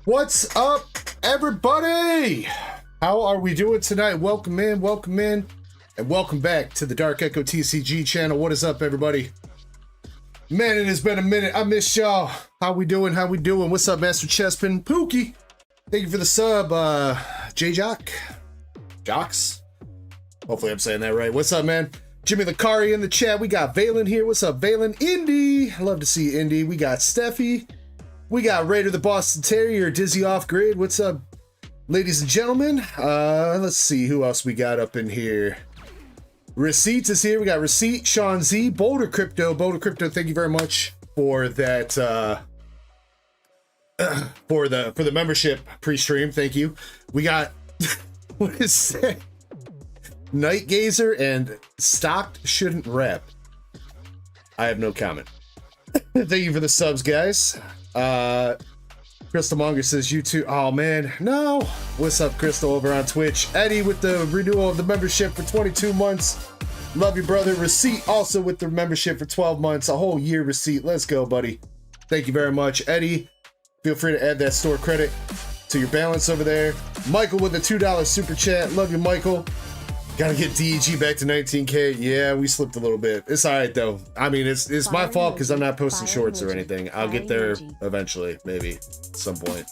What's up, everybody? How are we doing tonight? Welcome in, and welcome back to the Dark Echo TCG channel. What is up, everybody? Man, it has been a minute. I missed y'all. How we doing? What's up, Master Chespin? Pookie, thank you for the sub. J-Jock? Jocks? Hopefully I'm saying that right. What's up, man? Jimmy Lakari in the chat. We got Valen here. What's up, Valen? Indy. I love to see Indy. We got Steffi. We got Raider the Boston Terrier. Dizzy Off Grid. What's up, ladies and gentlemen? Let's see who else we got up in here. Receipts is here. We got Receipt, Sean Z, Boulder Crypto. Thank you very much for that for the membership pre-stream. Thank you. We got what is that? Night Gazer and Stocked Shouldn't Rap. I have no comment. Thank you for the subs, guys. Crystal Monger says YouTube. Oh man, no. What's up, Crystal, over on Twitch? Eddie with the renewal of the membership for 22 months. Love you, brother. Receipt also with the membership for 12 months. A whole year Receipt. Let's go, buddy. Thank you very much, Eddie. Feel free to add that store credit to your balance over there. Michael with the $2 super chat. Love you, Michael. Gotta get DEG back to 19K. Yeah, we slipped a little bit. It's all right, though. I mean, it's my fault because I'm not posting shorts or anything. I'll get there eventually, maybe, at some point.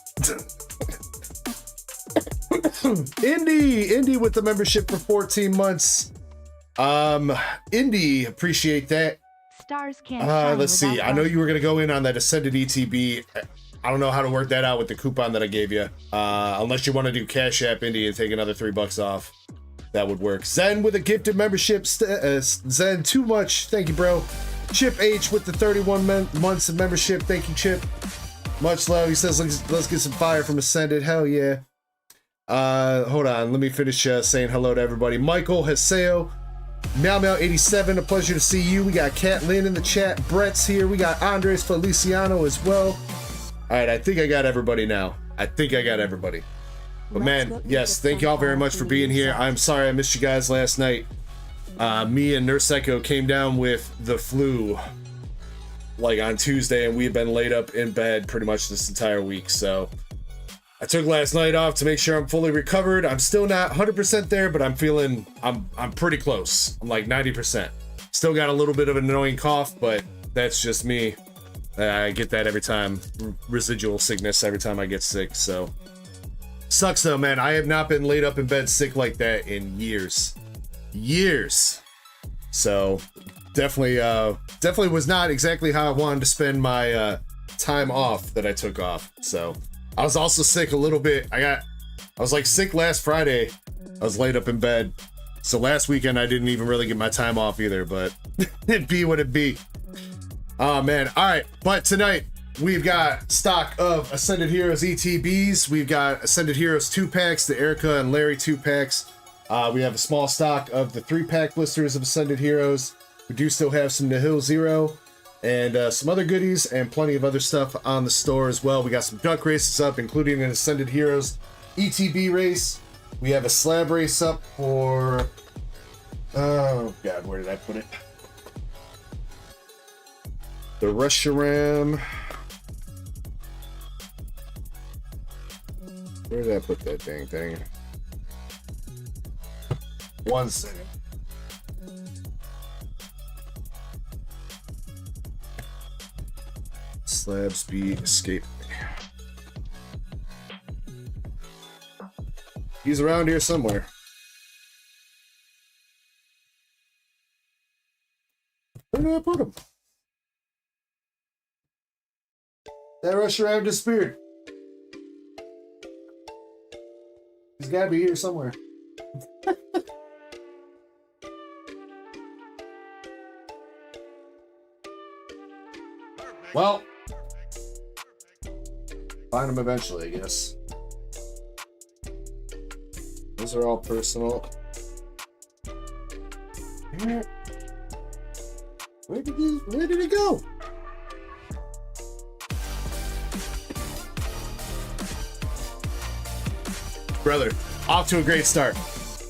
Indy with the membership for 14 months. Indy, appreciate that. Stars can't let's see. I know you were gonna go in on that Ascended ETB. I don't know how to work that out with the coupon that I gave you. Unless you want to do Cash App Indy and take another $3 off. That would work. Zen with a gifted membership. Zen, too much. Thank you, bro. Chip H with the 31 months of membership. Thank you, Chip. Much love. He says, let's get some fire from Ascended. Hell yeah. Hold on. Let me finish saying hello to everybody. Michael Haseo. Meow87. A pleasure to see you. We got Kat Lynn in the chat. Brett's here. We got Andres Feliciano as well. All right. I think I got everybody now. But man, yes, thank y'all very much for being here. I'm sorry I missed you guys last night. Me and Nurse Echo came down with the flu like on Tuesday, and we've been laid up in bed pretty much this entire week. So I took last night off to make sure I'm fully recovered. I'm still not 100% there, but I'm feeling I'm pretty close. I'm like 90%. Still got a little bit of an annoying cough, but that's just me. I get that every time. Residual sickness every time I get sick, so. Sucks though, man. I have not been laid up in bed sick like that in years. So definitely was not exactly how I wanted to spend my time off that I took off. So I was also sick a little bit. I was like sick last Friday. I was laid up in bed. So last weekend I didn't even really get my time off either, but it be what it be. Oh man. All right. But tonight, we've got stock of Ascended Heroes ETBs. We've got Ascended Heroes 2-packs, the Erica and Larry 2-packs. We have a small stock of the 3-pack blisters of Ascended Heroes. We do still have some Nihil Zero and some other goodies and plenty of other stuff on the store as well. We got some duck races up, including an Ascended Heroes ETB race. We have a slab race up for... Oh god, where did I put it? The Reshiram... Where did I put that dang thing? 1 second. Slab speed escape. He's around here somewhere. Where did I put him? That Reshiram disappeared. He's gotta be here somewhere. Well, find him eventually, I guess. Those are all personal. Where did he go? Brother, off to a great start.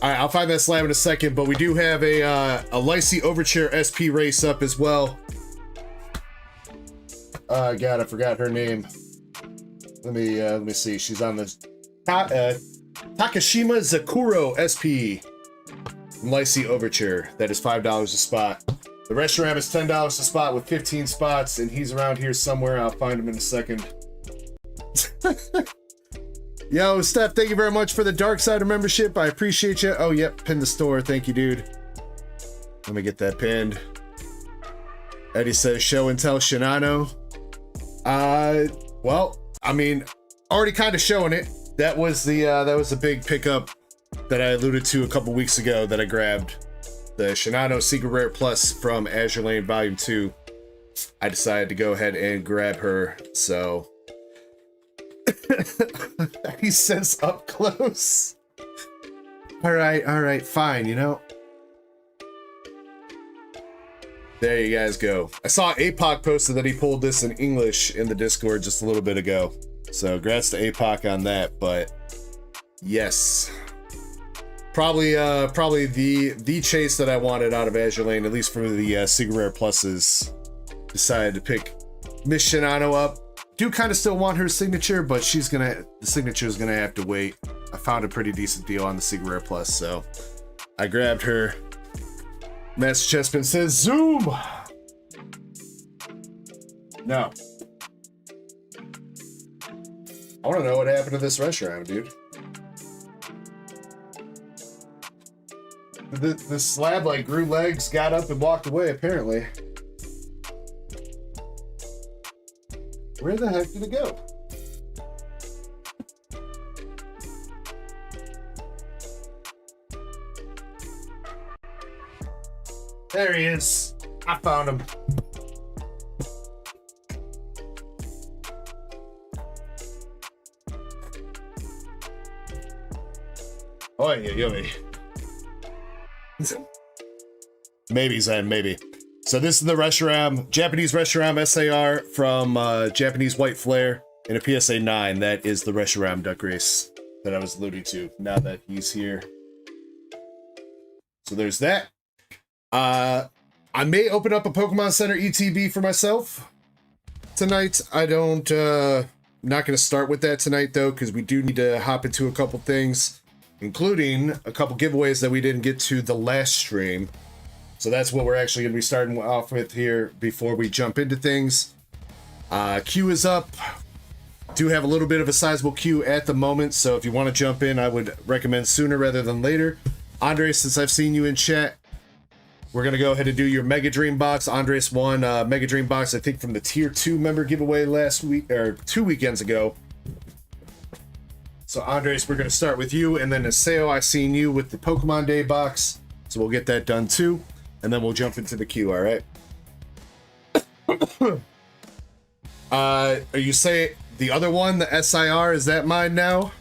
All right, I'll find that slab in a second, but we do have a Lycee Overture SP race up as well. God, I forgot her name. Let me see. She's on the Takashima Zakuro SP Lycee Overture. That is $5 a spot. The restaurant is $10 a spot with 15 spots, and he's around here somewhere. I'll find him in a second. Yo, Steph, thank you very much for the Dark Side of membership. I appreciate you. Oh, yep, pin the store. Thank you, dude. Let me get that pinned. Eddie says, show and tell Shinano. Well, I mean, already kind of showing it. That was the big pickup that I alluded to a couple weeks ago that I grabbed. The Shinano Secret Rare Plus from Azure Lane Volume 2. I decided to go ahead and grab her, so... He says up close. All right, fine, you know. There you guys go. I saw APOC posted that he pulled this in English in the Discord just a little bit ago. So, congrats to APOC on that, but... Yes. Probably the chase that I wanted out of Azure Lane, at least for the Secret Rare Pluses. Decided to pick Miss Shinano up. Do kind of still want her signature, but the signature is gonna have to wait. I found a pretty decent deal on the Secret Rare Plus, so I grabbed her. Master Chessman says, zoom! No. I wanna know what happened to this restaurant, dude. The slab like grew legs, got up and walked away apparently. Where the heck did it go? There he is. I found him. Oh yeah. Maybe, Zen, maybe. So this is the Reshiram, Japanese Reshiram SAR from Japanese White Flare in a PSA 9. That is the Reshiram Duck Race that I was alluding to now that he's here. So there's that. I may open up a Pokemon Center ETB for myself tonight. I don't, not going to start with that tonight though, because we do need to hop into a couple things, including a couple giveaways that we didn't get to the last stream. So that's what we're actually going to be starting off with here before we jump into things. Queue is up. Do have a little bit of a sizable queue at the moment, so if you want to jump in, I would recommend sooner rather than later. Andre, since I've seen you in chat, we're going to go ahead and do your Mega Dream Box. Andres won Mega Dream Box, I think, from the Tier 2 member giveaway last week, or 2 weekends ago. So Andres, we're going to start with you, and then Aseo, I seen you with the Pokemon Day box, so we'll get that done too. And then we'll jump into the queue, all right? Are you saying the other one, the SIR, is that mine now?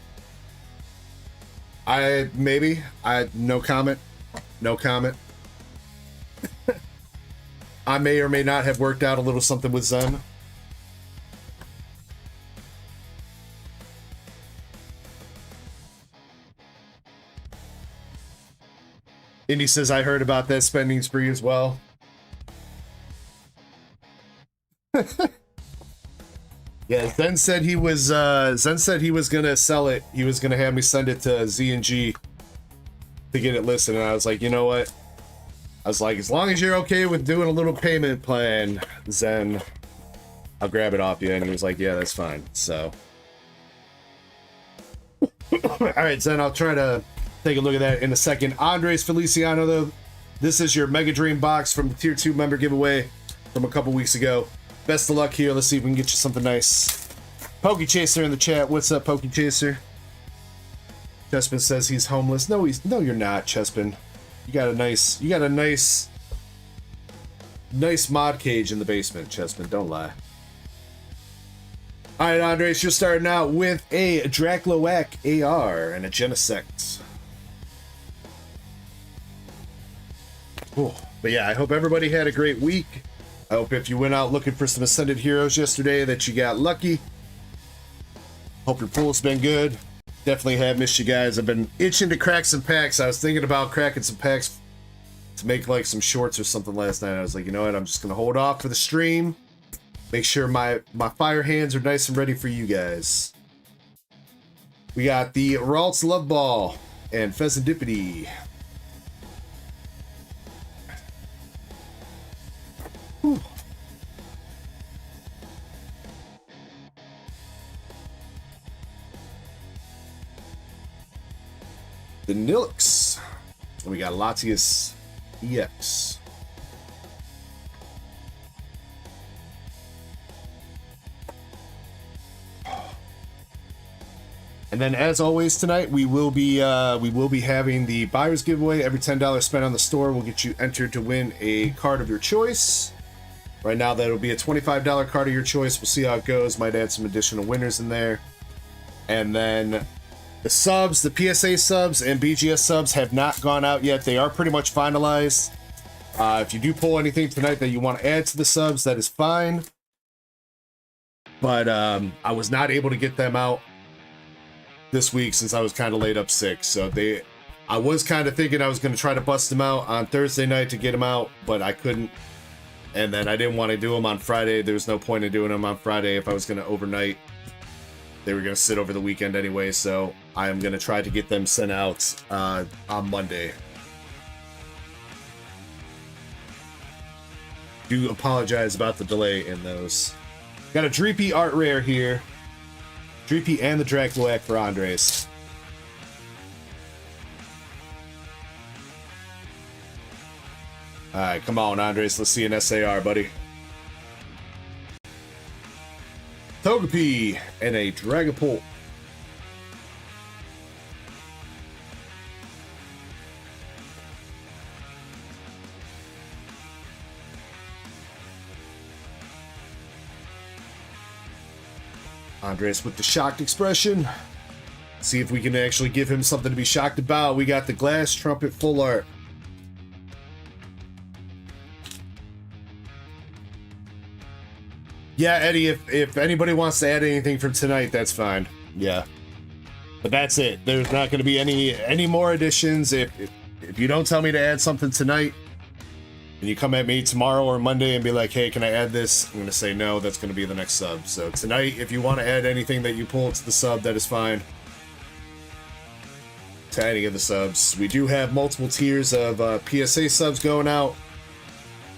No comment. No comment. I may or may not have worked out a little something with Zen. Indy says, I heard about that spending spree as well. Yeah, Zen said he was gonna sell it. He was gonna have me send it to Z&G to get it listed, and I was like, you know what? I was like, as long as you're okay with doing a little payment plan, Zen, I'll grab it off you. And he was like, yeah, that's fine. So all right, Zen, I'll try to take a look at that in a second. Andres Feliciano, though, this is your Mega Dream box from the Tier 2 member giveaway from a couple weeks ago. Best of luck here. Let's see if we can get you something nice. Pokey Chaser in the chat. What's up, Pokey Chaser? Chespin says he's homeless. No, you're not, Chespin. You got a nice mod cage in the basement, Chespin. Don't lie. All right, Andres, you're starting out with a Dracloac AR and a Genesect. Cool. But yeah, I hope everybody had a great week. I hope if you went out looking for some Ascended Heroes yesterday that you got lucky. Hope your pool's been good. Definitely have missed you guys. I've been itching to crack some packs. I was thinking about cracking some packs to make like some shorts or something last night. I was like, you know what? I'm just going to hold off for the stream. Make sure my fire hands are nice and ready for you guys. We got the Ralts Love Ball and Pheasantipity. Whew. The Nilix. And we got Latias EX. And then, as always, tonight we will be having the buyer's giveaway. Every $10 spent on the store will get you entered to win a card of your choice. Right now, that'll be a $25 card of your choice. We'll see how it goes. Might add some additional winners in there. And then the subs, the PSA subs and BGS subs have not gone out yet. They are pretty much finalized. If you do pull anything tonight that you want to add to the subs, that is fine. But I was not able to get them out this week since I was kind of laid up sick. So I was kind of thinking I was going to try to bust them out on Thursday night to get them out, but I couldn't. And then I didn't want to do them on Friday. There was no point in doing them on Friday if I was going to overnight. They were going to sit over the weekend anyway, so I am going to try to get them sent out on Monday. Do apologize about the delay in those. Got a Dreepy Art Rare here. Dreepy and the Draculac for Andres. Alright, come on, Andres. Let's see an SAR, buddy. Togepi and a Dragapult. Andres with the shocked expression. See if we can actually give him something to be shocked about. We got the Glass Trumpet full art. Yeah, Eddie, if anybody wants to add anything from tonight, that's fine. Yeah. But that's it. There's not going to be any more additions. If you don't tell me to add something tonight, and you come at me tomorrow or Monday and be like, hey, can I add this? I'm going to say no, that's going to be the next sub. So tonight, if you want to add anything that you pull to the sub, that is fine. To any of the subs. We do have multiple tiers of PSA subs going out,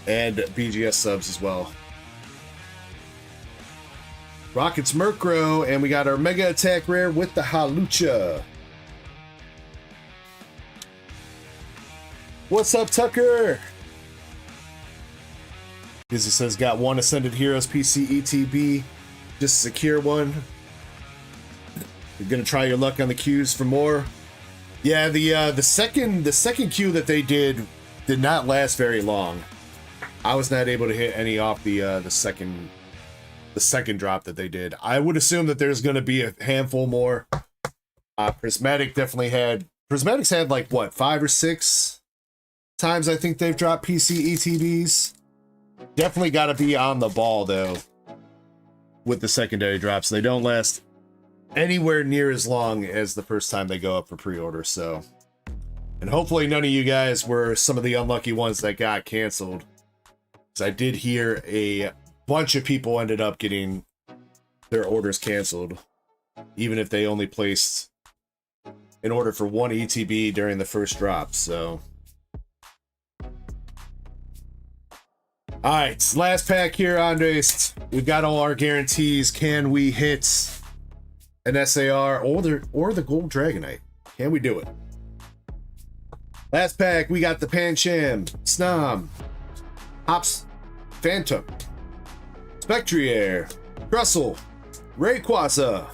and BGS subs as well. Rockets Murkrow, and we got our Mega Attack Rare with the Halucha. What's up, Tucker? As he says, got one Ascended Heroes PC ETB. Just secure one. You're gonna try your luck on the queues for more. Yeah, the second queue that they did not last very long. I was not able to hit any off the second drop that they did. I would assume that there's going to be a handful more. Prismatic's had like what, 5 or 6 times I think they've dropped PC ETBs. Definitely got to be on the ball though with the secondary drops. They don't last anywhere near as long as the first time they go up for pre-order. So, and hopefully none of you guys were some of the unlucky ones that got canceled. Because I did hear a bunch of people ended up getting their orders canceled, even if they only placed an order for 1 ETB during the first drop. So, all right, last pack here, Andres. We've got all our guarantees. Can we hit an SAR or the Gold Dragonite? Can we do it? Last pack, we got the Pancham, Snom, Hops, Phantom, Spectrier, Grussel, Rayquaza.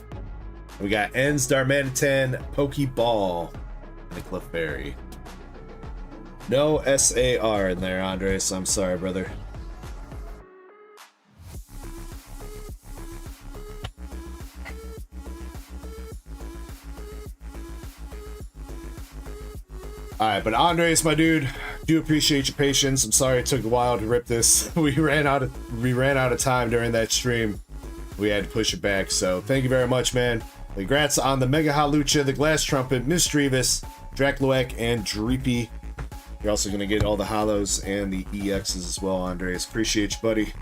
We got Ens, Darmanitan, Pokeball, and a Clefairy. No SAR in there, Andres. I'm sorry, brother. Alright, but Andres, my dude, do appreciate your patience. I'm sorry it took a while to rip this. We ran out of time during that stream. We had to push it back, so thank you very much, man. Congrats on the Mega Halucha, the Glass Trumpet, Misdreavus, Draculac, and Dreepy. You're also going to get all the Holos and the EXs as well, Andres. Appreciate you, buddy.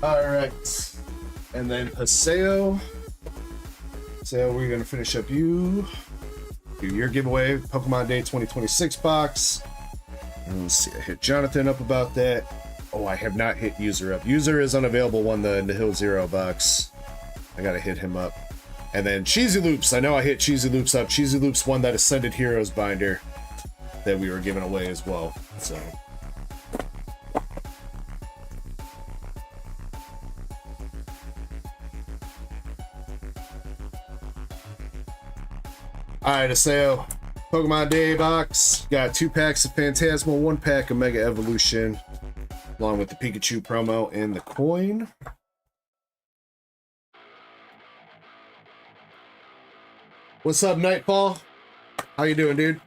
All right. And then Paseo. So we're going to finish up you. Do your giveaway, Pokemon Day 2026 box. And let's see, I hit Jonathan up about that. Oh, I have not hit User up. User is unavailable, won the Hill Zero box. I got to hit him up. And then Cheesy Loops. I know I hit Cheesy Loops up. Cheesy Loops won that Ascended Heroes binder that we were giving away as well. So. Alright, Aseo. Pokemon Day box. Got 2 packs of Phantasmal, 1 pack of Mega Evolution, along with the Pikachu promo and the coin. What's up, Nightfall? How you doing, dude?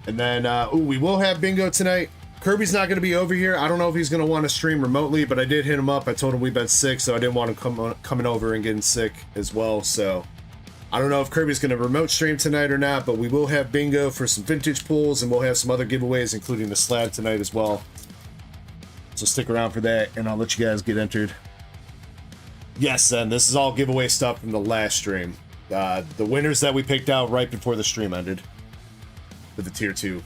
And then, we will have bingo tonight. Kirby's not going to be over here. I don't know if he's going to want to stream remotely, but I did hit him up. I told him we've been sick, so I didn't want him coming over and getting sick as well. So I don't know if Kirby's going to remote stream tonight or not, but we will have bingo for some vintage pulls, and we'll have some other giveaways, including the slab tonight as well. So stick around for that, and I'll let you guys get entered. Yes, and this is all giveaway stuff from the last stream. The winners that we picked out right before the stream ended. For the tier 2.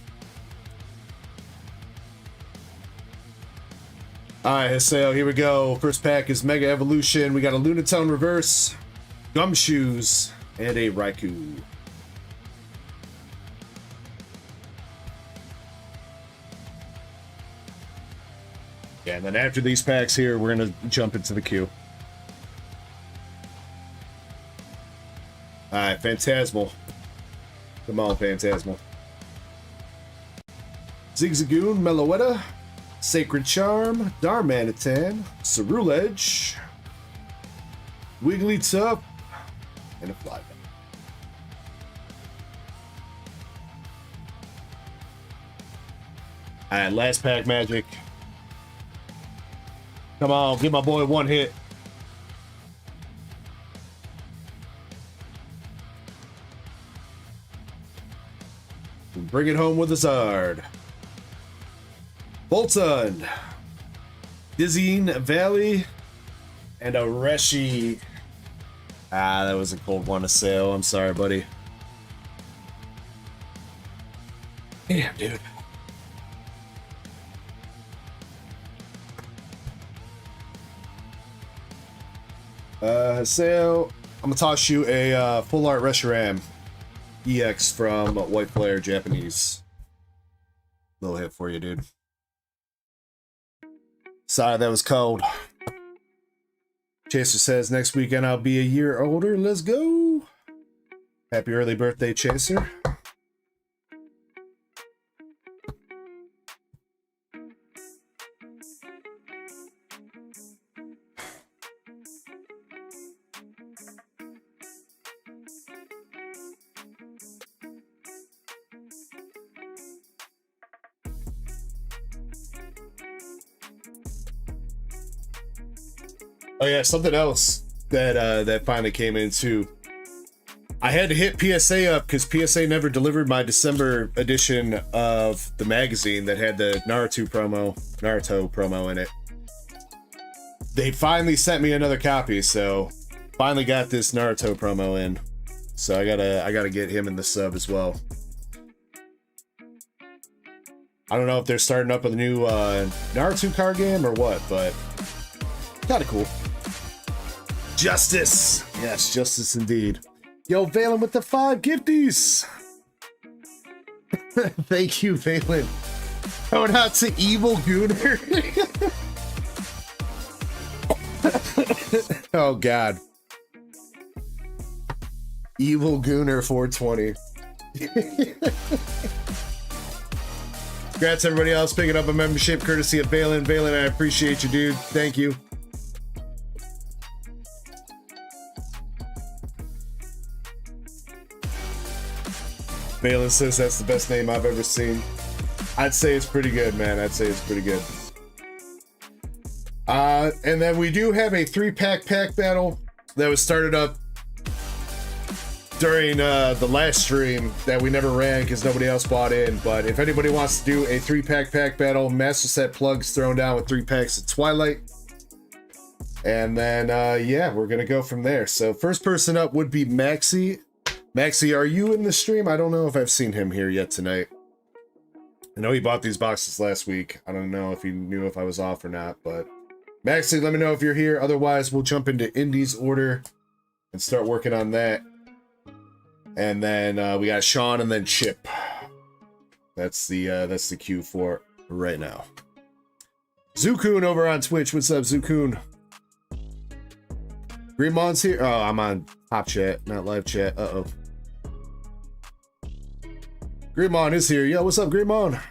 Alright, Haseo, here we go. First pack is Mega Evolution. We got a Lunatone Reverse, Gumshoes, and a Raikou. Yeah, and then after these packs here, we're gonna jump into the queue. Alright, Phantasmal. Come on, Phantasmal. Zigzagoon, Meloetta, Sacred Charm, Darmanitan, Ceruledge, Wigglytuff, and a Flygon. Alright, last pack magic. Come on, give my boy one hit. Bring it home with a Zard. Bolton, Dizzying Valley, and a Reshi. Ah, that was a cold one to sale. I'm sorry, buddy. Damn, dude. Sale. I'm gonna toss you a full art Reshiram EX from White Flare Japanese. Little hit for you, dude. Sorry, that was cold. Chaser says, next weekend I'll be a year older. Let's go. Happy early birthday, Chaser. Oh yeah, something else that that finally came in too. I had to hit PSA up because PSA never delivered my December edition of the magazine that had the Naruto promo in it. They finally sent me another copy, so finally got this Naruto promo in. So I gotta get him in the sub as well. I don't know if they're starting up with a new Naruto card game or what, but kind of cool. Justice! Yes, justice indeed. Yo, Valen with the 5 gifties! Thank you, Valen. Going out to Evil Gooner. Oh, God. Evil Gooner 420. Congrats, everybody else picking up a membership courtesy of Valen. Valen, I appreciate you, dude. Thank you. Valen says that's the best name I've ever seen. I'd say it's pretty good, man. I'd say it's pretty good. And then we do have a 3-pack pack battle that was started up during the last stream that we never ran because nobody else bought in. But if anybody wants to do a 3-pack pack battle, master set plugs thrown down with 3 packs of Twilight. And then, yeah, we're going to go from there. So first person up would be Maxi. Maxi, are you in the stream? I don't know if I've seen him here yet tonight. I know he bought these boxes last week. I don't know if he knew if I was off or not, but Maxi, let me know if you're here. Otherwise, we'll jump into Indy's order and start working on that. And then we got Sean and then Chip. That's the queue for right now. Zukun over on Twitch. What's up, Zukun? Greenmon's here. Oh, I'm on top chat, not live chat. Uh-oh. Greenmon is here. Yo, what's up, Greenmon?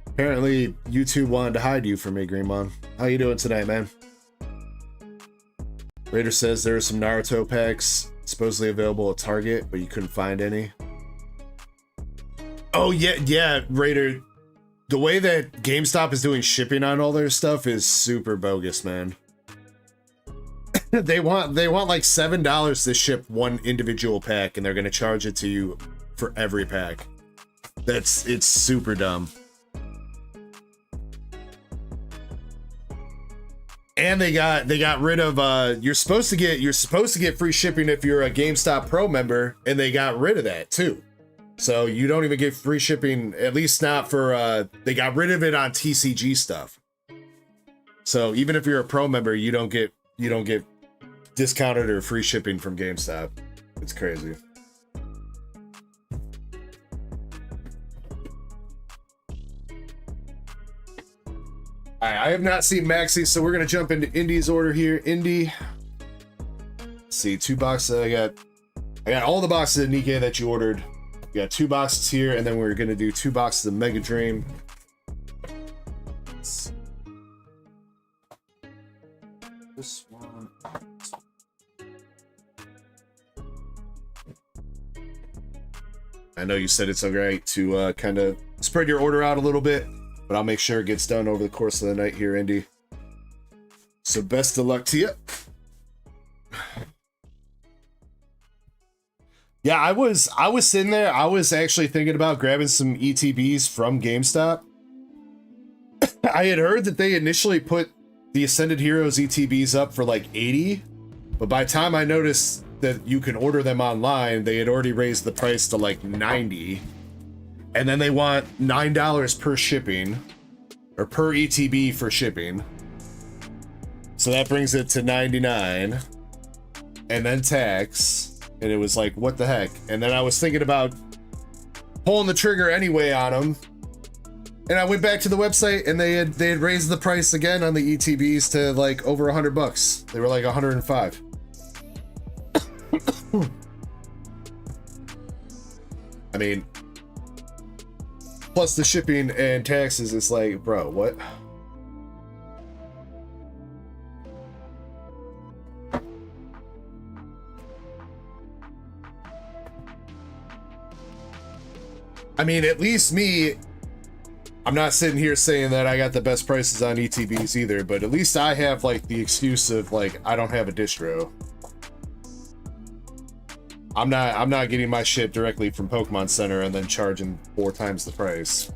Apparently, YouTube wanted to hide you from me, Greenmon. How you doing tonight, man? Raider says there are some Naruto packs supposedly available at Target, but you couldn't find any. Oh, yeah, Raider. The way that GameStop is doing shipping on all their stuff is super bogus, man. They want like $7 to ship one individual pack, and they're gonna charge it to you for every pack. It's super dumb. And they got rid of you're supposed to get free shipping if you're a GameStop Pro member, and they got rid of that too. So you don't even get free shipping, at least not for they got rid of it on TCG stuff. So even if you're a Pro member, you don't get discounted or free shipping from GameStop. It's crazy. All right, I have not seen Maxi, so we're gonna jump into Indy's order here. Indy, let's see, 2 boxes. I got all the boxes of Nikkei that you ordered. We got 2 boxes here, and then we're gonna do 2 boxes of Mega Dream. This one. I know you said it's alright to kind of spread your order out a little bit, but I'll make sure it gets done over the course of the night here, Indy. So best of luck to you. Yeah, I was sitting there. I was actually thinking about grabbing some ETBs from GameStop. I had heard that they initially put the Ascended Heroes ETBs up for like 80, but by the time I noticed that you can order them online, they had already raised the price to like 90, and then they want $9 per shipping, or per ETB for shipping. So that brings it to 99, and then tax, and it was like, what the heck? And then I was thinking about pulling the trigger anyway on them, and I went back to the website, and they had raised the price again on the ETBs to like over $100. They were like 105. I mean, plus the shipping and taxes, it's like, bro, what? I mean, at least me, I'm not sitting here saying that I got the best prices on ETBs either, but at least I have like the excuse of like, I don't have a distro. I'm not getting my shit directly from Pokemon Center and then charging 4 times the price.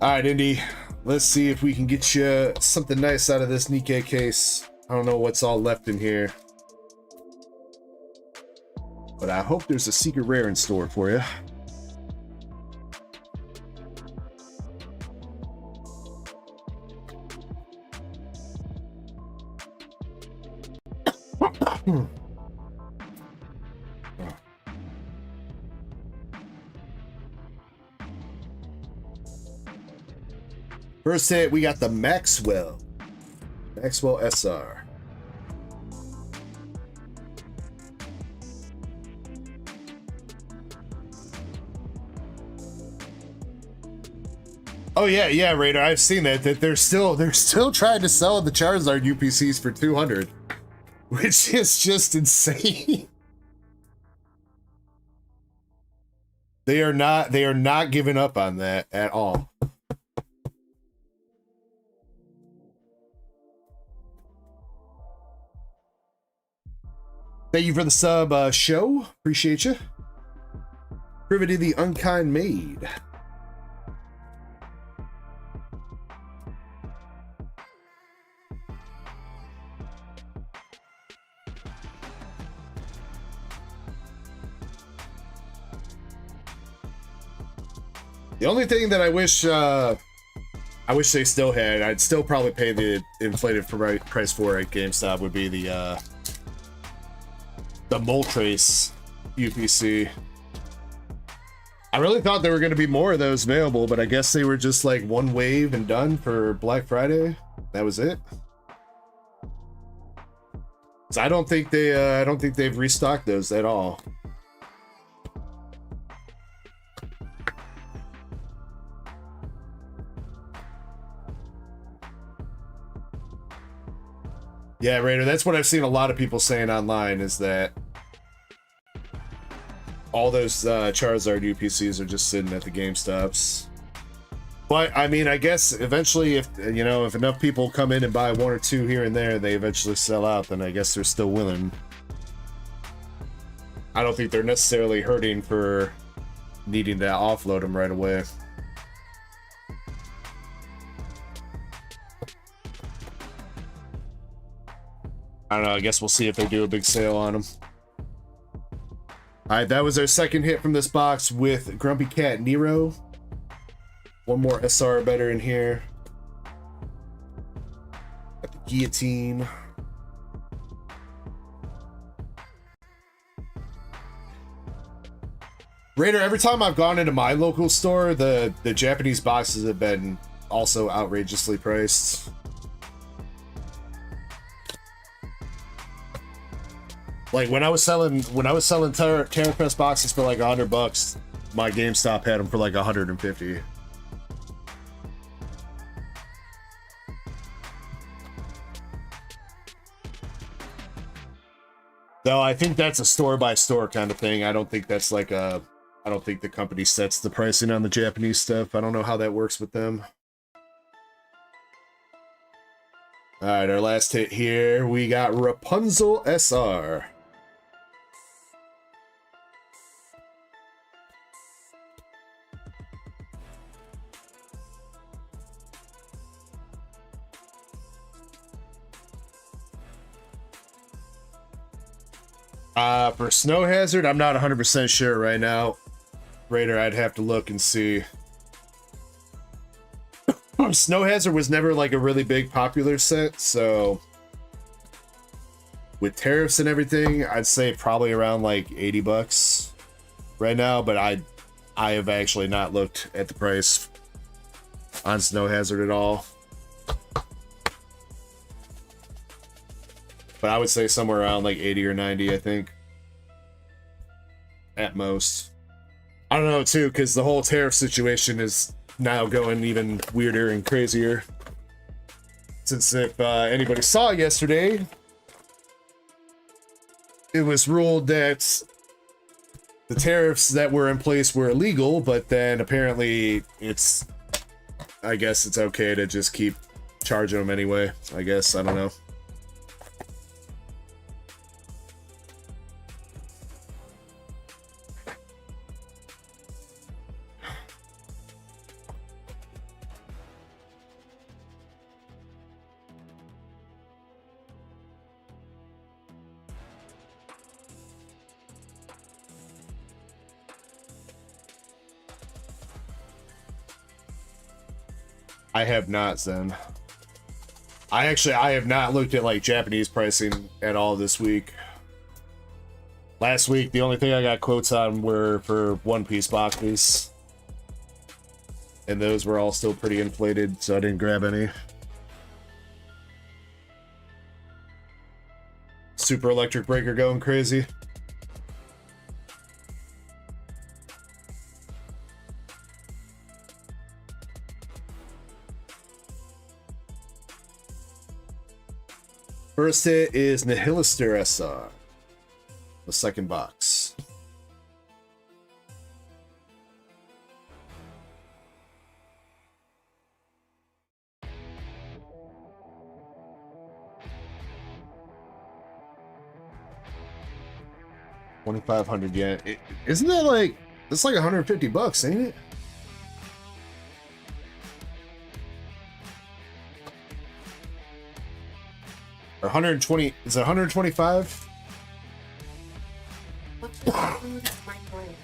All right, Indy, let's see if we can get you something nice out of this Nikkei case. I don't know what's all left in here, but I hope there's a secret rare in store for you. First hit, we got the Maxwell SR. Oh yeah, Raider. I've seen that they're still trying to sell the Charizard UPCs for 200, which is just insane. They are not giving up on that at all. Thank you for the sub, show. Appreciate you. Privity the Unkind Maid. The only thing that I wish they still had, I'd still probably pay the inflated price for at GameStop, would be the Moltres UPC. I really thought there were going to be more of those available, but I guess they were just like one wave and done for Black Friday. That was it. So I don't think they've restocked those at all. Yeah, Raider, that's what I've seen a lot of people saying online, is that all those Charizard UPCs are just sitting at the GameStops. But, I mean, I guess eventually, if enough people come in and buy one or two here and there, they eventually sell out, then I guess they're still willing. I don't think they're necessarily hurting for needing to offload them right away. I don't know, I guess we'll see if they do a big sale on them. Alright, that was our second hit from this box with Grumpy Cat Nero. One more SR better in here. Got the Guillotine. Raider, every time I've gone into my local store, the Japanese boxes have been also outrageously priced. Like when I was selling Terra Crest boxes for like $100, my GameStop had them for like 150. Though I think that's a store by store kind of thing. I don't think that's like I don't think the company sets the pricing on the Japanese stuff. I don't know how that works with them. All right, our last hit here, we got Rapunzel SR. For Snow Hazard, I'm not 100% sure right now. Raider, I'd have to look and see. Snow Hazard was never like a really big popular set, so with tariffs and everything, I'd say probably around like $80 right now, but I have actually not looked at the price on Snow Hazard at all. But I would say somewhere around like 80 or 90, I think. At most. I don't know, too, because the whole tariff situation is now going even weirder and crazier. Since if anybody saw yesterday, it was ruled that the tariffs that were in place were illegal, but then apparently I guess it's okay to just keep charging them anyway. I guess, I don't know. I have not, Zen. I have not looked at like Japanese pricing at all this week. Last week, the only thing I got quotes on were for One Piece boxes. And those were all still pretty inflated, so I didn't grab any. Super Electric Breaker going crazy. First hit is Nihilister SR. The second box. 2,500 yen. Isn't that like, that's like 150 bucks, ain't it? Or 120, is it 125? What's the food at microwave?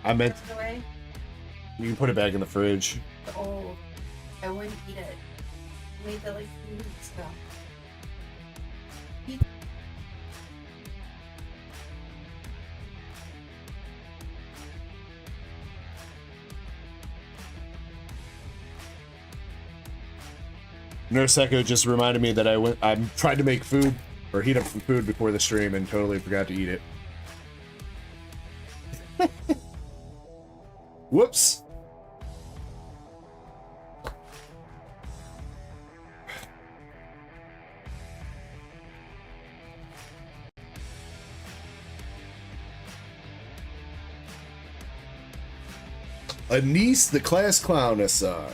I meant, Away? you can put it back in the fridge. Oh, I wouldn't eat it. I made that like 3 weeks ago. Nurse Echo just reminded me that I tried to make food or heat up some food before the stream and totally forgot to eat it. Whoops. Anise the Class Clown SR.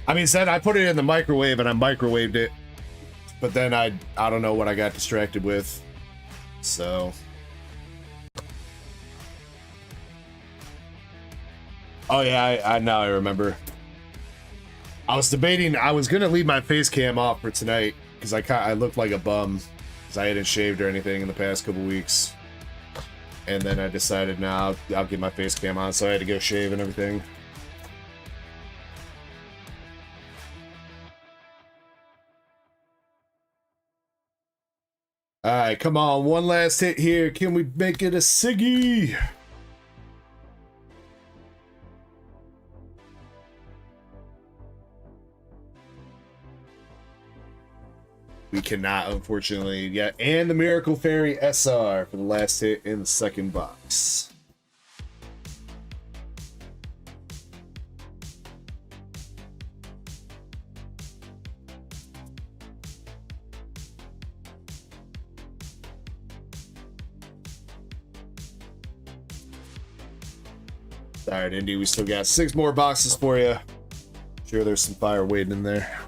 I mean, said I put it in the microwave and I microwaved it, but then I don't know what I got distracted with, so. Oh yeah, I now I remember. I was debating, I was gonna leave my face cam off for tonight because I looked like a bum because I hadn't shaved or anything in the past couple weeks, and then I decided now I'll get my face cam on, so I had to go shave and everything. All right, come on, one last hit here. Can we make it a Siggy? We cannot, unfortunately, yet. And the Miracle Fairy SR for the last hit in the second box. All right, Indy, we still got 6 more boxes for you. Sure, there's some fire waiting in there.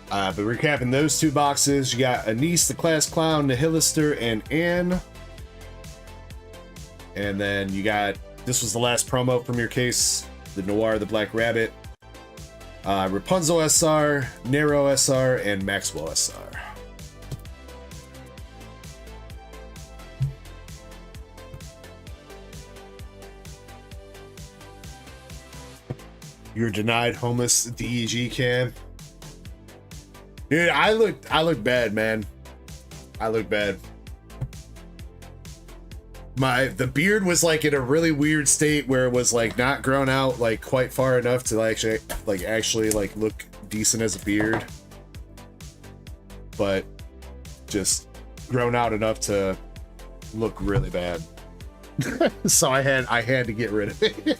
But recapping those 2 boxes, you got Anise, the Class Clown, Nihilister, and Anne. And then you got, this was the last promo from your case, the Noir, the Black Rabbit. Rapunzel SR, Nero SR, and Maxwell SR. You're denied homeless DEG cam. Dude, I look bad, man. I look bad. The beard was like in a really weird state where it was like not grown out like quite far enough to actually look decent as a beard, but just grown out enough to look really bad. So I had to get rid of it.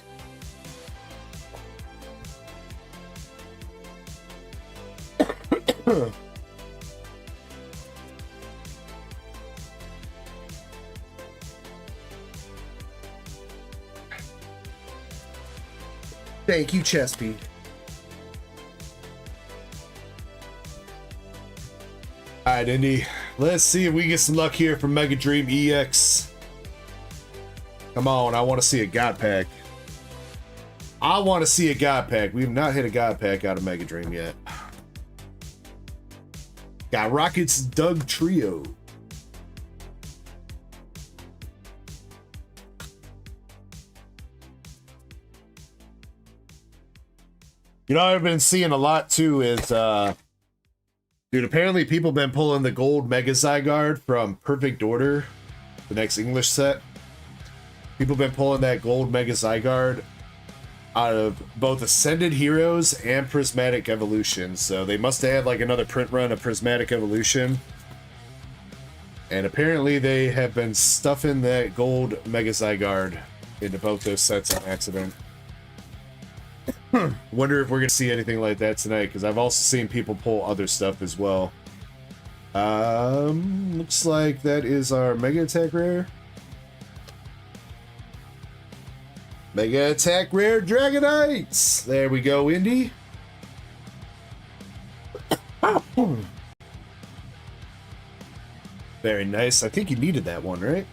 Thank you, Chespy. Alright, Indy. Let's see if we get some luck here from Mega Dream EX. Come on, I want to see a God Pack. I want to see a God Pack. We have not hit a God Pack out of Mega Dream yet. Got Rocket's Doug Trio. You know, I've been seeing a lot too is, dude, apparently people been pulling the gold Mega Zygarde from Perfect Order, the next English set. People have been pulling that gold Mega Zygarde out of both Ascended Heroes and Prismatic Evolution. So they must have had like another print run of Prismatic Evolution. And apparently they have been stuffing that gold Mega Zygarde into both those sets on accident. Wonder if we're going to see anything like that tonight, because I've also seen people pull other stuff as well. Looks like that is our Mega Attack Rare. Mega Attack Rare Dragonites! There we go, Indy. Very nice. I think you needed that one, right?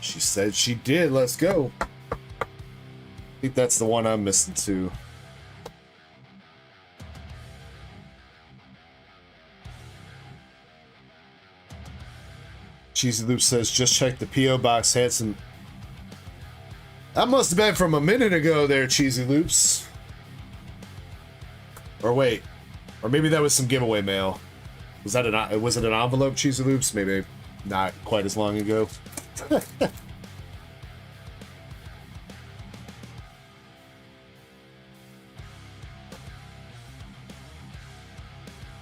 She said she did. Let's go. I think that's the one I'm missing too. Cheesy Loop says, just check the P.O. box. Had some... That must have been from a minute ago there, Cheesy Loops. Or wait. Or maybe that was some giveaway mail. Was it an envelope, Cheesy Loops? Maybe not quite as long ago.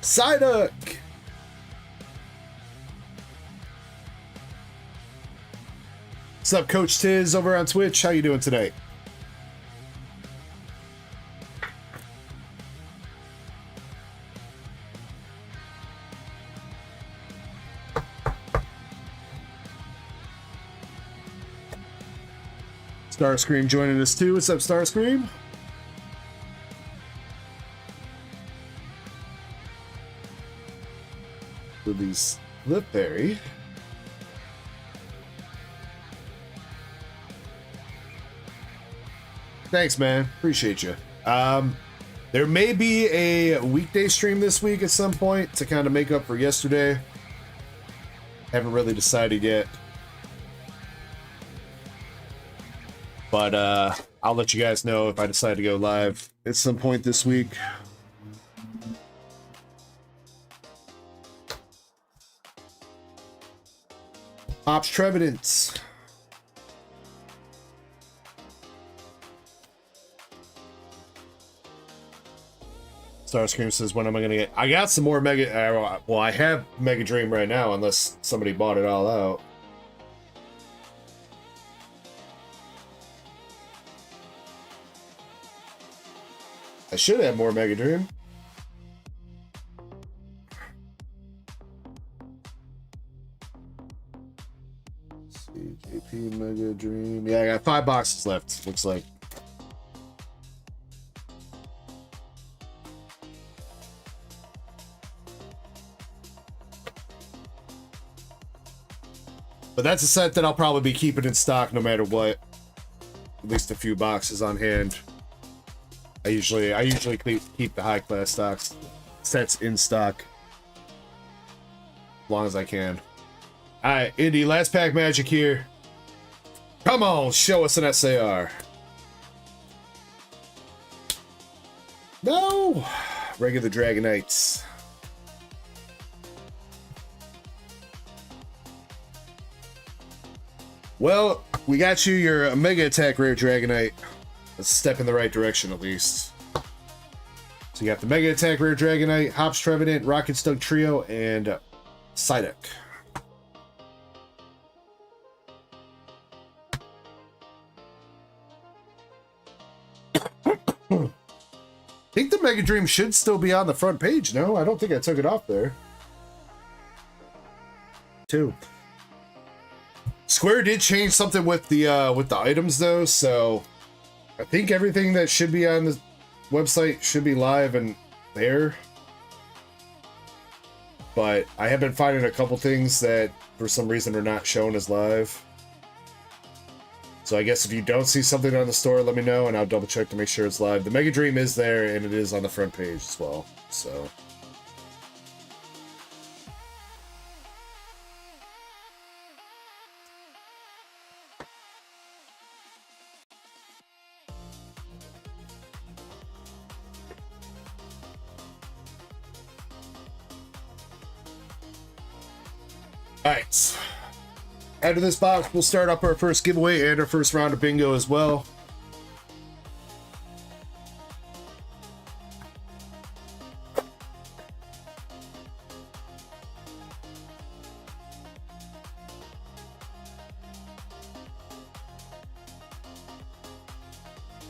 Psyduck! What's up, Coach Tiz over on Twitch? How you doing today? Starscream joining us too. What's up, Starscream? Lily's Lipberry. Thanks, man. Appreciate you. There may be a weekday stream this week at some point to kind of make up for yesterday. Haven't really decided yet. But I'll let you guys know if I decide to go live at some point this week. Ops Trevidence. Starscream says, when am I going to get... I got some more Mega... well, I have Mega Dream right now, unless somebody bought it all out. I should have more Mega Dream. Let's see, JP Mega Dream. Yeah, I got 5 boxes left, looks like. But that's a set that I'll probably be keeping in stock no matter what. At least a few boxes on hand. I usually keep the high class stocks sets in stock as long as I can. All right, Indy, last pack magic here. Come on, show us an SAR. No, regular Dragonites. Well, we got you your Mega Attack Rare Dragonite. A step in the right direction, at least. So you got the Mega Attack Rare Dragonite, Hops Trevenant, Rocket Stug Trio, and Psyduck. I think the Mega Dream should still be on the front page. No, I don't think I took it off there. 2. Square did change something with the items though, so I think everything that should be on the website should be live and there. But I have been finding a couple things that for some reason are not shown as live. So I guess if you don't see something on the store, let me know and I'll double check to make sure it's live. The Mega Dream is there and it is on the front page as well. So All right. After this box, we'll start up our first giveaway and our first round of bingo as well.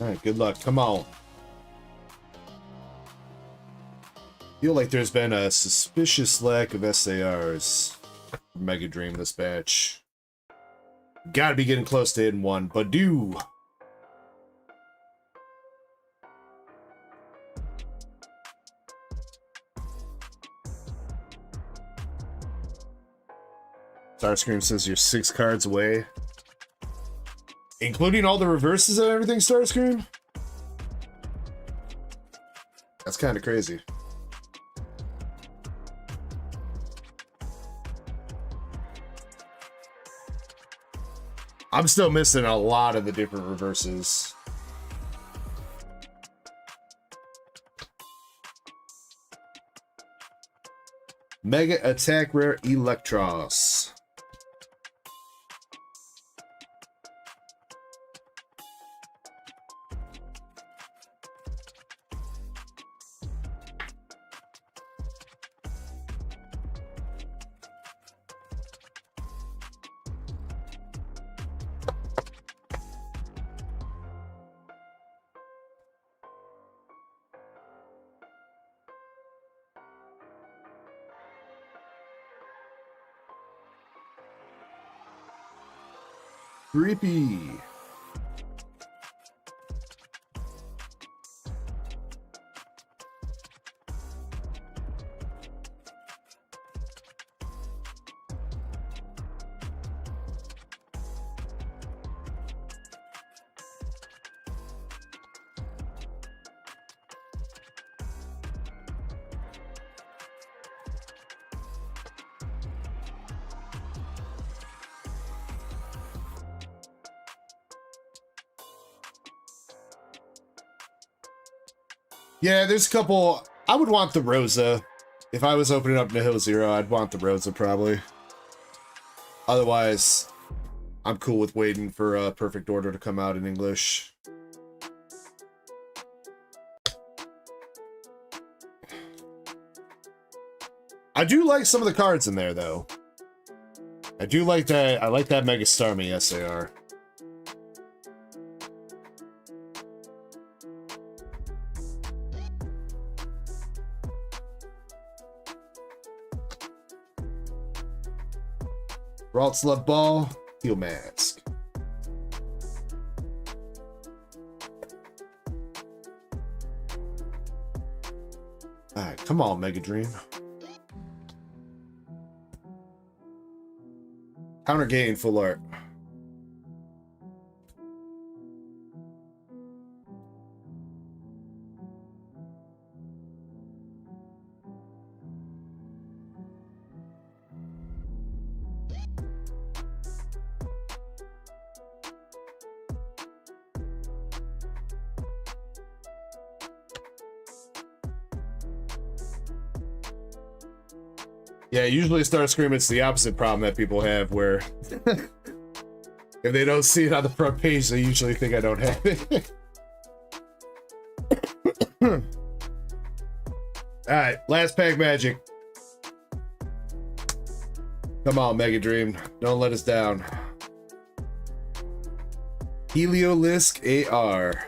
All right, good luck. Come on. Feel like there's been a suspicious lack of SARs for Mega Dream this batch. Gotta be getting close to hitting one, but do. Starscream says you're 6 cards away. Including all the reverses and everything, Starscream? That's kind of crazy. I'm still missing a lot of the different reverses. Mega Attack Rare Electros. Creepy. Yeah, there's a couple. I would want the Rosa. If I was opening up Nihil Zero, I'd want the Rosa probably. Otherwise, I'm cool with waiting for Perfect Order to come out in English. I do like some of the cards in there, though. I do like that. I like that Mega Starmie SAR. Ralt's Love Ball, Heal Mask. Alright, come on, Mega Dream. Counter gain, full art. Yeah, usually Starscream, it's the opposite problem that people have, where if they don't see it on the front page, they usually think I don't have it. Alright, last pack magic. Come on, Mega Dream. Don't let us down. Heliolisk AR.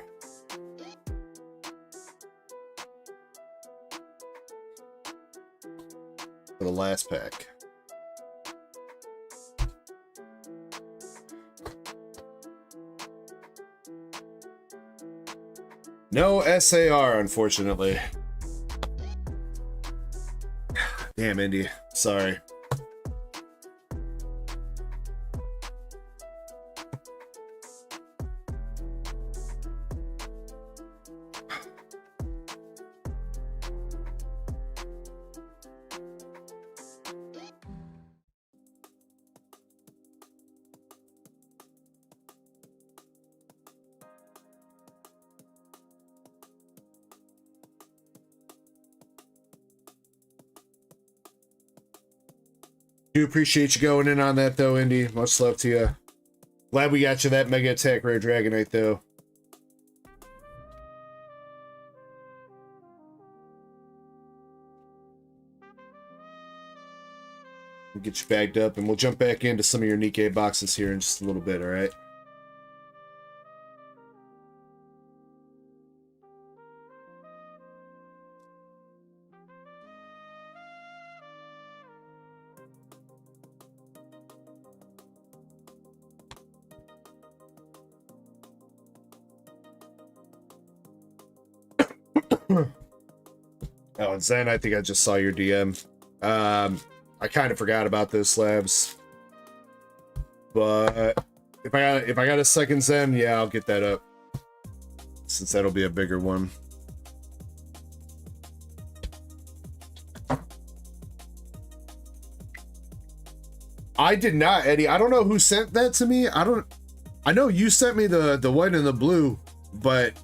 For the last pack. No SAR, unfortunately. Damn, Indy. Sorry. Do appreciate you going in on that though, Indy. Much love to you. Glad we got you that Mega Attack Rare Dragonite though. We'll get you bagged up and we'll jump back into some of your Nikkei boxes here in just a little bit, alright? Oh, and Zen, I think I just saw your DM. I kind of forgot about those slabs, but if I got a second Zen, yeah, I'll get that up, since that'll be a bigger one. I did not, Eddie. I don't know who sent that to me. I know you sent me the white and the blue, but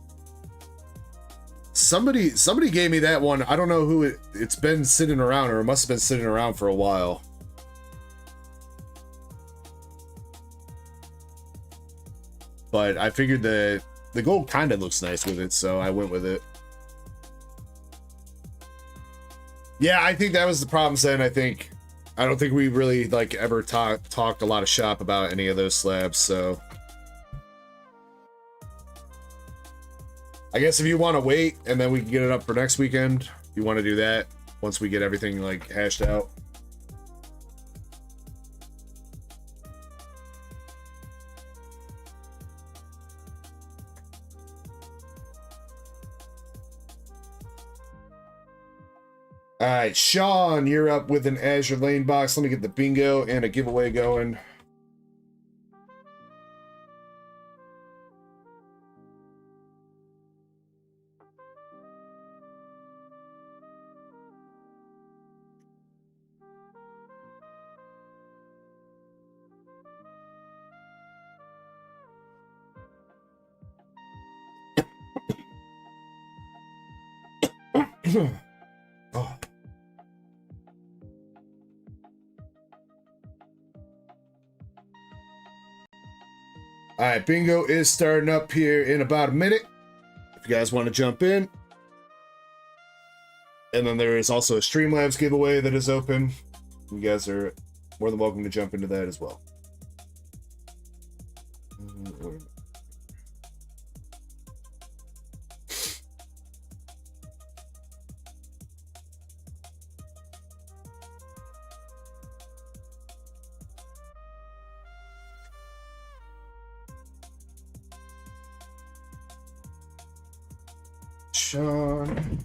somebody gave me that one. I don't know who it's been sitting around, or it must have been sitting around for a while. But I figured the gold kind of looks nice with it, so I went with it. Yeah, I think that was the problem, Zen. I don't think we really like ever talked a lot of shop about any of those slabs, so I guess if you want to wait and then we can get it up for next weekend, if you want to do that once we get everything like hashed out. All right, Sean, you're up with an Azure Lane box. Let me get the bingo and a giveaway going. Oh. All right, bingo is starting up here in about a minute. If you guys want to jump in. And then there is also a Streamlabs giveaway that is open. You guys are more than welcome to jump into that as well. Sean.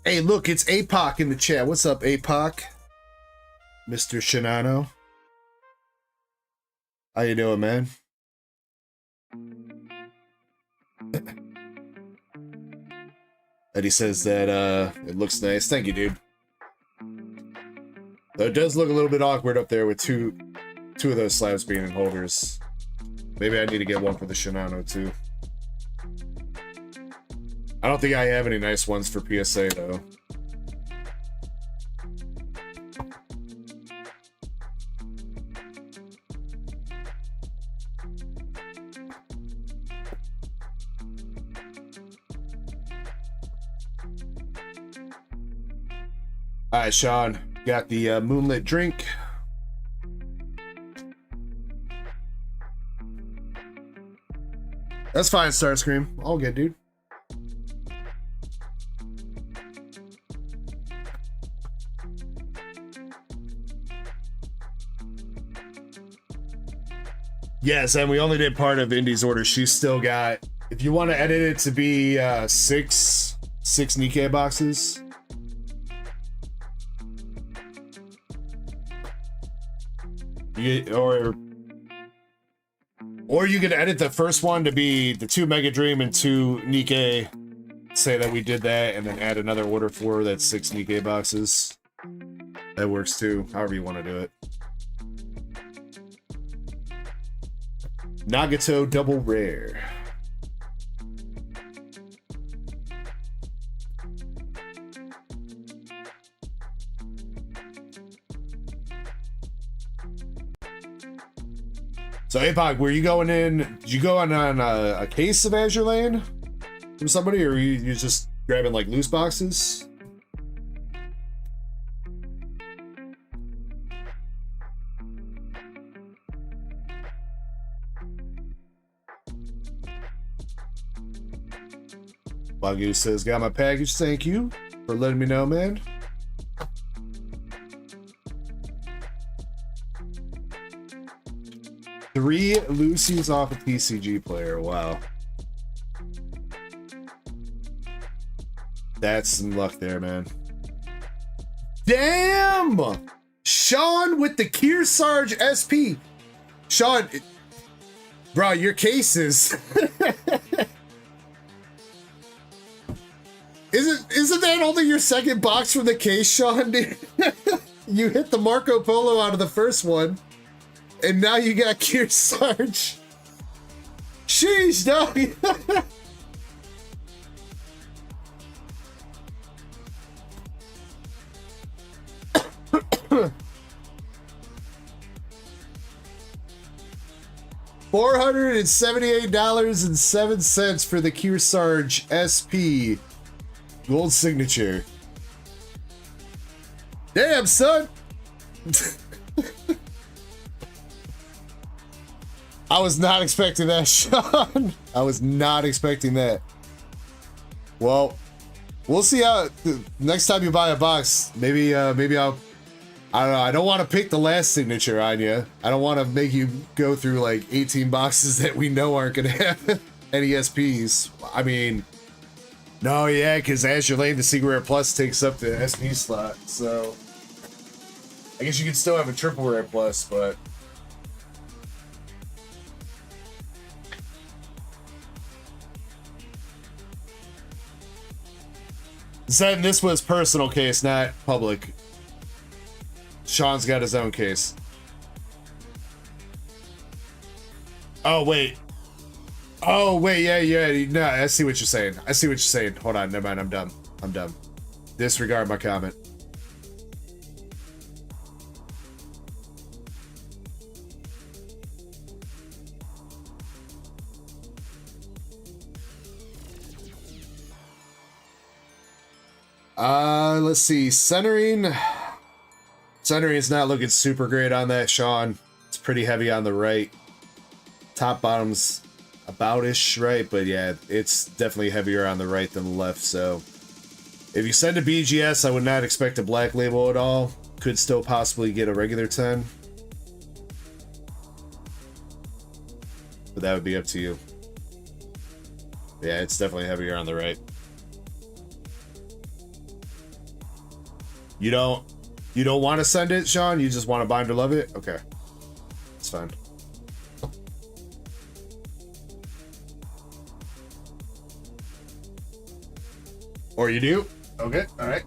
Hey, look, it's APOC in the chat. What's up, APOC? Mr. Shinano. How you doing, man? Eddie says that it looks nice. Thank you, dude. Though it does look a little bit awkward up there with two of those slabs being in holders. Maybe I need to get one for the Shinano too. I don't think I have any nice ones for PSA though. All right, Sean. Got the moonlit drink. That's fine, Starscream. All good, dude. Yes, and we only did part of Indy's order. She's still got, if you want to edit it to be six Nikkei boxes. Or you could edit the first one to be the 2 Mega Dream and 2 Nikkei. Say that we did that and then add another order for that's 6 Nikkei boxes. That works too, however you want to do it. Nagato double rare. So Apog, were you going in? Did you go on a case of Azure Lane from somebody, or you just grabbing like loose boxes? Wagyu says, got my package. Thank you for letting me know, man. Three Lucy's off a TCG player. Wow. That's some luck there, man. Damn! Sean with the Kearsarge SP. Sean, bro, your cases. Isn't that only your second box from the case, Sean? You hit the Marco Polo out of the first one, and now you got Kearsarge. Sheesh, dog. $478.07 for the Kearsarge SP gold signature. Damn, son. I was not expecting that, Sean. I was not expecting that. Well, we'll see how next time you buy a box. Maybe I don't know. I don't want to pick the last signature on you. I don't want to make you go through like 18 boxes that we know aren't going to have any SPs. I mean, no, yeah, because Azure Lane, the Secret Rare Plus takes up the SP slot. So I guess you could still have a Triple Rare Plus, but said this was personal case, not public. Sean's got his own case. Oh wait, yeah. No, I see what you're saying. Hold on, never mind. I'm dumb. Disregard my comment. Let's see. Centering is not looking super great on that, Sean. It's pretty heavy on the right. Top bottom's about-ish right, but yeah, it's definitely heavier on the right than the left. So if you send a BGS, I would not expect a black label at all. Could still possibly get a regular 10, but that would be up to you. Yeah, it's definitely heavier on the right. You don't want to send it, Sean? You just want to bind or love it? Okay. It's fine. Or you do? Okay, alright.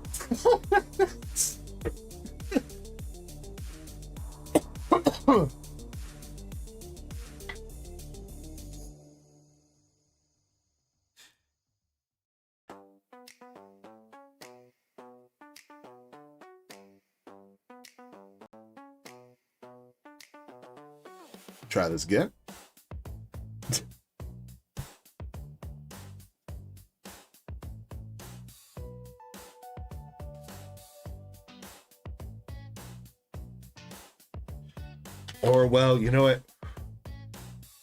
Try this again. Or, well, you know what?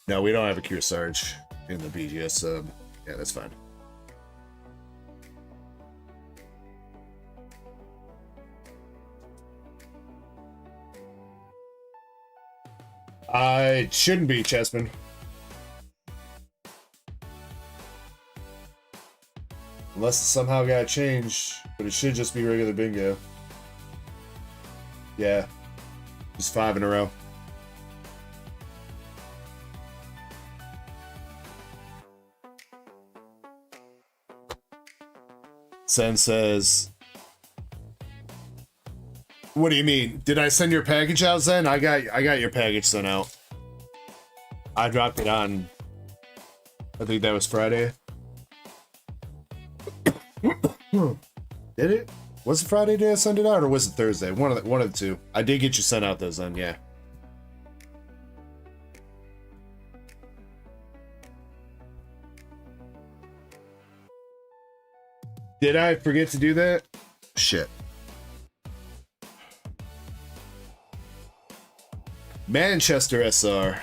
No, we don't have a Kearsarge in the BGS sub. Yeah, that's fine. It shouldn't be, Chessman. Unless it somehow got changed, but it should just be regular bingo. Yeah. Just 5 in a row. Sen says, what do you mean? Did I send your package out, Zen? I got your package sent out. I dropped it on, I think that was Friday. Did it? Was it Friday day I sent it out, or was it Thursday? One of the two. I did get you sent out those then, yeah. Did I forget to do that? Shit. Manchester SR.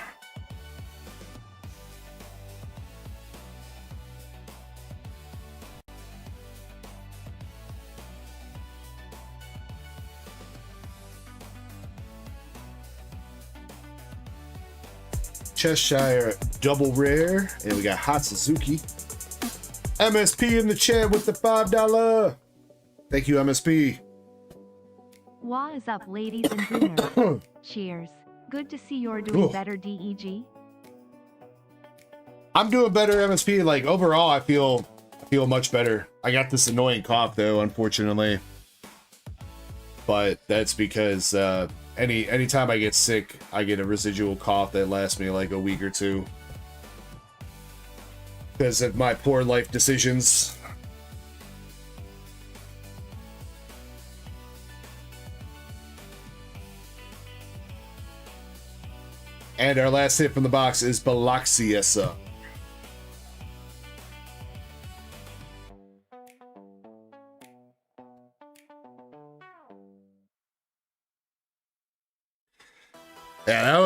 Cheshire double rare, and we got Hot Suzuki. MSP in the chat with the $5. Thank you, MSP. What is up, ladies and boomers? Cheers. Good to see you're doing better, DEG. I'm doing better, MSP. Like overall, I feel much better. I got this annoying cough though, unfortunately. But that's because anytime I get sick, I get a residual cough that lasts me like a week or two. Because of my poor life decisions. And our last hit from the box is Balaxiesa. Yeah, that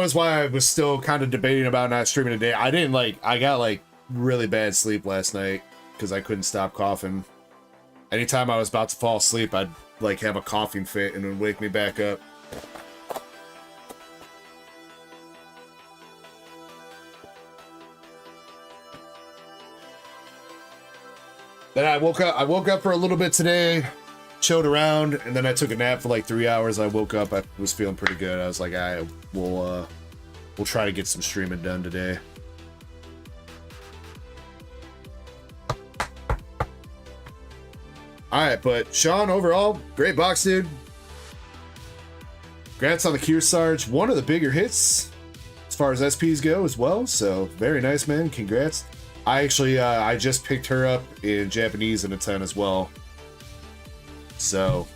was why I was still kind of debating about not streaming today. I got like really bad sleep last night because I couldn't stop coughing. Anytime I was about to fall asleep, I'd like have a coughing fit and it would wake me back up. Then I woke up for a little bit today, chilled around, and then I took a nap for like 3 hours. I woke up, I was feeling pretty good. I was like, we'll try to get some streaming done today. Alright, but Sean, overall, great box, dude. Congrats on the Kearsarge. One of the bigger hits as far as SPs go as well, so very nice, man. Congrats. I actually, I just picked her up in Japanese in a 10 as well. So,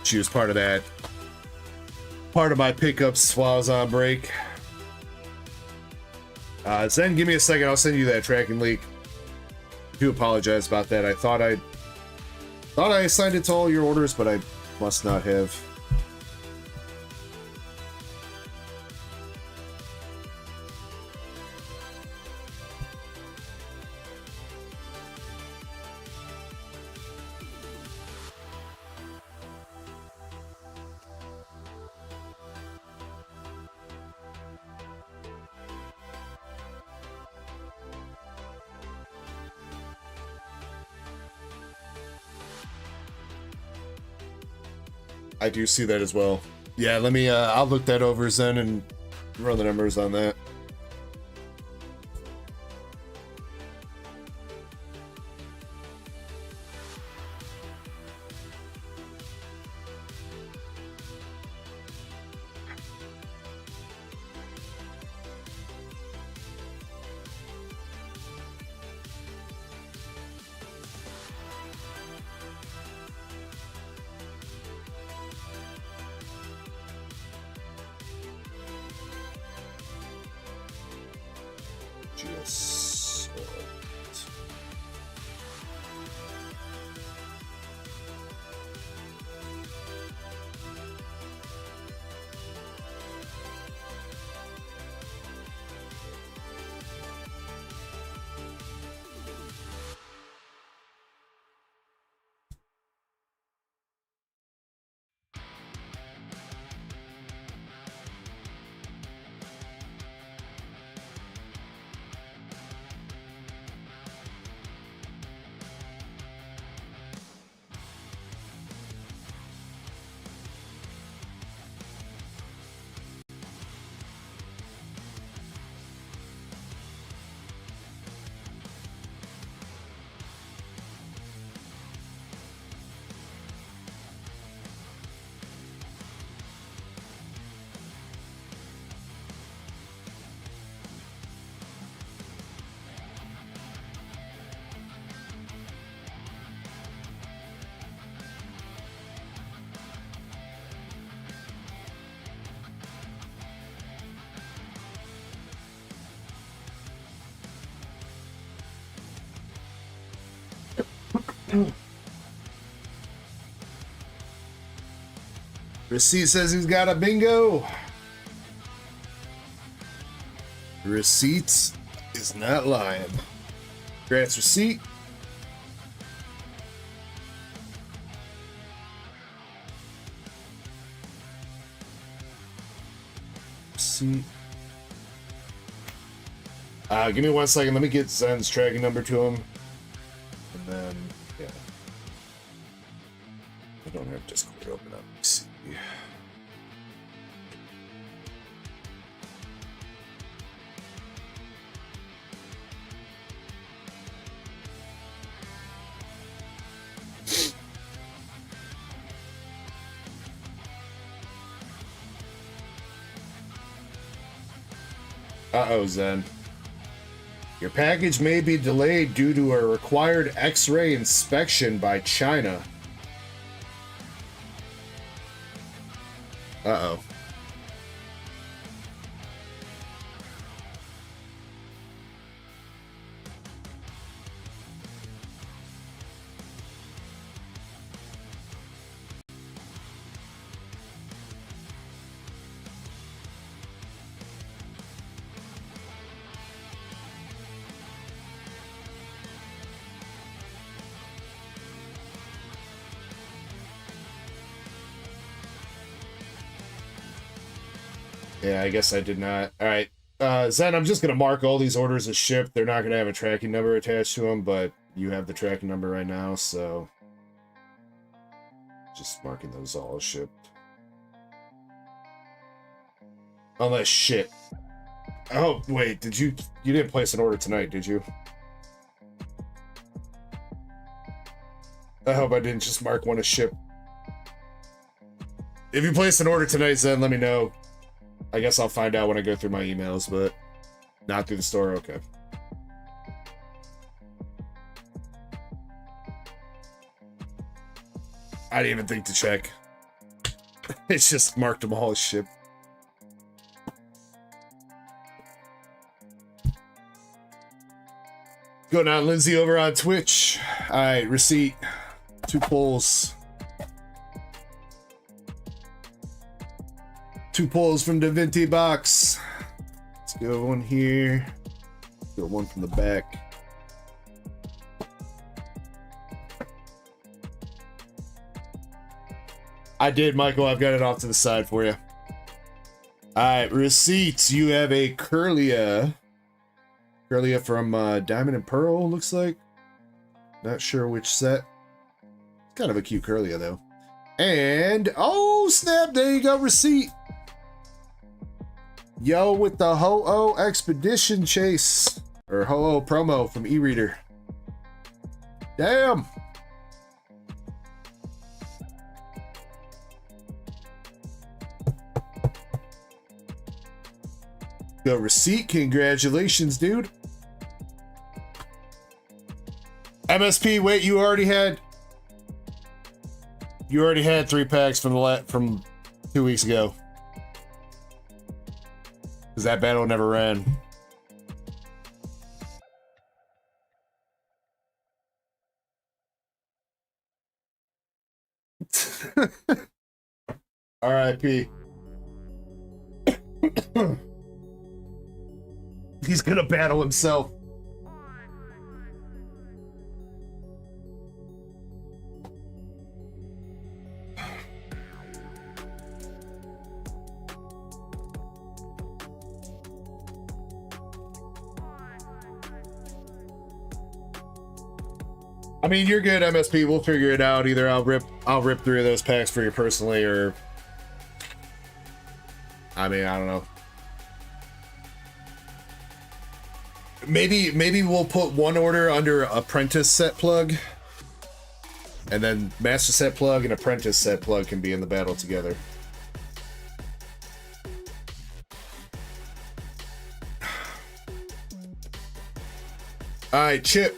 she was part of that. Part of my pickups while I was on break. Zen, give me a second. I'll send you that tracking link. I do apologize about that. I thought I assigned it to all your orders, but I must not have. I do see that as well. Yeah, let me, I'll look that over, Zen, and run the numbers on that. Receipt says he's got a bingo. Receipts is not lying. Grants receipt. Receipt. Give me 1 second. Let me get Zen's tracking number to him. And then, yeah. I don't have Discord open up. Let's see. Uh-oh, Zen. Your package may be delayed due to a required X-ray inspection by China. Uh-oh. Yeah, I guess I did not. All right. Zen, I'm just going to mark all these orders as shipped. They're not going to have a tracking number attached to them, but you have the tracking number right now, so just marking those all as shipped. Unless shit. Oh, wait, you didn't place an order tonight, did you? I hope I didn't just mark one as shipped. If you place an order tonight, Zen, let me know. I guess I'll find out when I go through my emails, but not through the store. Okay. I didn't even think to check. It's just marked them all as shipped. Going on, Lindsay, over on Twitch. All right, receipt. 2 polls. 2 polls from DaVinci box. Let's go one here. Let's go one from the back. I did, Michael. I've got it off to the side for you. All right, receipts. You have a Curlia. Curlia from Diamond and Pearl, looks like. Not sure which set. It's kind of a cute Curlia, though. And, oh, snap. There you go, receipt. Yo, with the Ho-Oh Expedition Chase. Or Ho-Oh promo from e-reader. Damn. Go receipt. Congratulations, dude. MSP, wait, you already had 3 packs from 2 weeks ago. Because that battle never ran. R.I.P. He's gonna battle himself. I mean, you're good, MSP. We'll figure it out. Either I'll rip 3 of those packs for you personally, or I mean, I don't know. Maybe we'll put one order under Apprentice set plug, and then Master set plug and Apprentice set plug can be in the battle together. All right, Chip.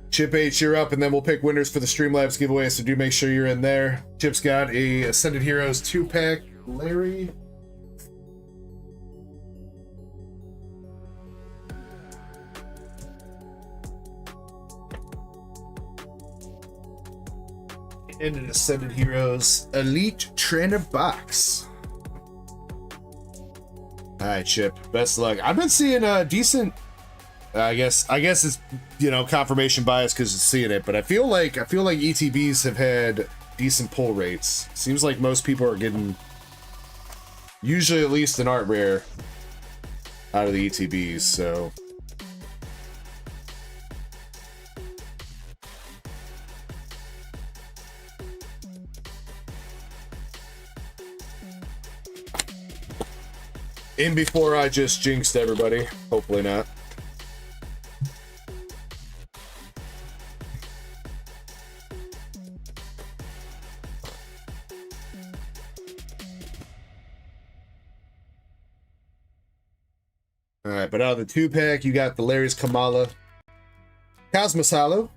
Chip H, you're up, and then we'll pick winners for the Streamlabs giveaway, so do make sure you're in there. Chip's got a Ascended Heroes 2-pack. Larry. And an Ascended Heroes Elite Trainer Box. Alright, Chip. Best of luck. I've been seeing a decent, I guess it's, you know, confirmation bias because it's seeing it, but I feel like ETBs have had decent pull rates. Seems like most people are getting usually at least an art rare out of the ETBs, so in before I just jinxed everybody. Hopefully not. All right, but out of the 2-pack, you got the Larry's Kamala, Cosmos Hollow.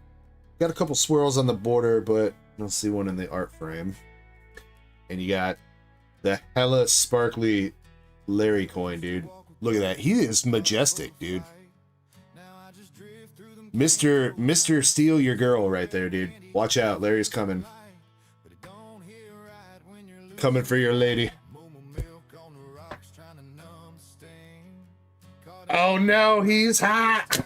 Got a couple swirls on the border, but I don't see one in the art frame. And you got the hella sparkly Larry coin, dude. Look at that. He is majestic, dude. Mr. Steal Your Girl right there, dude. Watch out. Larry's coming. Coming for your lady. Oh no, he's hot.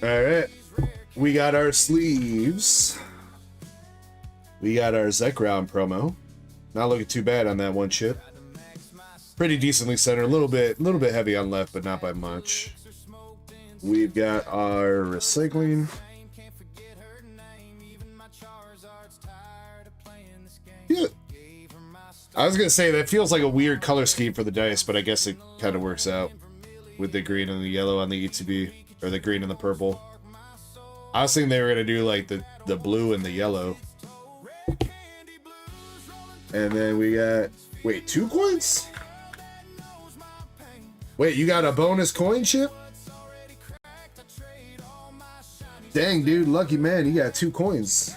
All right, we got our sleeves. We got our Zekround promo. Not looking too bad on that one chip. Pretty decently centered, a little bit heavy on left, but not by much. We've got our recycling. Yeah. I was gonna say that feels like a weird color scheme for the dice, but I guess it kind of works out with the green and the yellow on the ETB, or the green and the purple. I was thinking they were gonna do like the blue and the yellow. And then we got, wait, 2 coins? Wait, you got a bonus coin chip? Dang, dude, lucky man, you got 2 coins.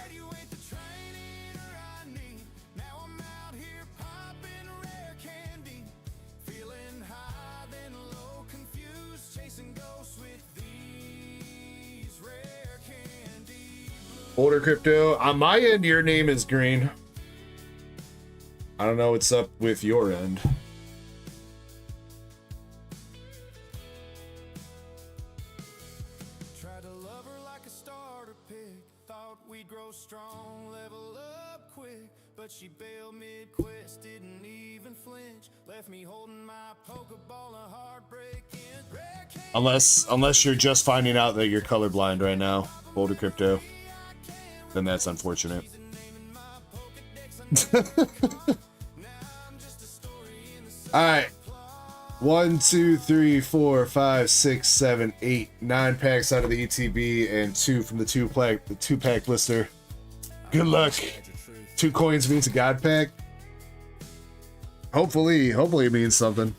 Older Crypto, on my end, your name is green. I don't know what's up with your end. Tried to love her like a starter pig. Thought we'd grow strong, level up quick. But she bailed mid-quest, didn't even flinch. Left me holding my Pokeball and heartbreak in. Unless you're just finding out that you're colorblind right now, Older Crypto. Then that's unfortunate. Alright. 1, 2, 3, 4, 5, 6, 7, 8, 9 packs out of the ETB and 2 from the 2-pack blister. Good luck. 2 coins means a god pack. Hopefully it means something.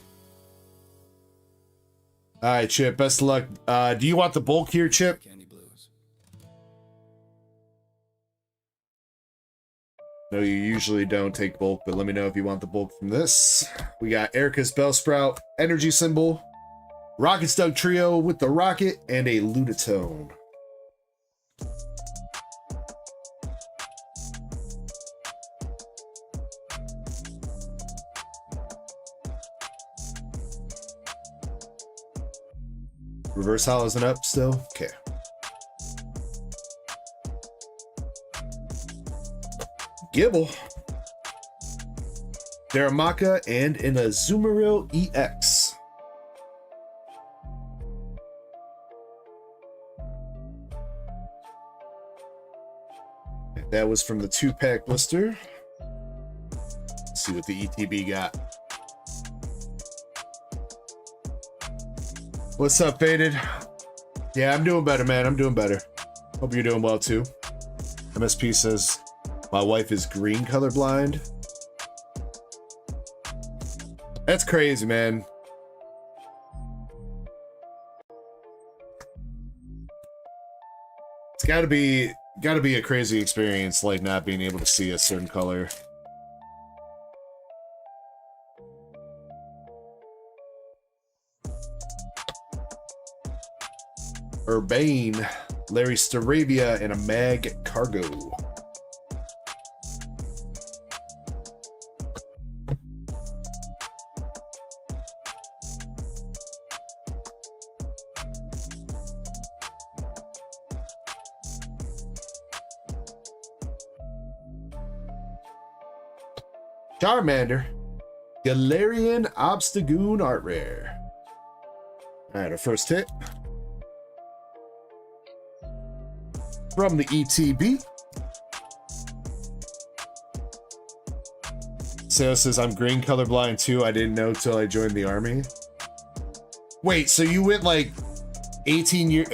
Alright, Chip, best of luck. Do you want the bulk here, Chip? No, you usually don't take bulk, but let me know if you want the bulk from this. We got Erica's Bellsprout, Energy Symbol, Rocket Stug Trio with the Rocket, and a Luditone. Reverse Hollows and up still? Okay. Gibble, Daramaka, and an Azumarill EX. That was from the 2-pack blister. Let's see what the ETB got. What's up, Faded? Yeah, I'm doing better, man. I'm doing better. Hope you're doing well, too. MSP says, my wife is green colorblind. That's crazy, man. It's gotta be a crazy experience, like not being able to see a certain color. Urbane, Larry Staravia, and a Mag Cargo. Charmander, Galarian Obstagoon Art Rare. Alright, our first hit. From the ETB. Sale says, I'm green colorblind too. I didn't know till I joined the army. Wait, so you went like 18 years...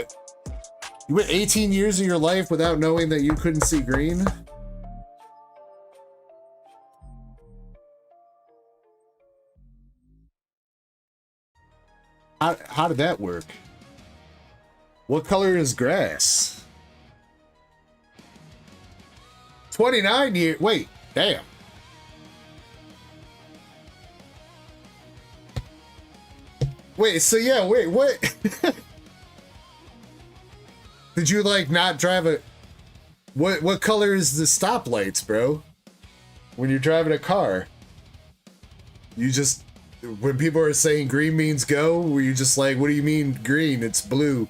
You went 18 years of your life without knowing that you couldn't see green? How did that work? What color is grass? 29 years. Wait, damn. Wait, so yeah, wait, what? Did you like not drive a... What color is the stoplights, bro? When you're driving a car? You just... When people are saying green means go, were you just like, what do you mean green? It's blue.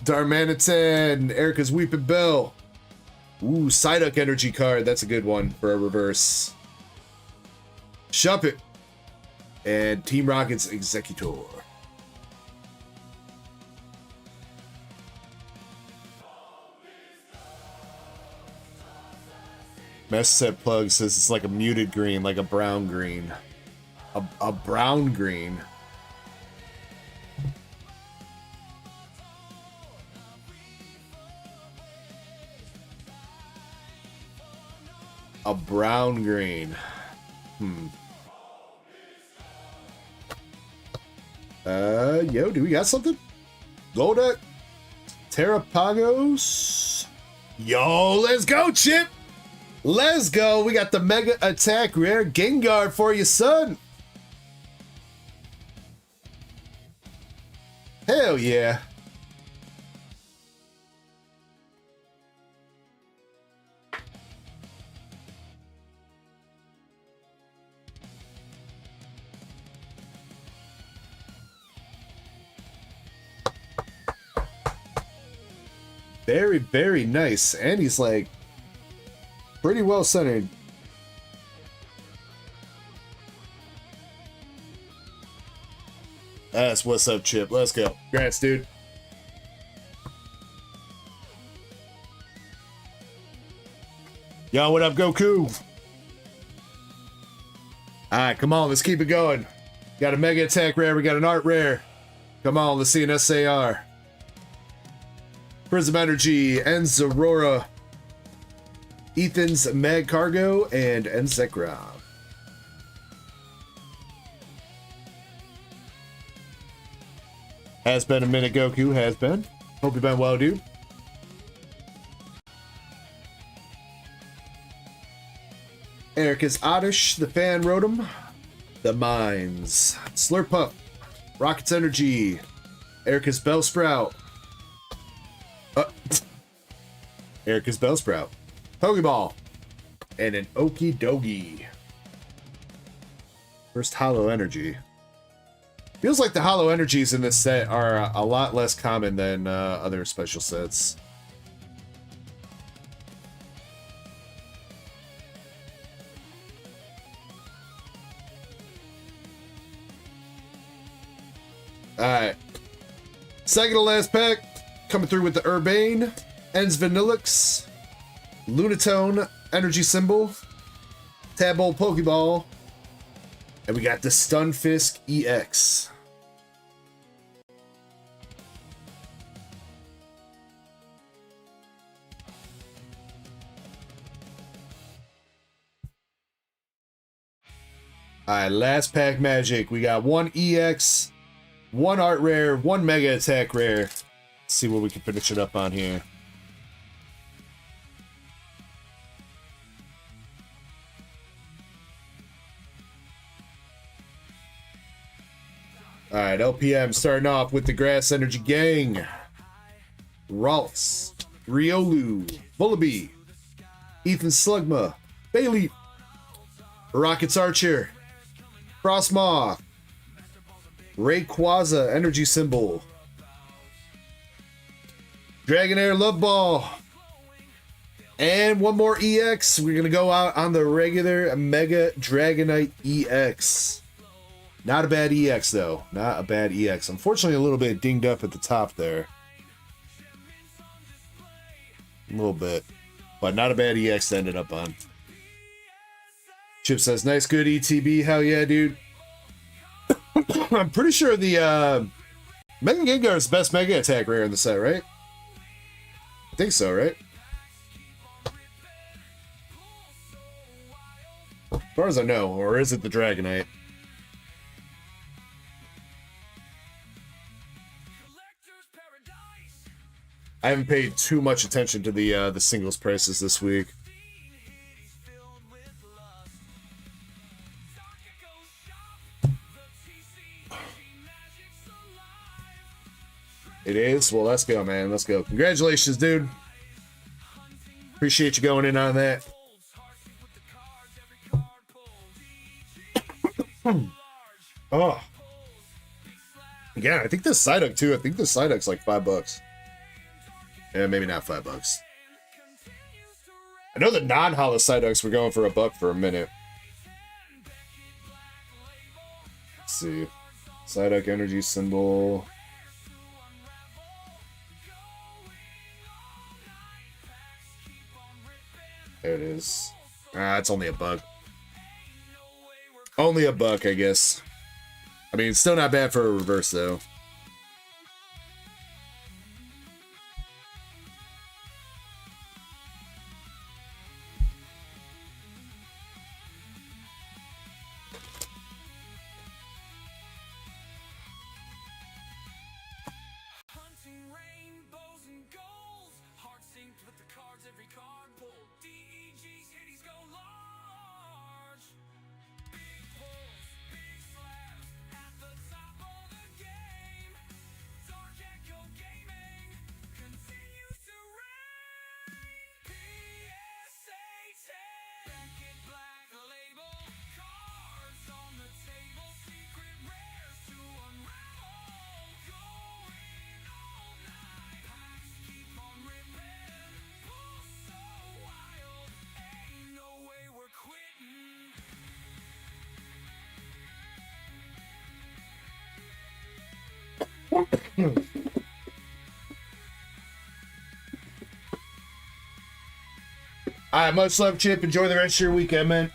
Darmanitan, Erica's Weeping Bell. Ooh, Psyduck energy card. That's a good one for a reverse. Shuppet. And Team Rocket's Executor. Mess set plug says it's like a muted green, like a brown green. A brown green. A brown green. Yo, do we got something? Golduck. Terrapagos. Yo, let's go, Chip. Let's go. We got the Mega Attack Rare Gengar for you, son. Hell yeah. Very, very nice. And he's like pretty well centered. That's what's up, Chip. Let's go. Congrats, dude. Yo, what up, Goku? Alright, come on, let's keep it going. Got a Mega Attack Rare, we got an Art Rare. Come on, let's see an SAR. Prism Energy, Enzorora, Ethan's Mag Cargo, and Enzekra. Has been a minute, Goku. Has been. Hope you've been well, dude. Erica's Oddish, the fan wrote him. The Mines. Slurpup. Rocket's Energy. Erica's Bellsprout. Erica's Bellsprout. Pokeball. And an Okie Dogie. First Hollow Energy. Feels like the Hollow Energies in this set are a lot less common than other special sets. Alright. Second to last pack. Coming through with the Urbane. Ends Vanillix. Lunatone. Energy Symbol. Tadpole Pokeball. And we got the Stunfisk EX. Alright, last pack magic. We got one EX, one art rare, one mega attack rare. Let's see what we can finish it up on here. Alright, LPM starting off with the Grass Energy Gang. Ralts, Riolu, Bullaby, Ethan Slugma, Bailey, Rockets Archer, Frostmoth, Rayquaza Energy Symbol, Dragonair Love Ball, and one more EX. We're going to go out on the regular Mega Dragonite EX. Not a bad EX, though. Not a bad EX. Unfortunately, a little bit dinged up at the top there. A little bit. But not a bad EX to end it up on. Chip says, nice, good ETB. Hell yeah, dude. I'm pretty sure the Mega Gengar is the best Mega Attack rare in the set, right? I think so, right? As far as I know. Or is it the Dragonite? I haven't paid too much attention to the singles prices this week. It is? Well, let's go, man. Let's go. Congratulations, dude. Appreciate you going in on that. Oh. Yeah, I think this Psyduck, too. I think this Psyduck's like $5. Yeah, maybe not $5. I know the non-holo Psyducks were going for $1 for a minute. Let's see. Psyduck Energy Symbol. There it is. Ah, it's only $1. Only $1, I guess. I mean, it's still not bad for a reverse, though. Alright, much love, Chip. Enjoy the rest of your weekend, man.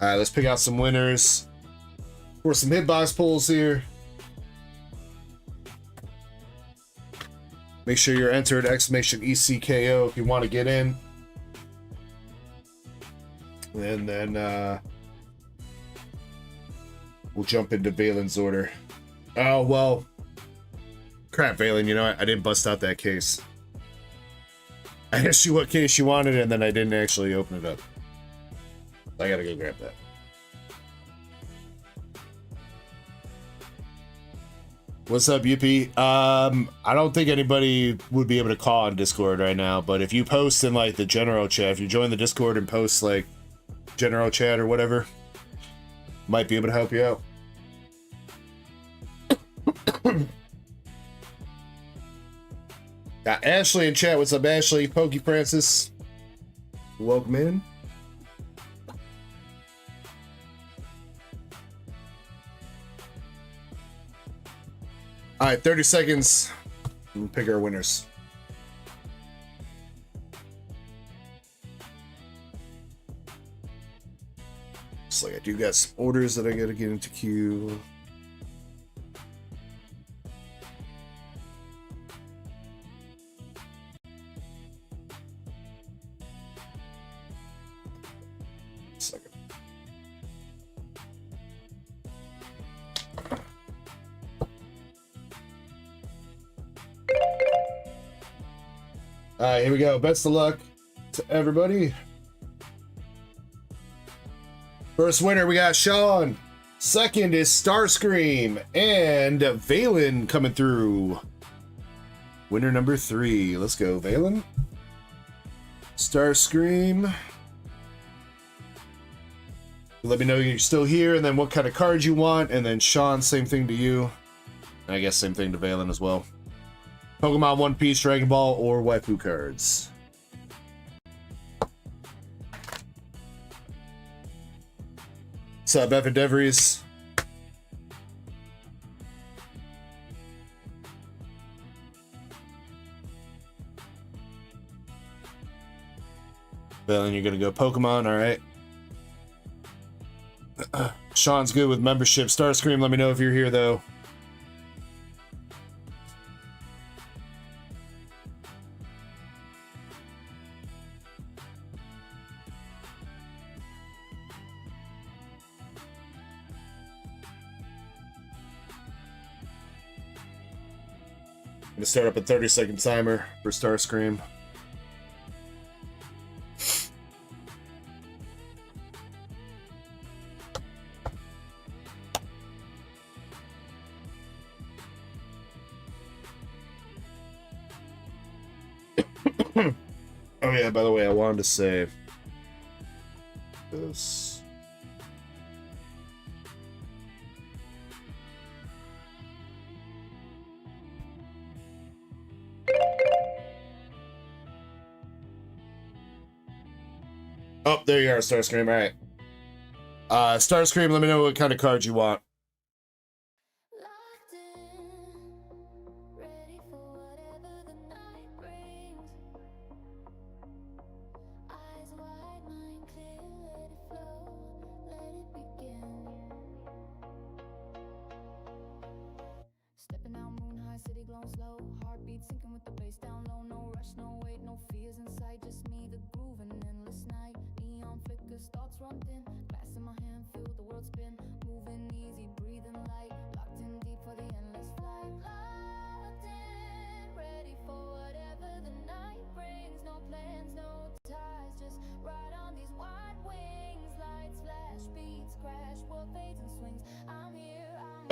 Alright, let's pick out some winners for some hitbox pulls here. Make sure you're entered exclamation ECKO if you want to get in. And then we'll jump into Valen's order. Oh, well. Crap, Valen, you know what? I didn't bust out that case. I asked you what case you wanted, and then I didn't actually open it up. I gotta go grab that. What's up, UP? I don't think anybody would be able to call on Discord right now, but if you post in like the general chat, if you join the Discord and post like general chat or whatever, might be able to help you out. Got Ashley in chat. What's up, Ashley? Pokey Francis. Welcome in. All right, 30 seconds. We'll pick our winners. Looks like I do got some orders that I gotta get into queue. Second. All right, here we go. Best of luck to everybody. First winner, we got Sean. Second is Starscream and Valen coming through. Winner number 3. Let's go, Valen. Starscream. Let me know you're still here, and then what kind of cards you want, and then Sean, same thing to you. And I guess same thing to Valen as well. Pokemon, One Piece, Dragon Ball, or waifu cards. What's up, Evan DeVries? Valen, you're gonna go Pokemon, alright. Sean's good with membership. Starscream, let me know if you're here, though. I'm gonna start up a 30-second timer for Starscream. Oh yeah, by the way, I wanted to say this. Oh, there you are, Starscream. All right. Starscream, let me know what kind of cards you want.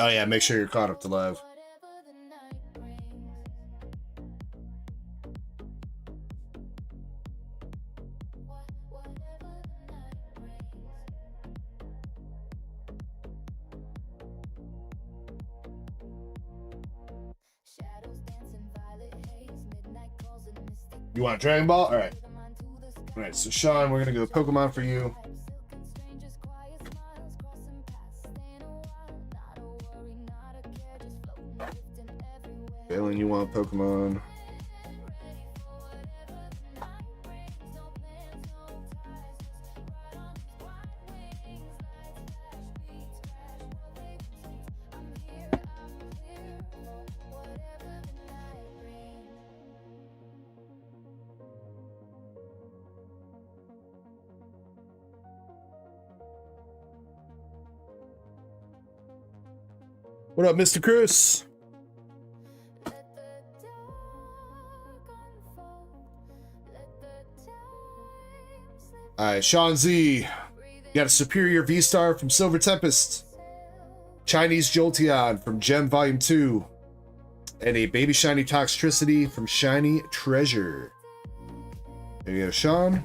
Oh yeah, make sure you're caught up to live. You want Dragon Ball? All right. All right, so Sean, we're gonna go Pokemon for you. Valen, you want Pokemon? What up, Mr. Cruz? Alright, Sean Z. You got a Superior V-Star from Silver Tempest. Chinese Jolteon from Gem Volume 2. And a Baby Shiny Toxtricity from Shiny Treasure. There you go, Sean.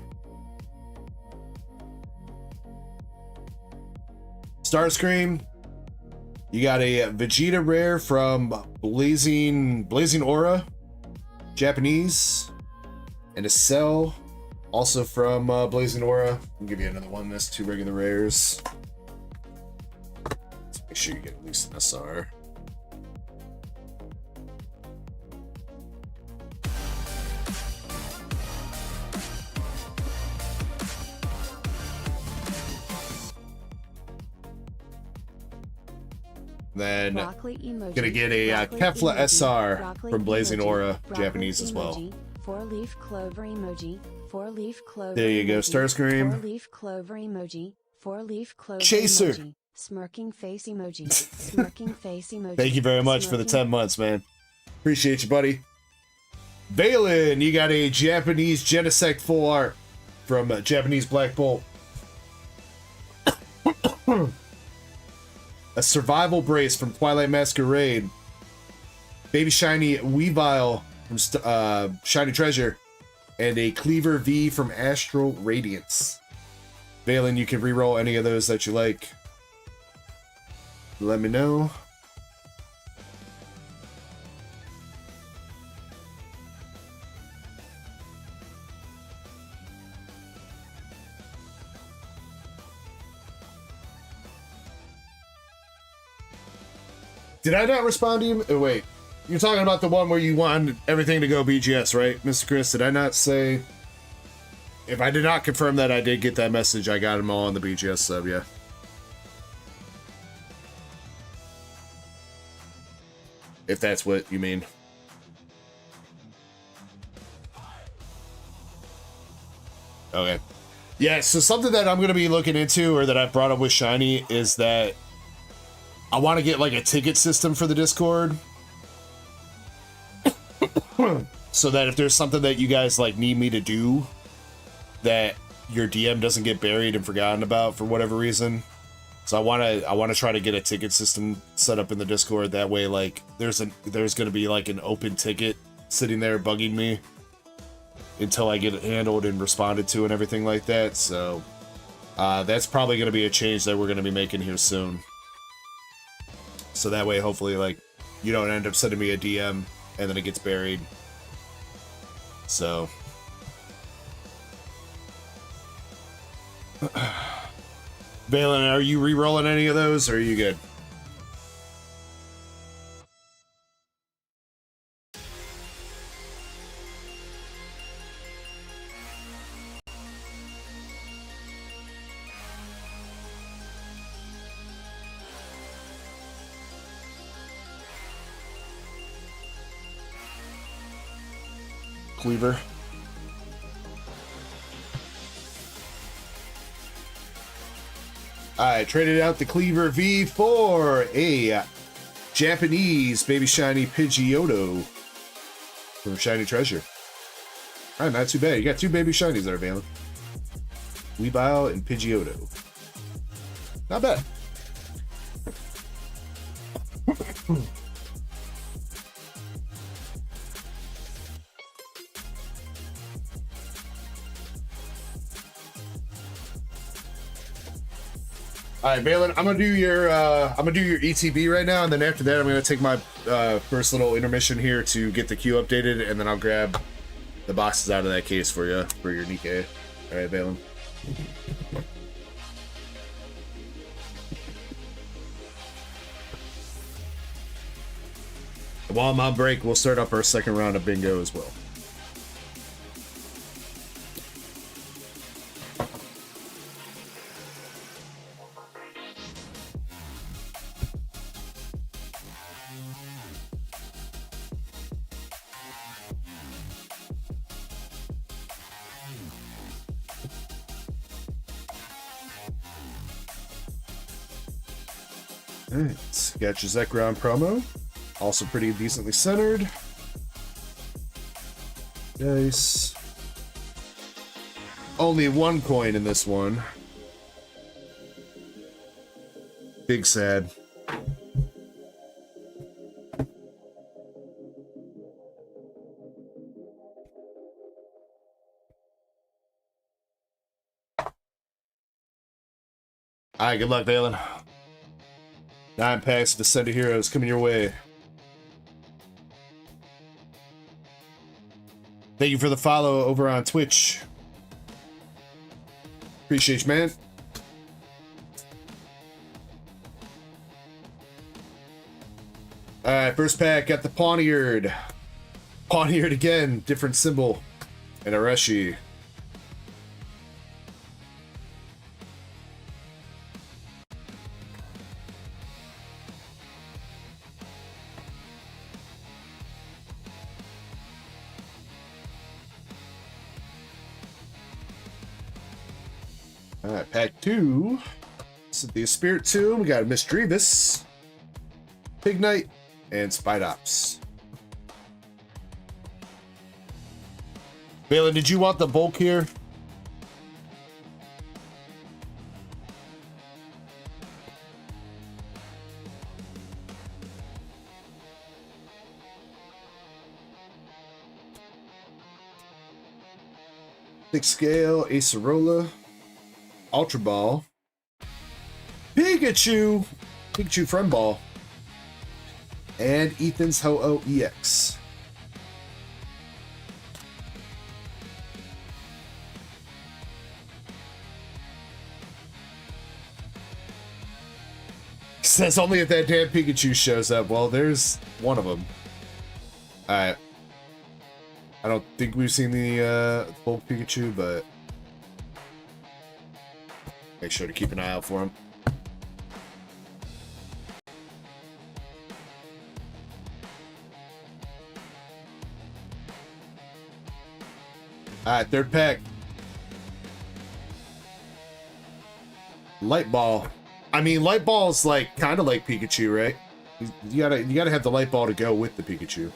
Starscream. You got a Vegeta Rare from Blazing Aura. Japanese, and a Zelle, also from Blazing Aura. I'll give you another one. That's 2 regular rares. Let's make sure you get at least an SR. Then gonna get a Kefla SR from Blazing Aura, Japanese as well. 4-leaf clover emoji. 4-leaf clover. There you go, Starscream. 4-leaf clover emoji. 4-leaf clover Chaser. emoji. Smirking face emoji. Smirking face emoji. Thank you very much for the 10 months, man. Appreciate you, buddy. Valen, you got a Japanese Genesect full art from Japanese Black Bolt. A survival brace from Twilight Masquerade. Baby Shiny Weavile from Shiny Treasure. And a Cleaver V from Astral Radiance. Valen, you can reroll any of those that you like. Let me know. Did I not respond to you? Oh, wait. You're talking about the one where you wanted everything to go BGS, right, Mr. Chris? Did I not say... If I did not confirm that I did get that message, I got them all on the BGS sub, yeah. If that's what you mean. Okay. Yeah, so something that I'm going to be looking into, or that I brought up with Shiny, is that I want to get like a ticket system for the Discord. So that if there's something that you guys like need me to do, that your DM doesn't get buried and forgotten about for whatever reason. So I want to try to get a ticket system set up in the Discord. That way, like there's going to be like an open ticket sitting there bugging me until I get it handled and responded to and everything like that. So that's probably going to be a change that we're going to be making here soon. So that way, hopefully, like you don't end up sending me a DM and then it gets buried. So. Valen, are you re-rolling any of those, or are you good? Cleaver. I traded out the Cleaver V for a Japanese Baby Shiny Pidgeotto from Shiny Treasure. Alright, not too bad. You got 2 Baby Shinies there, Valen. Weavile and Pidgeotto. Not bad. All right, Valen, I'm gonna do your ETB right now, and then after that, I'm gonna take my first little intermission here to get the queue updated, and then I'll grab the boxes out of that case for you for your Nikkei. All right, Valen. While I'm on break, we'll start up our second round of bingo as well. Alright, got your Zekrom promo. Also pretty decently centered. Nice. Only 1 coin in this one. Big sad. Alright, good luck, Valen. 9 packs of Descended Heroes coming your way. Thank you for the follow over on Twitch. Appreciate you, man. Alright, first pack, got the Pawniard. Pawniard again, different symbol. And Areshi. Alright, pack 2. This is the Spirit Tomb. We got a Miss Drevis, Pig Knight, and Spidops. Balin, did you want the bulk here? Thick Scale, Acerola, Ultra Ball, Pikachu, Pikachu Friend Ball, and Ethan's Ho-Oh EX. Says only if that damn Pikachu shows up. Well, there's one of them. Alright. I don't think we've seen the bulk Pikachu, but make sure to keep an eye out for him. Alright, third pack. Light Ball. I mean, Light Ball's like kind of like Pikachu, right? You gotta have the Light Ball to go with the Pikachu.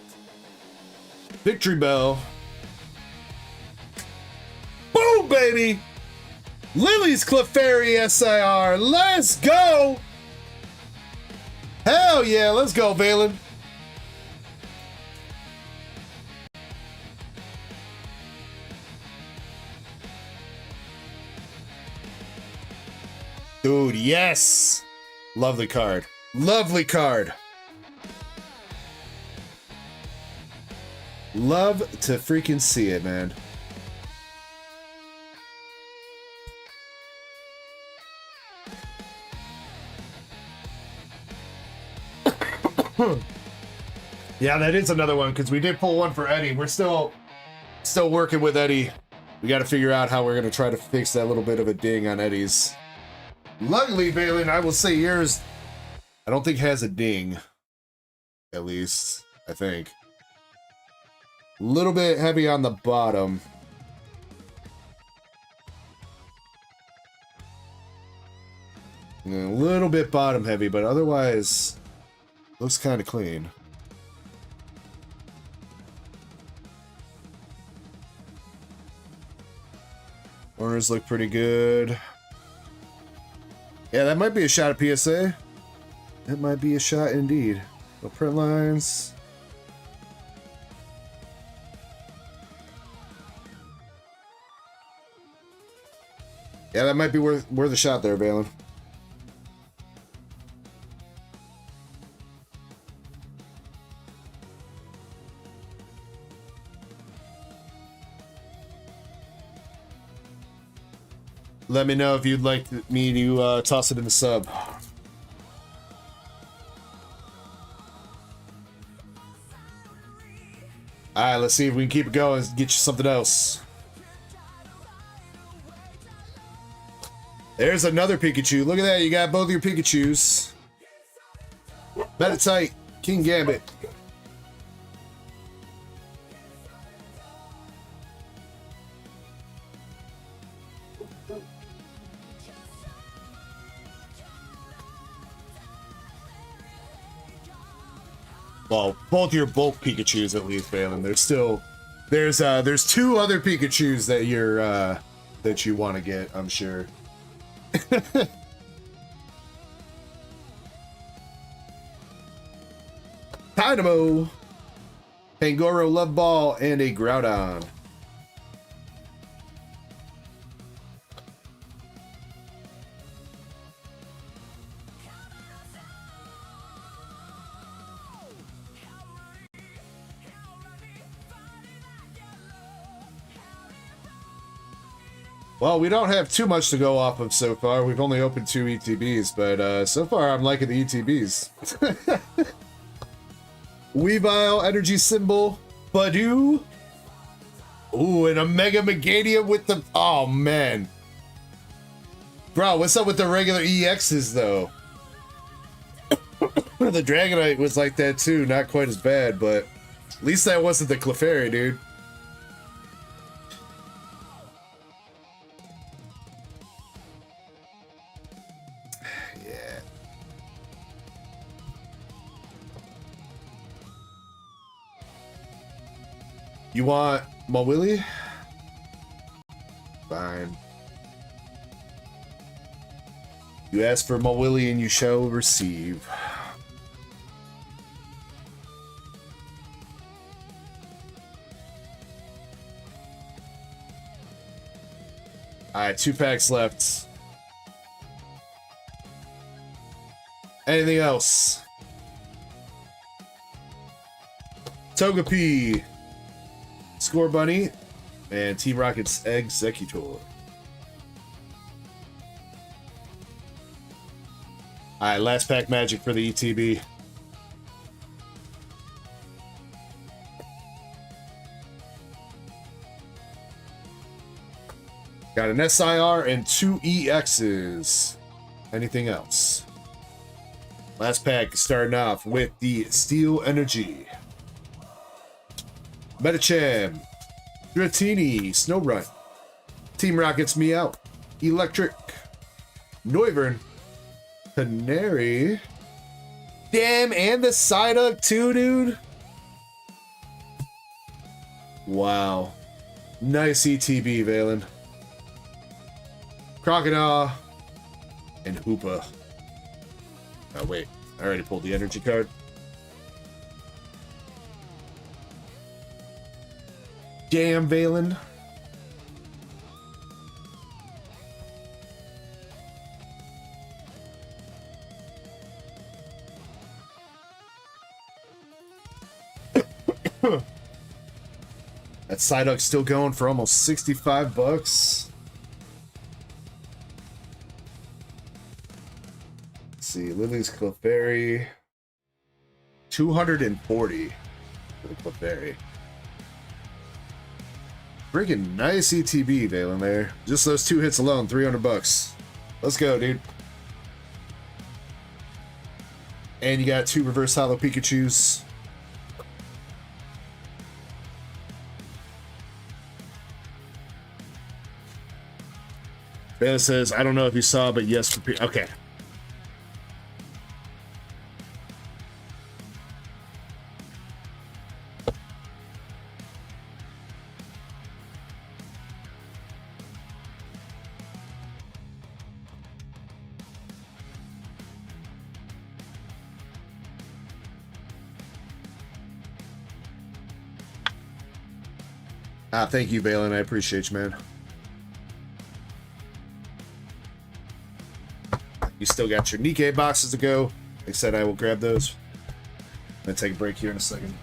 Victory Bell. Boom, baby! Lily's Clefairy SIR. Let's go! Hell yeah, let's go, Valen. Dude, yes! Lovely card. Lovely card. Love to freaking see it, man. Yeah, that is another one, because we did pull one for Eddie. We're still working with Eddie. We got to figure out how we're going to try to fix that little bit of a ding on Eddie's. Luckily, Balin, I will say yours, I don't think has a ding. At least, I think. A little bit heavy on the bottom. And a little bit bottom heavy, but otherwise, looks kind of clean. Corners look pretty good. Yeah, that might be a shot at PSA. That might be a shot indeed. No print lines. Yeah, that might be worth a shot there, Balin. Let me know if you'd like me to toss it in the sub. Alright, let's see if we can keep it going and get you something else. There's another Pikachu. Look at that, you got both your Pikachus. Meditite, King Gambit. Well, both your bulk Pikachus at least, Balin. There's still there's two other Pikachus that you're that you want to get, I'm sure. Dynamo, Pangoro Love Ball, and a Groudon. Well, we don't have too much to go off of so far. We've only opened 2 ETBs, but so far I'm liking the ETBs. Weavile, Energy Symbol, Badu. Ooh, and a Mega Meganium with the... Oh, man. Bro, what's up with the regular EXs, though? The Dragonite was like that, too. Not quite as bad, but... At least that wasn't the Clefairy, dude. Yeah. You want Mawili? Fine. You ask for Mawili and you shall receive. Alright, 2 packs left. Anything else? Togepi, Score Bunny, and Team Rocket's Executor. Alright, last pack magic for the ETB. Got an SIR and 2 EXs. Anything else? Last pack starting off with the Steel Energy. Metacham, Dratini, Snowrun, Team Rocket's Meow, Electric, Noivern, Canary. Damn, and the Psyduck too, dude. Wow. Nice ETB, Valen. Crocodile and Hoopa. Oh, wait. I already pulled the energy card. Damn, Valen. That Psyduck's still going for almost 65 bucks. Let's see, Lily's Clefairy. 240 for the Clefairy. Freaking nice ETB, Valen, there. Just those 2 hits alone, 300 bucks. Let's go, dude. And you got 2 reverse hollow Pikachus. Valen says, I don't know if you saw, but yes for okay. Thank you, Valen. I appreciate you, man. You still got your Nikkei boxes to go. Like I said, I will grab those. I'm gonna take a break here in a second.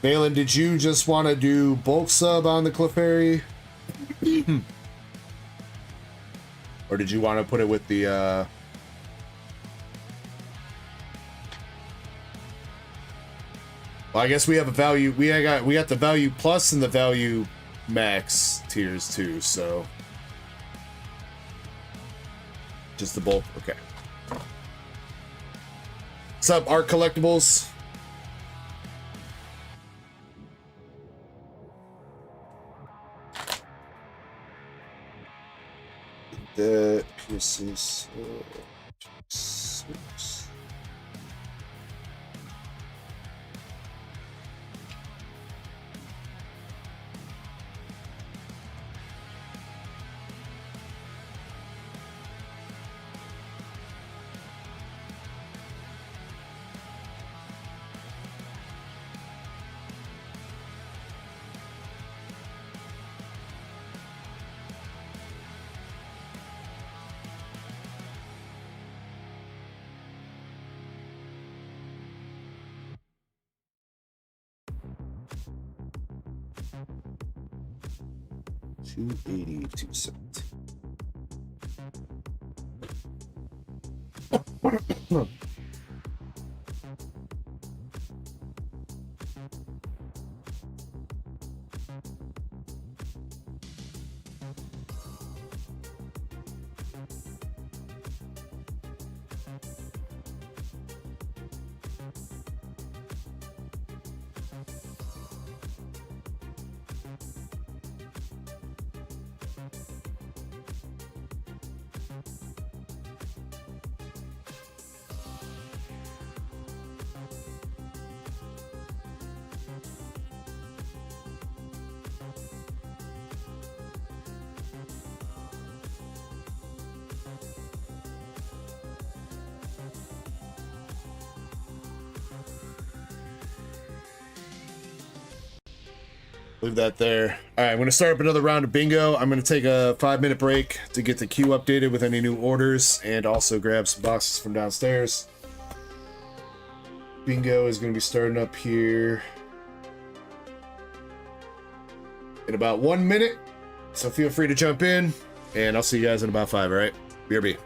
Valen, did you just want to do bulk sub on the Clefairy? Or did you want to put it with the well, I guess we have a value. We got the value plus and the value max tiers too. So just the bulk. Okay. What's up, Art Collectibles? The pieces. 280, 270. Leave that there. All right, I'm going to start up another round of bingo. I'm going to take a 5-minute break to get the queue updated with any new orders and also grab some boxes from downstairs. Bingo is going to be starting up here in about 1 minute. So feel free to jump in, and I'll see you guys in about 5, all right? BRB.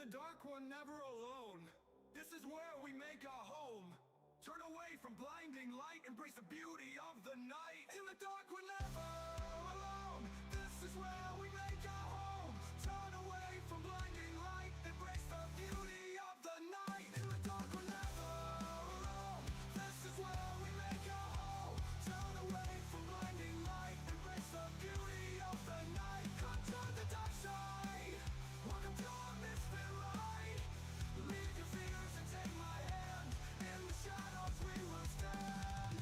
the dark, we're never alone. This is where we make our home. Turn away from blinding light, embrace the beauty of the night. In the dark, we're never alone. This is where we make our home. Turn away from blinding light, embrace the beauty of the night. In the dark, we're never alone. This is where we make our home. Turn away from blinding light, embrace the beauty of the night. Come to the dark side. Welcome to our misfit light. Leave your fears and take my hand. In the shadows we will stand.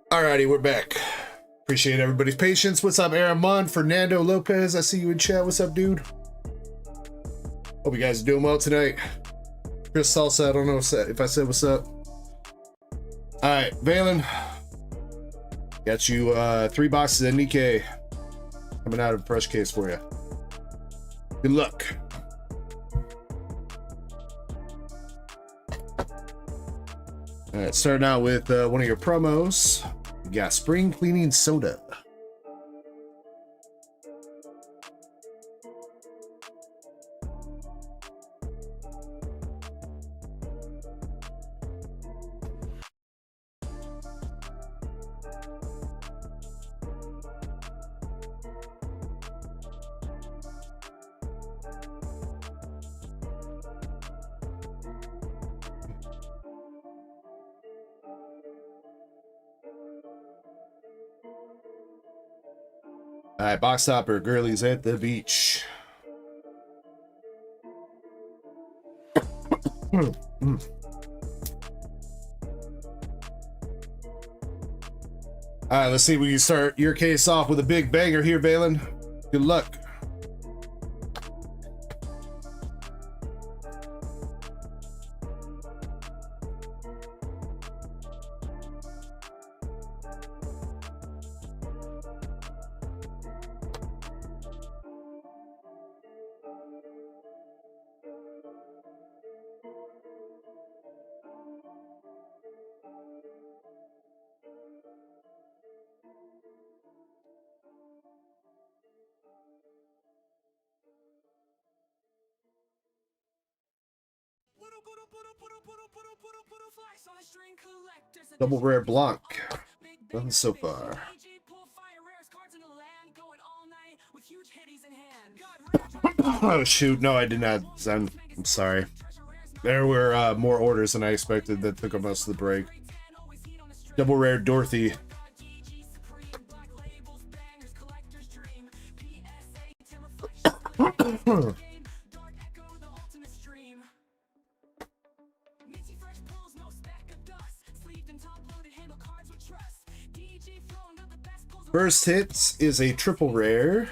Alrighty, we're back. Appreciate everybody's patience. What's up, Aramon? Fernando Lopez, I see you in chat. What's up, dude? Hope you guys are doing well tonight. Chris Salsa, I don't know if I said what's up. Alright, Valen. Got you 3 boxes of Nikkei coming out of a fresh case for you. Good luck. Alright, starting out with one of your promos. We got spring cleaning soda. All right, box topper, girlies at the beach. All right, let's see if we can start your case off with a big banger here, Valen. Good luck. Double rare Blanc. Nothing so far. Oh shoot, no I did not. I'm sorry. There were more orders than I expected that took up most of the break. Double rare Dorothy. First hit is a triple rare.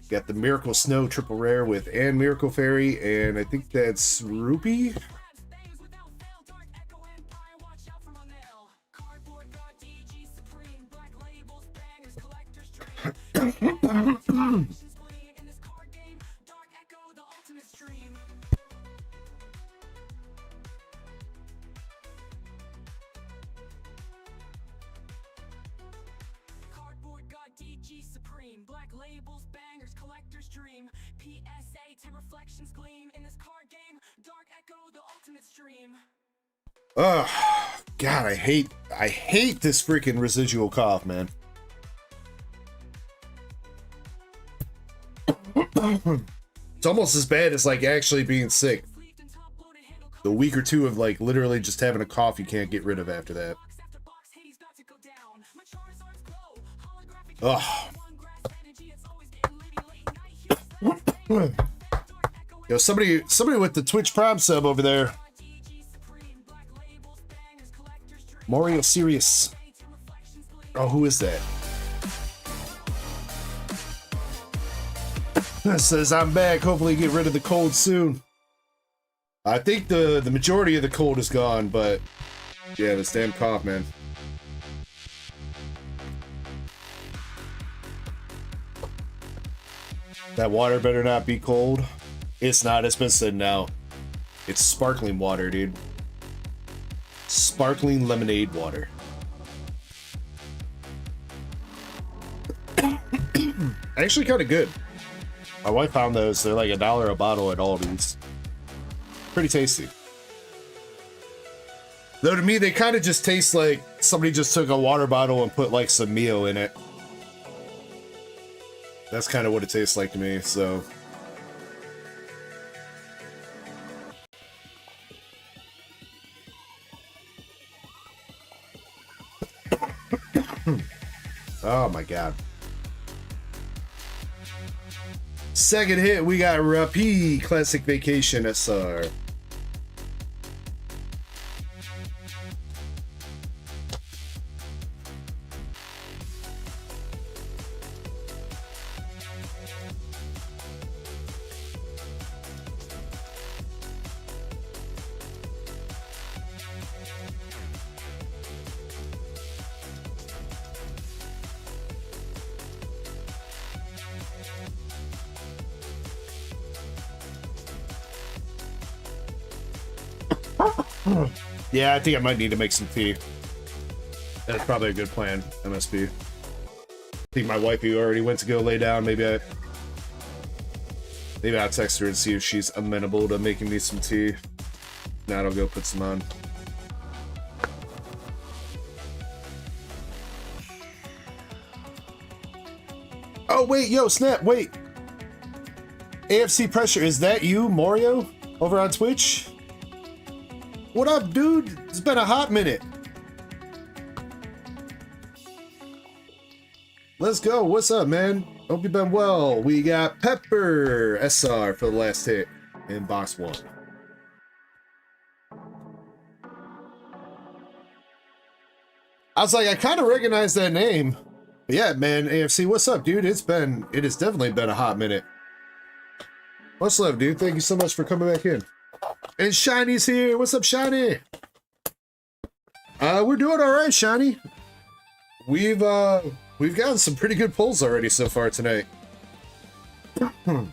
Got the Miracle Snow triple rare with and Miracle Fairy, and I think that's Rupee. Oh God, I hate this freaking residual cough, man. It's almost as bad as like actually being sick. The week or two of like literally just having a cough you can't get rid of after that. Oh. Yo, somebody with the Twitch Prime sub over there. Mario Sirius. Oh, who is that? Says I'm back. Hopefully get rid of the cold soon. I think the majority of the cold is gone, but yeah, this damn cough, man. That water better not be cold. It's not. It's been sitting out. It's sparkling water, dude. Sparkling lemonade water. Actually kind of good. My wife found those. They're like $1 a bottle at Aldi's. Pretty tasty. Though to me, they kind of just taste like somebody just took a water bottle and put like some Mio in it. That's kind of what it tastes like to me, so. Oh my God. Second hit, we got Rappi Classic Vacation SR. Yeah, I think I might need to make some tea. That's probably a good plan, MSB. I think my wifey already went to go lay down. Maybe I'll text her and see if she's amenable to making me some tea. Now I'll go put some on. Oh wait, yo, snap, wait. AFC Pressure, is that you, Mario? Over on Twitch? What up, dude? It's been a hot minute. Let's go. What's up, man? Hope you've been well. We got Pepper SR for the last hit in box 1. I was like, I kind of recognize that name. But yeah, man, AFC, what's up, dude? It has definitely been a hot minute. Much love, dude. Thank you so much for coming back in. And Shiny's here. What's up, Shiny? We're doing all right, Shiny. We've gotten some pretty good pulls already so far tonight. I'll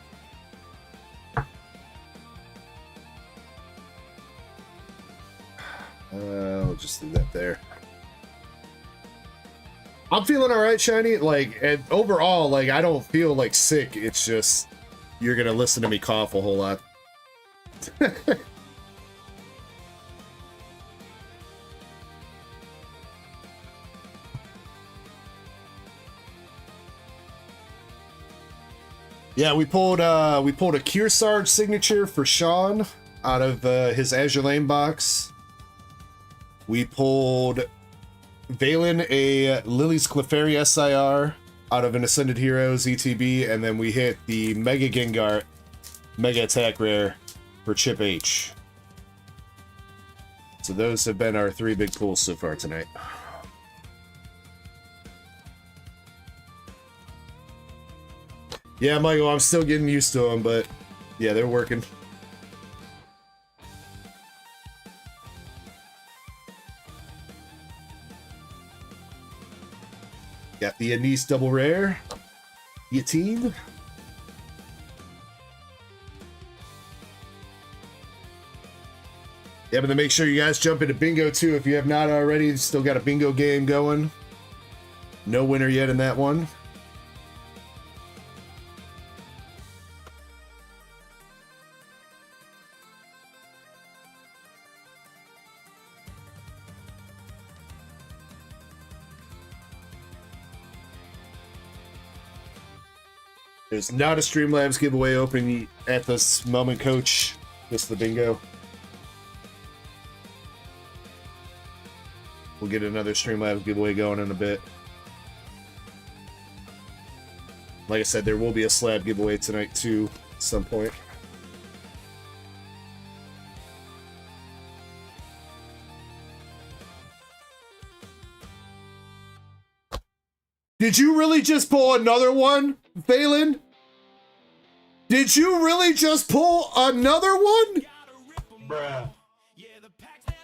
just leave that there. I'm feeling all right, Shiny. Like, and overall, like, I don't feel like sick. It's just you're gonna listen to me cough a whole lot. Yeah, we pulled a Kearsarge signature for Sean out of his Azure Lane box. We pulled Valen a Lily's Clefairy SIR out of an Ascended Heroes ETB, and then we hit the Mega Gengar Mega Attack Rare for Chip H. So those have been our 3 big pulls so far tonight. Yeah, Michael, I'm still getting used to them, but yeah, they're working. Got the Anise double rare. Guillotine. Yeah, but then make sure you guys jump into bingo too if you have not already. Still got a bingo game going. No winner yet in that one. There's not a Streamlabs giveaway open at this moment, Coach. Just the bingo. We'll get another Streamlabs giveaway going in a bit. Like I said, there will be a slab giveaway tonight too, at some point. Did you really just pull another one, Valen? Did you really just pull another one? Bruh.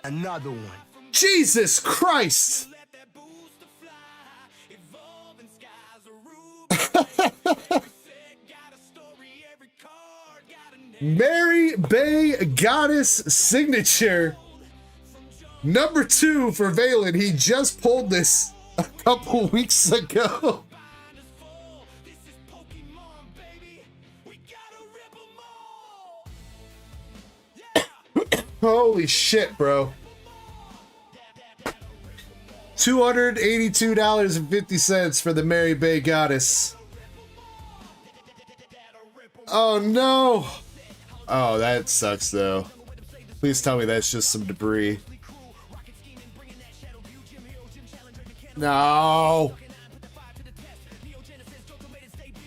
Another one. Jesus Christ! Mary Bay Goddess signature. Number 2 for Valen. He just pulled this a couple weeks ago. Holy shit, bro. $282.50 for the Mary Bay Goddess. Oh no. Oh, that sucks though. Please tell me that's just some debris. No.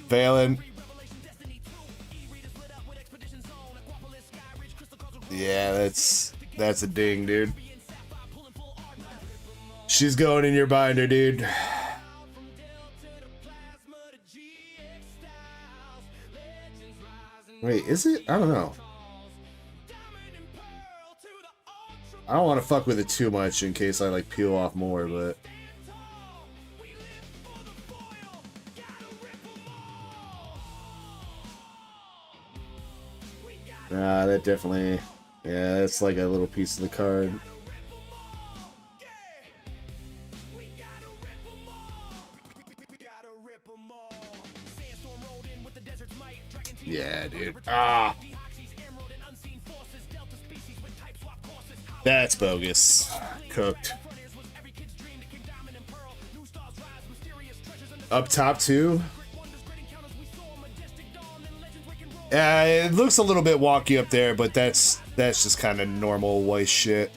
Valen. Yeah, that's a ding, dude. She's going in your binder, dude. Wait, is it? I don't know. I don't want to fuck with it too much in case I like peel off more, but nah, that definitely, yeah, that's like a little piece of the card. Yeah, dude. Ah. That's bogus. Cooked. Up top too? It looks a little bit wonky up there, but that's just kind of normal Weiss shit.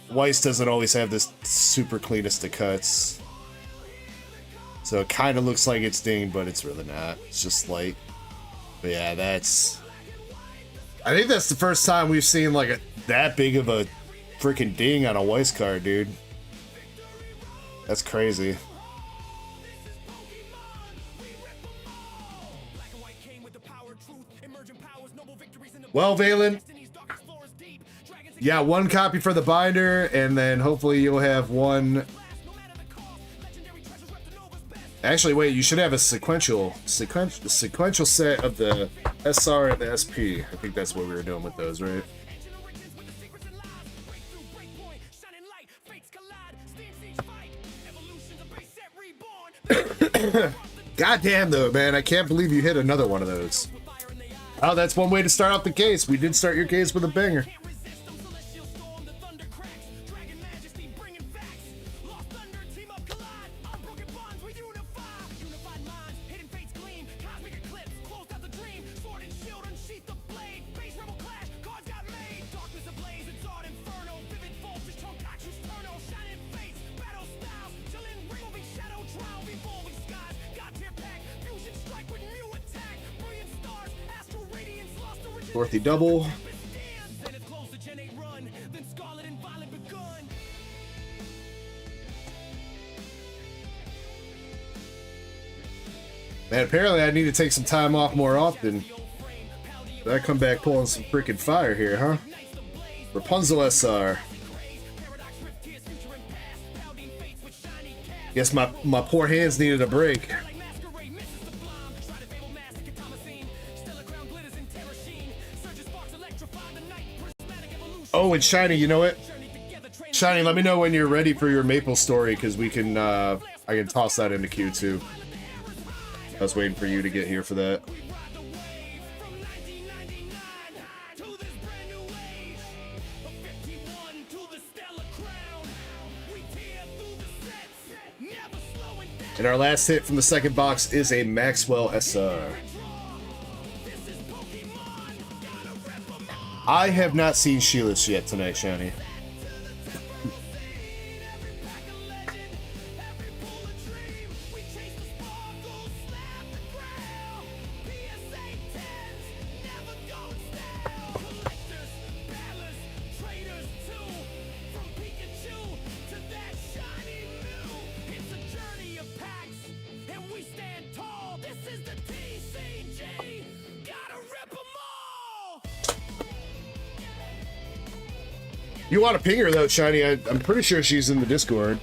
Weiss doesn't always have this super cleanest of cuts. So it kind of looks like it's dinged, but it's really not. It's just light. But yeah, that's... I think that's the first time we've seen like that big of a freaking ding on a Weiss card, dude. That's crazy. Well, Valen, yeah, 1 copy for the binder, and then hopefully you'll have 1. Actually, wait, you should have a sequential set of the SR and the SP. I think that's what we were doing with those, right? Goddamn though, man, I can't believe you hit another one of those. Oh, that's one way to start out the case. We did start your case with a banger. Dorothy double. Man, apparently I need to take some time off more often. Did I come back pulling some freaking fire here, huh? Rapunzel SR. Guess my poor hands needed a break. Oh, and Shiny, you know what? Shiny, let me know when you're ready for your Maple story, because we can, I can toss that into queue too. I was waiting for you to get here for that. And our last hit from the second box is a Maxwell SR. I have not seen Sheila's yet tonight, Shani. You want to ping her though, Shiny? I'm pretty sure she's in the Discord.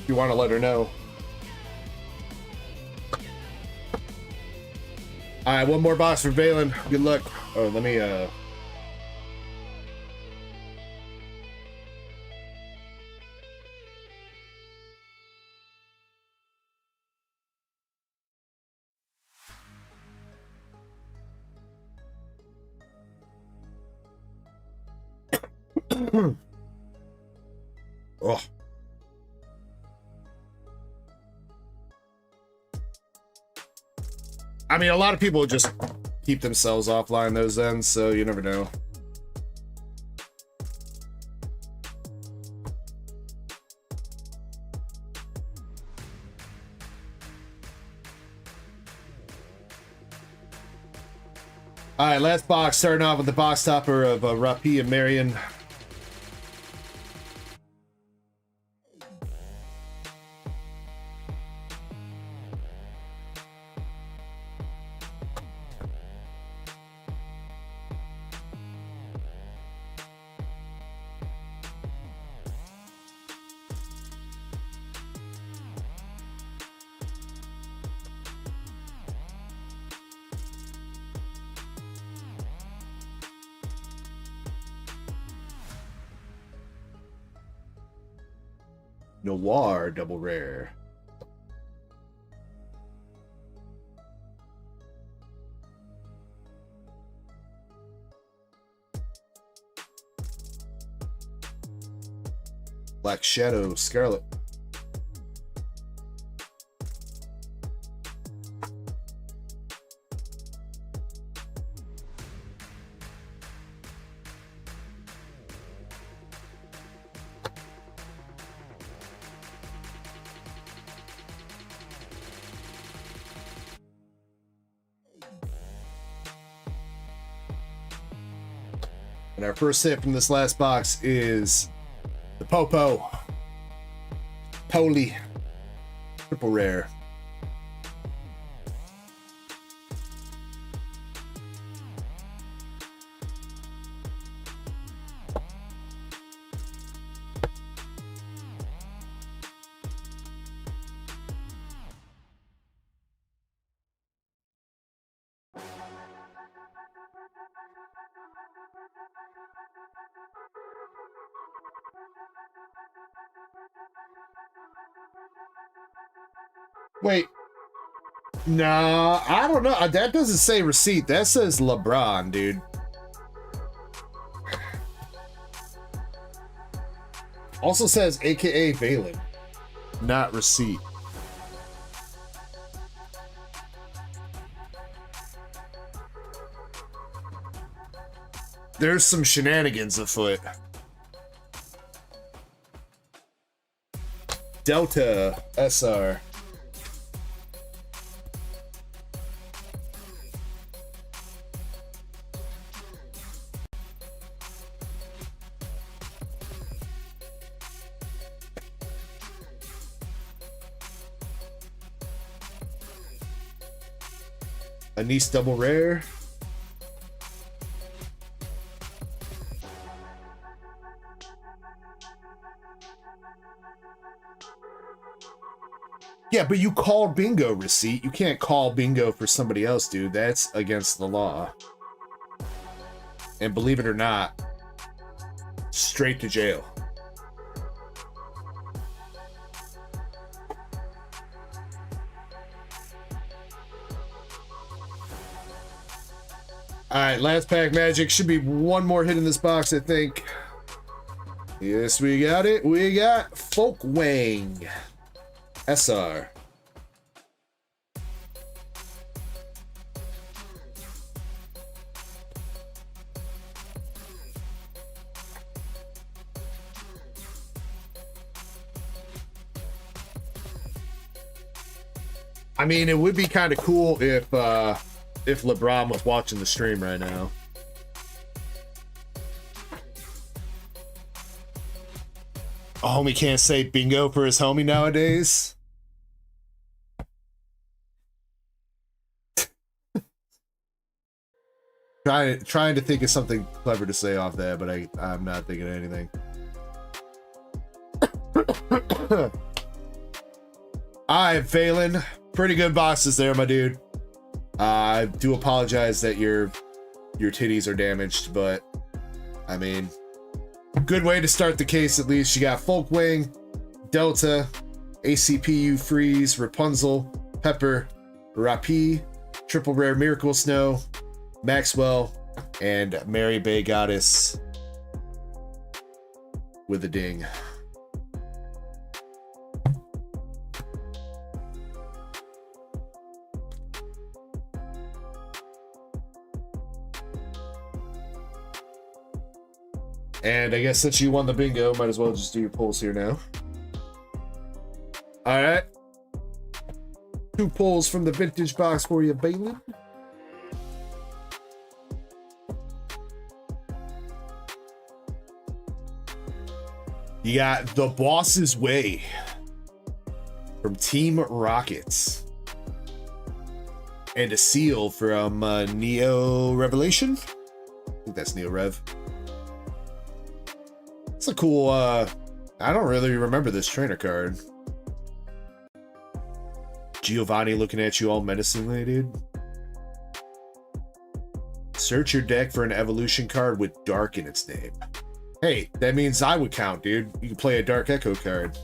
If you want to let her know. Alright, one more box for Valen. Good luck. Oh, let me oh. I mean, a lot of people just keep themselves offline those ends, so you never know. All right, last box, starting off with the box topper of Rapi and Marion. Noir double rare. Black Shadow Scarlet. And our first hit from this last box is the Popo. Poli. Triple rare. Wait. Nah, I don't know. That doesn't say receipt. That says LeBron, dude. Also says AKA Valen. Not receipt. There's some shenanigans afoot. Delta SR. A nice double rare. Yeah, but you called bingo, Receipt. You can't call bingo for somebody else, dude. That's against the law. And believe it or not, straight to jail. All right, last pack magic. Should be one more hit in this box, I think. Yes, we got it. We got Folk Wang. SR. I mean, it would be kind of cool if LeBron was watching the stream right now. A homie can't say bingo for his homie nowadays. Trying to think of something clever to say off that, but I'm not thinking of anything. Alright, Phelan. Pretty good boxes there, my dude. I do apologize that your titties are damaged, but I mean, good way to start the case at least. You got Folkwing, Delta, ACPU Freeze, Rapunzel, Pepper, Rapi, Triple Rare Miracle Snow, Maxwell, and Mary Bay Goddess with a ding. And I guess since you won the bingo, might as well just do your pulls here now. All right. 2 pulls from the vintage box for you, Balin. You got The Boss's Way from Team Rockets. And a seal from Neo Revelation. I think that's Neo Rev. It's a cool, I don't really remember this trainer card. Giovanni looking at you all menacingly, dude. Search your deck for an evolution card with Dark in its name. Hey, that means I would count, dude. You can play a Dark Echo card.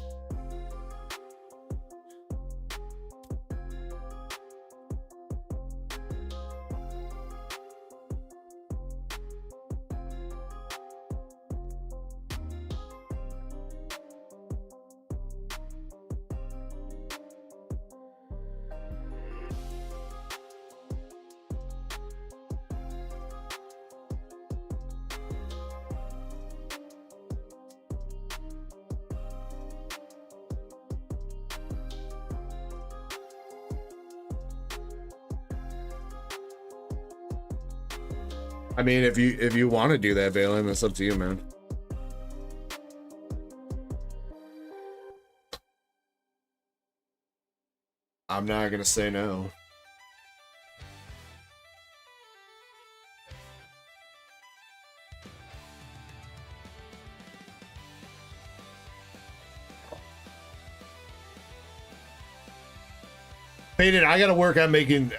I mean, if you want to do that, Valen, that's up to you, man. I'm not gonna say no. Faded, I gotta work on making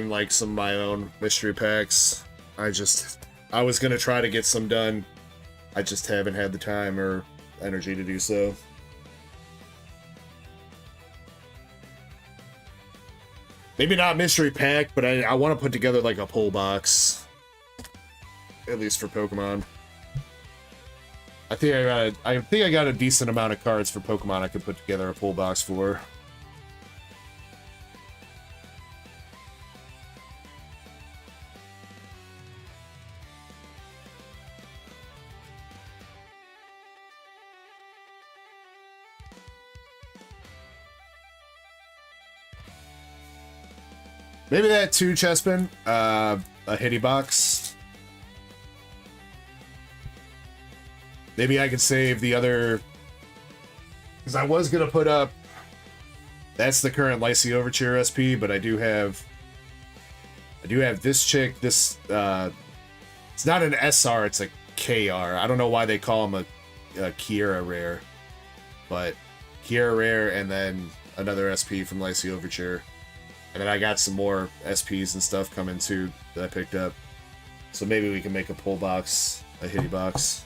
like some of my own mystery packs. I was gonna try to get some done. I just haven't had the time or energy to do so. Maybe not mystery pack, but I want to put together like a pull box. At least for Pokemon. I think I got a decent amount of cards for Pokemon I could put together a pull box for. Maybe that 2 Chespin, a hitty box. Maybe I could save the other, because I was gonna put up. That's the current Lycy Overture SP, but I do have I do have this chick. This it's not an SR, it's a KR. I don't know why they call him a Kiera rare, but Kiera rare, and then another SP from Lycy Overture, and then I got some more SPs and stuff coming too that I picked up. So maybe we can make a pull box, a hitty box.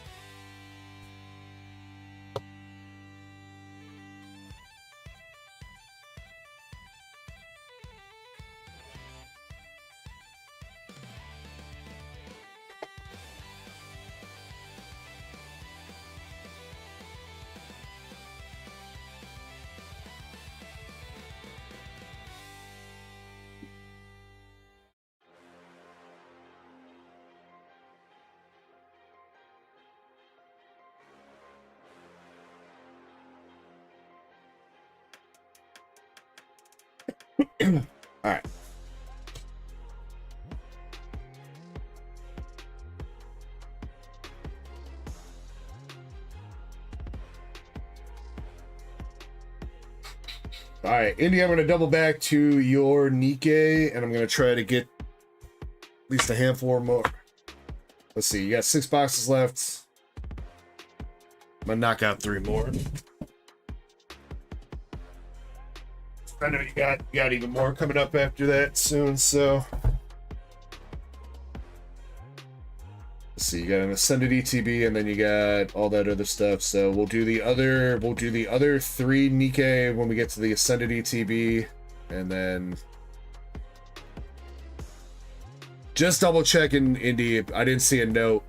All right. All right, Indy, I'm going to double back to your Nikkei, and I'm going to try to get at least a handful or more. Let's see, you got 6 boxes left. I'm going to knock out 3 more. I know you got even more coming up after that soon, so let's see, you got an Ascended ETB, and then you got all that other stuff. So we'll do the other 3 Nikkei when we get to the Ascended ETB, and then just double checking, Indy, I didn't see a note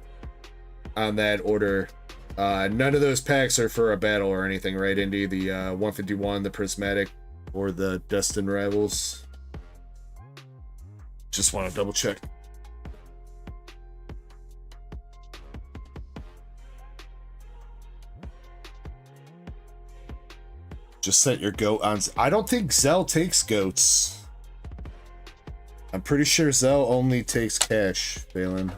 on that order. None of those packs are for a battle or anything, right, Indy? The 151, the Prismatic, or the Destined Rivals. Just want to double check. Just set your goat on. I don't think Zelle takes goats. I'm pretty sure Zelle only takes cash, Valen.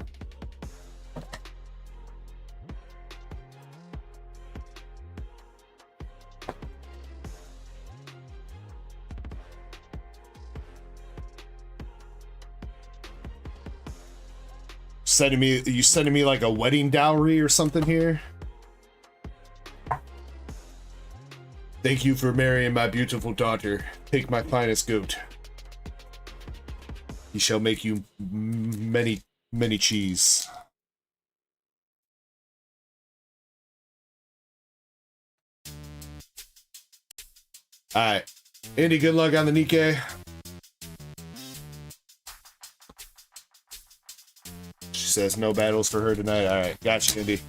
You sending me like a wedding dowry or something here? Thank you for marrying my beautiful daughter. Take my finest goat. He shall make you many, many cheese. Alright. Andy, good luck on the Nikkei. Says no battles for her tonight. All right, gotcha, Indy.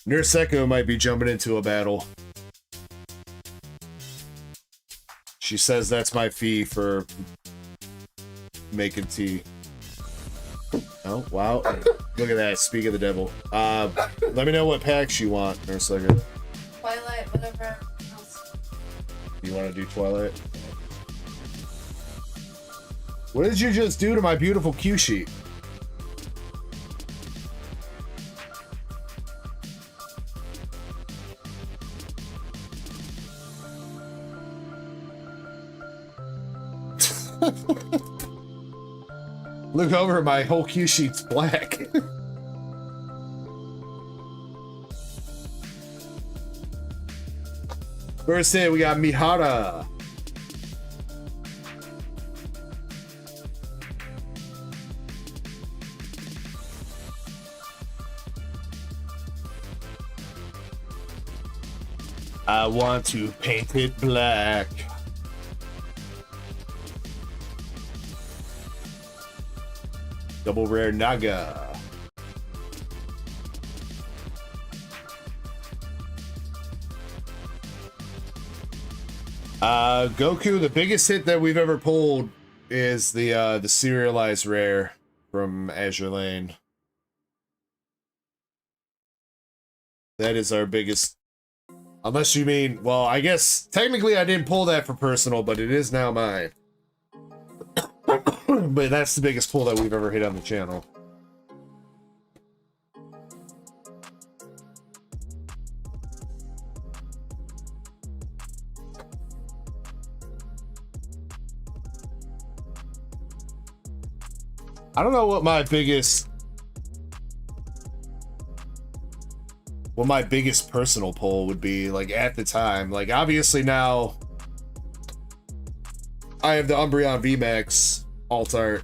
Nurse Echo might be jumping into a battle. She says that's my fee for making tea. Oh, wow. Look at that. Speak of the devil. Let me know what packs you want, Nurse Echo. Twilight, whatever else. You want to do Twilight? What did you just do to my beautiful cue sheet? Look over, my whole cue sheet's black. First hit, we got Mihara. I want to paint it black. Double rare Naga. Goku, the biggest hit that we've ever pulled is the serialized rare from Azure Lane. That is our biggest. Unless you mean, well, I guess technically I didn't pull that for personal, but it is now mine. But that's the biggest pull that we've ever hit on the channel. I don't know what my biggest personal pull would be, like, at the time. Like, obviously now I have the Umbreon VMAX alt art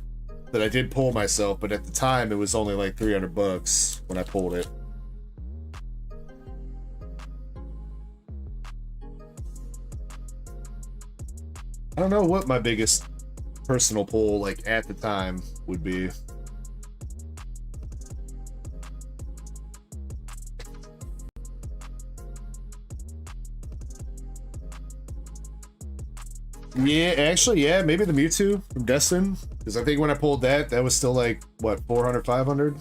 that I did pull myself, but at the time it was only like $300 when I pulled it. I don't know what my biggest personal pull, like, at the time would be. Yeah, actually, yeah, maybe the Mewtwo from Destin. Because I think when I pulled that, that was still like, what, 400, 500?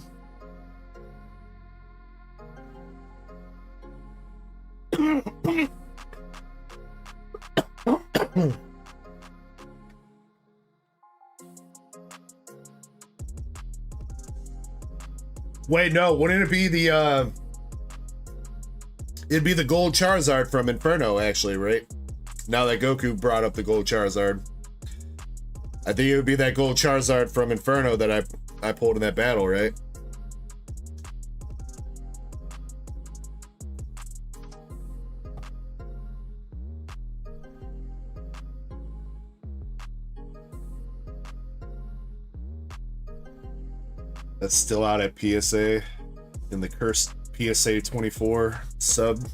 Wait, no, wouldn't it be the, it'd be the gold Charizard from Inferno, actually, right? Now that Goku brought up the gold Charizard. I think it would be that gold Charizard from Inferno that I pulled in that battle, right? That's still out at PSA in the cursed PSA 24 sub.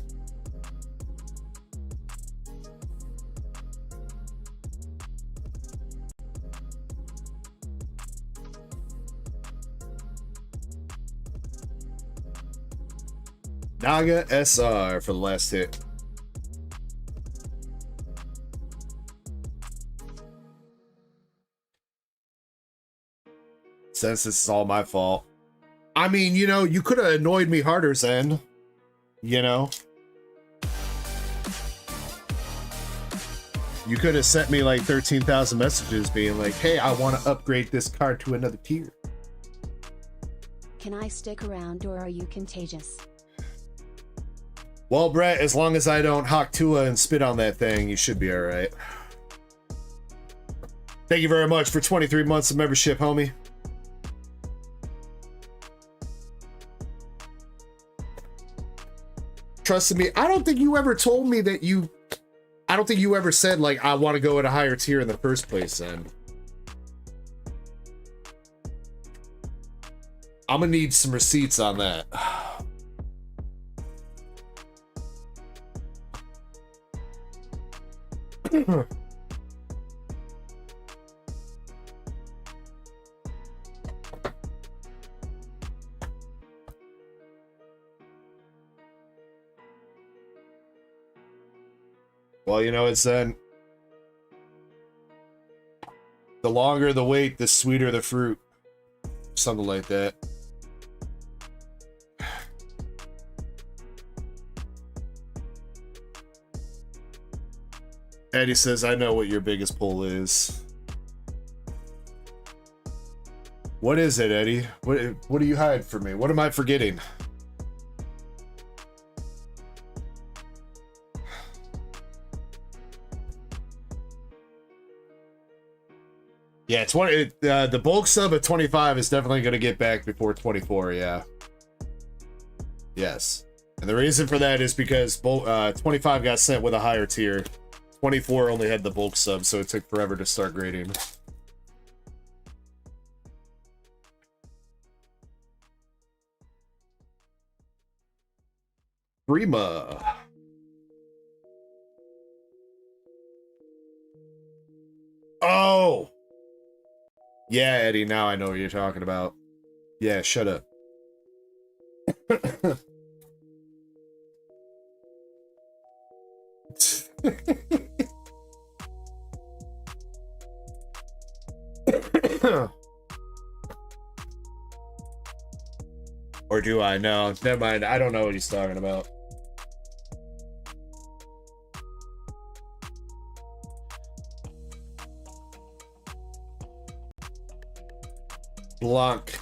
Naga SR for the last hit. Since this is all my fault. I mean, you know, you could have annoyed me harder, Zen. You know? You could have sent me like 13,000 messages being like, hey, I want to upgrade this card to another tier. Can I stick around or are you contagious? Well, Brett, as long as I don't Hawk Tua and spit on that thing, you should be alright. Thank you very much for 23 months of membership, homie. Trusted me. I don't think you ever told me that you... I don't think you ever said, like, I want to go at a higher tier in the first place, then. I'm gonna need some receipts on that. Well, you know, it's then the longer the wait, the sweeter the fruit. Something like that. Eddie says, I know what your biggest pull is. What is it, Eddie? What do you hide from me? What am I forgetting? Yeah, the bulk sub at 25 is definitely going to get back before 24, yeah. Yes. And the reason for that is because 25 got sent with a higher tier. 24 only had the bulk sub, so it took forever to start grading. Prima. Oh! Yeah, Eddie, now I know what you're talking about. Yeah, shut up. Or do I? No, never mind. I don't know what he's talking about. Blanc.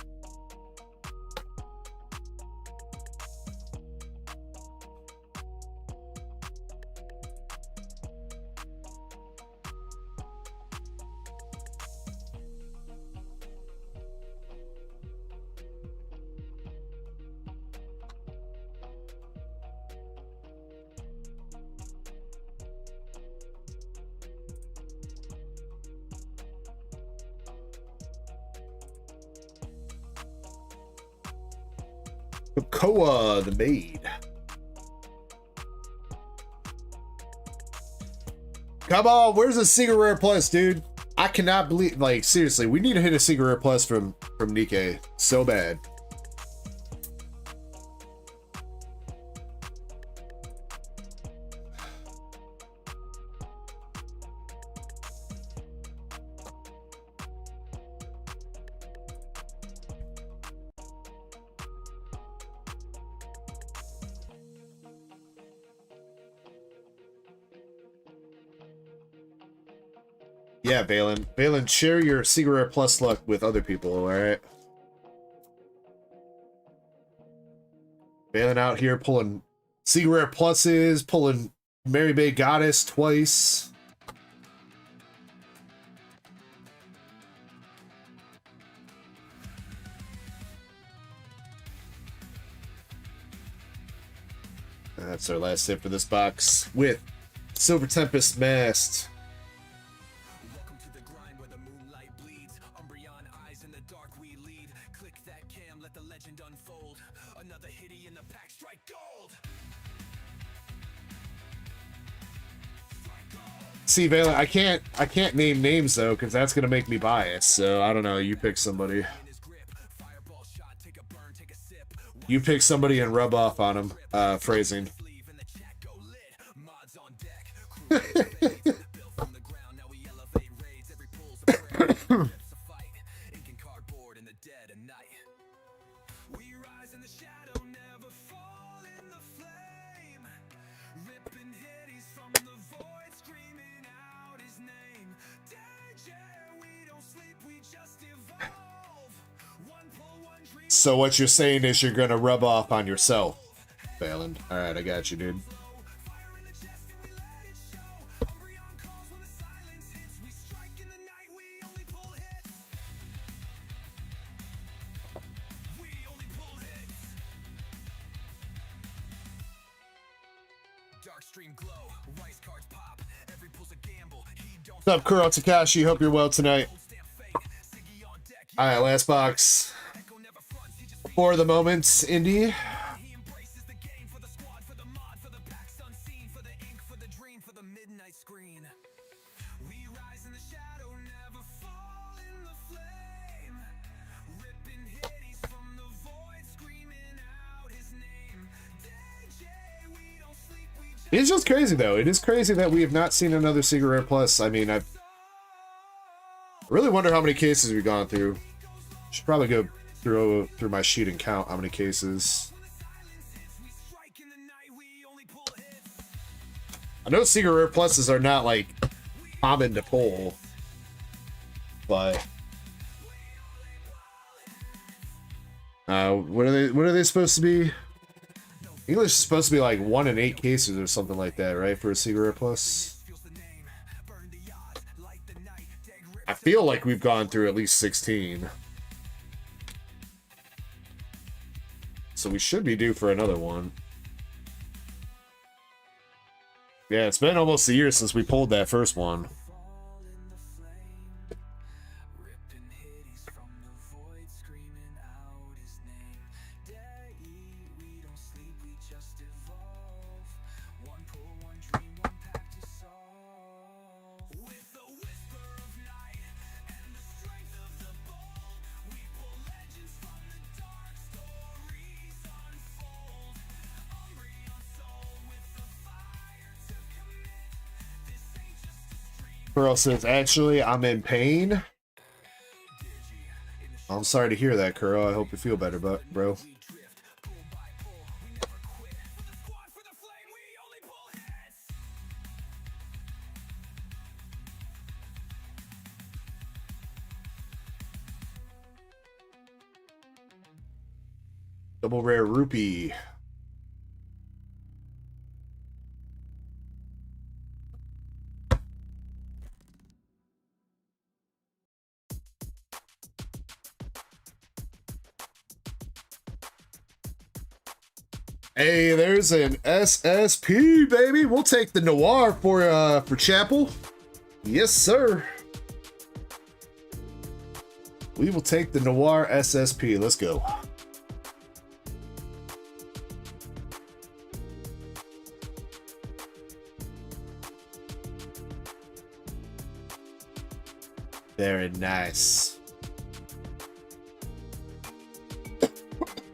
Koa the maid. Come on, where's the Secret Rare Plus, dude? I cannot believe, like, seriously, we need to hit a Secret Rare Plus from Nikkei so bad. Yeah, Valen. Valen, share your Secret Rare Plus luck with other people, alright? Valen out here pulling Secret Rare Pluses, pulling Mary Bay Goddess twice. That's our last hit for this box with Silver Tempest Mast. See, Valen, I can't name names though, because that's gonna make me biased. So I don't know. You pick somebody. You pick somebody and rub off on them. Phrasing. So what you're saying is you're gonna rub off on yourself, Valen. All right, I got you, dude. What's up, Kuro Takashi? Hope you're well tonight. All right, last box. For the moments, Indy. It's just crazy, though. It is crazy that we have not seen another Secret Rare Plus. I mean, I really wonder how many cases we've gone through. Should probably go through my sheet and count how many cases. I know Secret Rare Pluses are not like common to pull, but what are they supposed to be? English is supposed to be like 1 in 8 cases or something like that, right? For a Secret Rare Plus. I feel like we've gone through at least 16. So we should be due for another one. Yeah, it's been almost a year since we pulled that first one. Pearl says, actually, I'm in pain. I'm sorry to hear that, Kuro. I hope you feel better, bro. Double rare rupee. Hey, there's an SSP, baby. We'll take the Noir for Chapel. Yes, sir. We will take the Noir SSP. Let's go. Very nice.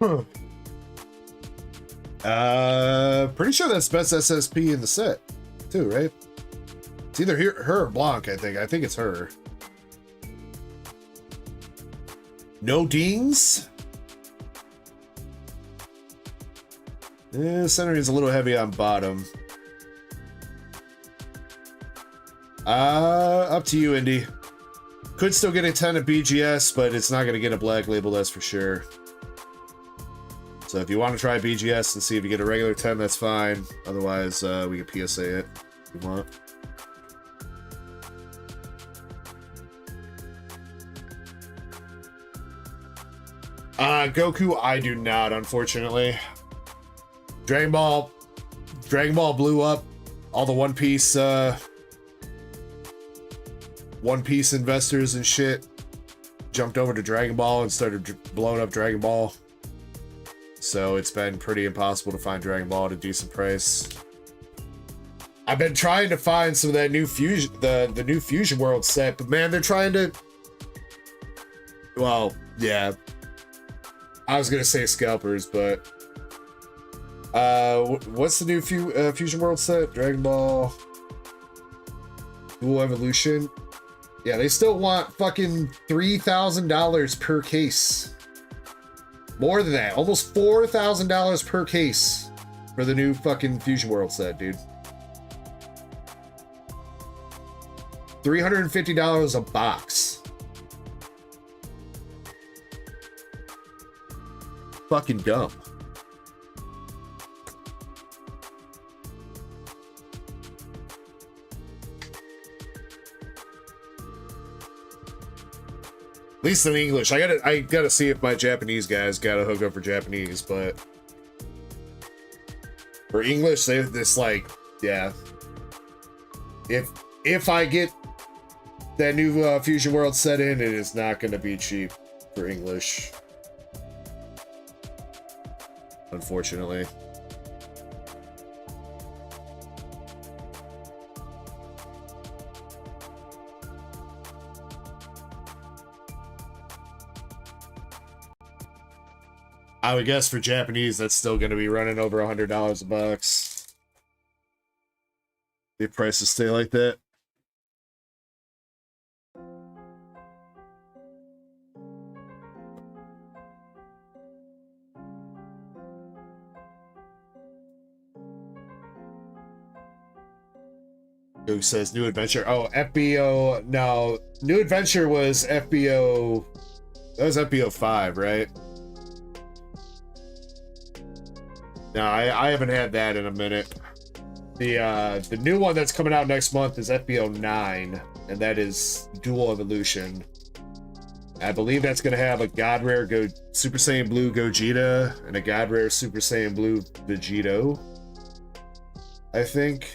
Pretty sure that's best SSP in the set, too, right? It's either her or Blanc, I think. I think it's her. No dings? Centering is a little heavy on bottom. Up to you, Indy. Could still get a 10 at BGS, but it's not going to get a black label, that's for sure. So if you want to try BGS and see if you get a regular 10, that's fine. Otherwise, we can PSA it if you want. Goku, I do not, unfortunately. Dragon Ball blew up. All the One Piece investors and shit jumped over to Dragon Ball and started blowing up Dragon Ball. So it's been pretty impossible to find Dragon Ball at a decent price. I've been trying to find some of that new Fusion, the new Fusion World set, but man, they're trying to. Well, yeah. I was gonna say scalpers, but what's the new Fusion World set? Dragon Ball Dual Evolution. Yeah, they still want fucking $3,000 per case. More than that, almost $4,000 per case for the new fucking Fusion World set, dude. $350 a box. Fucking dumb. At least in English. I gotta see if my Japanese guys got a hookup for Japanese, but for English, this like, yeah. If I get that new Fusion World set in, it is not gonna be cheap for English. Unfortunately. I would guess for Japanese, that's still going to be running over $100 a box. The prices stay like that. Who says New Adventure? Oh, FBO. No, New Adventure was FBO. That was FBO 5, right? No, I haven't had that in a minute. The new one that's coming out next month is FBO 9, and that is Dual Evolution. I believe that's going to have a God Rare Super Saiyan Blue Gogeta and a God Rare Super Saiyan Blue Vegito, I think.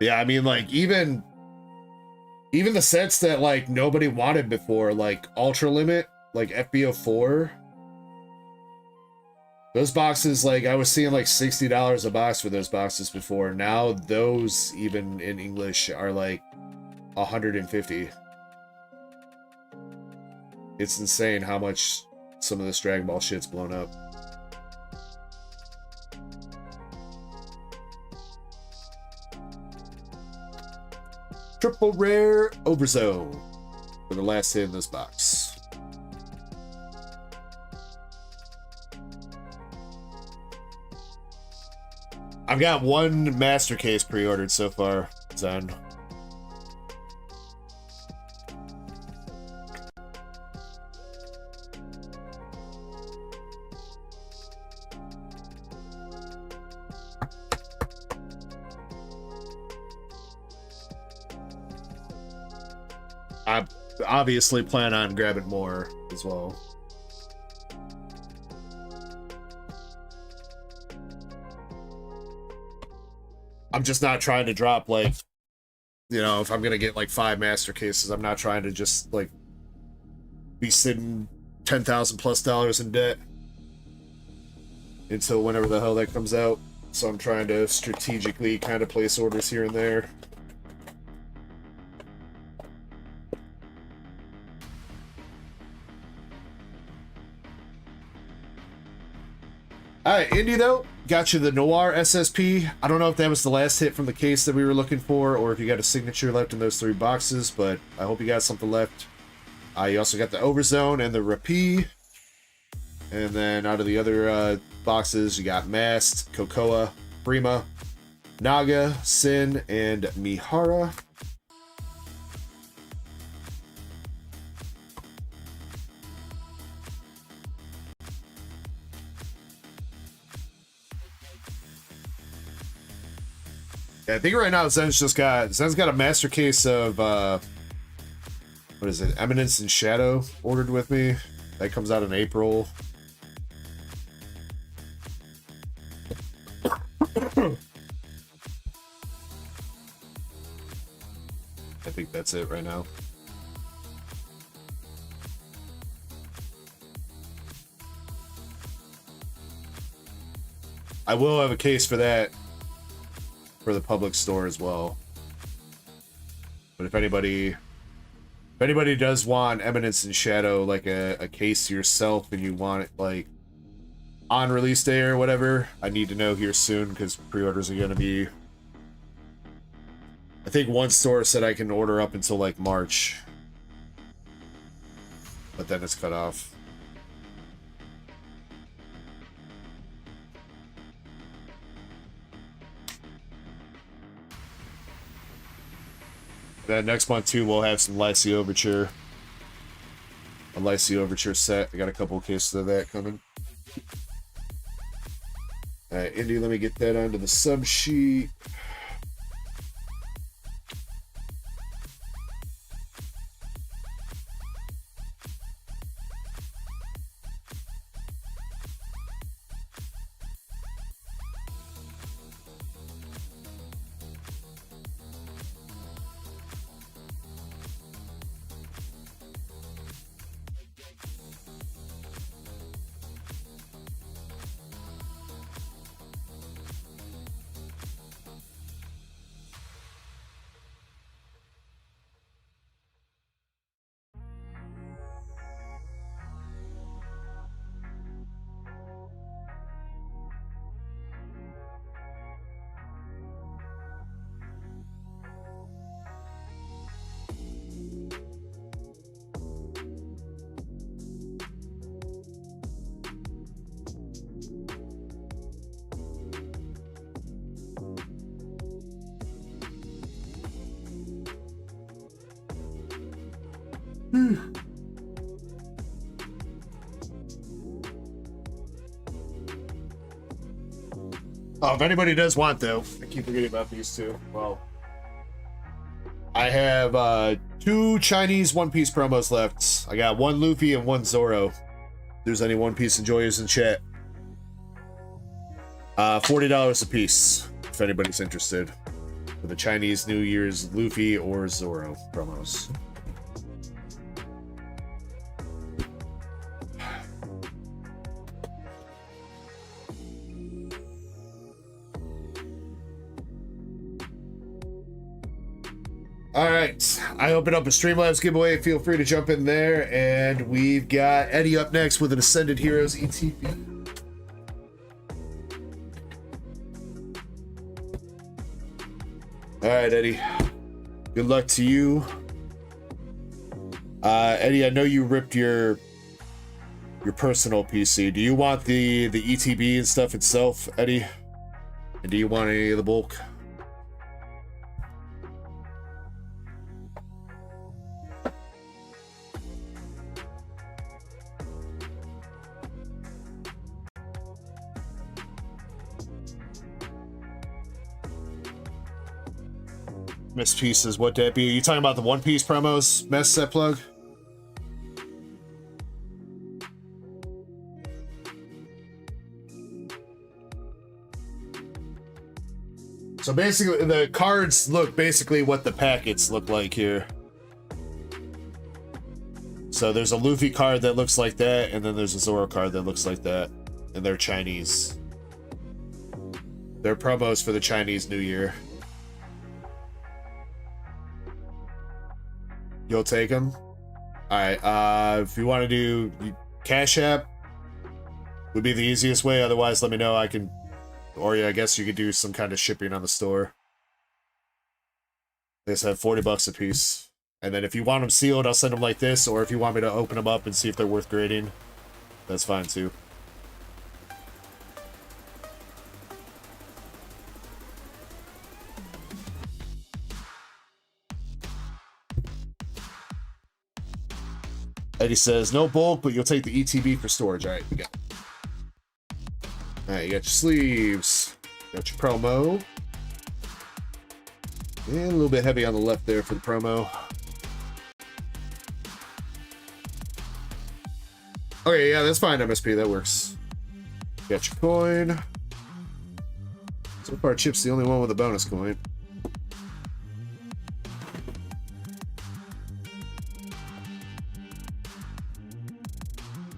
Yeah, I mean, like, even the sets that, like, nobody wanted before, like, Ultra Limit, like, FBO 4. Those boxes, like, I was seeing, like, $60 a box for those boxes before. Now, those, even in English, are, like, $150. It's insane how much some of this Dragon Ball shit's blown up. Triple Rare Overzone for the last hit in this box. I've got one master case pre-ordered so far, Zen. I obviously plan on grabbing more as well. I'm just not trying to drop, like, you know, if I'm gonna get like 5 master cases, I'm not trying to just like be sitting $10,000 plus in debt until whenever the hell that comes out. So I'm trying to strategically kind of place orders here and there. All right, Indy, though, got you the Noir SSP. I don't know if that was the last hit from the case that we were looking for, or if you got a signature left in those 3 boxes, but I hope you got something left. You also got the Overzone and the Rapee. And then out of the other boxes, you got Mast, Kokoa, Prima, Naga, Sin, and Mihara. Yeah, I think right now Zen's got a master case of what is it? Eminence and Shadow ordered with me. That comes out in April. I think that's it right now. I will have a case for that for the public store as well. But if anybody does want Eminence and Shadow, like a case yourself, and you want it like on release day or whatever, I need to know here soon, because pre-orders are going to be... I think one store said I can order up until like March, but then it's cut off. Then next month too, we'll have some Lyci Overture. A Lyci Overture set. I got a couple of cases of that coming. Alright, Indy, let me get that onto the sub sheet. Oh, if anybody does want, though, I keep forgetting about these two. Well, I have 2 Chinese One Piece promos left. I got 1 Luffy and 1 Zoro. If there's any One Piece enjoyers in chat. $40 a piece, if anybody's interested, for the Chinese New Year's Luffy or Zoro promos. All right, I opened up a Streamlabs giveaway. Feel free to jump in there. And we've got Eddie up next with an Ascended Heroes ETB. All right, Eddie. Good luck to you. Eddie, I know you ripped your personal PC. Do you want the ETB and stuff itself, Eddie? And do you want any of the bulk? Missed pieces, what that be? Are you talking about the One Piece promos, mess set plug? So basically, the cards look basically what the packets look like here. So So there's a Luffy card that looks like that, and then there's a Zoro card that looks like that, and they're Chinese. They're promos for the Chinese New Year. You'll take them? Alright, if you want to do Cash App, would be the easiest way. Otherwise, let me know. I can, or yeah, I guess you could do some kind of shipping on the store. They said $40 a piece. And then if you want them sealed, I'll send them like this. Or if you want me to open them up and see if they're worth grading, that's fine too. Eddie says, no bulk, but you'll take the ETB for storage. All right, we got it. All right, you got your sleeves. Got your promo. And a little bit heavy on the left there for the promo. Okay, yeah, that's fine, MSP. That works. Got your coin. So far, Chip's the only one with a bonus coin.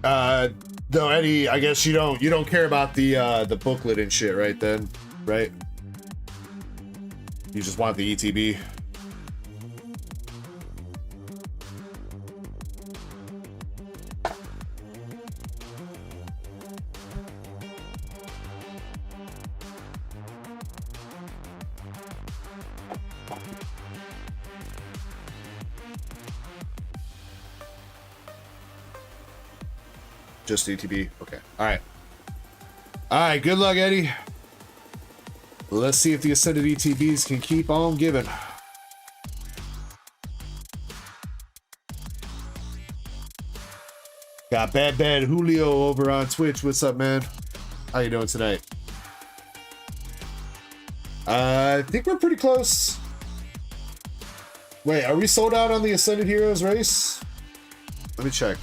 No, Eddie, I guess you don't care about the booklet and shit, right then, right? You just want the ETB. Just ETB. Okay. All right. All right. Good luck, Eddie. Let's see if the Ascended ETBs can keep on giving. Got Bad Julio over on Twitch. What's up, man? How you doing tonight? I think we're pretty close. Wait, are we sold out on the Ascended Heroes race? Let me check.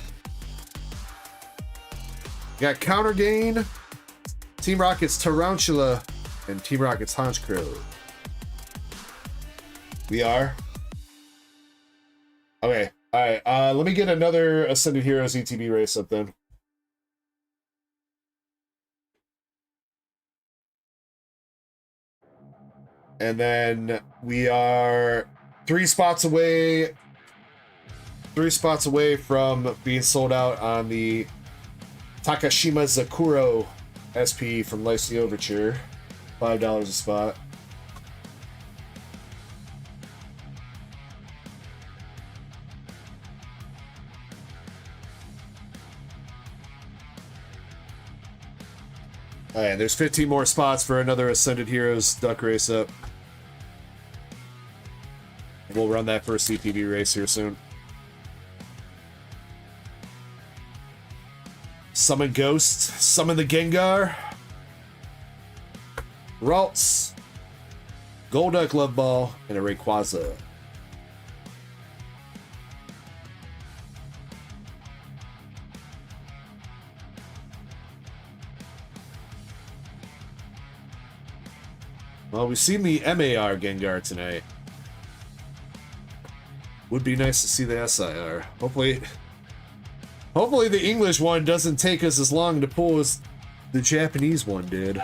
Got Counter Gain, Team Rocket's Tarantula, and Team Rocket's Honchcrow. We are? Okay, alright. Let me get another Ascended Heroes ETB race up then. And then we are 3 spots away. 3 spots away from being sold out on the Takashima Zakuro SP from Life's the Overture. $5 a spot. Alright, there's 15 more spots for another Ascended Heroes duck race up. We'll run that first CPB race here soon. Summon Ghost, summon the Gengar, Ralts, Golduck Love Ball, and a Rayquaza. Well, we've seen the MAR Gengar tonight. Would be nice to see the SIR. Hopefully the English one doesn't take us as long to pull as the Japanese one did.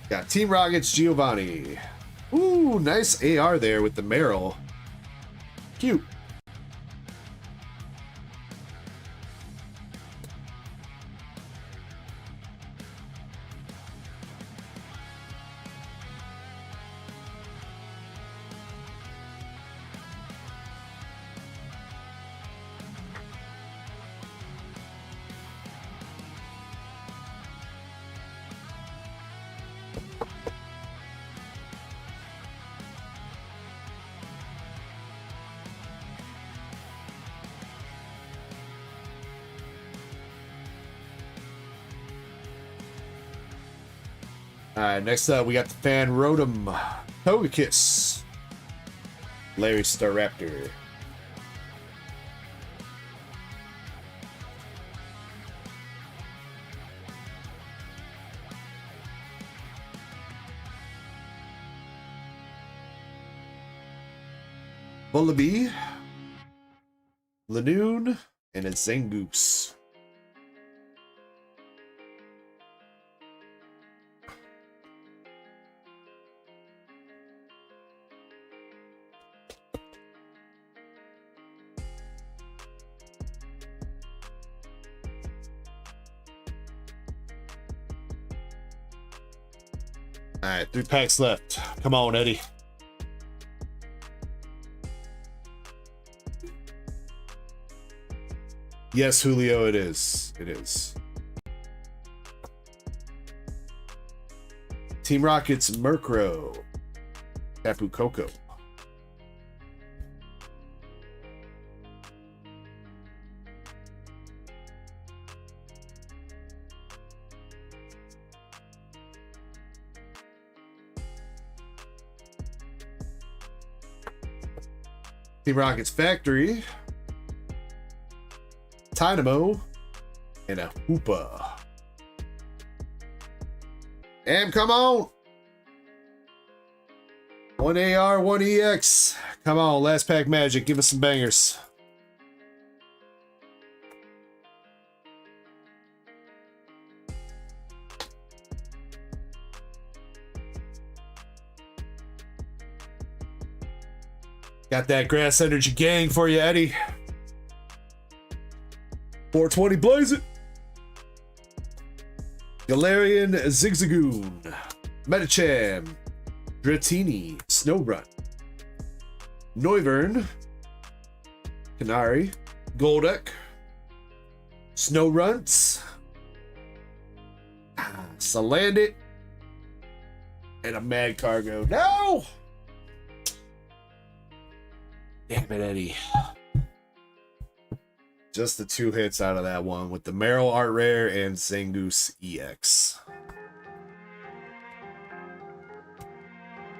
Got Team Rocket's Giovanni. Ooh, nice AR there with the Meryl. Cute. Next up, we got the Fan Rotom Togekiss, Larry Staraptor. Bullaby, Lanoon, and a Zangoose. All right, 3 packs left. Come on, Eddie. Yes, Julio, it is. It is. Team Rockets, Murkrow. Tapu Koko. Team Rockets Factory, Dynamo, and a Hoopa. And come on! 1 AR, 1 EX. Come on, last pack magic. Give us some bangers. Got that grass energy gang for you, Eddie. 420 blaze it. Galarian Zigzagoon, Metacham, Dratini, Snowrun, Noivern, Canary, Golduck, Snowrunts, Salandit, and a Mad Cargo. No! Damn it, Eddie. Just the 2 hits out of that one with the Meryl Art Rare and Zangoose EX.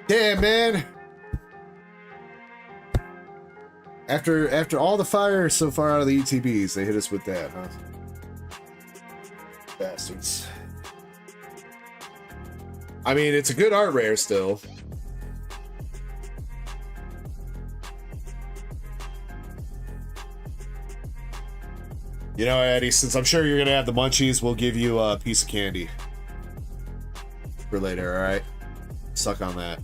Damn, man. After all the fire so far out of the ETBs, they hit us with that, huh? Bastards. I mean, it's a good art rare still. You know, Eddie, since I'm sure you're going to have the munchies, we'll give you a piece of candy for later, all right? Suck on that.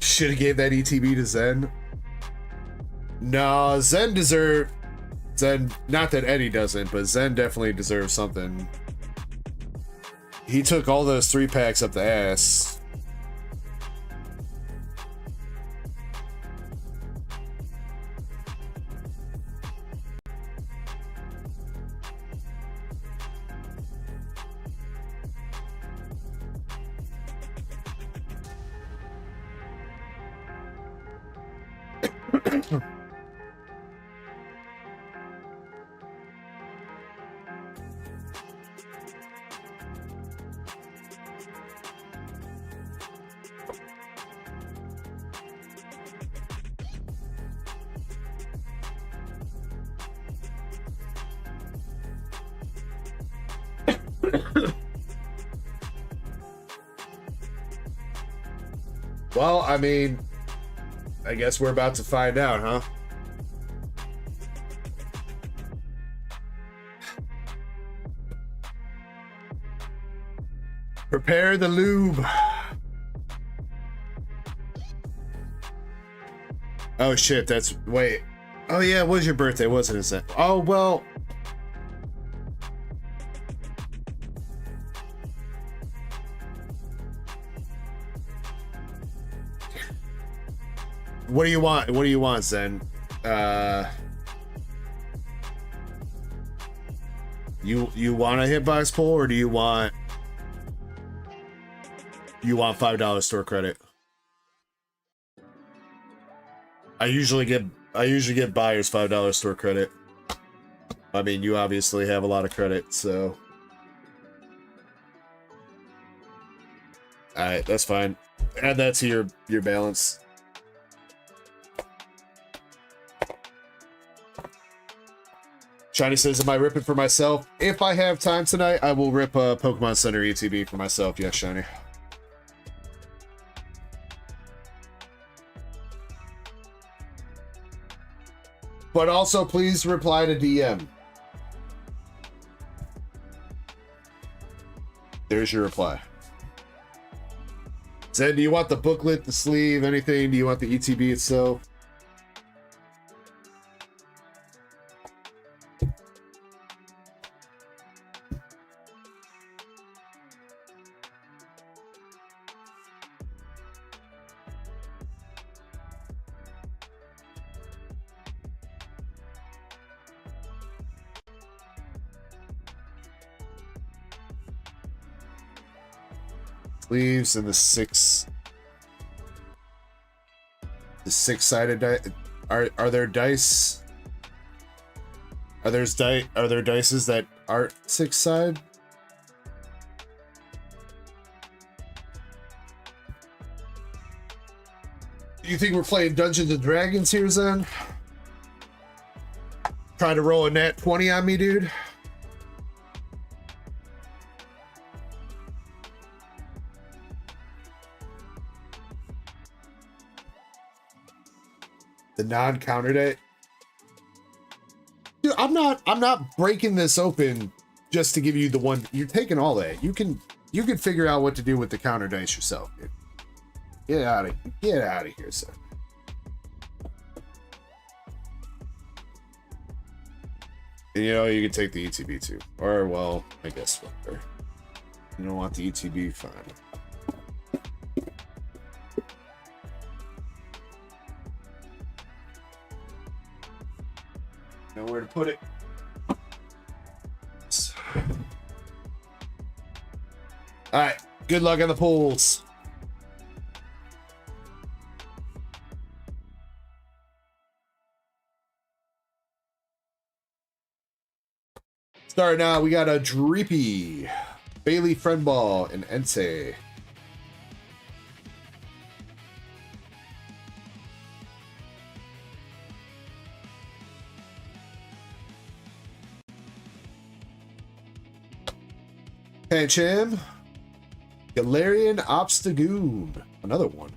Should have gave that ETB to Zen. No, Zen deserved... Zen, not that Eddie doesn't, but Zen definitely deserves something. He took all those 3 packs up the ass. Well, I mean, I guess we're about to find out, huh? Prepare the lube. Oh shit, that's... Wait. Oh yeah, it was your birthday, wasn't it? Oh, well... What do you want? What do you want, Zen? You want a hitbox pull, or do you want $5 store credit? I usually get buyers $5 store credit. I mean, you obviously have a lot of credit, so. All right, that's fine. Add that to your balance. Shiny says, am I ripping for myself? If I have time tonight, I will rip a Pokemon Center ETB for myself. Yes, Shiny. But also, please reply to DM. There's your reply. Zen, do you want the booklet, the sleeve, anything? Do you want the ETB itself? Sleeves and the six-sided die. Are there dice? Are there dices that aren't six-sided? Do you think we're playing Dungeons and Dragons here, Zen? Trying to roll a nat 20 on me, dude? The non-counter date. Dude, I'm not breaking this open just to give you the one. You're taking all that. You can figure out what to do with the counter dice yourself, dude. Get out of here, son. And, you know, you can take the ETB too. Or, well, I guess whatever. You don't want the ETB, fine. Know where to put it. All right. Good luck on the polls. Starting now, we got a Dreepy, Bailey Friendball, and Entei. Pancham, Galarian Obstagoon, another one.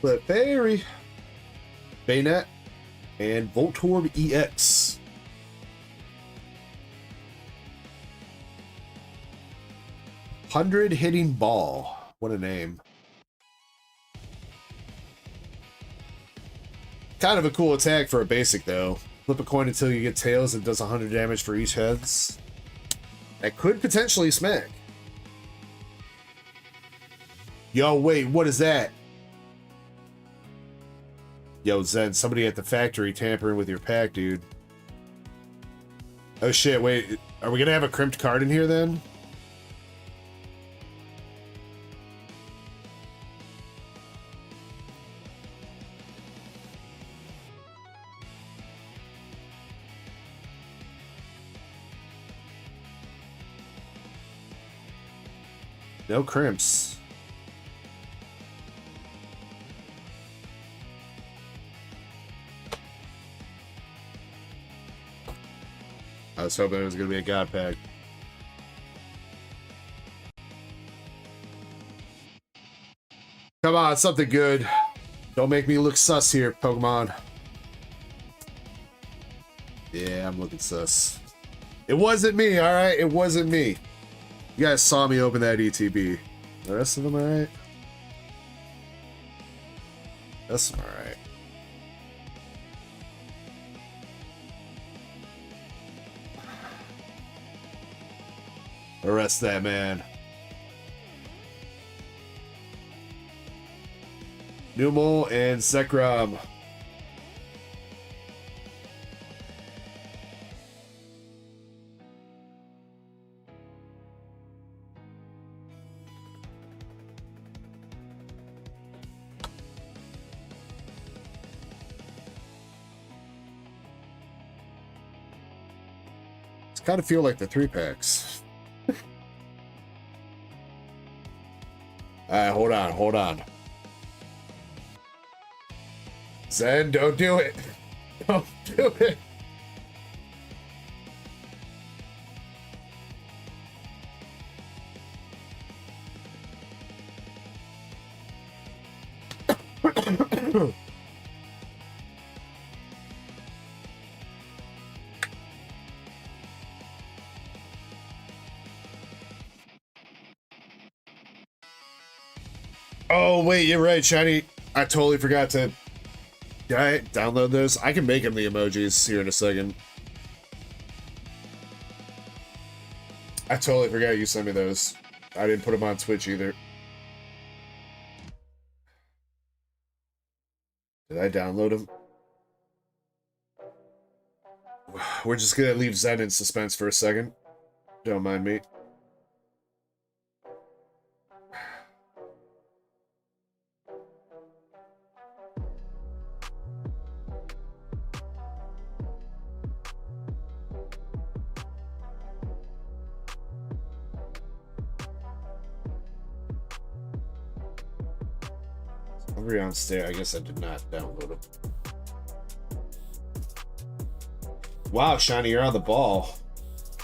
Clefairy, Bayonet, and Voltorb EX. Hundred hitting ball. What a name. Kind of a cool attack for a basic though. Flip a coin until you get tails and does 100 damage for each heads. That could potentially smack. Yo, wait, what is that? Yo, Zen, somebody at the factory tampering with your pack, dude. Oh shit, wait. Are we gonna have a crimped card in here then? No crimps. I was hoping it was going to be a god pack. Come on, something good. Don't make me look sus here, Pokemon. Yeah, I'm looking sus. It wasn't me, alright? It wasn't me. You guys saw me open that ETB. The rest of them alright? That's alright. Arrest that man. Numel and Zekrom. Kind of feel like the 3-packs. Alright, hold on. Zen, don't do it. Don't do it. Oh, wait, you're right, Shiny. I totally forgot to download those. I can make him the emojis here in a second. I totally forgot you sent me those. I didn't put them on Twitch either. Did I download them? We're just gonna leave Zen in suspense for a second. Don't mind me. Hungry on Stay. I guess I did not download them. Wow, Shiny, you're on the ball.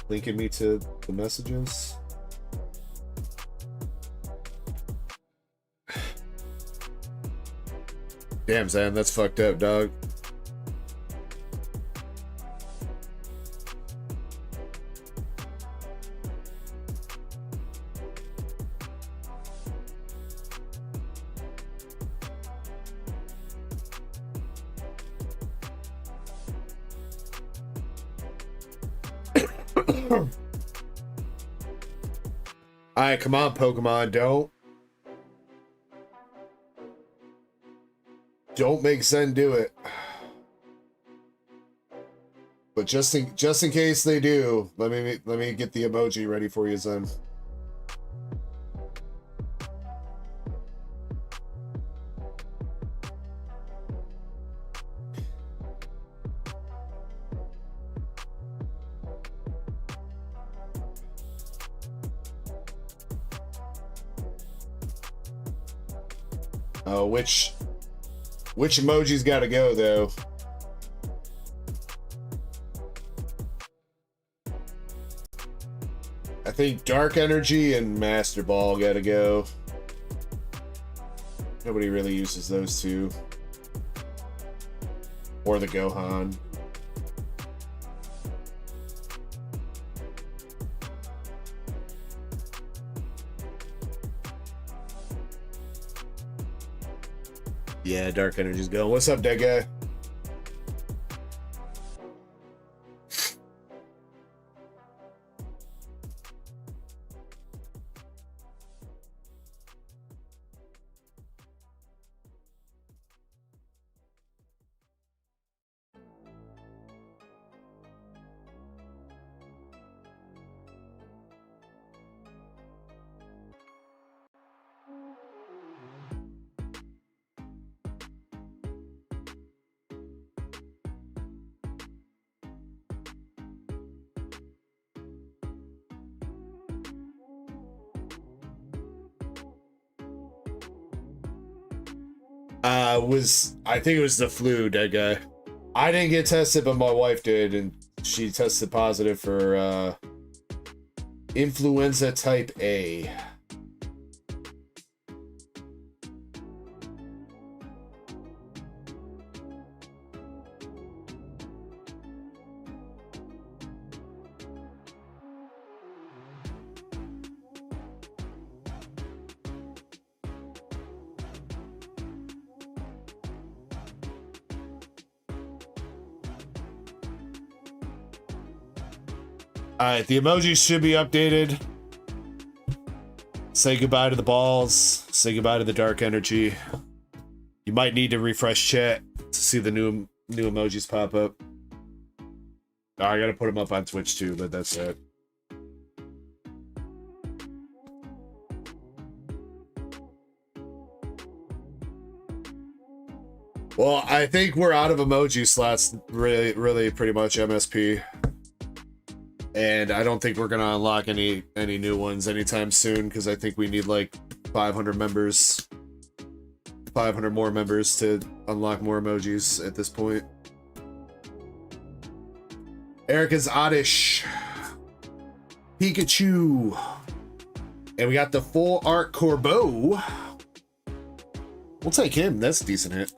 Linking me to the messages. Damn, Zan, that's fucked up, dog. Alright, come on, Pokemon, don't make Zen do it. But just in case they do, let me get the emoji ready for you, Zen. Oh, which emoji's got to go though? I think Dark Energy and Master Ball got to go. Nobody really uses those two. Or the Gohan. Yeah, Dark Energy's going. What's up, dead guy? I think it was the flu, dead guy. I didn't get tested, but my wife did, and she tested positive for influenza type A. Alright, the emojis should be updated. Say goodbye to the balls. Say goodbye to the dark energy. You might need to refresh chat to see the new emojis pop up. Oh, I gotta put them up on Twitch too, but that's it. Well, I think we're out of emoji slots, really pretty much, MSP. And I don't think we're gonna unlock any new ones anytime soon, because I think we need like 500 members. 500 more members to unlock more emojis at this point. Erica's Oddish. Pikachu. And we got the full art Corbeau. We'll take him. That's a decent hit.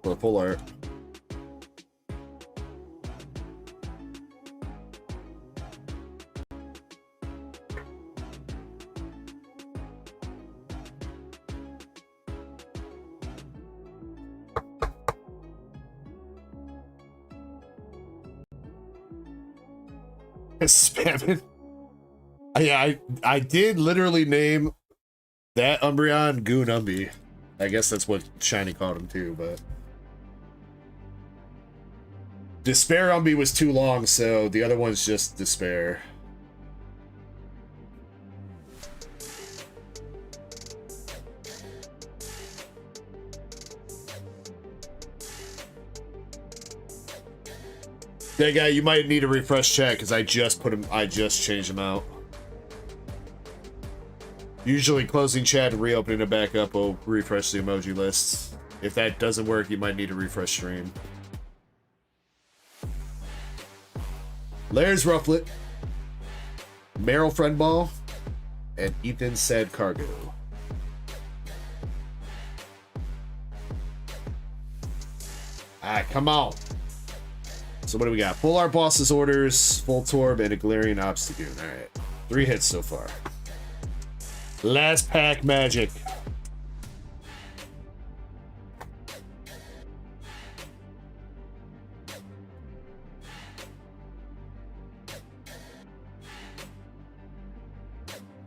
For the full art. Spamming. Yeah, I did literally name that Umbreon Goon Umby. I guess that's what Shiny called him too, but Despair Umby was too long, so the other one's just Despair. That guy, you might need to refresh chat because I just changed him out. Usually closing chat and reopening it back up will refresh the emoji lists. If that doesn't work, you might need to refresh stream. Lairs Rufflet, Meryl Friendball, and Ethan Said Cargo. Alright, come on. So what do we got? Full art boss's orders, full torb, and a Galarian Obstagoon. Alright. 3 hits so far. Last pack magic.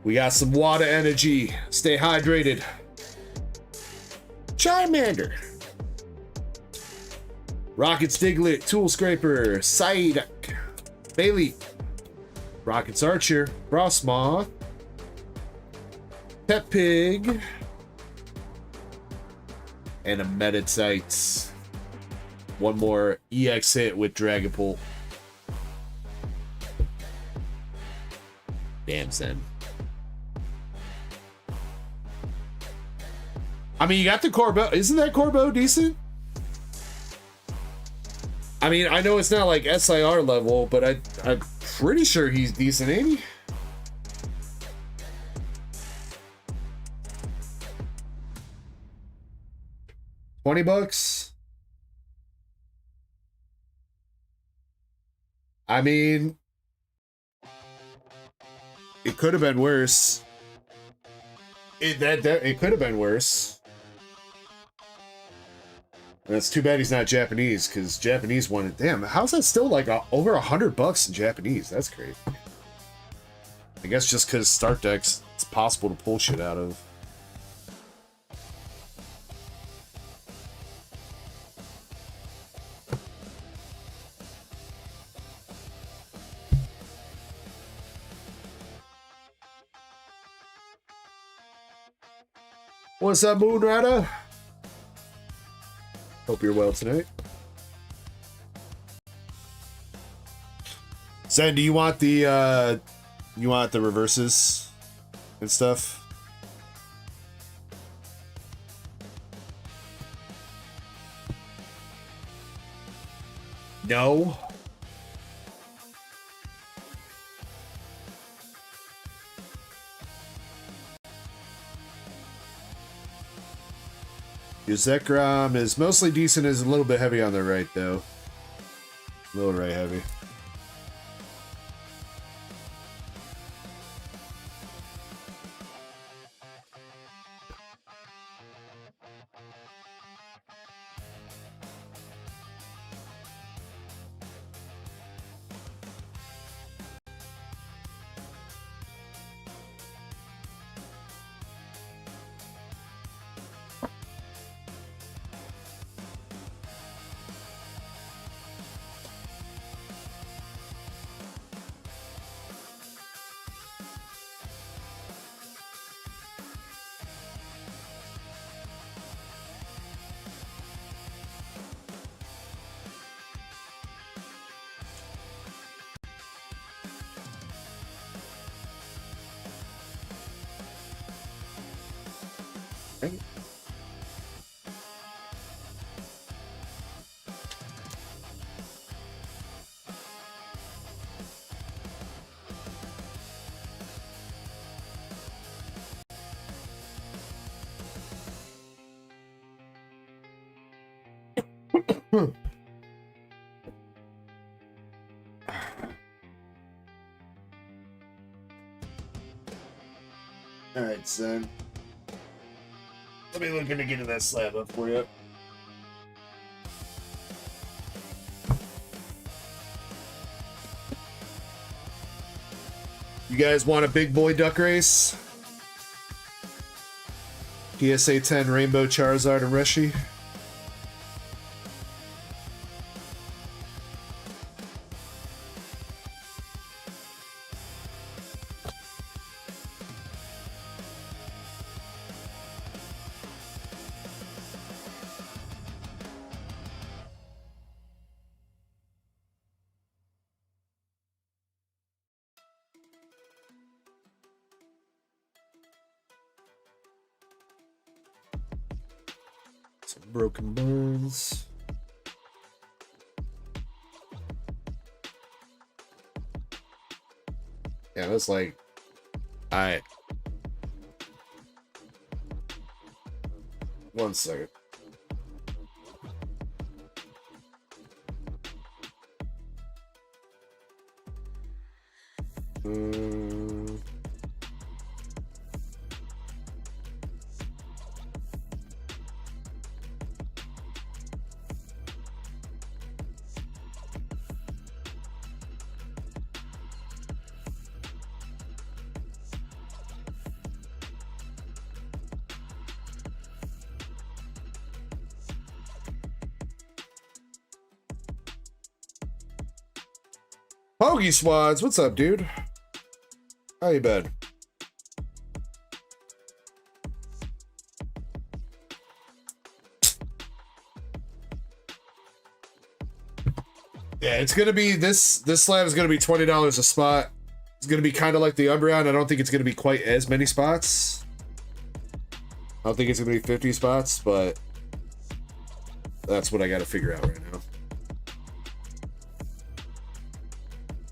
We got some water energy. Stay hydrated. Charmander. Rocket's Diglett, Tool Scraper, Psyduck, Bailey, Rocket's Archer, Frostmoth, Pet Pig, and a Meditite. One more EX hit with Dragapult. Damn, Zen. I mean, you got the Corbeau. Isn't that Corbeau decent? I mean, I know it's not like SIR level, but I'm pretty sure he's decent, ain't he? $20? I mean, it could have been worse. It could have been worse. And it's too bad he's not Japanese, because Japanese wanted. Damn, how's that still like over $100 in Japanese? That's crazy. I guess just because start decks, it's possible to pull shit out of. What's up, Moonrider? Hope you're well tonight. Zen, do you want the reverses and stuff? No. Your Zekrom is mostly decent, is a little bit heavy on the right, though. A little right heavy. All right, son. Let me look into getting that slab up for you. You guys want a big boy duck race? PSA 10 Rainbow Charizard and Reshi. Some broken bones. Yeah, that's like, alright. 1 second. Hoagie Swads, what's up, dude? How you been? Yeah, it's gonna be this slab is gonna be $20 a spot. It's gonna be kind of like the Umbreon. I don't think it's gonna be quite as many spots. I don't think it's gonna be 50 spots, but that's what I gotta figure out right now.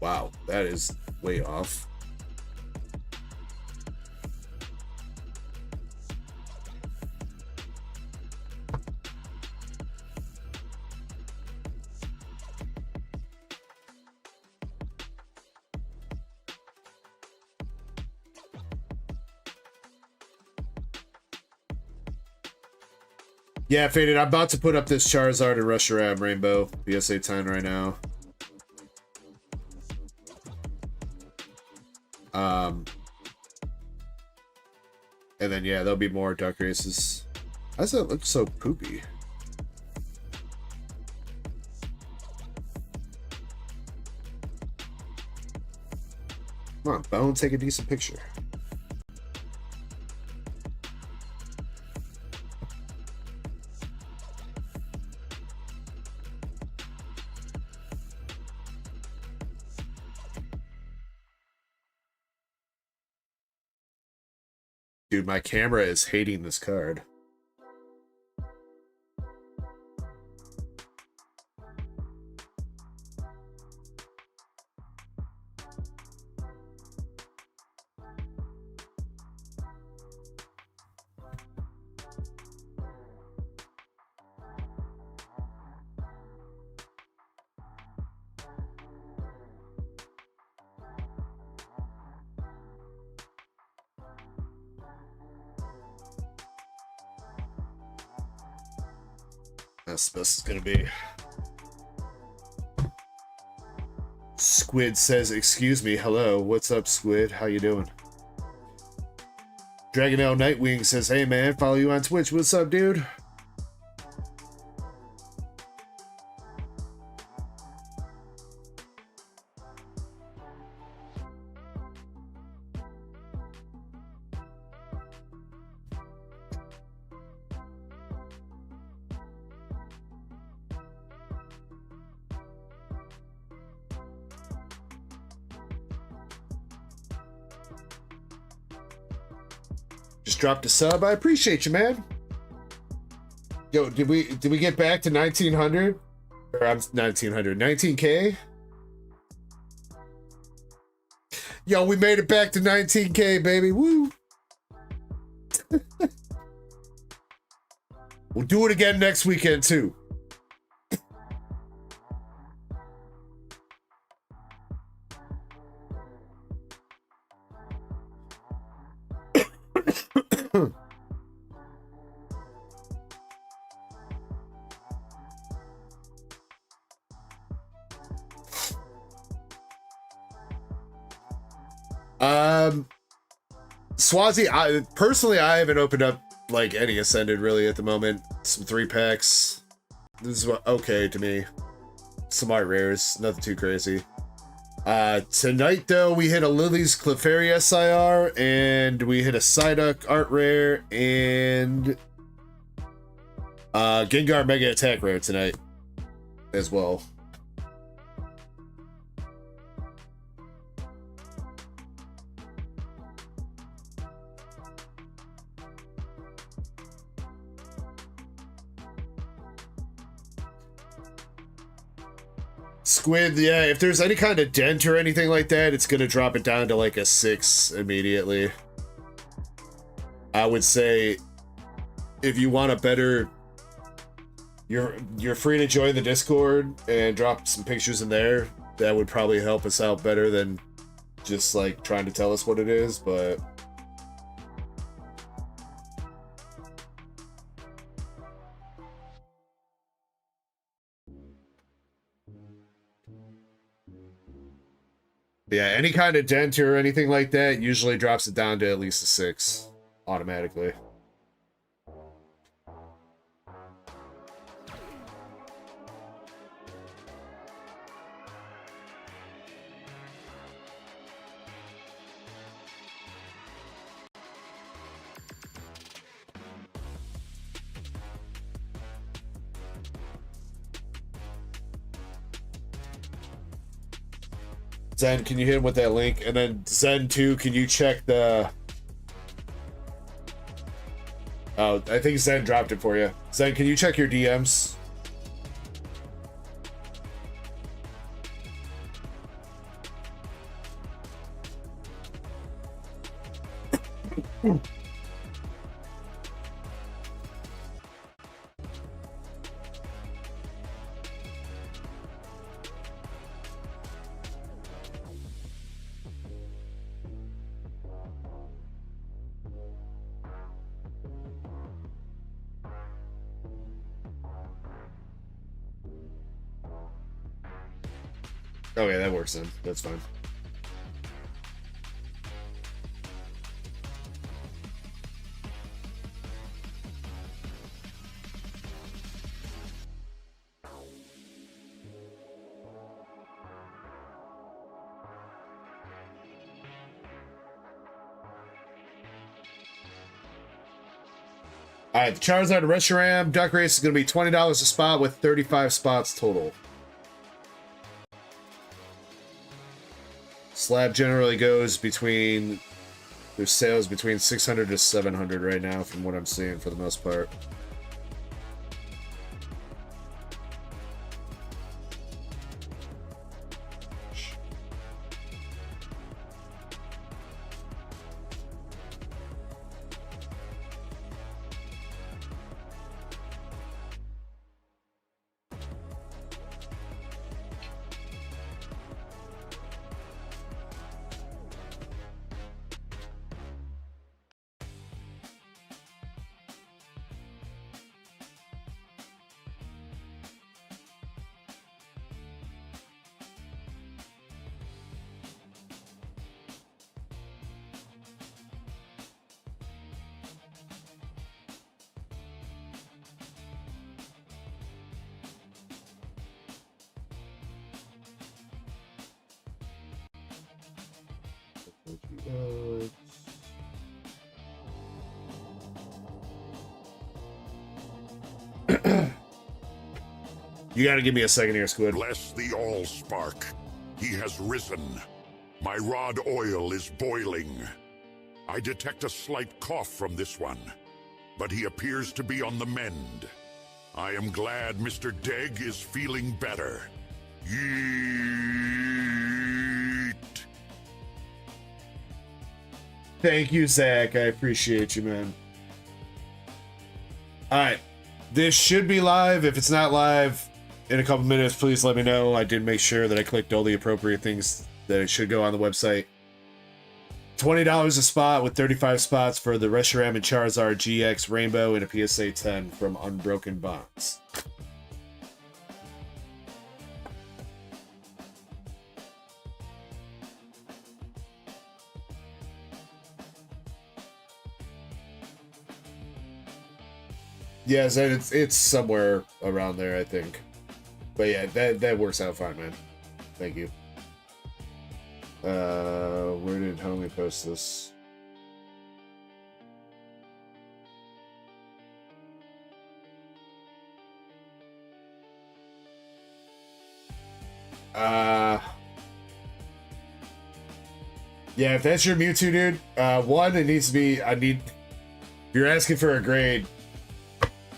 Wow, that is way off. Yeah, Faded, I'm about to put up this Charizard and Reshiram Rainbow PSA 10 right now. And then, yeah, there'll be more duck races. Why does that look so poopy? Come on, Bone, take a decent picture. Dude, my camera is hating this card. That's best it's gonna be. Squid says, "Excuse me, hello. What's up, Squid? How you doing?" Dragon L Nightwing says, "Hey man, follow you on Twitch. What's up, dude?" Just dropped a sub. I appreciate you, man. Yo, did we get back to 1900? Or I'm 1900, 19K? Yo, we made it back to 19K, baby. Woo! We'll do it again next weekend too. Swazi, I haven't opened up like any Ascended really at the moment. Some 3-packs. This is okay to me. Some art rares, nothing too crazy. Tonight though, we hit a Lily's Clefairy SIR, and we hit a Psyduck art rare, and Gengar Mega Attack rare tonight as well. Squid, yeah, if there's any kind of dent or anything like that, it's gonna drop it down to like a 6 immediately. I would say if you want a better, you're free to join the Discord and drop some pictures in there. That would probably help us out better than just like trying to tell us what it is, but yeah, any kind of dent or anything like that usually drops it down to at least a 6 automatically. Zen, can you hit him with that link? And then Zen 2, can you check the... Oh, I think Zen dropped it for you. Zen, can you check your DMs? Okay, that works then. That's fine. Alright, the Charizard Reshiram Duck Race is going to be $20 a spot with 35 spots total. Slab generally goes between, there's sales between 600 to 700 right now from what I'm seeing for the most part. You gotta give me a second here, Squid. Bless the Allspark. He has risen. My rod oil is boiling. I detect a slight cough from this one, but he appears to be on the mend. I am glad Mr. Deg is feeling better. Yeet. Thank you, Zach. I appreciate you, man. Alright. This should be live. If it's not live in a couple minutes, please let me know. I did make sure that I clicked all the appropriate things that it should go on the website. $20 a spot with 35 spots for the Reshiram and Charizard GX Rainbow and a PSA 10 from Unbroken Bonds. Yeah, Zen, it's somewhere around there, I think. But yeah, that works out fine, man. Thank you. Where did homie post this? Yeah, if that's your Mewtwo, dude, one, it needs to be, if you're asking for a grade,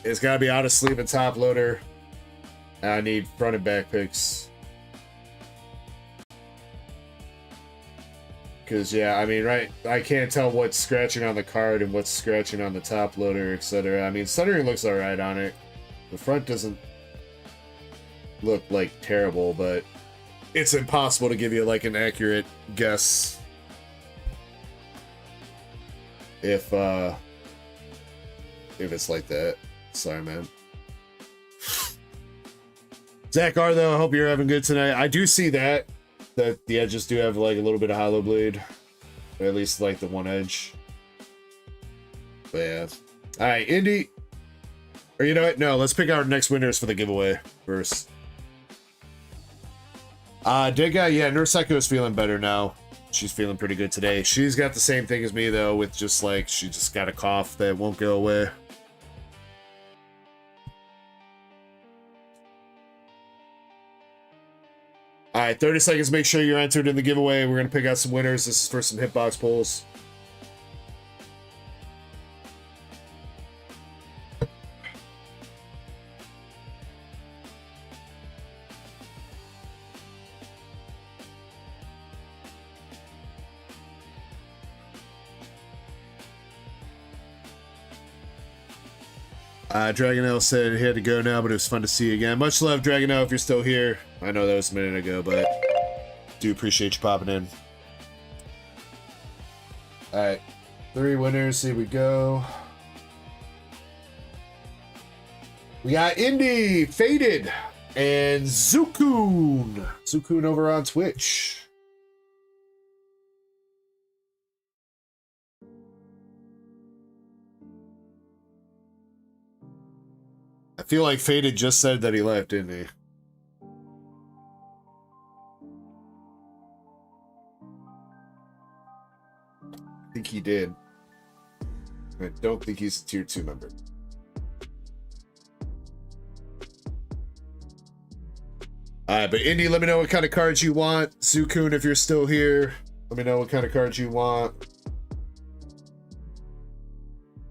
it's gotta be out of sleeve and top loader. And I need front and back picks. Because, yeah, I mean, right, I can't tell what's scratching on the card and what's scratching on the top loader, etc. I mean, stuttering looks alright on it. The front doesn't look, like, terrible, but it's impossible to give you, like, an accurate guess. If it's like that. Sorry, man. Zach R, though, I hope you're having good tonight. I do see that the edges do have like a little bit of hollow blade, or at least like the one edge. But yeah. All right, Indy. Or you know what? No, let's pick our next winners for the giveaway first. Digga, yeah, Nurse Echo is feeling better now. She's feeling pretty good today. She's got the same thing as me though, with just like she just got a cough that won't go away. All right, 30 seconds. Make sure you're entered in the giveaway. We're gonna pick out some winners. This is for some hitbox polls. Dragon L said he had to go now, but it was fun to see you again. Much love, Dragon L, if you're still here. I know that was a minute ago, but do appreciate you popping in. Alright, 3 winners, here we go. We got Indy, Faded, and Zukun. Zukun over on Twitch. I feel like Faded just said that he left, didn't he? I think he did. I don't think he's a tier 2 member. Alright, but Indy, let me know what kind of cards you want. Zukun, if you're still here, let me know what kind of cards you want.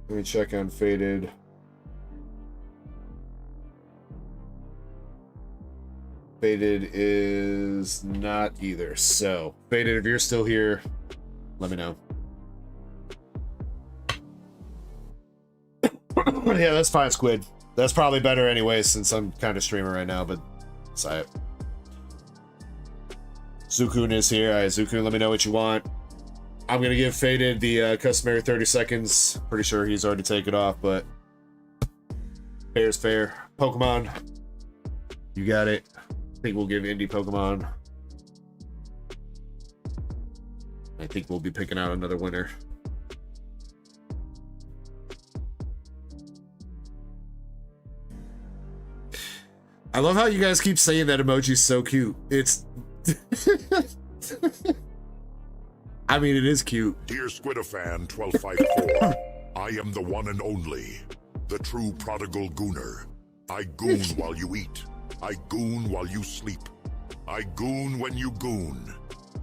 Let me check on Faded. Faded is not either. So, Faded, if you're still here, let me know. Yeah, that's fine, Squid. That's probably better anyway, since I'm kind of streaming right now, but sorry. Zukun is here. Alright, Zukun, let me know what you want. I'm gonna give Faded the customary 30 seconds. Pretty sure he's already taken off, but fair's fair. Pokemon, you got it. I think we'll give Indy Pokemon. I think we'll be picking out another winner. I love how you guys keep saying that emoji's so cute. It's... I mean, it is cute. Dear Squidafan 1254, I am the one and only, the true prodigal gooner. I goon while you eat. I goon while you sleep. I goon when you goon.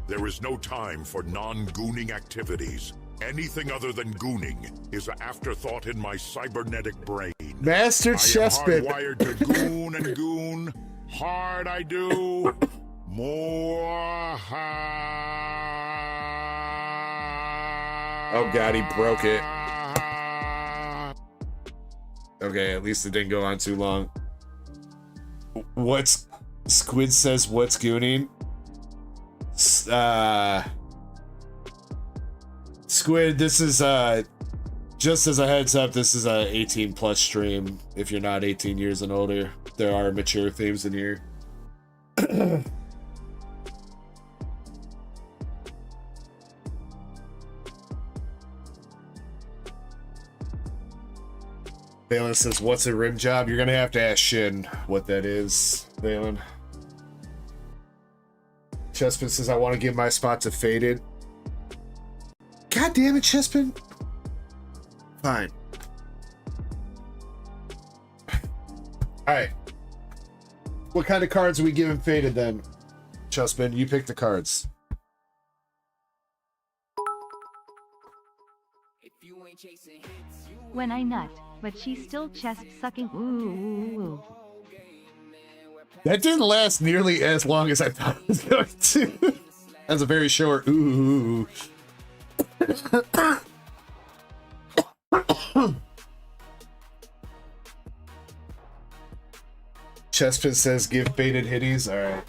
There is no time for non-gooning activities. Anything other than gooning is an afterthought in my cybernetic brain. Master Chespin. I am hardwired to goon and goon. Hard I do. More Oh god, he broke it. Okay, at least it didn't go on too long. What's... Squid says, what's gooning? Squid, this is, just as a heads up, this is a 18 plus stream. If you're not 18 years and older, there are mature themes in here. Valen says, what's a rim job? You're gonna have to ask Shin what that is, Valen. Chespin says, I want to give my spot to Faded. God damn it, Chespin. Fine. Alright. What kind of cards are we giving Faded then? Chespin, you pick the cards. When I nut, but she's still chest sucking. Ooh, ooh, ooh. That didn't last nearly as long as I thought it was going to. That's a very short ooh. Chespin says give baited hitties. Alright.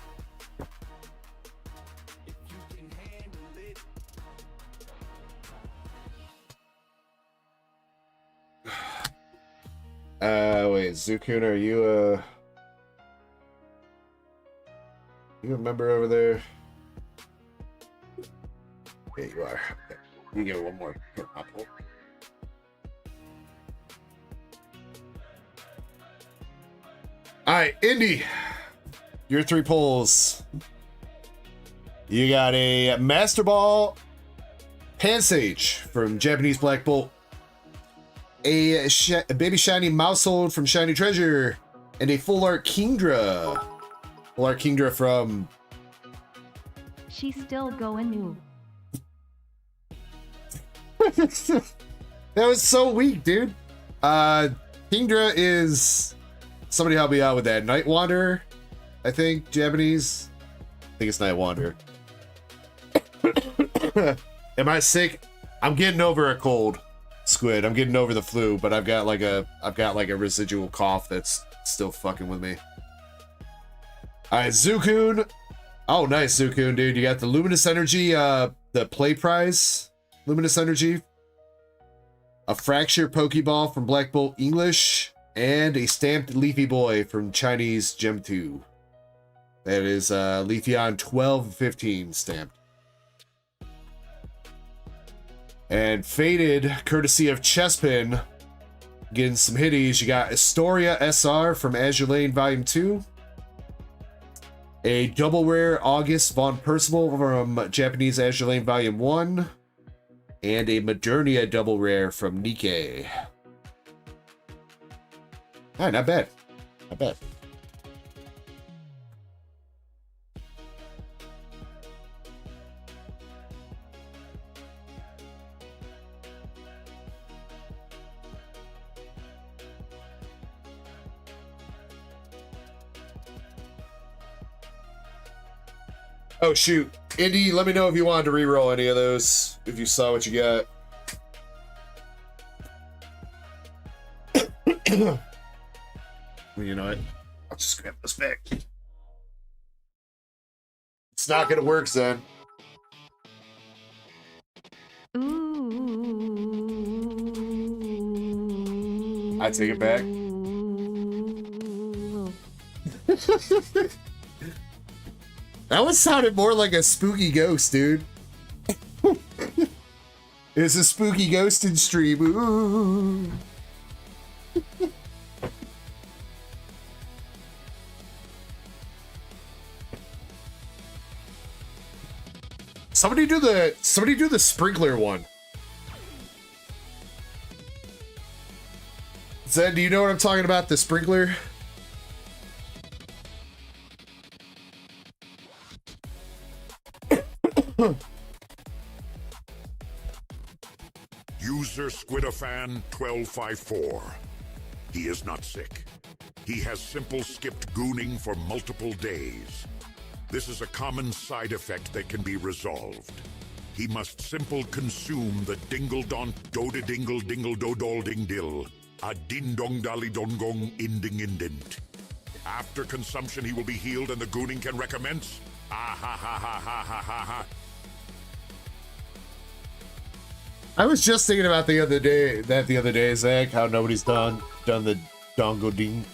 Wait, Zukun, are you you a member over there? Yeah, you are. Okay. You get one more. Alright, Indy. Your 3 pulls. You got a Master Ball Pansage from Japanese Black Bolt. A Baby Shiny Mousehold from Shiny Treasure. And a Full Art Kingdra. Full Art Kingdra from... She's still going new. That was so weak, dude. Kingdra is... Somebody help me out with that. Night Wanderer, I think, Japanese. I think it's Night Wanderer. Am I sick? I'm getting over a cold, Squid. I'm getting over the flu, but I've got like a residual cough that's still fucking with me. All right, Zukun. Oh, nice, Zukun, dude. You got the Luminous Energy, the Play Prize, Luminous Energy, a Fracture Pokeball from Black Bolt English, and a stamped Leafy Boy from Chinese Gem 2. That is Leafeon 1215 stamped. And Faded, courtesy of Chespin, getting some hitties. You got Astoria SR from Azure Lane Volume 2. A double rare August Von Percival from Japanese Azure Lane Volume 1. And a Modernia double rare from Nikkei. Alright, not bad. Not bad. Oh shoot. Indy, let me know if you wanted to reroll any of those, if you saw what you got. You know what? I'll just grab this back. It's not gonna work, Zen. Ooh. I take it back. That one sounded more like a spooky ghost, dude. It's a spooky ghost in stream. Ooh. Somebody do the sprinkler one. Zen, do you know what I'm talking about? The sprinkler? User Squidofan 1254. He is not sick. He has simple skipped gooning for multiple days. This is a common side effect that can be resolved. He must simple consume the dingle don't doda dingle dingle dodol ding dill. A din dong dali dong gong inding indint. After consumption, he will be healed and the gooning can recommence. Ah ha ha ha ha ha ha ha. I was just thinking about the other day, Zach, how nobody's done the dongo ding.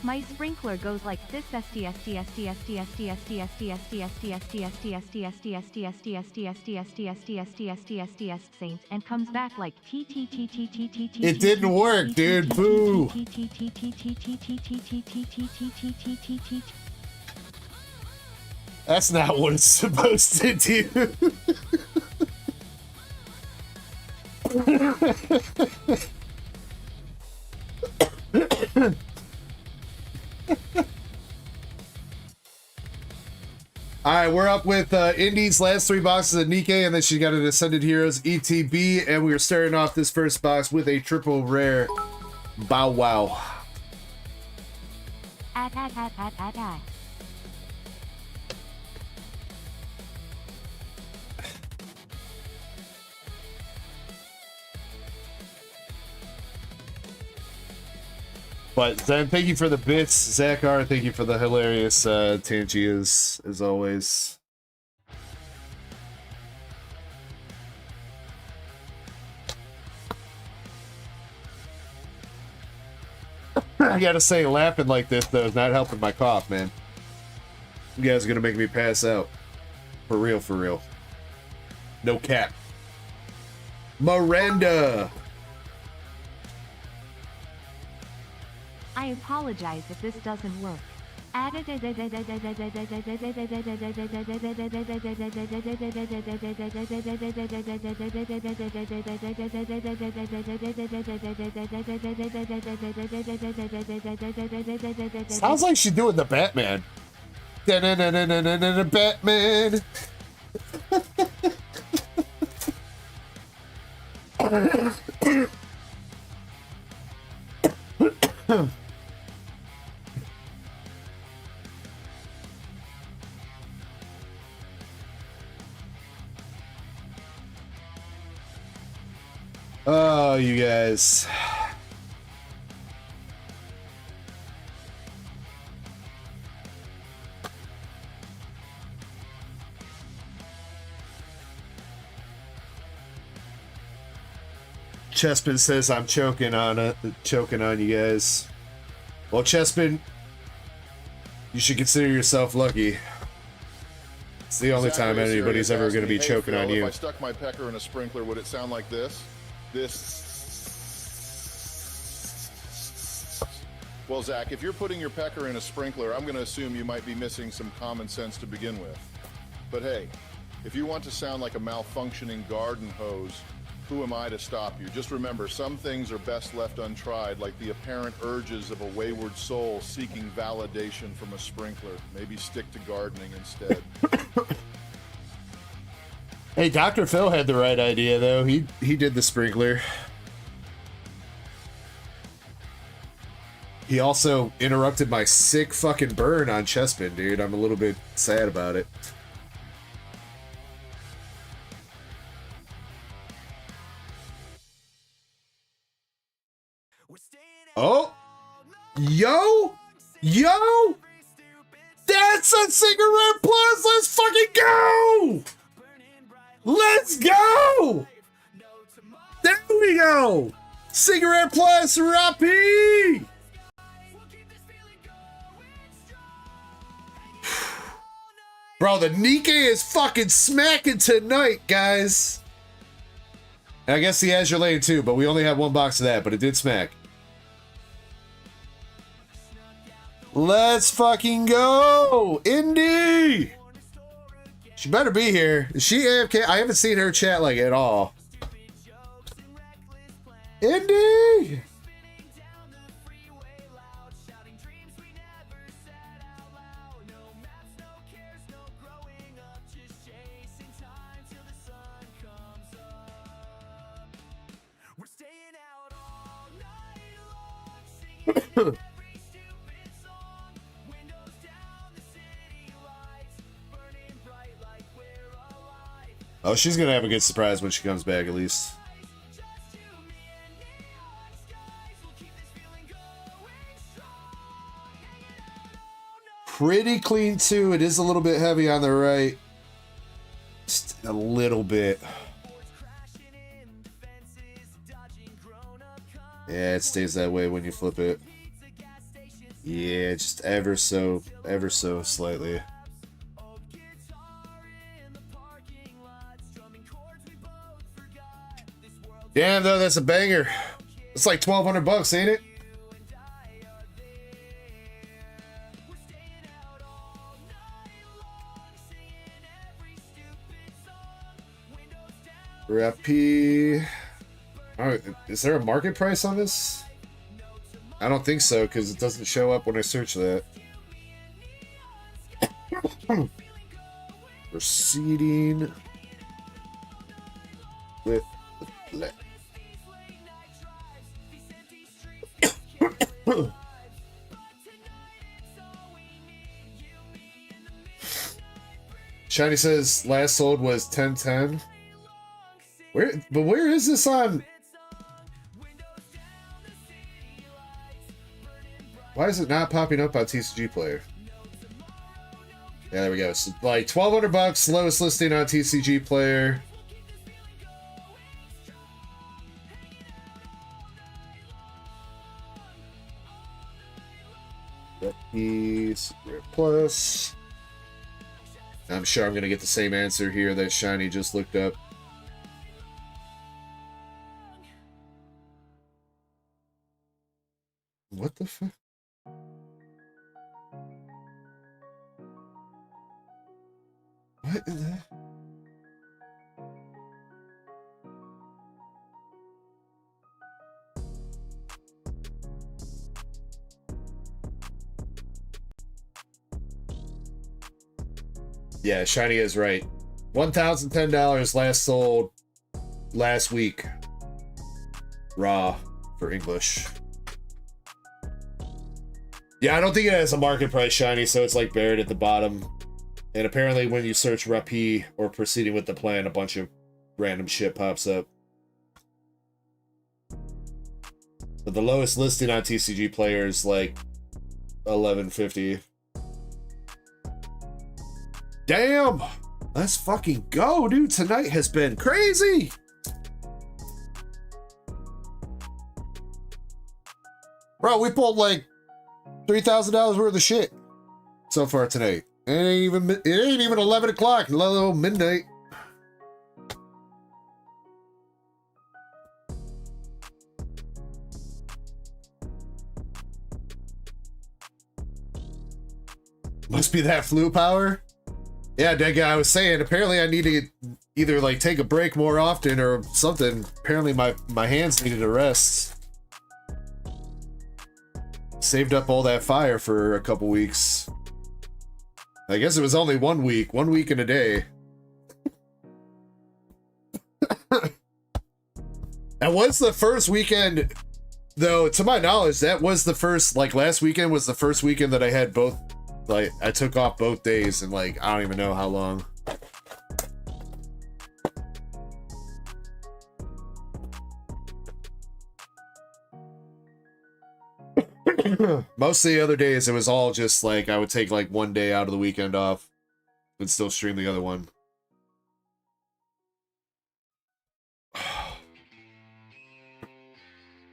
My sprinkler goes like this saint and comes back like t t t t t t t. It didn't work, dude. Boo. That's not what it's supposed to do. All right, we're up with Indy's last 3 boxes of Nikkei, and then she got an Ascended Heroes ETB, and we are starting off this first box with a triple rare Bow Wow. But Zen, thank you for the bits. Zachar, thank you for the hilarious Tangias, as always. I gotta say, laughing like this, though, is not helping my cough, man. You guys are gonna make me pass out. For real, for real. No cap. Miranda! I apologize if this doesn't work. Sounds like she's doing the Batman. Batman. Oh, you guys. Chespin says I'm choking on you guys. Well, Chespin, you should consider yourself lucky. It's the only time anybody's ever going to be choking on you. If I stuck my pecker in a sprinkler, would it sound like this? Well, Zach, if you're putting your pecker in a sprinkler, I'm going to assume you might be missing some common sense to begin with. But hey, if you want to sound like a malfunctioning garden hose, who am I to stop you? Just remember, some things are best left untried, like the apparent urges of a wayward soul seeking validation from a sprinkler. Maybe stick to gardening instead. Hey, Dr. Phil had the right idea, though. He did the sprinkler. He also interrupted my sick fucking burn on Chespin, dude. I'm a little bit sad about it. Oh! Yo! Yo! That's a cigarette plus! Let's fucking go! Let's go! There we go! Cigarette plus Rapi! Bro, the Nikkei is fucking smacking tonight, guys. And I guess the Azure Lane too, but we only have 1 box of that, but it did smack. Let's fucking go! Indy! She better be here. Is she AFK? I haven't seen her chat like at all. Indy! Oh, she's gonna have a good surprise when she comes back, at least. Pretty clean, too. It is a little bit heavy on the right. Just a little bit. Yeah, it stays that way when you flip it. Yeah, just ever so slightly. Damn, though, that's a banger. It's like $1,200, ain't it? Rappy. Oh, is there a market price on this? I don't think so, because it doesn't show up when I search that. Proceeding with the play. Shiny says last sold was 1010. Where is this on? Why is it not popping up on TCG Player? Yeah, there we go. So, like $1,200, lowest listing on TCG Player. Plus. I'm sure I'm gonna get the same answer here that Shiny just looked up. What the fuck? What is that? Yeah, Shiny is right. $1,010 last sold last week. Raw for English. Yeah, I don't think it has a market price, Shiny, so it's like buried at the bottom. And apparently when you search Rapi or proceeding with the plan, a bunch of random shit pops up. But the lowest listing on TCG Player is like $11.50. Damn! Let's fucking go, dude. Tonight has been crazy! Bro, we pulled like $3,000 worth of shit so far today. It ain't even 11 o'clock, let alone midnight. Must be that flu power. Yeah, that guy, I was saying, apparently I need to either like take a break more often or something. Apparently my hands needed a rest. Saved up all that fire for a couple weeks. I guess it was only 1 week. 1 week and a day. That was the first weekend, though, to my knowledge, that was the first, like last weekend was the first weekend that I had both, like I took off both days and like, I don't even know how long. Most of the other days, it was all just like I would take like 1 day out of the weekend off and still stream the other one.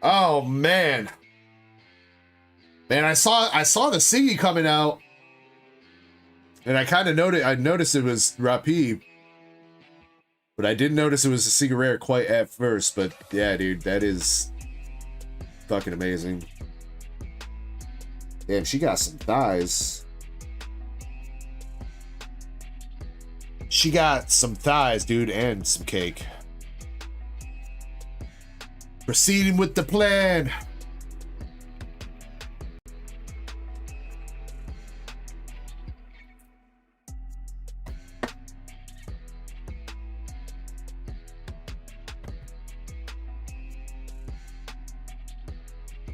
Oh man, I saw the Siggy coming out, and I kind of noticed it was Rapi, but I didn't notice it was a Siggy Rare quite at first. But yeah, dude, that is fucking amazing. Damn, she got some thighs. She got some thighs, dude, and some cake. Proceeding with the plan.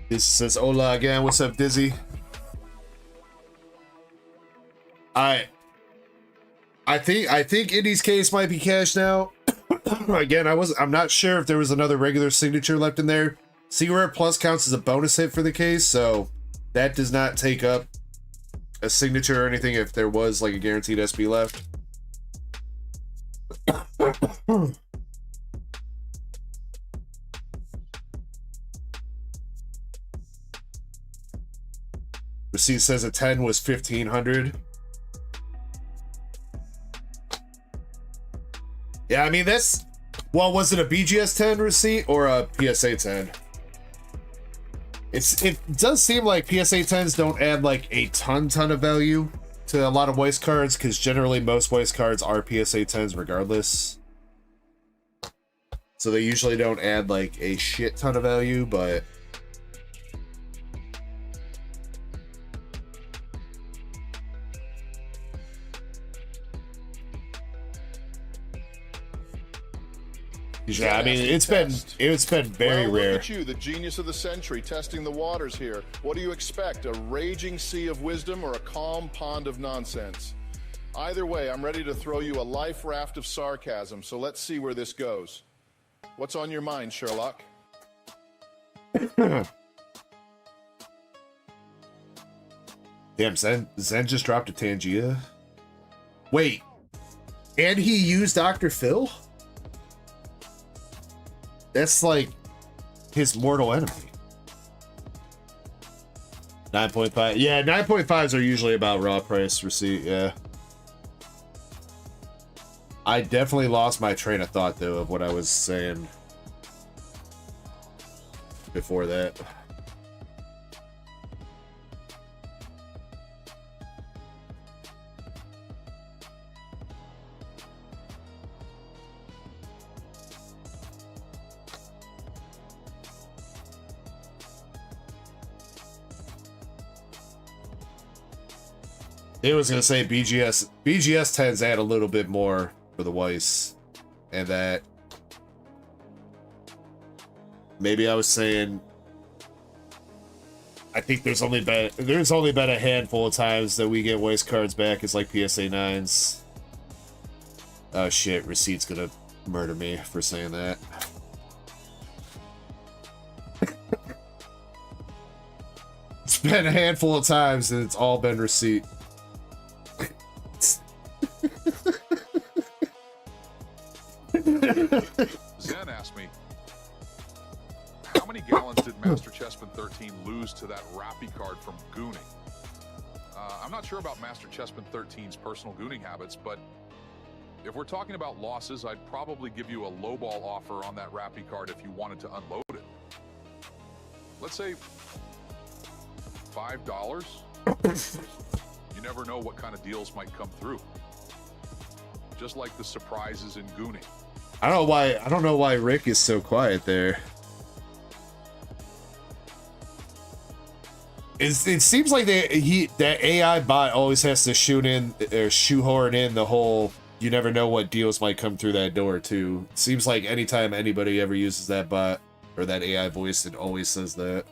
This says hola again. What's up, Dizzy? I think Indy's case might be cashed now. Again, I'm not sure if there was another regular signature left in there. Secret Rare Plus counts as a bonus hit for the case, so that does not take up a signature or anything if there was like a guaranteed SB left. Receipt says a 10 was 1,500. Yeah, I mean, that's... Well, was it a BGS 10 receipt or a PSA 10? It does seem like PSA 10s don't add, like, a ton of value to a lot of voice cards, because generally most voice cards are PSA 10s regardless. So they usually don't add, like, a shit ton of value, but... Yeah, I mean, it's been very rare. Look at you, the genius of the century, testing the waters here. What do you expect? A raging sea of wisdom or a calm pond of nonsense? Either way, I'm ready to throw you a life raft of sarcasm, so let's see where this goes. What's on your mind, Sherlock? Damn, Zen just dropped a Tangia. Wait, and he used Dr. Phil? That's like his mortal enemy. 9.5. Yeah, 9.5s are usually about raw price receipt, yeah. I definitely lost my train of thought, though, of what I was saying before that. It was gonna say BGS 10s add a little bit more for the Weiss, and that maybe I was saying I think there's only been a handful of times that we get Weiss cards back as like PSA 9s. Oh shit, Receipt's gonna murder me for saying that. It's been a handful of times and it's all been Receipt. Zen asked me, how many gallons did Master Chessman 13 lose to that Rappy card from gooning? I'm not sure about Master Chessman 13's personal gooning habits, but if we're talking about losses, I'd probably give you a lowball offer on that Rappy card if you wanted to unload it. Let's say $5. You never know what kind of deals might come through. Just like the surprises in gooning. I don't know why Rick is so quiet there. It seems like that AI bot always has to shoehorn in the whole you never know what deals might come through that door too. It seems like anytime anybody ever uses that bot or that AI voice, it always says that.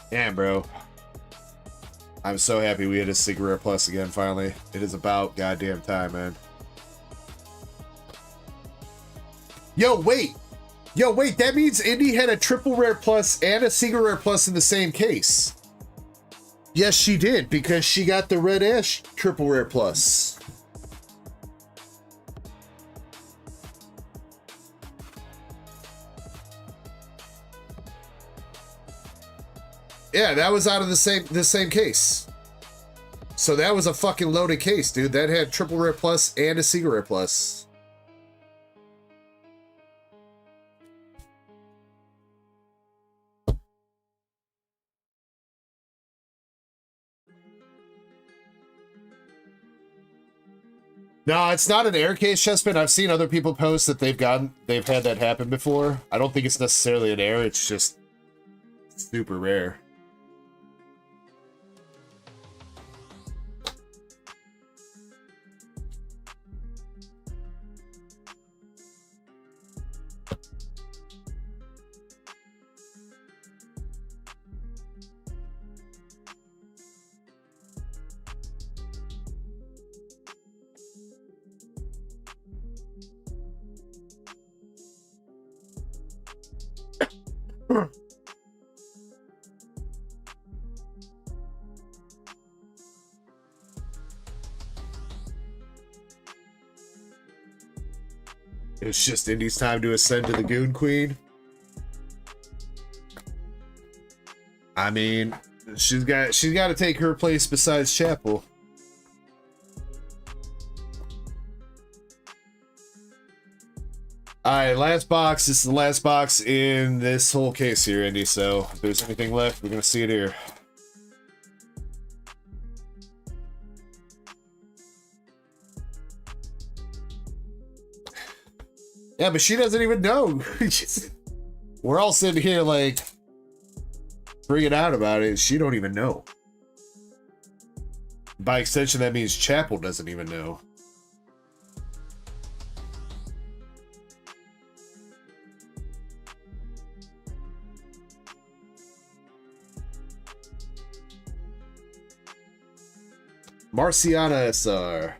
Damn, bro. I'm so happy we had a Sig Rare Plus again, finally. It is about goddamn time, man. Yo, wait! That means Indy had a Triple Rare Plus and a Secret Rare Plus in the same case. Yes, she did, because she got the Red Ash Triple Rare Plus. Yeah, that was out of the same case. So that was a fucking loaded case, dude. That had Triple Rare Plus and a Secret Rare Plus. No, it's not an air case, Chessman. I've seen other people post that they've had that happen before. I don't think it's necessarily an air, it's just super rare. It's just Indy's time to ascend to the Goon Queen. I mean, she's got to take her place besides Chapel. All right, last box. This is the last box in this whole case here, Indy. So if there's anything left, we're gonna see it here. Yeah, but she doesn't even know. We're all sitting here like freaking out about it. She don't even know. By extension, that means Chapel doesn't even know. Marciana SR.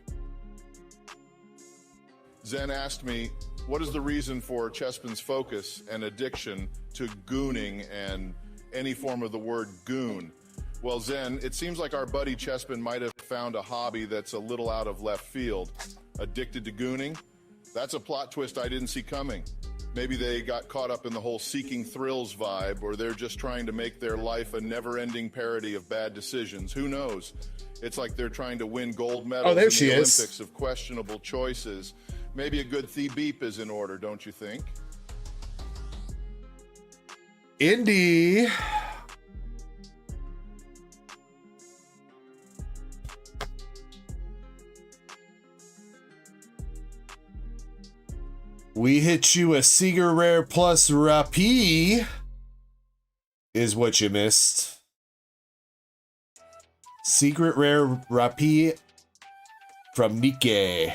Zen asked me, what is the reason for Chespin's focus and addiction to gooning and any form of the word goon? Well, Zen, it seems like our buddy Chespin might have found a hobby that's a little out of left field. Addicted to gooning? That's a plot twist I didn't see coming. Maybe they got caught up in the whole seeking thrills vibe, or they're just trying to make their life a never-ending parody of bad decisions. Who knows? It's like they're trying to win gold medals in the Olympics of questionable choices. Maybe a good beep is in order, don't you think? Indy. We hit you a Secret Rare plus Rapi is what you missed. Secret Rare Rapi from Nikkei.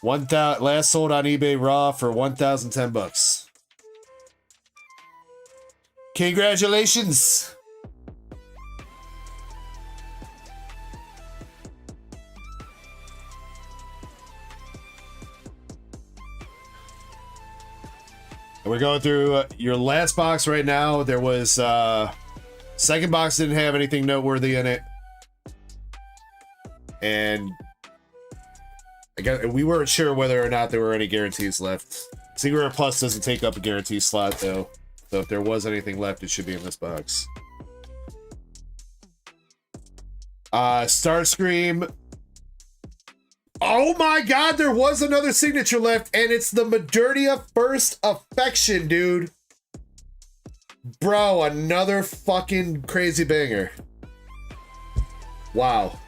1,000 last sold on eBay raw for 1,010 bucks. Congratulations. And we're going through your last box right now. There was second box didn't have anything noteworthy in it. And we weren't sure whether or not there were any guarantees left. Secret Rare Plus doesn't take up a guarantee slot, though. So if there was anything left, it should be in this box. Starscream. Oh my god, there was another signature left, and it's the Modernia First Affection, dude. Bro, another fucking crazy banger. Wow.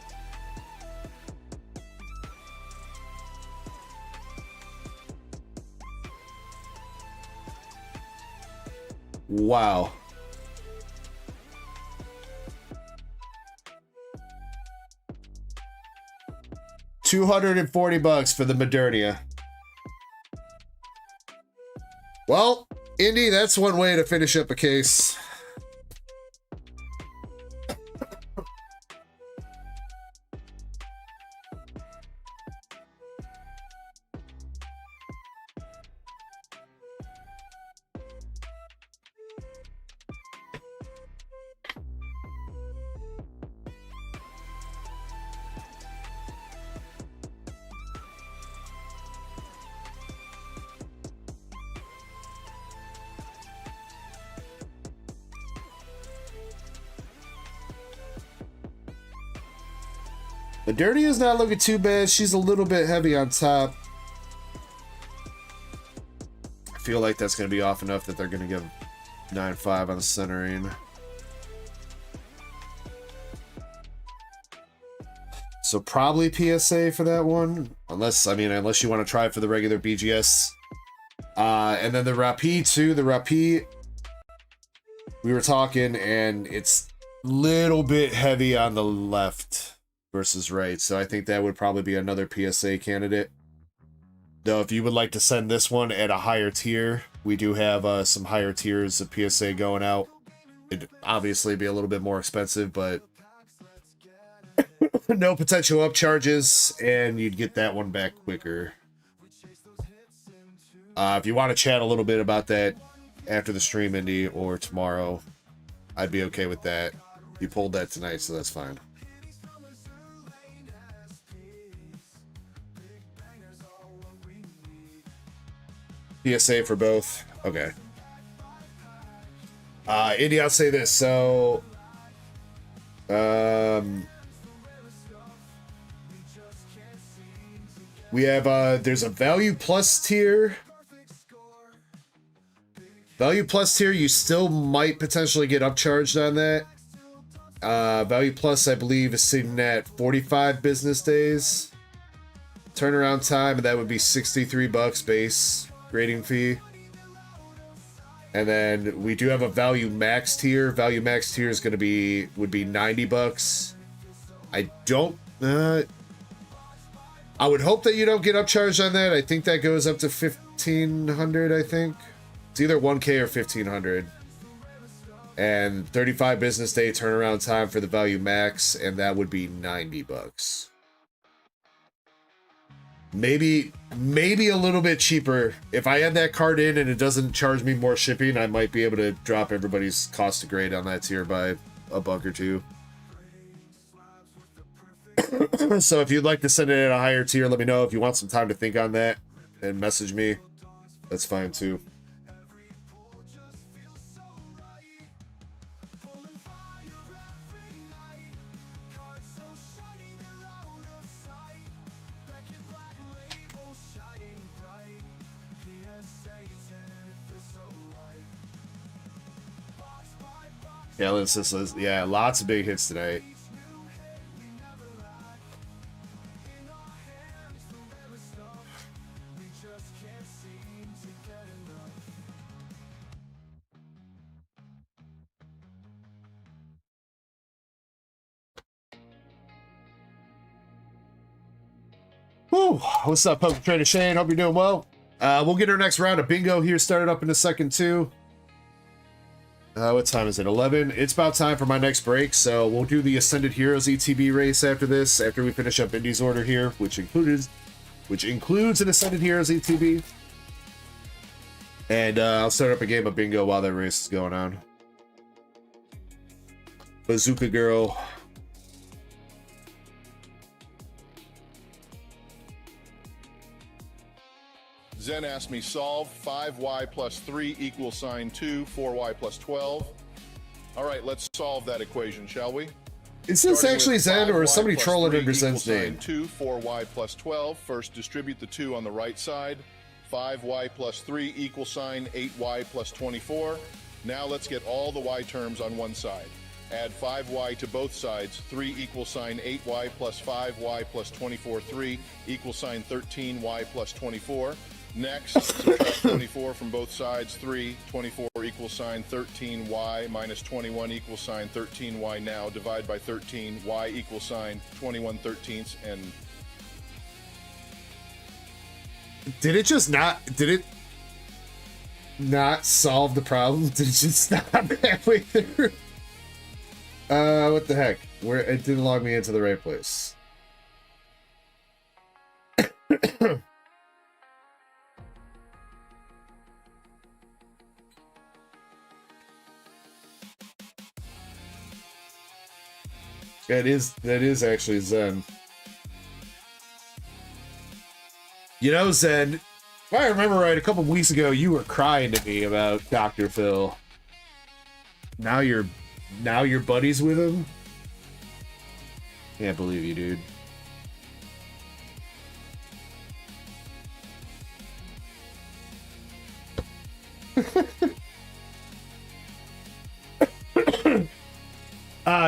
Wow. $240 for the Modernia. Well, Indy, that's one way to finish up a case. Modernia's not looking too bad. She's a little bit heavy on top. I feel like that's going to be off enough that they're going to give 9.5 on the centering. So probably PSA for that one. Unless you want to try for the regular BGS. And then the Rapi too. The Rapi, we were talking, and it's a little bit heavy on the left versus right, so I think that would probably be another PSA candidate. Though if you would like to send this one at a higher tier, we do have some higher tiers of PSA going out. It'd obviously be a little bit more expensive, but no potential upcharges, and you'd get that one back quicker. If you want to chat a little bit about that after the stream, Indy, or tomorrow, I'd be okay with that. You pulled that tonight, so that's fine. PSA for both. Okay. Indy, I'll say this. So, we have, there's a Value Plus tier. Value Plus tier, you still might potentially get upcharged on that. Value Plus, I believe, is sitting at 45 business days. Turnaround time, and that would be 63 bucks base grading fee. And then we do have a Value Max tier. Value Max tier is going to be, would be 90 bucks. I don't, I would hope that you don't get upcharged on that. I think that goes up to 1,500, I think. It's either 1K or 1,500. And 35 business day turnaround time for the Value Max, and that would be 90 bucks. Maybe a little bit cheaper. If I add that card in and it doesn't charge me more shipping, I might be able to drop everybody's cost to grade on that tier by a buck or two. So if you'd like to send it at a higher tier, let me know. If you want some time to think on that and message me, that's fine too. Yeah, yeah, lots of big hits tonight. Woo! What's up, Poker Trader Shane? Hope you're doing well. We'll get our next round of bingo here started up in a second too. What time is it? 11. It's about time for my next break, so we'll do the Ascended Heroes ETB race after this, after we finish up Indy's order here, which includes an Ascended Heroes ETB. And I'll start up a game of bingo while that race is going on. Bazooka Girl. Zen asked me, solve 5y plus 3 equals sign 2, 4y plus 12. All right, let's solve that equation, shall we? Is this actually Zen, or is somebody trolling under Zen's name? 2, 4y plus 12. First, distribute the 2 on the right side. 5y plus 3 equal sign 8y plus 24. Now let's get all the y terms on one side. Add 5y to both sides. 3 equal sign 8y plus 5y plus 24, 3 equal sign 13y plus 24. Next, subtract 24 from both sides. 3, 24 equals sign 13y minus 21 equals sign 13y. Now divide by 13, y equals sign 21 13ths, and did it not solve the problem? Did it just stop halfway through? What the heck? It didn't log me into the right place. That is actually Zen. You know, Zen, if I remember right, a couple weeks ago you were crying to me about Dr. Phil. Now you're buddies with him? Can't believe you, dude.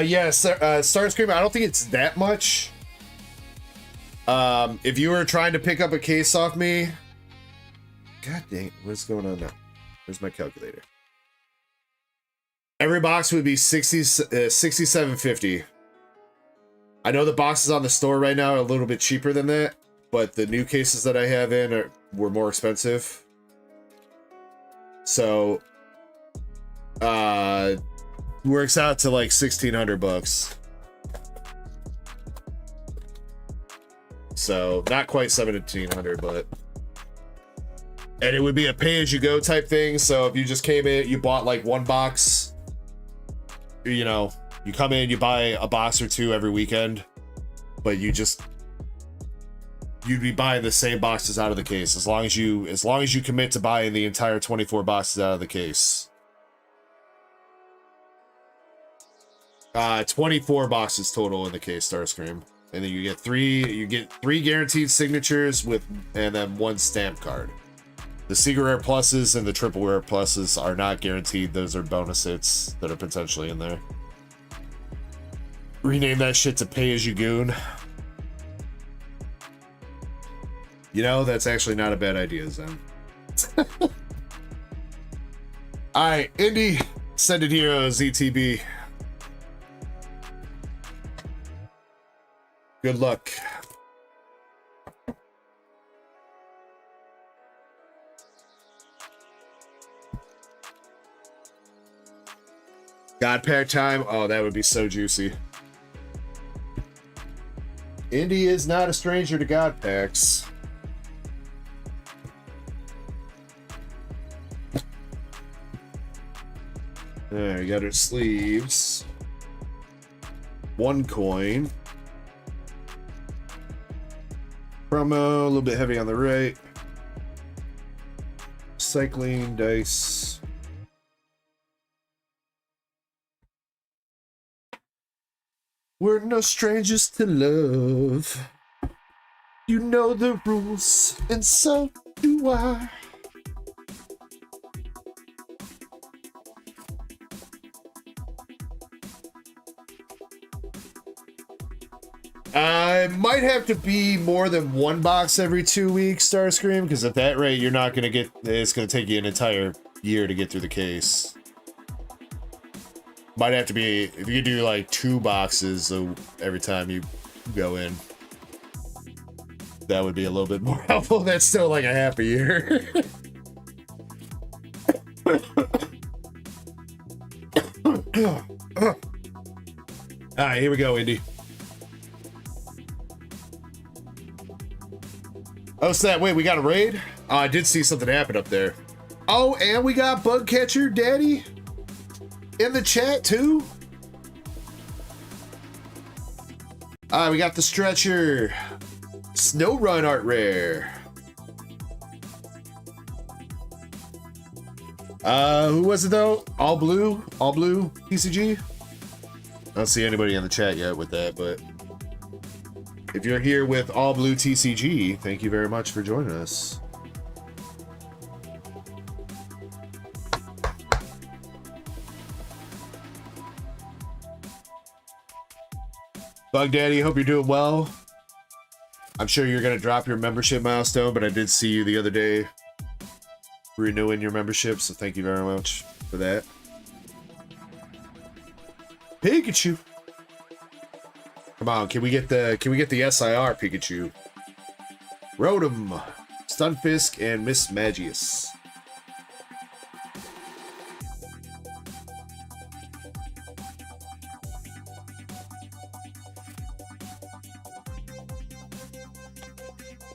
Yes, Starscream, I don't think it's that much. If you were trying to pick up a case off me... God dang, what's going on now? Where's my calculator? Every box would be $67.50. I know the boxes on the store right now are a little bit cheaper than that, but the new cases that I have in were more expensive. So, works out to like $1,600. So not quite $1,700, but And it would be a pay-as-you-go type thing. So if you just came in, you bought like one box, you know, you come in, you buy a box or two every weekend, but you'd be buying the same boxes out of the case as long as you commit to buying the entire 24 boxes out of the case. 24 boxes total in the case, Starscream. And then you get three guaranteed signatures and then one stamp card. The Secret Rare Pluses and the Triple Rare Pluses are not guaranteed. Those are bonus hits that are potentially in there. Rename that shit to Pay As You Goon. You know, that's actually not a bad idea, Zen. Alright, Indie, Send It Heroes, ETB. Good luck. God pack time. Oh, that would be so juicy. Indy is not a stranger to God packs. There, you got her sleeves. 1 coin. Promo, a little bit heavy on the right. Cycling dice. We're no strangers to love. You know the rules, and so do I. I might have to be more than 1 box every 2 weeks, Starscream, because at that rate, you're not going to get... It's going to take you an entire year to get through the case. Might have to be... If you do like 2 boxes every time you go in, that would be a little bit more helpful. That's still like a half a year. Alright, here we go, Indy. Oh, snap. Wait, we got a raid? Oh, I did see something happen up there. Oh, and we got Bug Catcher Daddy in the chat, too. All right, we got the Stretcher. Snow Run art rare. Who was it, though? All blue TCG? I don't see anybody in the chat yet with that, but... If you're here with All Blue TCG, thank you very much for joining us. Bug Daddy, hope you're doing well. I'm sure you're going to drop your membership milestone, but I did see you the other day renewing your membership, so thank you very much for that. Pikachu. Come on, can we get the SIR Pikachu? Rotom, Stunfisk, and Miss Magius.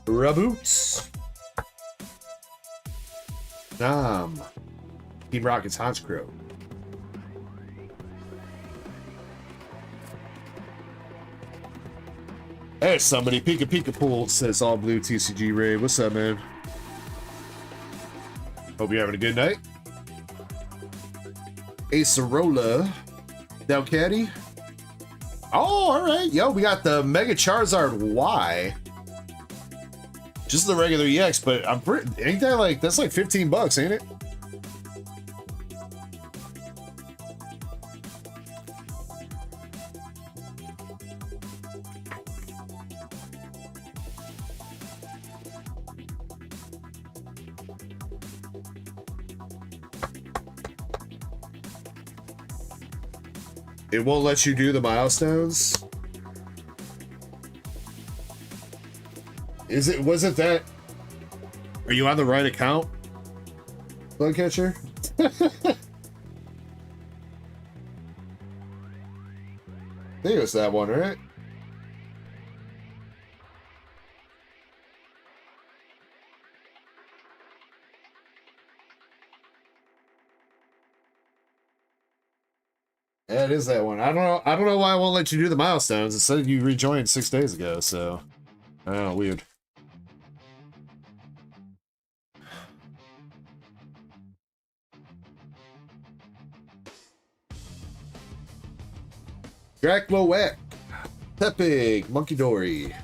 Raboots. Nom. Team Rocket's Honchkrow. There's somebody. Pika Pool says All Blue TCG Raid. What's up, man? Hope you're having a good night. Acerola. Delcatty. Oh, alright. Yo, we got the Mega Charizard Y. Just the regular EX, but I'm pretty... Ain't that like... That's like 15 bucks, ain't it? It won't let you do the milestones. Wasn't that? Are you on the right account, Bug Catcher? I think it was that one, right? Yeah, it is that one. I don't know. I don't know why I won't let you do the milestones. It said you rejoined 6 days ago, so I don't know, weird. Dracloek, Tepig, Monkey Dory.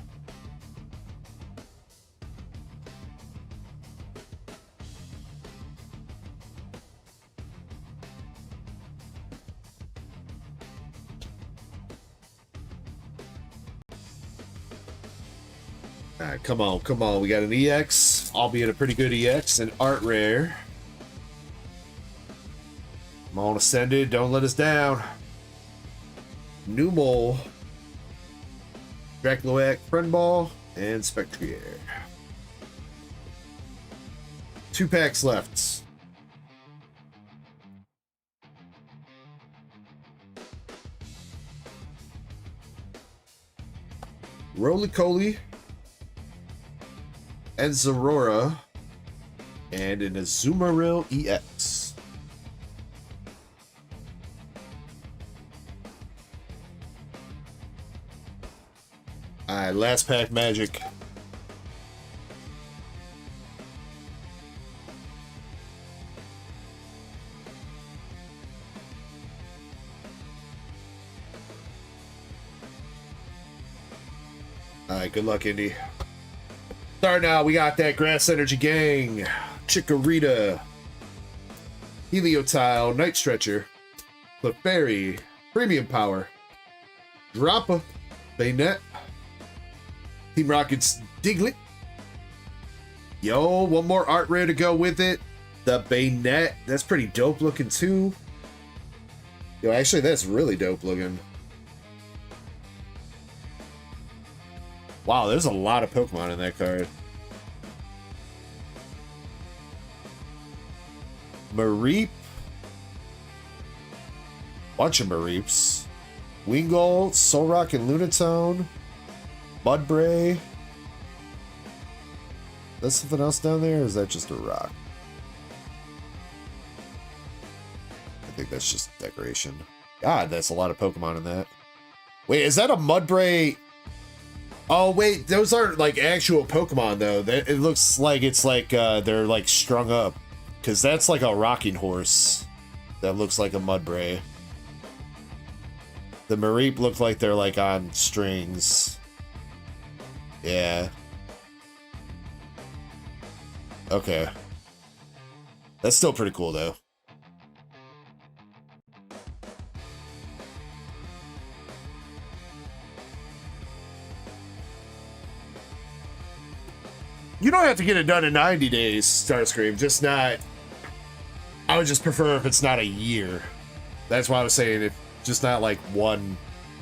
Alright, come on, come on. We got an EX, albeit a pretty good EX, and art rare. Come on, Ascended, don't let us down. New Mole, Dracloak, Friend Ball, and Spectrier. 2 packs left. Roly-Coly, and Zorora, and an Azumarill EX. Alright, last pack magic. Alright, good luck, Indy. Start now, we got that Grass Energy Gang, Chikorita, Heliotile, Night Stretcher, Clefairy, Premium Power, Droppa, Baynet, Team Rocket's Diglett. Yo, one more art rare to go with it. The Baynet, that's pretty dope looking too. Yo, actually, that's really dope looking. Wow, there's a lot of Pokemon in that card. Mareep. Bunch of Mareeps. Wingull, Solrock, and Lunatone. Mudbray. Is something else down there, or is that just a rock? I think that's just decoration. God, that's a lot of Pokemon in that. Wait, is that a Mudbray? Oh wait, those aren't like actual Pokemon though. It looks like it's like they're like strung up, because that's like a rocking horse that looks like a Mudbray. The Mareep look like they're like on strings. Yeah. Okay. That's still pretty cool though. You don't have to get it done in 90 days, Starscream. Just not... I would just prefer if it's not a year. That's why I was saying if just not like one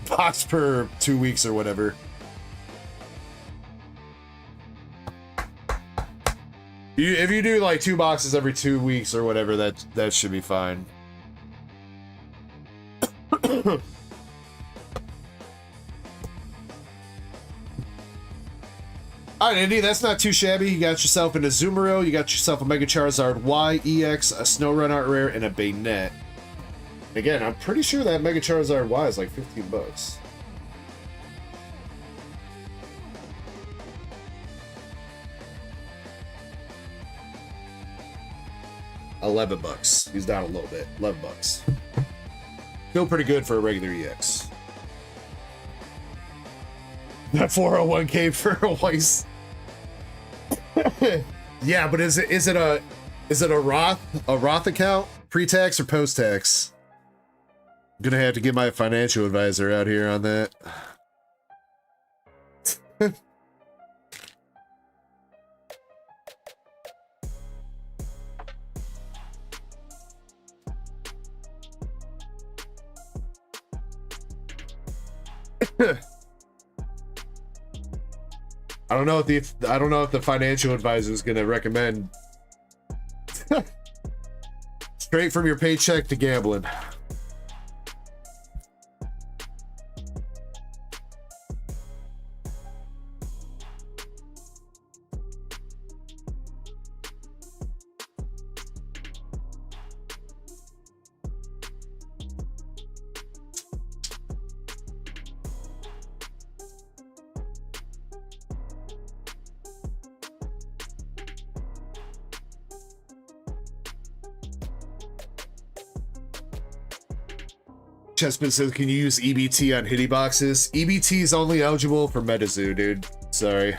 box per 2 weeks or whatever. If you do like 2 boxes every 2 weeks or whatever, that should be fine. Alright, Indy, that's not too shabby. You got yourself an Azumarill, you got yourself a Mega Charizard Y, EX, a Snorunt Art Rare, and a Baynet. Again, I'm pretty sure that Mega Charizard Y is like 15 bucks. $11. He's down a little bit. $11. Feel pretty good for a regular EX. That 401k for a Weiss. Yeah, but is it a Roth account? Pre-tax or post-tax? I'm gonna have to get my financial advisor out here on that. I don't know if the financial advisor is gonna recommend straight from your paycheck to gambling. Chespin says, can you use EBT on hitty boxes? EBT is only eligible for MetaZoo, dude. Sorry.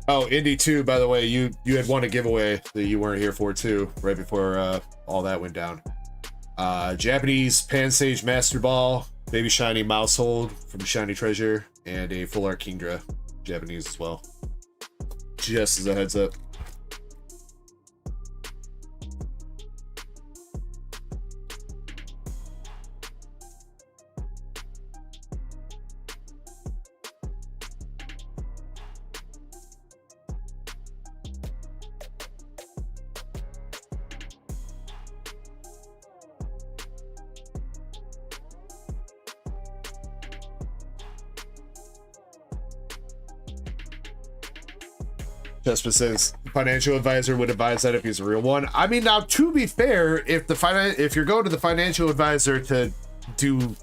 Oh, Indy too, by the way, you had won a giveaway that you weren't here for too, right before all that went down. Japanese Pansage Master Ball, Baby Shiny Mousehold from Shiny Treasure, and a Full Art Kingdra, Japanese as well. Just as a heads up. Just says financial advisor would advise that if he's a real one. I mean, now to be fair, if you're going to the financial advisor to do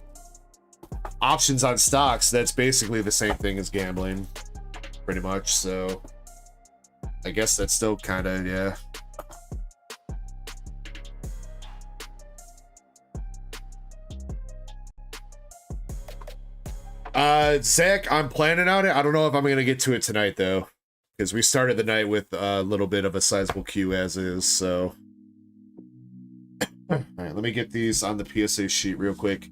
options on stocks, that's basically the same thing as gambling, pretty much. So I guess that's still kind of, yeah. Zach, I'm planning on it. I don't know if I'm gonna get to it tonight though, because we started the night with a little bit of a sizable queue as is, so. All right, let me get these on the PSA sheet real quick.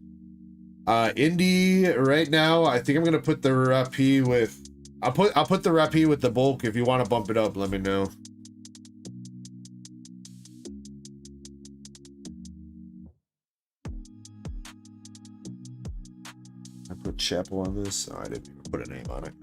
Indy, right now, I think I'm gonna put the Rappi with, I'll put the Rappi with the bulk. If you want to bump it up, let me know. I put Chapel on this. Oh, I didn't even put a name on it.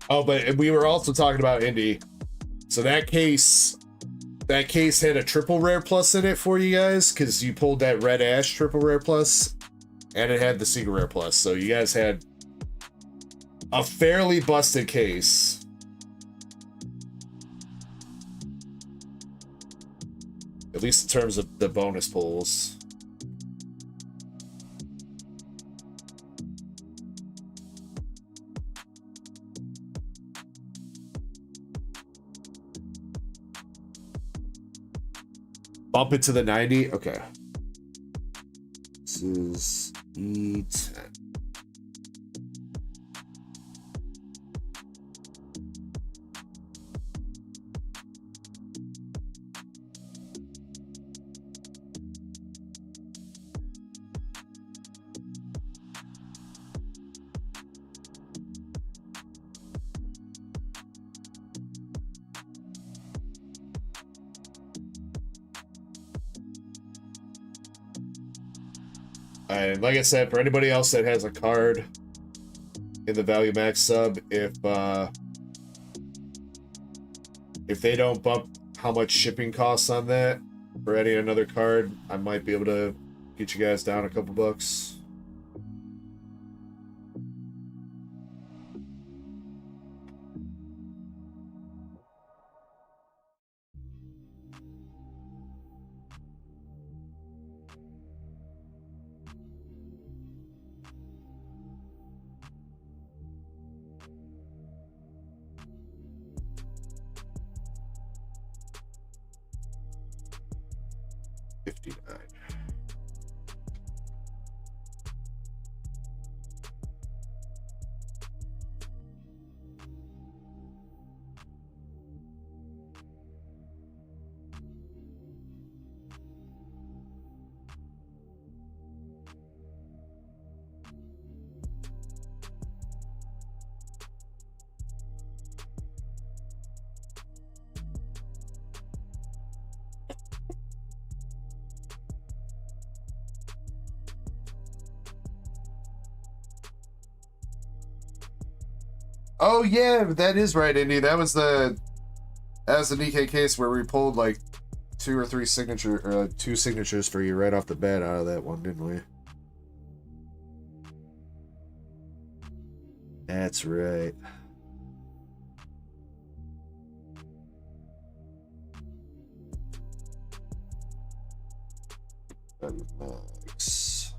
Oh, but we were also talking about Indy. So that case had a triple rare plus in it for you guys, because you pulled that Red Ash triple rare plus, and it had the Secret Rare plus. So you guys had a fairly busted case. At least in terms of the bonus pulls. Bump it to the 90. Okay. This is E10. And like I said, for anybody else that has a card in the Value Max sub, if they don't bump how much shipping costs on that for adding another card, I might be able to get you guys down a couple bucks. Oh yeah, that is right, Indy. That was the As the DK case where we pulled like two signatures for you right off the bat out of that one, didn't we? That's right. Max.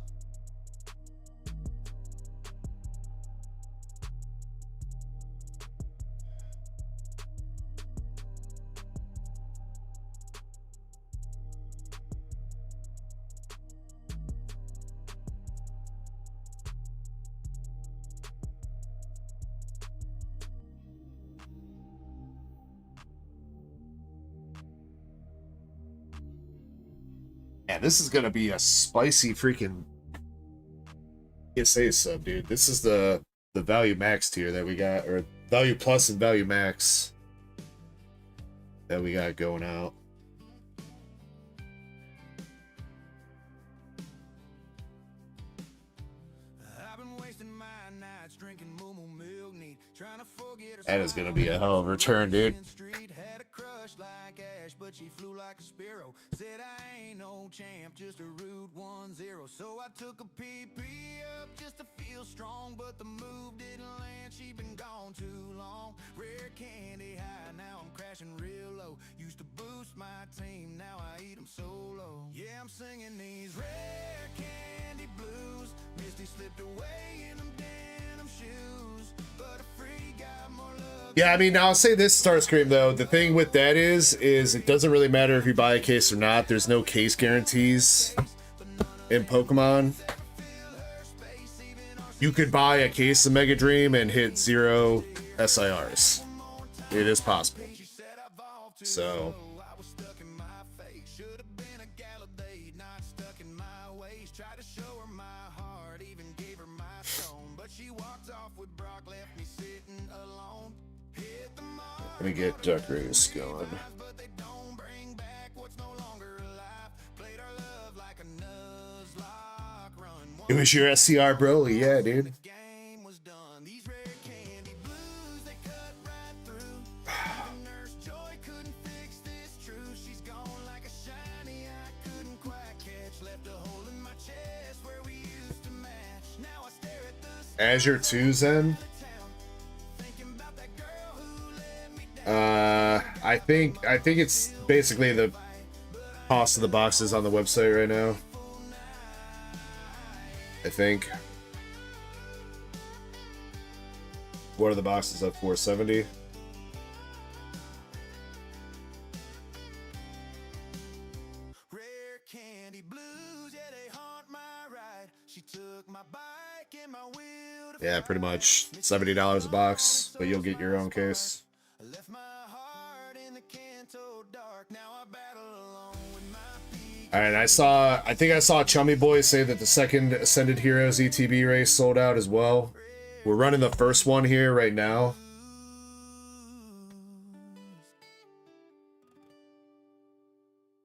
Yeah, this is gonna be a spicy freaking PSA sub, dude. This is the value max tier that we got, or value plus and value max that we got going out. That is gonna be a hell of a return, dude. But she flew like a sparrow. Said I ain't no champ, just a rude 1-0. So I took a PP up just to feel strong, but the move didn't land. She been gone too long. Rare candy high, now I'm crashing real low. Used to boost my team, now I eat them solo. Yeah, I'm singing these rare candy blues. Misty slipped away in them denim shoes, but a free got more love. Yeah, I mean, I'll say this, Starscream, though. The thing with that is it doesn't really matter if you buy a case or not. There's no case guarantees in Pokemon. You could buy a case of Mega Dream and hit 0 SIRs. It is possible. So... let me get Duck Race going. It was your SCR Broly, yeah, dude. Azure 2 Zen. I think it's basically the cost of the boxes on the website right now. I think. What are the boxes at? 470? Rare candy blues, yeah, they haunt my ride. She took my bike and my wheel. Yeah, pretty much $70 a box, but you'll get your own case. Alright, I think I saw Chummy Boy say that the second Ascended Heroes ETB race sold out as well. We're running the first one here right now.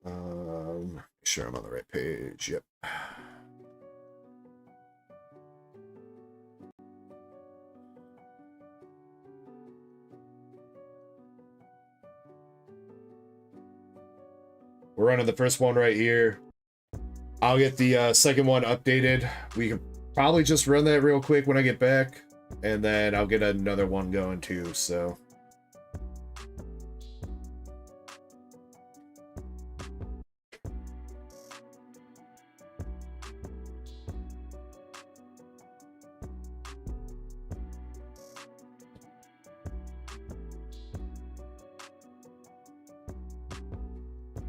Make sure I'm on the right page. Yep. We're running the first one right here. I'll get the second one updated. We can probably just run that real quick when I get back, and then I'll get another one going too, so.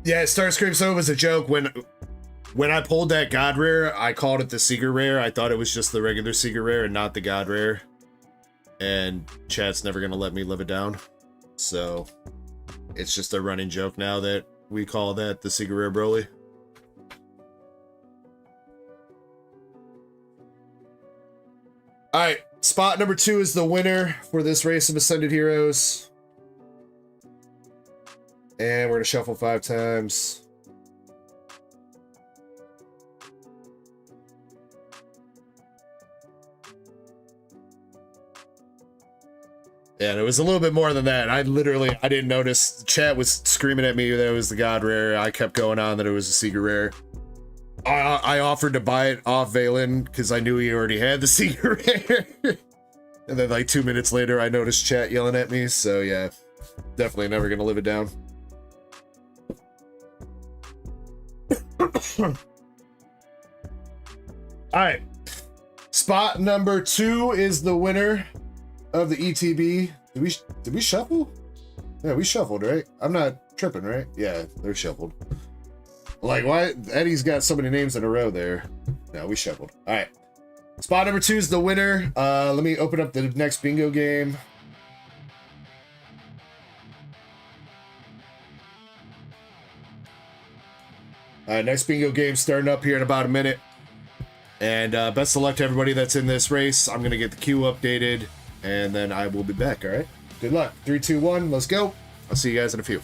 Yeah, Starscream, so it was a joke. When I pulled that God Rare, I called it the Secret Rare. I thought it was just the regular Secret Rare and not the God Rare. And chat's never gonna let me live it down. So it's just a running joke now that we call that the Secret Rare Broly. Alright, spot number 2 is the winner for this race of Ascended Heroes. And we're gonna shuffle 5 times. Yeah, and it was a little bit more than that. I didn't notice. Chat was screaming at me that it was the god rare. I kept going on that it was a secret rare. I offered to buy it off Valen because I knew he already had the secret rare. And then like 2 minutes later, I noticed chat yelling at me. So yeah, definitely never gonna live it down. All right, spot number 2 is the winner of the ETB. Did we shuffle? Yeah, we shuffled, right? I'm not tripping, right? Yeah, they're shuffled. Like, why? Eddie's got so many names in a row there. No, we shuffled. All right. Spot number 2 is the winner. Let me open up the next bingo game. All right, next bingo game starting up here in about a minute. And best of luck to everybody that's in this race. I'm going to get the queue updated, and then I will be back, all right? Good luck. 3, 2, 1, let's go. I'll see you guys in a few.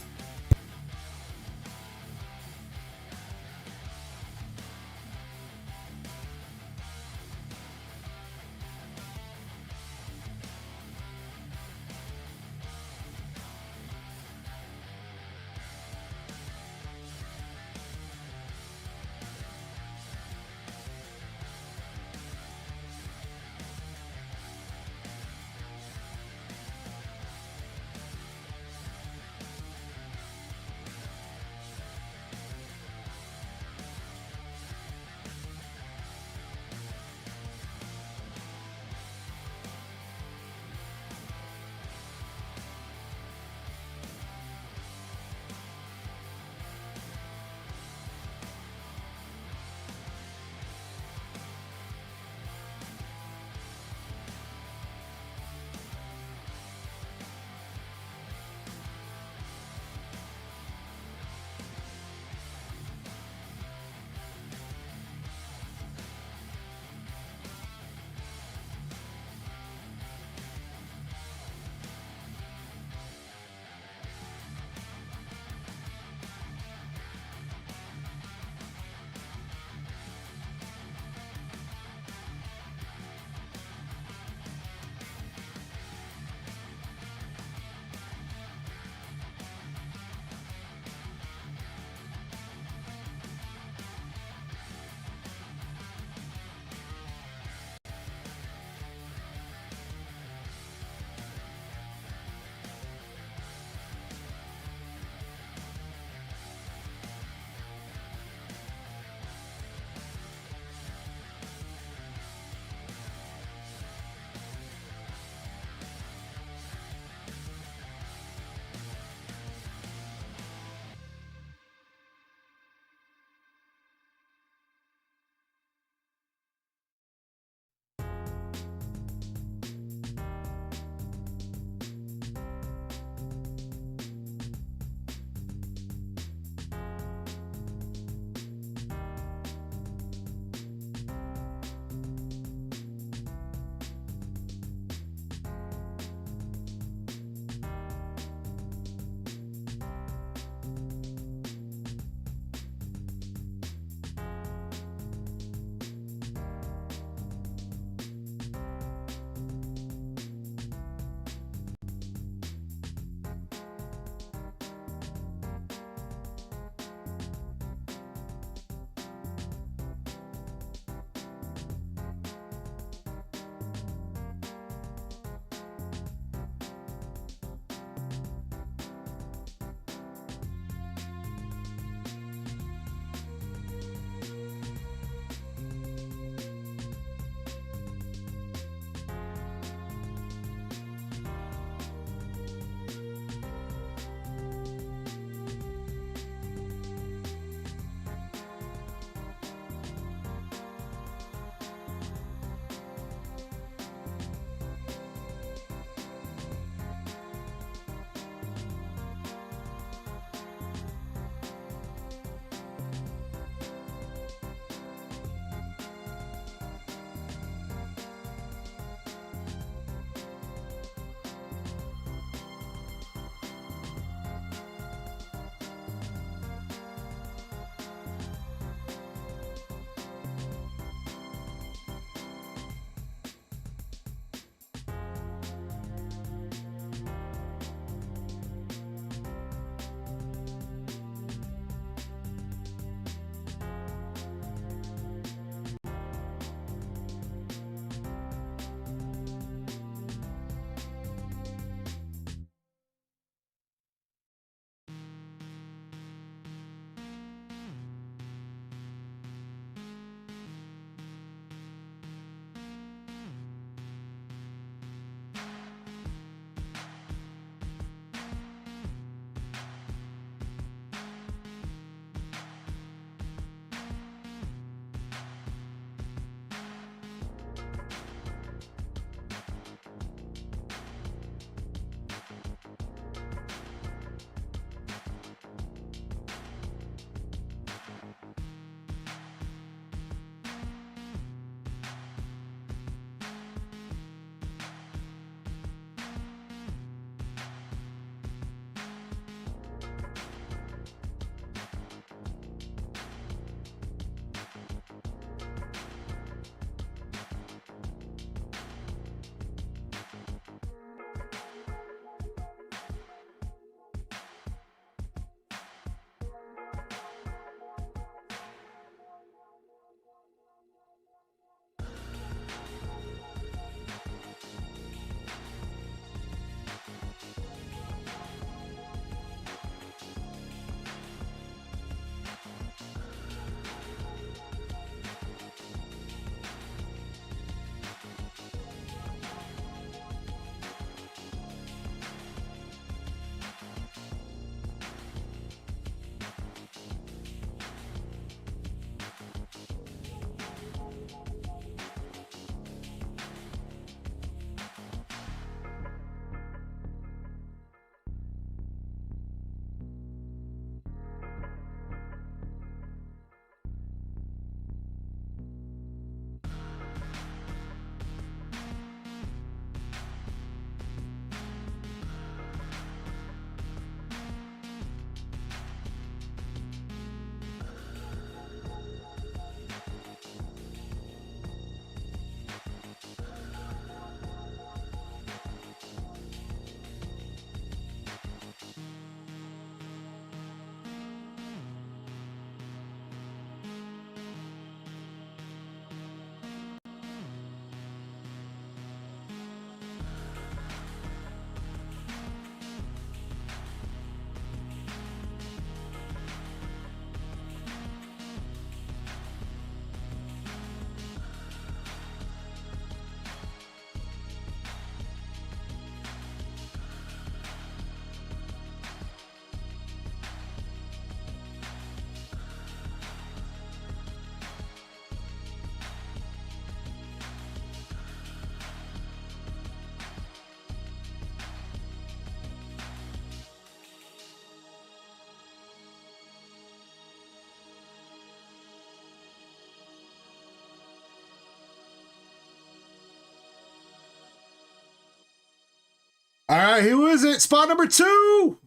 All right, who is it? Spot number 2.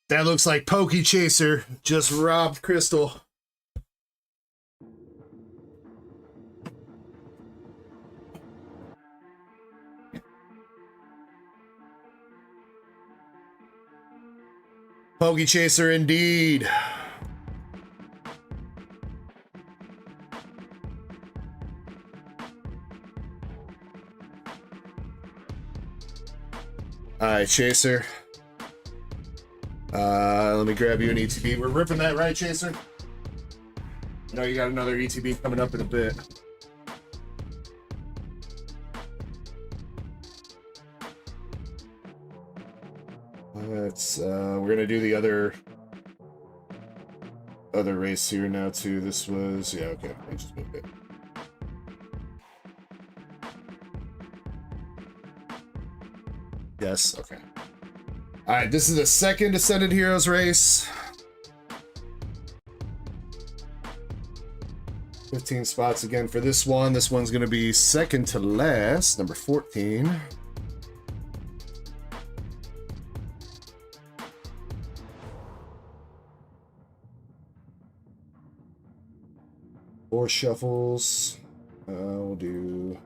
That looks like Pokey Chaser just robbed Crystal. Pokey Chaser indeed. All right, Chaser. Let me grab you an ETB. We're ripping that, right, Chaser? I know you got another ETB coming up in a bit. Let's we're gonna do the other race here now too. This was, yeah, okay, I just moved it. Yes, okay. All right, this is the second Ascended Heroes race. 15 spots again for this one. This one's gonna be second to last, number 14. Four shuffles. We'll do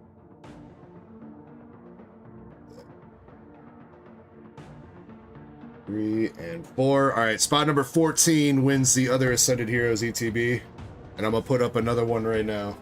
3 and 4. All right, spot number 14 wins the other Ascended Heroes ETB, and I'm gonna put up another one right now.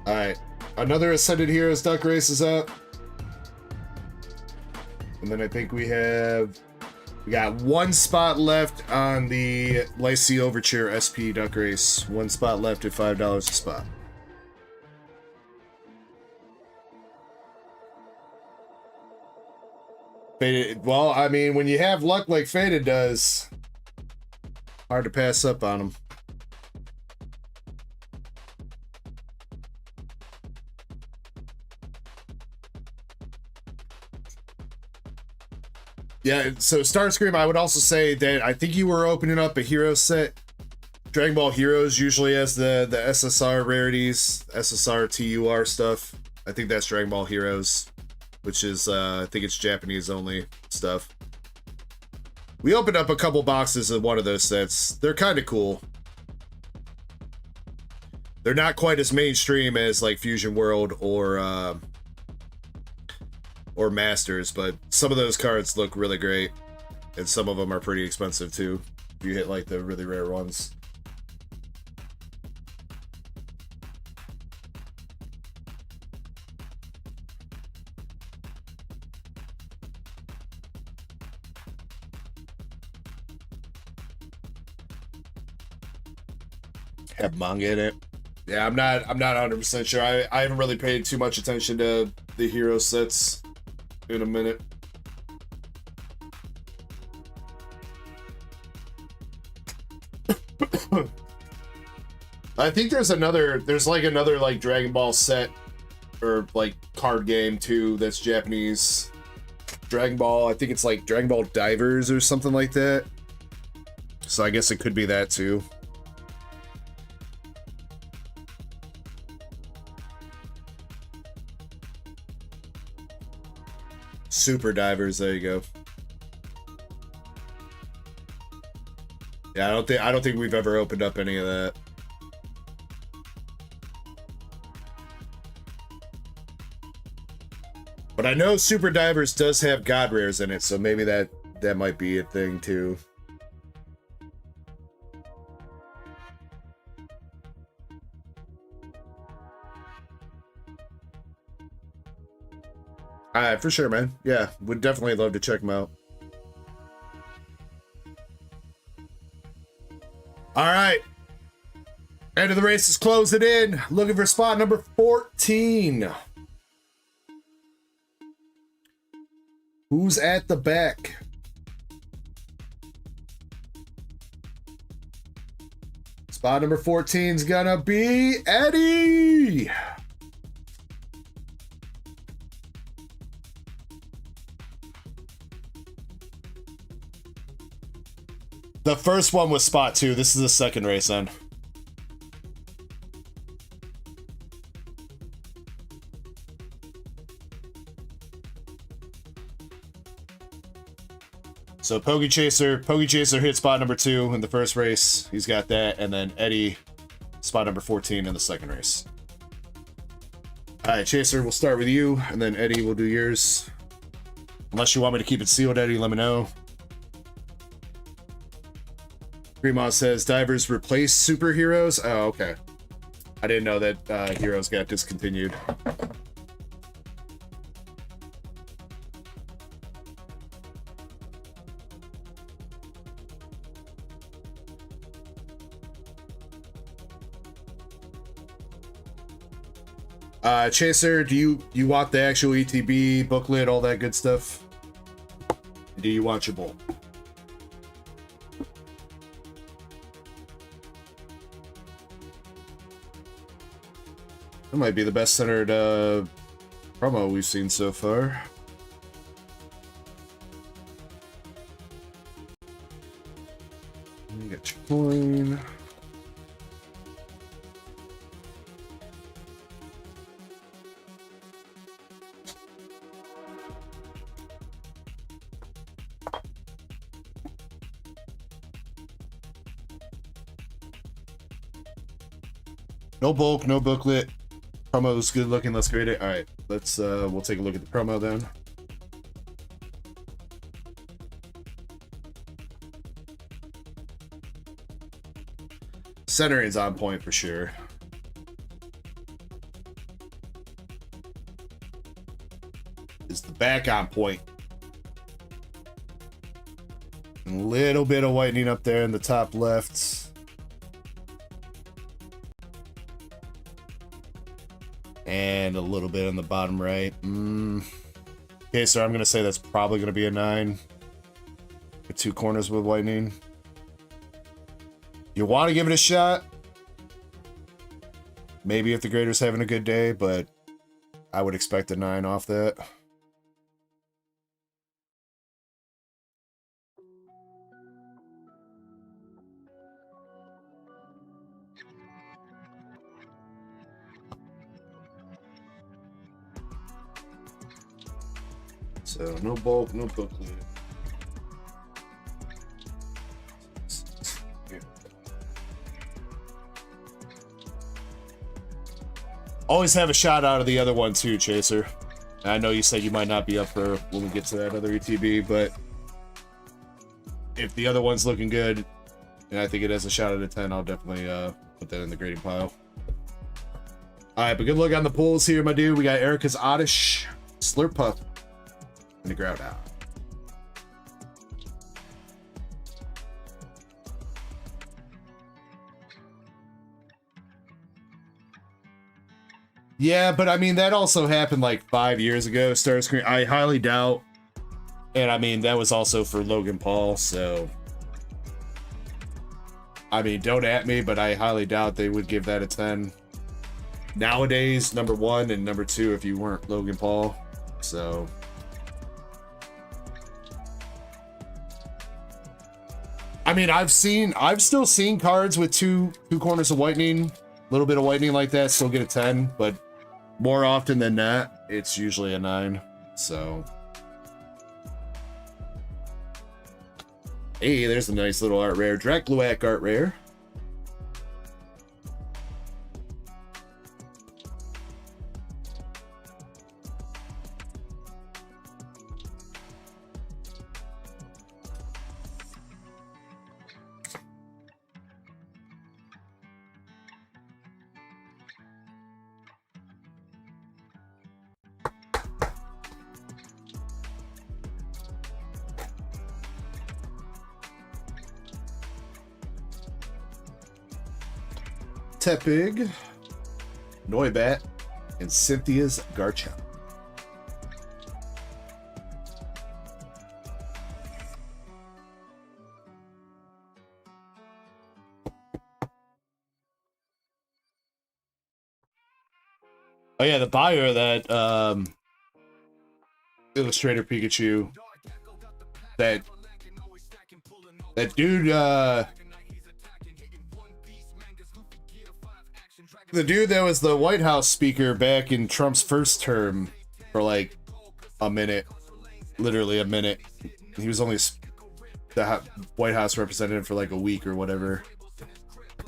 All right, another Ascended Heroes duck race is up. And then I think we got one spot left on the Lycee Overture SP duck race. One spot left at $5 a spot. Faded, well, I mean, when you have luck like Faded does, hard to pass up on them. Yeah, so Starscream, I would also say that I think you were opening up a hero set. Dragon Ball Heroes usually has the SSR rarities, SSR TUR stuff. I think that's Dragon Ball Heroes, which is, I think it's Japanese only stuff. We opened up a couple boxes of one of those sets. They're kind of cool. They're not quite as mainstream as like Fusion World or Masters, but some of those cards look really great, and some of them are pretty expensive too if you hit like the really rare ones. Have manga in it. Yeah, I'm not 100% sure. I haven't really paid too much attention to the hero sets in a minute. I think there's like another like Dragon Ball set or like card game too that's Japanese. Dragon Ball, I think it's like Dragon Ball Divers or something like that. So I guess it could be that too. Super Divers, there you go. Yeah, I don't think we've ever opened up any of that. But I know Super Divers does have God Rares in it, so maybe that might be a thing too. Alright, for sure, man. Yeah, would definitely love to check them out. Alright. End of the race is closing in. Looking for spot number 14. Who's at the back? Spot number 14 is gonna be Eddie. The first one was spot 2. This is the second race then. So Pokey Chaser hit spot number 2 in the first race. He's got that, and then Eddie, spot number 14 in the second race. All right, Chaser, we'll start with you, and then Eddie will do yours. Unless you want me to keep it sealed, Eddie, let me know. Greenmont says divers replace superheroes. Oh, okay. I didn't know that heroes got discontinued. Chaser, do you want the actual ETB booklet, all that good stuff? Do you want your bowl? That might be the best centered promo we've seen so far. You got your coin. No bulk, no booklet. Promo's good looking. Let's grade it. All right, let's we'll take a look at the promo then. Centering's on point for sure. Is the back on point? A little bit of whitening up there in the top left. And a little bit in the bottom right. Okay, so I'm going to say that's probably going to be a 9. The 2 corners with whitening. You want to give it a shot? Maybe if the grader's having a good day, but I would expect a 9 off that. So no bulk, no booklet. Always have a shot out of the other one too, Chaser. I know you said you might not be up for when we get to that other ETB, but if the other one's looking good, and I think it has a shot at a 10, I'll definitely put that in the grading pile. All right, but good luck on the pulls here, my dude. We got Erica's Oddish, Slurpuff, and the Grout Out. Yeah, but I mean, that also happened like 5 years ago, Starscream. I highly doubt. And I mean, that was also for Logan Paul, so. I mean, don't at me, but I highly doubt they would give that a 10. Nowadays, number 1 and number 2 if you weren't Logan Paul. So. I mean, I've still seen cards with two corners of whitening, a little bit of whitening like that, still get a 10, but more often than not, it's usually a 9. So. Hey, there's a nice little art rare. Drakluak art rare. Tepig, Noibat, and Cynthia's Garchomp. Oh yeah, the buyer of that Illustrator Pikachu, that That dude, the dude that was the White House speaker back in Trump's first term for like a minute, literally a minute. He was only the White House representative for like a week or whatever.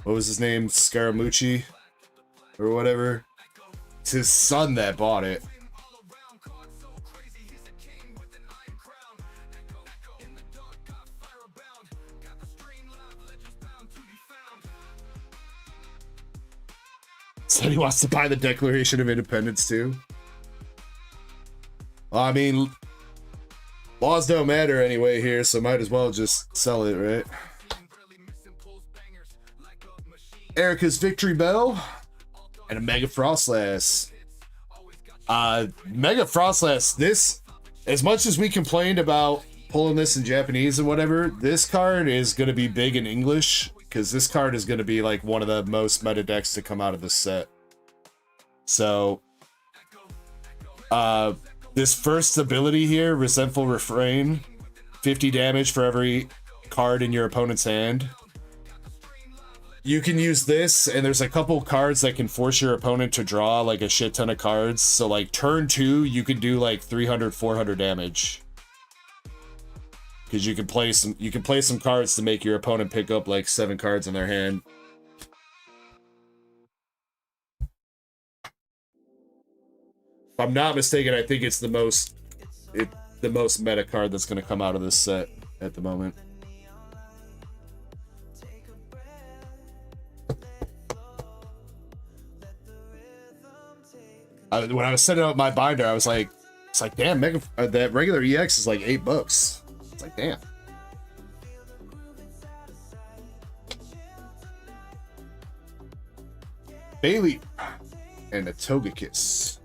What was his name? Scaramucci or whatever. It's his son that bought it. Said he wants to buy the Declaration of Independence too. Well, I mean, laws don't matter anyway here, so might as well just sell it, right? Erica's Victory Bell and a Mega Frostlass. Mega Frostlass, this, as much as we complained about pulling this in Japanese and whatever, this card is going to be big in English, because this card is going to be like one of the most meta decks to come out of this set. So, this first ability here, Resentful Refrain, 50 damage for every card in your opponent's hand. You can use this, and there's a couple cards that can force your opponent to draw like a shit ton of cards. So like turn 2, you can do like 300, 400 damage. Because you can play some cards to make your opponent pick up like 7 cards in their hand. If I'm not mistaken, I think it's the most meta card that's going to come out of this set at the moment. When I was setting up my binder, I was like, it's like, damn, that regular EX is like $8. It's like, damn. Bailey and a Togekiss.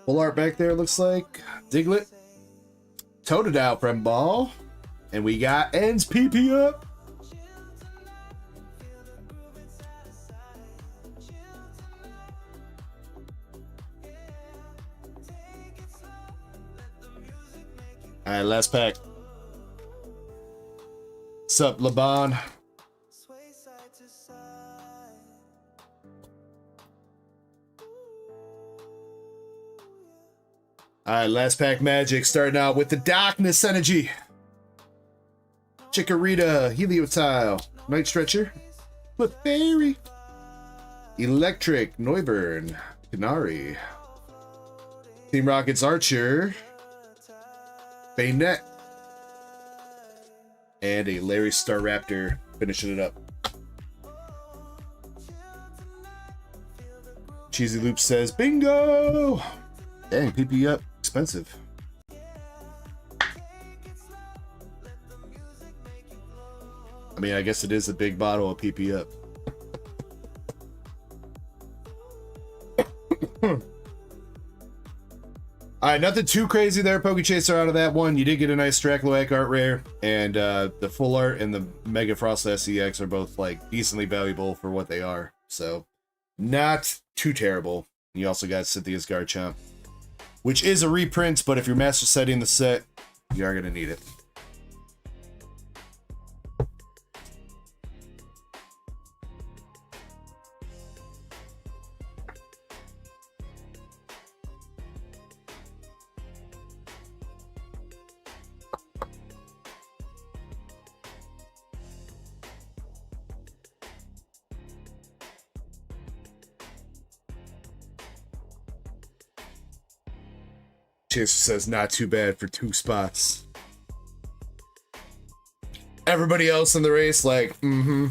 Full art back there looks like Diglett. Totodile from Ball. And we got Ends PP up. Alright, last pack. Sup, Laban? Alright, last pack Magic, starting out with the Darkness Energy. Chikorita, Heliotile, Night Stretcher, Clefairy, Electric, Noivern, Canary, Team Rocket's Archer, Bayonet, and a Larry Staraptor finishing it up. Cheesy Loop says, bingo! Dang, PP up, expensive. I mean, I guess it is a big bottle of PP up. Alright, nothing too crazy there, Pokechaser, out of that one. You did get a nice Dracloak art rare, and the full art and the Mega Frostlass EX are both like decently valuable for what they are. So, not too terrible. You also got Cynthia's Garchomp, which is a reprint, but if you're master setting the set, you are going to need it. Chaser says not too bad for 2 spots. Everybody else in the race like, mm-hmm.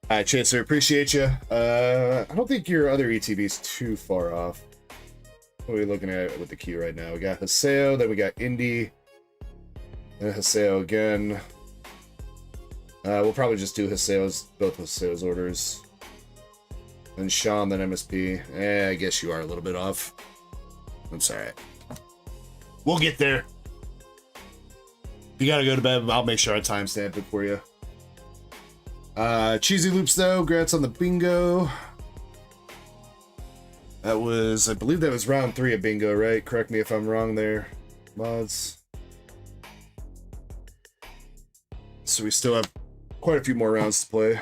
Alright, Chaser, appreciate you. I don't think your other ETB's too far off. What are we looking at with the queue right now? We got Haseo, then we got Indy, and Haseo again. We'll probably just do his sales, both his sales orders. And Sean, then MSP. I guess you are a little bit off. I'm sorry. We'll get there. If you gotta go to bed, I'll make sure I timestamp it for you. Cheesy Loops, though. Congrats on the bingo. That was, I believe that was round 3 of bingo, right? Correct me if I'm wrong there, mods. So we still have quite a few more rounds to play.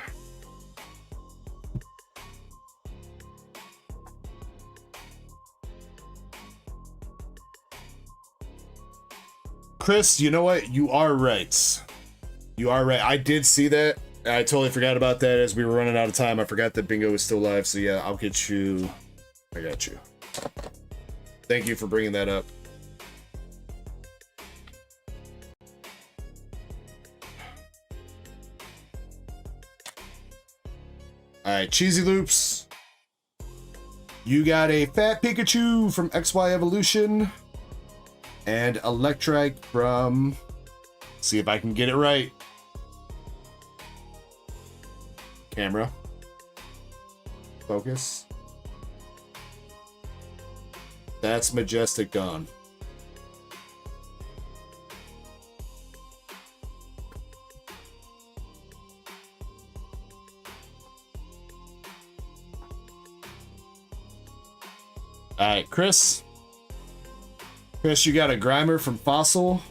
Chris, you know what? You are right. You are right. I did see that. I totally forgot about that as we were running out of time. I forgot that bingo was still live. So yeah, I'll get you. I got you. Thank you for bringing that up. All right, Cheesy Loops. You got a Fat Pikachu from XY Evolution. And Electrike from... See if I can get it right. Camera. Focus. That's Majestic Dawn. Alright, Chris. Chris, you got a Grimer from Fossil.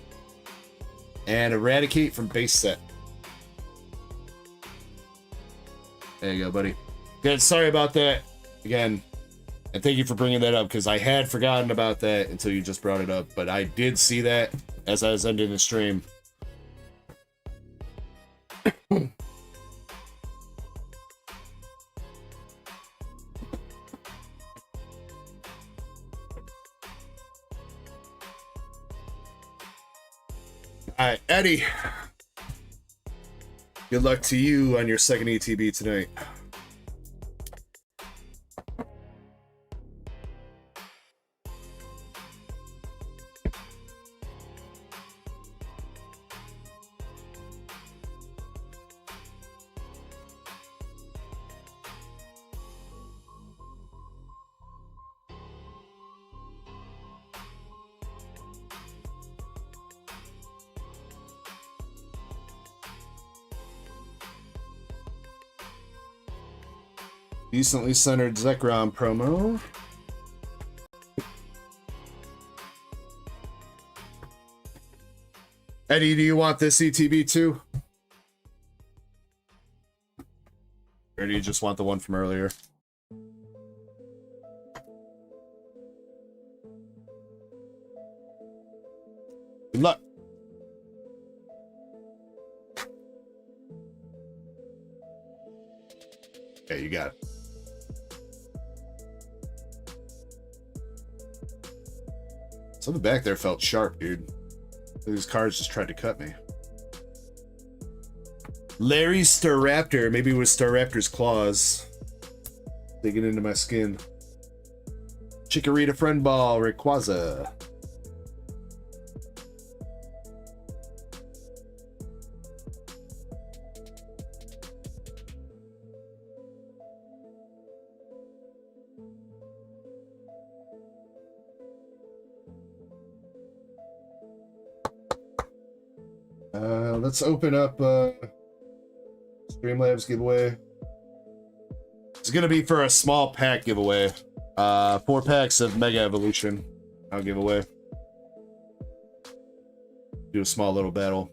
And Eradicate from Base Set. There you go, buddy. Good, sorry about that. Again, and thank you for bringing that up, because I had forgotten about that until you just brought it up. But I did see that as I was ending the stream. All right, Eddie. Good luck to you on your second ETB tonight. Decently centered Zekrom promo. Eddie, do you want this ETB too? Or do you just want the one from earlier? Good luck. Okay, you got it. Something back there felt sharp, dude. These cards just tried to cut me. Larry Staraptor. Maybe it was Staraptor's claws. Digging into my skin. Chikorita Friend Ball. Rayquaza. Let's open up Streamlabs giveaway. It's gonna be for a small pack giveaway. 4 packs of Mega Evolution. I'll give away. Do a small little battle.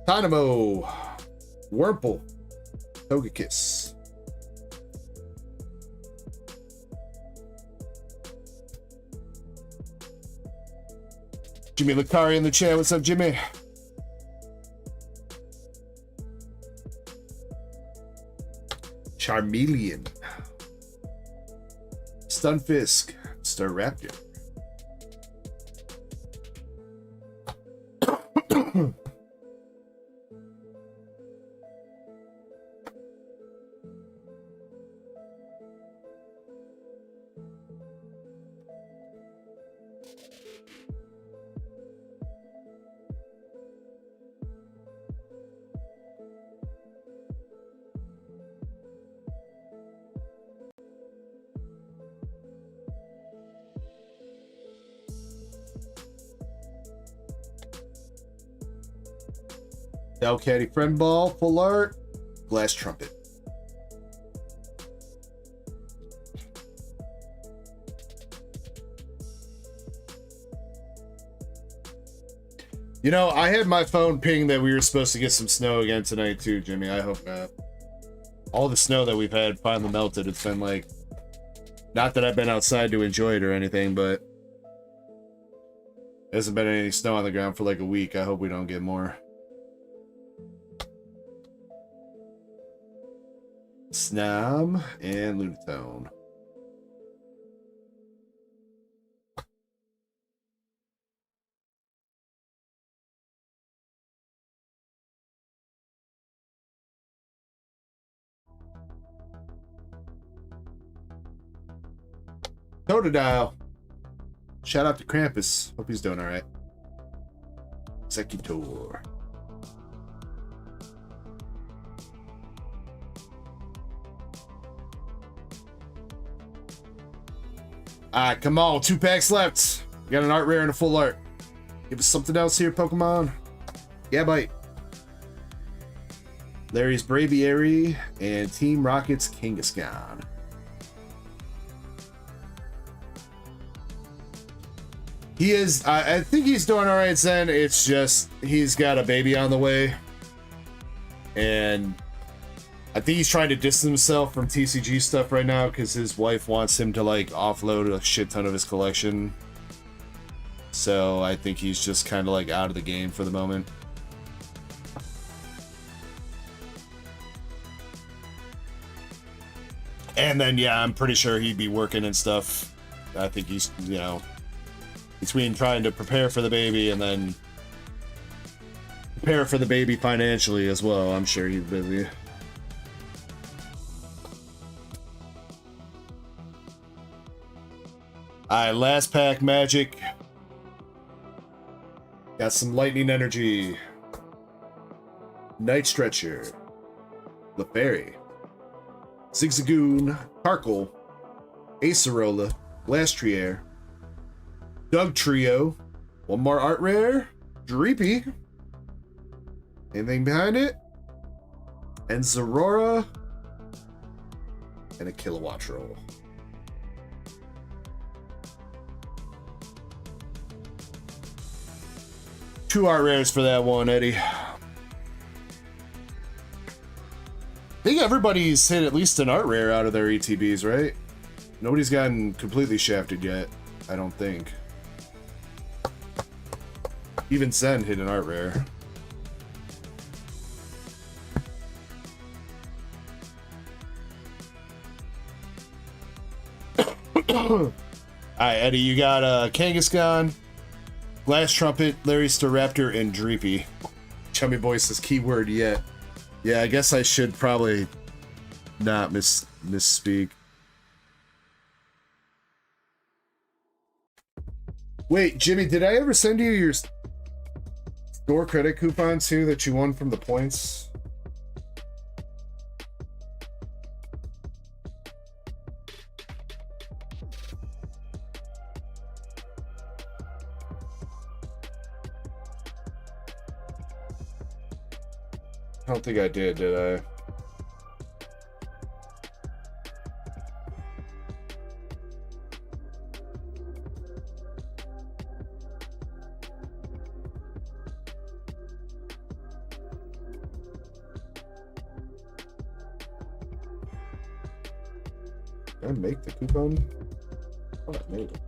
Dynamo. Wurmple. Togekiss. Jimmy Lucari in the chat. What's up, Jimmy? Charmeleon. Stunfisk. Staraptor. Dow Caddy Friend Ball, full art, Glass Trumpet. You know, I had my phone ping that we were supposed to get some snow again tonight too, Jimmy. I hope not. All the snow that we've had finally melted. It's been like, not that I've been outside to enjoy it or anything, but there hasn't been any snow on the ground for like a week. I hope we don't get more. Snom and Lunatone. Totodile. Shout out to Krampus. Hope he's doing all right. Executor. Alright, come on. 2 packs left. We got an art rare and a full art. Give us something else here, Pokemon. Yeah, bite. Larry's Braviary and Team Rocket's Kangaskhan. He is, I think he's doing all right, Zen. It's just, he's got a baby on the way. And I think he's trying to distance himself from TCG stuff right now because his wife wants him to, like, offload a shit ton of his collection. So I think he's just kind of, like, out of the game for the moment. And then, yeah, I'm pretty sure he'd be working and stuff. I think he's, you know, between trying to prepare for the baby and then prepare for the baby financially as well. I'm sure he's busy. Alright, last pack Magic. Got some lightning energy. Night Stretcher. Lefairy. Zigzagoon. Carkle. Acerola. Glastrier. Doug Trio. One more art rare. Dreepy. Anything behind it? And Zorora. And a Kilowattrel. Two art rares for that one, Eddie. I think everybody's hit at least an art rare out of their ETBs, right? Nobody's gotten completely shafted yet, I don't think. Even Zen hit an art rare. Alright, Eddie, you got Kangaskhan, Glass Trumpet, Larry Staraptor, and Dreepy. Chummy Boy says keyword yet. Yeah, I guess I should probably not misspeak. Wait, Jimmy, did I ever send you your store credit coupon too that you won from the points? I don't think I did I? Did I make the coupon? Oh, I made it.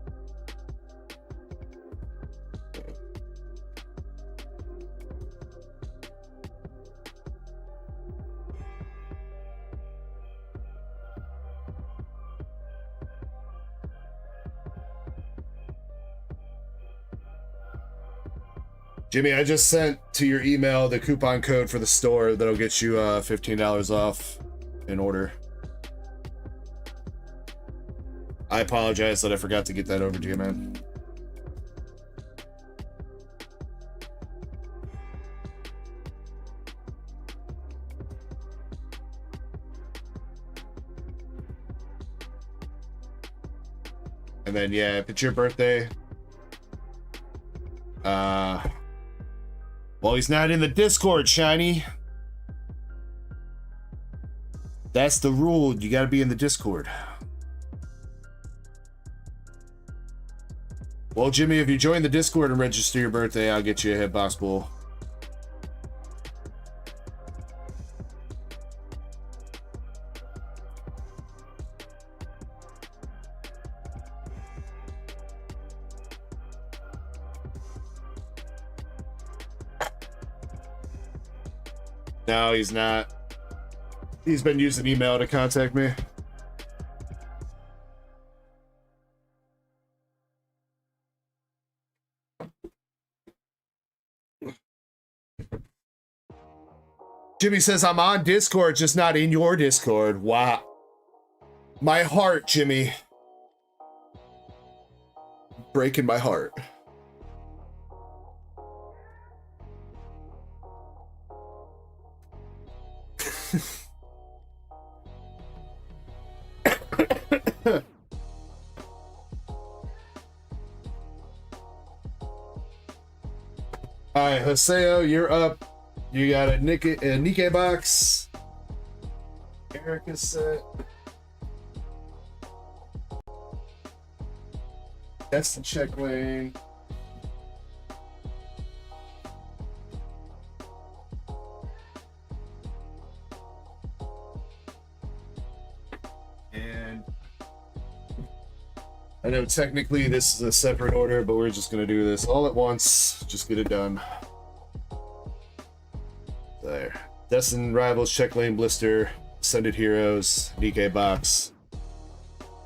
Jimmy, I just sent to your email the coupon code for the store that'll get you $15 off in order. I apologize that I forgot to get that over to you, man. And then, yeah, if it's your birthday, Well, he's not in the Discord, Shiny. That's the rule. You gotta be in the Discord. Well, Jimmy, if you join the Discord and register your birthday, I'll get you a Hitbox Bowl. No, he's not. He's been using email to contact me. Jimmy says, I'm on Discord, just not in your Discord. Wow. My heart, Jimmy. Breaking my heart. All right, Hoseo, you're up. You got a Nikkei box. Eric is set. That's the check lane. And I know technically this is a separate order, but we're just gonna do this all at once. Just get it done. There. Destin Rivals, Check Lane Blister, Ascended Heroes, Nikkei Box.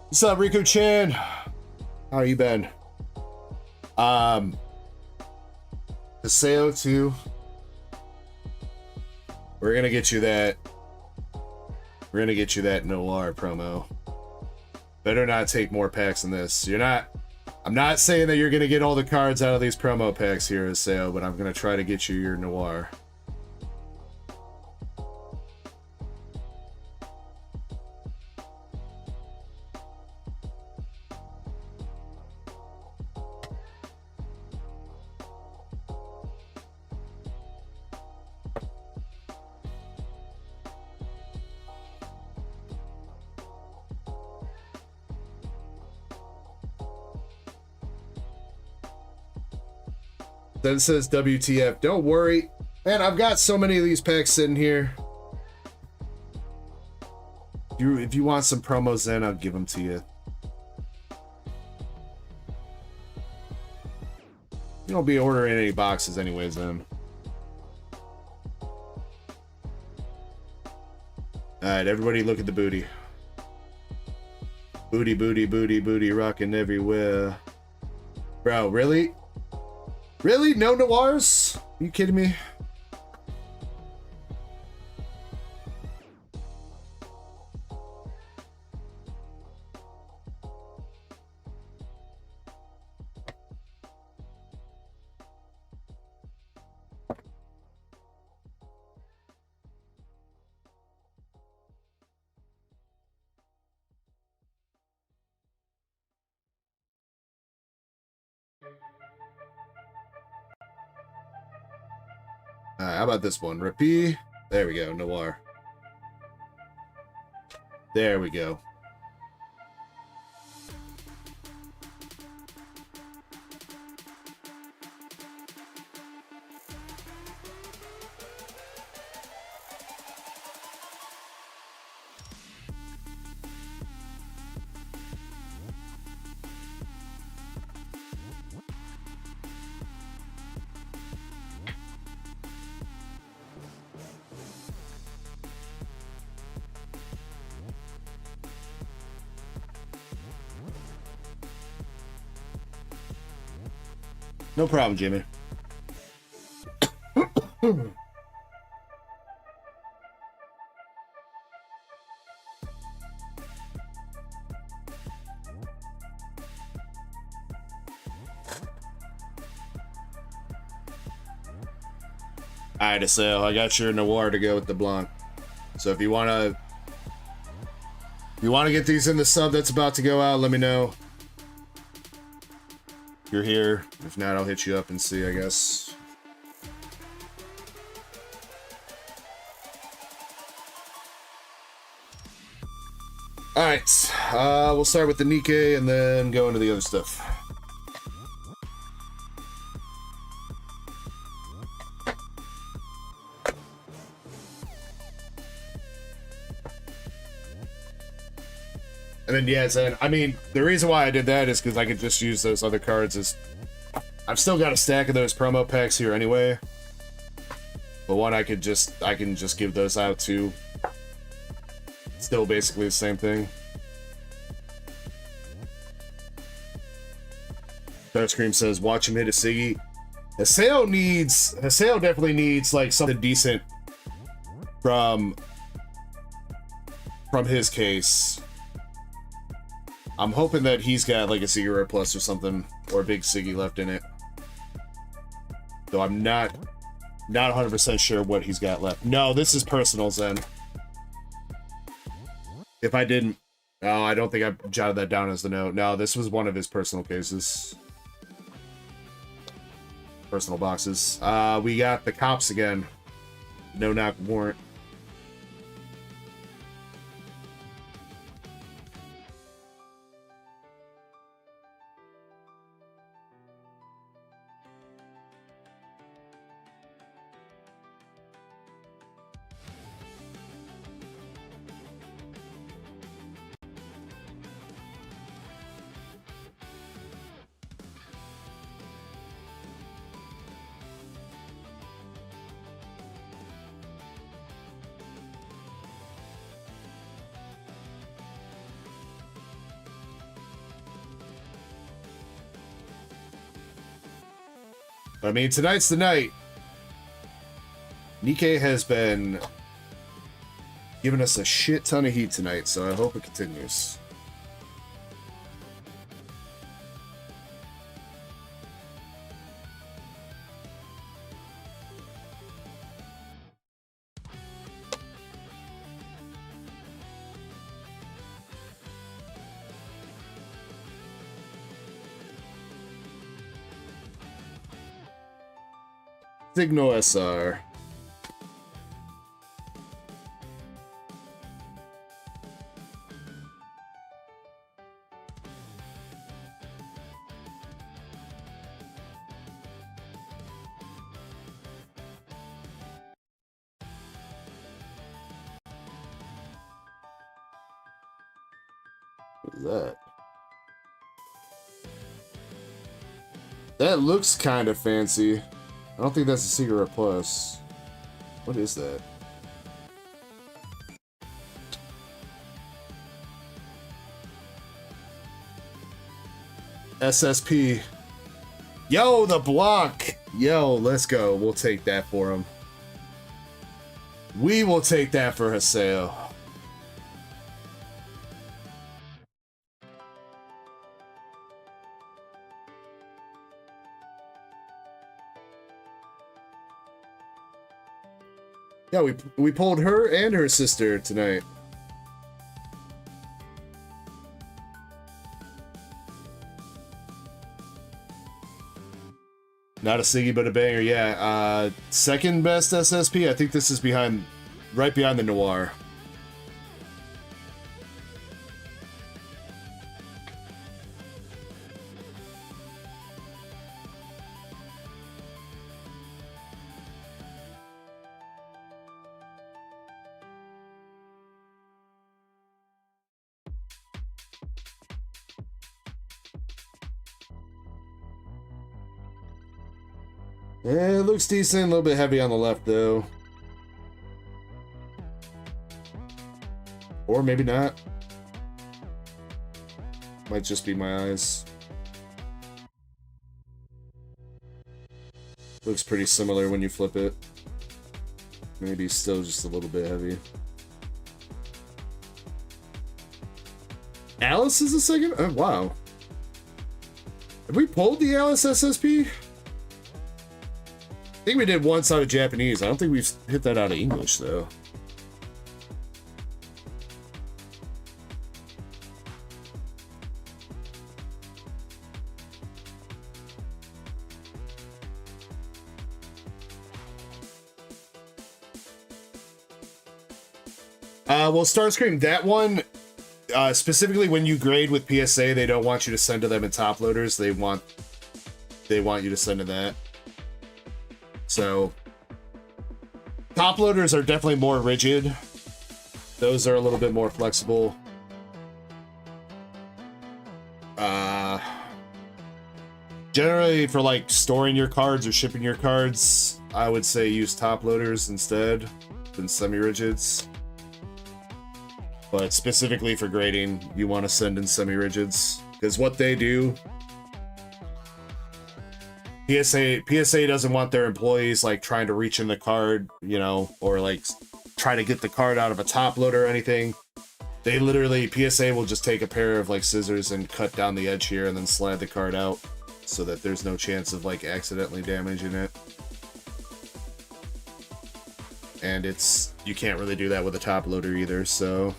What's up, Rico Chan? How you been? Paseo 2. We're gonna get you that. We're gonna get you that Noir promo. Better not take more packs than this. You're not. I'm not saying that you're gonna get all the cards out of these promo packs here, Paseo, but I'm gonna try to get you your Noir. Then it says WTF. Don't worry. Man, I've got so many of these packs sitting here. If you want some promos, then I'll give them to you. You don't be ordering any boxes anyways, then. Alright, everybody look at the booty. Booty, booty, booty, booty, rocking everywhere. Bro, really? Really? No Noirs? Are you kidding me? How about this one? Repeat. There we go. Noir. There we go. No problem, Jimmy. Alright, so I got your Noir to go with the Blanc. So if you wanna get these in the sub that's about to go out, let me know. You're here. If not, I'll hit you up and see, I guess. All right, we'll start with the Nikkei and then go into the other stuff. And then, yeah, Zen, I mean, the reason why I did that is because I could just use those other cards as... I've still got a stack of those promo packs here anyway. But one I can just give those out to. Still basically the same thing. Starscream says, watch him hit a Siggy. Haseo definitely needs like something decent from his case. I'm hoping that he's got like a Siggy Rare Plus or something, or a big Siggy left in it. Though I'm not 100% sure what he's got left. No, this is personal, Zen. If I didn't... Oh, I don't think I jotted that down as the note. No, this was one of his personal cases. Personal boxes. We got the cops again. No knock warrant. I mean, tonight's the night. Nikkei has been giving us a shit ton of heat tonight, so I hope it continues. Signal SR. What is that? That looks kind of fancy. I don't think that's a Secret Plus. What is that? SSP. Yo, the block. Yo, let's go. We'll take that for him. We will take that for Haseo. Yeah, we pulled her and her sister tonight. Not a Siggy, but a banger. Yeah, second best SSP. I think this is right behind the Noir. Yeah, it looks decent. A little bit heavy on the left, though. Or maybe not. Might just be my eyes. Looks pretty similar when you flip it. Maybe still just a little bit heavy. Alice is the second? Oh, wow. Have we pulled the Alice SSP? I think we did once out of Japanese. I don't think we've hit that out of English, though. Well, Starscream, that one, specifically when you grade with PSA, they don't want you to send to them in top loaders. They want you to send to that. So top loaders are definitely more rigid. Those are a little bit more flexible. Generally for like storing your cards or shipping your cards, I would say use top loaders instead than semi-rigids. But specifically for grading, you want to send in semi-rigids because what they do, PSA doesn't want their employees like trying to reach in the card, you know, or like try to get the card out of a top loader or anything. They literally, PSA will just take a pair of like scissors and cut down the edge here and then slide the card out so that there's no chance of like accidentally damaging it. And you can't really do that with a top loader either, so.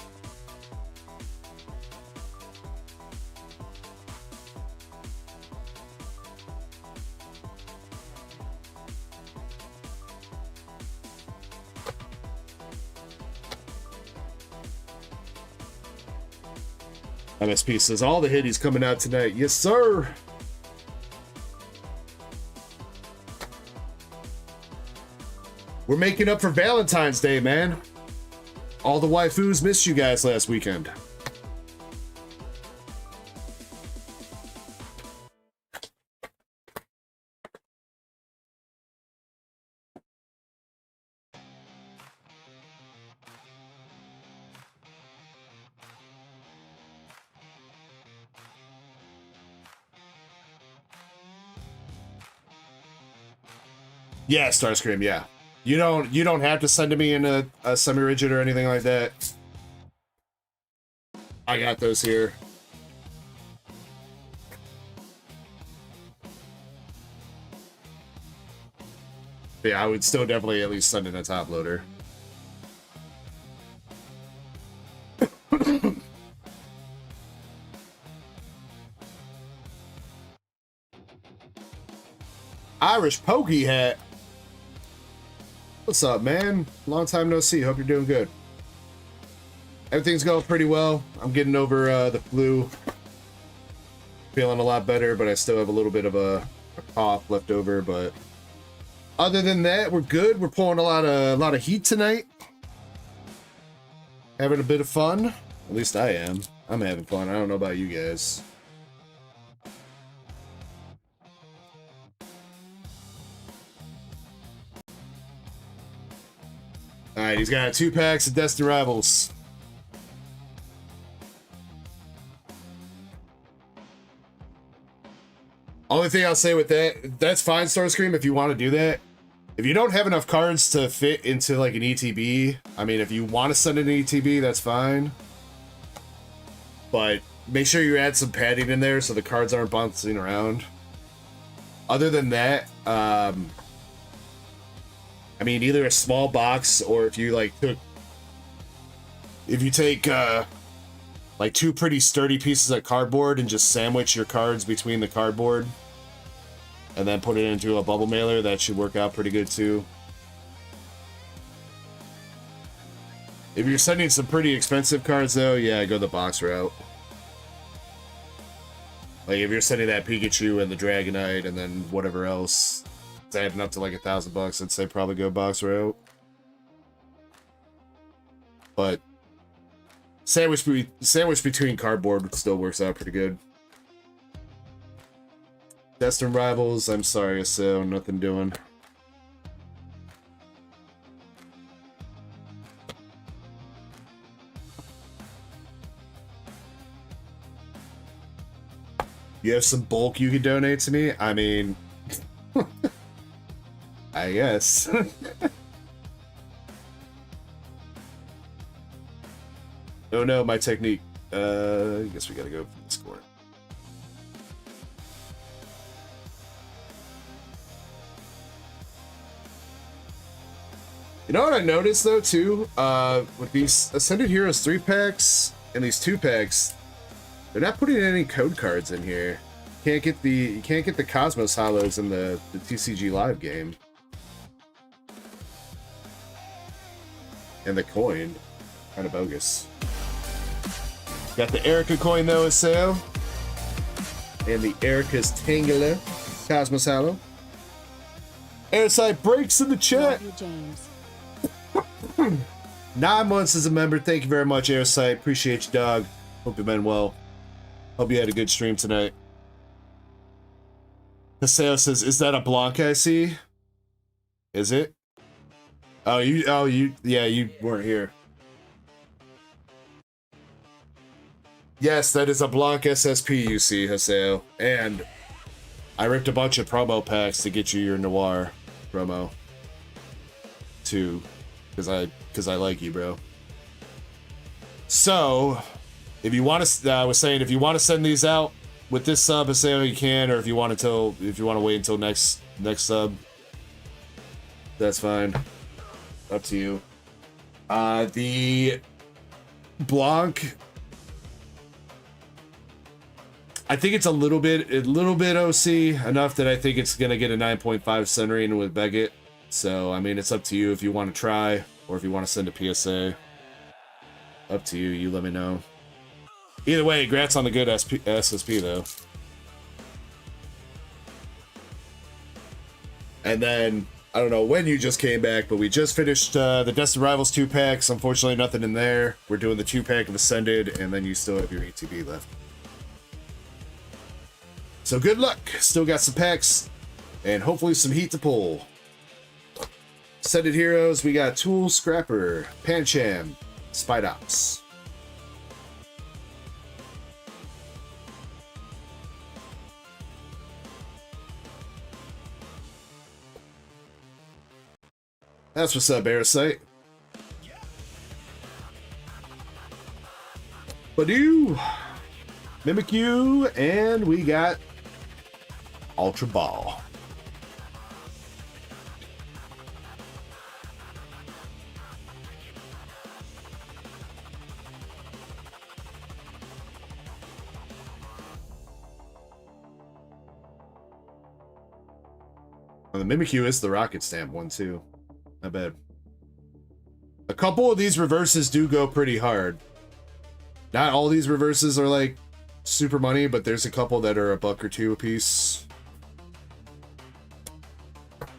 MSP says, all the hitties coming out tonight. Yes, sir. We're making up for Valentine's Day, man. All the waifus missed you guys last weekend. Yeah, Starscream, yeah. You don't have to send to me in a semi-rigid or anything like that. I got those here. But yeah, I would still definitely at least send in a top loader. Irish Pokey Hat. What's up, man? Long time no see. Hope you're doing good. Everything's going pretty well. I'm getting over the flu. Feeling a lot better, but I still have a little bit of a cough left over. But other than that, we're good. We're pulling a lot of heat tonight. Having a bit of fun. At least I am. I'm having fun. I don't know about you guys. Alright, he's got 2 packs of Destiny Rivals. Only thing I'll say with that's fine, Starscream, if you want to do that. If you don't have enough cards to fit into like an ETB, I mean, if you want to send an ETB, that's fine. But make sure you add some padding in there so the cards aren't bouncing around. Other than that, I mean, either a small box or if you like take like 2 pretty sturdy pieces of cardboard and just sandwich your cards between the cardboard and then put it into a bubble mailer, that should work out pretty good too. If you're sending some pretty expensive cards though, yeah, go the box route. Like if you're sending that Pikachu and the Dragonite and then whatever else, it's adding up to like $1,000, I'd say probably go box route. But sandwich between cardboard still works out pretty good. Destiny Rivals, I'm sorry, so nothing doing. You have some bulk you could donate to me? I mean, I guess. Oh no, my technique. I guess we gotta go for this corner. You know what I noticed though too? With these Ascended Heroes 3-packs and these 2-packs, they're not putting any code cards in here. You can't get the Cosmos Hollows in the TCG Live game. And the coin. Kind of bogus. Got the Erica coin though, a sale. And the Erica's Tangela. Cosmos Hallow. Airside breaks in the chat. Love you, James. 9 months as a member. Thank you very much, Airside. Appreciate you, dog. Hope you've been well. Hope you had a good stream tonight. Haseo says, "Is that a Blanca I see? Is it? Oh, yeah, you weren't here. Yes, that is a Blanc SSP you see, Haseo. And I ripped a bunch of promo packs to get you your Noir promo. Too. Because I like you, bro. So, if you want to, I was saying, if you want to send these out with this sub, Haseo, you can, or if you want to wait until next sub, that's fine. Up to you. The Blanc, I think it's a little bit OC, enough that I think it's gonna get a 9.5 centering with Beckett. So I mean, it's up to you if you want to try or if you want to send a PSA. Up to you. You let me know. Either way, congrats on the good SSP though. And then I don't know when you just came back, but we just finished the Destined Rivals 2 packs. Unfortunately, nothing in there. We're doing the 2 pack of Ascended, and then you still have your ETB left. So good luck. Still got some packs, and hopefully some heat to pull. Ascended Heroes, we got Tool, Scrapper, Pancham, Spidops. That's what's up, Airsight. Badoo, Mimikyu, and we got Ultra Ball. And the Mimikyu is the Rocket Stamp one too. Not bad. A couple of these reverses do go pretty hard. Not all these reverses are like super money, but there's a couple that are $1 or $2 a piece.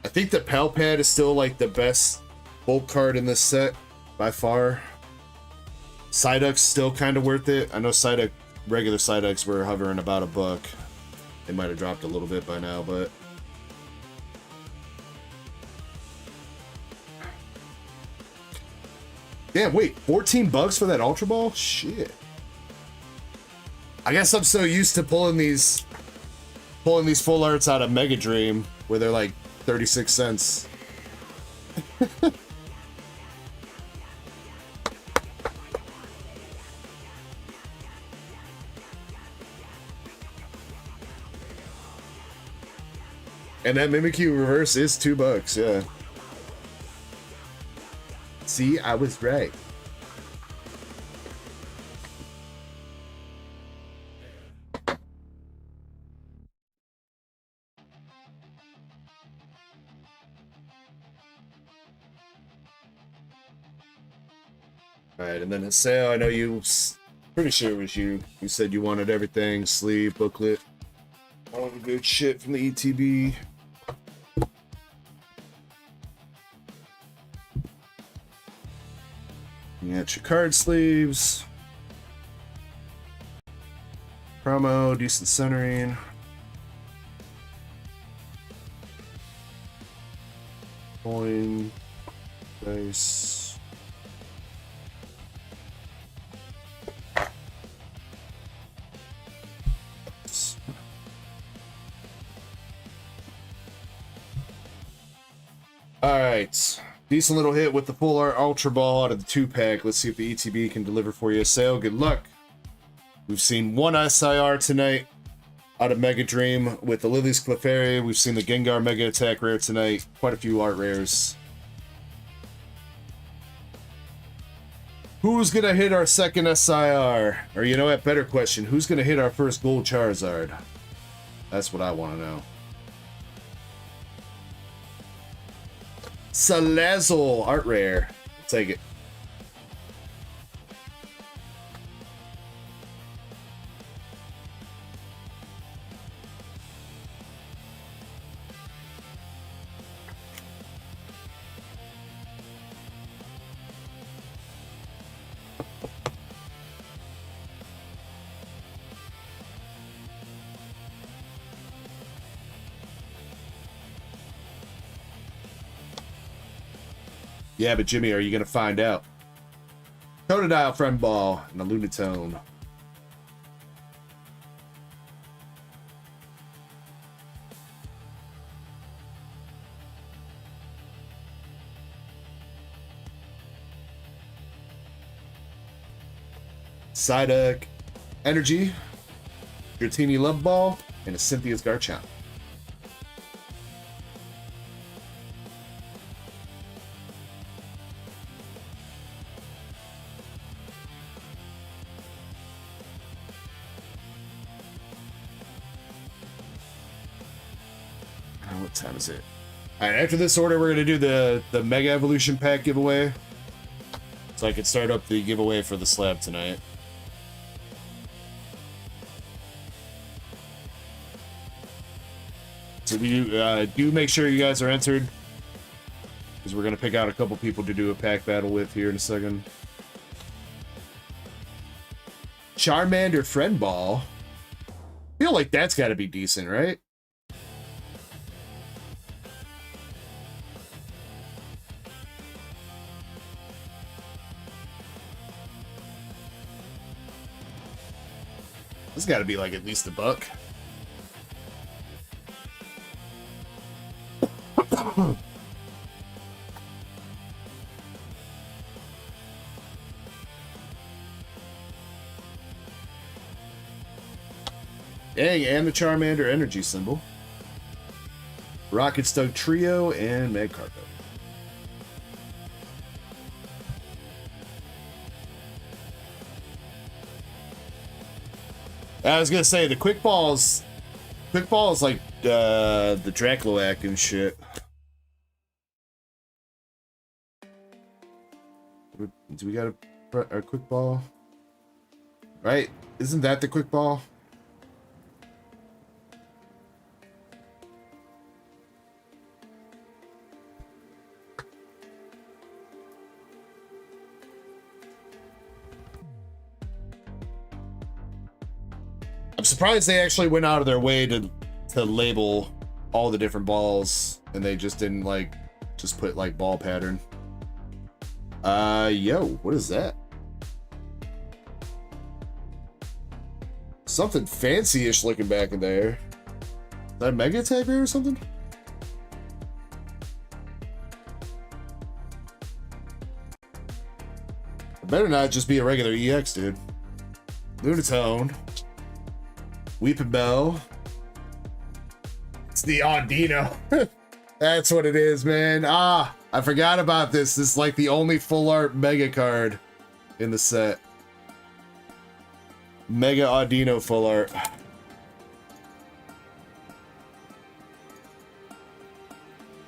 I think the Palpad is still like the best bulk card in this set by far. Psyduck's still kind of worth it. I know Psyduck, regular Psyducks were hovering about $1. They might have dropped a little bit by now, but damn, wait, $14 for that Ultra Ball? Shit. I guess I'm so used to pulling these full arts out of Mega Dream where they're like 36 cents. And that Mimikyu reverse is $2, yeah. See, I was right. Alright, and then Haseo, I know you, pretty sure it was you. You said you wanted everything, sleeve, booklet, all the good shit from the ETB. You got your card sleeves. Promo, decent centering. Coin. Dice. Alright. Decent little hit with the full art Ultra Ball out of the 2-pack. Let's see if the ETB can deliver for you. Sale, good luck. We've seen one SIR tonight out of Mega Dream with the Lily's Clefairy. We've seen the Gengar Mega Attack rare tonight. Quite a few art rares. Who's going to hit our second SIR? Or you know what, better question. Who's going to hit our first Gold Charizard? That's what I want to know. Salazzle art rare. Take it. Yeah, but Jimmy, are you gonna find out? Totodile, Friend Ball, and a Lunatone. Psyduck, Energy, Dratini Love Ball, and a Cynthia's Garchomp. What time is it? All right, after this order, we're gonna do the Mega Evolution Pack giveaway, so I can start up the giveaway for the slab tonight. So do make sure you guys are entered, because we're gonna pick out a couple people to do a pack battle with here in a second. Charmander Friend Ball. I feel like that's got to be decent, right? This got to be like at least $1. Dang, and the Charmander energy symbol. Rocket Stug Trio and Magcargo. I was gonna say the quick ball is like the Dracloac and shit. Do we got a quick ball? Right? Isn't that the quick ball? I'm surprised they actually went out of their way to label all the different balls, and they just didn't like just put like ball pattern. Yo, what is that? Something fancy-ish looking back in there. Is that a Mega Attack or something? It better not just be a regular EX, dude. Lunatone. Weeping Bell. It's the Audino. That's what it is, man. Ah, I forgot about this. This is like the only full art Mega card in the set. Mega Audino full art.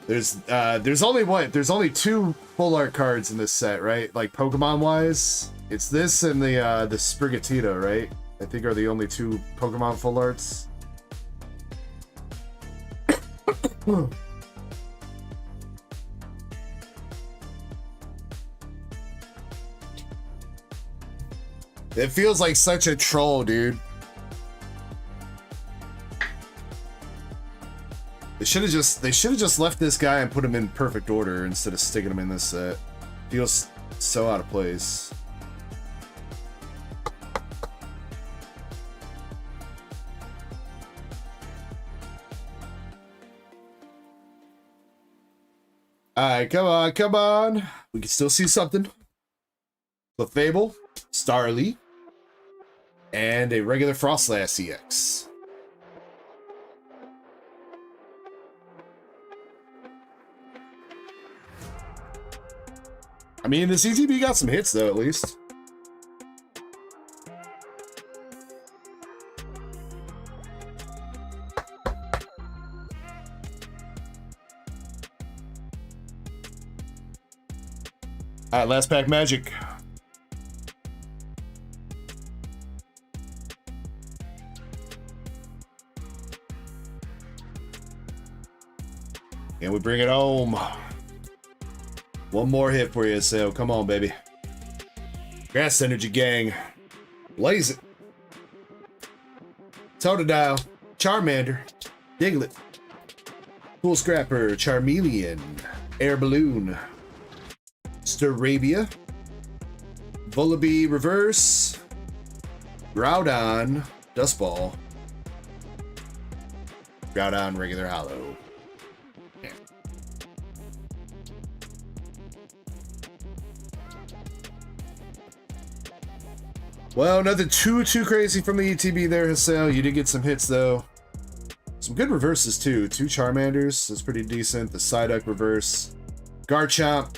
There's only 2 full art cards in this set, right? Like Pokemon wise, it's this and the Sprigatito, right? I think are the only 2 Pokemon full arts. It feels like such a troll, dude. They should have just left this guy and put him in perfect order instead of sticking him in this set. Feels so out of place. Alright, come on. We can still see something. Clefable, Starly, and a regular Frostlass EX. I mean, the CTB got some hits, though, at least. Alright, last pack magic. And we bring it home. One more hit for you, so come on, baby. Grass Energy Gang. Blaze it. Totodile. Charmander. Diglett. Pool Scrapper. Charmeleon. Air Balloon. Starabia, Vullaby Reverse, Groudon, Dustball, Groudon Regular Hollow. Yeah. Well, nothing too crazy from the ETB there, Haseo. You did get some hits though. Some good reverses too. 2 Charmanders, that's pretty decent. The Psyduck reverse. Garchomp.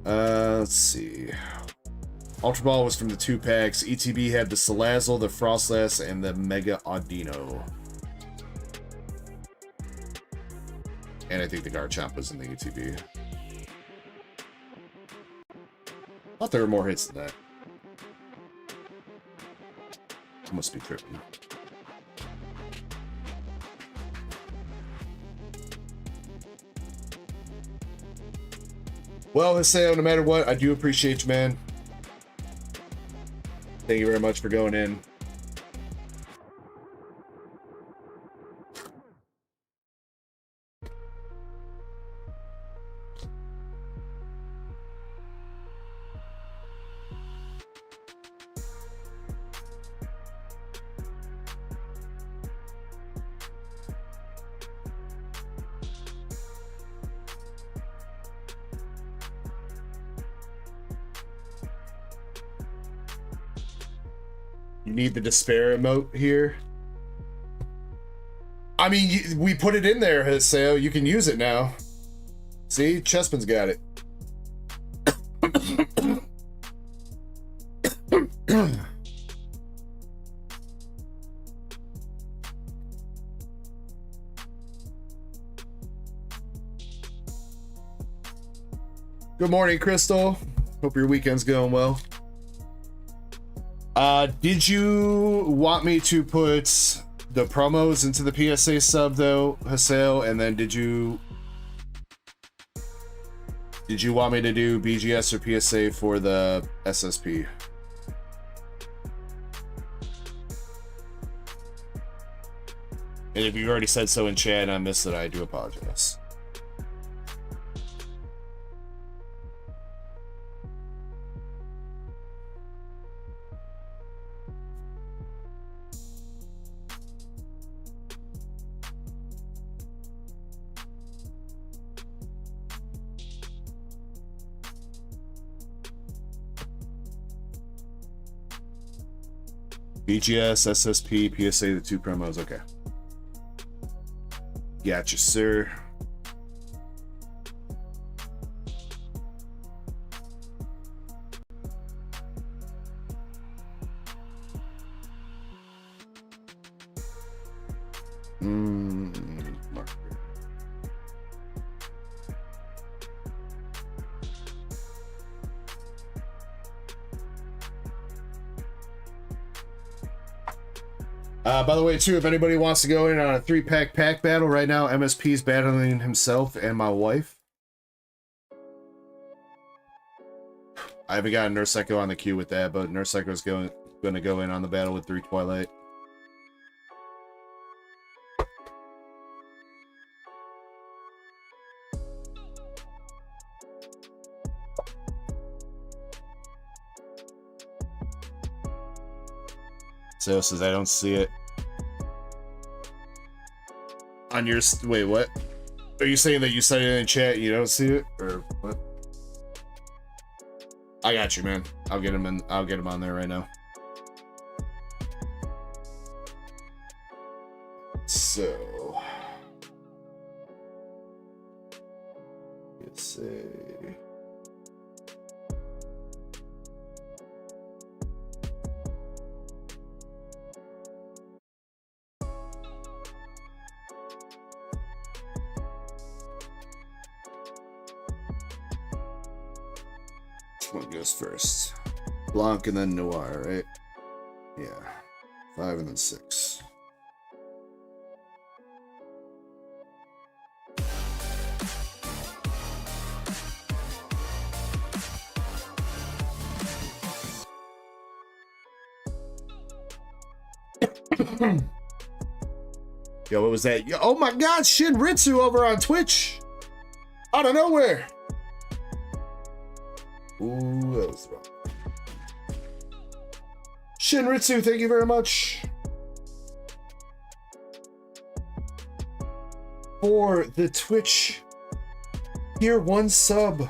Let's see. Ultra Ball was from the 2 packs. ETB had the Salazzle, the Frostlass, and the Mega Audino. And I think the Garchomp was in the ETB. I thought there were more hits than that. I must be tripping. Well, Haseo, no matter what, I do appreciate you, man. Thank you very much for going in. You need the despair emote here. I mean, we put it in there, Haseo. You can use it now. See, Chespin's got it. Good morning, Crystal. Hope your weekend's going well. Did you want me to put the promos into the PSA sub though, Haseo? And then did you want me to do BGS or PSA for the SSP? And if you already said so in chat and I missed it, I do apologize. BGS, SSP, PSA, the 2 promos. Okay. Gotcha, sir. By the way, too, if anybody wants to go in on a 3-pack pack battle right now, MSP's battling himself and my wife. I haven't got Nurse Psycho on the queue with that, but Nurse Psycho's going to go in on the battle with 3 Twilight. So says I don't see it. On your wait, what? Are you saying that you said it in chat and you don't see it, or what? I got you, man. I'll get him in. I'll get him on there right now. So, let's see. One goes first. Blanc and then Noir, right? Yeah. 5 and then 6. Yo, what was that? Yo, oh my god, Shinritsu over on Twitch! Out of nowhere! Ooh, that was wrong. Shinritsu, thank you very much for the Twitch Tier 1 sub.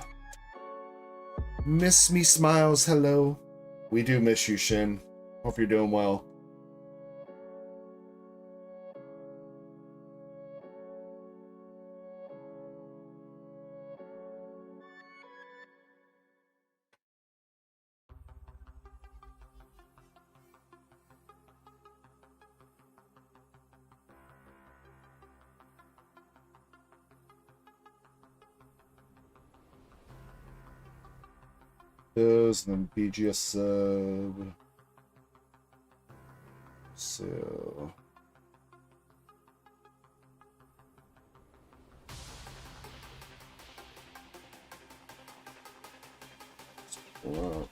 Miss me smiles, hello. We do miss you, Shin. Hope you're doing well. Those and then BGS sub. So wow.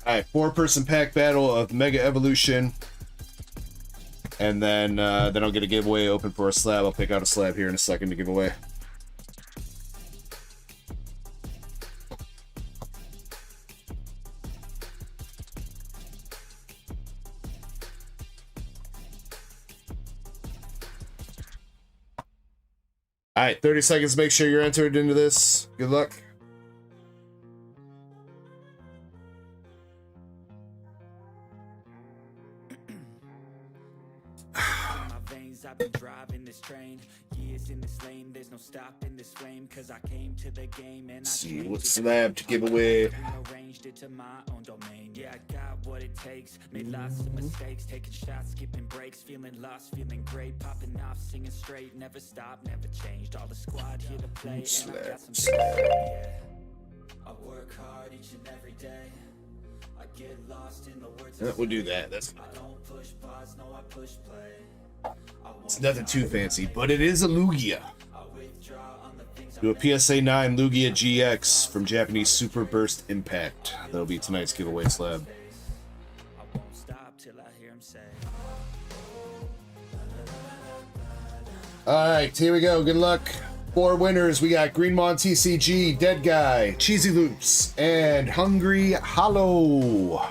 Alright, 4-person pack battle of Mega Evolution. And then I'll get a giveaway open for a slab. I'll pick out a slab here in a second to give away. Alright, 30 seconds. Make sure you're entered into this. Good luck. I've been driving this train, years in this lane, there's no stopping this flame, cause I came to the game and I see what slab to give away. Rearranged it to my own domain. Yeah, I got what it takes, made lots of mistakes, taking shots, skipping breaks, feeling lost, feeling great, popping off, singing straight, never stopped, never changed, all the squad here to play, and I got some yeah. I work hard each and every day, I get lost in the words. We'll do that. That's I don't push pause, no, I push play. it's nothing too fancy, but it is a Lugia. Do a PSA 9 Lugia GX from Japanese Super Burst Impact. That'll be tonight's giveaway slab. Alright, here we go. Good luck. 4 winners. We got Greenmon TCG, Dead Guy, Cheesy Loops, and Hungry Hollow.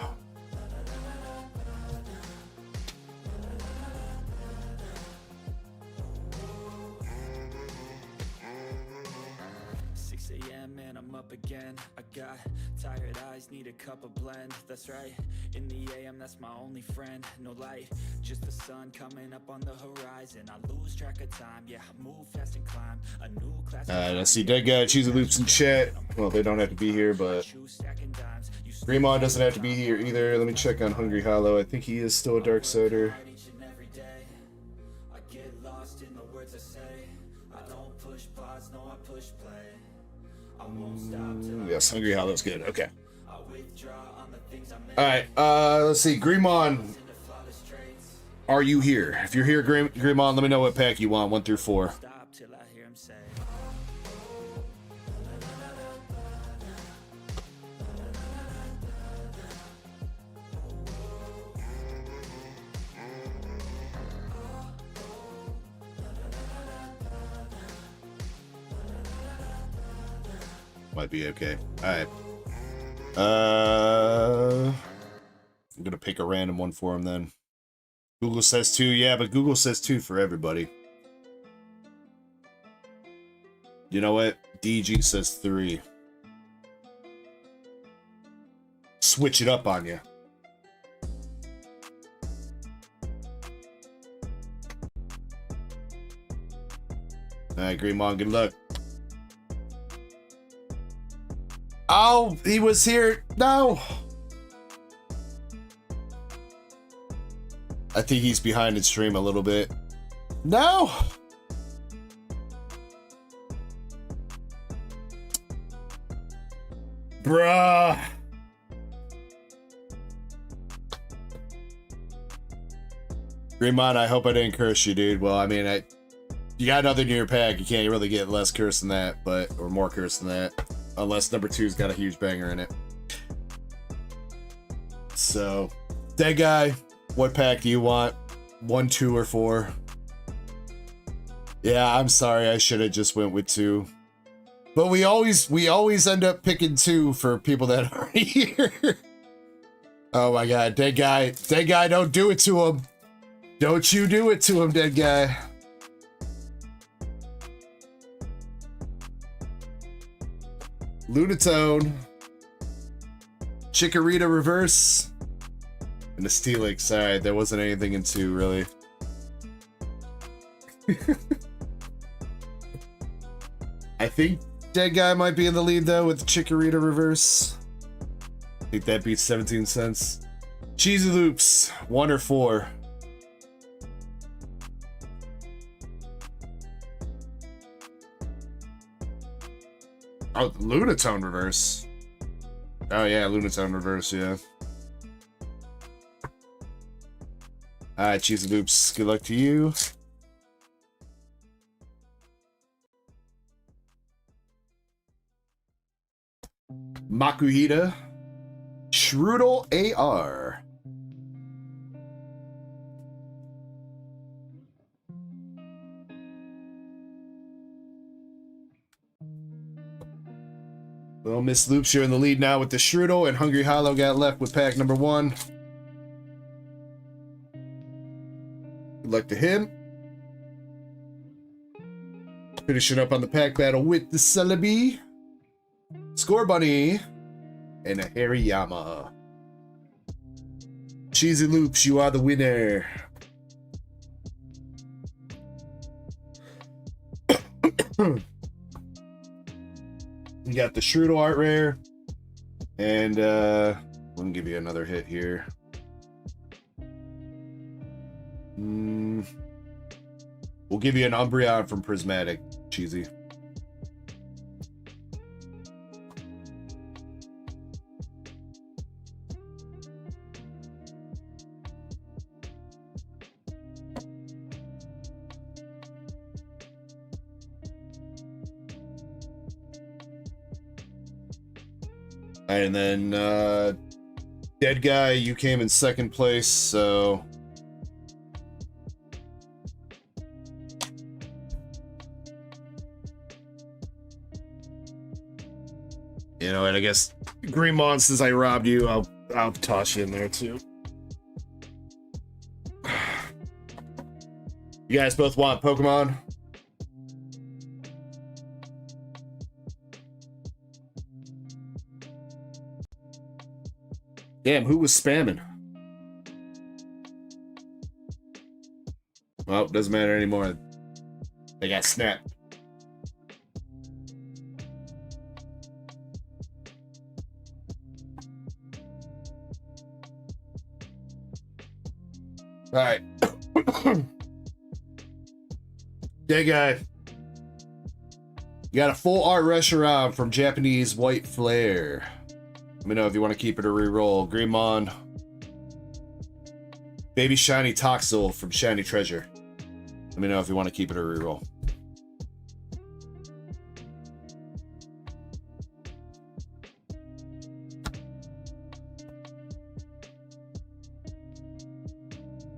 Again, I got tired eyes, need a cup of blend. That's right, in the AM, that's my only friend. No light, just the sun coming up on the horizon. I lose track of time, yeah, I move fast and climb a new class. I see Dead Guy, Cheesy Loops in chat. Well, they don't have to be here, but Greenmon doesn't have to be here either. Let me check on Hungry Hollow. I think he is still a Darksider. I get lost in the words I say. I don't push pause, no, I push play. Yes, Hungry Hollow's good. Okay. Alright, let's see. Greenmon, are you here? If you're here, Greenmon, let me know what pack you want, 1 through 4. Might be okay. Alright. I'm gonna pick a random one for him then. Google says 2, yeah, but Google says 2 for everybody. You know what? DG says 3. Switch it up on you. Alright, Greenmon, good luck. Oh, he was here. No. I think he's behind in stream a little bit. No. Bruh. Greenmon, I hope I didn't curse you, dude. Well, I mean, you got nothing in your pack. You can't really get less curse than that, or more curse than that. Unless number 2's got a huge banger in it. So, that guy, what pack do you want? 1, 2, or 4? Yeah, I'm sorry. I should have just went with 2. But we always end up picking 2 for people that are here. Oh my god, dead guy, don't do it to him. Don't you do it to him, dead guy. Lunatone. Chikorita reverse. And a Steelix. Alright, there wasn't anything in 2, really. I think dead guy might be in the lead, though, with the Chikorita reverse. I think that beats 17 cents. Cheesy Loops. 1 or 4. Oh, Lunatone reverse. Oh yeah, Lunatone reverse, yeah. Alright, Cheesy Loops, good luck to you. Makuhita. Shrewdle AR. Well, Miss Loops, you're in the lead now with the Shrewdle, and Hungry Hollow got left with pack number 1. Good luck to him. Finishing up on the pack battle with the Celebi, Score Bunny, and a Hariyama. Cheesy Loops, you are the winner. You got the Shrewdle art rare, and let me give you another hit here. We'll give you an Umbreon from Prismatic, Cheesy. And then, dead guy, you came in 2nd place, so... You know, and I guess, Greenmon, since I robbed you, I'll toss you in there, too. You guys both want Pokemon? Damn, who was spamming? Well, doesn't matter anymore. They got snapped. Alright. Dead guy. You got a full art Reshiram from Japanese White Flare. Let me know if you want to keep it or re-roll. Greenmon. Baby Shiny Toxel from Shiny Treasure. Let me know if you want to keep it or re-roll.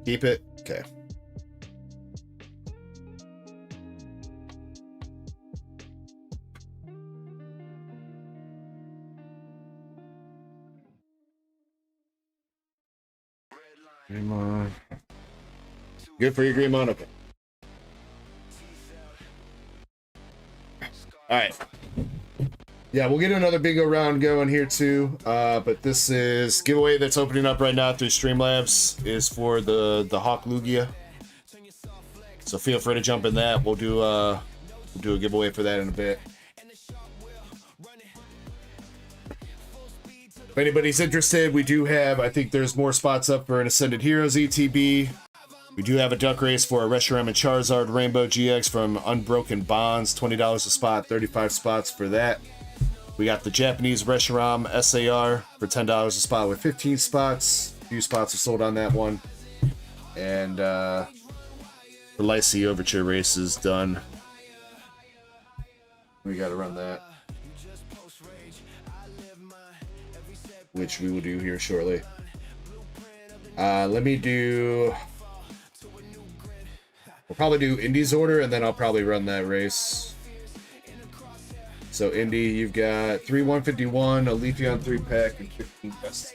Keep it? Okay. Come on. Good for your green mono. Okay. All right. Yeah, we'll get another bingo round going here too. But this is giveaway that's opening up right now through Streamlabs is for the Hawk Lugia. So feel free to jump in that. We'll do a giveaway for that in a bit. If anybody's interested, we do have, I think there's more spots up for an Ascended Heroes ETB. We do have a duck race for a Reshiram and Charizard Rainbow GX from Unbroken Bonds, $20 a spot, 35 spots for that. We got the Japanese Reshiram SAR for $10 a spot with 15 spots. A few spots are sold on that one. And the Lycee Overture race is done. We got to run that, which we will do here shortly. Let me do... We'll probably do Indy's order, and then I'll probably run that race. So Indy, you've got 3 151, a Leafeon 3-pack, and 15 tests.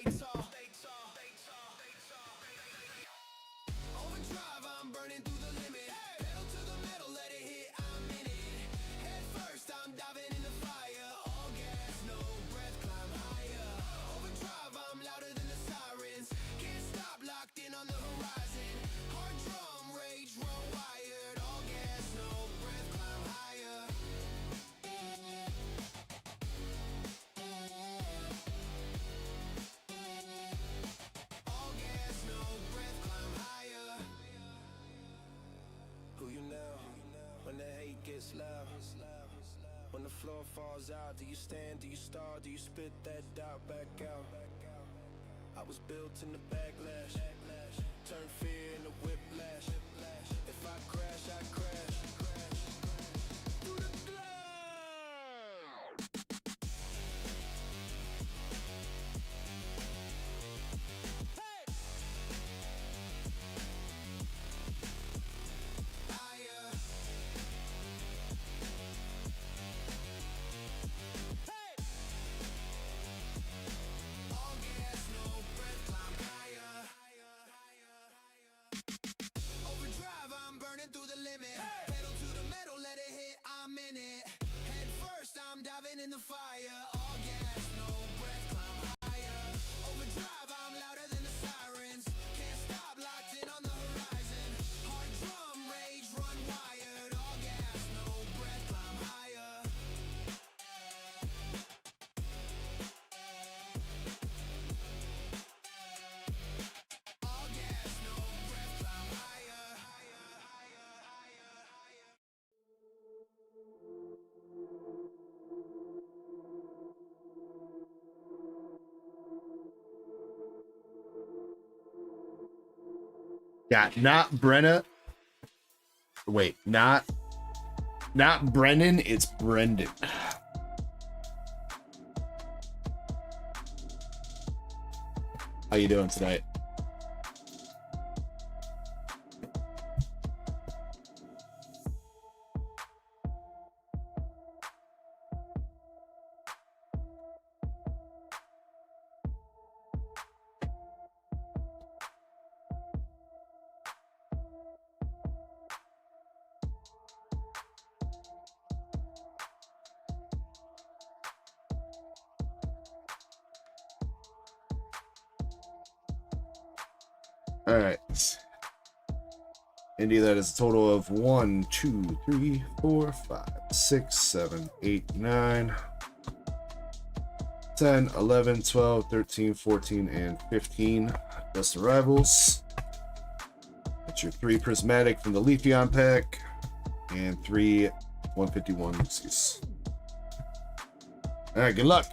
When the floor falls out, do you stand, do you stall, do you spit that doubt back out? I was built in the backlash, turn fear into whiplash. If I crash, I crash. Through the in the fire, all gas, no breath, climb higher. Overdrive, I'm louder than the sirens. Can't stop, locked in on the horizon. Hard drum, rage, run wired. All gas, no breath, climb higher. All gas, no breath, climb higher. Yeah, not Brenna. Wait, not Brennan, it's Brendan. How you doing tonight? All right. Indy, that is a total of 1, 2, 3, 4, 5, 6, 7, 8, 9, 10, 11, 12, 13, 14, and 15 best arrivals. That's your 3 prismatic from the Leafeon pack and 3 151 Lucy's. All right, good luck.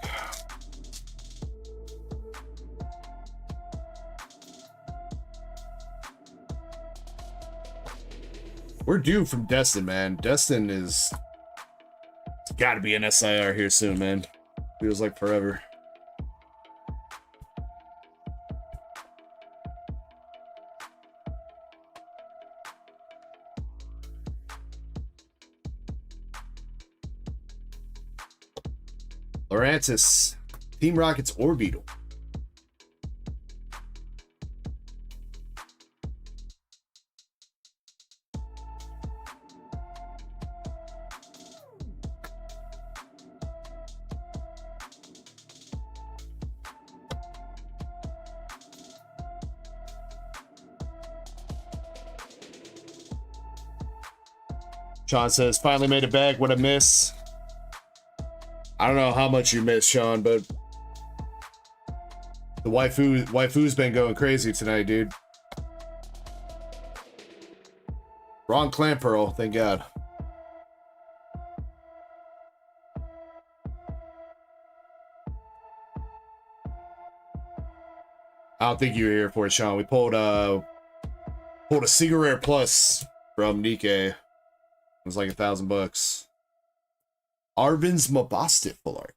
We're due from Destin, man. Destin is got to be an SIR here soon, man. Feels like forever. Laurantis, Team Rocket's Orbeetle. Sean says, finally made it back. What a miss. I don't know how much you missed, Sean, but the waifu's been going crazy tonight, dude. Wrong clan pearl, thank God. I don't think you were here for it, Sean. We pulled a Secret Rare Plus from Nikkei. It was like $1,000. Arvin's Mabostit full art.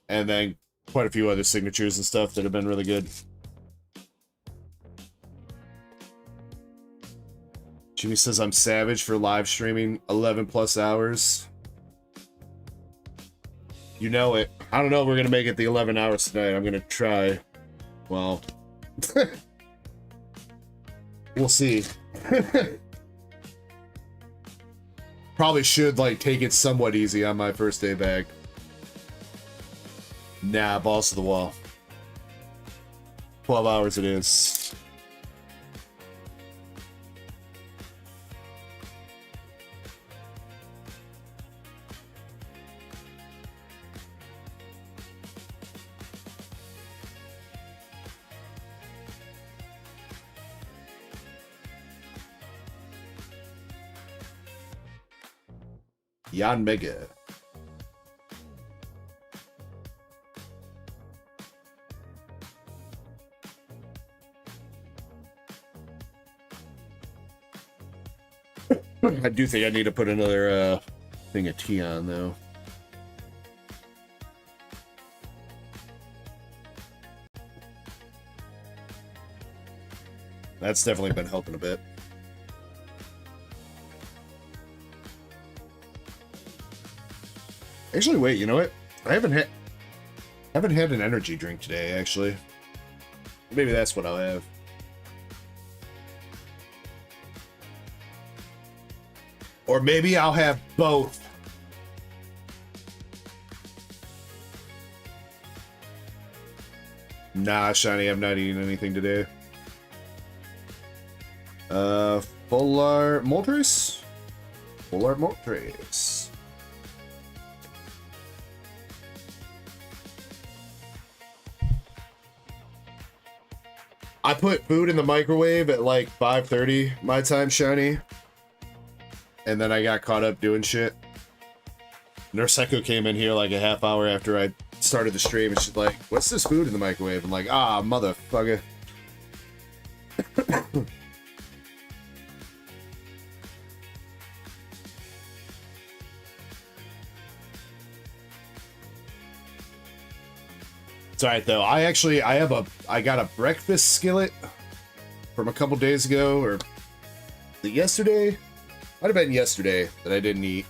And then quite a few other signatures and stuff that have been really good. Jimmy says I'm savage for live streaming 11 plus hours. You know it. I don't know if we're gonna make it the 11 hours tonight. I'm gonna try. Well, we'll see. Probably should like take it somewhat easy on my first day back. Nah, balls to the wall. 12 hours it is. Jan Mega. I do think I need to put another thing of tea on though. That's definitely been helping a bit. Actually, wait, you know what? I haven't had an energy drink today, actually. Maybe that's what I'll have. Or maybe I'll have both. Nah, Shiny, I'm not eating anything today. Full art Moltres? Full art Moltres. I put food in the microwave at like 5:30 my time, Shiny. And then I got caught up doing shit. Nurse Echo came in here like a half hour after I started the stream and she's like, what's this food in the microwave? I'm like, ah, motherfucker. It's alright though. I got a breakfast skillet from a couple days ago, or yesterday? Might have been yesterday that I didn't eat.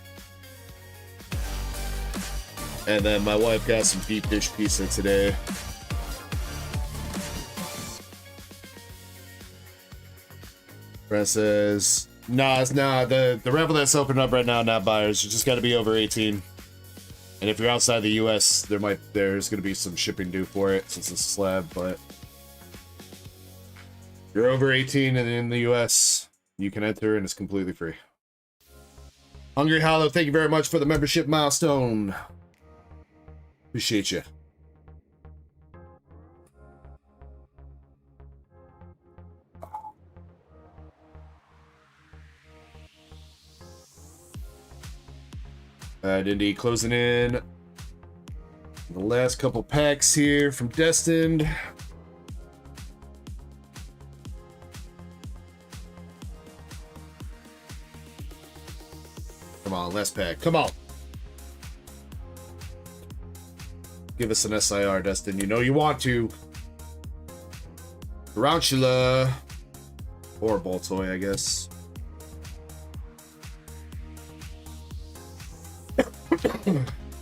And then my wife got some deep dish pizza today. Brent says, nah, the raffle that's open up right now, not buyers. You just got to be over 18. And if you're outside the U.S., there's going to be some shipping due for it since it's a slab. But if you're over 18 and in the U.S., you can enter and it's completely free. Hungry Hollow, thank you very much for the membership milestone. Appreciate you. Indeed, closing in the last couple packs here from Destined. Come on, last pack. Come on. Give us an SIR, Destin. You know you want to. Tarantula. Or Boltoy, I guess.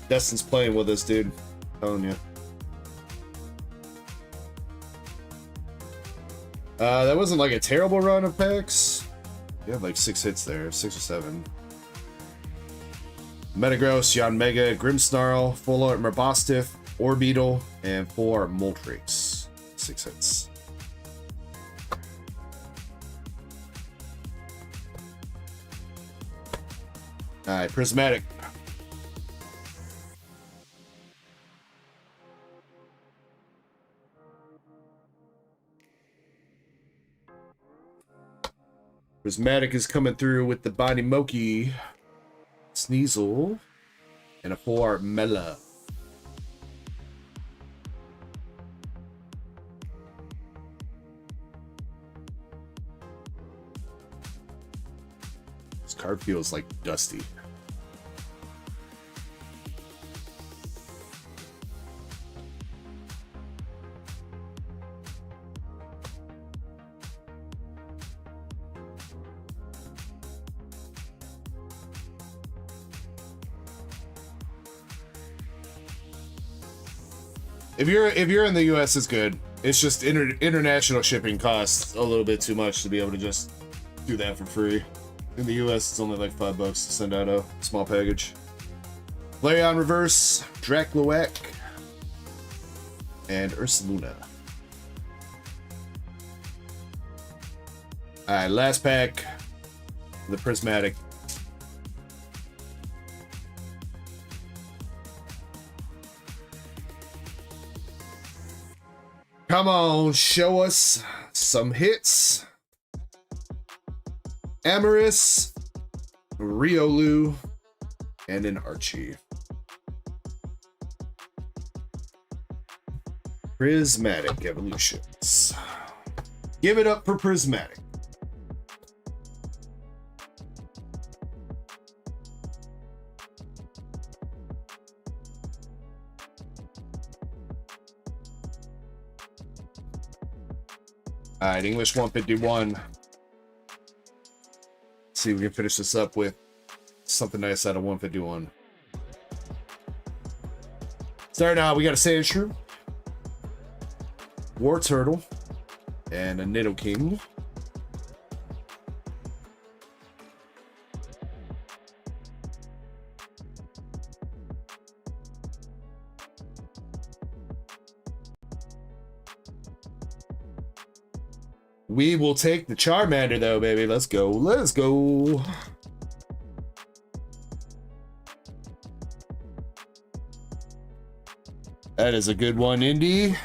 Destin's playing with us, dude. I'm telling you. That wasn't like a terrible run of packs. You have like 6 hits there, 6 or 7. Metagross, Jan Mega, Grimmsnarl, Full Art Mabosstiff, Orbeetle, and 4 Moltres. 6 hits. All right, prismatic. Prismatic is coming through with the Bonnie Moki, Sneasel, and a 4 Mela. This card feels like dusty. If you're in the US, it's good. It's just international shipping costs a little bit too much to be able to just do that for free. In the US, it's only like $5 to send out a small package. Flareon Reverse, Dracloak, and Ursaluna. Alright, last pack. The Prismatic. Come on, show us some hits. Amorous, Riolu, and an Archie. Prismatic Evolutions. Give it up for Prismatic. All right, English 151. Let's see if we can finish this up with something nice out of 151. Starting out, we got a Sandshrew, War Turtle, and a Nidoking. We will take the Charmander, though, baby. Let's go. Let's go. That is a good one, Indy. I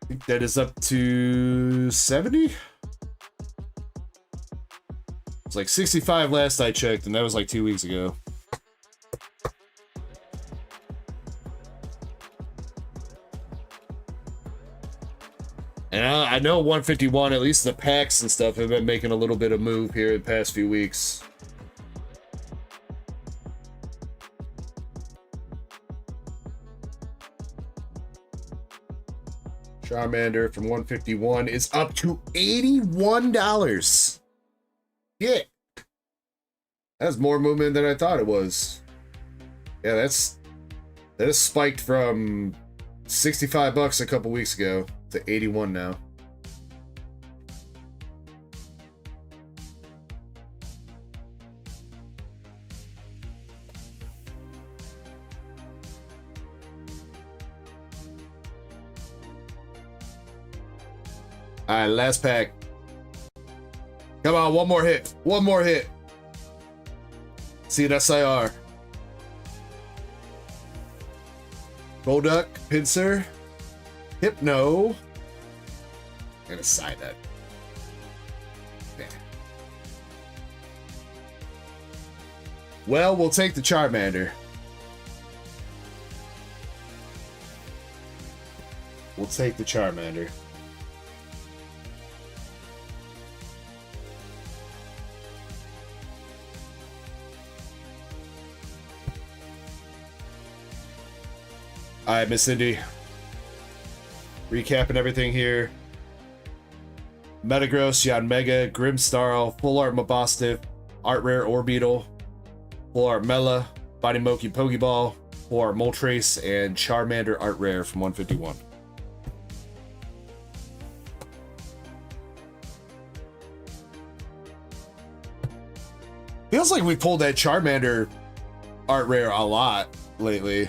think that is up to 70. It's like 65 last I checked, and that was like 2 weeks ago. And I know 151, at least the packs and stuff, have been making a little bit of move here the past few weeks. Charmander from 151 is up to $81. Yeah. That's more movement than I thought it was. Yeah, that is spiked from $65 a couple weeks ago to 81 now. All right, last pack. Come on, one more hit. One more hit. See an SIR. Golduck, Pinsir, Hypno, and a Psyduck. Yeah. Well, we'll take the Charmander. We'll take the Charmander. All right, Miss Cindy. Recapping everything here. Metagross, Yanmega, Grimmsnarl, Full Art Mabosstiff, Art Rare Orbeetle, Full Art Mela, Body Moki Pokeball, Full Art Moltres, and Charmander Art Rare from 151. Feels like we pulled that Charmander Art Rare a lot lately.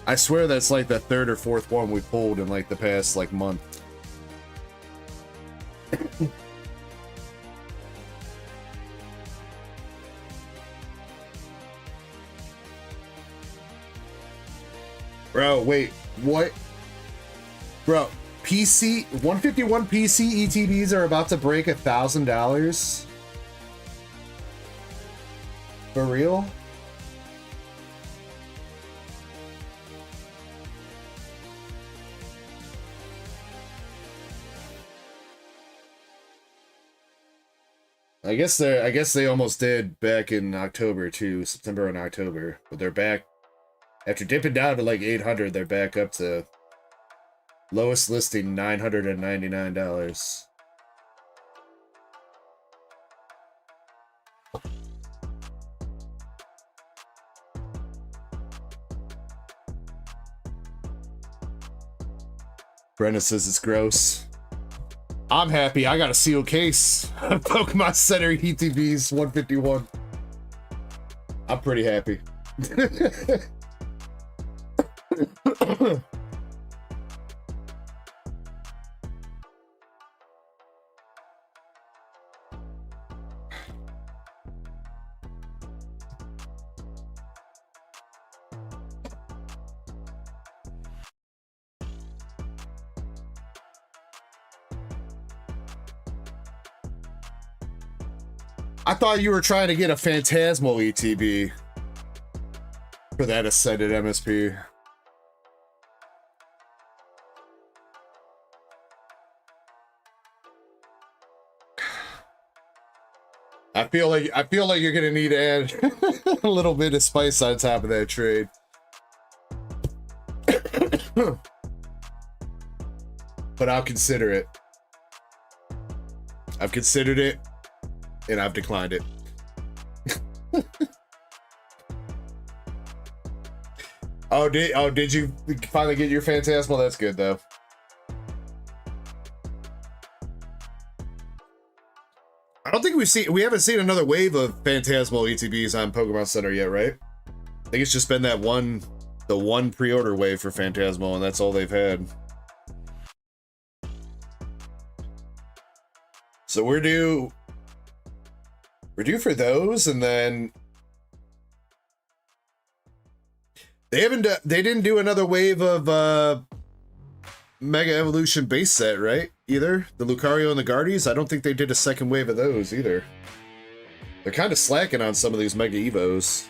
I swear that's like the third or fourth one we pulled in like the past like month. Bro, wait, what? Bro, PC 151 PC ETBs are about to break $1,000. For real? I guess they almost did back in October too, September and October, but they're back after dipping down to like 800. They're back up to lowest listing $999. Brenda says it's gross. I'm happy. I got a sealed case of Pokemon Center ETBs 151. I'm pretty happy. I thought you were trying to get a Phantasmal ETB for that Ascended MSP. I feel like you're gonna need to add a little bit of spice on top of that trade. But I'll consider it. I've considered it. And I've declined it. Did you finally get your Phantasmal? That's good though. I don't think we haven't seen another wave of Phantasmal ETBs on Pokemon Center yet, right? I think it's just been the one pre-order wave for Phantasmal, and that's all they've had. So we're due for those, and then they didn't do another wave of Mega Evolution base set, right? Either the Lucario and the Guardies. I don't think they did a second wave of those either. They're kind of slacking on some of these Mega Evos.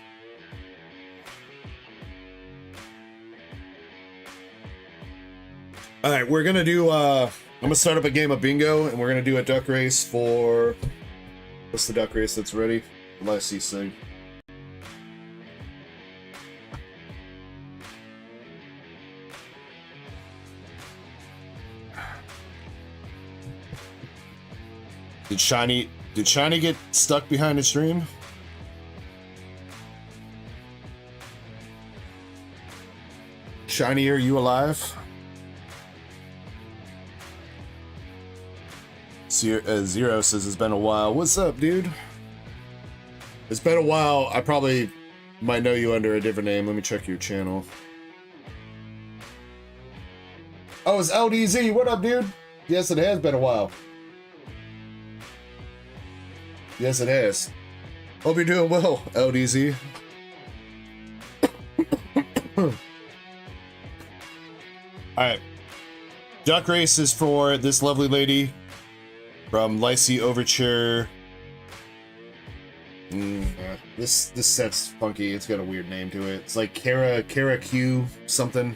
All right, we're gonna do. I'm gonna start up a game of bingo, and we're gonna do a duck race for. What's the duck race that's ready? Let's see, thing. Did Shiny get stuck behind the stream? Shiny, are you alive? Zero says it's been a while. What's up, dude? It's been a while. I probably might know you under a different name. Let me check your channel. Oh, it's LDZ. What up, dude? Yes, it has been a while. Yes, it has. Hope you're doing well, LDZ. Alright. Duck race is for this lovely lady from Lycee Overture. This set's funky. It's got a weird name to it. It's like Kara Q something.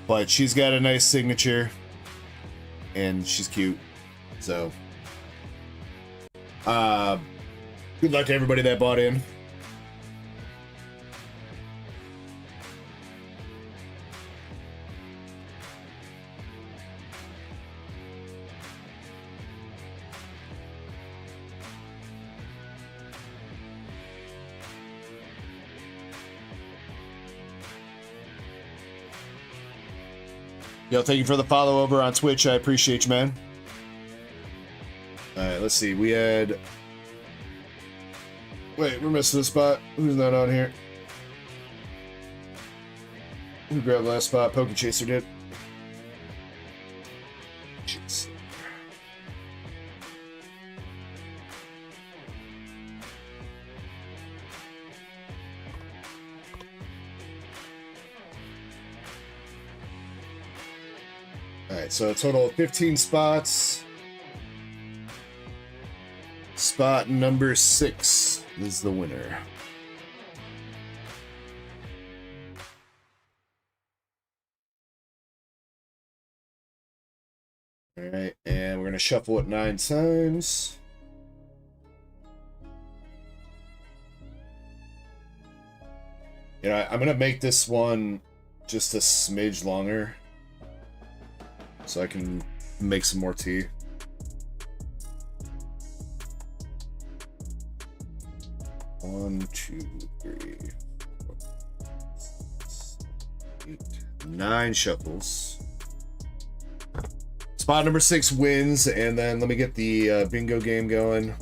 But she's got a nice signature. And she's cute. So good luck to everybody that bought in. Yo, thank you for the follow over on Twitch. I appreciate you, man. Alright, let's see. We had... Wait, we're missing a spot. Who's not on here? Who grabbed the last spot? Poke Chaser did. Jeez. right, so a total of 15 spots. Spot number 6 is the winner. All right, and we're going to shuffle it 9 times. You know, I'm going to make this one just a smidge longer so I can make some more tea. One, 2, 3, 4, 6, 8, 9 shuffles. Spot number 6 wins, and then let me get the bingo game going.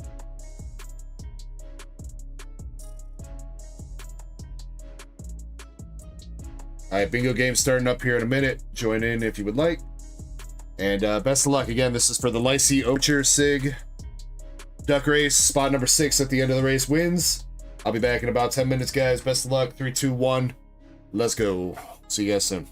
All right, bingo game starting up here in a minute. Join in if you would like. And best of luck. Again, this is for the Lycee Ocher Sig Duck Race. Spot number 6 at the end of the race wins. I'll be back in about 10 minutes, guys. Best of luck. 3, 2, 1. Let's go. See you guys soon.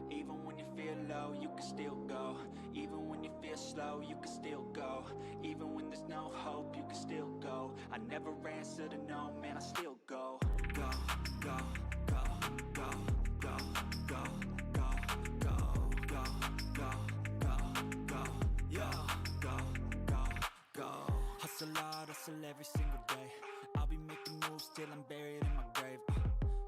Even when you feel low, you can still go. Even when you feel slow, you can still go. Even when there's no hope, you can still go. I never answer to no, man, I still go. Go, go, go, go, go, go, go, go, go, go, go, go, yo, go, go, go. Hustle hard, hustle every single day. I'll be making moves till I'm buried in my grave.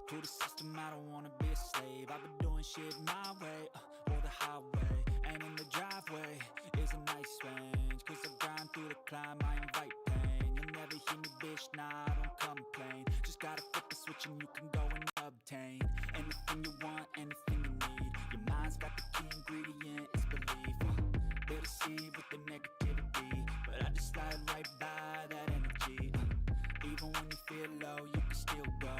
To the system, I don't wanna be a slave. I've been doing shit my way, or the highway. And in the driveway is a nice range, cause I grind through the climb, I invite pain. You'll never hear me, bitch, nah, I don't complain. Just gotta flip the switch and you can go and obtain anything you want, anything you need. Your mind's got the key ingredient, it's belief. They're deceived with the negativity, but I just slide right by that energy. Even when you feel low, you can still go.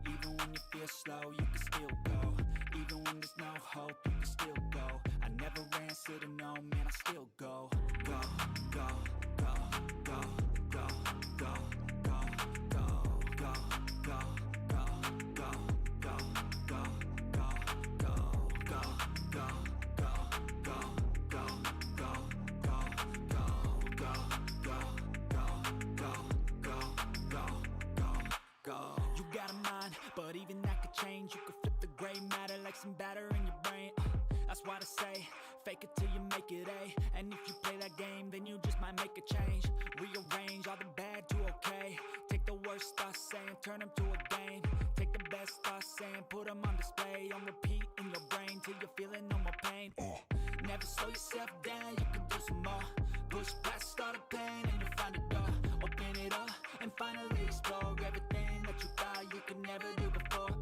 Even when you feel slow, you can still go. Even when there's no hope, you can still go. I never answer to no, man, I still go. Go, go, go, go, go, go, go, go, go, go, go, go, go, go, go, go, go, go, go, go. You got a mind, but even that could change. You could flip the gray matter like some batter in your brain. That's why I say, fake it till you make it A. And if you play that game, then you just might make a change. Rearrange all the bad to okay. Take the worst thoughts saying, turn them to a game. Take the best thoughts saying, put them on display. On repeat in your brain till you're feeling no more pain. Never slow yourself down, you can do some more. Push past all the pain and you'll find a door. Open it up and finally explore everything that you thought you could never do before.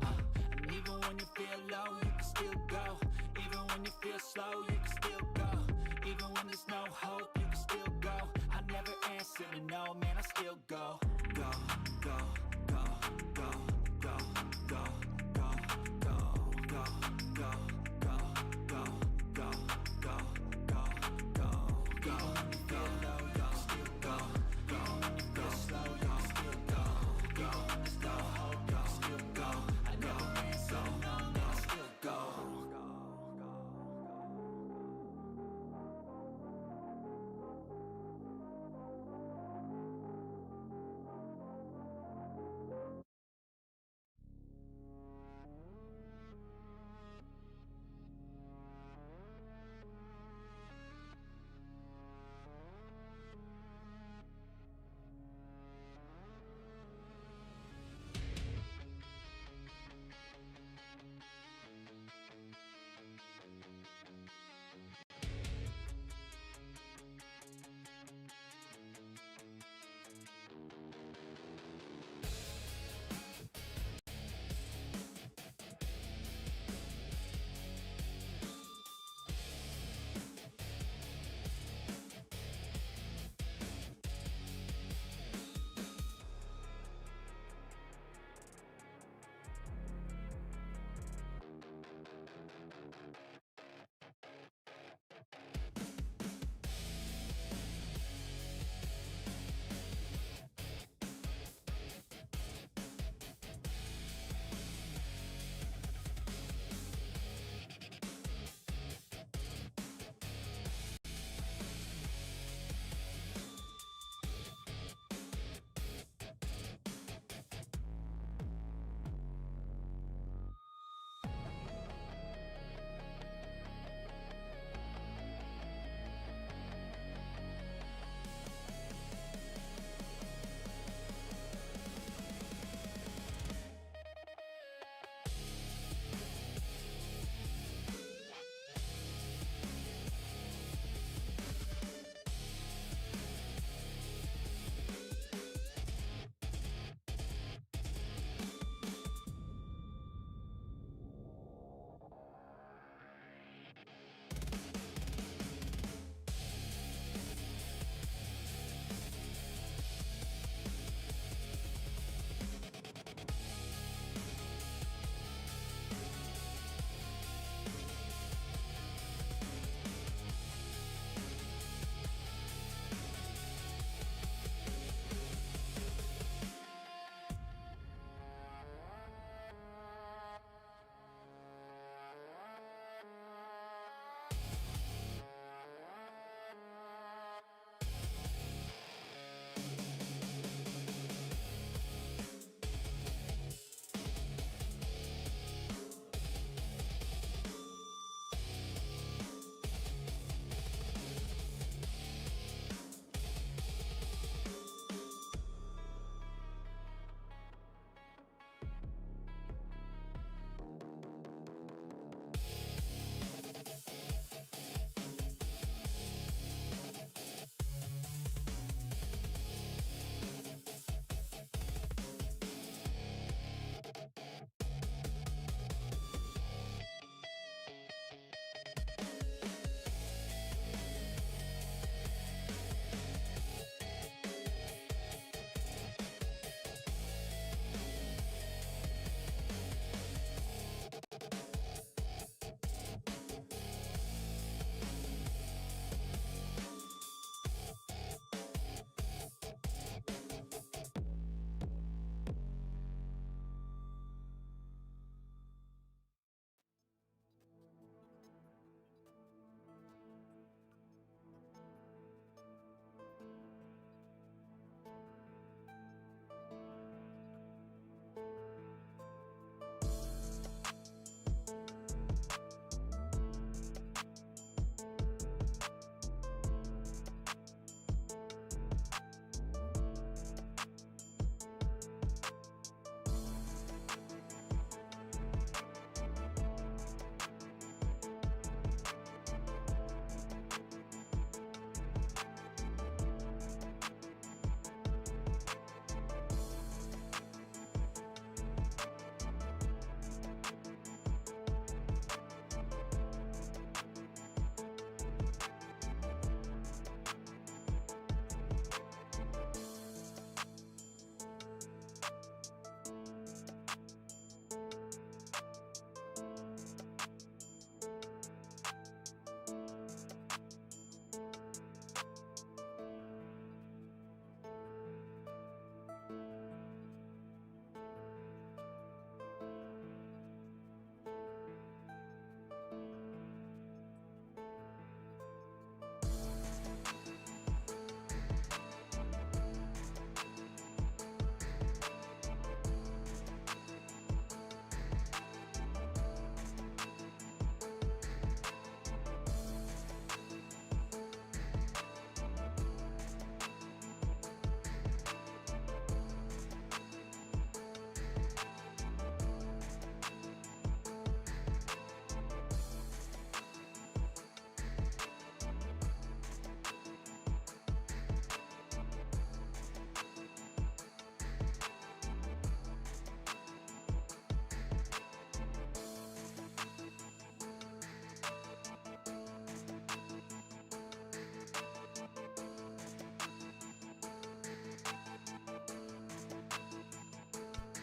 And even when you feel low, you can still go. Even when you feel slow, you can still go. Even when there's no hope, you can still go. I never answer to no, man, I still go. Go, go, go, go, go, go, go, go, go, go, go, go, go, go, go, go, go. Even when you feel low, you can still go. Even when you feel slow, you can still go. Even when there's no hope, you can still go. I never answer to no, man, I still go.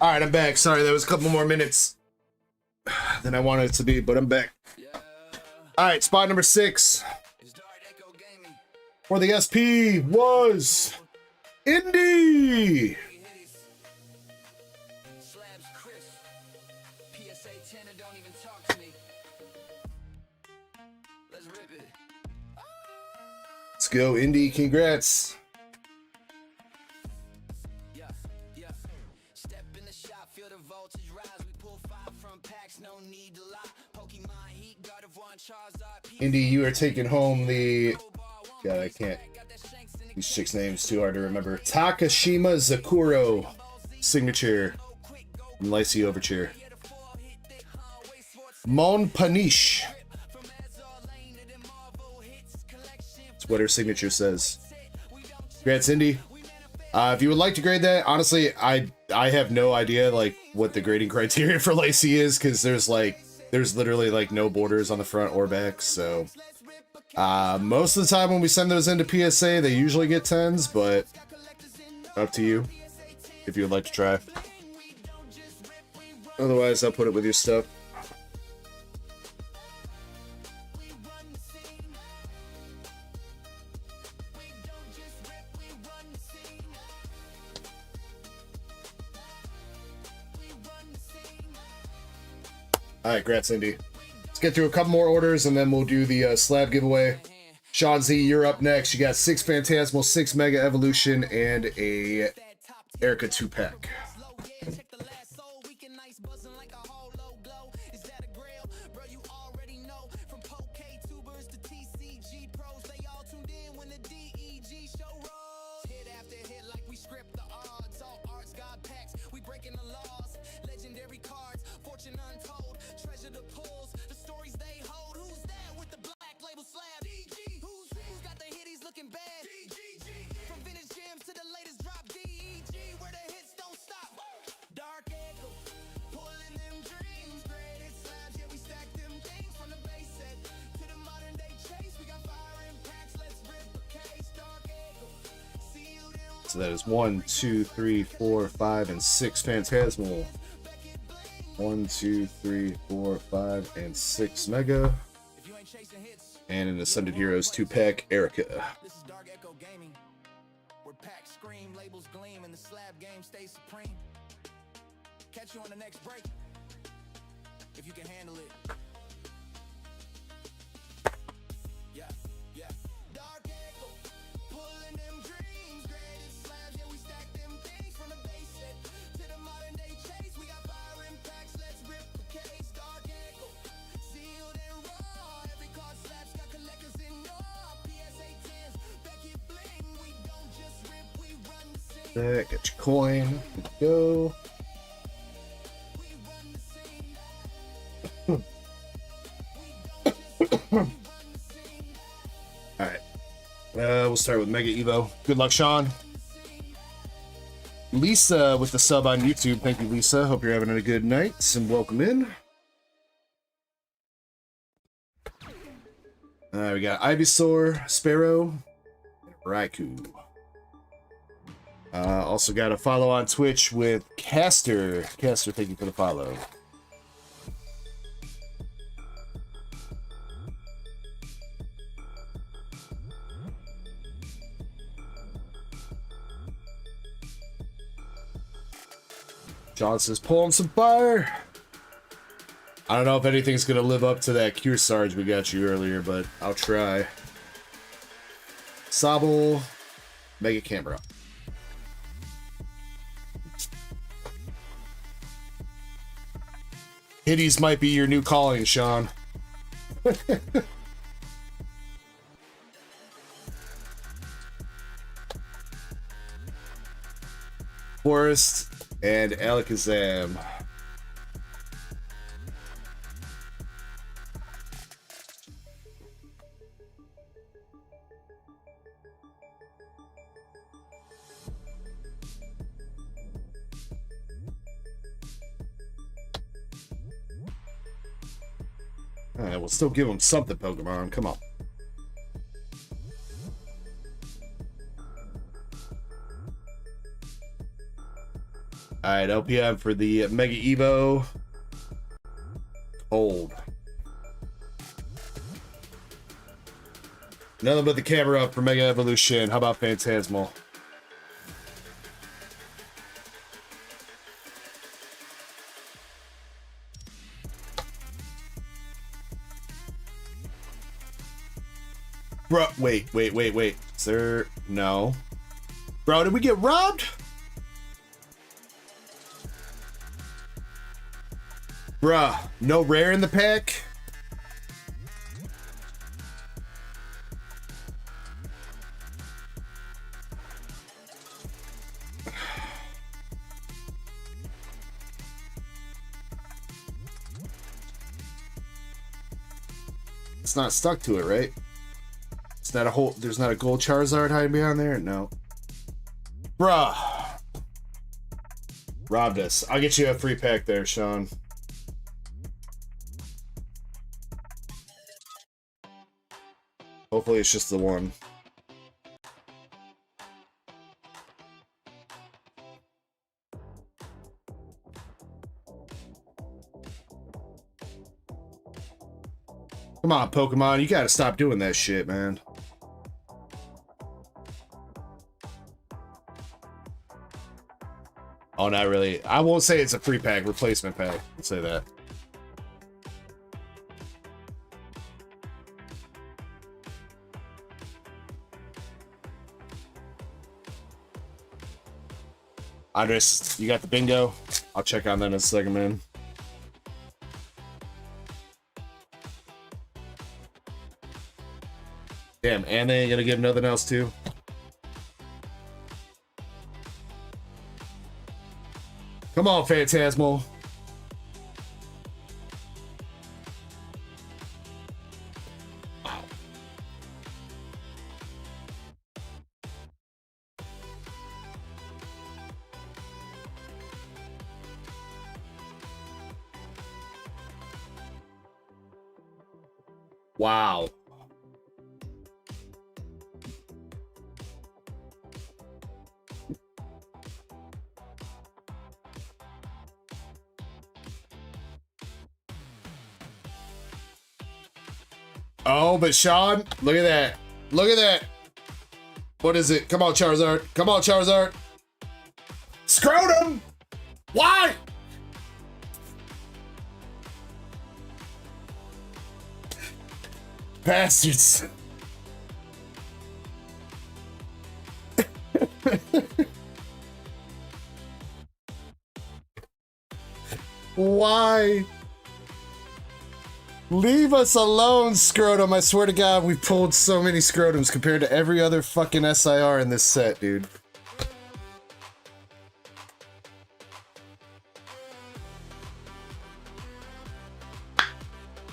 All right, I'm back. Sorry, that was a couple more minutes than I wanted it to be, but I'm back. All right, spot number 6 for the SP was Indy. Let's go, Indy. Congrats. Indy, you are taking home the... God, I can't... These chicks' names too hard to remember. Takashima Zakuro signature and Lacey Overture. Mon Panish. That's what her signature says. Congrats, Indy. If you would like to grade that, honestly, I have no idea like what the grading criteria for Lacey is, because there's literally like no borders on the front or back. So most of the time when we send those into PSA, they usually get 10s, but up to you if you would like to try. Otherwise, I'll put it with your stuff. All right, congrats, Indy. Let's get through a couple more orders, and then we'll do the slab giveaway. Sean Z, you're up next. You got 6 Phantasmal, 6 Mega Evolution, and a Erica 2-pack. So that is 1, 2, 3, 4, 5, and 6 Phantasmal. 1, 2, 3, 4, 5, and 6 Mega. And an Ascended Heroes 2-pack Erica. This is DarkEckoGaming, where packs scream, labels gleam, and the slab game stays supreme. Catch you on the next break, if you can handle it. Yeah, yeah. Dark Echo, pulling them dreams, graded slabs, yeah, we stack them things from the base set to the modern day chase. We got fire impacts, let's rip the case. Dark Echo, sealed and raw, every card slab's got collectors in awe. PSA 10s, Becky Bling, we don't just rip, we run the scene. There, get your coin. Good to go. Alright. We'll start with Mega Evo. Good luck, Sean. Lisa with the sub on YouTube. Thank you, Lisa. Hope you're having a good night, and welcome in. Alright, we got Ivysaur, Sparrow, and Raikou. Also got a follow on Twitch with Caster. Caster, thank you for the follow. John says, pulling some fire. I don't know if anything's going to live up to that Cure Sarge we got you earlier, but I'll try. Sobble, Mega Camera. Hitties might be your new calling, Sean. Forest and Alakazam. Alright, we'll still give him something, Pokemon. Come on. All right, LPM for the Mega Evo. Old. Nothing but the camera up for Mega Evolution. How about Phantasmal? Bro, wait. Sir, no. Bro, did we get robbed? Bruh, no rare in the pack? It's not stuck to it, right? It's not a whole, there's not a gold Charizard hiding behind there? No. Bruh. Robbed us. I'll get you a free pack there, Sean. Hopefully it's just the one. Come on, Pokemon. You gotta stop doing that shit, man. Oh, not really. I won't say it's a free pack, replacement pack. I'll say that. Andres, you got the bingo? I'll check on that in a second, man. Damn, and they ain't gonna give nothing else too. Come on, Phantasmal. Wow. Wow. Oh, but Sean, look at that. Look at that. What is it? Come on, Charizard. Come on, Charizard. Scrotum! Why? Bastards. Why? Leave us alone, Scrotum. I swear to God, we've pulled so many Scrotums compared to every other fucking SIR in this set, dude.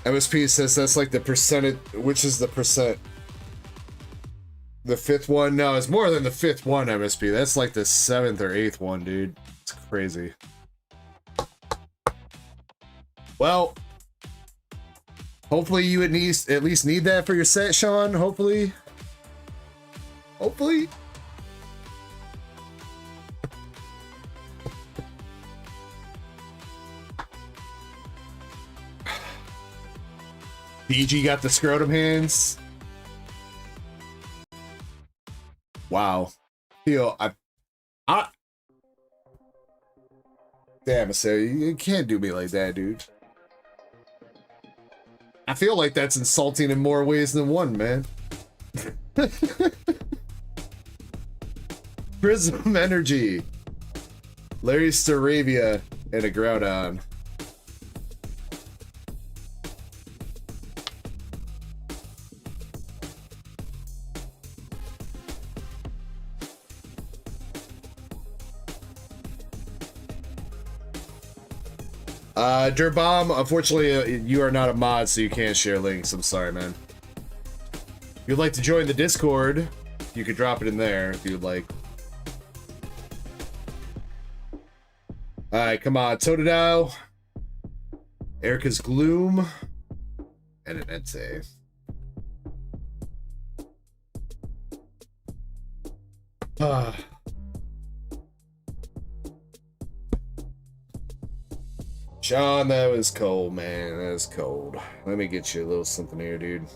MSP says that's like the percentage. Which is the percent? The fifth one? No, it's more than the fifth one, MSP. That's like the 7th or 8th one, dude. It's crazy. Well, hopefully you at least need that for your set, Sean. Hopefully. Hopefully. BG got the Scrotum hands. Wow. Damn, so you can't do me like that, dude. I feel like that's insulting in more ways than one, man. Prism Energy. Larry Staravia and a Groudon. Dirbomb, unfortunately, you are not a mod, so you can't share links. I'm sorry, man. If you'd like to join the Discord, you could drop it in there if you'd like. Alright, come on. Totodile. Erica's Gloom. And an Entei. Sean, that was cold, man. That was cold. Let me get you a little something here, dude.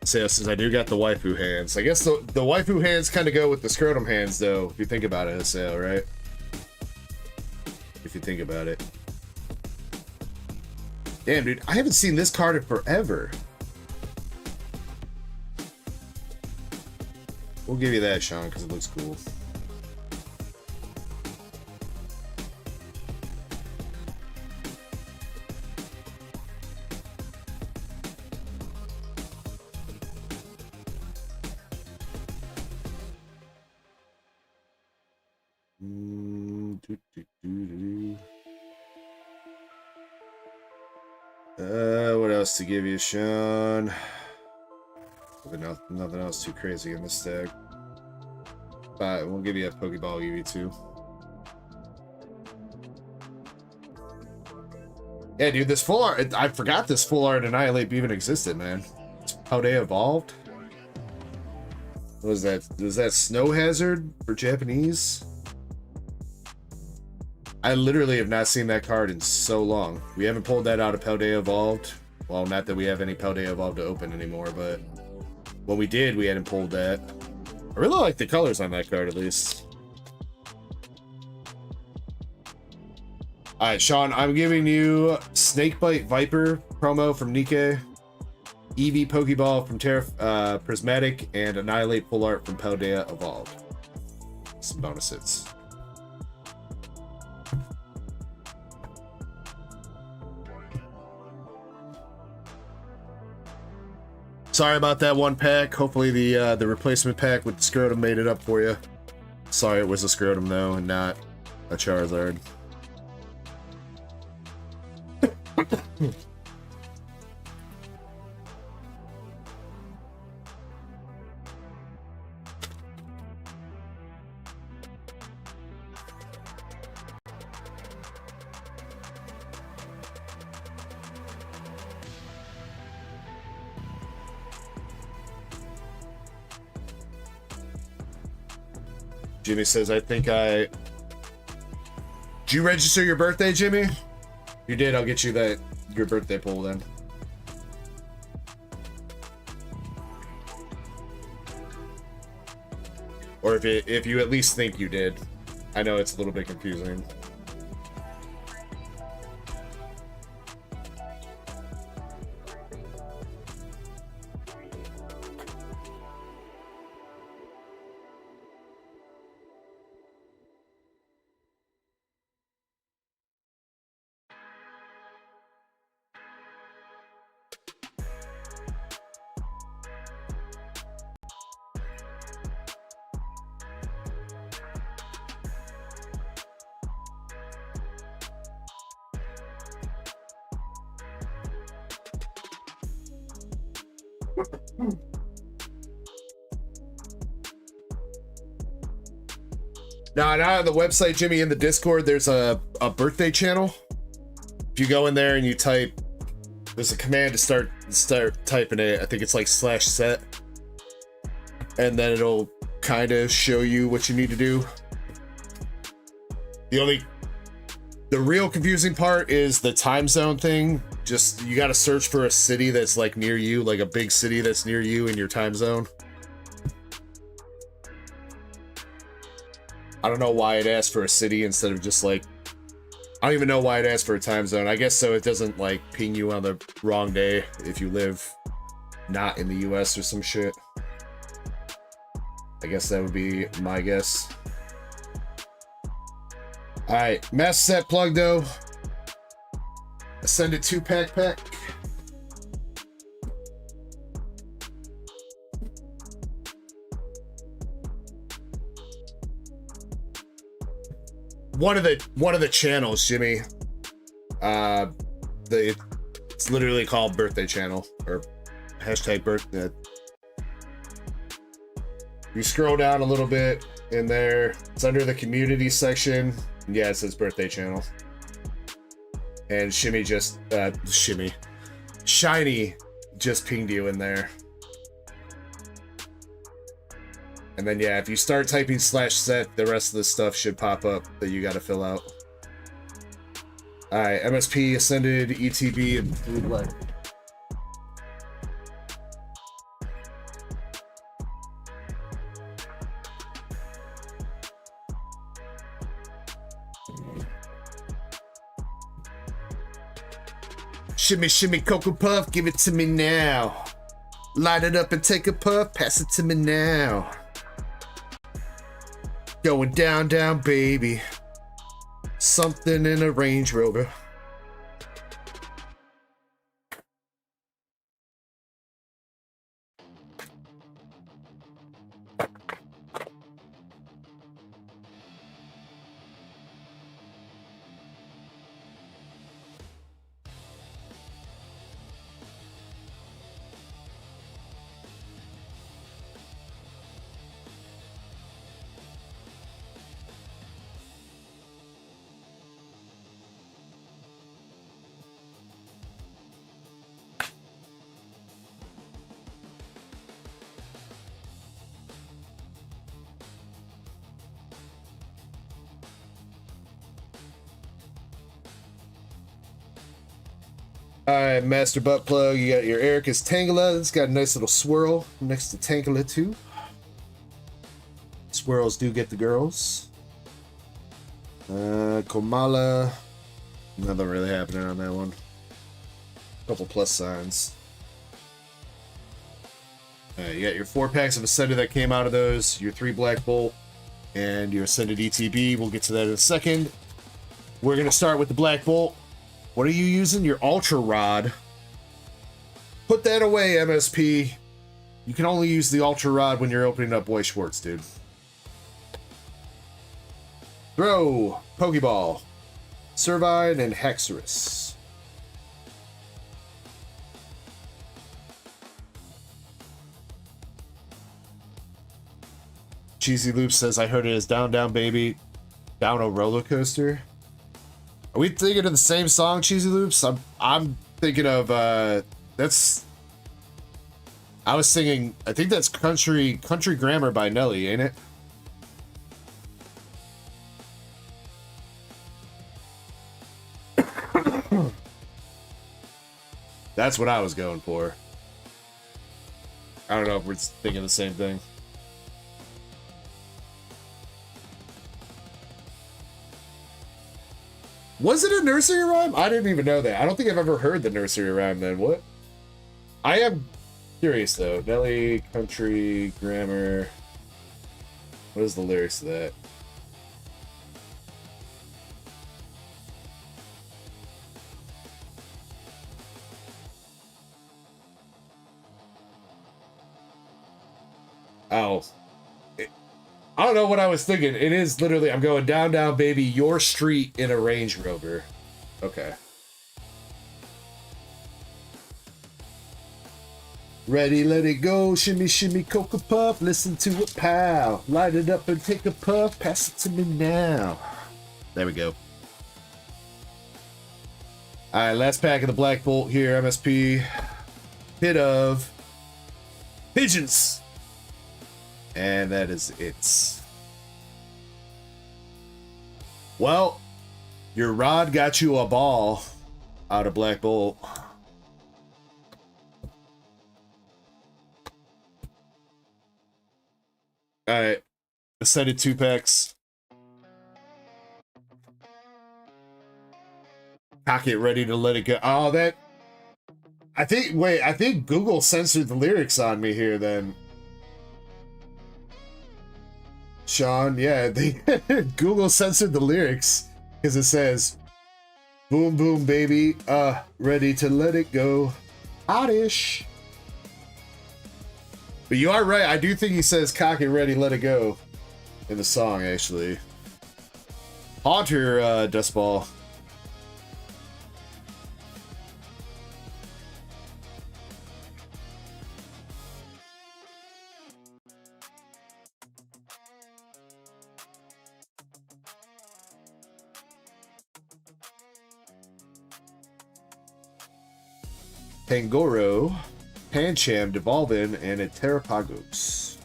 So, since I do got the waifu hands, I guess the waifu hands kind of go with the scrotum hands, though, if you think about it, Zelle, right? If you think about it. Damn, dude, I haven't seen this card in forever. We'll give you that, Sean, because it looks cool. What else to give you, Sean? Nothing else too crazy in this deck. But we'll give you a Pokeball, we'll give you 2. Yeah, dude, this full art, I forgot this full art Annihilate even existed, man. It's Paldea Evolved. What was that? Was that Snow Hazard for Japanese? I literally have not seen that card in so long. We haven't pulled that out of Paldea Evolved. Well, not that we have any Paldea Evolved to open anymore, but when we did, we hadn't pulled that. I really like the colors on that card, at least. Alright, Sean, I'm giving you Snakebite Viper promo from Nikkei, Eevee Pokeball from Prismatic, and Annihilate full art from Paldea Evolved. Some bonus hits. Sorry about that one pack. Hopefully the replacement pack with the Scrotum made it up for you. Sorry it was a Scrotum though, and not a Charizard. Jimmy says, I think Did you register your birthday, Jimmy? You did, I'll get you your birthday poll then. Or if you at least think you did. I know it's a little bit confusing. Now on the website, Jimmy, in the Discord, there's a birthday channel. If you go in there and you type, there's a command to start typing it. I think it's like /set, and then it'll kind of show you what you need to do. The real confusing part is the time zone thing. Just, you got to search for a city that's like near you, like a big city that's near you in your time zone. I don't know why it asked for a city instead of just like, I don't even know why it asked for a time zone. I guess so it doesn't like ping you on the wrong day if you live not in the US or some shit. I guess that would be my guess. Alright, master set plug though. Ascended 2-pack pack. One of the channels, Jimmy. It's literally called birthday channel or hashtag birthday. You scroll down a little bit in there. It's under the community section. Yeah, it says birthday channel. And Shimmy just, Shiny just pinged you in there. And then, yeah, if you start typing /set, the rest of the stuff should pop up that you gotta fill out. Alright, MSP, Ascended, ETB, and Blue Black. Shimmy, shimmy, Cocoa Puff, give it to me now. Light it up and take a puff, pass it to me now. Going down, down, baby. Something in a Range Rover. Alright, Master Butt Plug, you got your Erica's Tangela. It's got a nice little swirl next to Tangela too. Swirls do get the girls. Komala. Nothing really happening on that one. Couple plus signs. You got your 4 packs of Ascended that came out of those, your 3 Black Bolt, and your Ascended ETB. We'll get to that in a second. We're going to start with the Black Bolt. What are you using? Your Ultra Rod. Put that away, MSP. You can only use the Ultra Rod when you're opening up Boy Schwartz, dude. Throw. Pokeball. Servine and Hexorus. Cheesy Loop says, I heard it as Down Down Baby. Down a roller coaster. Are we thinking of the same song, Cheesy Loops? I'm thinking of that's. I was singing. I think that's Country Grammar by Nelly, ain't it? That's what I was going for. I don't know if we're thinking the same thing. Was it a nursery rhyme? I didn't even know that. I don't think I've ever heard the nursery rhyme then. What? I am curious though. Nelly, Country, Grammar. What is the lyrics to that? Oh. I don't know what I was thinking. It is literally, I'm going down, down, baby, your street in a Range Rover. Okay. Ready, let it go. Shimmy, shimmy, Cocoa Puff. Listen to it, pal. Light it up and take a puff. Pass it to me now. There we go. All right, last pack of the Black Bolt here, MSP. Hit of Pigeons. And that is it. Well, your rod got you a ball out of Black Bolt. Alright. Ascended 2 packs. Cock it, ready to let it go. Oh, that... I think Google censored the lyrics on me here then. Sean, yeah, Google censored the lyrics because it says, boom, boom, baby, ready to let it go. Oddish. But you are right. I do think he says cock it, ready, let it go in the song, actually. Haunter, Dustball. Pangoro, Pancham, Devolvin, and a Terrapagos.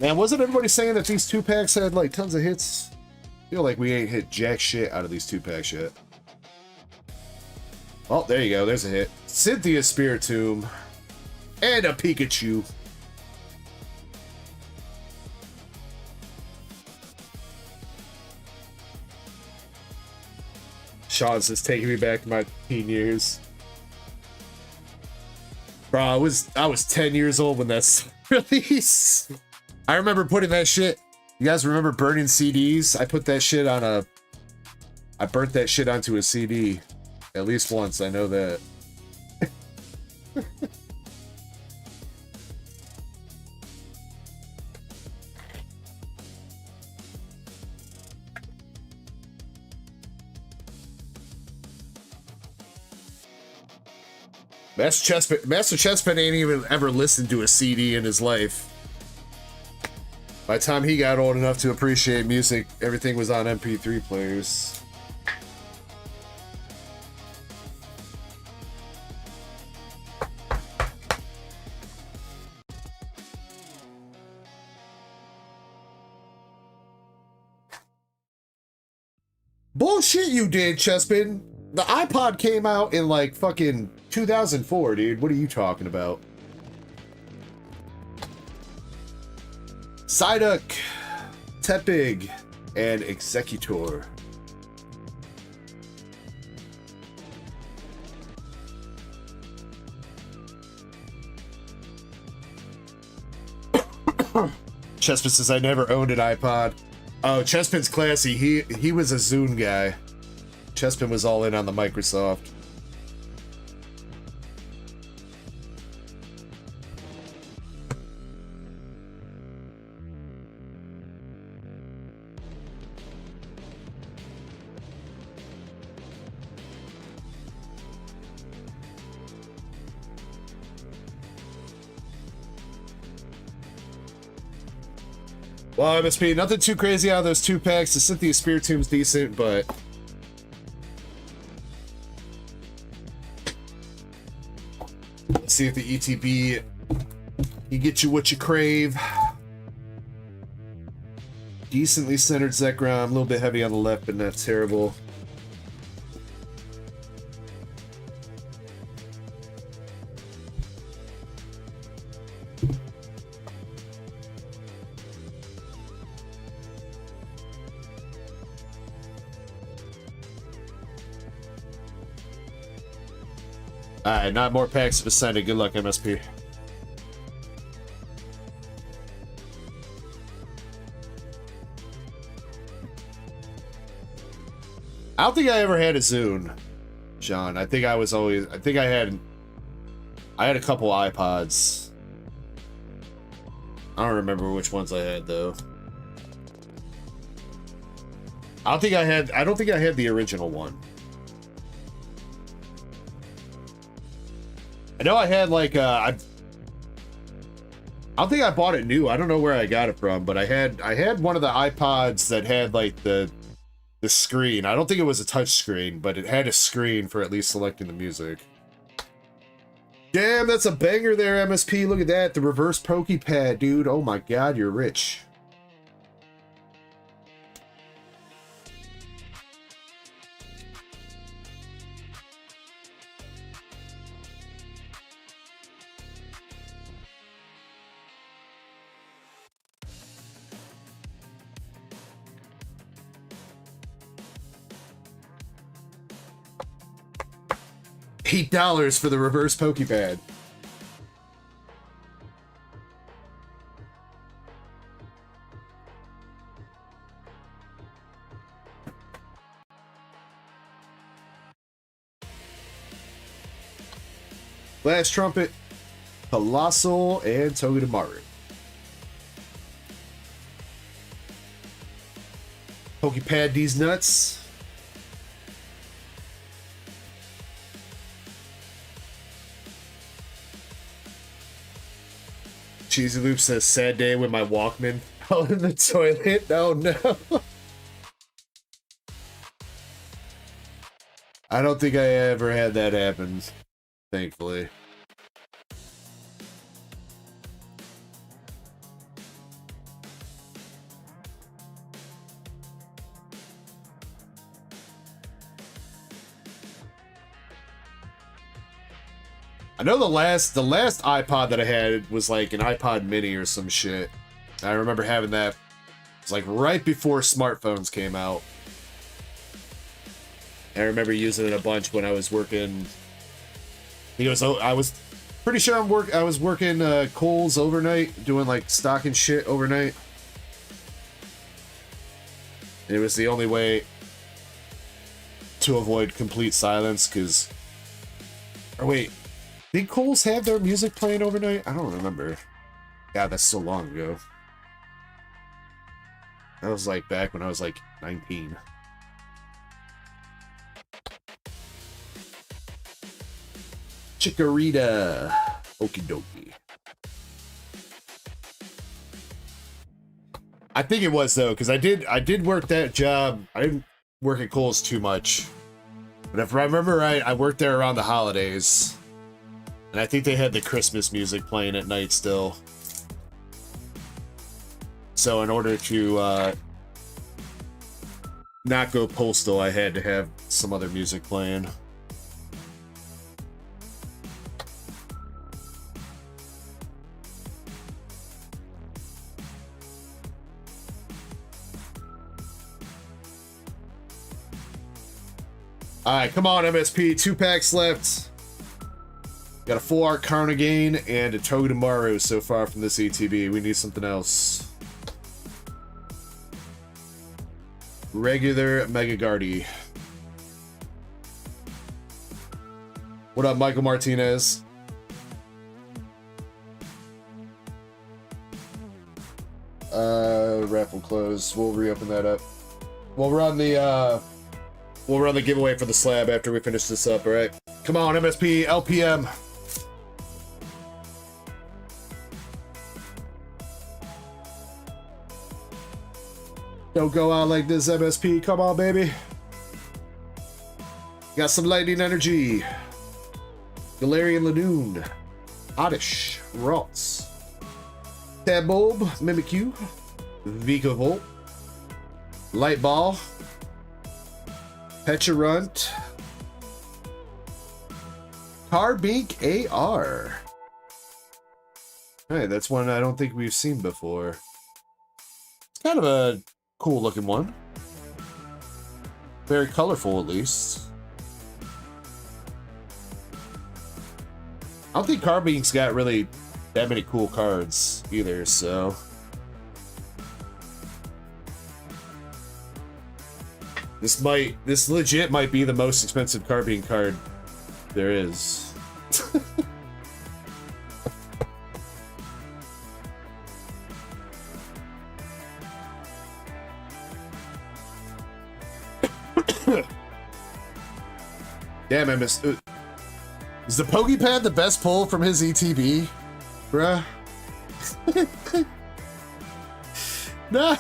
Man, wasn't everybody saying that these 2-packs had like tons of hits? I feel like we ain't hit jack shit out of these 2-packs yet. Oh, there you go. There's a hit. Cynthia Spiritomb. And a Pikachu. Sean's just taking me back to my teen years. Bro, I was 10 years old when that's released. I remember putting that shit. You guys remember burning CDs? I put that shit on a... I burnt that shit onto a CD. At least once, I know that. Master Chespin ain't even ever listened to a CD in his life. By the time he got old enough to appreciate music, everything was on MP3 players. Bullshit you did, Chespin. The iPod came out in like fucking 2004, dude. What are you talking about? Psyduck, Tepig, and Executor. Chespin says, I never owned an iPod. Oh, Chespin's classy. He was a Zune guy. Chespin was all in on the Microsoft. Well, MSP, nothing too crazy out of those 2-packs. The Cynthia Spiritomb's decent, but... Let's see if the ETB can get you what you crave. Decently centered Zekrom, a little bit heavy on the left, but not terrible. Alright, not more packs of Ascended. Good luck, MSP. I don't think I ever had a Zune, John. I think I had a couple iPods. I don't remember which ones I had though. I don't think I had the original one. I know I had like I don't think I bought it new. I don't know where I got it from, but I had one of the iPods that had like the screen. I don't think it was a touch screen, but it had a screen for at least selecting the music. Damn, that's a banger there, MSP. Look at that, the reverse Pokepad, dude. Oh my god, you're rich. $8 for the reverse Pokepad. Blast Trumpet, Colossal, and Togedemaru. Pokepad these nuts. Cheesy Loop says, sad day with my Walkman fell in the toilet. Oh no. I don't think I ever had that happen, thankfully. I know the last iPod that I had was like an iPod mini or some shit. I remember having that. It was like right before smartphones came out. I remember using it a bunch when I was working. I was pretty sure I was working Kohl's overnight, doing like stocking shit overnight. And it was the only way to avoid complete silence, because... Or wait, did Kohl's have their music playing overnight? I don't remember. God, that's so long ago. That was like back when I was like 19. Chikorita. Okie dokie. I think it was though, because I did work that job. I didn't work at Kohl's too much. But if I remember right, I worked there around the holidays. And I think they had the Christmas music playing at night still. So in order to not go postal, I had to have some other music playing. Alright, come on, MSP. 2 packs left. Got a full art Carnagain and a Togedemaru so far from this ETB. We need something else. Regular Mega Guardy. What up, Michael Martinez? Raffle closed. We'll reopen that up. We'll run the giveaway for the slab after we finish this up, alright? Come on, MSP, LPM. Don't go out like this, MSP. Come on, baby. Got some lightning energy. Galarian Ladoon. Oddish. Ralts. Tabulb. Mimikyu. Vikavolt. Light Ball. Pecharunt. Carbink AR. Hey, that's one I don't think we've seen before. It's kind of a cool looking one. Very colorful, at least. I don't think Carbink's got really that many cool cards either, so... This legit might be the most expensive Carbink card there is. Damn, I missed. Is the Pokepad the best pull from his ETB? Bruh. No.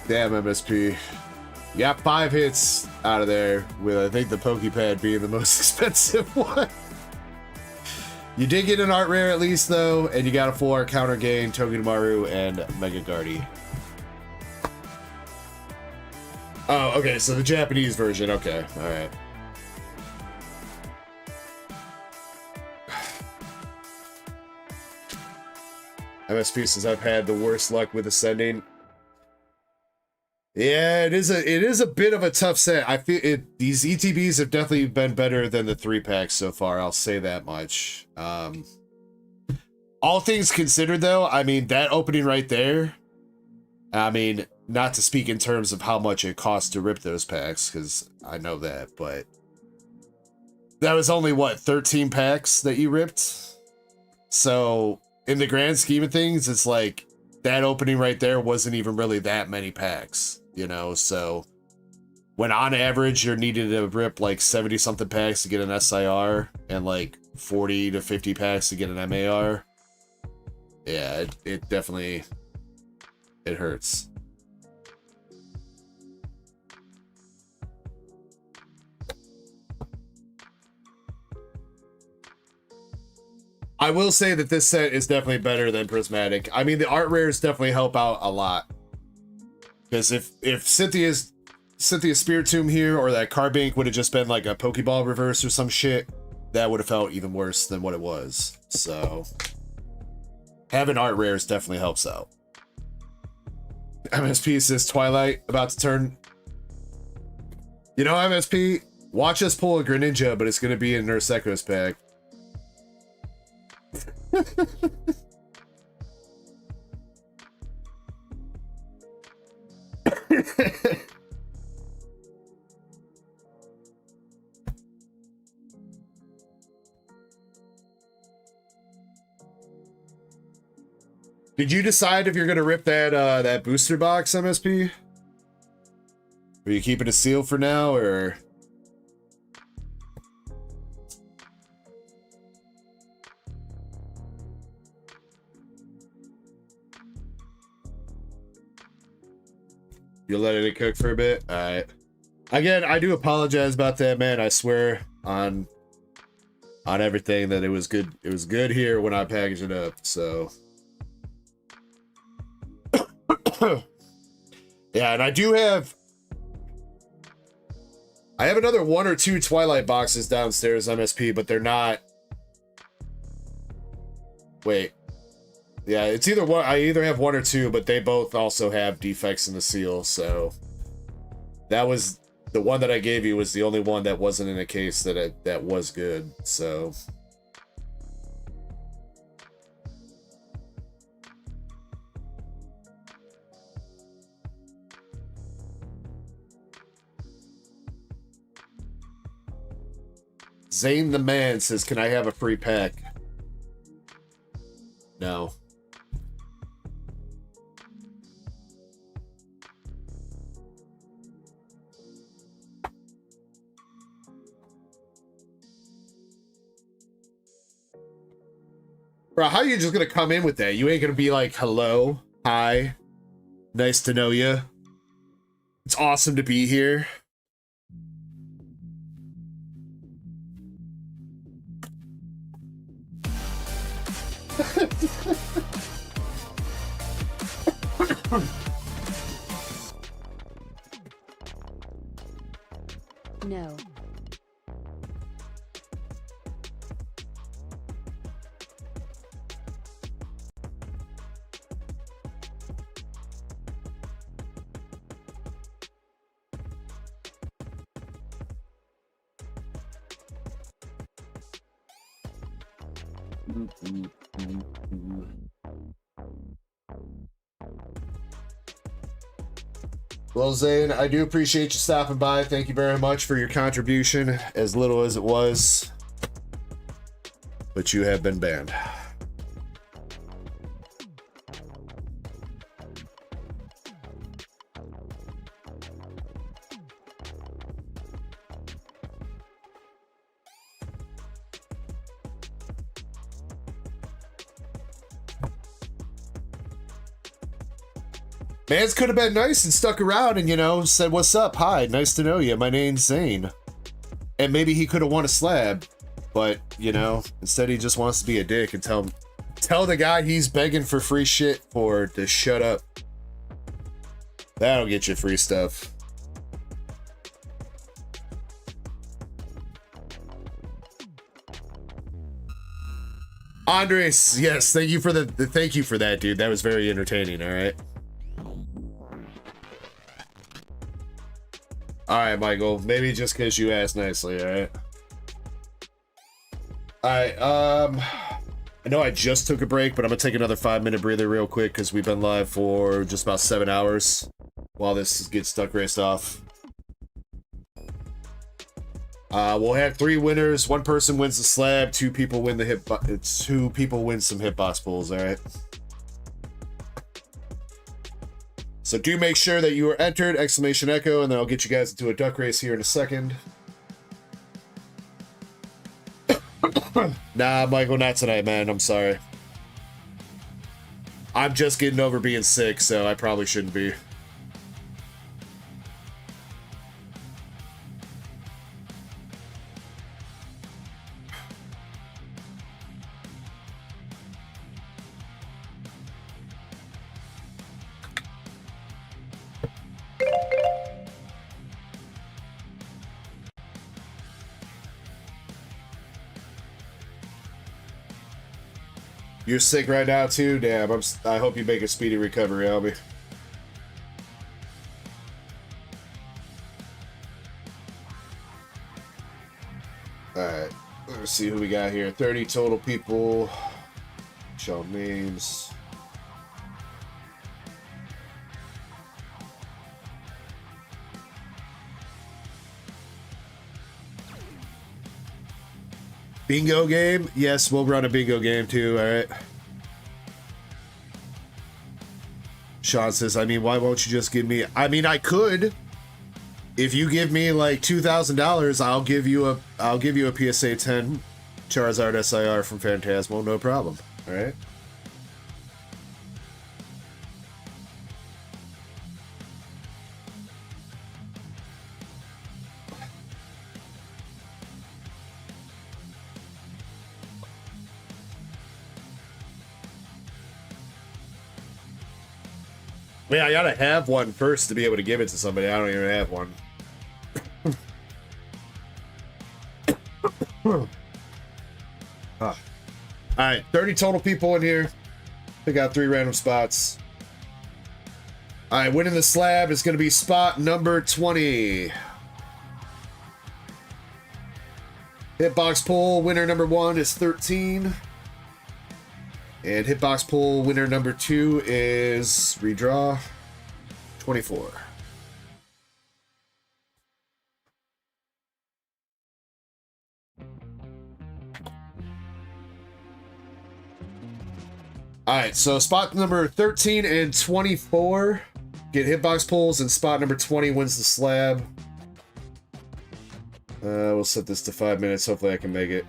Damn, MSP. You got 5 hits out of there, with I think the Pokepad being the most expensive one. You did get an art rare at least though, and you got a full art counter gain, Togedemaru, and Mega Guardy. Oh, okay, so the Japanese version, okay, alright. MSP says I've had the worst luck with ascending. Yeah, it is a bit of a tough set. I feel it. These ETBs have definitely been better than the 3-packs so far. I'll say that much. All things considered, though, I mean that opening right there. I mean, not to speak in terms of how much it costs to rip those packs, because I know that, but that was only what 13 packs that you ripped. So in the grand scheme of things, it's like that opening right there wasn't even really that many packs. You know, so when on average you're needed to rip like 70 something packs to get an SIR and like 40 to 50 packs to get an MAR, yeah, it definitely, it hurts. I will say that this set is definitely better than Prismatic. I mean, the art rares definitely help out a lot. Because if Cynthia's Spirit Tomb here or that card bank would have just been like a Pokeball reverse or some shit, that would have felt even worse than what it was. So having art rares definitely helps out. MSP says Twilight about to turn. You know, MSP, watch us pull a Greninja, but it's going to be in Nurse Echo's pack. Did you decide if you're gonna rip that booster box, MSP? Are you keeping it sealed for now, or? You'll let it cook for a bit? All right. Again, I do apologize about that, man. I swear on everything that it was good. It was good here when I packaged it up, so. Yeah, and I have another 1 or 2 Twilight boxes downstairs, MSP, but they're not. Wait. Yeah, it's either one. I either have 1 or 2, but they both also have defects in the seal, so that was the one that I gave you was the only one that wasn't in a case that was good, so. Zane the Man says, can I have a free pack? No. Bro, how are you just gonna come in with that? You ain't gonna be like, hello, hi, nice to know you. It's awesome to be here. No. Well, Zane, I do appreciate you stopping by. Thank you very much for your contribution, as little as it was. But you have been banned. Mans could have been nice and stuck around and, you know, said, what's up? Hi, nice to know you. My name's Zane. And maybe he could have won a slab, but, you know, instead he just wants to be a dick and tell the guy he's begging for free shit for to shut up. That'll get you free stuff. Andres, yes, thank you for thank you for that, dude. That was very entertaining, all right? All right, Michael, maybe just because you asked nicely, all right? All right, I know I just took a break, but I'm gonna take another 5-minute breather real quick because we've been live for just about 7 hours while this gets stuck raced off. We'll have 3 winners. 1 person wins the slab, 2 people win the 2 people win some hitbox pulls, all right? So do make sure that you are entered, exclamation echo, and then I'll get you guys into a duck race here in a second. Nah, Michael, not tonight, man. I'm sorry. I'm just getting over being sick, so I probably shouldn't be. You're sick right now too? Damn, I hope you make a speedy recovery, Albie. Alright, let's see who we got here. 30 total people. Show names. Bingo game? Yes, we'll run a bingo game too, alright. Sean says, I mean, why won't you just give me... I mean, I could. If you give me like $2,000, I'll give you a PSA 10 Charizard SIR from Phantasmo, no problem. Alright. I mean, I gotta have one first to be able to give it to somebody. I don't even have one. Alright, 30 total people in here. We got 3 random spots. Alright, winning the slab is going to be spot number 20. Hitbox pull winner number 1 is 13. And hitbox pull winner number 2 is redraw 24. Alright, so spot number 13 and 24 get hitbox pulls, and spot number 20 wins the slab. We'll set this to 5 minutes. Hopefully I can make it.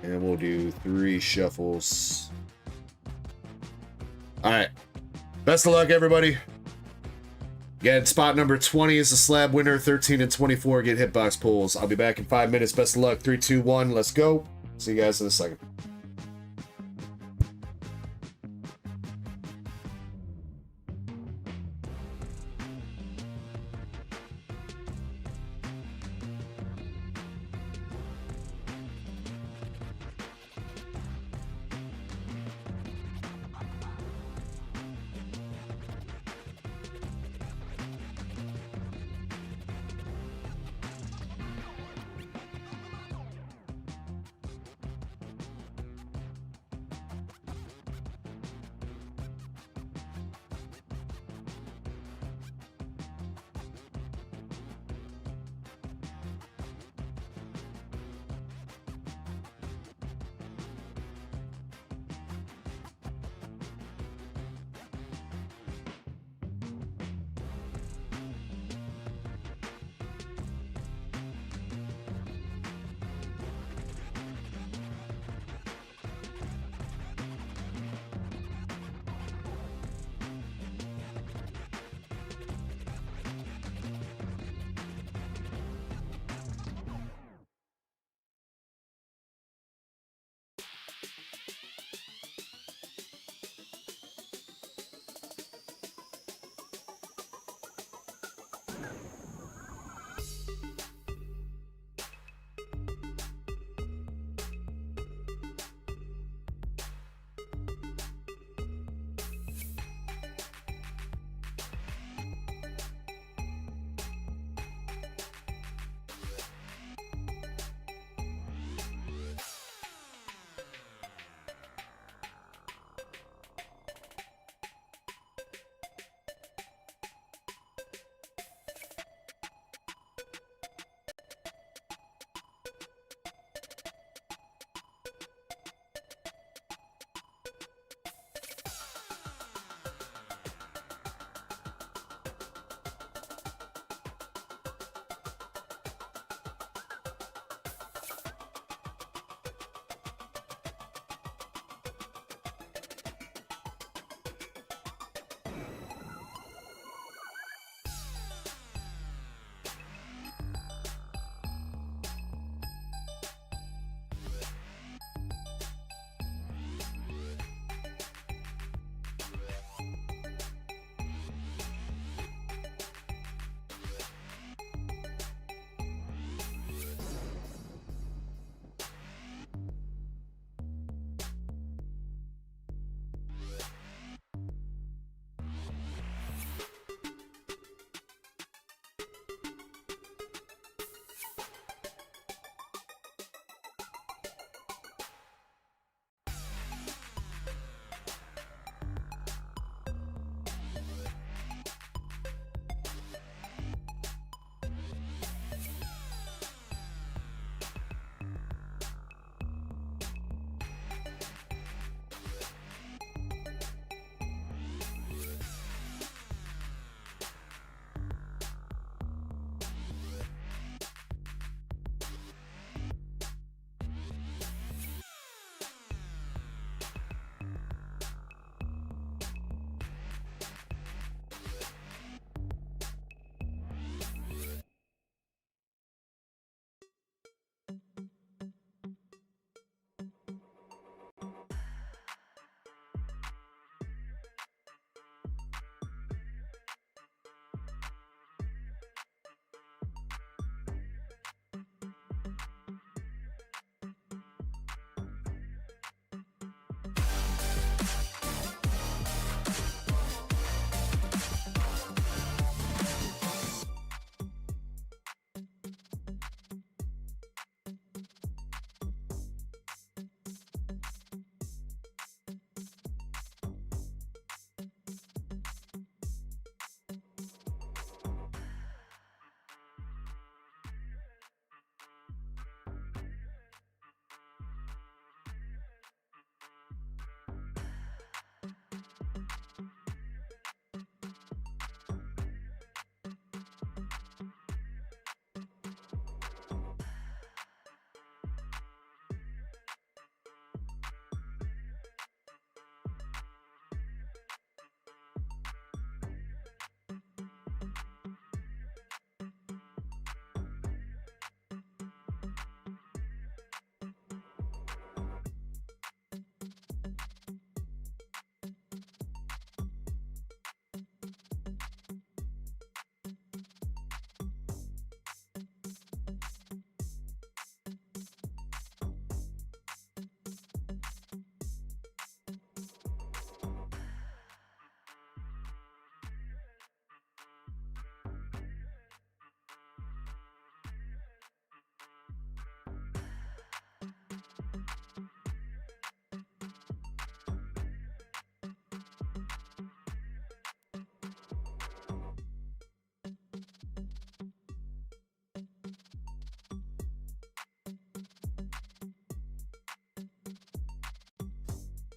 And we'll do 3 shuffles. Alright. Best of luck, everybody. Again, spot number 20 is the slab winner. 13 and 24 get hitbox pulls. I'll be back in 5 minutes. Best of luck. 3, 2, 1. Let's go. See you guys in a second.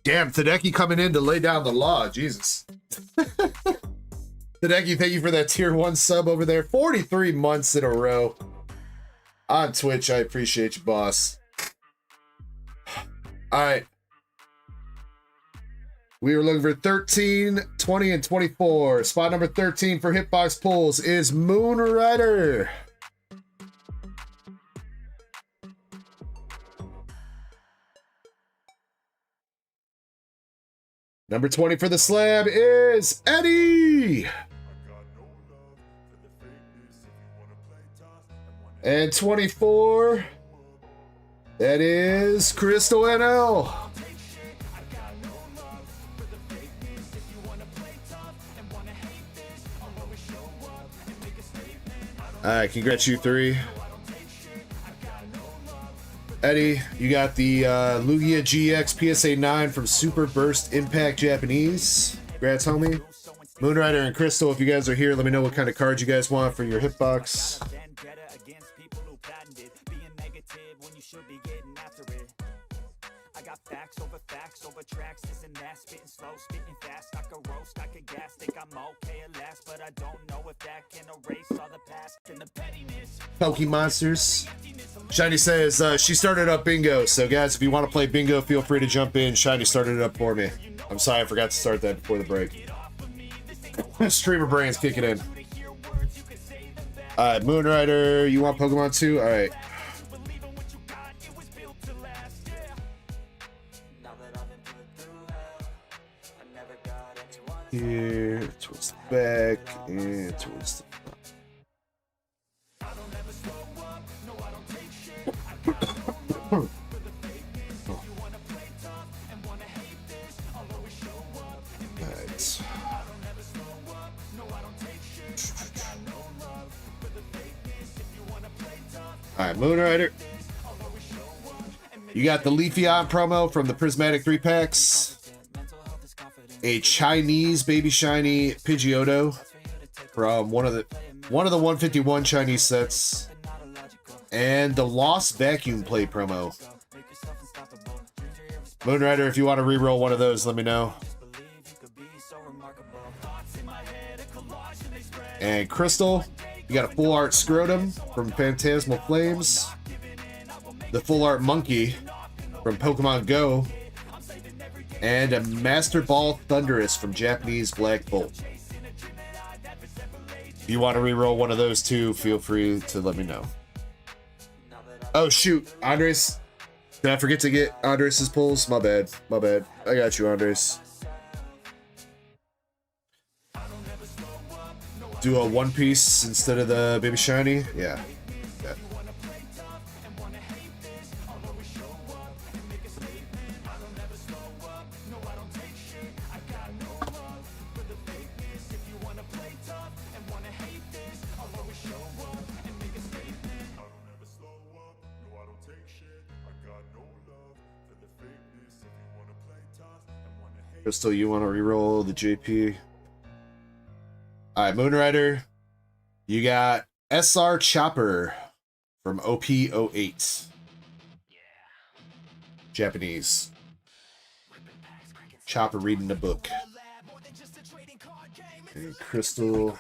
Damn, Tadeki coming in to lay down the law. Jesus. Tadeki, thank you for that tier 1 sub over there. 43 months in a row on Twitch. I appreciate you, boss. All right. We were looking for 13, 20, and 24. Spot number 13 for Hitbox Pulls is Moonrider. Number 20 for the slab is Eddie. And 24, that is Crystal NL. All right, congrats you three. Eddie, you got the Lugia GX PSA 9 from Super Burst Impact Japanese. Congrats, homie. Moonrider and Crystal, if you guys are here, let me know what kind of cards you guys want for your hitbox. I got facts over tracks, this and that, spitting slow, spitting fast, I could roast, I could gas, think I'm okay at last, but I don't know if that can erase all the past and the pettiness. Pokemonsters. Shiny says she started up bingo, so guys, if you want to play bingo, feel free to jump in. Shiny started it up for me. I'm sorry I forgot to start that before the break. Streamer brain's kicking in. Alright, Moonrider, you want Pokemon too? Alright. Here, towards the back, and towards the front. Right. Alright, Moonrider. You got the Leafeon promo from the Prismatic 3-packs. A Chinese baby shiny Pidgeotto from one of the 151 Chinese sets, and the Lost Vacuum Plate promo. Moonrider, if you want to reroll one of those, let me know. And Crystal, you got a full art Scrotum from Phantasmal Flames, the full art Monkey from Pokemon Go, and a Master Ball Thunderous from Japanese Black Bolt. If you want to reroll one of those two, feel free to let me know. Oh shoot, Andres. Did I forget to get Andres' pulls? My bad. My bad. I got you, Andres. Do a One Piece instead of the Baby Shiny? Yeah. Yeah. Crystal, you want to reroll the JP? Alright, Moonrider, you got SR Chopper from OP08. Japanese. Chopper reading the book. Okay, Crystal,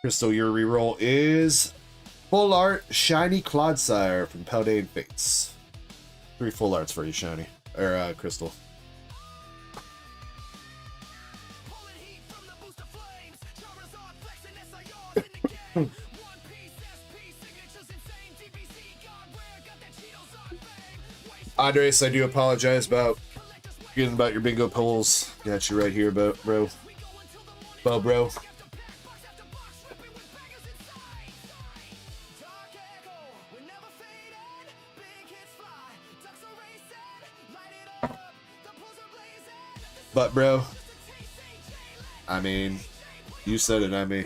your reroll is Full Art Shiny Clodsire from Paldean Fates. 3 full arts for you, Shiny. Or, Crystal. Andres, I do apologize about forgetting about your bingo pulls. Got you right here, bro. Bro. But, bro, I mean, you said it, not me.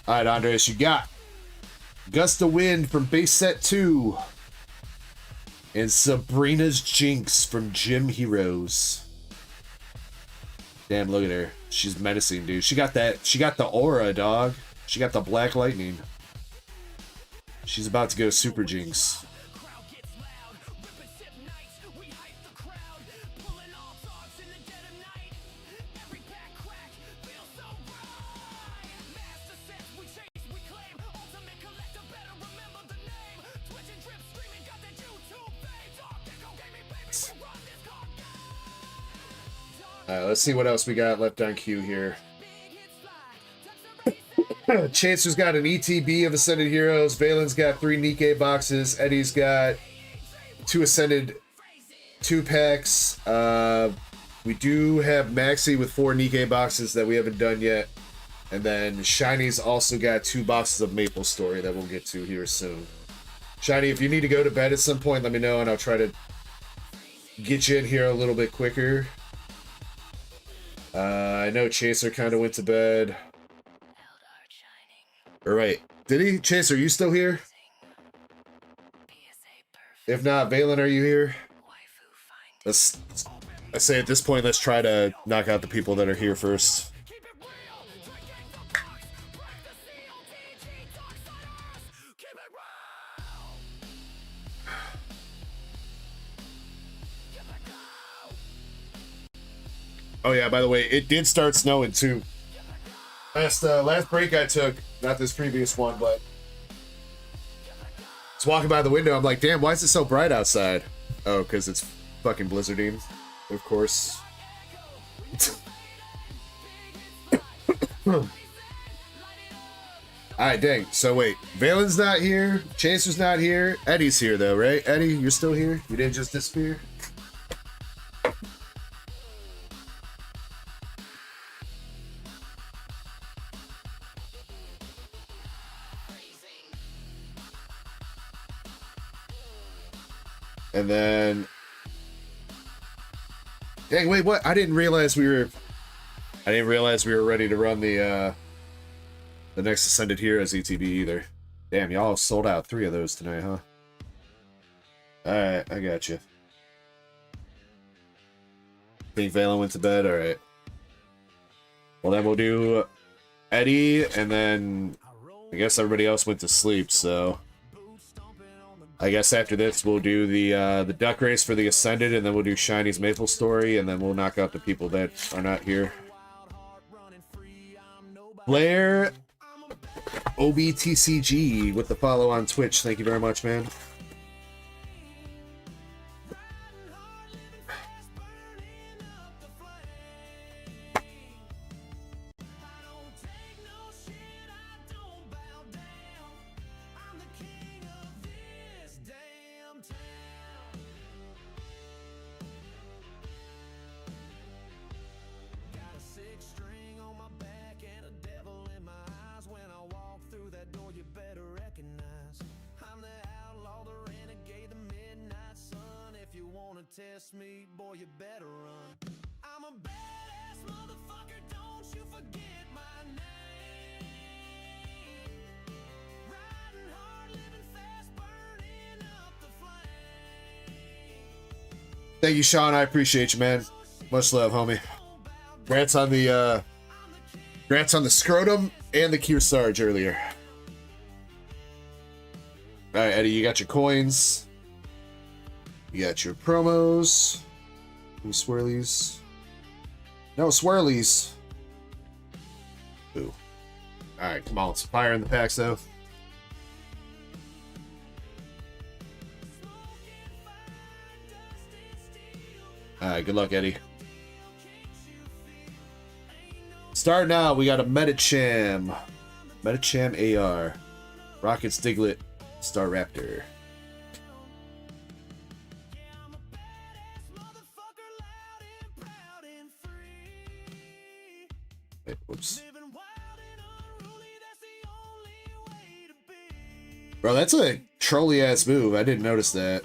All right, Andres, you got Gust of Wind from base set 2. And Sabrina's Jinx from Gym Heroes. Damn, look at her. She's menacing, dude. She got the aura, dog. She got the black lightning. She's about to go Super Jinx. Let's see what else we got left on queue here. Chancer's got an ETB of Ascended Heroes. Valen's got 3 Nikkei boxes. Eddie's got 2 Ascended 2-packs. We do have Maxi with 4 Nikkei boxes that we haven't done yet. And then Shiny's also got 2 boxes of Maple Story that we'll get to here soon. Shiny, if you need to go to bed at some point, let me know and I'll try to get you in here a little bit quicker. I know Chaser kind of went to bed. All right. Did he? Chaser, are you still here? If not, Valen, are you here? I say at this point, let's try to knock out the people that are here first. Oh yeah, by the way, it did start snowing too. Last break I took, not this previous one, but I was walking by the window, I'm like, damn, why is it so bright outside? Oh, because it's fucking blizzarding, of course. Alright, dang. So wait, Valen's not here, Chaser's not here, Eddie's here though, right? Eddie, you're still here? You didn't just disappear? And then, dang, wait, what? I didn't realize we were ready to run the next Ascended Heroes ETB either. Damn, y'all sold out 3 of those tonight, huh? Alright, I got you. Think Valen went to bed? Alright. Well, then we'll do Eddie, and then I guess everybody else went to sleep, so I guess after this we'll do the duck race for the Ascended, and then we'll do Shiny's Maple Story, and then we'll knock out the people that are not here. Blair OBTCG with the follow on Twitch. Thank you very much, man. Test me, boy, you better run. I'm a badass motherfucker, don't you forget my name. Riding hard, living fast, burning up the flame. Thank you, Sean. I appreciate you, man. Much love, homie. Grants on the scrotum and the Kearsarge earlier. All right, Eddie, you got your coins. You got your promos. Any swirlies? No swirlies. Ooh. Alright, come on. Let's fire in the packs, though. Alright, good luck, Eddie. Starting out, we got a Metacham. Metacham AR. Rockets Diglett. Star Raptor. Wait, whoops. Bro, that's a trolly-ass move. I didn't notice that.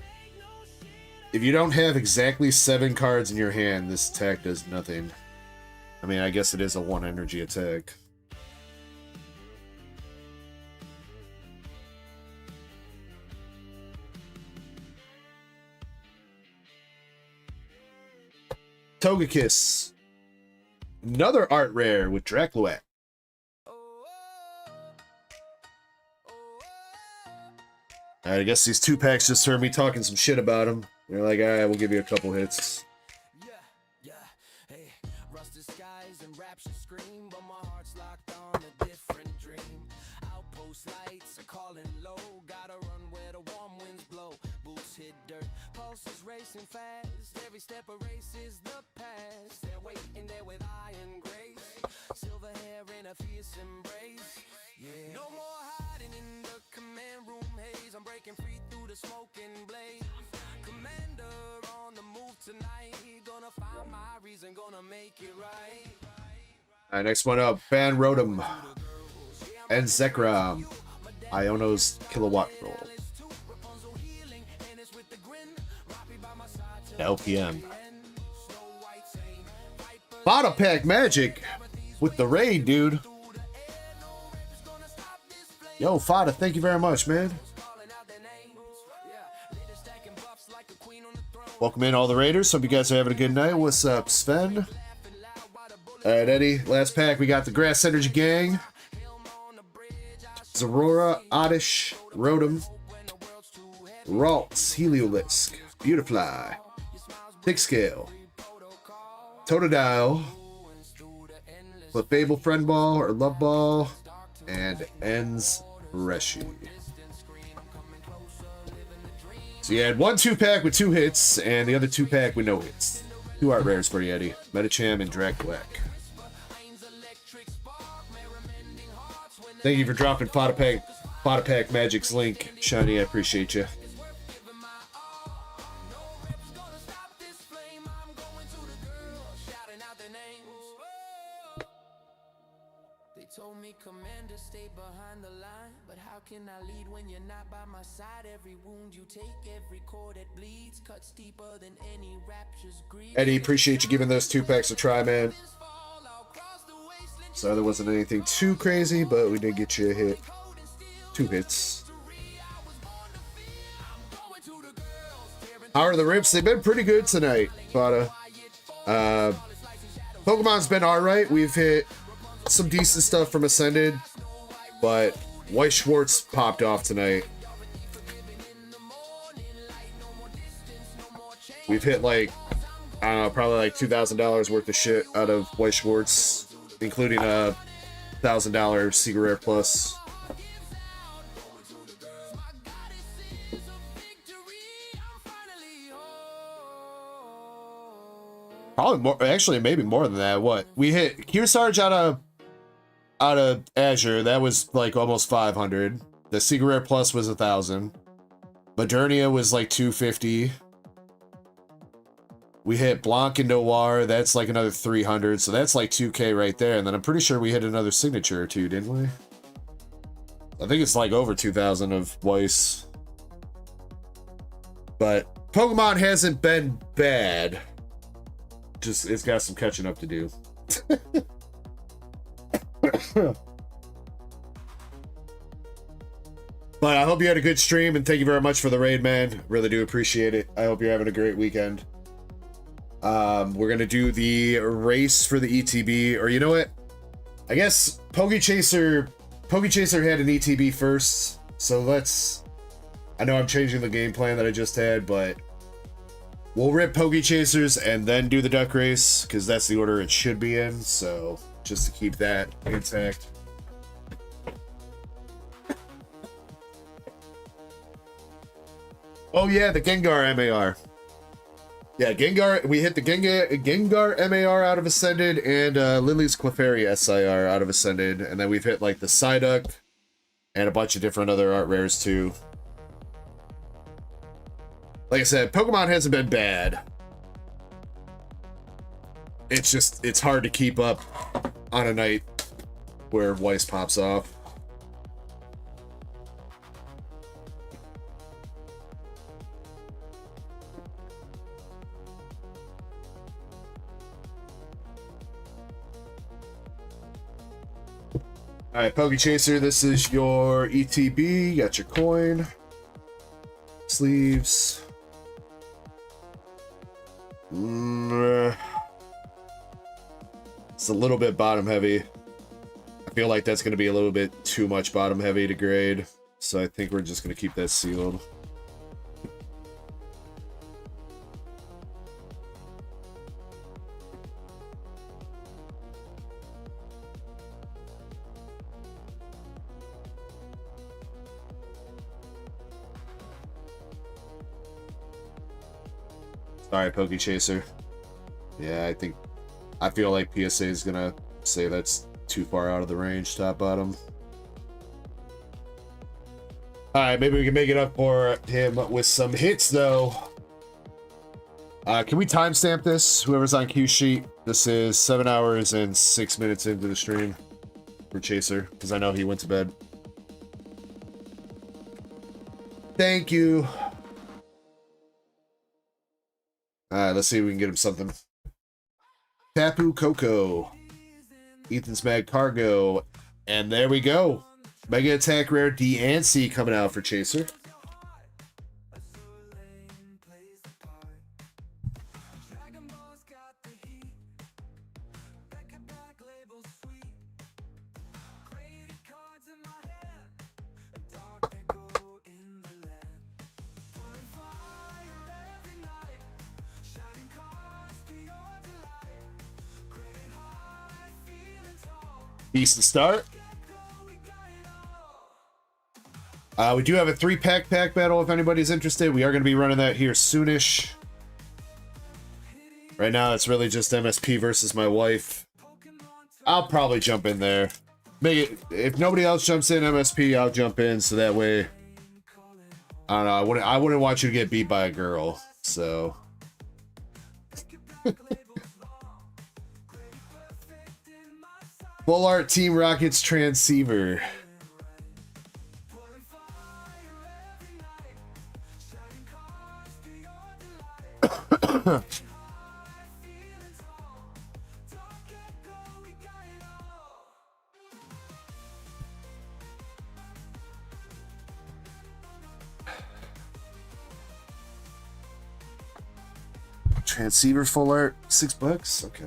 If you don't have exactly 7 cards in your hand, this attack does nothing. I mean, I guess it is a 1 energy attack. Togekiss. Another art rare with Dracloak. Alright, I guess these 2 packs just heard me talking some shit about them. They're like, alright, we'll give you a couple hits. Yeah, hey, rusted skies and rapture scream, but my heart's locked on a different dream. Outpost lights are calling low, gotta run where the warm winds blow. Boots hit dirt, pulses racing fast, every step of race is the past. No more hiding in the command room haze. I'm breaking free through the smoking blaze. Commander on the move tonight. Gonna find my reason, gonna make it right. All right, next one up, Van Rotem and Zekram, Iono's Kilowatt Roll. LPM. Bottle Pack Magic with the raid, dude. Yo, Fada, thank you very much, man. Welcome in, all the Raiders. Hope you guys are having a good night. What's up, Sven? All right, Eddie. Last pack, we got the Grass Energy Gang. Zorora, Oddish, Rotom, Ralts, Heliolisk, Beautifly, Thick Scale, Totodile, Clefable Friend Ball or Love Ball, and Ends Reshi. So you had one 2-pack with 2 hits, and the other 2-pack with no hits. 2 art rares for you, Eddie. Metacham and Drac Black. Thank you for dropping Fada Pack Magic's link, Shiny. I appreciate you. They told me, Commander, stay behind the line. But how can I lead when you're not by my side? Every wound you take, every core that bleeds, cuts deeper than any rapture's greed. Eddie, appreciate you giving those 2-packs a try, man. So there wasn't anything too crazy, but we did get you a hit. 2 hits. How are the rips? They've been pretty good tonight, Fada. Pokemon's been alright. We've hit some decent stuff from Ascended, but White Schwartz popped off tonight. We've hit like, I don't know, probably like $2,000 worth of shit out of White Schwartz, including a $1,000 Secret Rare Plus. Probably more, actually maybe more than that. What we hit Kearsarge out of Azure, that was like almost 500. The Secret Rare Plus was 1,000. Modernia was like 250. We hit Blanc and Noir, that's like another 300, so that's like 2K right there. And then I'm pretty sure we hit another signature or two, didn't we? I think it's like over 2,000 of Weiss. But Pokemon hasn't been bad. Just, it's got some catching up to do. But I hope you had a good stream, and thank you very much for the raid, man. Really do appreciate it. I hope you're having a great weekend. We're gonna do the race for the ETB, or you know what? I guess Pokechaser had an ETB first, so let's. I know I'm changing the game plan that I just had, but we'll rip Pokechasers and then do the duck race because that's the order it should be in. So just to keep that intact. Oh yeah, the Gengar MAR. Yeah, Gengar. We hit the Gengar MAR out of Ascended and Lily's Clefairy SIR out of Ascended, and then we've hit like the Psyduck and a bunch of different other art rares too. Like I said, Pokemon hasn't been bad. It's just, it's hard to keep up on a night where Weiss pops off. Alright, Pokechaser, this is your ETB. You got your coin. Sleeves. It's a little bit bottom heavy. I feel like that's going to be a little bit too much bottom heavy to grade, so I think we're just going to keep that sealed. Sorry, Pokechaser. Yeah, I think I feel like PSA is gonna say that's too far out of the range, top bottom. Alright, maybe we can make it up for him with some hits though. Can we timestamp this? Whoever's on cue sheet. This is 7 hours and 6 minutes into the stream for Chaser, because I know he went to bed. Thank you. Alright, let's see if we can get him something. Tapu Coco. Ethan's Mad Cargo. And there we go. Mega Attack Rare D&C coming out for Chaser. Decent start. We do have a 3-pack battle if anybody's interested. We are going to be running that here soonish. Right now, it's really just MSP versus my wife. I'll probably jump in there. Make it, if nobody else jumps in MSP, I'll jump in so that way. I don't know. I wouldn't want you to get beat by a girl. So. Full art Team Rocket's transceiver. Transceiver full art, $6. Okay.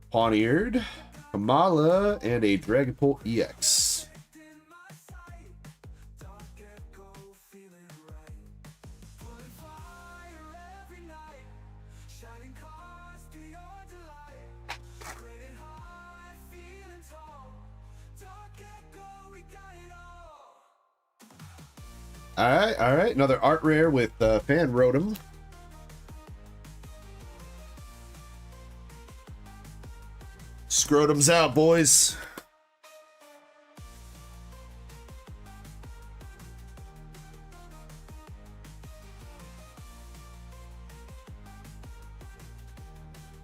Pawn-eared, Kamala, and a Dragapult EX. All right. Another art rare with Fan Rotom. Scrotum's out, boys.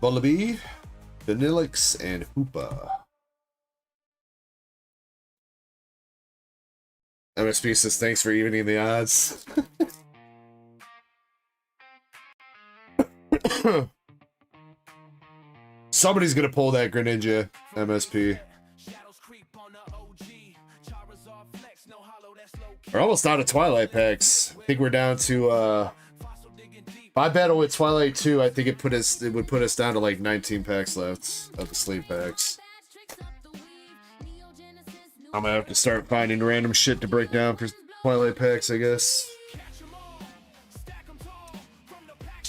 Bullaby, Vanillix, and Hoopa. MSP says thanks for evening the odds. Somebody's gonna pull that Greninja, MSP. We're almost out of Twilight packs. I think we're down to my battle with Twilight 2, I think it would put us down to like 19 packs left of the sleeve packs. I'm gonna have to start finding random shit to break down for Twilight packs, I guess.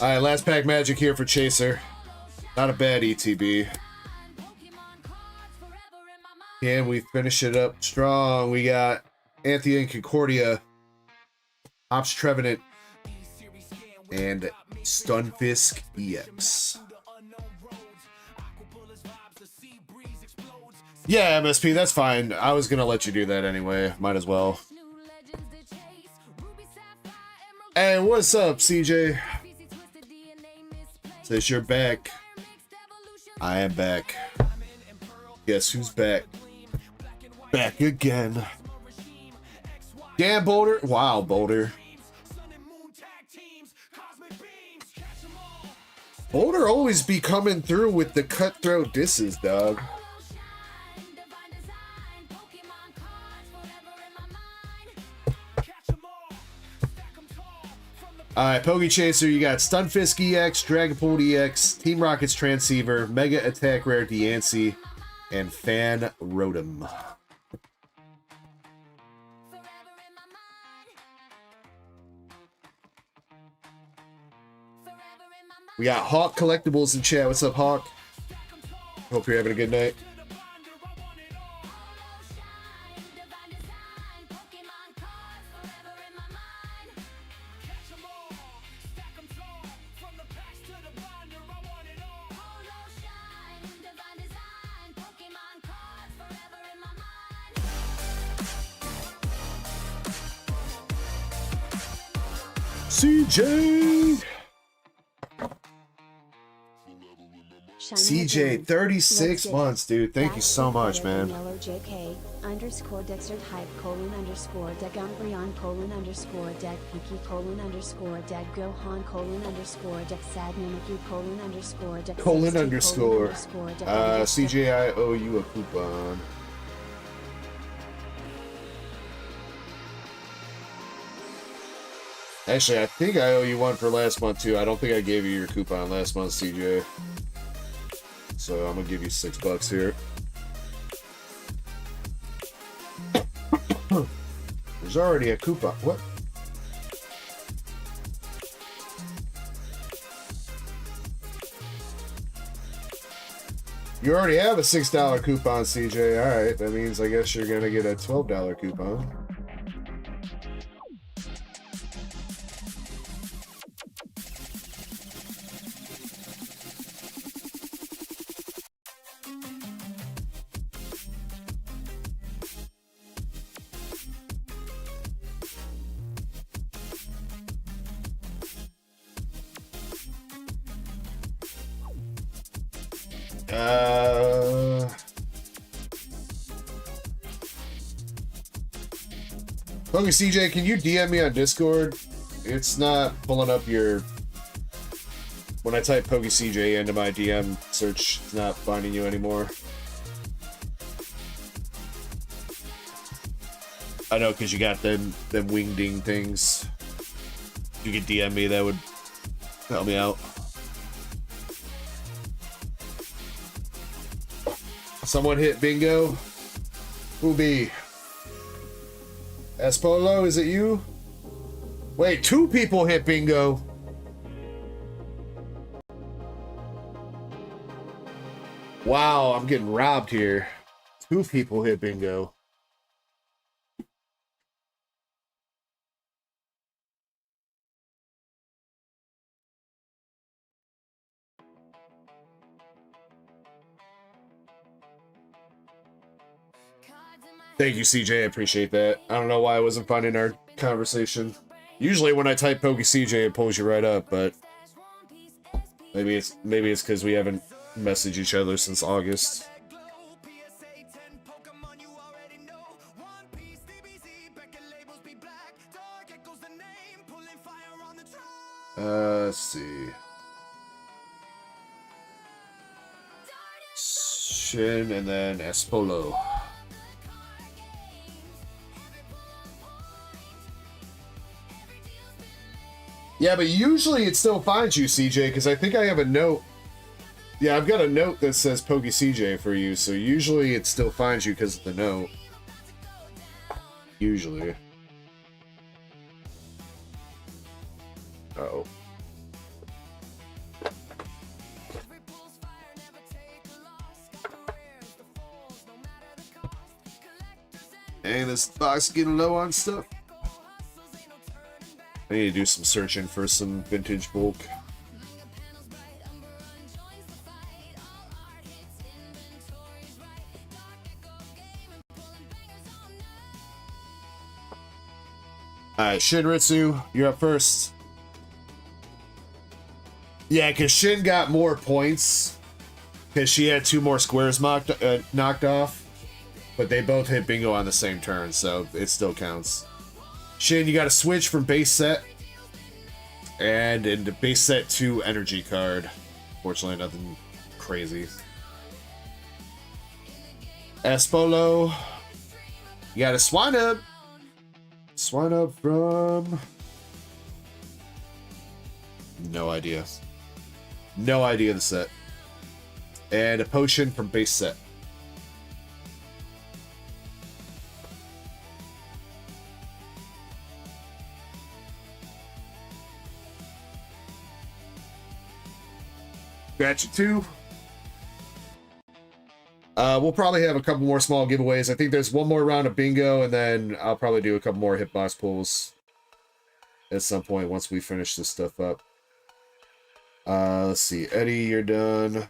Alright, last pack magic here for Chaser. Not a bad ETB. Can we finish it up strong? We got Anthea and Concordia, Ops Trevenant, and Stunfisk EX. Yeah, MSP, that's fine. I was gonna let you do that anyway. Might as well. Hey, what's up, CJ? Says you're back. I am back. Guess who's back? Back again. Damn, Boulder. Wow, Boulder. Boulder always be coming through with the cutthroat disses, dog. Alright, Poke Chaser, you got Stunfisk EX, Dragapult EX, Team Rocket's Transceiver, Mega Attack Rare Diancie, and Fan Rotom. We got Hawk Collectibles in chat. What's up, Hawk? Hope you're having a good night. CJ! CJ, 36 months, dude. Thank you so much, man. JK _ Dexter hype _ Degumbrion _ Deg Piki _ Deg Gohan _ Deg Sad Mimikyu _ Deg CJ, I owe you a coupon. Actually, I think I owe you one for last month too. I don't think I gave you your coupon last month, CJ. So I'm gonna give you $6 here. There's already a coupon. What? You already have a $6 coupon, CJ. All right, that means I guess you're gonna get a $12 coupon. Okay, CJ, can you DM me on Discord? It's not pulling up your... When I type PokeCJ into my DM search, it's not finding you anymore. I know, because you got them wingding things. If you could DM me, that would help me out. Someone hit bingo. Who be? Espolo, is it you? Wait, 2 people hit bingo. Wow, I'm getting robbed here. 2 people hit bingo. Thank you, CJ. I appreciate that. I don't know why I wasn't finding our conversation. Usually when I type PokeCJ, it pulls you right up, but maybe it's because we haven't messaged each other since August. Let's see. Shin and then Espolo. Yeah, but usually it still finds you, CJ, because I think I have a note. Yeah, I've got a note that says PokeCJ for you, so usually it still finds you because of the note. Usually. Uh-oh. And this box getting low on stuff. I need to do some searching for some vintage bulk. Alright, Shinritsu, you're up first. Yeah, because Shin got more points. Because she had 2 more squares knocked off. But they both hit bingo on the same turn, so it still counts. Shin, you got to switch from base set. And into base set 2 energy card. Fortunately, nothing crazy. Espolo, you got a Swinub. Swinub from... No idea. No idea the set. And a potion from base set. Got you 2. We'll probably have a couple more small giveaways. I think there's one more round of bingo, and then I'll probably do a couple more hitbox pulls at some point once we finish this stuff up. Let's see. Eddie, you're done.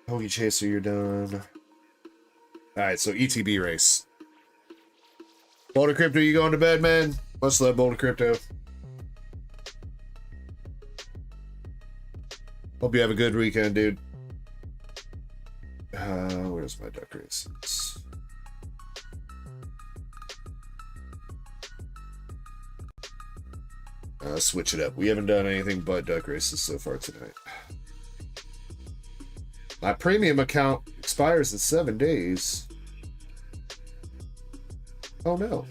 Hoagie Chaser, you're done. Alright, so ETB race. Boulder Crypto, you going to bed, man? Much love, Boulder Crypto. Hope you have a good weekend, dude. Where's my duck races? Switch it up. We haven't done anything but duck races so far tonight. My premium account expires in 7 days. Oh no.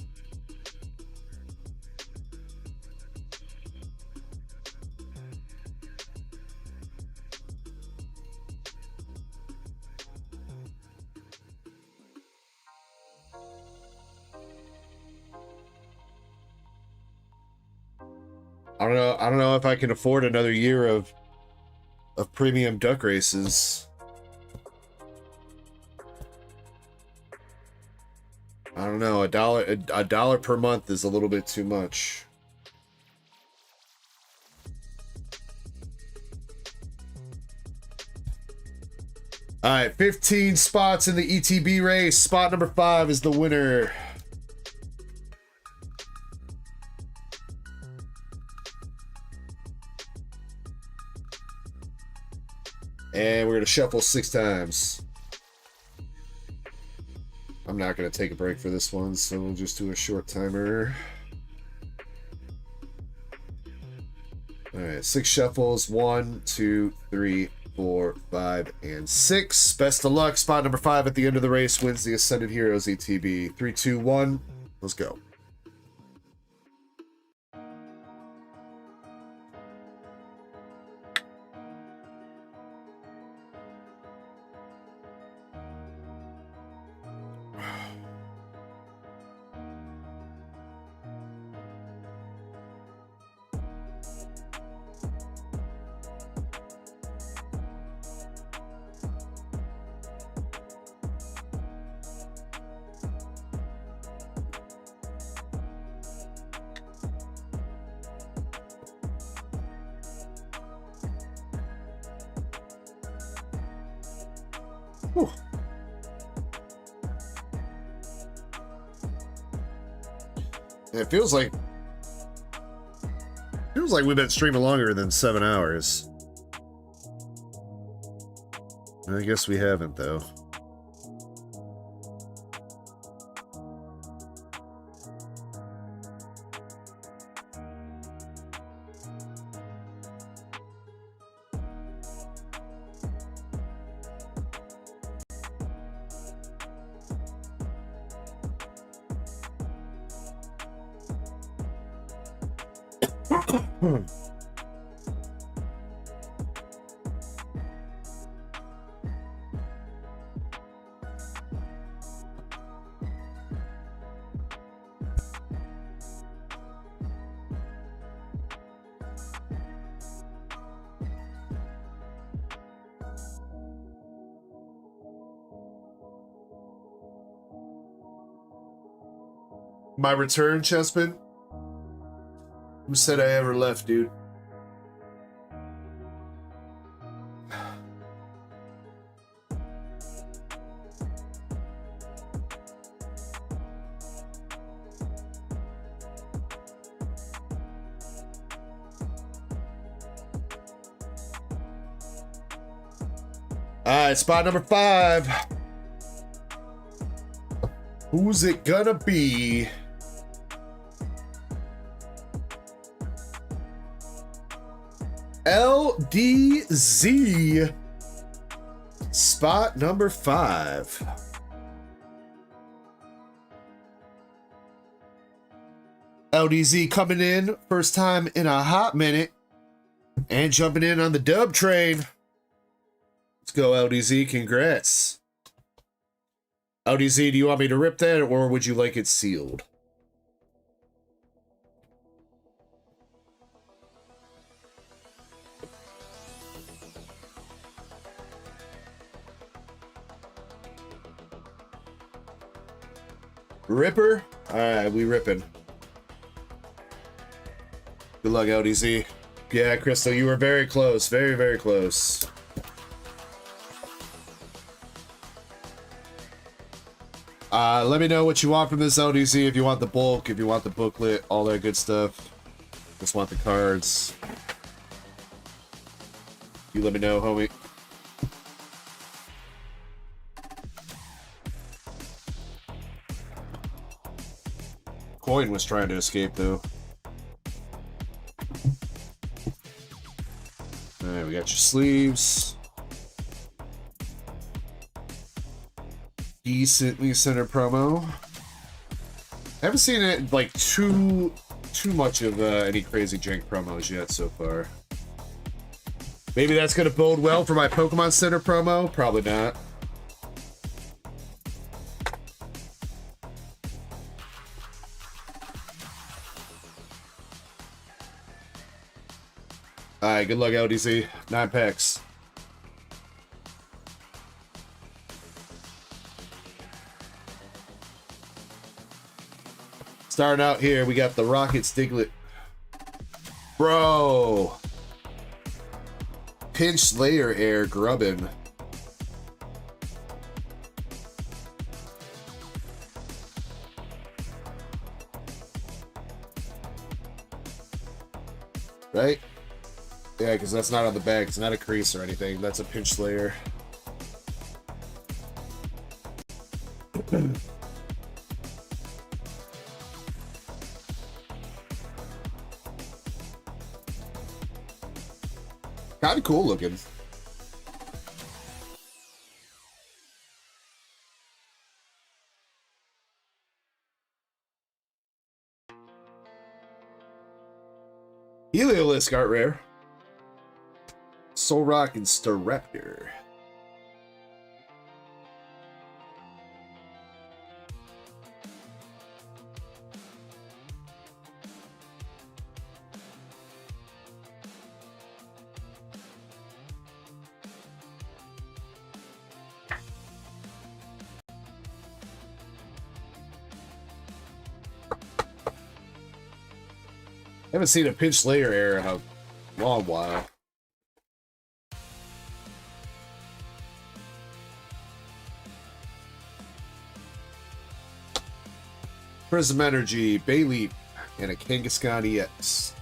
I don't know if I can afford another year of premium duck races. I don't know, a dollar per month is a little bit too much. All right, 15 spots in the ETB race. Spot number 5 is the winner. And we're going to shuffle 6 times. I'm not going to take a break for this one, so we'll just do a short timer. All right, 6 shuffles. 1, 2, 3, 4, 5, and 6. Best of luck. Spot number 5 at the end of the race wins the Ascended Heroes ETB. 3, 2, 1. Let's go. Whew. It feels like we've been streaming longer than 7 hours. I guess we haven't, though. My return, Chespin? Who said I ever left, dude? Alright, spot number 5. Who's it gonna be? LDZ. Spot number 5. LDZ coming in, first time in a hot minute, and jumping in on the dub train. Let's go, LDZ. Congrats. LDZ, do you want me to rip that, or would you like it sealed? Ripper? Alright, we ripping. Good luck, LDZ. Yeah, Crystal, you were very close. Very, very close. Let me know what you want from this LDZ. If you want the bulk, if you want the booklet, all that good stuff. Just want the cards. You let me know, homie. Coin was trying to escape, though. Alright, we got your sleeves. Decently center promo. I haven't seen it like too much of any crazy jank promos yet so far. Maybe that's gonna bode well for my Pokemon Center promo. Probably not. Alright, good luck, LDC. 9 packs. Starting out here, we got the Rocket Stiglet. Bro! Pinch Layer Air Grubbin. Right? Yeah, because that's not on the back. It's not a crease or anything. That's a pinch layer. Kind of cool looking. Heliolisk art rare. Solrock and Staraptor. I haven't seen a pinch layer air in a long while. Prism Energy, Bayleaf, and a Kangaskhan EX.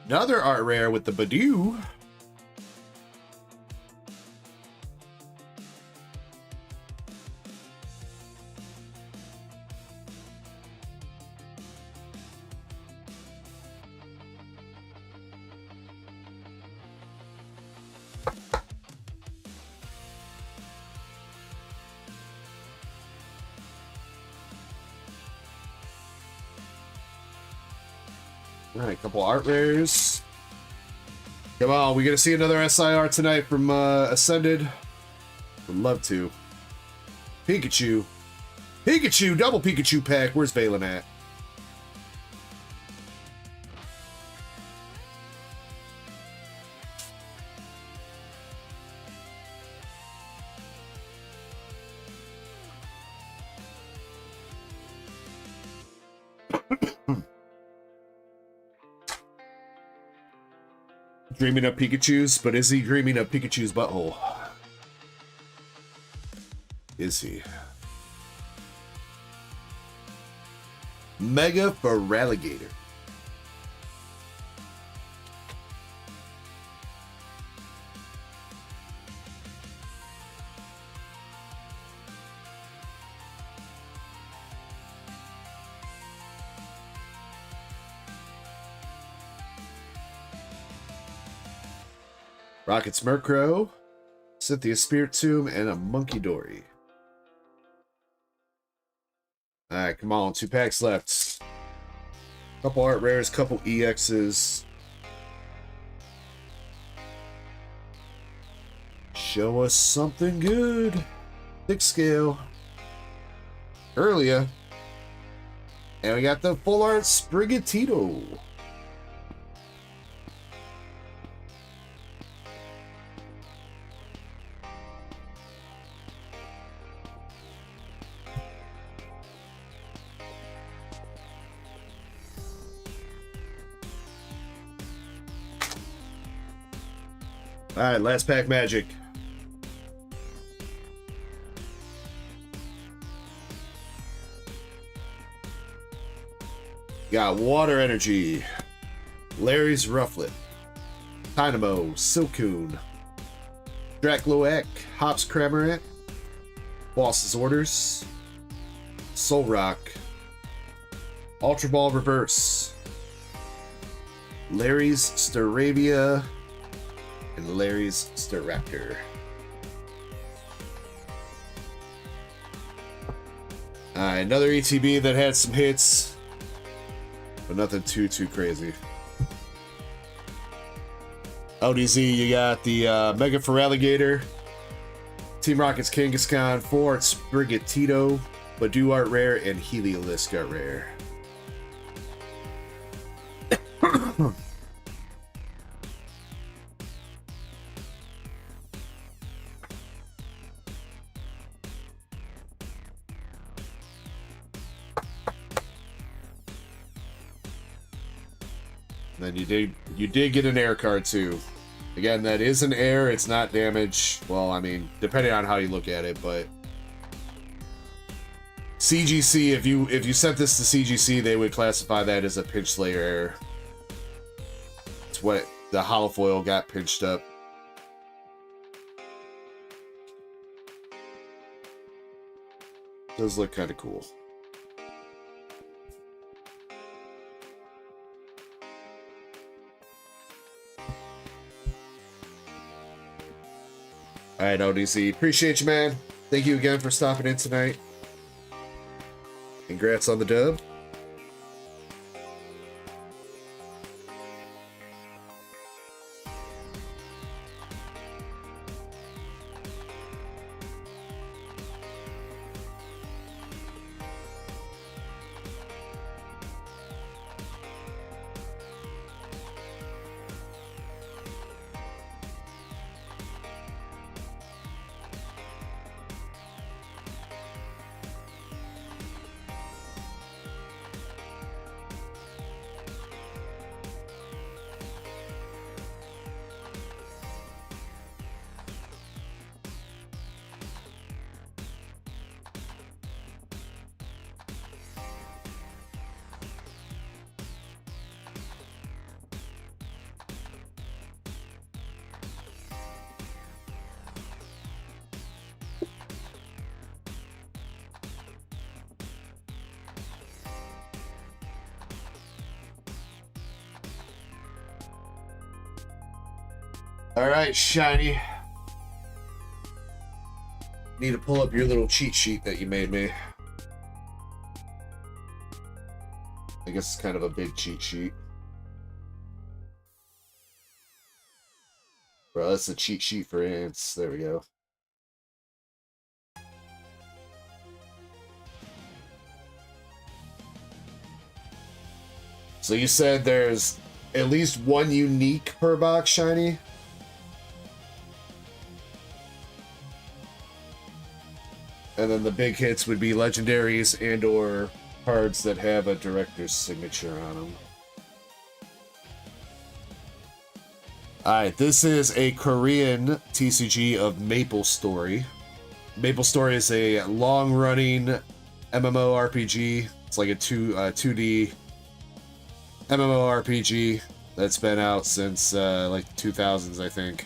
Another art rare with the Badoo. Alright, a couple art rares. Come on, we gonna see another SIR tonight from Ascended? Would love to. Pikachu. Pikachu, double Pikachu pack. Where's Valen at? Dreaming of Pikachu's, but is he dreaming of Pikachu's butthole? Is he? Mega Feraligatr. Rocket Smirkrow, Cynthia Spirit Tomb, and a Monkey Dory. Alright, come on, 2 packs left. Couple art rares, couple EXs. Show us something good. 6 scale. earlier. And we got the full art Sprigatito. Alright, last pack magic. Got Water Energy, Larry's Rufflet, Dynamo, Silcoon, Dracloak, Hops Cramorant, Boss's Orders, Soul Rock, Ultra Ball Reverse, Larry's Staravia, and Larry's Staraptor. Another ETB that had some hits. But nothing too crazy. ODZ, you got the Mega Feraligatr, Team Rocket's Kangaskhan, Full Art Sprigatito, Badu Art Rare, and Heliolisk Art Rare. Then you did get an air card too. Again, that is an air, it's not damage. Well, I mean, depending on how you look at it, but CGC, if you sent this to CGC, they would classify that as a pinch slayer error. It's what the holofoil got pinched up. Does look kind of cool. Alright, ODC. Appreciate you, man. Thank you again for stopping in tonight. Congrats on the dub. Alright, Shiny. Need to pull up your little cheat sheet that you made me. I guess it's kind of a big cheat sheet. Bro, that's a cheat sheet for ants. There we go. So you said there's at least one unique per box, Shiny? And then the big hits would be legendaries and or cards that have a director's signature on them. Alright, this is a Korean TCG of Maple Story. Maple Story is a long-running MMORPG. It's like a 2D MMORPG that's been out since like the 2000s, I think.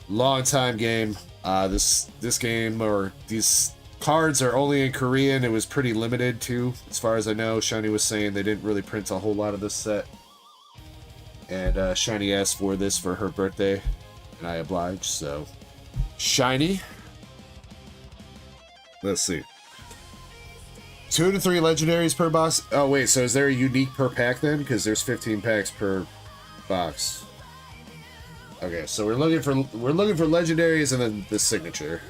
Long time game. This game, or these cards, are only in Korean. It was pretty limited too, as far as I know. Shiny was saying they didn't really print a whole lot of this set, and Shiny asked for this for her birthday, and I obliged. So, Shiny. Let's see. 2 to 3 legendaries per box. Oh wait, so is there a unique per pack then? Because there's 15 packs per box. Okay, so we're looking for legendaries and then the signature.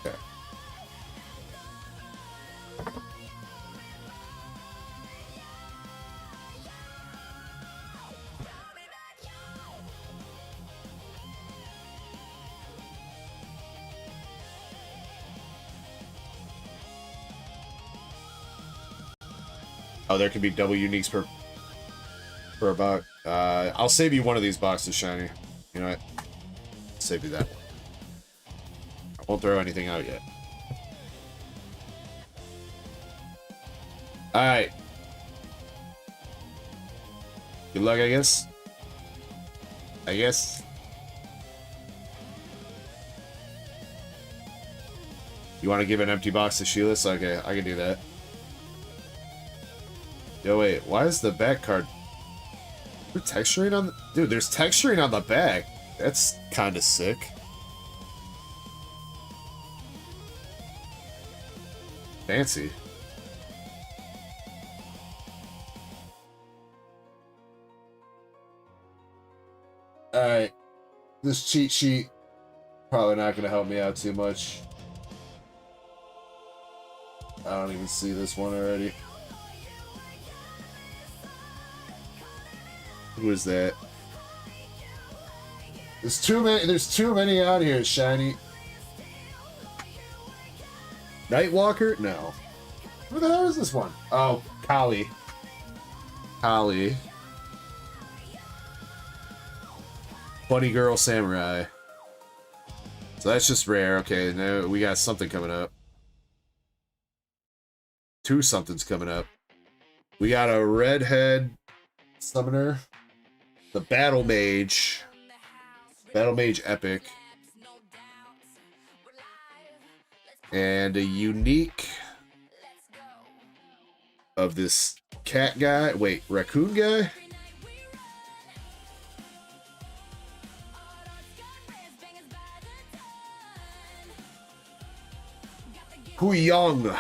Okay. Oh, there can be double uniques per box. I'll save you one of these boxes, Shiny. You know what? Save you that one. I won't throw anything out yet. Alright. Good luck, I guess. You want to give an empty box to Sheilas? Okay, I can do that. Yo, wait. Why is the back card... There's texturing on the... Dude, there's texturing on the back. That's kind of sick. Fancy. Alright. This cheat sheet probably not going to help me out too much. I don't even see this one already. Who is that? There's too many out here, Shiny. Nightwalker? No. Who the hell is this one? Oh, Kali. Kali. Bunny Girl Samurai. So that's just rare. Okay, now we got something coming up. Two somethings coming up. We got a redhead summoner. The Battle Mage. Battle Mage Epic. And a unique of this cat guy. Wait, raccoon guy? Huyong.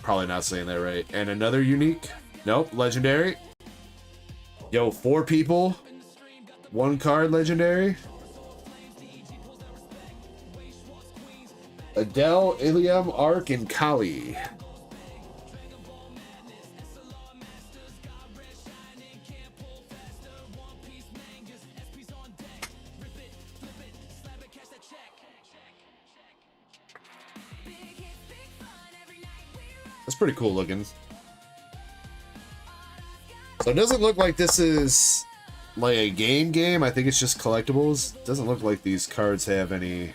Probably not saying that right. And another unique. Nope, legendary. Yo, 4 people. 1 card legendary. Adele, Ilium, Ark, and Kali. That's pretty cool looking. So it doesn't look like this is like a game. I think it's just collectibles. It doesn't look like these cards have any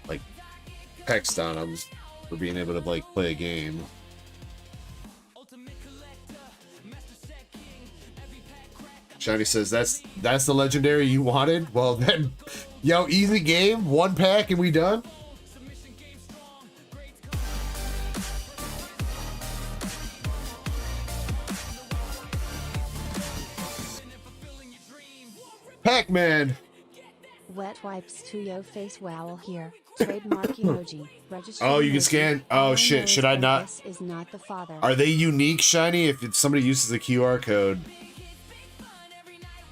like text on them for being able to like play a game. Shiny says that's the legendary you wanted. Well then, yo, easy game, 1 pack and we done. Pac-Man. Wet wipes to yo face wow here. Trademark emoji. Registered Oh, you can emoji. scan. Oh shit, should I not? This is not the father. Are they unique, Shiny? If somebody uses a QR code,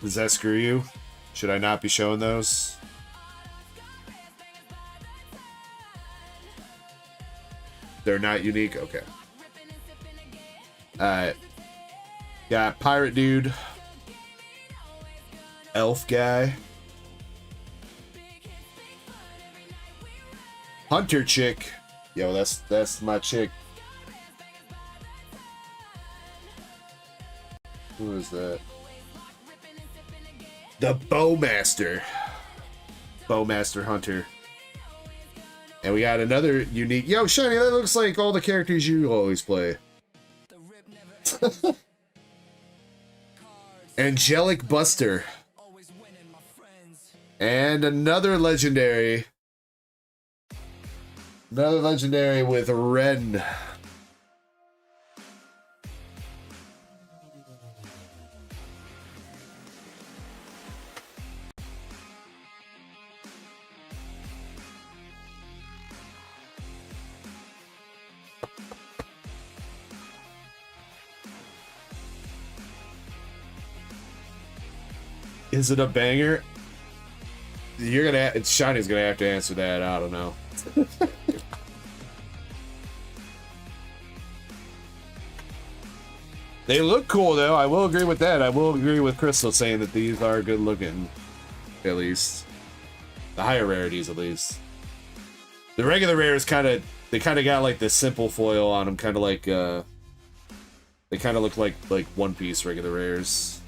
does that screw you? Should I not be showing those? They're not unique? Okay. Alright. Got Pirate Dude. Elf Guy. Hunter Chick. Yo, that's my chick. Who is that? The Bowmaster. Bowmaster Hunter. And we got another unique. Yo, Shiny, that looks like all the characters you always play. Angelic Buster. And another legendary. Another legendary with Ren. Is it a banger? You're gonna. Shiny's gonna have to answer that. I don't know. They look cool though. I will agree with that. I will agree with Crystal saying that these are good looking, at least the higher rarities, at least. The regular rare is kind of They kind of got like the simple foil on them, kind of like they kind of look like One Piece regular rares.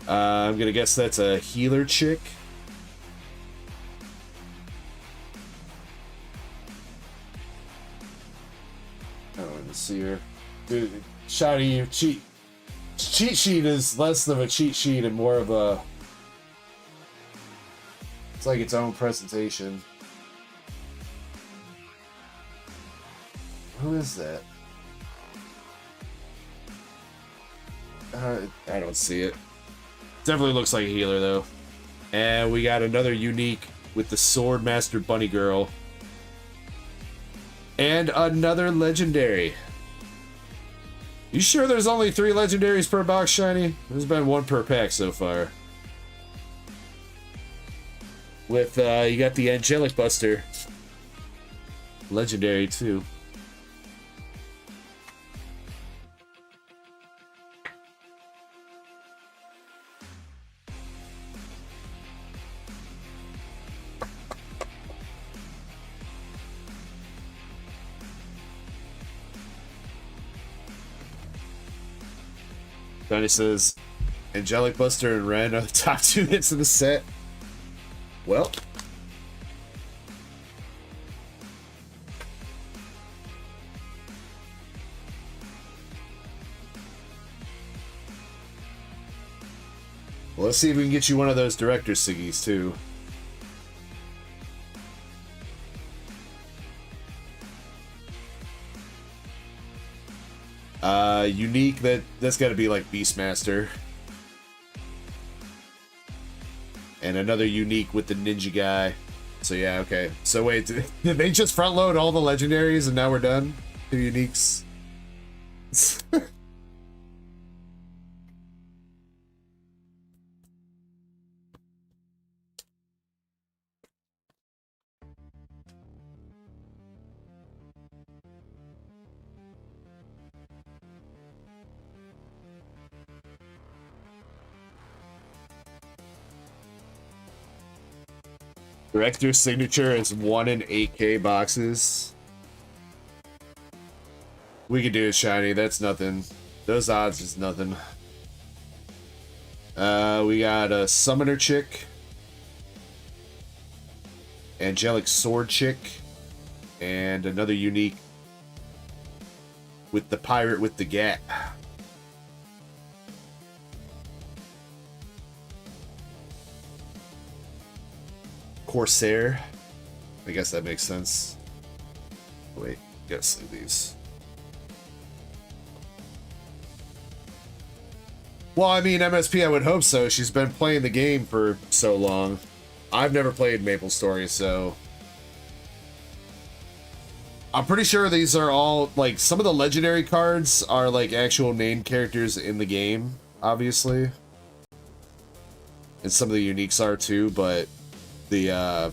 I'm gonna guess that's a healer chick. I don't even see her. Dude, Shiny, cheat sheet is less of a cheat sheet and more of a... It's like its own presentation. Who is that? I don't see it. Definitely looks like a healer, though. And we got another unique with the Sword Master Bunny Girl. And another legendary. You sure there's only 3 legendaries per box, Shiny? There's been 1 per pack so far. With, you got the Angelic Buster. Legendary, too. Johnny says, Angelic Buster and Ren are the top 2 hits of the set. Well. Well, let's see if we can get you one of those Director Siggies, too. Unique, that's gotta be like Beastmaster. And another unique with the Ninja guy. So yeah, okay. So wait, did they just front load all the legendaries and now we're done? 2 uniques. Director's signature is 1 in 8K boxes. We could do it, Shiny. That's nothing. Those odds is nothing. We got a Summoner chick. Angelic Sword chick. And another unique with the Pirate with the Gat. Corsair. I guess that makes sense. Wait, gotta see these. Well, I mean, MSP, I would hope so. She's been playing the game for so long. I've never played MapleStory, so... I'm pretty sure these are all, like, some of the legendary cards are, like, actual named characters in the game, obviously. And some of the uniques are, too, but... The,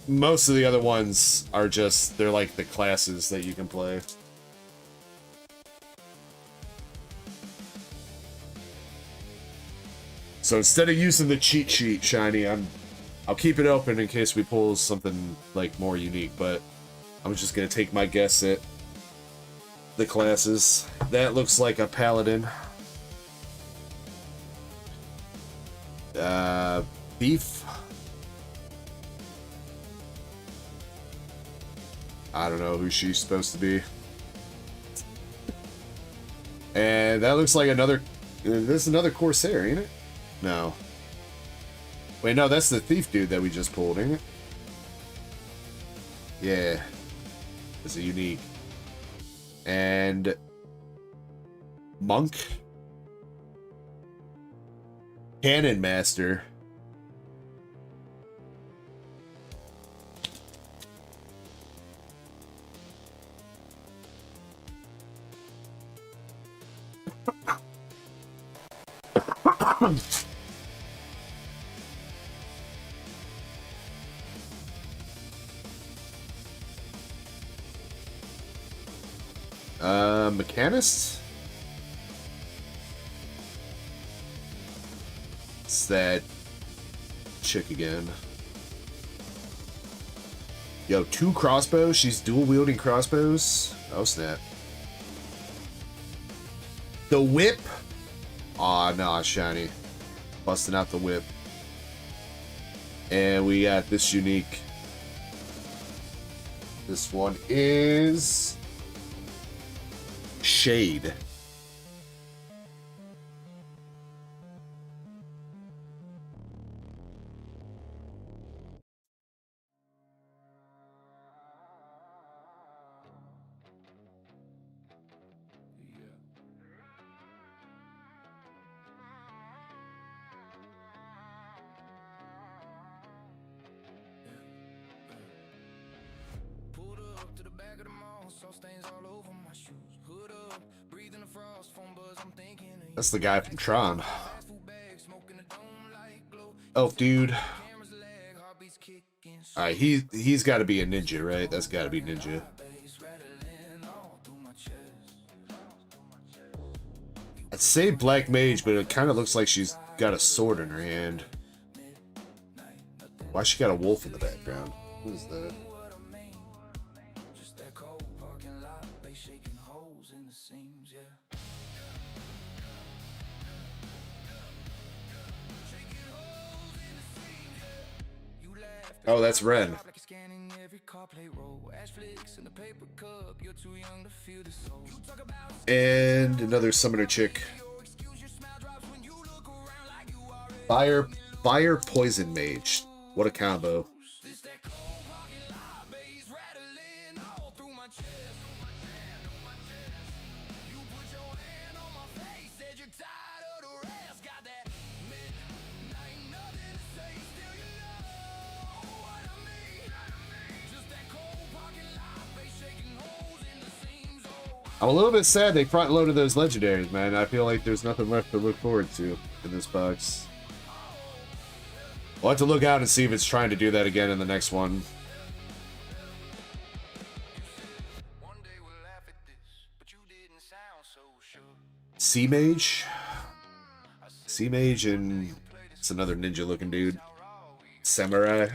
most of the other ones are just, they're like the classes that you can play. So instead of using the cheat sheet, Shiny, I'll keep it open in case we pull something, like, more unique, but I'm just gonna take my guess at the classes. That looks like a Paladin. Thief. I don't know who she's supposed to be. And that looks like another... This is another Corsair, ain't it? No. Wait, no, that's the Thief dude that we just pulled, ain't it? Yeah. It's a unique. And... Monk? Cannon Master. Mechanist? It's that chick again. Yo, 2 crossbows? She's dual wielding crossbows? Oh, snap. The whip? Aw, nah, shiny. Busting out the whip. And we got this unique. This one is Shade. That's the guy from Tron. Oh, dude. Alright, he's got to be a ninja, right? That's got to be ninja. I'd say black mage, but it kind of looks like she's got a sword in her hand. Why she got a wolf in the background? What is that? Oh, that's Ren. And another summoner chick. Fire poison mage. What a combo. I'm a little bit sad they front loaded those legendaries, man. I feel like there's nothing left to look forward to in this box. We'll have to look out and see if it's trying to do that again in the next one. Sea Mage? Sea Mage and it's another ninja looking dude. Samurai.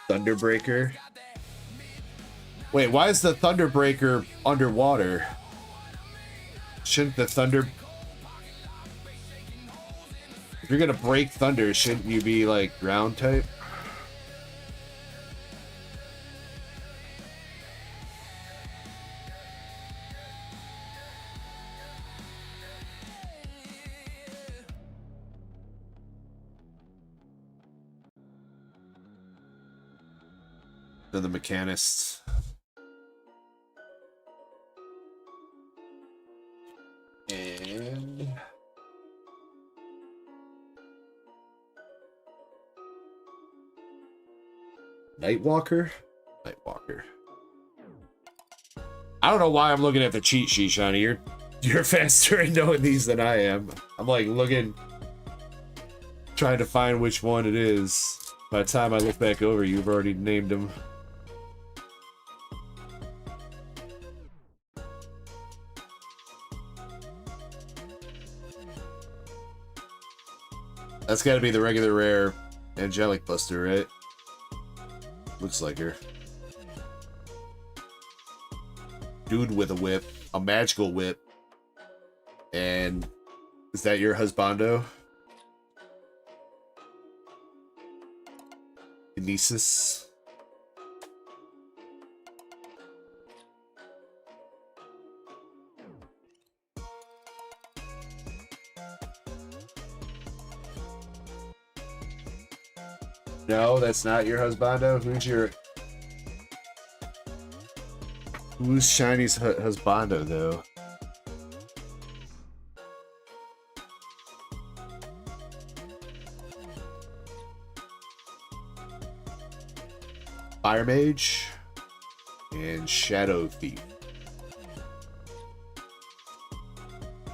Thunderbreaker. Wait, why is the Thunderbreaker underwater? Shouldn't the thunder... If you're gonna break thunder, shouldn't you be like ground type? Then the mechanists. And Nightwalker? Nightwalker. I don't know why I'm looking at the cheat sheet, Shiny. You're faster in knowing these than I am. I'm like looking, trying to find which one it is. By the time I look back over, you've already named them. That's got to be the regular rare Angelic Buster, right? Looks like her. Dude with a whip. A magical whip. And is that your husbando? Kinesis. No, that's not your husbando. Who's Shiny's husbando though? Fire Mage and Shadow Thief.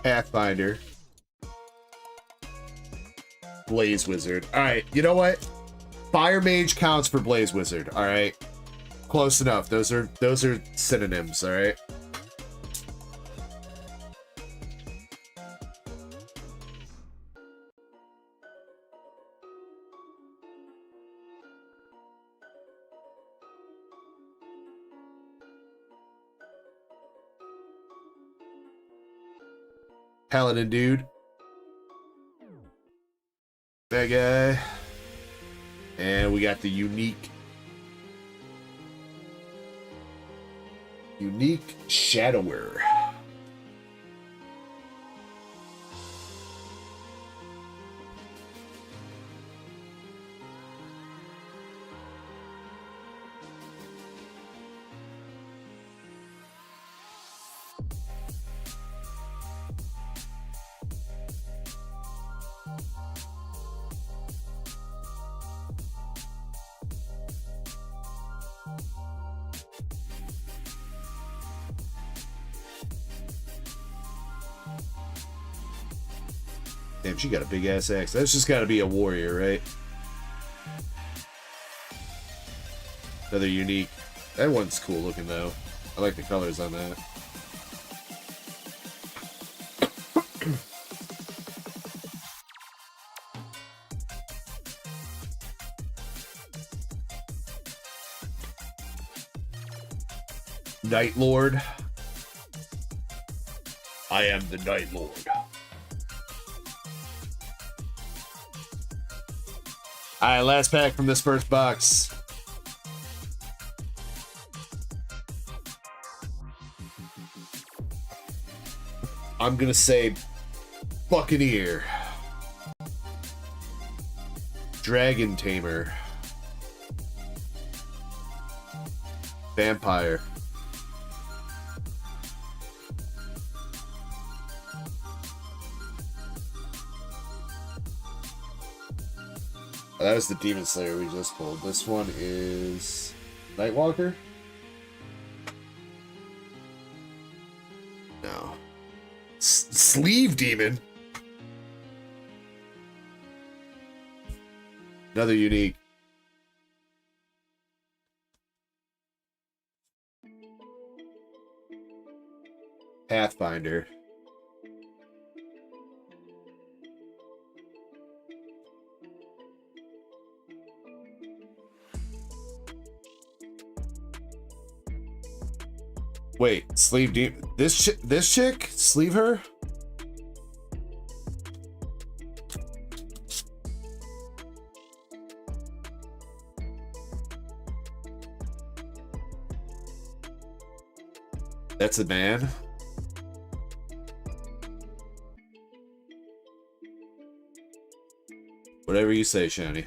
Pathfinder. Blaze Wizard. Alright, you know what? Fire Mage counts for Blaze Wizard, alright? Close enough. Those are synonyms, all right? Paladin dude. That guy. And we got the unique Shadower. Damn, she got a big ass axe. That's just got to be a warrior, right? Another unique. That one's cool looking though. I like the colors on that. Night Lord. I am the Night Lord. Alright, last pack from this first box. I'm gonna say Buccaneer. Dragon Tamer. Vampire. That was the Demon Slayer we just pulled. This one is Nightwalker? No. Sleeve Demon? Another unique. Pathfinder. Wait, sleeve demon. This chick? Sleeve her? That's a man? Whatever you say, Shani.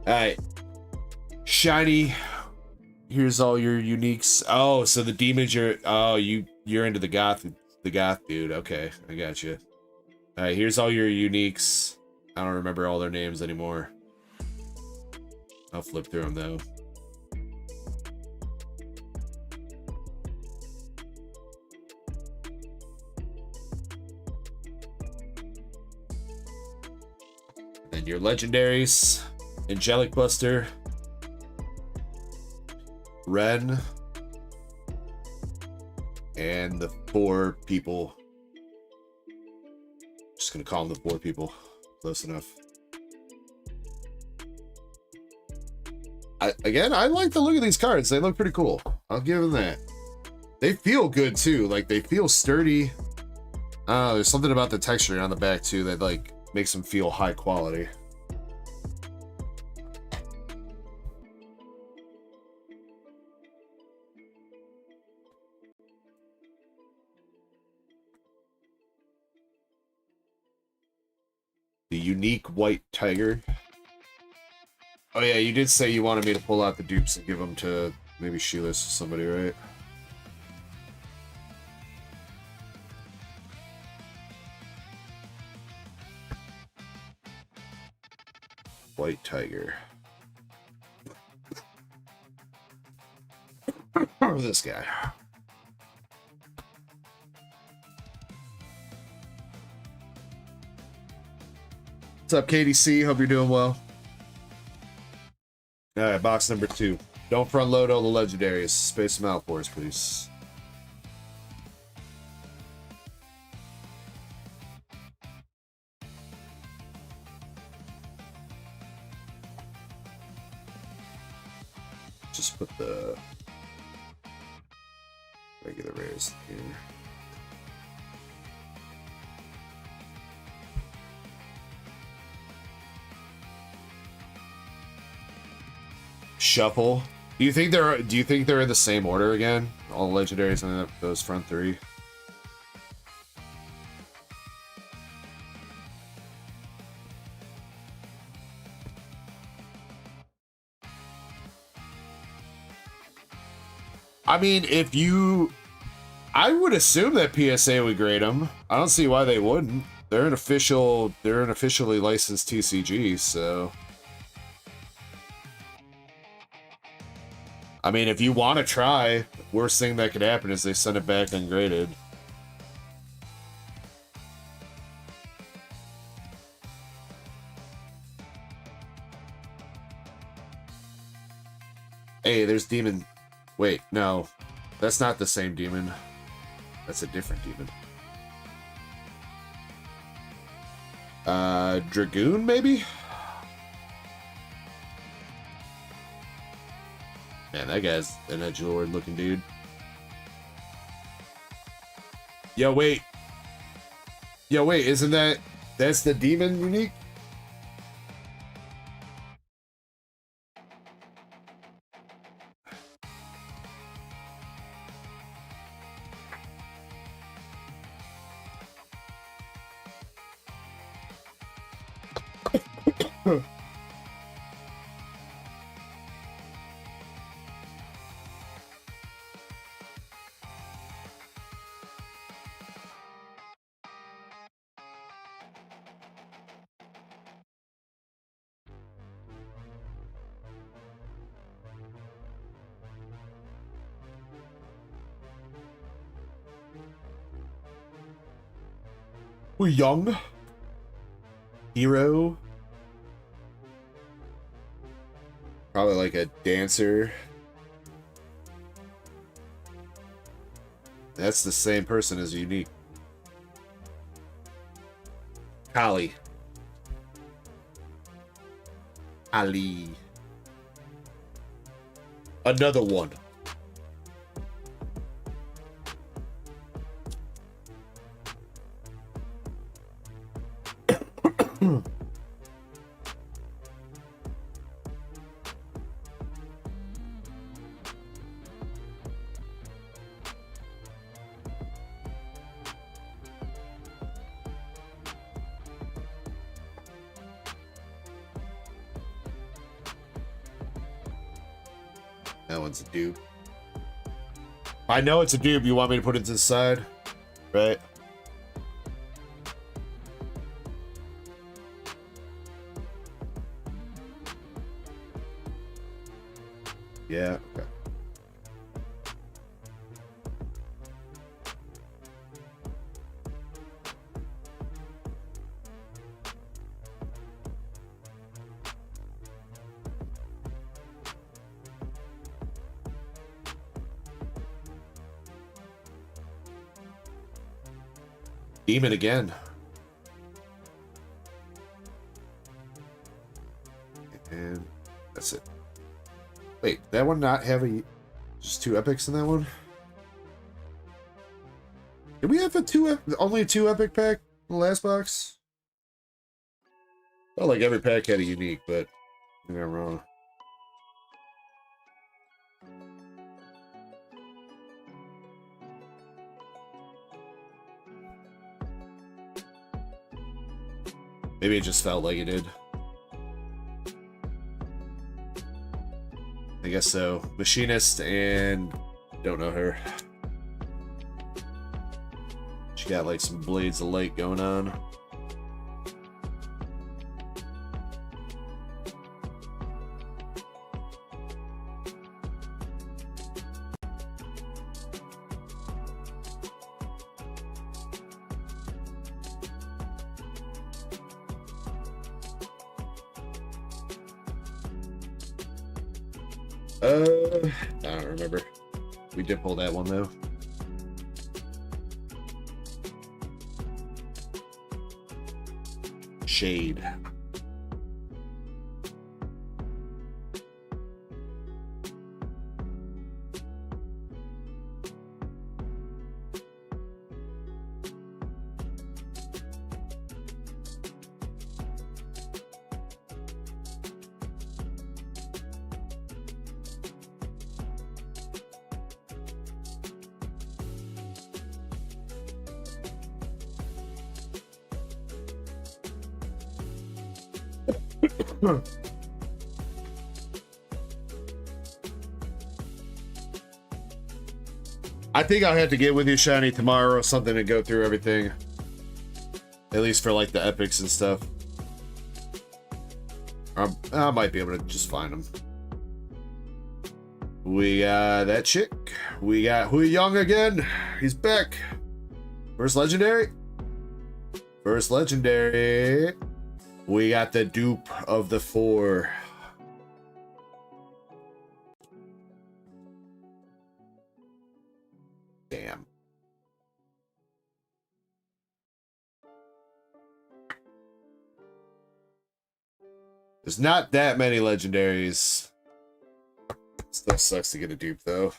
Alright. Shiny. Here's all your uniques. Oh, so the demons you're into the goth dude. Okay, I got you. Alright, here's all your uniques. I don't remember all their names anymore. I'll flip through them though. Then your legendaries. Angelic Buster. Ren. And the 4 people. Just gonna call them the 4 people. Close enough. I like the look of these cards. They look pretty cool. I'll give them that. They feel good too. Like they feel sturdy. There's something about the texture on the back too that like makes them feel high quality. The unique white tiger. Oh yeah, you did say you wanted me to pull out the dupes and give them to maybe Sheila's or somebody, right? White tiger. This guy. What's up, KDC? Hope you're doing well. All right, box number 2. Don't front load all the legendaries. Space them out for us, please. Just put the regular rares here. Shuffle. Do you think they're in the same order again? All the legendaries and those front 3? I mean, I would assume that PSA would grade them. I don't see why they wouldn't. They're an officially licensed TCG, so. I mean, if you want to try, worst thing that could happen is they send it back ungraded. Hey, there's Demon. Wait, no. That's not the same demon. That's a different demon. Dragoon, maybe? Man, that guy's an edgelord looking dude. Yo, wait. Isn't that's the demon unique? We're young. Hero. Probably like a dancer. That's the same person as unique. Kali. Ali. Another one. That one's a dupe. I know it's a dupe. You want me to put it to the side? Right? Yeah, okay. Demon again. And that's it. Wait, that one not have just 2 epics in that one? Did we have only a 2 epic pack in the last box? Felt like every pack had a unique, but maybe I'm wrong. Maybe it just felt like it did. I guess so. Machinist and don't know her. She got like some blades of light going on. I don't remember. We did pull that one though. Shade. I think I'll have to get with you, Shiny, tomorrow or something to go through everything. At least for like the epics and stuff. I might be able to just find them. We got that chick. We got Hui Young again. He's back. First legendary. First legendary. We got the dupe of the 4. Damn. There's not that many legendaries. Still sucks to get a dupe though.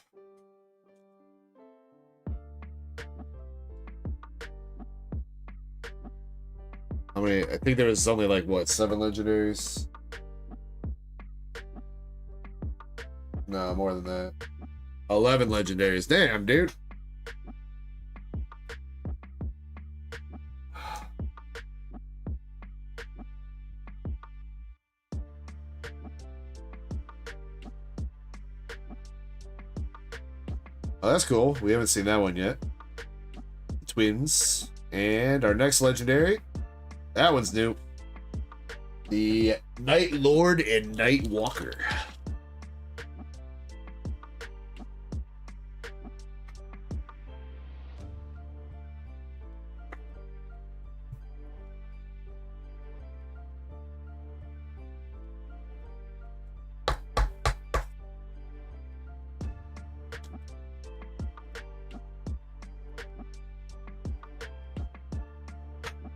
How many? I think there was only like what, 7 legendaries? No, more than that. 11 legendaries. Damn, dude. Oh, that's cool. We haven't seen that one yet. Twins. And our next legendary. That one's new. The Night Lord and Night Walker.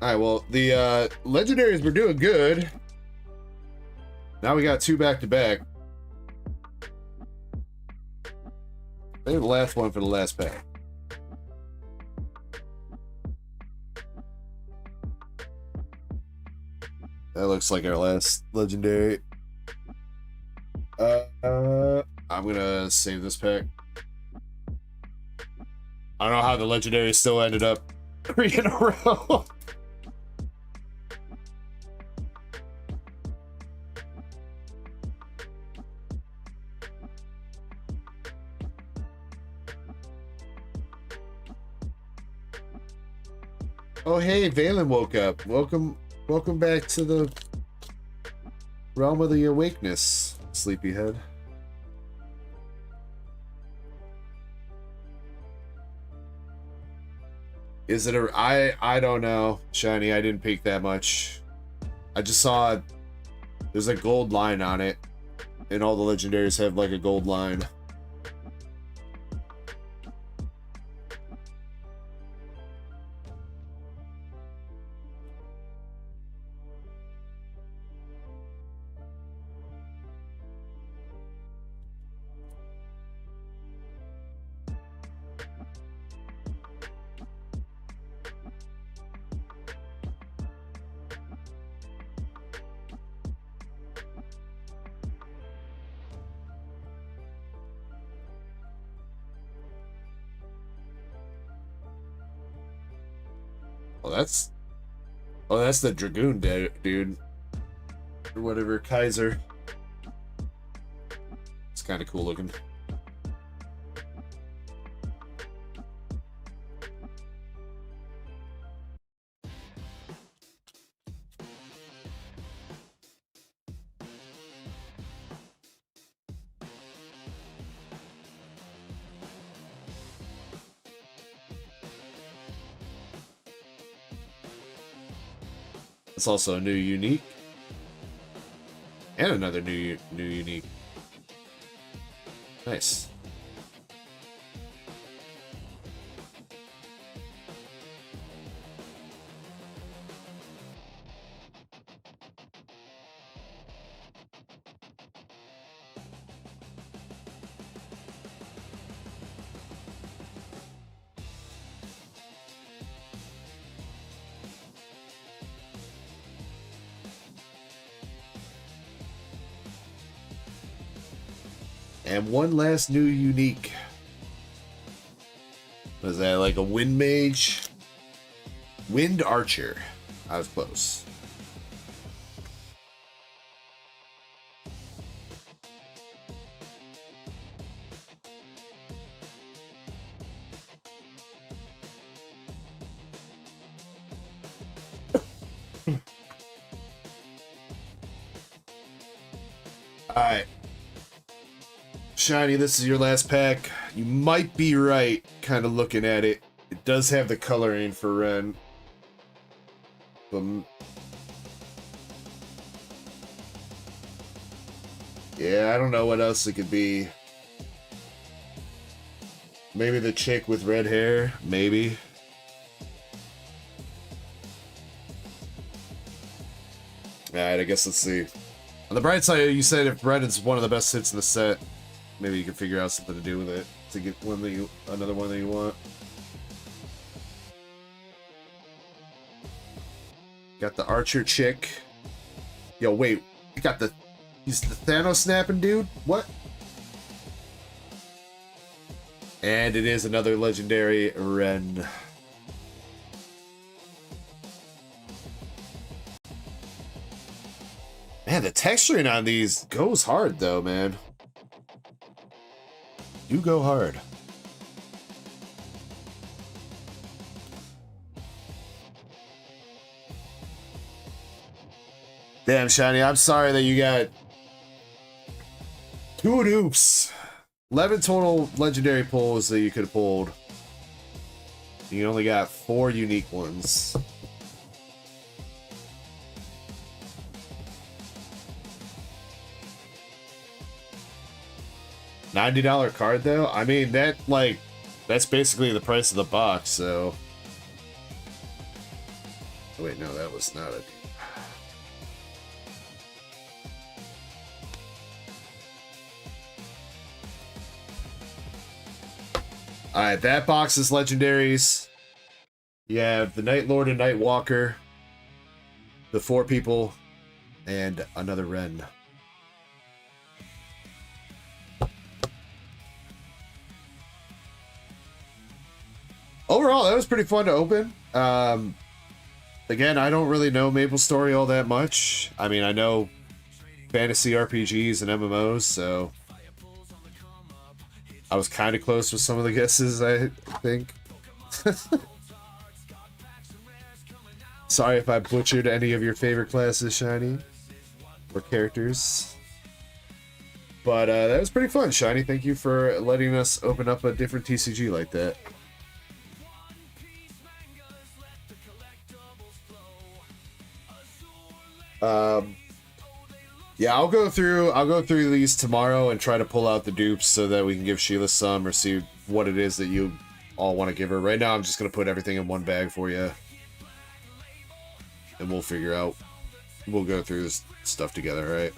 Alright, well, the legendaries were doing good. Now we got 2 back-to-back. Maybe the last one for the last pack. That looks like our last legendary. I'm gonna save this pack. I don't know how the legendary still ended up 3 in a row. Oh, hey, Valen woke up. Welcome back to the realm of the awakeness, sleepyhead. Is it a... I don't know, Shiny. I didn't peek that much. I just saw there's a gold line on it, and all the legendaries have like a gold line. Oh, that's the Dragoon dude. Or whatever, Kaiser. It's kind of cool looking. It's also a new unique. And another new unique. Nice. And one last new unique. Was that like a wind mage? Wind archer. I was close. Alright. Shiny, this is your last pack. You might be right, kind of looking at it. It does have the coloring for Ren. But yeah, I don't know what else it could be. Maybe the chick with red hair? Maybe. Alright, I guess let's see. On the bright side, you said if red is one of the best hits in the set, maybe you can figure out something to do with it to get one that another one that you want. Got the archer chick. Yo, wait, you got the he's the Thanos snapping dude? What? And it is another legendary Ren. Man, the texturing on these goes hard though, man. You go hard. Damn, Shiny, I'm sorry that you got 2 dupes. 11 total legendary pulls that you could have pulled. You only got 4 unique ones. $90 card though? I mean, that's basically the price of the box, so. Oh, wait, no, that was not a. Alright, that box is legendaries. You have the Night Lord and Night Walker, the 4 people, and another Ren. Overall, that was pretty fun to open. Again, I don't really know Maple Story all that much. I mean, I know fantasy RPGs and MMOs, so I was kind of close with some of the guesses, I think. Sorry if I butchered any of your favorite classes, Shiny, or characters. But that was pretty fun, Shiny. Thank you for letting us open up a different TCG like that. Yeah, I'll go through these tomorrow and try to pull out the dupes so that we can give Sheila some or see what it is that you all want to give her. Right now, I'm just going to put everything in one bag for you. And we'll figure out. We'll go through this stuff together, right?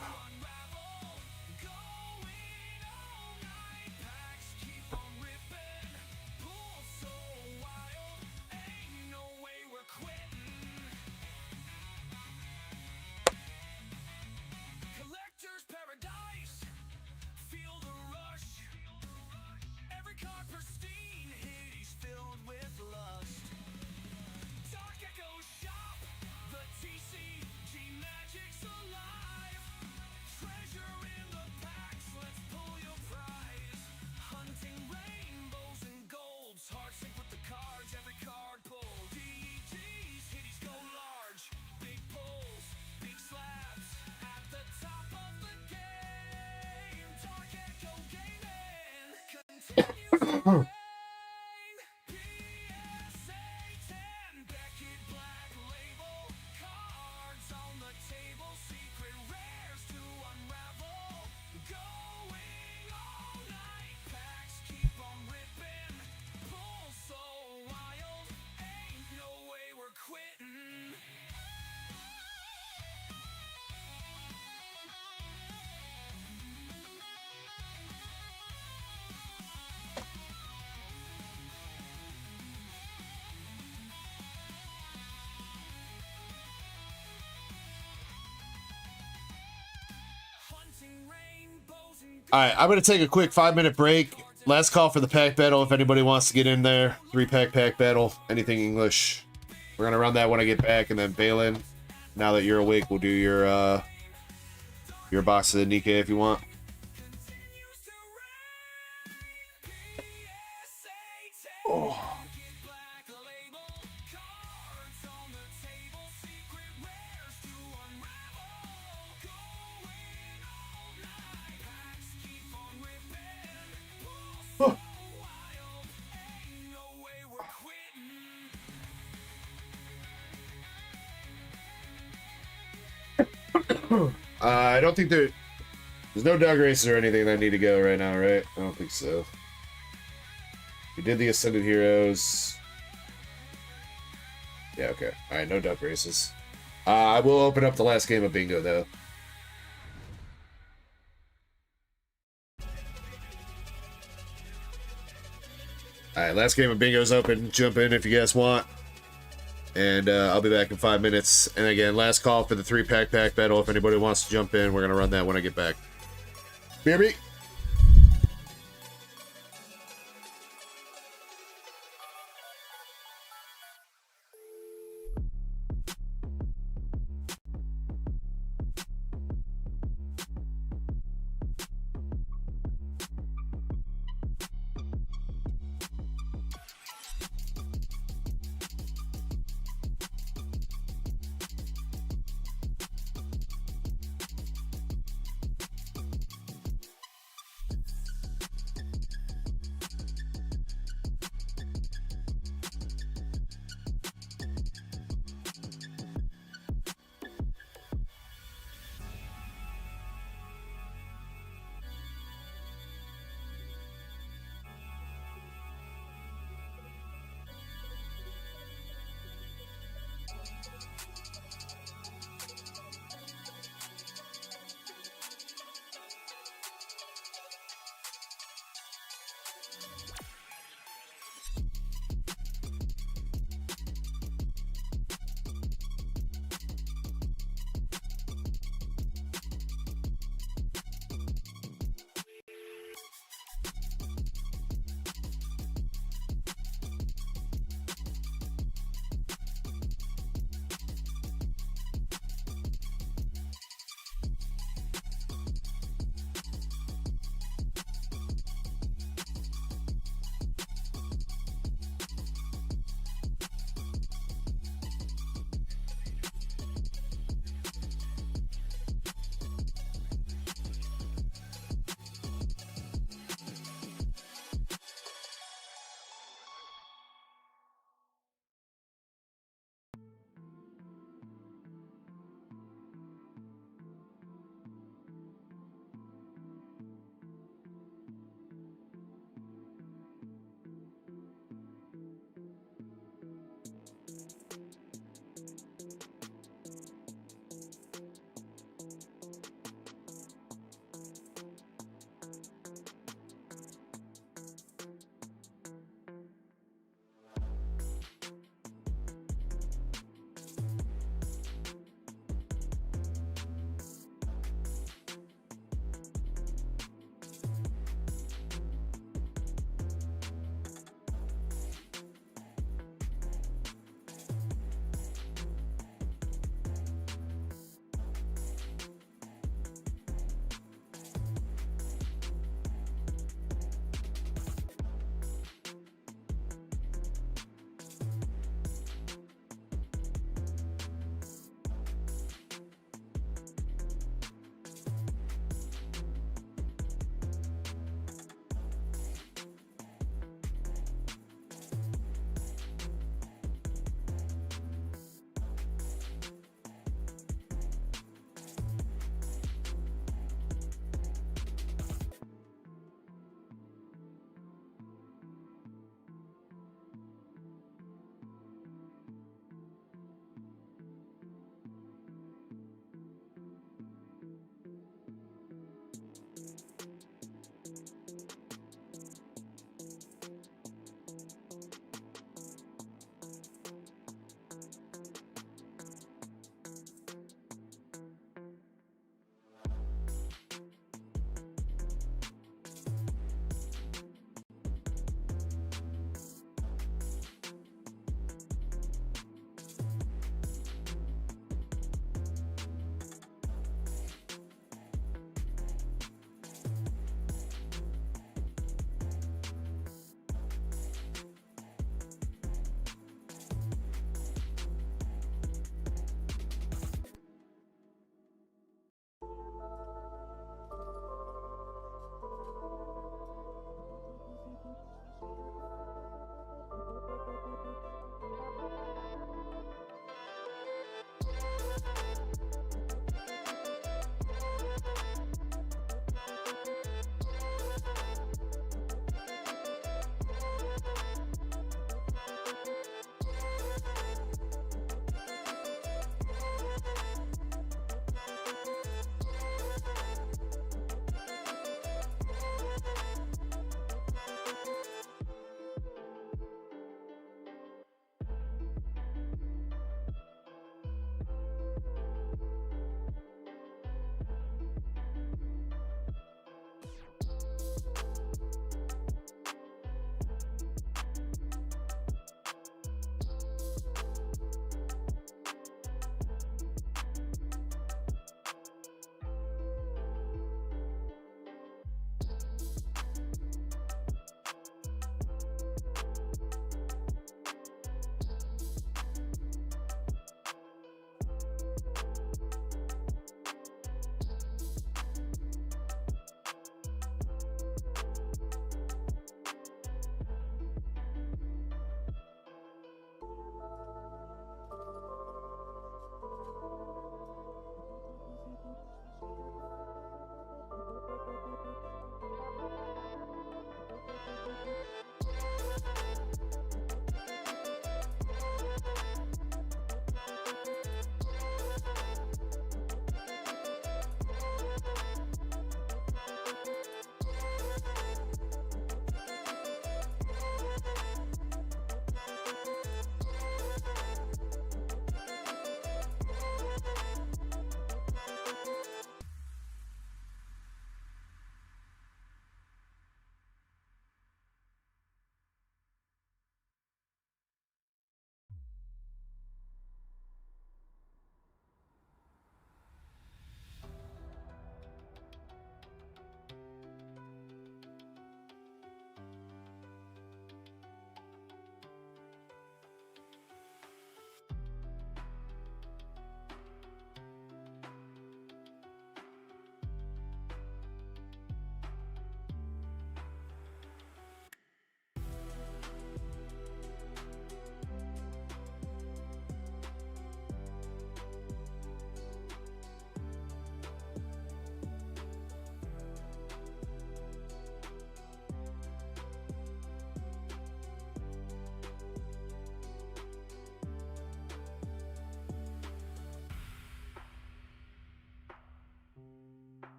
All right, I'm going to take a quick 5-minute break. Last call for the pack battle. If anybody wants to get in there, 3-pack pack battle, anything English. We're going to run that when I get back, and then Balin, now that you're awake, we'll do your box of the Nikkei if you want. Oh. I don't think there's no dog races or anything that need to go right now, right? I don't think so. We did the Ascended Heroes. Yeah, okay. Alright, no duck races. I will open up the last game of bingo, though. Alright, last game of bingo's open. Jump in if you guys want. And I'll be back in 5 minutes. And again, last call for the 3-pack pack battle. If anybody wants to jump in, we're going to run that when I get back. BRB!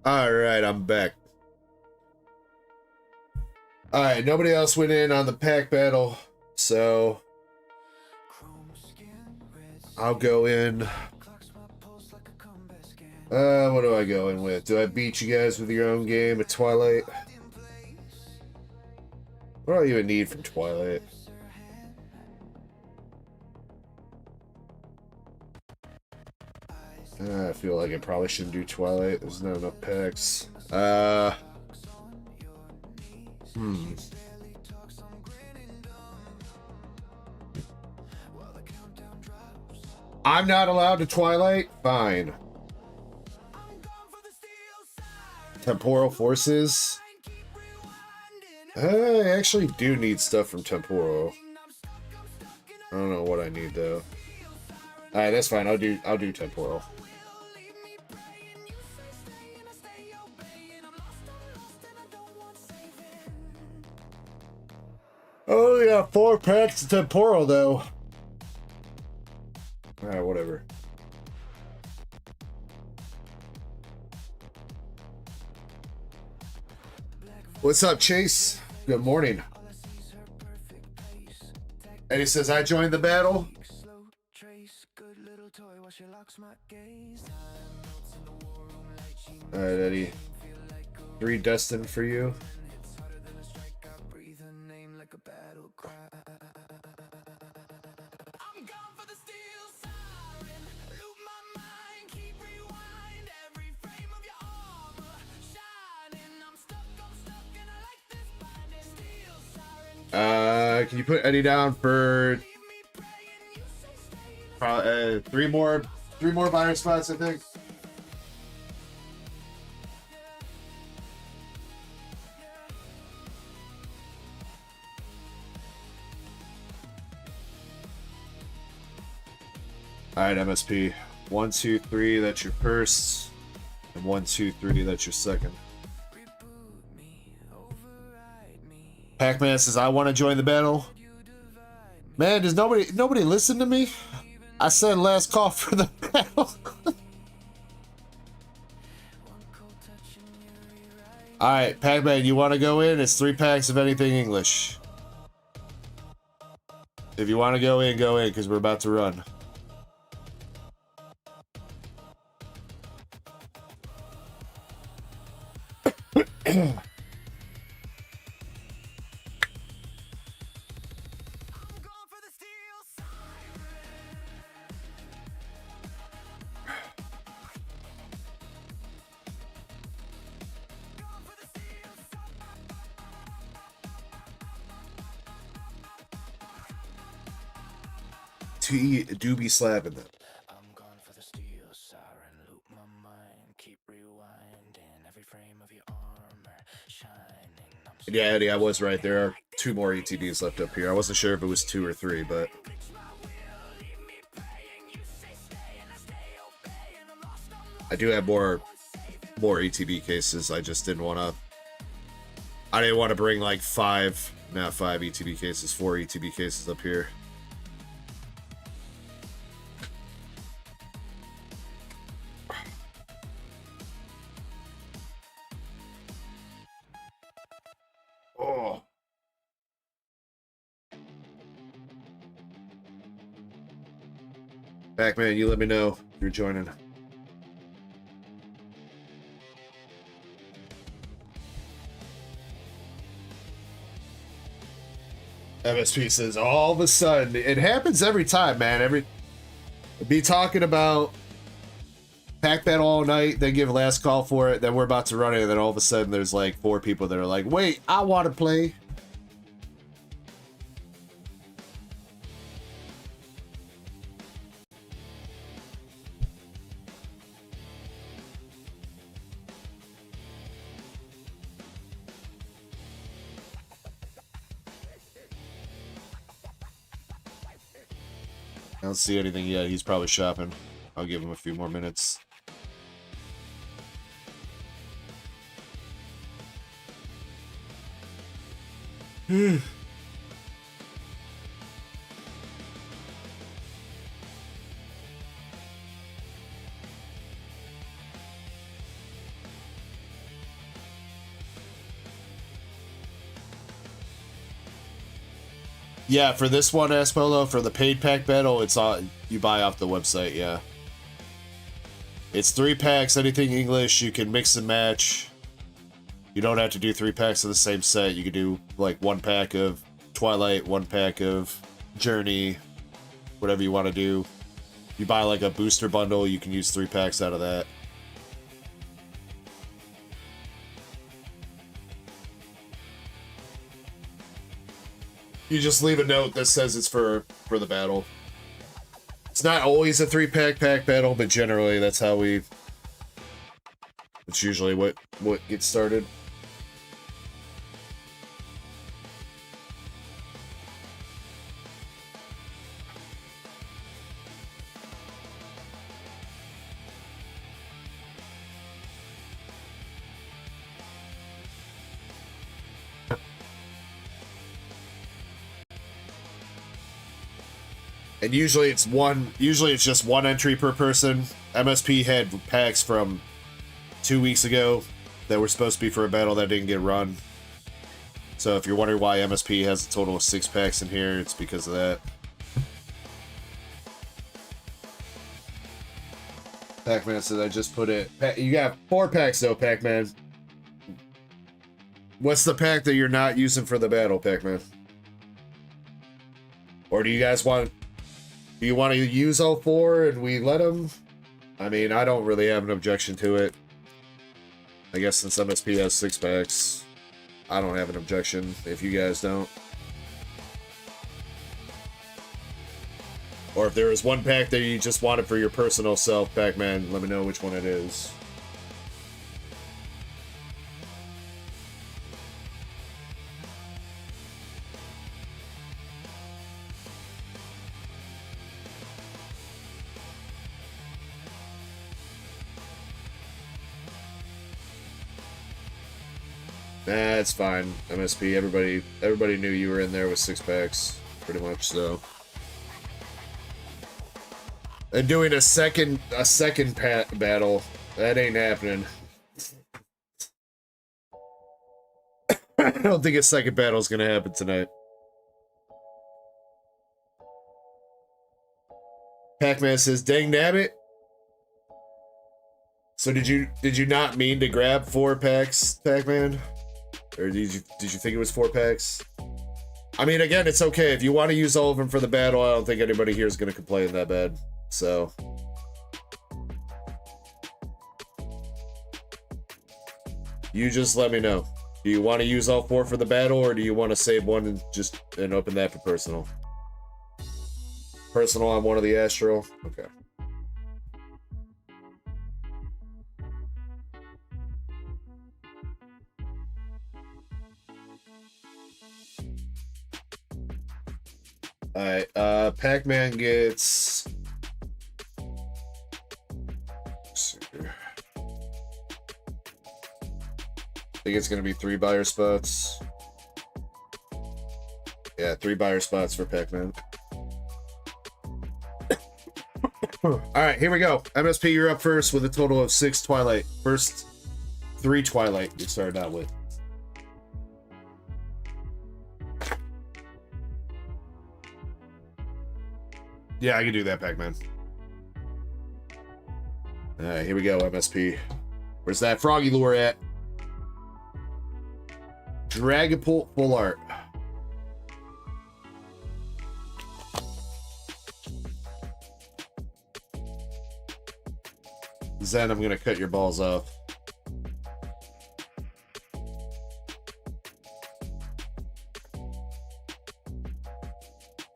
All right, I'm back. All right, nobody else went in on the pack battle, so I'll go in. What do I go in with? Do I beat you guys with your own game at Twilight? What do I even need from Twilight? I feel like I probably shouldn't do Twilight. There's not enough packs. I'm not allowed to Twilight? Fine. Temporal Forces? I actually do need stuff from Temporal. I don't know what I need though. Alright, that's fine. I'll do Temporal. Oh yeah, 4 packs of Temporal though. Alright, whatever. What's up, Chase? Good morning. And he says, I joined the battle. Alright, Eddie. 3 destined for you. Can you put Eddie down for 3 more buyer spots, I think. All right, MSP. 1, 2, 3. That's your first, and 1, 2, 3. That's your second. Pac-Man says, I want to join the battle. Man, does nobody listen to me? I said last call for the battle. Alright, Pac-Man, you want to go in? It's 3 packs of anything English. If you want to go in, because we're about to run. Do be slapping them. Yeah, Eddie, I was right. There are 2 more ETBs left up here. I wasn't sure if it was 2 or 3, but I do have more ETB cases. I just didn't want to. I didn't want to bring like 5 ETB cases, 4 ETB cases up here. Oh. Pac-Man, you let me know if you're joining. MSP says, all of a sudden, it happens every time, man. Be talking about pack that all night, then give last call for it, then we're about to run it, and then all of a sudden there's like 4 people that are like, wait, I want to play. I don't see anything yet. He's probably shopping. I'll give him a few more minutes. Yeah, for this one, Aspolo, for the paid pack battle, it's on, you buy off the website, yeah. It's 3 packs, anything English, you can mix and match. You don't have to do 3 packs of the same set. You can do like 1 pack of Twilight, 1 pack of Journey, whatever you want to do. You buy like a booster bundle, you can use 3 packs out of that. You just leave a note that says it's for the battle. It's not always a 3-pack battle, but generally that's how it's usually what gets started. And usually it's just 1 entry per person. MSP had packs from 2 weeks ago that were supposed to be for a battle that didn't get run. So if you're wondering why MSP has a total of 6 packs in here, it's because of that. Pac-Man said I just put it. You got 4 packs though, Pac-Man. What's the pack that you're not using for the battle, Pac-Man? Or do you guys want... Do you want to use all 4 and we let them? I mean, I don't really have an objection to it. I guess since MSP has 6 packs, I don't have an objection if you guys don't. Or if there is 1 pack that you just wanted for your personal self, Pac-Man, let me know which one it is. That's fine, MSP. Everybody knew you were in there with 6 packs, pretty much. So, and doing a second battle, that ain't happening. I don't think a second battle is gonna happen tonight. Pac-Man says, "Dang nabbit." So did you not mean to grab 4 packs, Pac-Man? Or did you think it was 4 packs? I mean, again, it's okay. If you want to use all of them for the battle, I don't think anybody here is going to complain that bad. So. You just let me know. Do you want to use all 4 for the battle, or do you want to save 1 and open that for personal? Personal on one of the Astro? Okay. Alright, Pac-Man gets... Let's see here. I think it's going to be 3 buyer spots. Yeah, 3 buyer spots for Pac-Man. Alright, here we go. MSP, you're up first with a total of 6 Twilight. First 3 Twilight you started out with. Yeah, I can do that, Pac-Man. Alright, here we go, MSP. Where's that Froggy lure at? Dragapult full art. Zen, I'm gonna cut your balls off.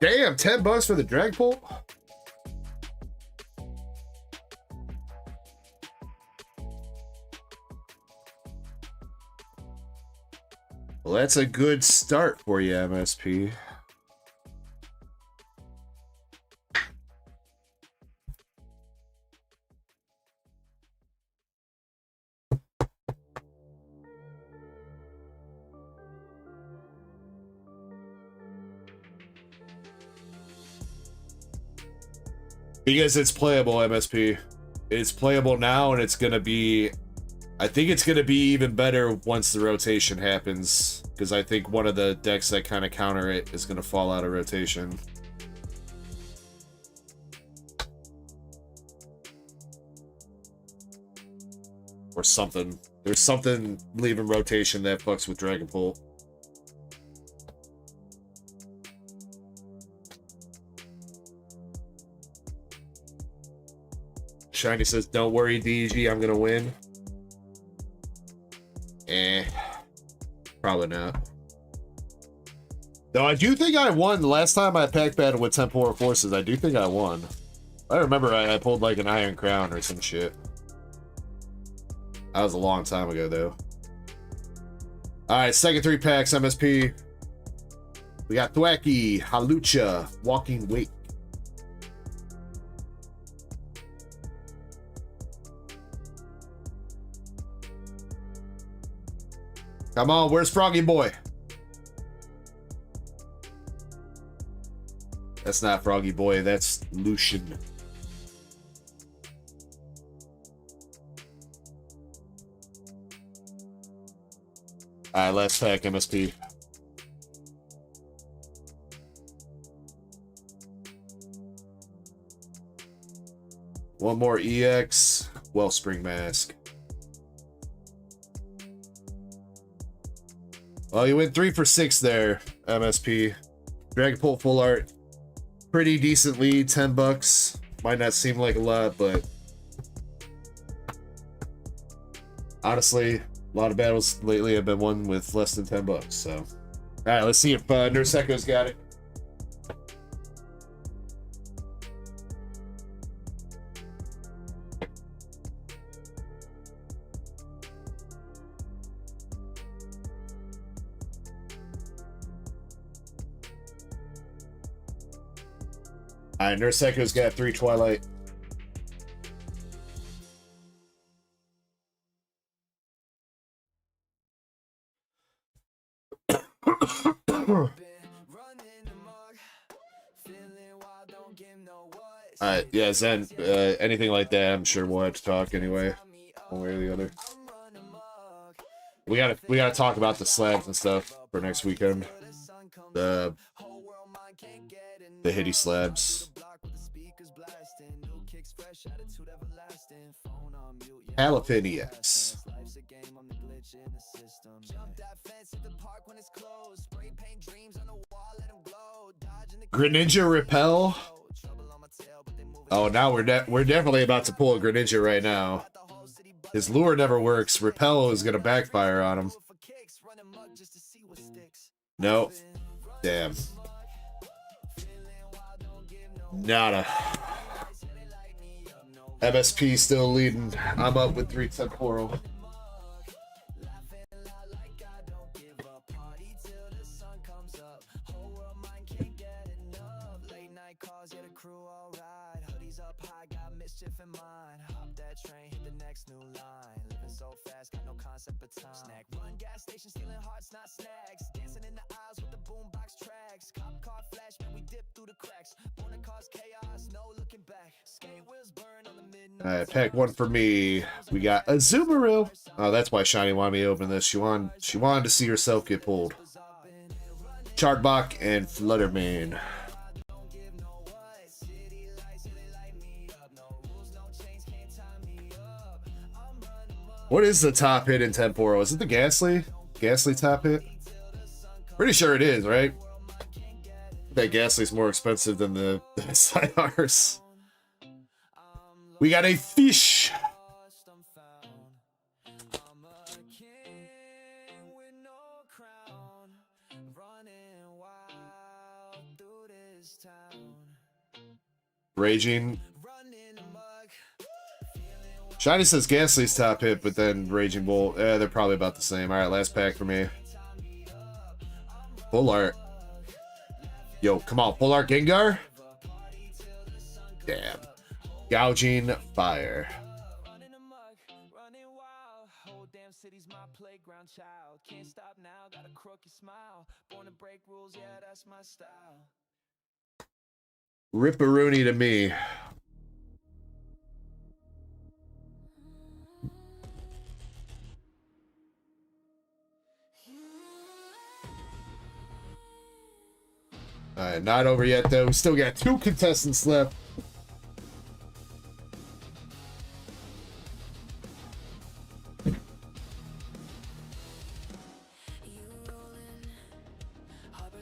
Damn, $10 for the Dragapult? Well, that's a good start for you, MSP. Because it's playable, MSP. It's playable now, and it's going to be I think it's going to be even better once the rotation happens, because I think one of the decks that kind of counter it is going to fall out of rotation. Or something. There's something leaving rotation that fucks with Dragon Pull. Shiny says, don't worry, DG, I'm going to win. Probably not. Though I do think I won the last time I pack battled with Temporal Forces. I do think I won. I remember I pulled like an Iron Crown or some shit. That was a long time ago, though. Alright, second 3 packs, MSP. We got Thwacky, Halucha, Walking Wake. Come on, where's Froggy Boy? That's not Froggy Boy, that's Lucian. Alright, last pack, MSP. One more EX, Wellspring Mask. Well, you went 3 for 6 there, MSP. Dragon Pull Full Art. Pretty decent lead, $10. Might not seem like a lot, but honestly, a lot of battles lately have been won with less than $10, so. Alright, let's see if Nurse Echo's got it. Alright, Nurse Echo's got 3 Twilight. Alright, yeah, Zen, anything like that, I'm sure we'll have to talk anyway, one way or the other. We gotta talk about the slabs and stuff for next weekend. The hitty slabs. Jalapeniacs. Greninja Repel. Oh, now we're definitely about to pull a Greninja right now. His lure never works. Repel is gonna backfire on him. Nope. Damn. Nada. MSP still leading. I'm up with 3 Temporal. Alright, pack 1 for me. We got a Zubaru. Oh, that's why Shiny wanted me to open this. She wanted to see herself get pulled. Chartbach and Fluttermane. What is the top hit in Temporal? Is it the Ghastly? Ghastly top hit? Pretty sure it is, right? That Ghastly's more expensive than the Sidars. We got a fish. Raging. Shiny says Ghastly's top hit, but then Raging Bolt. They're probably about the same. Alright, last pack for me. Full art. Yo, come on. Full art Gengar? Damn. Gouging Fire. Ripperoonie to me. Alright, not over yet though. We still got 2 contestants left.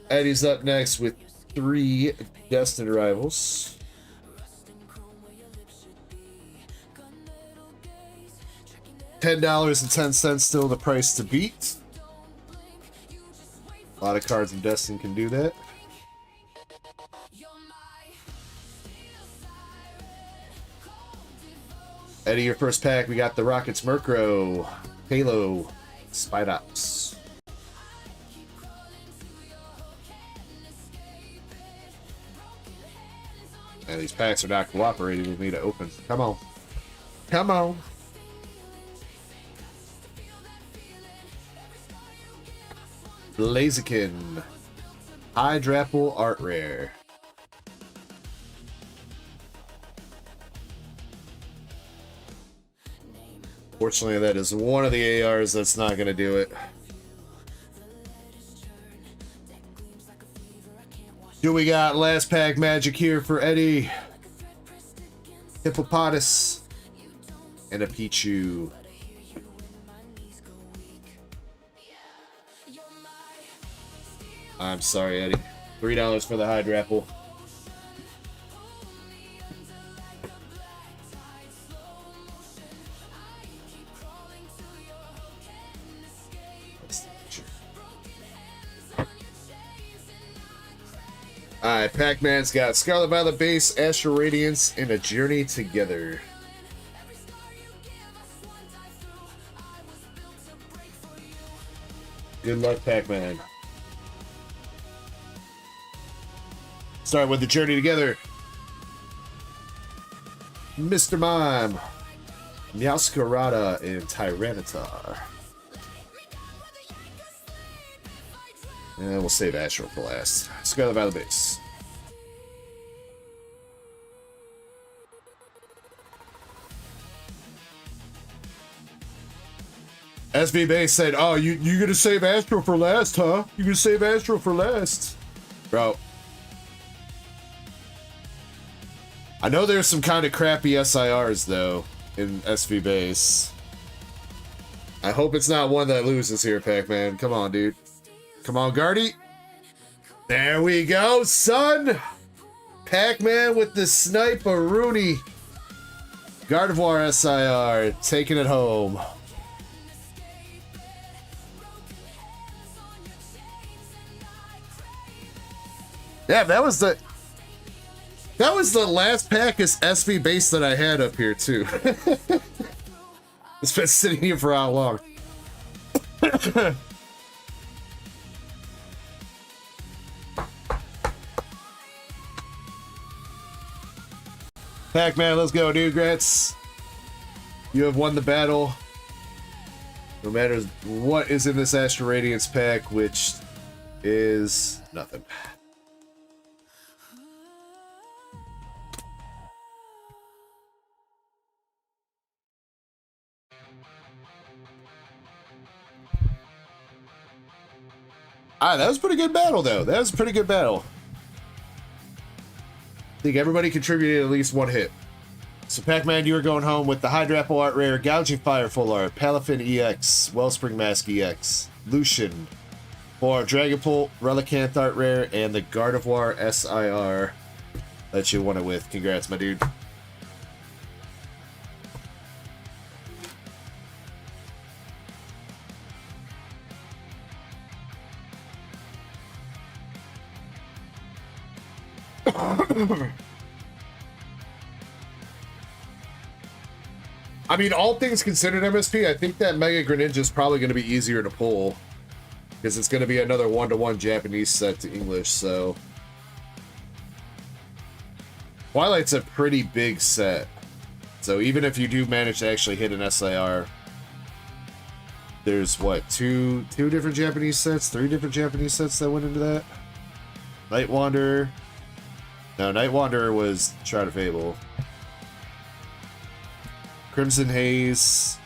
Eddie's up next with 3 destined rivals. $10.10 still the price to beat. A lot of cards in Destin can do that. Eddie, your first pack, we got the Rockets Murkrow, Halo, Spidops. And these packs are not cooperating with me to open. Come on. Come on. Blaziken. Hydrapple Art Rare. Fortunately, that is one of the ARs that's not going to do it. Do we got last pack magic here for Eddie? Hippopotas and a Pichu. I'm sorry, Eddie. $3 for the Hydrapple. Alright, Pac-Man's got Scarlet Violet Base, Astral Radiance, and a Journey Together. Good luck, Pac-Man. Start with the Journey Together. Mr. Mime, Meowscarada, and Tyranitar. And we'll save Astral for last. Scarlet Violet Base. SV Base said, "Oh, you gonna save Astral for last, huh? You gonna save Astral for last, bro?" I know there's some kind of crappy SIRs though in SV Base. I hope it's not one that loses here, Pac-Man. Come on, dude. Come on, Guardy. There we go, son. Pac-Man with the sniper Rooney. Gardevoir SIR taking it home. Yeah, that was the last pack is SV base that I had up here too. It's been sitting here for how long? Pac-Man, let's go, dude. Grats. You have won the battle. No matter what is in this Astral Radiance pack, which is nothing. Ah, that was a pretty good battle, though. That was a pretty good battle. I think everybody contributed at least one hit. So, Pac-Man, you are going home with the Hydrapple Art Rare, Gouging Fire Full Art, Palafin EX, Wellspring Mask EX, Lucian, for Dragapult, Relicanth Art Rare, and the Gardevoir SIR that you won it with. Congrats, my dude. I mean, all things considered, MSP, I think that Mega Greninja is probably going to be easier to pull because it's going to be another 1-to-1 Japanese set to English, so Twilight's a pretty big set, so even if you do manage to actually hit an SIR, there's what, two different Japanese sets, 3 different Japanese sets that went into that. Night Wanderer. No, Night Wanderer was Shroud of Fable. Crimson Haze.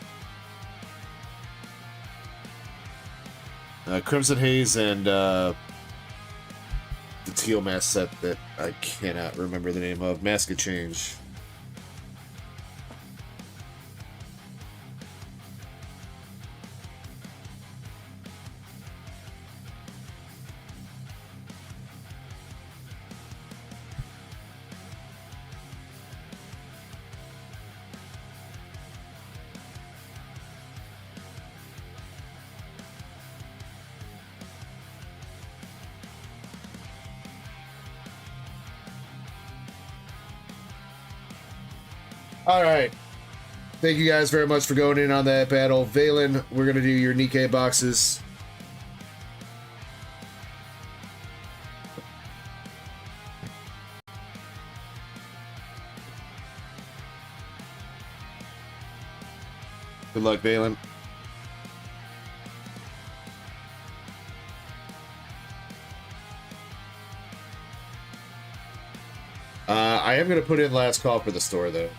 Crimson Haze and the teal mask set that I cannot remember the name of. Mask of Change. All right. Thank you guys very much for going in on that battle. Valen, we're going to do your Nikkei boxes. Good luck, Valen. I am going to put in last call for the store, though.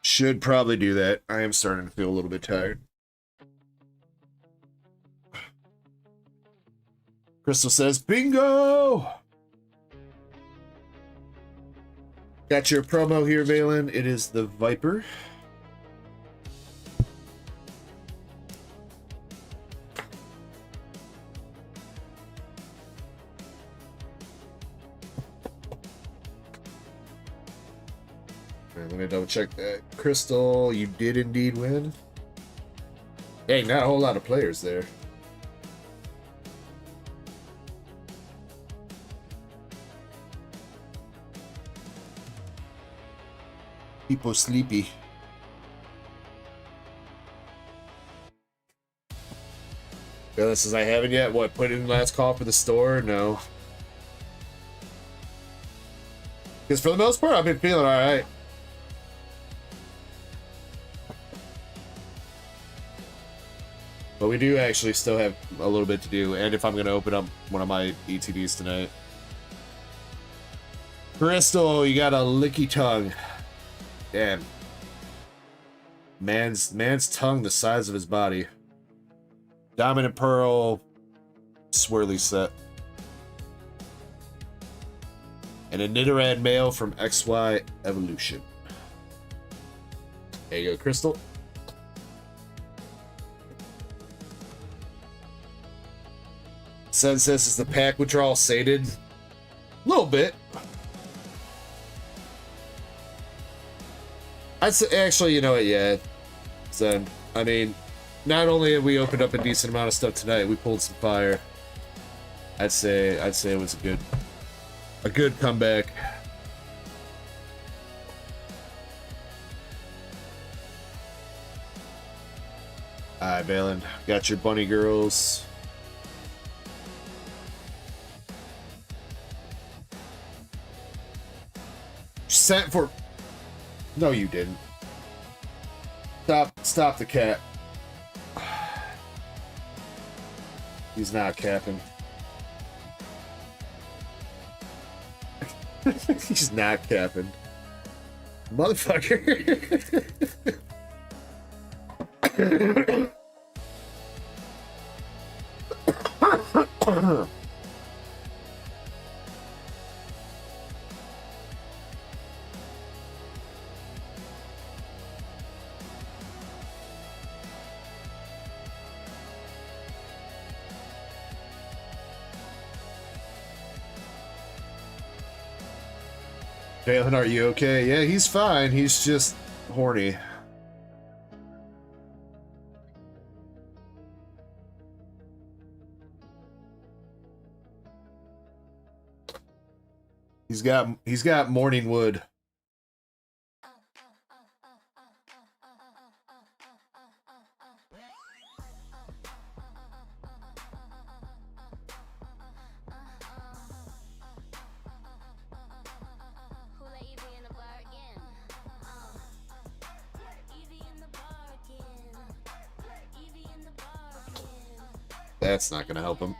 Should probably do that. I am starting to feel a little bit tired. Crystal says, bingo! Got your promo here, Valen. It is the Viper. Let me double check that. Crystal, you did indeed win. Dang, not a whole lot of players there. People sleepy. Bella says, I haven't yet. What, put in last call for the store? No. Because for the most part, I've been feeling alright. But we do actually still have a little bit to do, and if I'm going to open up one of my ETBs tonight. Crystal, you got a licky tongue. Damn. Man's tongue the size of his body. Dominant Pearl, swirly set. And a Nidoran male from XY Evolution. There you go, Crystal. Says this is the pack withdrawal sated. A little bit. I'd say, actually, you know what, yeah. Zen. I mean, not only have we opened up a decent amount of stuff tonight, we pulled some fire. I'd say it was a good comeback. Alright, Valen. Got your bunny girls. Sent for... No, you didn't. Stop the cat. He's not capping. He's not capping. Motherfucker. Valen, are you okay? Yeah, he's fine. He's just horny. He's got morning wood. That's not gonna help him.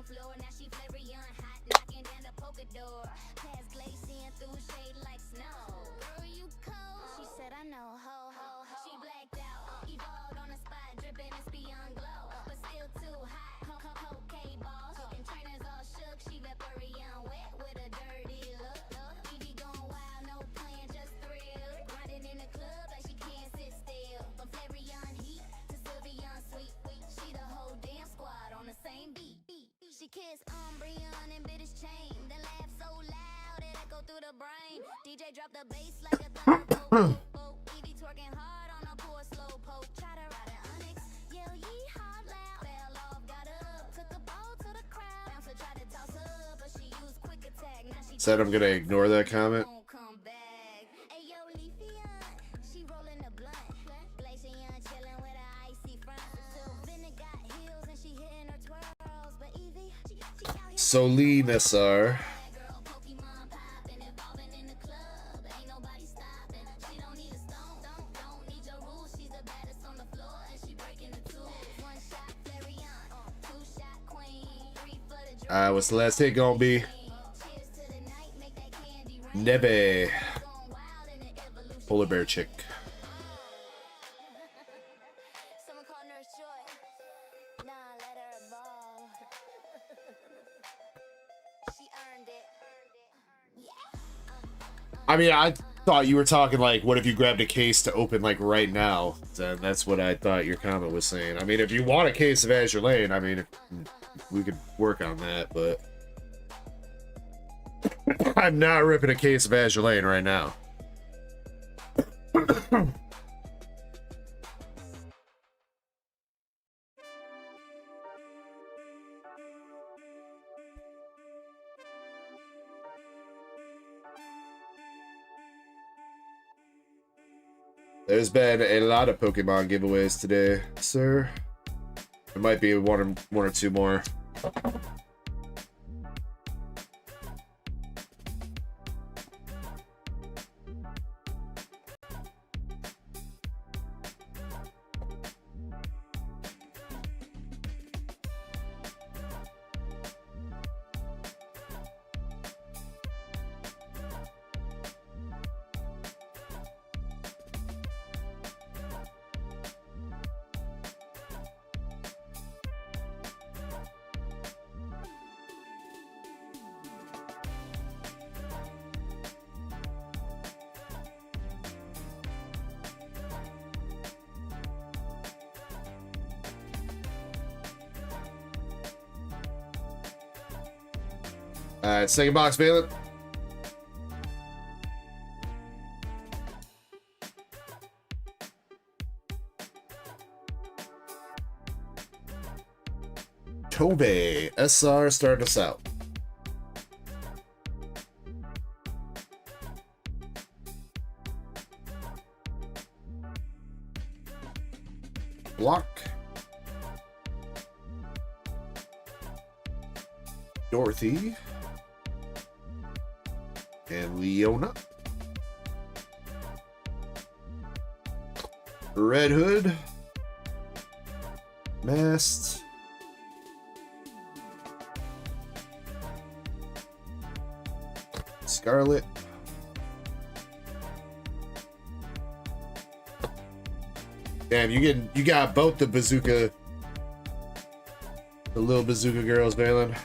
floor, now she flary on hot, knocking down the polka door. Past glazing through shade like snow. Girl, you cold. She said, I know, ho, ho, ho. She blacked out, evolved on the spot, dripping and beyond glow. But still too hot, ho, ho, ho, K-ball. Chicken trainers all shook, she Vaporeon wet with a dirty look. Evie going wild, no plan, just thrill. Grinding in the club like she can't sit still. From Flareon heat to Sylveon sweet, she the whole damn squad on the same beat. She kissed Umbreon and bit his chain, then laughed so loud it echoed through the brain. DJ dropped the bass like a thunderbolt. Evie twerking hard on a poor slow poke. Try to ride an Onyx, yell yeehaw loud. Fell off, got up, took the ball to the crowd. Bouncer tried to toss her, but she used quick attack. Now she Said I'm gonna ignore that comment. won't come back. Ayo, Leafeon, she rolling the blunt. Glacian chilling with her icy front. Sylveon got heels and she hitting her twirls. But Evie, she out here. Soline SR. Girl, Pokemon popping, evolving in the club. Ain't nobody stopping. She don't need a stone, don't need your rules. She's the baddest on the floor and she breaking the tools. One shot Flareon, two shot Queen, three for the drink. What's the last hit gonna be? Cheers to the night, make that candy rain. Nebe. Going wild in the evolution. Polar bear chick. Someone call Nurse Joy. Nah, let her evolve. She earned it. I mean, I thought you were talking like, what if you grabbed a case to open like right now? Then that's what I thought your comment was saying. I mean, if you want a case of Azure Lane, I mean, we could work on that, but I'm not ripping a case of Azure Lane right now. There's been a lot of Pokemon giveaways today, sir. There might be one or two more. Alright, second box, Valen. Tobe, SR starting us out. Block. Dorothy. And Leona. Red Hood. Mast. Scarlet. Damn, you got both the bazooka, the little bazooka girls, Valen.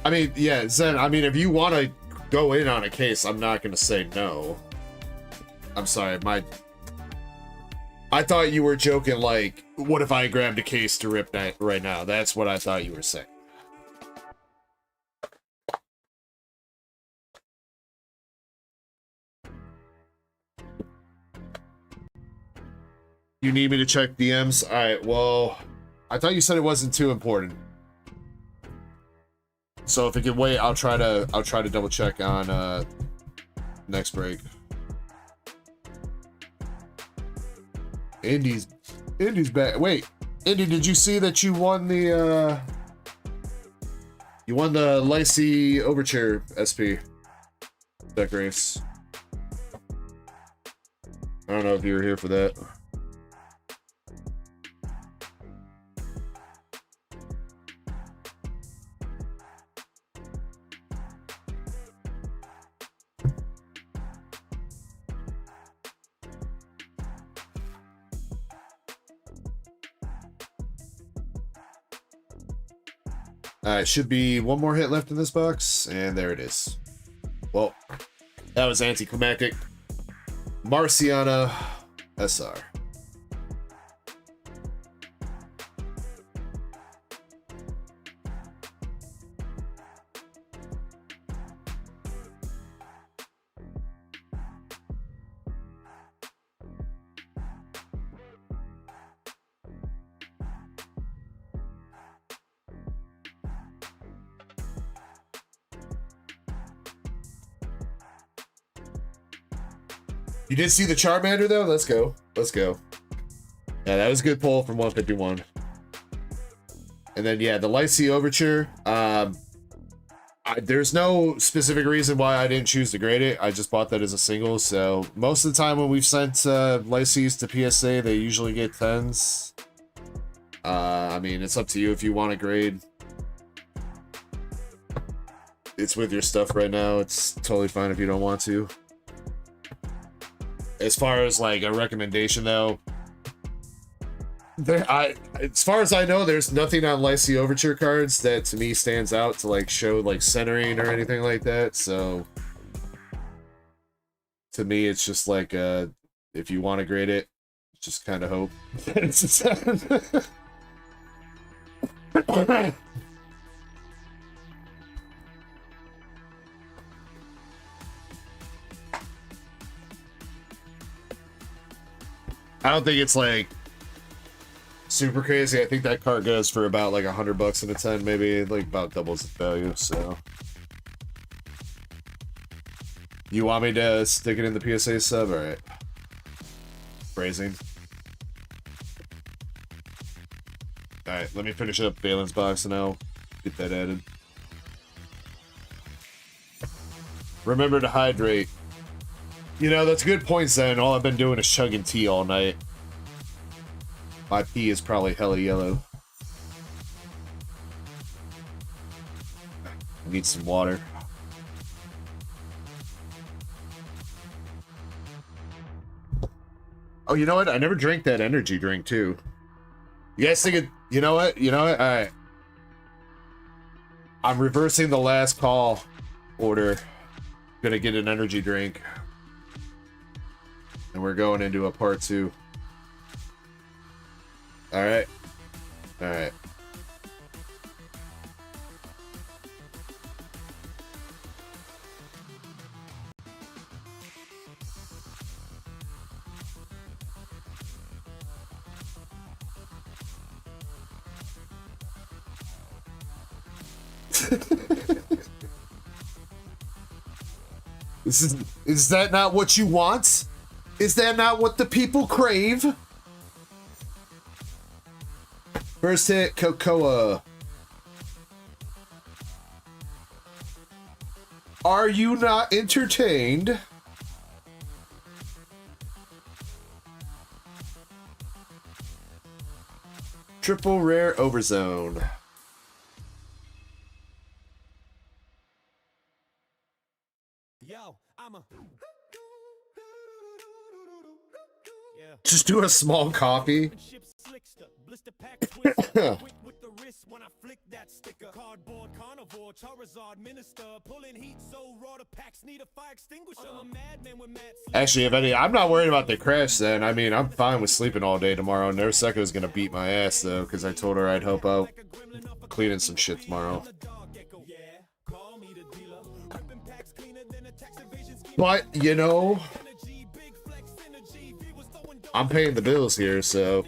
I mean, yeah, Zen, I mean, if you want to go in on a case, I'm not going to say no. I'm sorry, I thought you were joking, like, what if I grabbed a case to rip that right now? That's what I thought you were saying. You need me to check DMs? Alright, well, I thought you said it wasn't too important. So if it can wait, I'll try to double check on next break. Indy's back. Wait, Indy, did you see that you won the You won the Lycee Overture SP deck race. I don't know if you were here for that. Alright, should be one more hit left in this box, and there it is. Well, that was anticlimactic. Marciana SR. You did see the Charmander though? Let's go. Let's go. Yeah, that was a good pull from 151. And then yeah, the Lycee Overture. There's no specific reason why I didn't choose to grade it. I just bought that as a single. So most of the time when we've sent Lycees to PSA, they usually get 10s. I mean, it's up to you if you want to grade. It's with your stuff right now. It's totally fine if you don't want to. As far as like a recommendation though, as far as I know, there's nothing on Lycee Overture cards that to me stands out to like show like centering or anything like that. So to me, it's just like if you want to grade it, just kind of hope it's a 7. I don't think it's like super crazy. I think that card goes for about like $100 in a 10, maybe like about doubles its value. So you want me to stick it in the PSA sub? All right. Phrasing. All right, let me finish up Balin's box and I'll get that added. Remember to hydrate. You know, that's a good point, Zen. All I've been doing is chugging tea all night. My pee is probably hella yellow. I need some water. Oh, you know what? I never drank that energy drink, too. You guys think it... You know what? You know what? Alright. I'm reversing the last call order. Gonna get an energy drink. And we're going into a part 2. Alright. Alright. Is that not what you want? Is that not what the people crave? First hit, Cocoa. Are you not entertained? Triple rare overzone. Yo, I'm a... Just do a small copy. Actually, if any, I'm not worried about the crash then. I mean, I'm fine with sleeping all day tomorrow. Narseco's gonna beat my ass though, because I told her I'd help out cleaning some shit tomorrow. But, you know, I'm paying the bills here, so.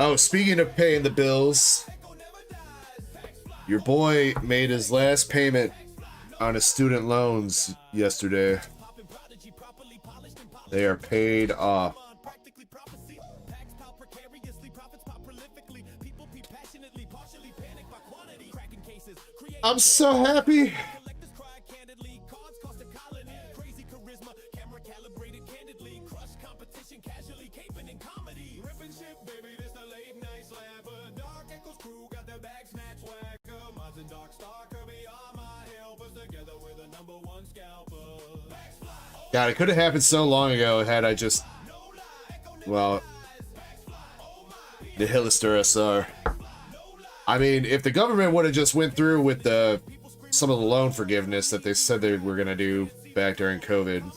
Oh, speaking of paying the bills, your boy made his last payment on his student loans yesterday. They are paid off. I'm so happy. God, it could have happened so long ago had I just, well, the Hillister SR. I mean, if the government would have just went through with some of the loan forgiveness that they said they were going to do back during COVID,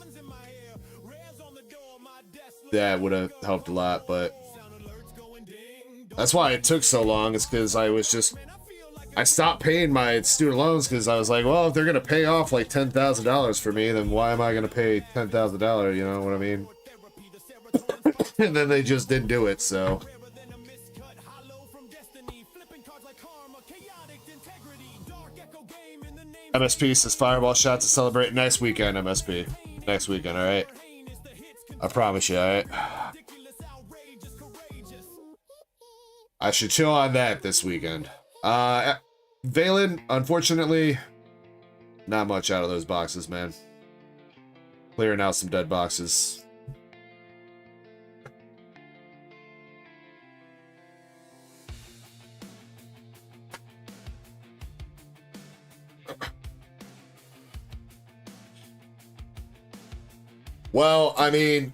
that would have helped a lot, but that's why it took so long, is because I stopped paying my student loans because I was like, well, if they're going to pay off like $10,000 for me, then why am I going to pay $10,000? You know what I mean? And then they just didn't do it, so. MSP says fireball shot to celebrate. Nice weekend, MSP. Next weekend, alright? I promise you, alright? I should chill on that this weekend. Valen, unfortunately, not much out of those boxes, man. Clearing out some dead boxes. Well, I mean,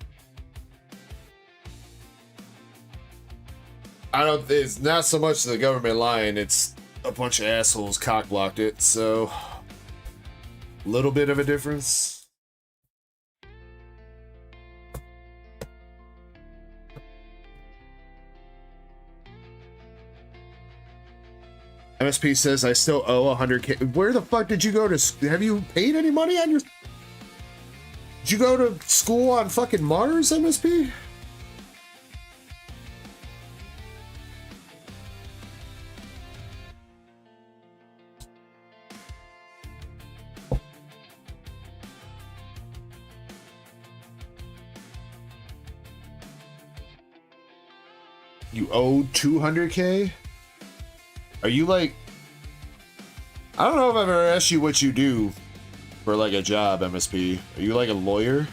it's not so much the government lying, it's a bunch of assholes cock-blocked it, so a little bit of a difference. MSP says I still owe 100K. Where the fuck did you go to? Have you paid any money on your? Did you go to school on fucking Mars, MSP? You owe 200K? Are you like... I don't know if I've ever asked you what you do for like a job, MSP. Are you like a lawyer?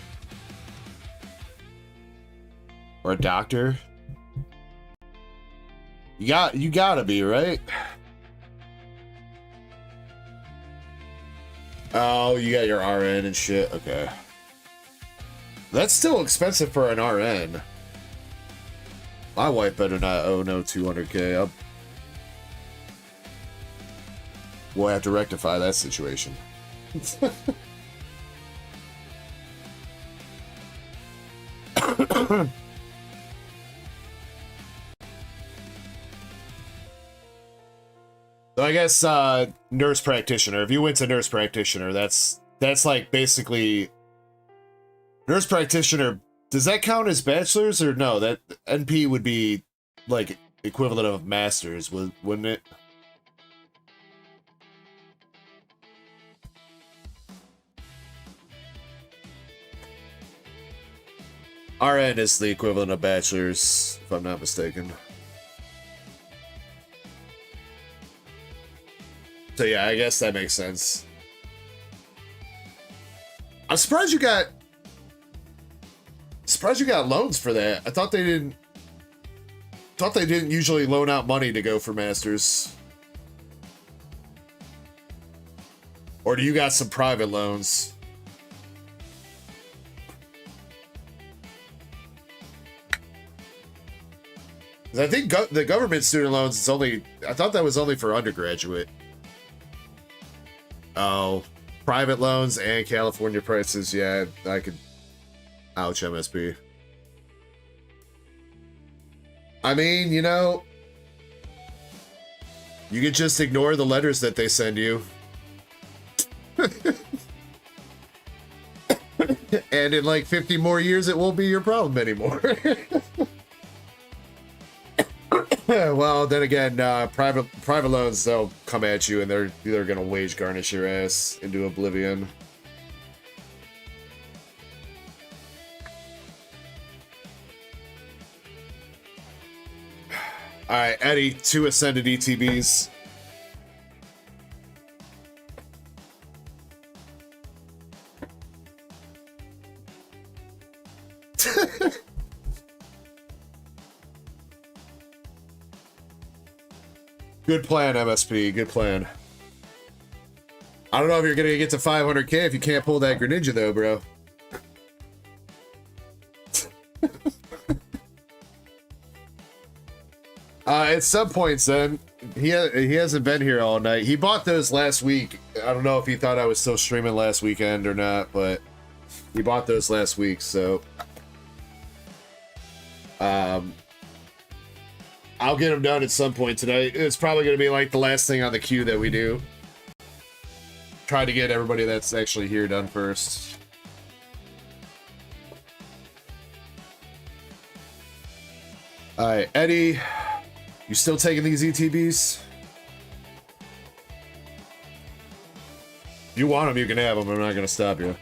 Or a doctor? You gotta be, right? Oh, you got your RN and shit. Okay. That's still expensive for an RN. My wife better not owe no 200K. We'll have to rectify that situation. So I guess nurse practitioner. If you went to nurse practitioner, that's like basically nurse practitioner. Does that count as bachelor's or no? That NP would be like equivalent of master's, wouldn't it? RN is the equivalent of bachelor's, if I'm not mistaken. So yeah, I guess that makes sense. I'm surprised you got loans for that. I thought they didn't usually loan out money to go for masters. Or do you got some private loans? I think the government student loans is only... I thought that was only for undergraduate. Oh, private loans and California prices. Yeah, I could... Ouch, MSP. I mean, you know... You could just ignore the letters that they send you And in like 50 more years, it won't be your problem anymore. Well, then again, private loans, they'll come at you and they're going to wage garnish your ass into oblivion. All right, Eddie, 2 ascended ETBs. Good plan, MSP. Good plan. I don't know if you're gonna get to 500k if you can't pull that Greninja though, bro. At some points, then he hasn't been here all night. He bought those last week. I don't know if he thought I was still streaming last weekend or not, but he bought those last week. So, I'll get him done at some point tonight. It's probably gonna be like the last thing on the queue that we do. Try to get everybody that's actually here done first. All right, Eddie. You still taking these ETBs? You want them, you can have them. I'm not going to stop you.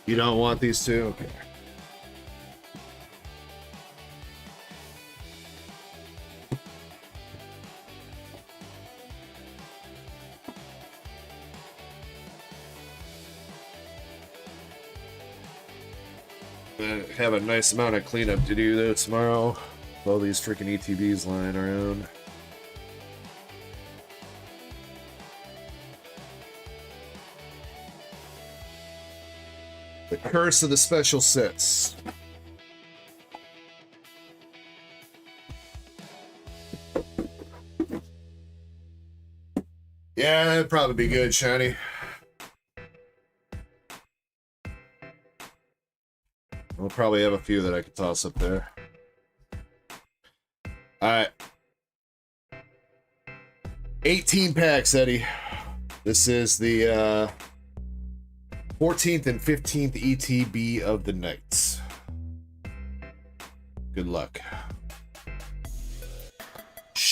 You don't want these two? Okay. I have a nice amount of cleanup to do though tomorrow. With all these freaking ETBs lying around. The curse of the special sets. Yeah, that'd probably be good, Shiny. We'll probably have a few that I could toss up there. Alright. 18 packs, Eddie. This is the 14th and 15th ETB of the night. Good luck.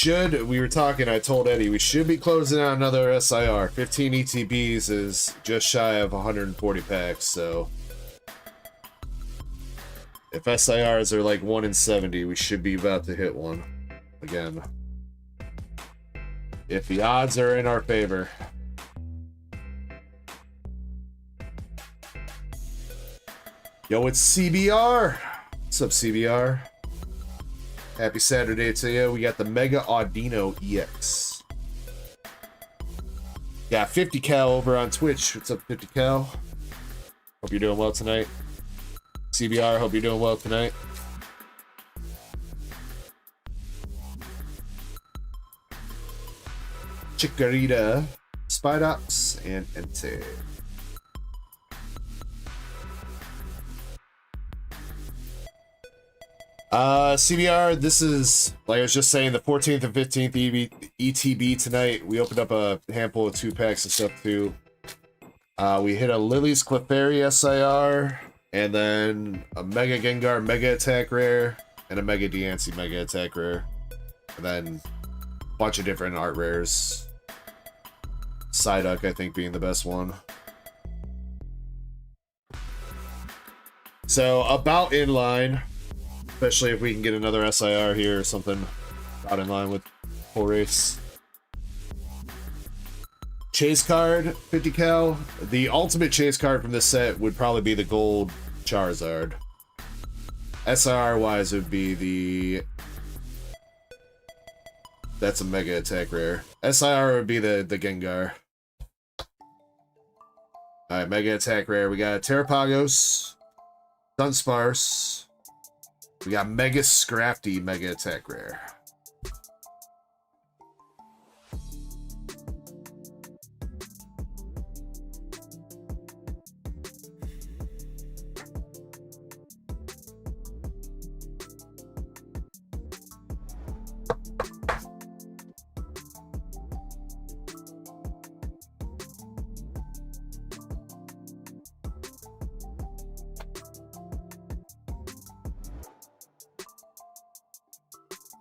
We were talking, I told Eddie, we should be closing out another SIR. 15 ETBs is just shy of 140 packs, so if SIRs are like 1 in 70, we should be about to hit one again. If the odds are in our favor. Yo, it's CBR. What's up, CBR? Happy Saturday to you. We got the Mega Audino EX. Got 50 Cal over on Twitch. What's up, 50 Cal? Hope you're doing well tonight. CBR, hope you're doing well tonight. Chikorita, Spidops, and Entei. CBR, this is, like I was just saying, the 14th and 15th ETB tonight. We opened up a handful of 2-packs of stuff too. We hit a Lily's Clefairy SIR, and then a Mega Gengar Mega Attack Rare, and a Mega Diancie Mega Attack Rare. And then a bunch of different art rares. Psyduck, I think, being the best one. So, about in line. Especially if we can get another SIR here or something out in line with full race. Chase card, 50 cal. The ultimate chase card from this set would probably be the gold Charizard. SIR wise, it would be the That's a mega attack rare. SIR would be the Gengar. Alright, mega attack rare. We got Terrapagos, Dunsparce. We got Mega Scrafty mega attack rare.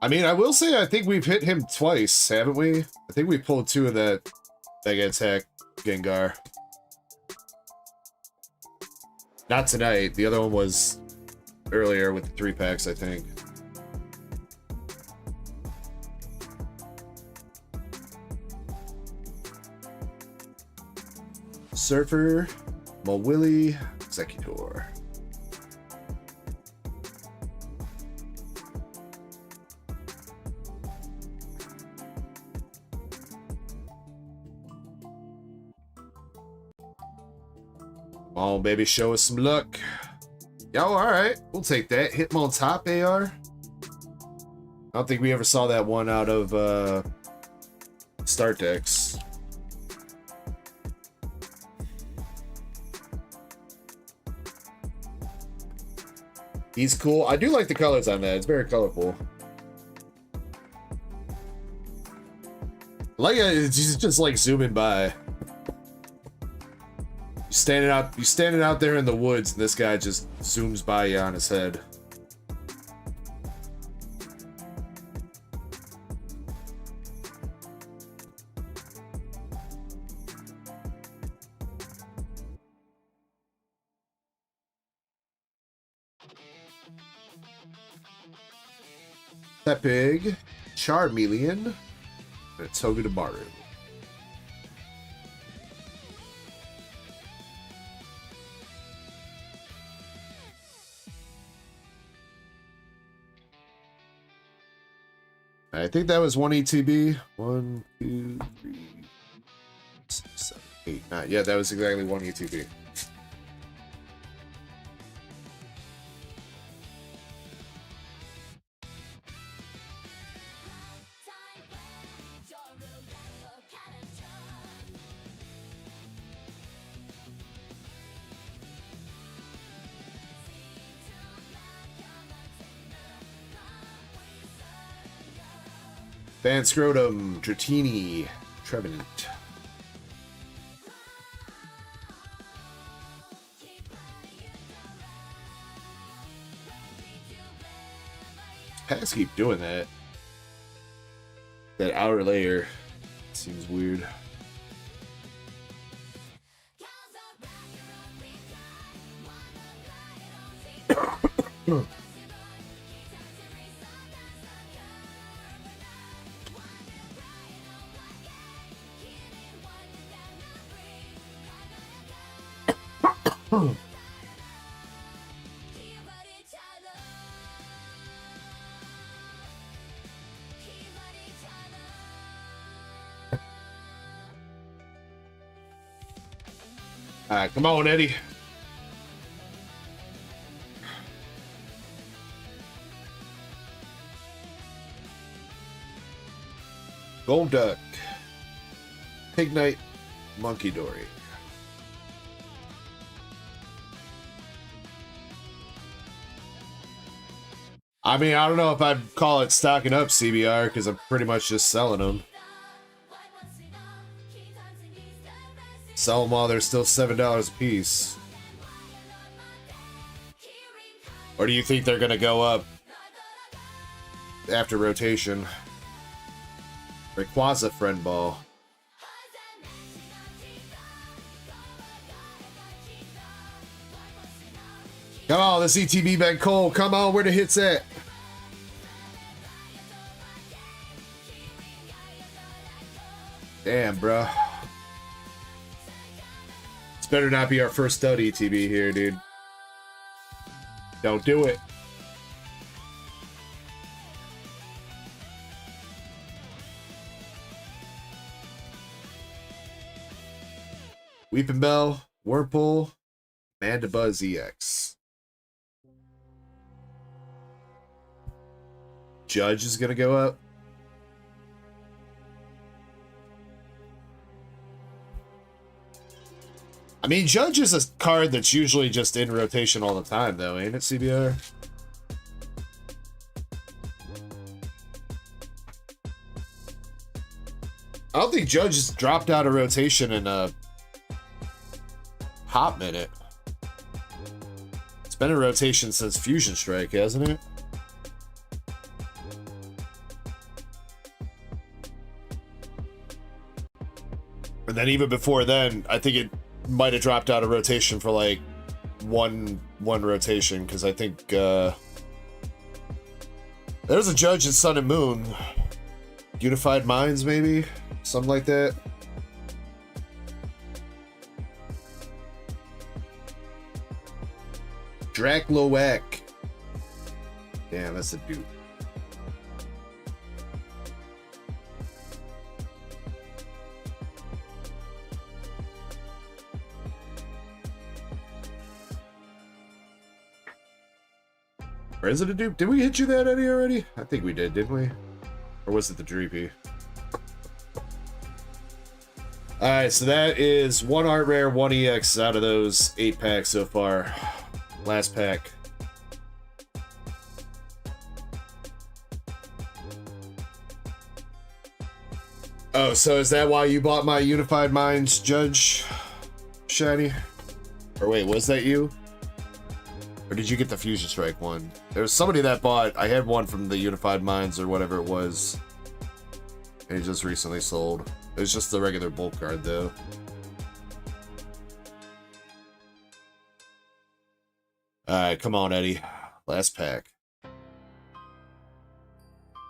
I mean, I will say I think we've hit him twice, haven't we? I think we pulled 2 of that Mega Attack Gengar. Not tonight. The other one was earlier with the 3-packs, I think. Surfer, Mawili, Executor. Oh, baby, show us some luck. Yo, alright. We'll take that. Hit him on top, AR. I don't think we ever saw that one out of start decks. He's cool. I do like the colors on that. It's very colorful. Like it's just like zooming by. You're standing out there in the woods, and this guy just zooms by you on his head. Tepig, Charmeleon, and a Togedemaru. I think that was 1 ETB. 1, 2, 3, 6, 7, 8, 9. Yeah, that was exactly 1 ETB. Van Scrotum, Dratini, Trevenant. Packs keep doing that. That outer layer seems weird. Alright, come on, Eddie. Golduck, Pignite, Monkey Dory. I mean, I don't know if I'd call it stocking up CBR because I'm pretty much just selling them. Sell them while they're still $7 a piece. Or do you think they're going to go up after rotation? Rayquaza Friend Ball. Come on, this ETB been cold. Come on, where the hits at? Damn, bro. This better not be our first stud ETB here, dude. Don't do it. Weeping Bell, Whirlpool, Manda Buzz EX. Judge is gonna go up. I mean, Judge is a card that's usually just in rotation all the time, though, ain't it, CBR? I don't think Judge has dropped out of rotation in a hot minute. It's been in rotation since Fusion Strike, hasn't it? And then even before then, I think it might have dropped out of rotation for like one rotation, because I think there's a Judge in Sun and Moon. Unified Minds, maybe? Something like that. Dracloak. Damn, that's a dude. Or is it a dupe? Did we hit you that, Eddie, already? I think we did, didn't we? Or was it the Dreepy? Alright, so that is 1 art rare, 1 EX out of those 8 packs so far. Last pack. Oh, so is that why you bought my Unified Minds Judge, Shiny? Or wait, was that you? Or did you get the Fusion Strike one? There was somebody that bought, I had one from the Unified Minds or whatever it was. And it just recently sold. It was just the regular bulk card though. Alright, come on, Eddie. Last pack.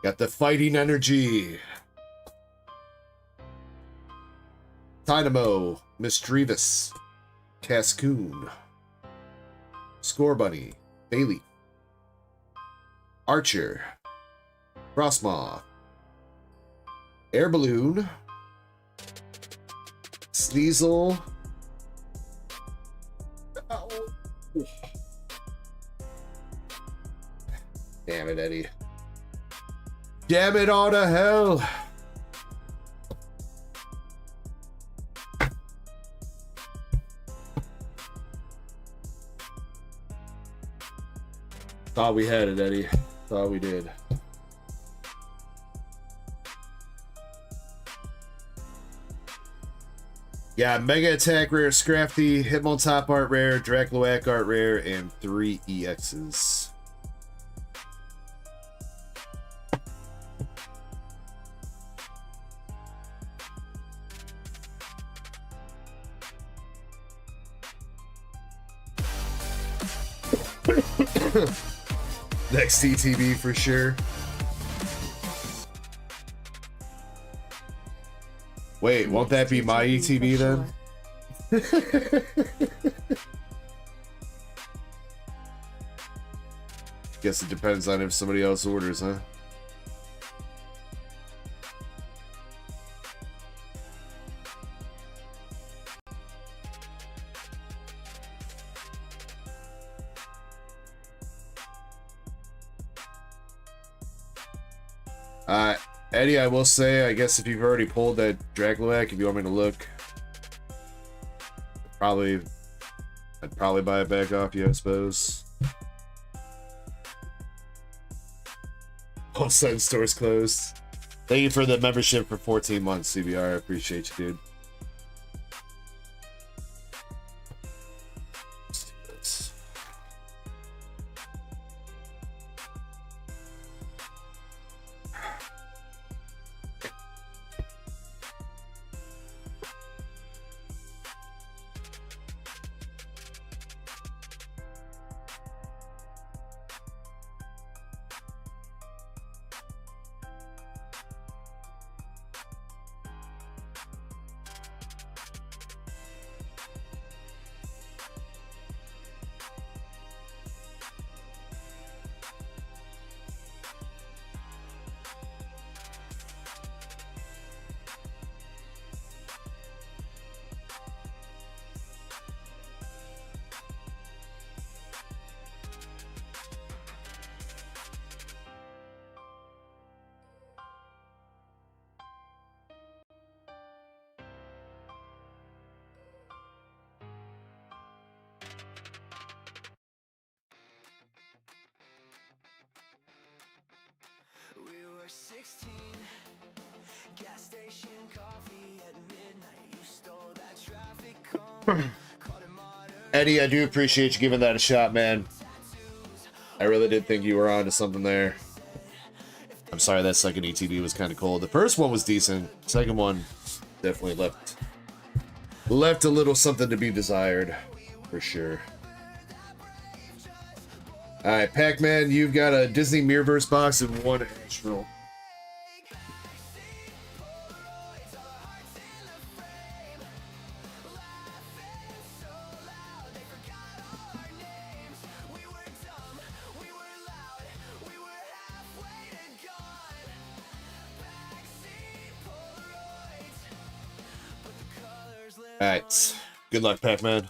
Got the Fighting Energy. Dynamo. Misdreavus. Cascoon. Score Bunny. Bailey. Archer. Frostmaw. Air Balloon. Sneasel. Oh. Damn it, Eddie. Damn it all to hell. Thought we had it, Eddie. Thought we did. Yeah, Mega Attack Rare, Scrafty, Hitmontop Art Rare, Dracloak Art Rare, and 3 EXs. Next TTB for sure. Wait, won't that be my ETB then? Guess it depends on if somebody else orders, huh? Eddie, I will say, I guess if you've already pulled that Dracloak, if you want me to look, I'd probably buy it back off you, I suppose. All sudden stores closed. Thank you for the membership for 14 months, CBR. I appreciate you, dude. Eddie, I do appreciate you giving that a shot, man. I really did think you were on to something there. I'm sorry that second ETB was kind of cold. The first one was decent. Second one definitely left a little something to be desired, for sure. All right, Pac-Man, you've got a Disney Mirrorverse box and one Astral. All right, good luck, Pac-Man.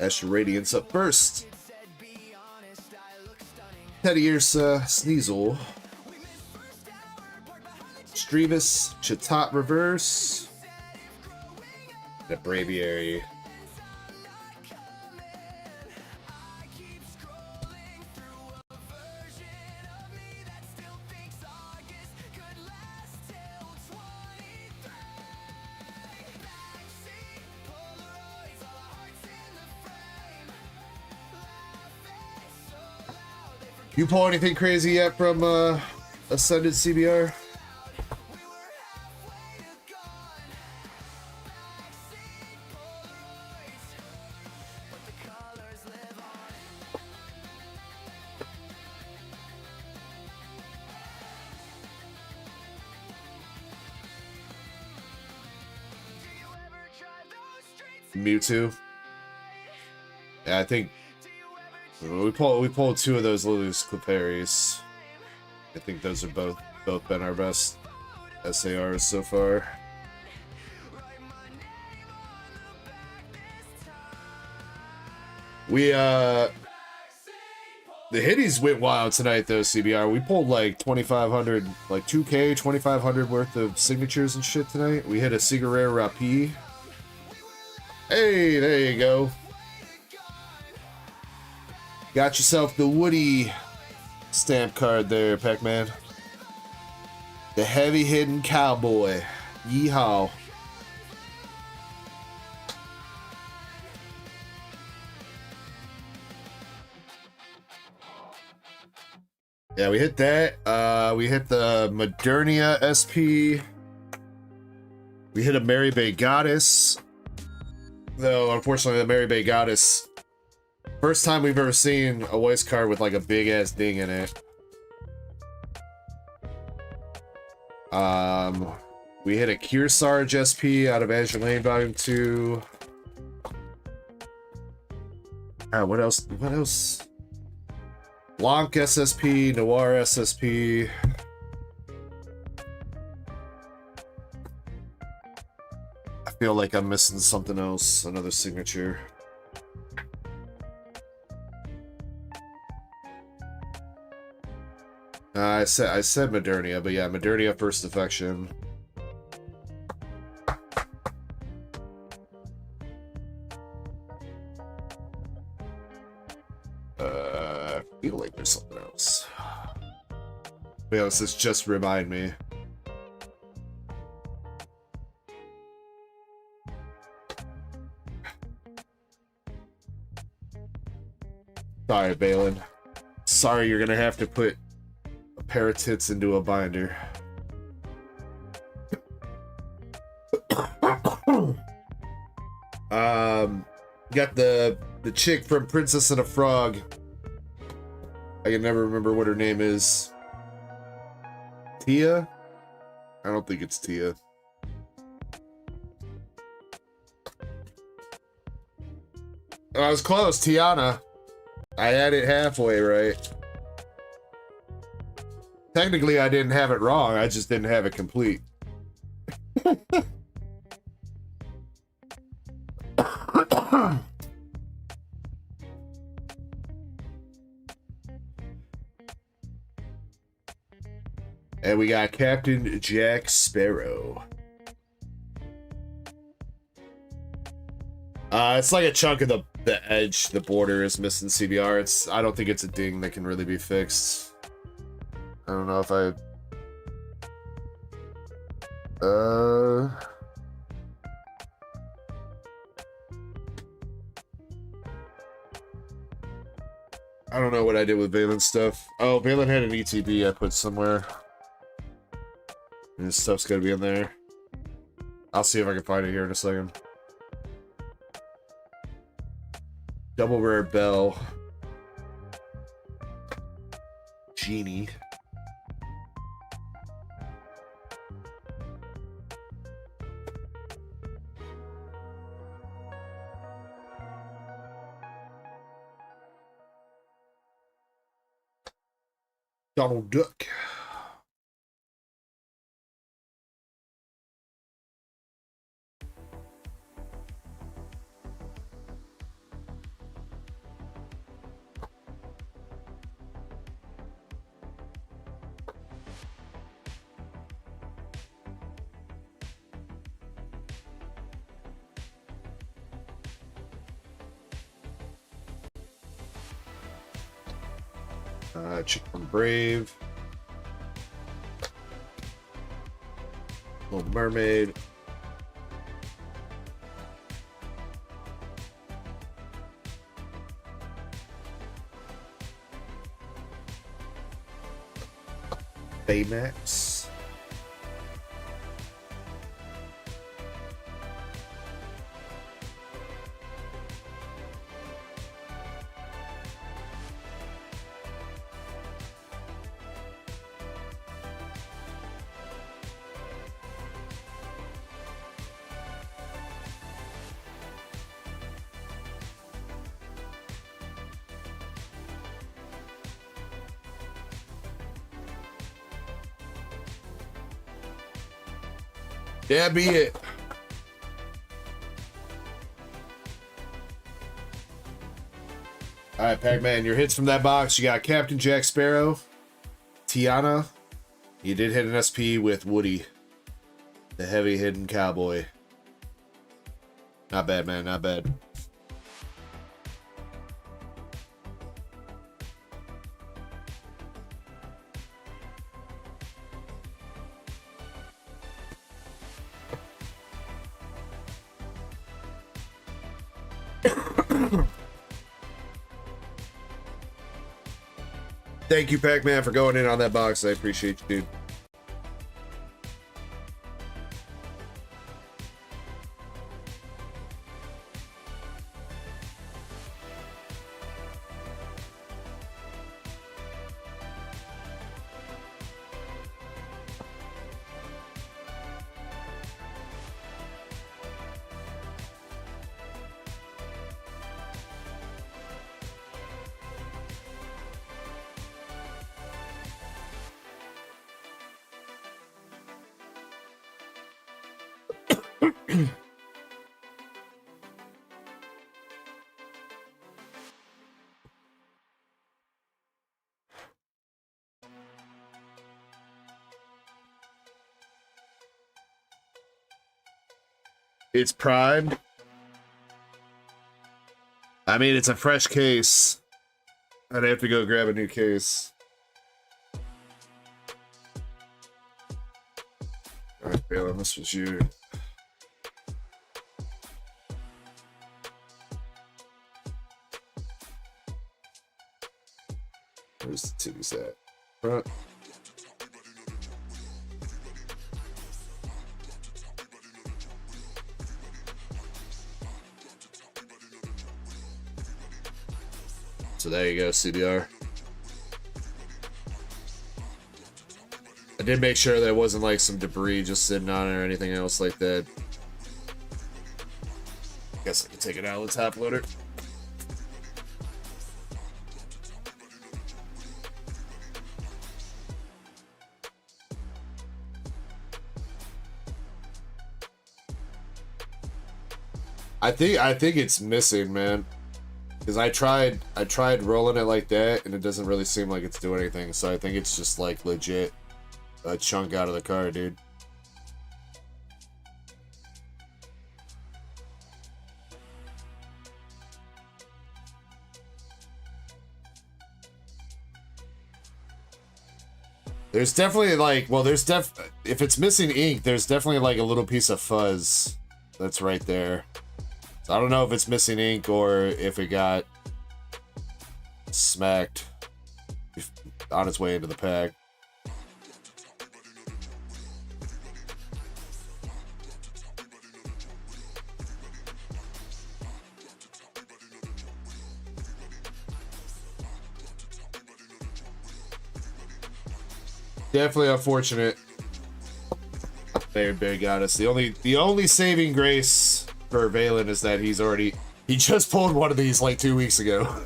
Astral Radiance up first. Teddy Ursa, Sneasel. Strevis, Chatot Reverse. The Braviary. You pull anything crazy yet from Ascended CBR? Mewtwo. Yeah, I think we pulled two of those Lulu's Clefairies. I think those are both been our best SARs so far. We the hitties went wild tonight though, CBR. We pulled like 2,500, like 2K, 2,500 worth of signatures and shit tonight. We hit a Cigarrere Rapi. Hey, there you go. Got yourself the Woody stamp card there, Pac-Man. The heavy hidden cowboy. Yeehaw. Yeah, we hit that. We hit the Modernia SP. We hit a Mary Bay Goddess. Though, unfortunately, the Mary Bay Goddess... First time we've ever seen a voice card with like a big ass ding in it. We hit a Kearsarge SP out of Azure Lane Volume 2. What else? What else? Blanc SSP, Noir SSP. I feel like I'm missing something else. Another signature. I said Modernia, but yeah, Modernia First Affection. I feel like there's something else. To be honest, this just remind me. Sorry, Balin. Sorry, you're gonna have to put a pair of tits into a binder. Got the chick from Princess and a Frog. I can never remember what her name is. Tia? I don't think it's Tia. I was close, Tiana. I had it halfway right. Technically, I didn't have it wrong. I just didn't have it complete. And we got Captain Jack Sparrow. It's like a chunk of the edge, the border is missing CBR. I don't think it's a ding that can really be fixed. I don't know if I don't know what I did with Valen stuff. Oh, Valen had an ETB I put somewhere. And his stuff's gotta be in there. I'll see if I can find it here in a second. Double rare bell. Genie. Donald Duck. Chicken Brave. Little Mermaid. Baymax. Yeah, be it. All right, Pac-Man, your hits from that box. You got Captain Jack Sparrow, Tiana. You did hit an SP with Woody, the heavy hidden cowboy. Not bad, man. Not bad. Thank you, Pac-Man, for going in on that box. I appreciate you, dude. It's primed. I mean, it's a fresh case. I'd have to go grab a new case. All right, Balin, this was you. Where's the titties at? Front. So there you go, CBR. I did make sure there wasn't like some debris just sitting on it or anything else like that. Guess I can take it out of the top loader. I think it's missing, man. Because I tried rolling it like that, and it doesn't really seem like it's doing anything. So I think it's just like legit a chunk out of the car, dude. There's definitely like, well, if it's missing ink, there's definitely like a little piece of fuzz that's right there. So I don't know if it's missing ink or if it got smacked on its way into the pack. Definitely unfortunate. They got us. The only saving grace for Valen is that he just pulled one of these like 2 weeks ago.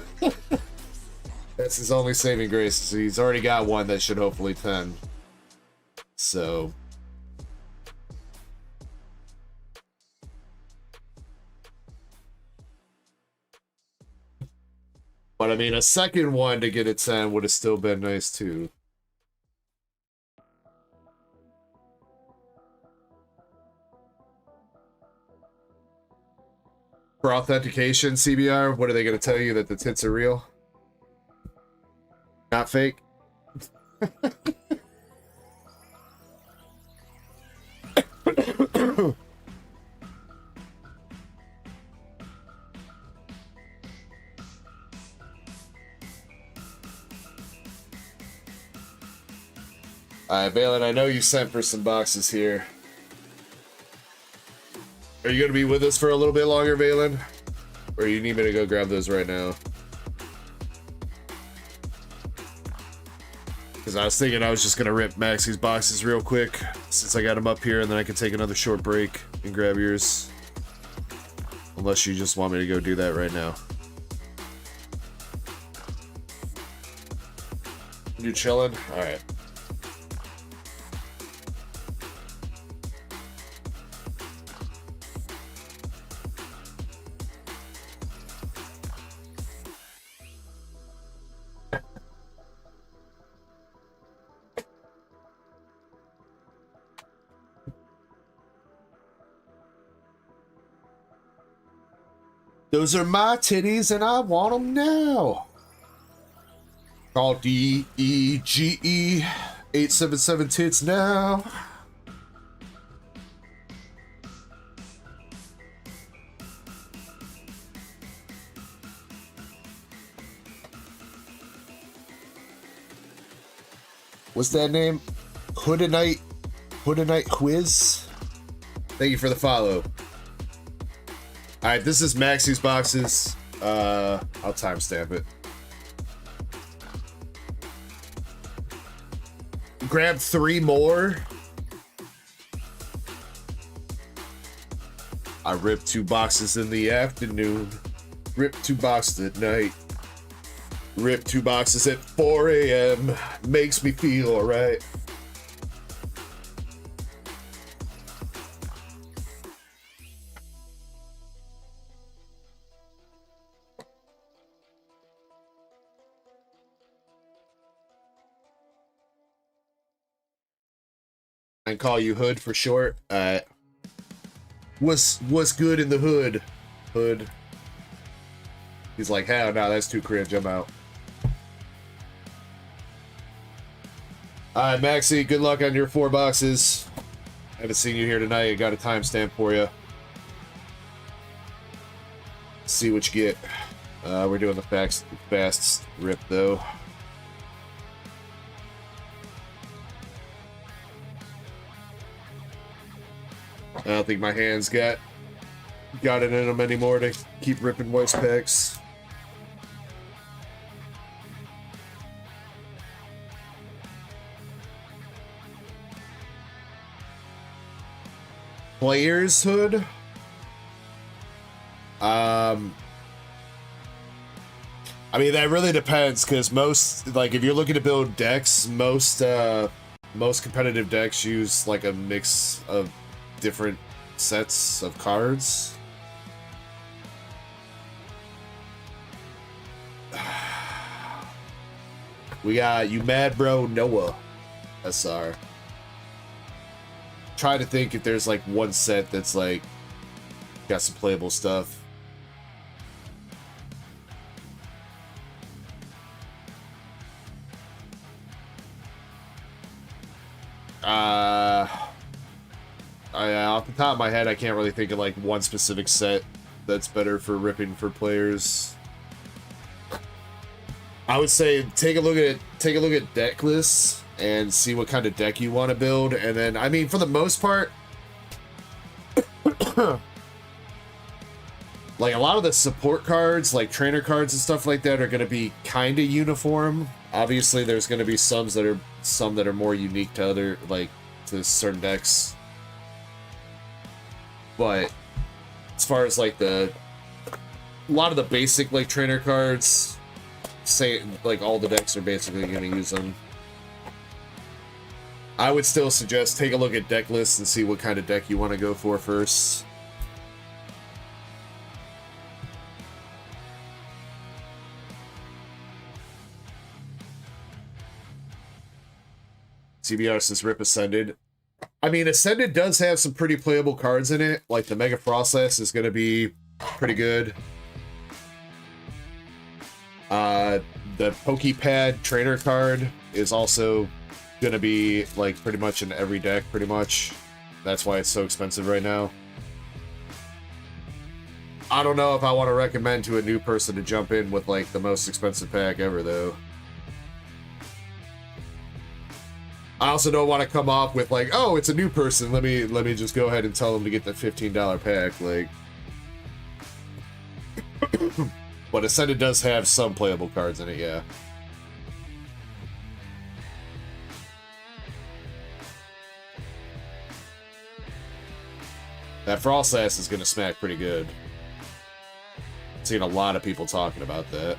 That's his only saving grace. So he's already got one that should hopefully 10. So but I mean, a second one to get a 10 would have still been nice too. For authentication, CBR, what are they going to tell you, that the tits are real? Not fake? Alright, Valen, I know you sent for some boxes here. Are you going to be with us for a little bit longer, Valen? Or you need me to go grab those right now? Because I was thinking I was just going to rip Maxie's boxes real quick, since I got them up here, and then I can take another short break and grab yours. Unless you just want me to go do that right now. You chilling? Alright. Those are my titties and I want them now. Call DEGE 877 tits now. What's that name? Hoodinite Quiz. Thank you for the follow. All right, this is Maxie's boxes. I'll timestamp it. Grab 3 more. I ripped 2 boxes in the afternoon. Ripped 2 boxes at night. Ripped 2 boxes at 4 a.m. Makes me feel alright. I call you Hood for short. What's good in the hood? Hood. He's like, hell no, that's too cringe. I'm out. Alright, Maxie, good luck on your 4 boxes. Haven't seen you here tonight. I got a timestamp for you. See what you get. We're doing the fast rip though. I don't think my hands got it in them anymore to keep ripping voice packs. Players Hood. I mean, that really depends, because most, like, if you're looking to build decks, most competitive decks use like a mix of different sets of cards. We got you mad bro Noah SR. Try to think if there's like one set that's like got some playable stuff. the top of my head, I can't really think of like one specific set that's better for ripping for players. I would say take a look at deck lists and see what kind of deck you want to build, and then I mean for the most part, like a lot of the support cards, like trainer cards and stuff like that, are going to be kind of uniform. Obviously, there's going to be some that are more unique to other, like to certain decks. But as far as like a lot of the basic like trainer cards, say like all the decks are basically going to use them. I would still suggest take a look at deck lists and see what kind of deck you want to go for first. CBR says Rip Ascended. I mean, Ascended does have some pretty playable cards in it. Like the Mega Frostlass is going to be pretty good. The Pokepad trainer card is also going to be like pretty much in every deck, pretty much. That's why it's so expensive right now. I don't know if I want to recommend to a new person to jump in with like the most expensive pack ever, though. I also don't want to come off with like, oh, it's a new person. Let me just go ahead and tell them to get the $15 pack. Like, but Ascended does have some playable cards in it, yeah. That Frostlass is gonna smack pretty good. Seen a lot of people talking about that.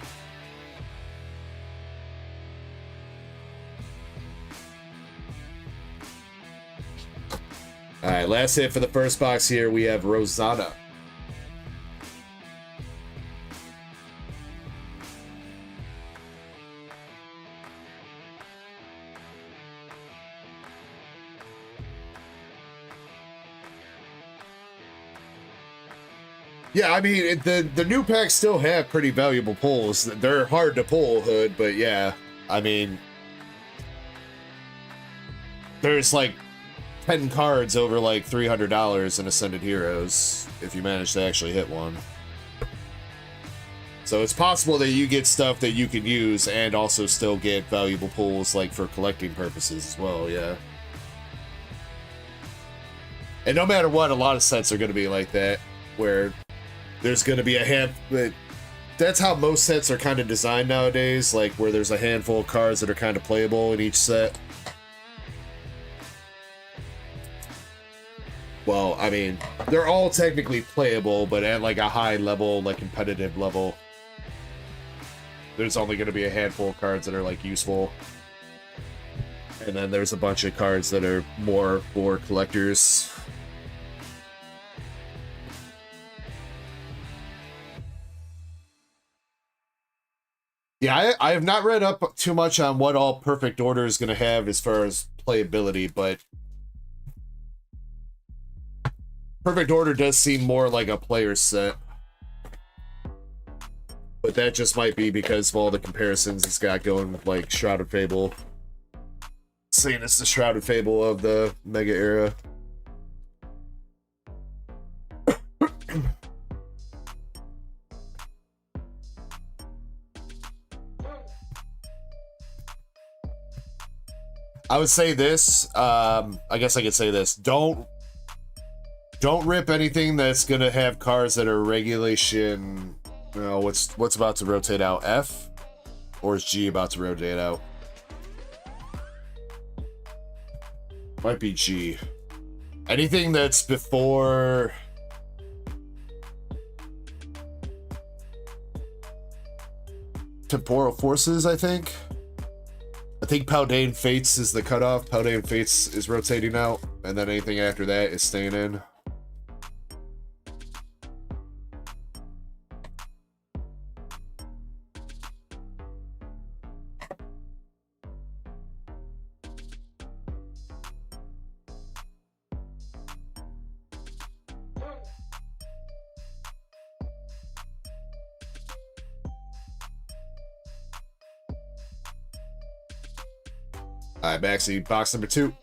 Alright, last hit for the first box here, we have Rosanna. Yeah, I mean, the new packs still have pretty valuable pulls. They're hard to pull, Hood, but yeah, I mean, there's like 10 cards over like $300 in Ascended Heroes if you manage to actually hit one. So it's possible that you get stuff that you can use and also still get valuable pulls like for collecting purposes as well, yeah. And no matter what, a lot of sets are going to be like that, where there's going to be a hand... That's how most sets are kind of designed nowadays, like where there's a handful of cards that are kind of playable in each set. Well, I mean, they're all technically playable, but at like a high level, like competitive level, there's only going to be a handful of cards that are like useful. And then there's a bunch of cards that are more for collectors. Yeah, I have not read up too much on what all Perfect Order is going to have as far as playability, but Perfect Order does seem more like a player set. But that just might be because of all the comparisons it's got going with, like, Shrouded Fable. Saying it's the Shrouded Fable of the Mega era. I would say this, I guess I could say this, don't rip anything that's gonna have cards that are regulation. You know, what's about to rotate out? F? Or is G about to rotate out? Might be G. Anything that's before... Temporal Forces, I think. I think Paldean Fates is the cutoff. Paldean Fates is rotating out, and then anything after that is staying in. Alright, Maxie, box number 2.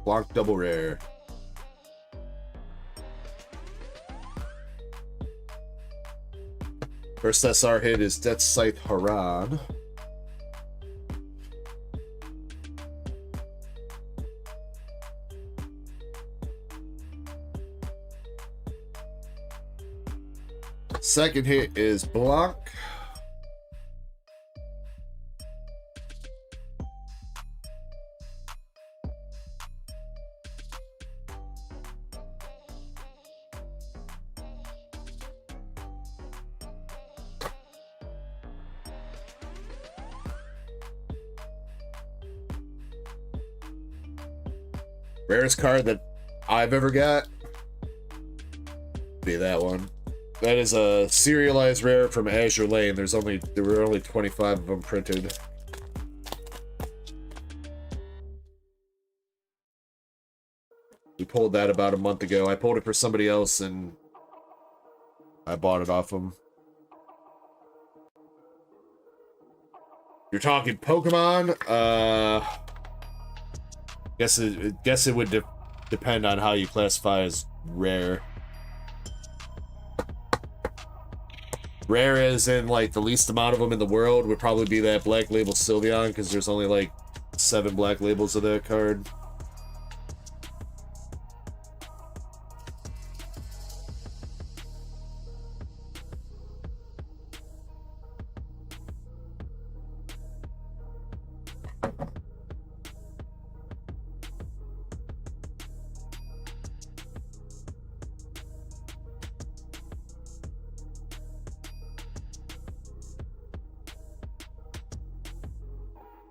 Blanc double rare. First SR hit is Death Scythe Haran. Second hit is Blanc. Rarest card that I've ever got. Be that one. That is a serialized rare from Azure Lane. There were only 25 of them printed. We pulled that about a month ago. I pulled it for somebody else and I bought it off them. You're talking Pokemon? Guess it would depend on how you classify as rare. Rare as in like the least amount of them in the world would probably be that Black Label Sylveon, because there's only like 7 black labels of that card.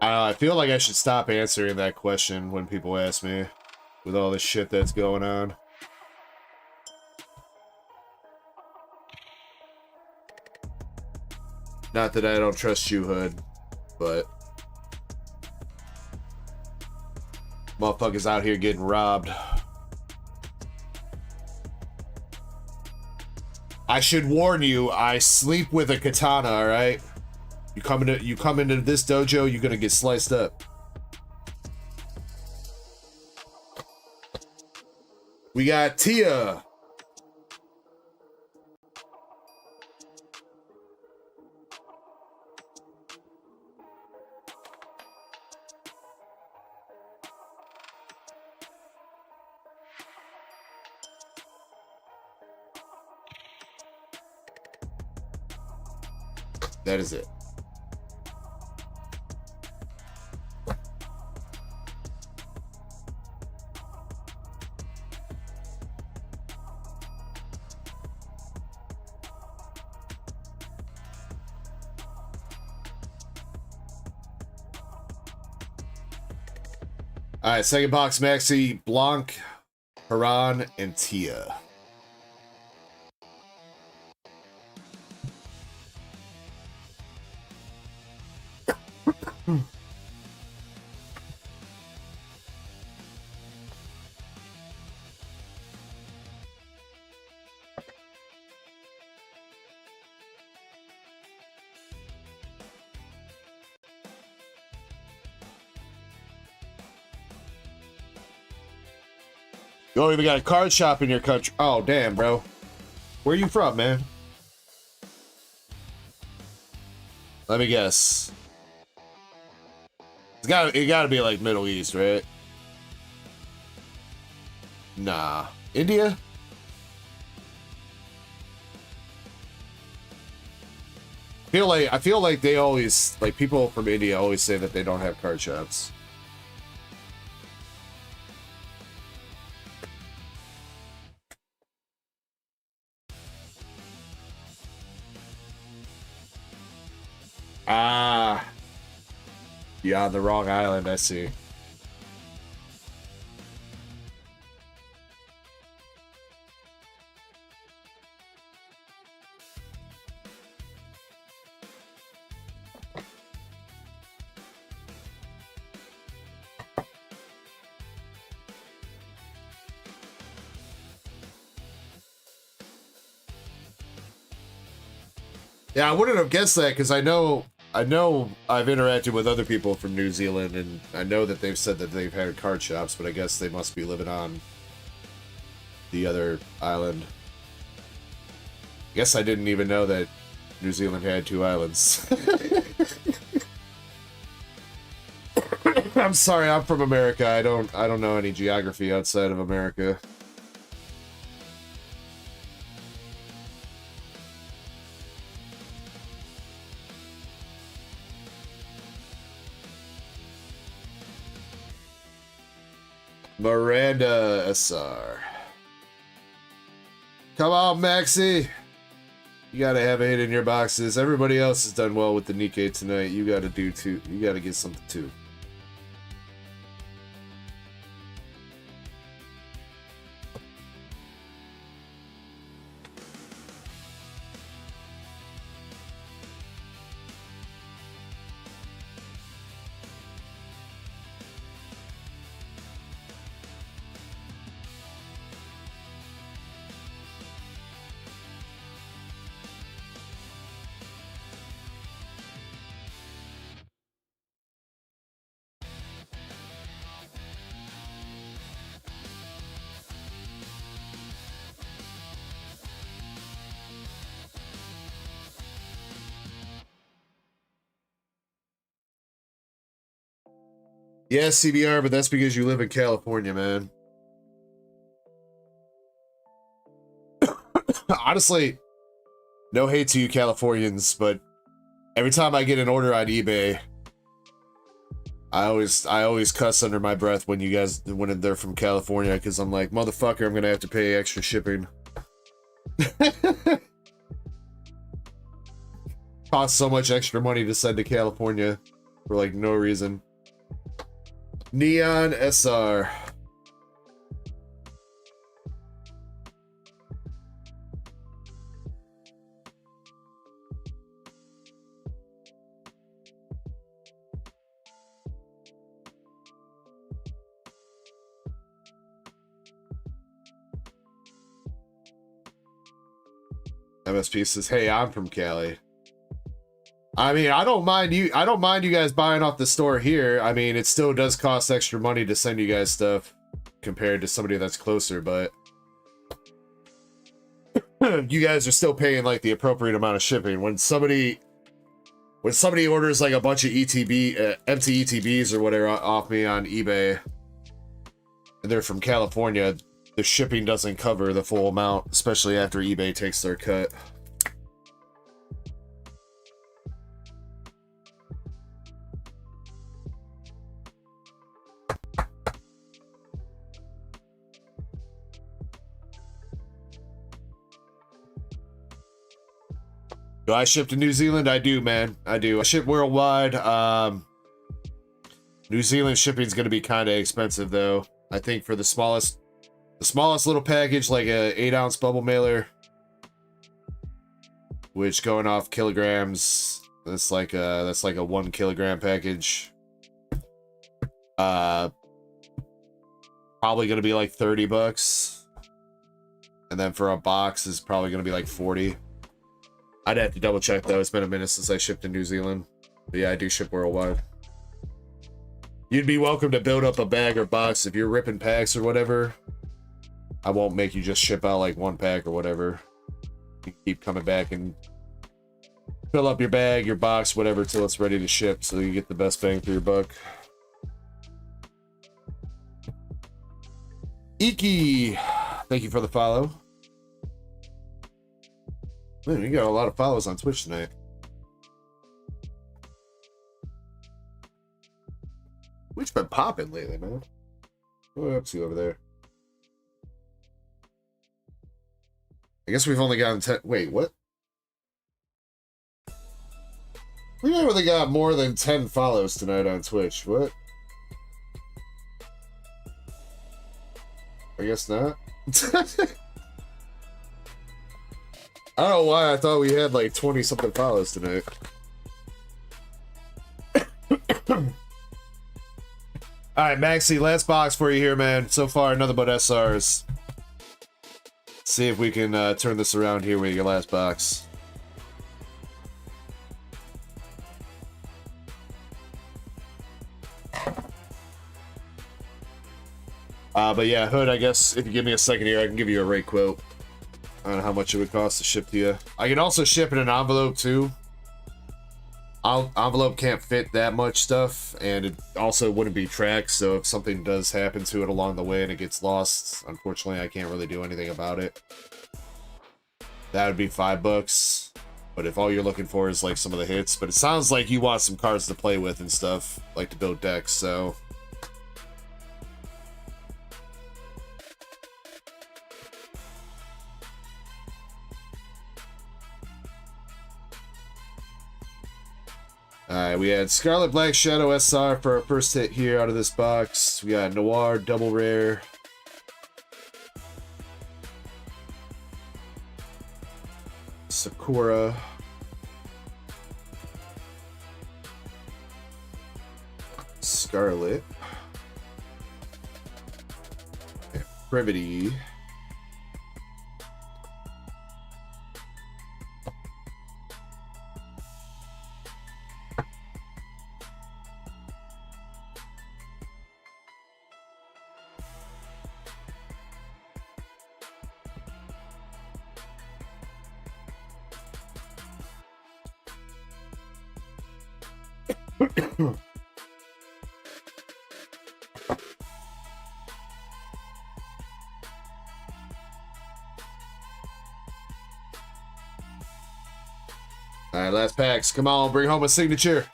I feel like I should stop answering that question when people ask me, with all the shit that's going on. Not that I don't trust you, Hood, but motherfuckers out here getting robbed. I should warn you, I sleep with a katana, alright? You come into this dojo, you're gonna get sliced up. We got Tia. That is it. Alright, second box, Maxi, Blanc, Haran, and Tia. You don't even got a card shop in your country. Oh, damn, bro. Where you from, man? Let me guess. It gotta be like Middle East, right? Nah. India? I feel like they always, like, people from India always say that they don't have card shops. Ah, you're on the wrong island, I see. Yeah, I wouldn't have guessed that because I know I know I've interacted with other people from New Zealand, and I know that they've said that they've had card shops, but I guess they must be living on the other island. I guess I didn't even know that New Zealand had 2 islands. I'm sorry, I'm from America. I don't know any geography outside of America. Miranda SR. Come on, Maxi. You gotta have a hit in your boxes. Everybody else has done well with the Nikkei tonight. You gotta do too. You gotta get something too. Yeah, CBR, but that's because you live in California, man. Honestly, no hate to you Californians, but every time I get an order on eBay, I always cuss under my breath when they're from California, because I'm like, motherfucker, I'm gonna have to pay extra shipping. Costs so much extra money to send to California for like no reason. Neon SR. MSP says, "Hey, I'm from Cali." I mean, I don't mind you guys buying off the store here. I mean, it still does cost extra money to send you guys stuff compared to somebody that's closer, but you guys are still paying like the appropriate amount of shipping. When somebody orders like a bunch of empty ETBs or whatever off me on eBay, and they're from California, the shipping doesn't cover the full amount, especially after eBay takes their cut. Do I ship to New Zealand? I do, man. I do. I ship worldwide. New Zealand shipping is going to be kind of expensive, though. I think for the smallest little package, like a 8-ounce bubble mailer, which going off kilograms, that's like a 1 kilogram package. Probably going to be like $30, and then for a box is probably going to be like 40. I'd have to double check though. It's been a minute since I shipped to New Zealand. But yeah, I do ship worldwide. You'd be welcome to build up a bag or box if you're ripping packs or whatever. I won't make you just ship out like 1 pack or whatever. You can keep coming back and fill up your bag, your box, whatever, till it's ready to ship, so you get the best bang for your buck. Iki, thank you for the follow. Man, you got a lot of follows on Twitch tonight. Twitch been popping lately, man. What are you up to over there? I guess we've only gotten 10. Wait, what? We never really got more than 10 follows tonight on Twitch. What? I guess not. I don't know why I thought we had like 20 something follows tonight. Alright, Maxi, last box for you here, man. So far, nothing but SRs. See if we can turn this around here with your last box. But yeah, Hood, I guess if you give me a second here, I can give you a rate quote on how much it would cost to ship to you. I can also ship in an envelope too. Envelope can't fit that much stuff, and it also wouldn't be tracked, so if something does happen to it along the way and it gets lost, unfortunately I can't really do anything about it. That would be $5. But if all you're looking for is like some of the hits, but it sounds like you want some cards to play with and stuff, like to build decks, so alright, we had Scarlet Black Shadow SR for our first hit here out of this box. We got Noir Double Rare. Sakura. Scarlet. And Privity. Alright, last packs. Come on, bring home a signature.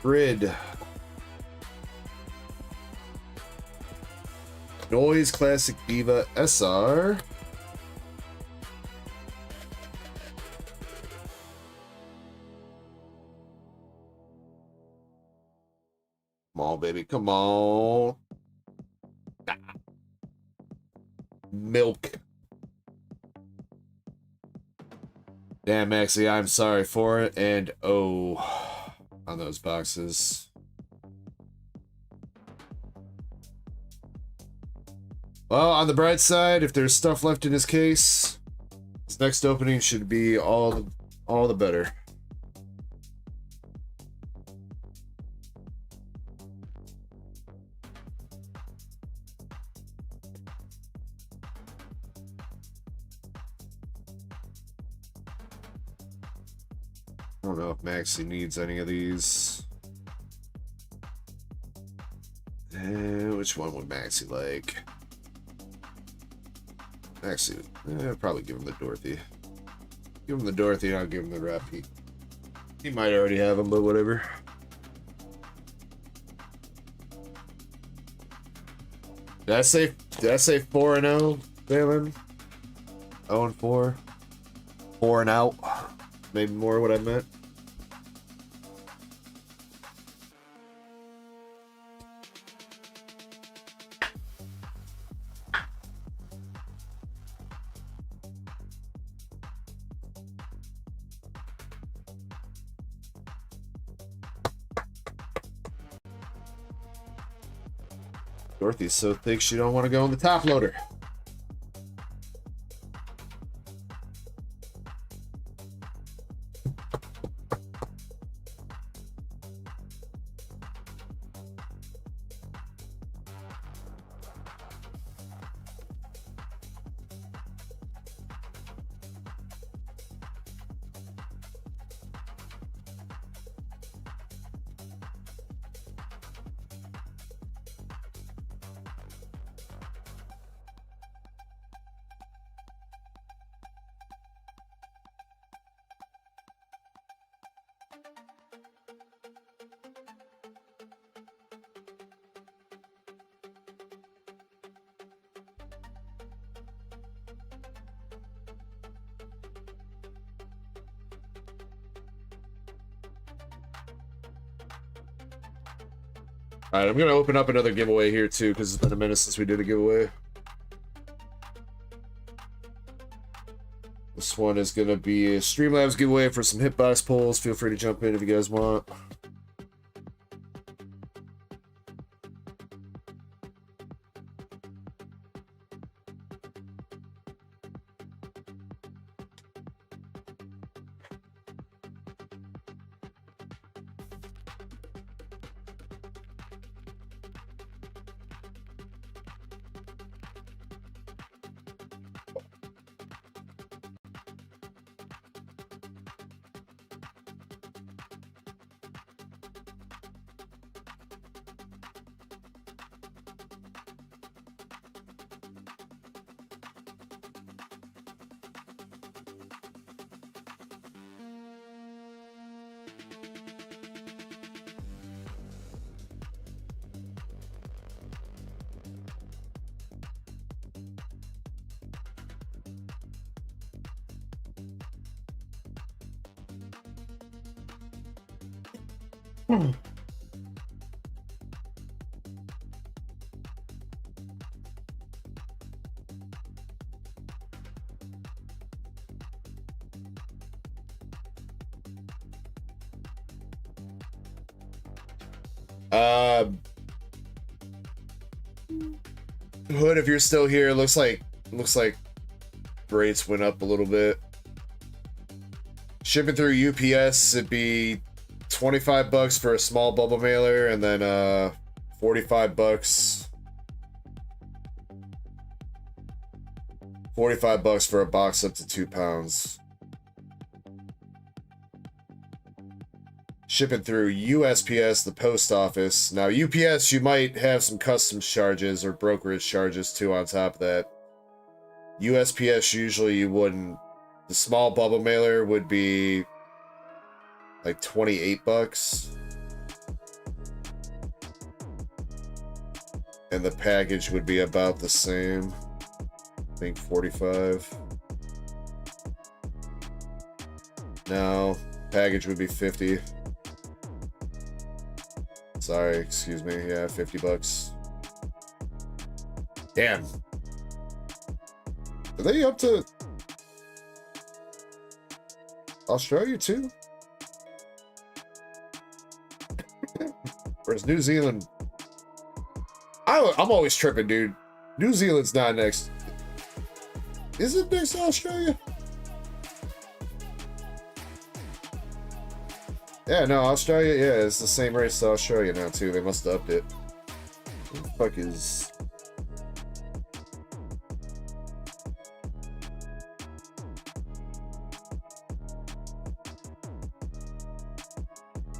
Grid. Noise Classic Diva SR. Come on, baby. Come on. Milk. Damn, Maxie, I'm sorry for it. And oh, on those boxes. Well, on the bright side, if there's stuff left in his case, his next opening should be all the better. I don't know if Maxie needs any of these. Which one would Maxie like? Maxie, probably give him the Dorothy. Give him the Dorothy, and I'll give him the rep. He might already have them, but whatever. Did I say 4-0, Valen? 0-4. 4 and out. Maybe more what I meant. Dorothy's so thick she don't want to go in the top loader. Alright, I'm going to open up another giveaway here too, because it's been a minute since we did a giveaway. This one is going to be a Streamlabs giveaway for some hitbox pulls. Feel free to jump in if you guys want. Hood, if you're still here, looks like rates went up a little bit. Shipping through UPS, it'd be $25 for a small bubble mailer, and then $45. $45 for a box up to 2 pounds. Shipping through USPS, the post office. Now, UPS, you might have some customs charges or brokerage charges too on top of that. USPS, usually you wouldn't. The small bubble mailer would be like $28. And the package would be about the same. I think 45. No, package would be 50. Sorry, excuse me. Yeah, $50. Damn. Are they up to Australia too? Or is New Zealand? I'm always tripping, dude. New Zealand's not next. Is it next to Australia? Yeah, no, Australia, yeah, it's the same race to Australia now, too. They must have upped it. What the fuck is...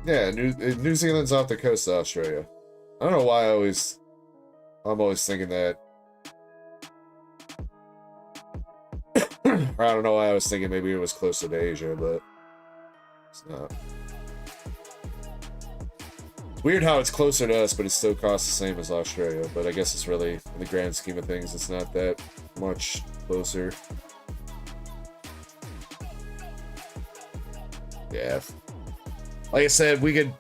Yeah, New Zealand's off the coast of Australia. I don't know why I'm always thinking that. Or I don't know why I was thinking maybe it was closer to Asia, but it's not. It's weird how it's closer to us, but it still costs the same as Australia. But I guess it's really, in the grand scheme of things, it's not that much closer. Yeah. Like I said, we could,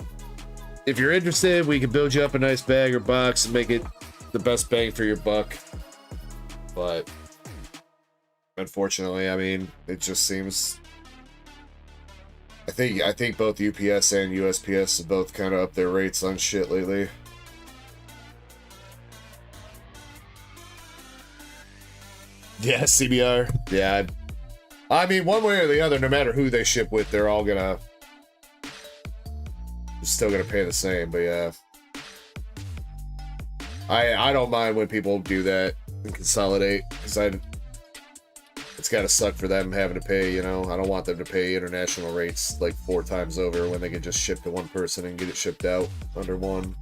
if you're interested, we could build you up a nice bag or box and make it the best bang for your buck. But unfortunately, I mean, it just seems. I think both UPS and USPS have both kind of upped their rates on shit lately. Yeah, CBR. Yeah. I mean, one way or the other, no matter who they ship with, they're all gonna. Still gonna pay the same, but yeah. I don't mind when people do that and consolidate, because it's gotta suck for them having to pay, you know. I don't want them to pay international rates like 4 times over when they can just ship to one person and get it shipped out under one.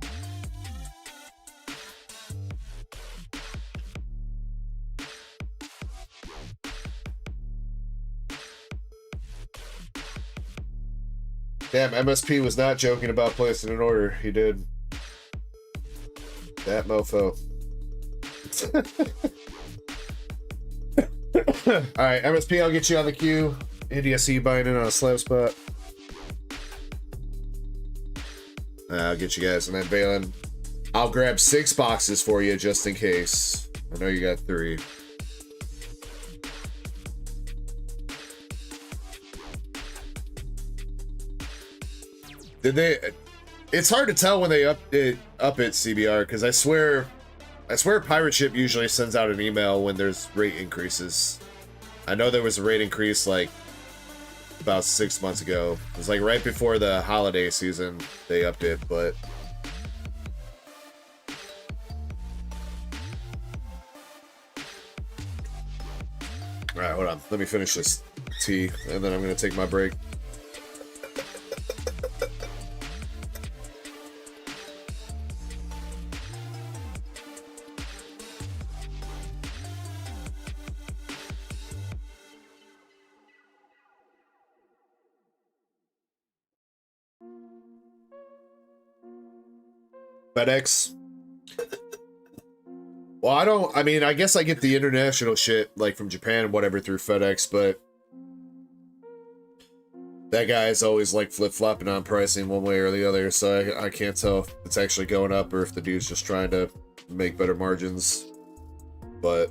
Damn, MSP was not joking about placing an order. He did. That mofo. Alright, MSP, I'll get you on the queue. India, I see you buying in on a slab spot. I'll get you guys. And then Balin, I'll grab 6 boxes for you just in case. I know you got 3. Did they? It's hard to tell when they up it CBR, because I swear Pirate Ship usually sends out an email when there's rate increases. I know there was a rate increase like about 6 months ago. It was like right before the holiday season they upped it, but all right, hold on. Let me finish this tea, and then I'm gonna take my break. FedEx. Well, I mean, I guess I get the international shit, like from Japan and whatever, through FedEx, but That guy's always like flip-flopping on pricing one way or the other, so I can't tell if it's actually going up or if the dude's just trying to make better margins. But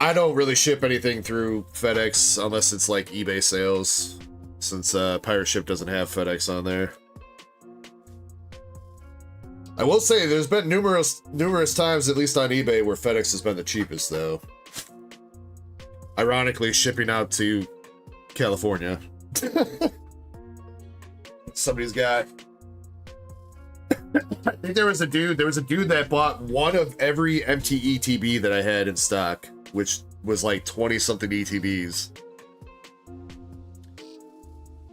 I don't really ship anything through FedEx unless it's like eBay sales, since Pirate Ship doesn't have FedEx on there. I will say there's been numerous times, at least on eBay, where FedEx has been the cheapest, though. Ironically, shipping out to California. Somebody's got... I think there was a dude that bought one of every empty ETB that I had in stock, which was like 20-something ETBs.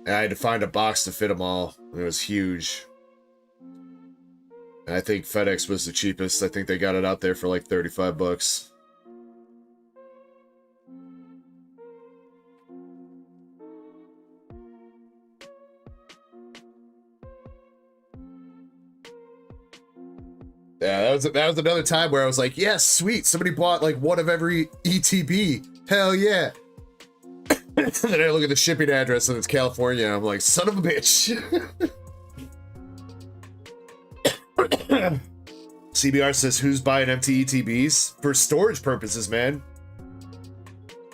And I had to find a box to fit them all. It was huge. And I think FedEx was the cheapest. I think they got it out there for like 35 bucks. Yeah, that was another time where I was like, yes, sweet. Somebody bought like one of every ETB. Hell yeah. And then I look at the shipping address and it's California. And I'm like, son of a bitch. CBR says, who's buying empty ETBs? For storage purposes, man.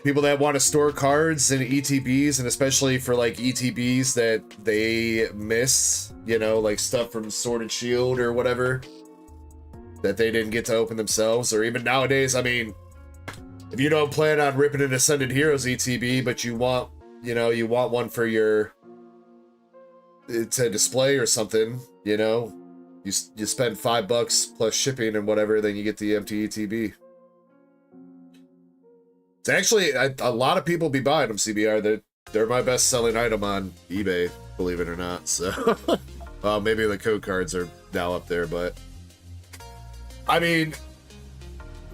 People that want to store cards and ETBs, and especially for like ETBs that they miss, you know, like stuff from Sword and Shield or whatever that they didn't get to open themselves. Or even nowadays, I mean, if you don't plan on ripping an Ascended Heroes ETB, but you want, you know, you want one for your, to display or something, you know, you spend $5 plus shipping and whatever, then you get the empty ETB. It's actually, a lot of people be buying them, CBR. They're my best selling item on eBay, believe it or not. So, well, maybe the code cards are now up there, but I mean,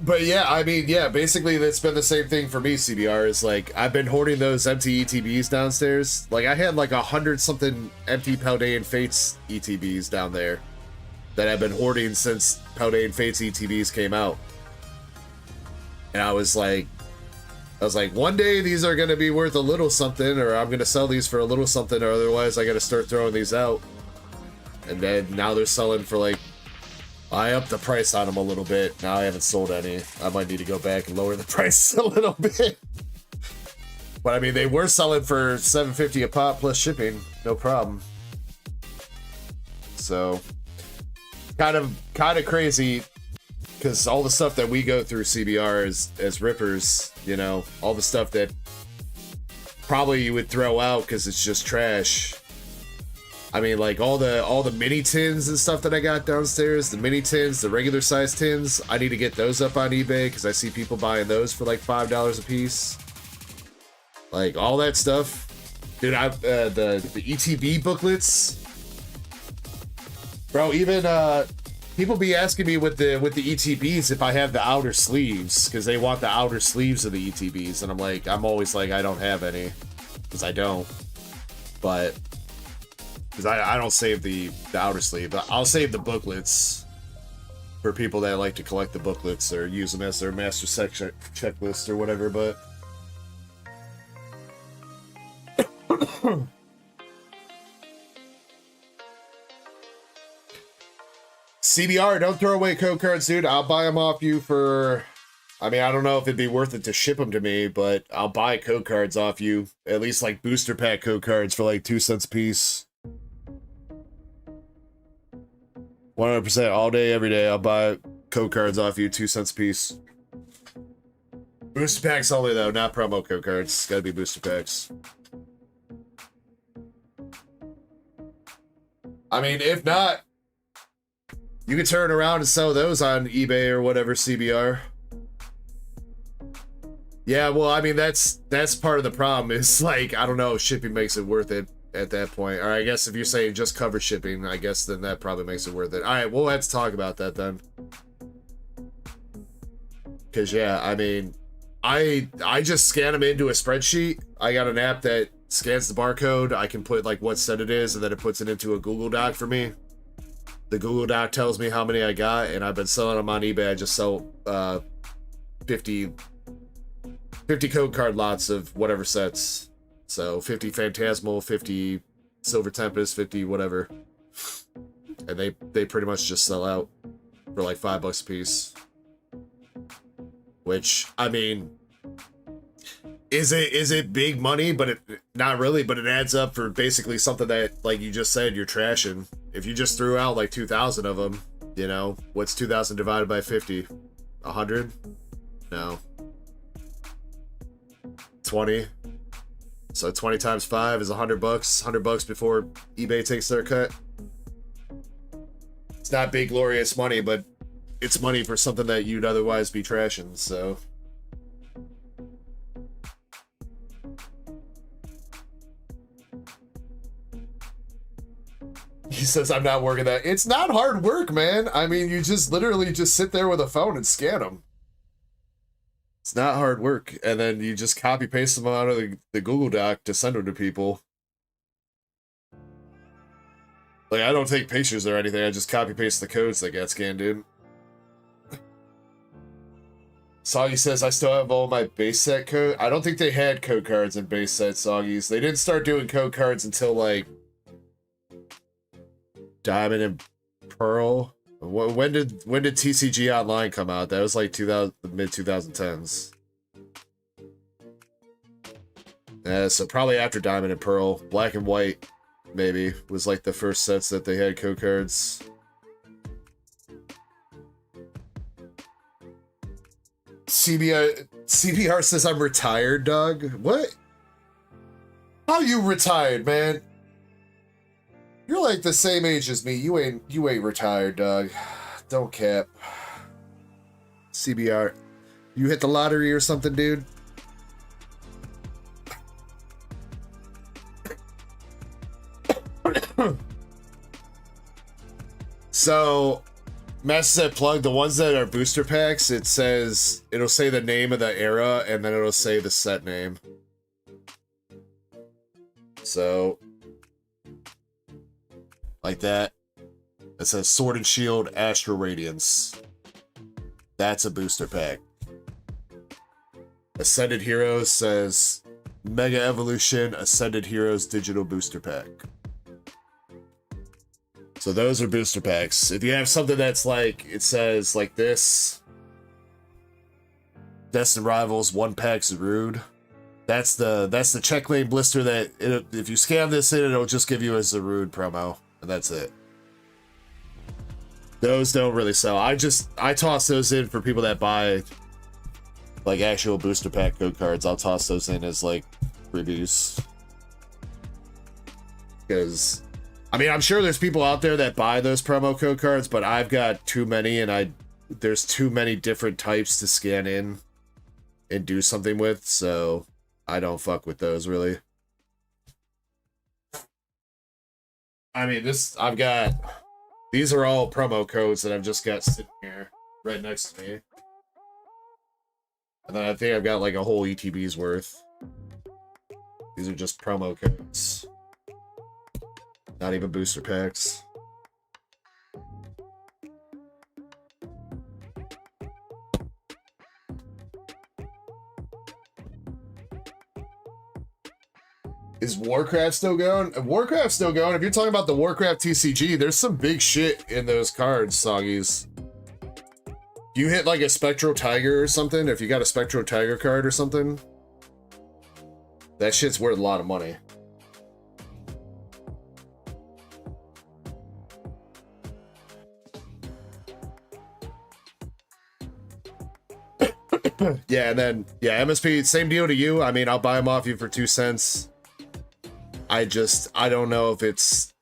yeah, basically that's been the same thing for me, CBR, is like, I've been hoarding those empty ETBs downstairs. Like, I had like 100-something empty Paldean Fates ETBs down there that I've been hoarding since Paldean Fates ETBs came out. And I was like, one day these are going to be worth a little something, or I'm going to sell these for a little something, or otherwise I got to start throwing these out. And then now they're selling for like, I upped the price on them a little bit. Now I haven't sold any. I might need to go back and lower the price a little bit. But I mean, they were selling for $7.50 a pop plus shipping, no problem. So, kind of crazy, because all the stuff that we go through, CBR, as rippers, you know, all the stuff that probably you would throw out because it's just trash. I mean, like all the mini tins and stuff that I got downstairs, the mini tins, the regular size tins, I need to get those up on eBay because I see people buying those for like $5 a piece. Like all that stuff, dude. The ETB booklets, bro. Even people be asking me with the ETBs if I have the outer sleeves, because they want the outer sleeves of the ETBs, and I'm always like, I don't have any, because I don't. But because I don't save the outer sleeve, but I'll save the booklets for people that like to collect the booklets or use them as their master section checklist or whatever. But CBR, don't throw away code cards, dude. I'll buy them off you for, I mean, I don't know if it'd be worth it to ship them to me, but I'll buy code cards off you, at least like booster pack code cards for like 2 cents a piece. 100% all day, every day. I'll buy code cards off you, 2 cents a piece. Booster packs only, though, not promo code cards. It's gotta be booster packs. I mean, if not, you can turn around and sell those on eBay or whatever, CBR. Yeah, well, I mean, that's part of the problem. Is like, I don't know, shipping makes it worth it at that point. Or I guess if you're saying just cover shipping, I guess then that probably makes it worth it. All right, well, let's talk about that then. Because, yeah, I mean, I just scan them into a spreadsheet. I got an app that scans the barcode. I can put, like, what set it is, and then it puts it into a Google Doc for me. The Google Doc tells me how many I got, and I've been selling them on eBay. I just sell 50 code card lots of whatever sets. So 50 Phantasmal, 50 Silver Tempest, 50 whatever. And they pretty much just sell out for like $5 a piece. Which, I mean, is it big money? But it not really, but it adds up for basically something that, like you just said, you're trashing. If you just threw out like 2,000 of them, you know, what's 2,000 divided by 50? 100? No. 20. So 20 times 5 is $100. $100 before eBay takes their cut. It's not big glorious money, but it's money for something that you'd otherwise be trashing, so. He says, I'm not working that. It's not hard work, man. I mean, you just literally just sit there with a phone and scan them. It's not hard work. And then you just copy paste them out of the Google Doc to send them to people. Like, I don't take pictures or anything. I just copy paste the codes that got scanned in. Soggy says, I still have all my base set code. I don't think they had code cards in base set, Soggies. They didn't start doing code cards until, like, Diamond and Pearl. When did TCG Online come out? That was like the mid 2010s. Yeah, so probably after Diamond and Pearl. Black and White, maybe, was like the first sets that they had code cards. CBR says I'm retired, dog. What? How you retired, man? You're like the same age as me. You ain't retired, dog. Don't cap. CBR, you hit the lottery or something, dude? So, Master Set Plug, the ones that are booster packs, it'll say the name of the era, and then it'll say the set name. So, like that. It says Sword and Shield, Astral Radiance. That's a booster pack. Ascended Heroes says Mega Evolution, Ascended Heroes Digital Booster Pack. So those are booster packs. If you have something that's like, it says like this, Destined Rivals, 1 pack Zarude. That's the checkmate blister that, if you scan this in, it'll just give you a Zarude promo. And that's it. Those don't really sell. I toss those in for people that buy like actual booster pack code cards. I'll toss those in as like freebies. Because, I mean, I'm sure there's people out there that buy those promo code cards, but I've got too many, and there's too many different types to scan in and do something with, so I don't fuck with those really. I mean, these are all promo codes that I've just got sitting here right next to me. And then I think I've got like a whole ETB's worth. These are just promo codes. Not even booster packs. Is Warcraft still going? Warcraft's still going. If you're talking about the Warcraft TCG, there's some big shit in those cards, Soggies. You hit like a Spectral Tiger or something, if you got a Spectral Tiger card or something, that shit's worth a lot of money. Yeah, and then, yeah, MSP, same deal to you. I mean, I'll buy them off you for 2 cents. I don't know if it's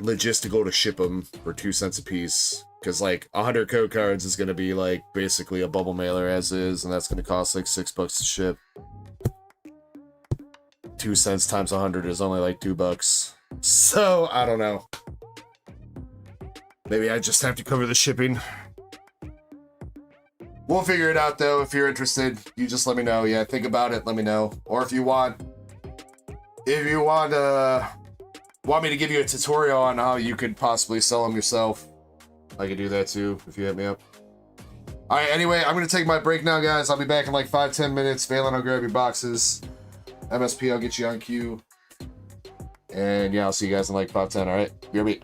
logistical to ship them for 2 cents a piece, because like 100 code cards is going to be like basically a bubble mailer as is, and that's going to cost like $6 to ship. 2 cents times 100 is only like $2. So I don't know. Maybe I just have to cover the shipping. We'll figure it out though. If you're interested, you just let me know. Yeah, think about it, let me know. Or if you want me to give you a tutorial on how you could possibly sell them yourself, I could do that too if you hit me up. All right, anyway, I'm going to take my break now, guys. I'll be back in like 5-10 minutes. Valen, I'll grab your boxes. MSP, I'll get you on queue. And yeah, I'll see you guys in like 5-10, all right? BRB.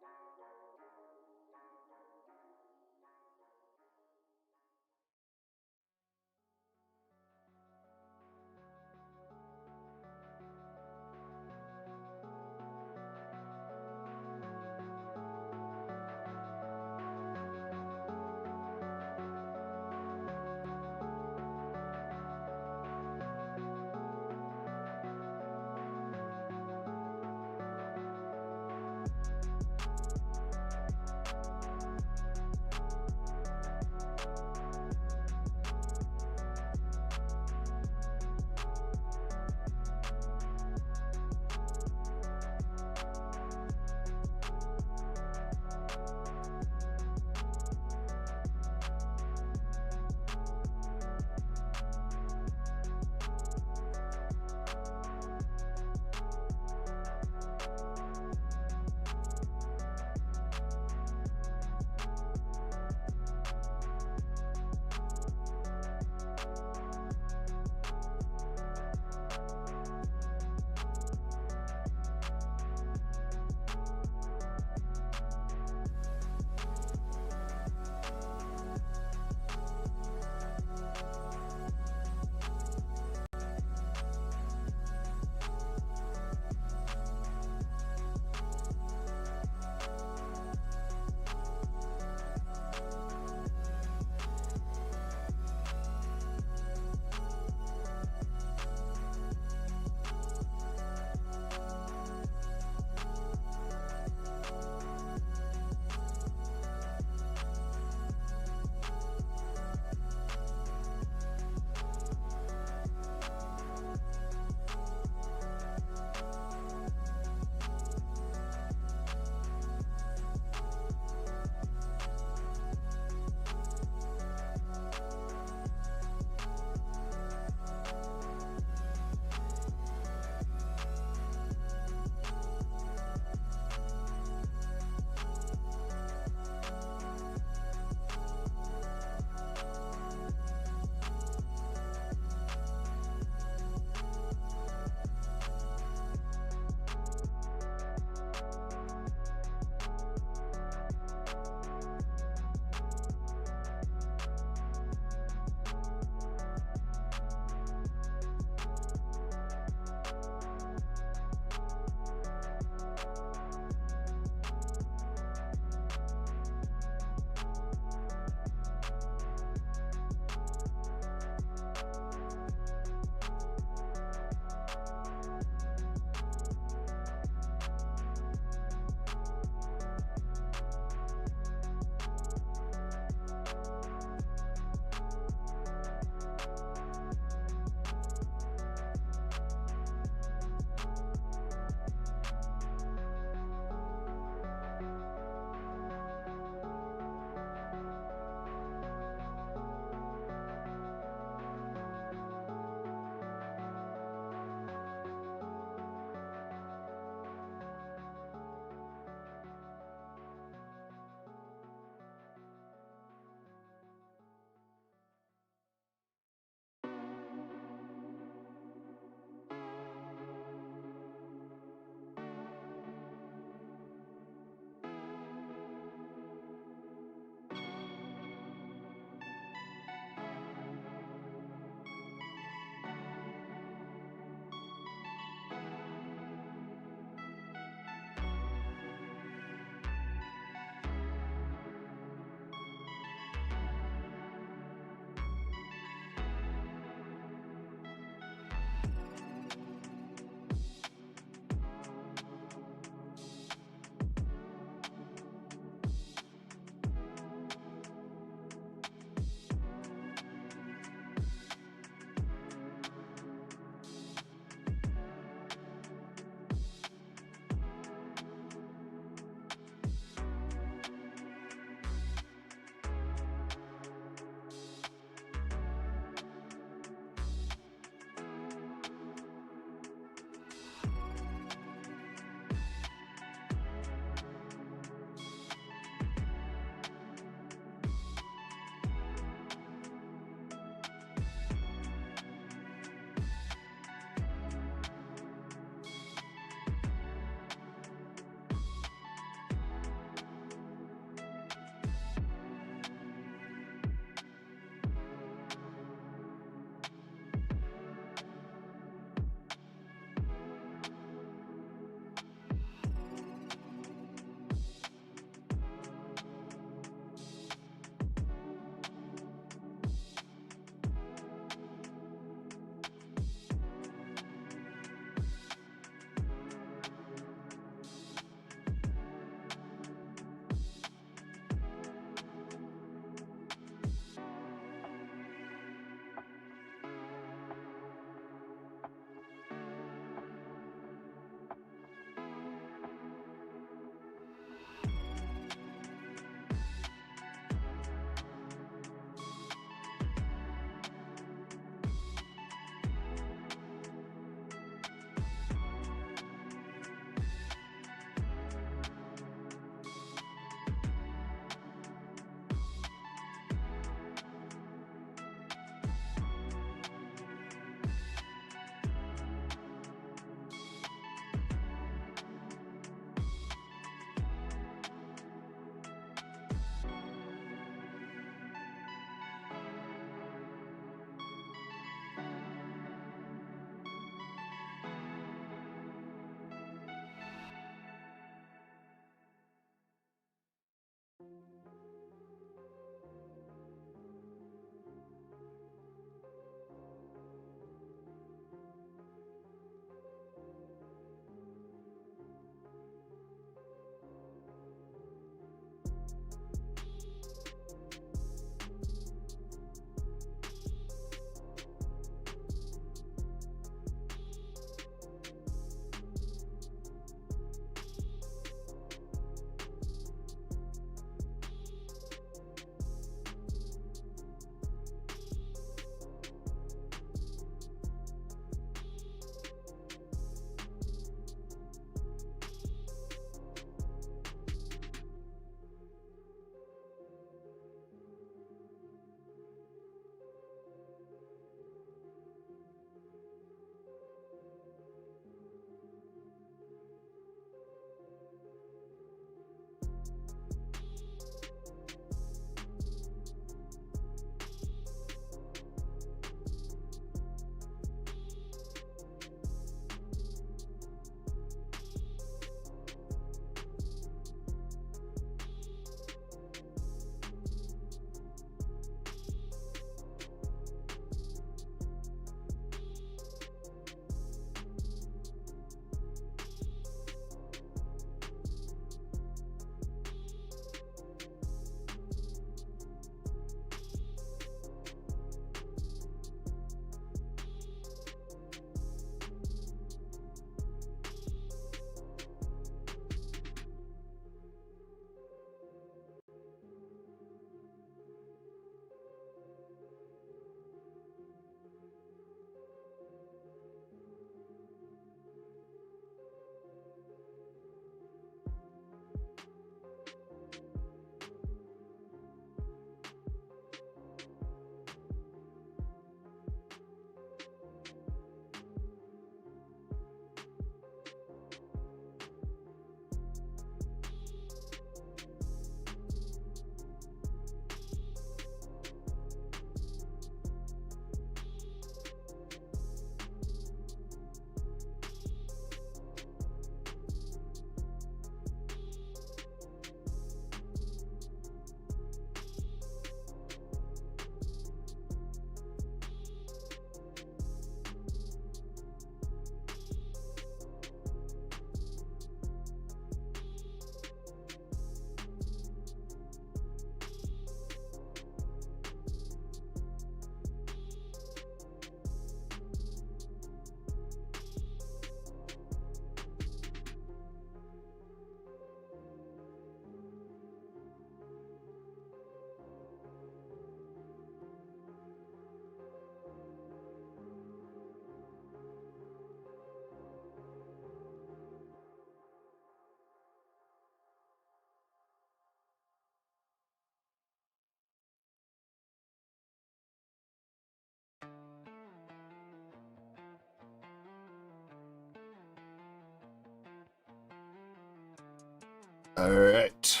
All right.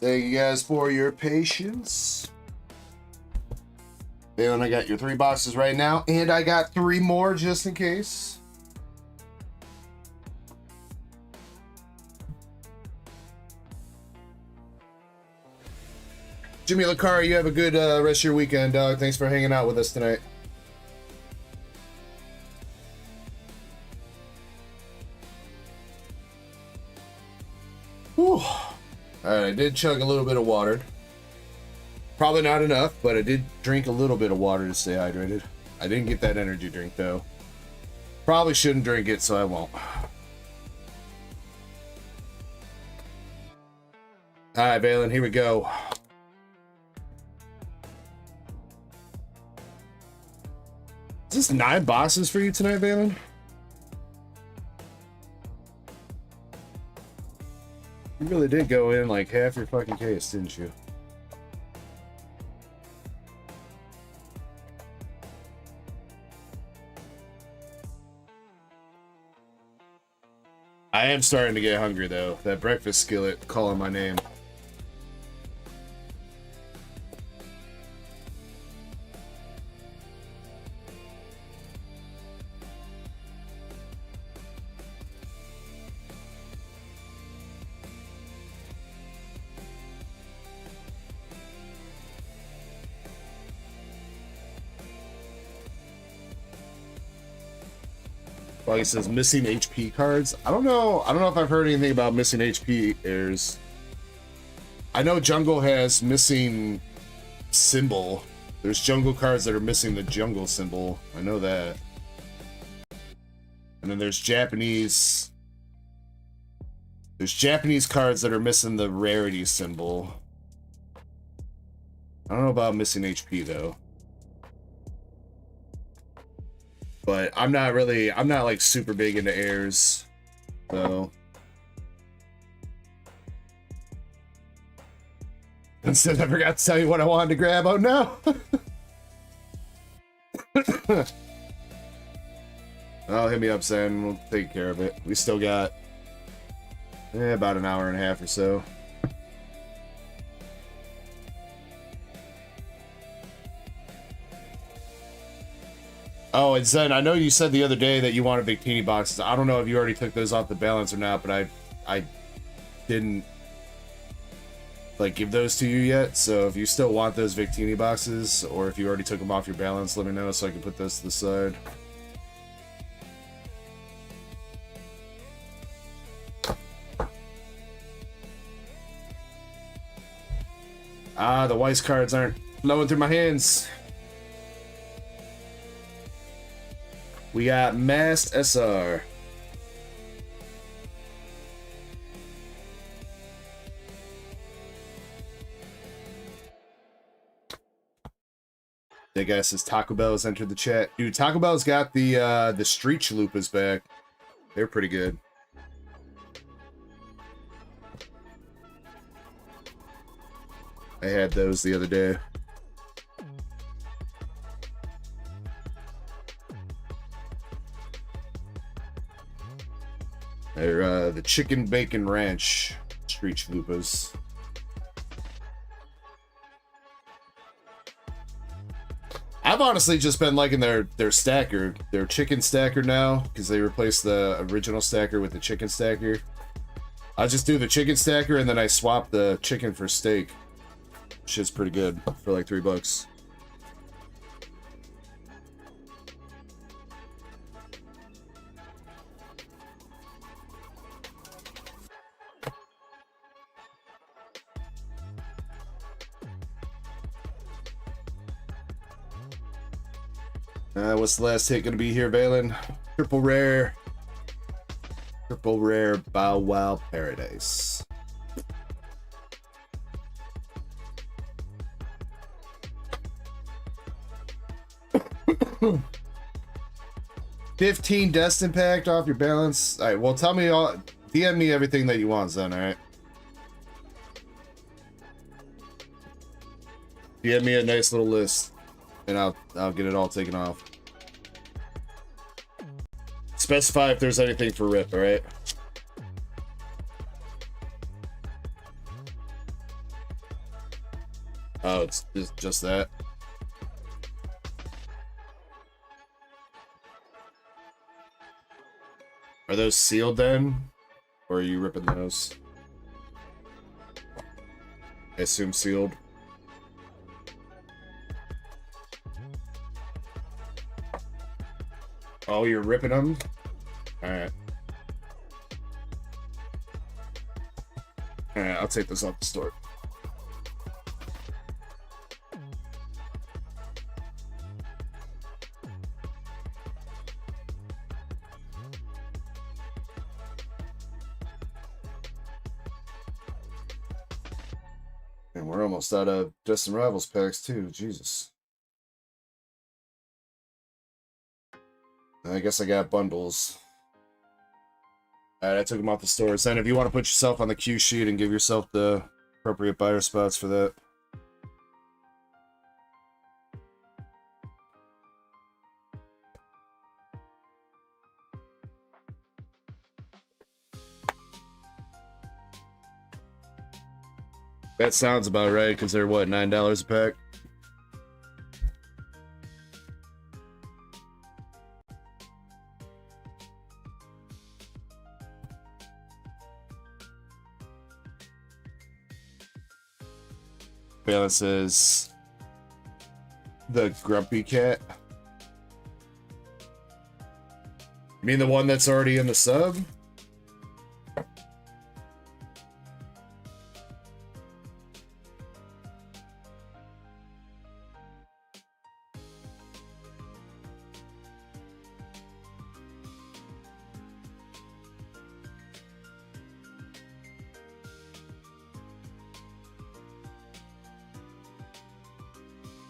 Thank you guys for your patience. Valen, I got your 3 boxes right now, and I got 3 more just in case. Jimmy Lacara, you have a good rest of your weekend, dog. Thanks for hanging out with us tonight. Whew. Alright, I did chug a little bit of water. Probably not enough, but I did drink a little bit of water to stay hydrated. I didn't get that energy drink, though. Probably shouldn't drink it, so I won't. Alright, Valen, here we go. Is this 9 boxes for you tonight, Valen? You really did go in like half your fucking case, didn't you? I am starting to get hungry though. That breakfast skillet calling my name. Well, he says missing HP cards. I don't know if I've heard anything about missing HP airs. I know Jungle has missing symbol. There's jungle cards that are missing the jungle symbol. I know that. And then there's Japanese. There's Japanese cards that are missing the rarity symbol. I don't know about missing HP though. But I'm not like super big into airs, so. Instead, I forgot to tell you what I wanted to grab. Oh no! Oh, hit me up, Sam. We'll take care of it. We still got about an hour and a half or so. Oh, and Zen, I know you said the other day that you wanted Victini boxes. I don't know if you already took those off the balance or not, but I didn't like give those to you yet. So if you still want those Victini boxes, or if you already took them off your balance, let me know so I can put those to the side. Ah, the Weiss cards aren't flowing through my hands. We got Masked SR. That guy says Taco Bell has entered the chat. Dude, Taco Bell's got the Street Chalupas back. They're pretty good. I had those the other day. They're the Chicken Bacon Ranch Street Chalupas. I've honestly just been liking their stacker, their chicken stacker now, because they replaced the original stacker with the chicken stacker. I just do the chicken stacker and then I swap the chicken for steak. Shit's pretty good for like $3. What's the last hit gonna be here, Valen? Triple rare Bow Wow Paradise. $15 Destin Pact off your balance. All right, well, tell me all. DM me everything that you want, Zen. All right. DM me a nice little list, and I'll get it all taken off. Specify if there's anything for rip. All right. Oh, it's just that. Are those sealed then? Or are you ripping those? I assume sealed. Oh, you're ripping them? Alright. Alright, I'll take this off the store. And we're almost out of Destin Rivals packs too, Jesus. I guess I got bundles. Alright, I took them off the stores. Then if you want to put yourself on the queue sheet and give yourself the appropriate buyer spots for that. That sounds about right, because they're what, $9 a pack? Yeah, this is the Grumpy Cat. You mean the one that's already in the sub?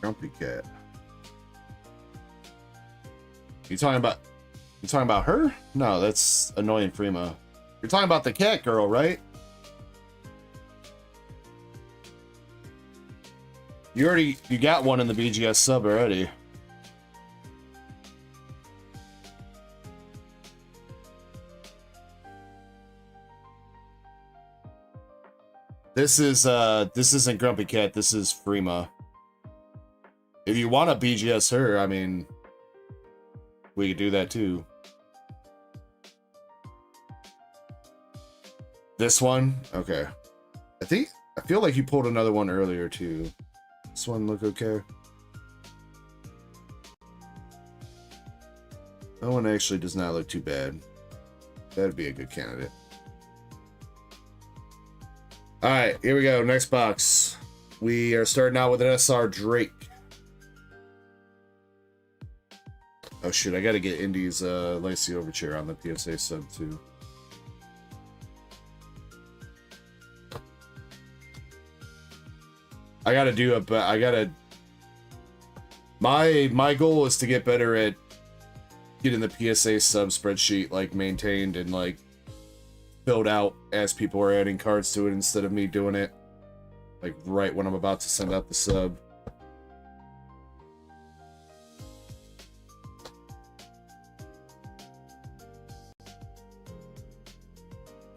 Grumpy Cat. You talking about her? No, that's annoying Freema. You're talking about the cat girl, right? You got one in the BGS sub already. This isn't Grumpy Cat, this is Freema. If you want to BGS her, I mean, we could do that too. This one? Okay. I feel like you pulled another one earlier too. This one look okay? That one actually does not look too bad. That'd be a good candidate. Alright, here we go. Next box. We are starting out with an SR Drake. Oh shoot, I gotta get Indy's Lacey Overture on the PSA sub too. I gotta do it, but I gotta... My goal is to get better at getting the PSA sub spreadsheet like maintained and like filled out as people are adding cards to it instead of me doing it like right when I'm about to send out the sub.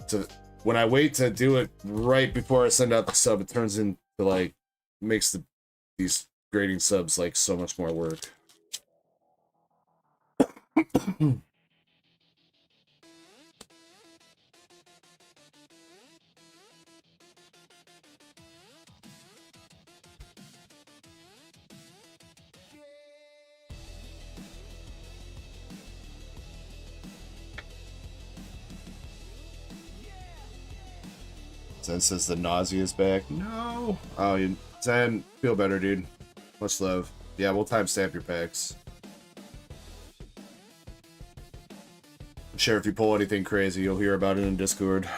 So when I wait to do it right before I send out the sub, it turns into like makes these grading subs like so much more work. Zen says the nausea is back. No. Oh, Zen, feel better, dude. Much love. Yeah, we'll timestamp your packs. I'm sure if you pull anything crazy, you'll hear about it in Discord.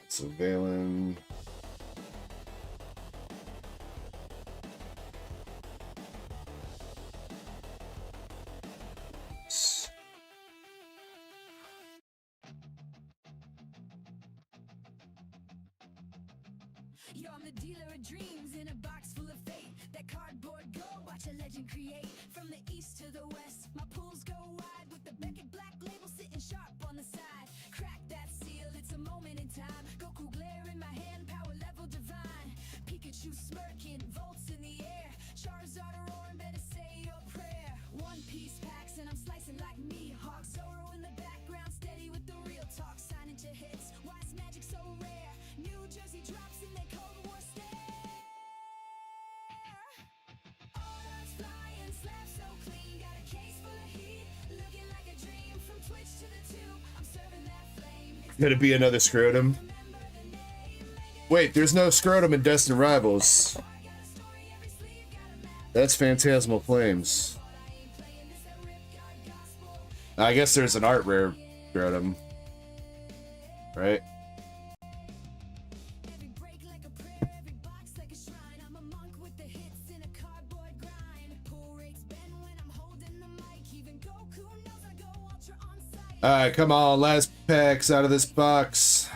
So Valen. Yo, I'm the dealer of dreams in a box full of fate. that cardboard go, watch a legend create. From the east to the west, my pools go wide with the Beckett black label sitting sharp on the side. Crack that seal, it's a moment in time. Goku glare in my hand, power level divine. Pikachu smirking, volts in the air. Charizard roaring, better say your prayer. One Piece packs and I'm slicing like me. Hawk Zoro in the background, steady with the real talk. Signing to hits, why is magic so rare? New Jersey drops in their Cold War stare. Auras flying, slab so clean. Got a case full of heat, looking like a dream. From Twitch to the tube, I'm serving that flame. Could it be another scrotum? Wait, there's no scrotum in Destined Rivals. That's Phantasmal Flames. I guess there's an art rare scrotum. Right? Alright, come on, last packs out of this box.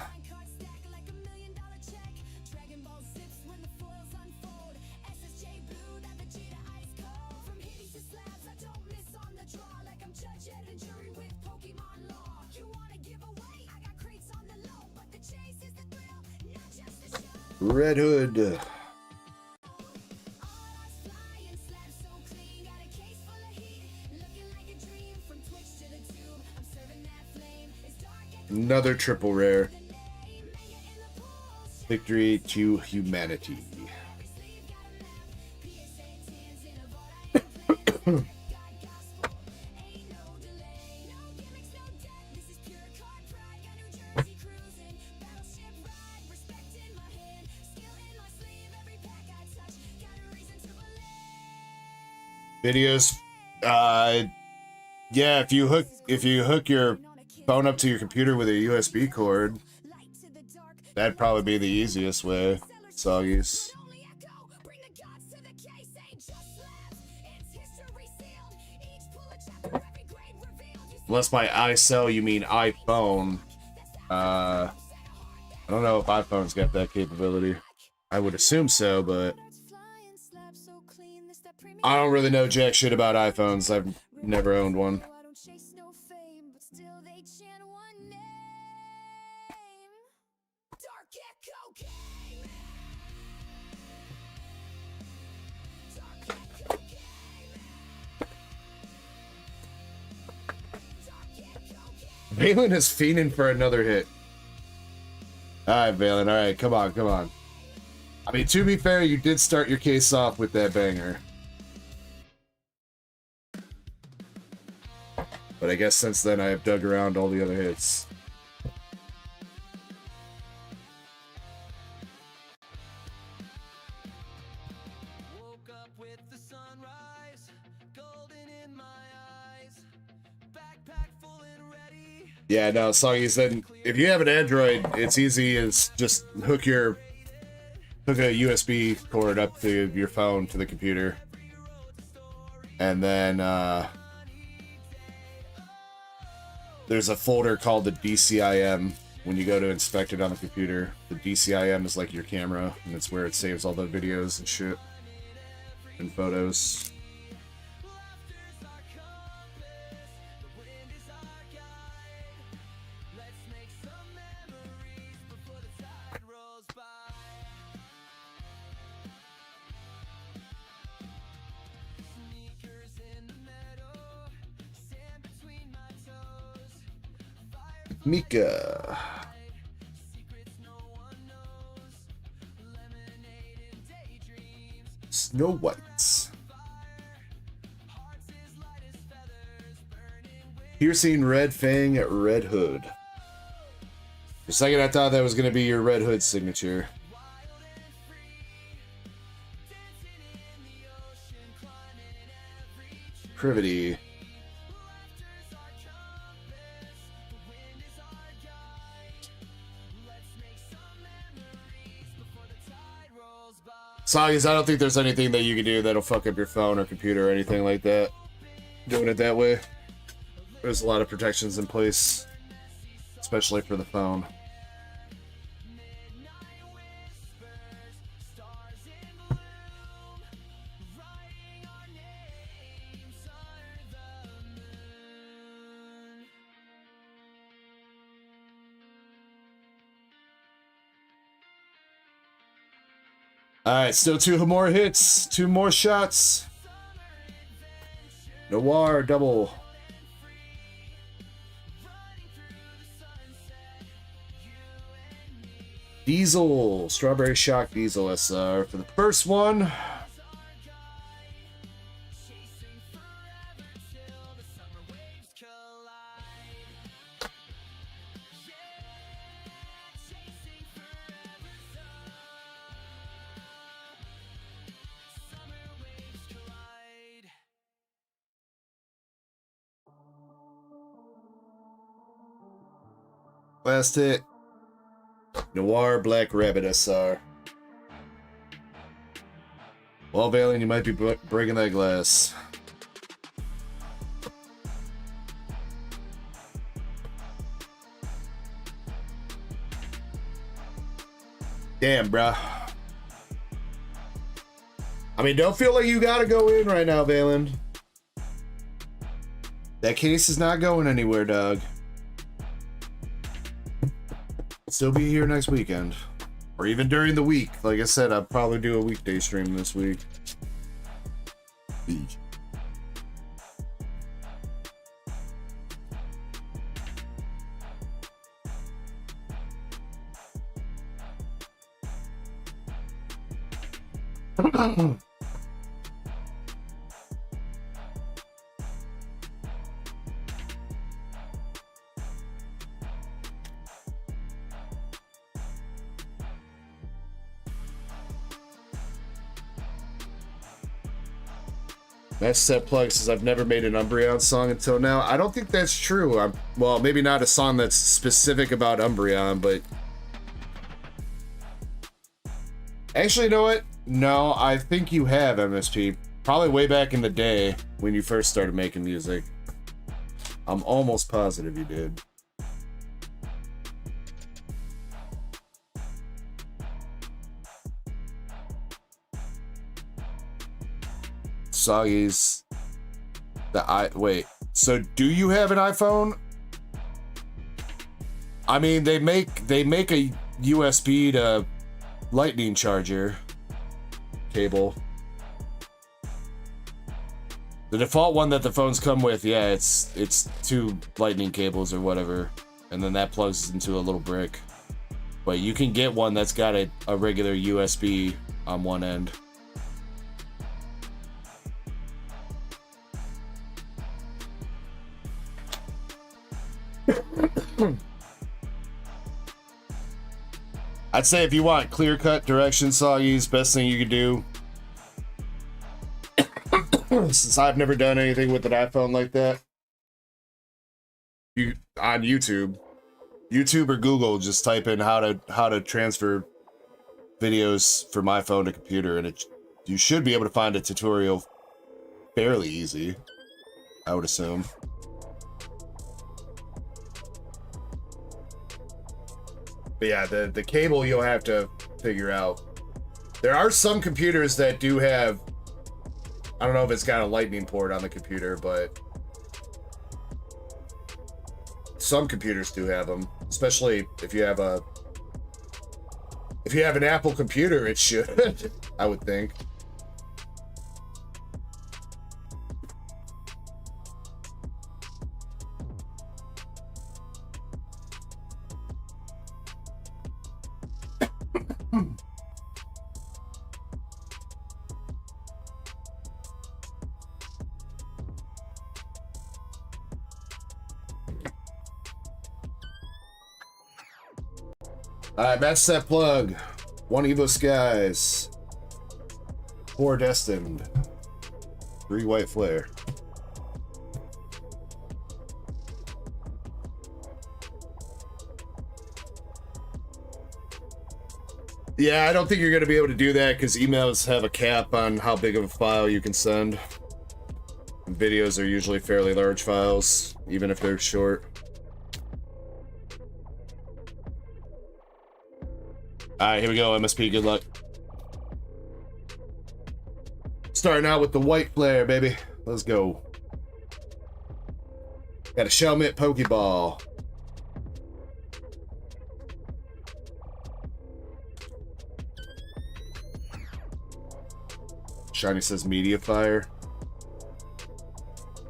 Red Hood. Another triple rare. Victory to humanity. Videos, yeah, if you hook your phone up to your computer with a USB cord, that'd probably be the easiest way. Soggies. Unless by iCell you mean iPhone. I don't know if iPhone's got that capability. I would assume so, but I don't really know jack shit about iPhones. I've never owned one. Valen is fiending for another hit. Alright, Valen. Alright, come on, come on. I mean, to be fair, you did start your case off with that banger. But I guess since then I have dug around all the other hits. Woke up with the sunrise, golden in my eyes, backpack full and ready. Yeah, no, Soggies, then if you have an Android, it's easy as just hook a USB cord up to your phone to the computer. And then there's a folder called the DCIM when you go to inspect it on the computer. The DCIM is like your camera, and it's where it saves all the videos and shit and photos. Mika. Snow Whites. Piercing Red Fang at Red Hood. For a second I thought that was going to be your Red Hood signature. Privity. Soggies, I don't think there's anything that you can do that'll fuck up your phone or computer or anything like that. Doing it that way. There's a lot of protections in place, especially for the phone. All right, still 2 more hits, 2 more shots. Noir double. Diesel, Strawberry Shock Diesel SR for the first one. Last hit. Noir Black Rabbit SR. Well, Valen, you might be breaking that glass. Damn, bruh. I mean, don't feel like you gotta go in right now, Valen. That case is not going anywhere, dog. Still be here next weekend. Or even during the week. Like I said, I'll probably do a weekday stream this week. Match Set Plug says, I've never made an Umbreon song until now. I don't think that's true. Well, maybe not a song that's specific about Umbreon, but... Actually, you know what? No, I think you have, MSP. Probably way back in the day when you first started making music. I'm almost positive you did. Soggy's wait, so do you have an iPhone? I mean, they make a USB to lightning charger cable. The default one that the phones come with, yeah, it's 2 lightning cables or whatever, and then that plugs into a little brick. But you can get one that's got a regular USB on one end. I'd say if you want clear-cut direction, Soggy's best thing you could do. Since I've never done anything with an iPhone like that, you on YouTube or Google, just type in how to transfer videos from my phone to computer, and you should be able to find a tutorial fairly easy, I would assume. But yeah, the cable you'll have to figure out. There are some computers that do have, I don't know if it's got a lightning port on the computer, but some computers do have them. Especially if you have an Apple computer, it should, I would think. Alright, match set plug. 1 Evo Skies. 4 Destined. 3 White Flare. Yeah, I don't think you're going to be able to do that because emails have a cap on how big of a file you can send. And videos are usually fairly large files, even if they're short. Alright, here we go, MSP, good luck. Starting out with the White Flare, baby. Let's go. Got a Shelmet Pokeball. Shiny says Mediafire.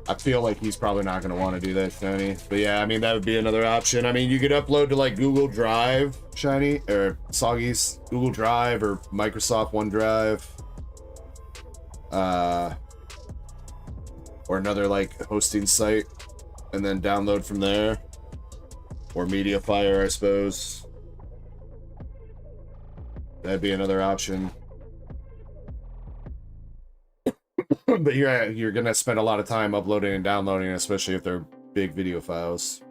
I feel like he's probably not going to want to do that, Shiny. But yeah, I mean, that would be another option. I mean, you could upload to like Google Drive, Shiny, or Soggy's Google Drive or Microsoft OneDrive. Or another like hosting site and then download from there. Or Mediafire, I suppose. That'd be another option. But you're gonna spend a lot of time uploading and downloading, especially if they're big video files.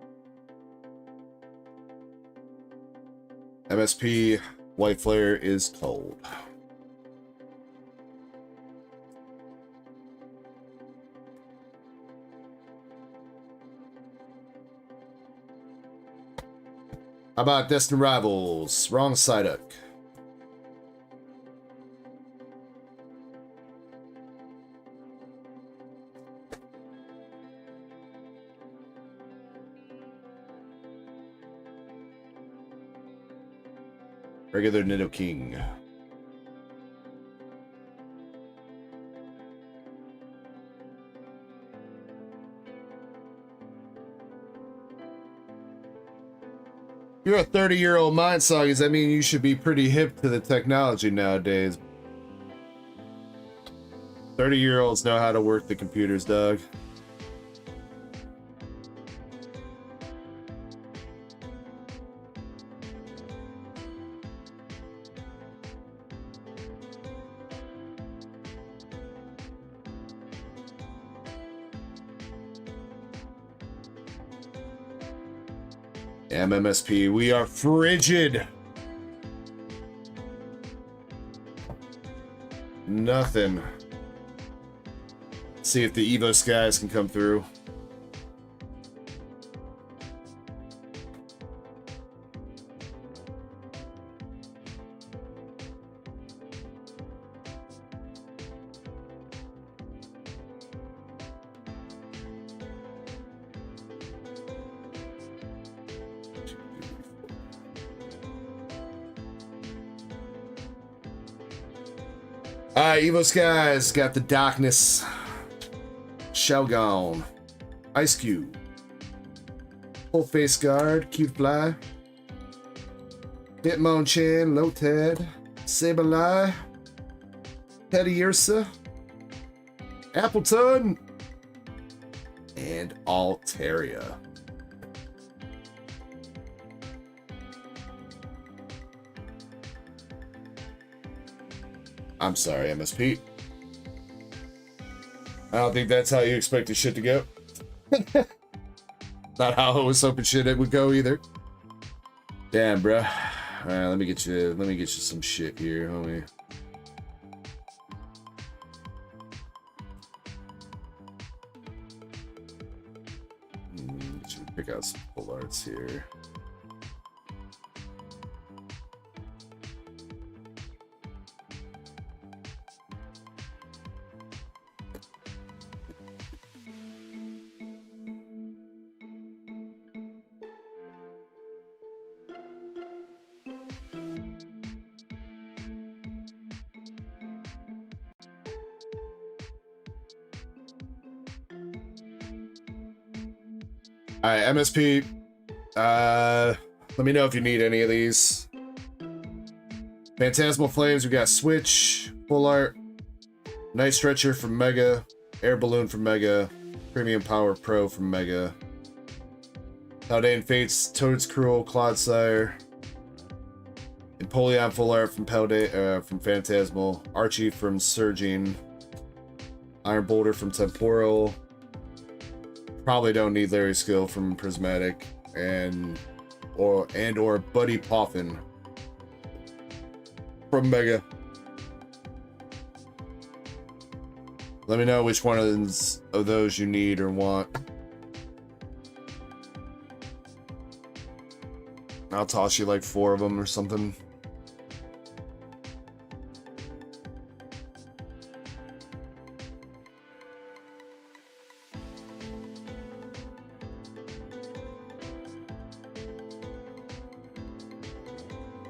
MSP White Flare is cold. How about Destined Rivals? Wrong side up. Regular Nidoking. You're a 30-year-old mind, Soggies. I mean, you should be pretty hip to the technology nowadays. 30-year-olds know how to work the computers, dog. MMSP, we are frigid. Nothing. See if the Evo Skies can come through. Alright, Evo Skies got the Darkness, Shogun, Ice Cube, Full Face Guard, Cute Fly, Hitmonchan, Lotad, Sableye, Teddy Ursa, Appleton, and Altaria. I'm sorry, MSP. I don't think that's how you expect this shit to go. Not how I was hoping shit would go either. Damn, bro. All right, let me get you some shit here, homie. Should pick out some full arts here. Alright, MSP. Let me know if you need any of these. Phantasmal Flames, we got Switch, Full Art, Night Stretcher from Mega, Air Balloon from Mega, Premium Power Pro from Mega, Paldean Fates, Toad's Cruel, Clodsire, Empoleon Full Art from from Phantasmal, Archie from Surging, Iron Boulder from Temporal. Probably don't need Larry Skill from Prismatic, and or Buddy Poffin from Mega. Let me know which one of those you need or want. I'll toss you like 4 of them or something.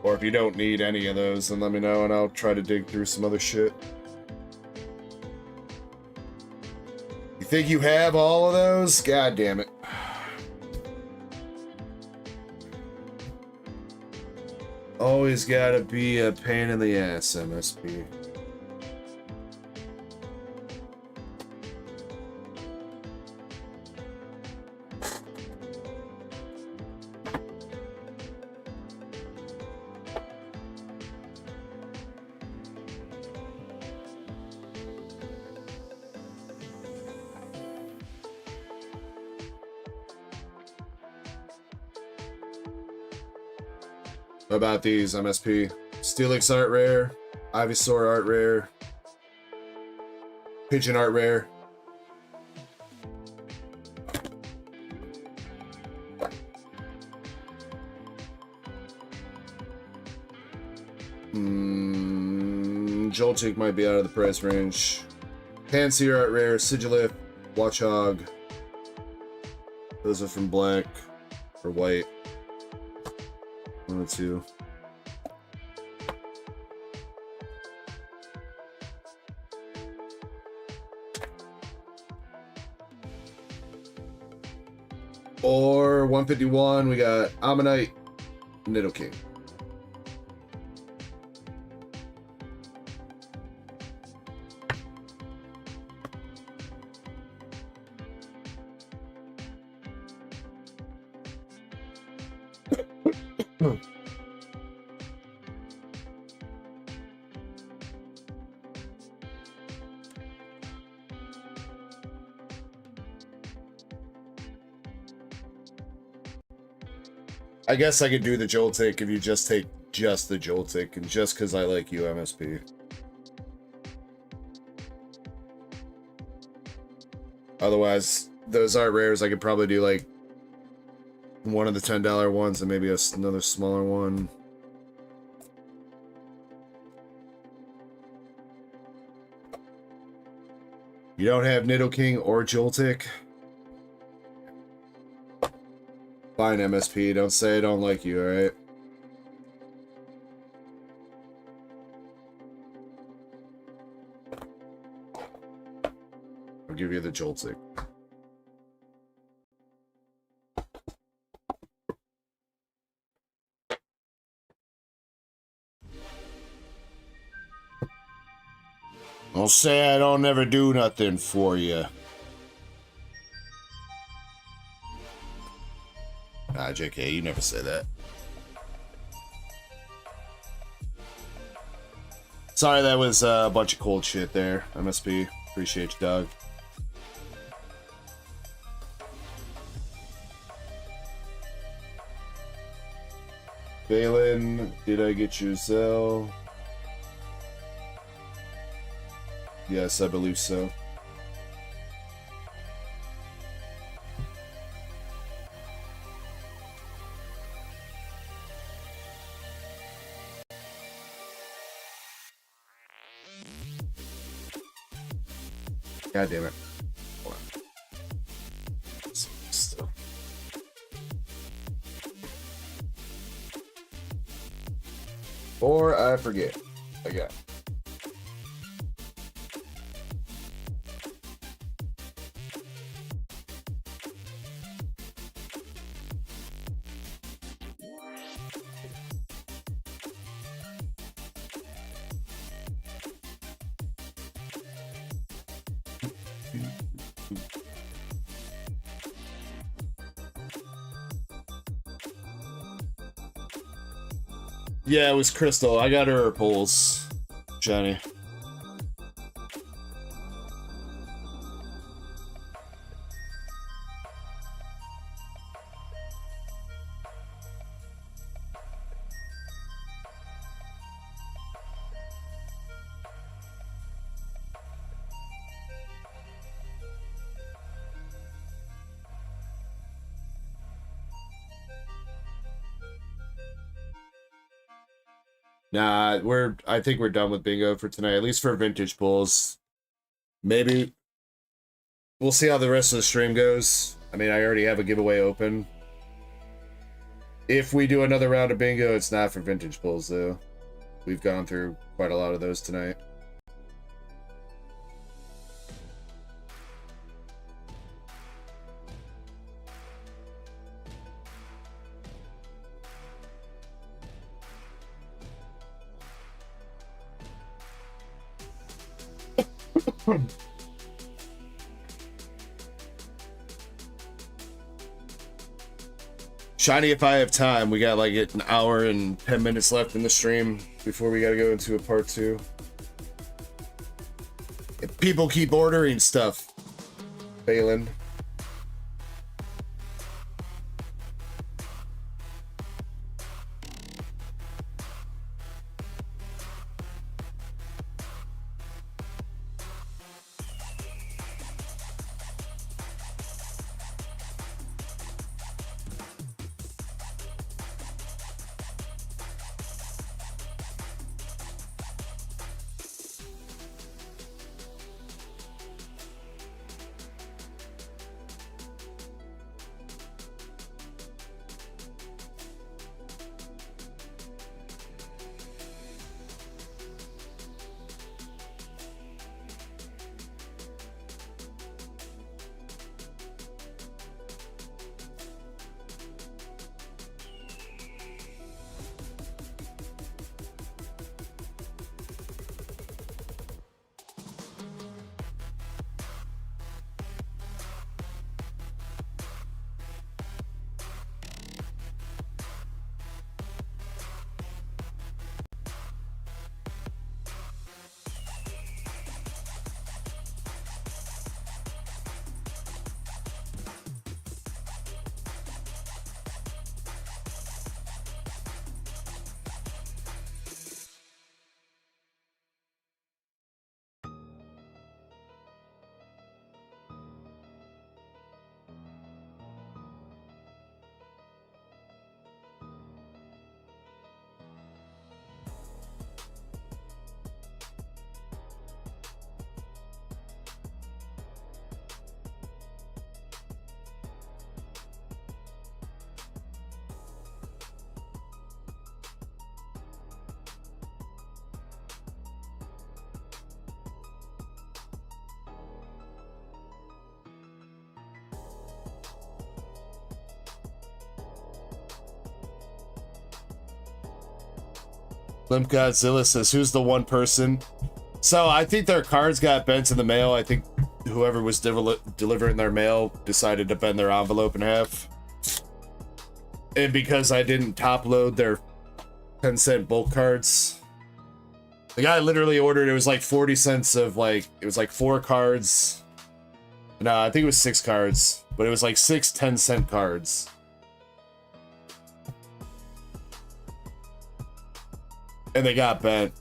Or if you don't need any of those, then let me know and I'll try to dig through some other shit. think you have all of those? God damn it. Always gotta be a pain in the ass, MSP. What about these, MSP? Steelix art rare, Ivysaur art rare, Pigeon art rare. Joltik might be out of the price range. Panseer art rare, Sigilith, Watchhog. Those are from black or white. One or two. Or 151, we got Ammonite, Nidoking. I guess I could do the Joltik if you just take just the Joltik, and just because I like you, MSP. Otherwise, those art rares, I could probably do like one of the $10 ones and maybe another smaller one. You don't have Nidoking or Joltik? Fine, MSP. Don't say I don't like you, alright? I'll give you the Joltik. Don't say I don't never do nothing for you. Nah, JK, you never say that. Sorry, that was a bunch of cold shit there, MSP. Appreciate you, dog. Valen, did I get your Zelle? Yes, I believe so. God damn it. Hold on. Still. Or I forget. I got it. Yeah, it was Crystal. I got her pulls, Johnny. Nah, I think we're done with bingo for tonight, at least for vintage pulls. Maybe we'll see how the rest of the stream goes. I mean, I already have a giveaway open. If we do another round of bingo, it's not for vintage pulls though. We've gone through quite a lot of those tonight. Shiny, if I have time, we got like an hour and 10 minutes left in the stream before we gotta go into a part 2. If people keep ordering stuff, Balin. Limp Godzilla says, who's the one person? So I think their cards got bent in the mail. I think whoever was delivering their mail decided to bend their envelope in half. And because I didn't top load their 10-cent bulk cards, the guy literally ordered, it was like 40 cents of like, it was like 4 cards. No, I think it was 6 cards, but it was like 6 10-cent cards. And they got bent.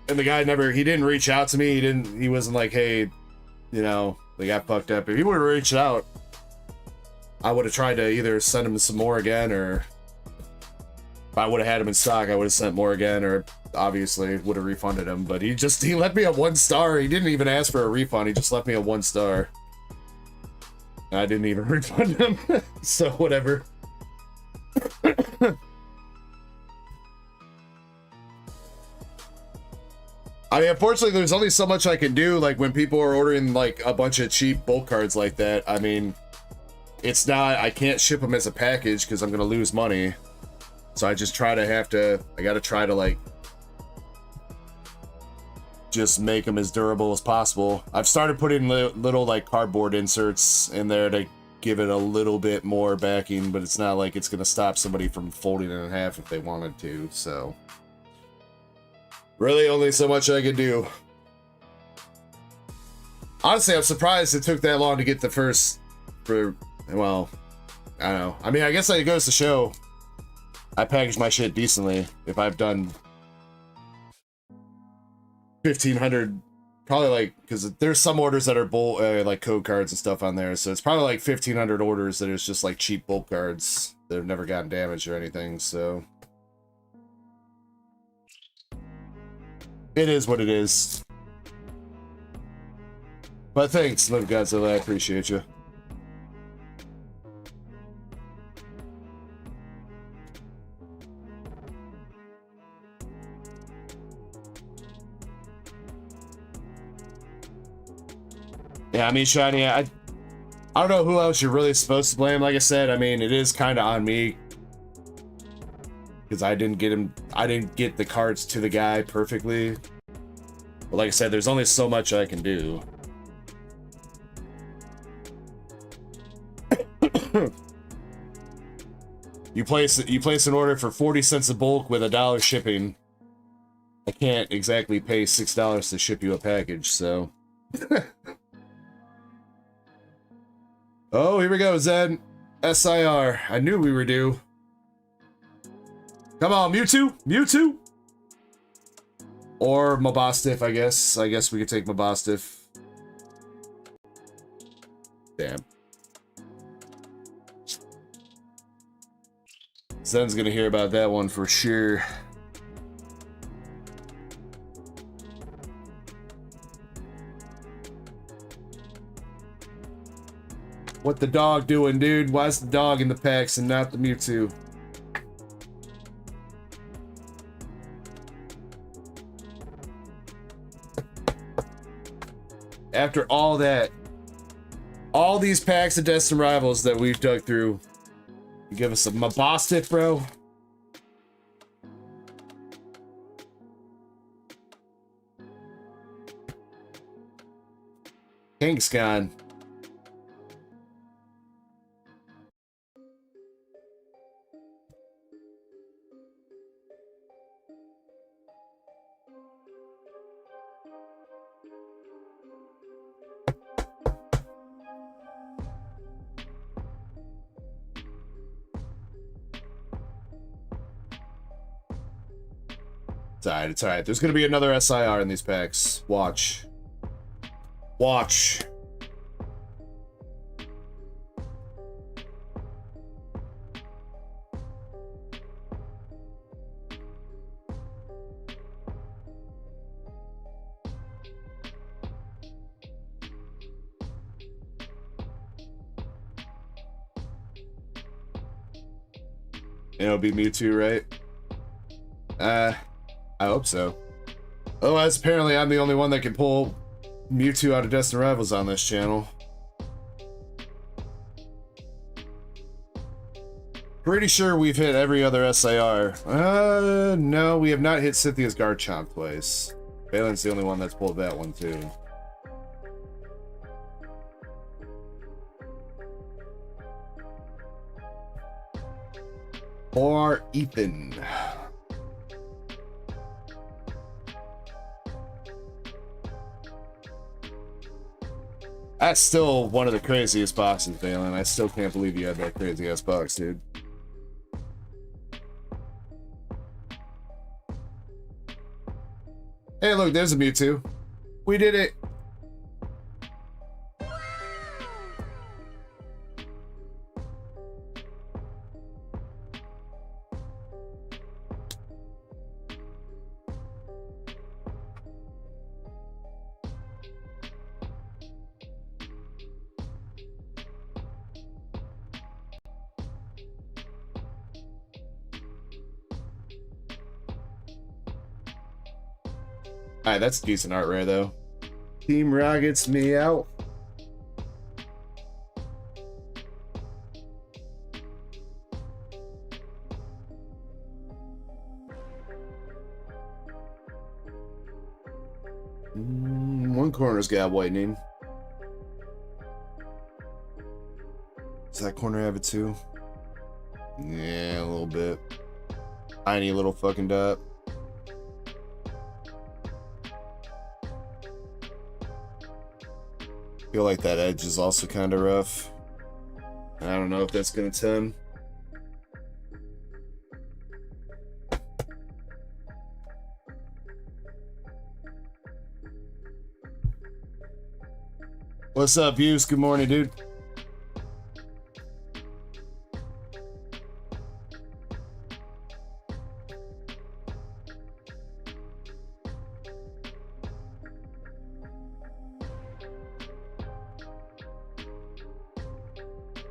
And the guy he didn't reach out to me. He wasn't like, hey, you know, they got fucked up. If he would have reached out, I would have tried to either send him some more again, or if I would have had him in stock, I would have sent more again, or obviously would have refunded him. But he left me a 1 star. He didn't even ask for a refund. He just left me a 1 star. And I didn't even refund him. So whatever. I mean, unfortunately, there's only so much I can do. Like, when people are ordering, like, a bunch of cheap bulk cards like that, I mean, it's not, I can't ship them as a package because I'm going to lose money. So I just I got to try to, like, just make them as durable as possible. I've started putting little, like, cardboard inserts in there to give it a little bit more backing, but it's not like it's going to stop somebody from folding it in half if they wanted to, so... Really, only so much I could do. Honestly, I'm surprised it took that long to get the first... well, I don't know. I mean, I guess it goes to show I package my shit decently. If I've done 1,500... Probably like... Because there's some orders that are like code cards and stuff on there, so it's probably like 1,500 orders that is just like cheap bulk cards that have never gotten damaged or anything, so... It is what it is. But thanks, Live Godzilla, I appreciate you. Yeah, I mean, Shiny, I don't know who else you're really supposed to blame. Like I said, I mean, it is kind of on me. Because I didn't get the cards to the guy perfectly. But like I said, there's only so much I can do. You place an order for 40 cents a bulk with $1 shipping. I can't exactly pay $6 to ship you a package, so. Oh, here we go, Zed. SIR. I knew we were due. Come on, Mewtwo? Mewtwo? Or Mabostiff, I guess. I guess we could take Mabostiff. Damn. Zen's gonna hear about that one for sure. What the dog doing, dude? Why is the dog in the packs and not the Mewtwo? After all that, all these packs of Destined Rivals that we've dug through, you give us a Mabostiff, bro? Kangaskhan. It's alright, it's alright. There's gonna be another SIR in these packs. Watch. Watch. It'll be Mewtwo, right? I hope so. Otherwise, apparently I'm the only one that can pull Mewtwo out of Destined Rivals on this channel. Pretty sure we've hit every other SIR. No, we have not hit Cynthia's Garchomp twice. Balin's the only one that's pulled that one too. Or Ethan. That's still one of the craziest boxes, Valen. I still can't believe you had that crazy ass box, dude. Hey, look, there's a Mewtwo. We did it. Alright, that's a decent art rare, though. Team Rockets me out. One corner's got whitening. Does that corner have it too? Yeah, a little bit. Tiny little fucking dot. Feel like that edge is also kind of rough. I don't know if that's gonna 10. What's up, Hughes? Good morning, dude.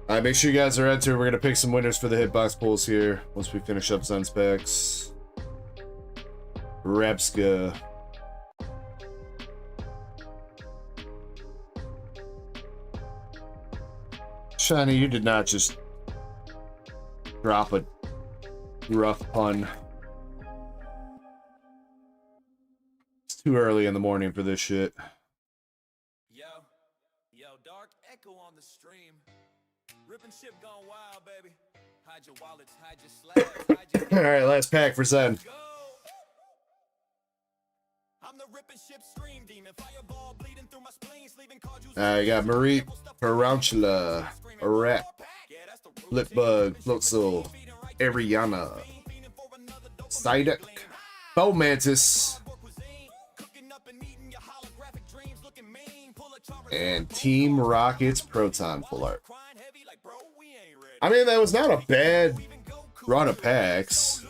Alright, make sure you guys are entered. We're gonna pick some winners for the hitbox pulls here once we finish up Zen specs. Repska. Shiny, you did not just drop a rough pun. Too early in the morning for this shit. Yo, Dark Echo on the stream. Ripping ship gone wild, baby. Hide your wallets, hide your slabs, hide your... All right, last pack for Zen. I'm the ripping ship stream demon. Fireball bleeding through my spleen, sleeving cards. I got Marie Tarantula, a rat, Flipbug, Floatzel, Ariana, Psyduck, Bow Mantis, and Team Rocket's Proton full art. I mean, that was not a bad run of packs.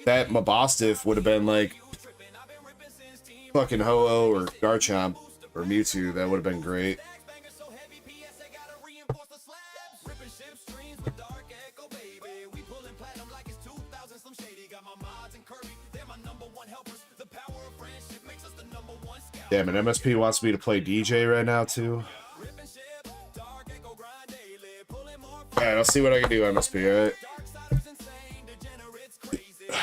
That Mabostiff would have been like fucking Ho-Oh or Garchomp or Mewtwo. That would have been great. Damn, and MSP wants me to play DJ right now too. Alright, I'll see what I can do, MSP, alright?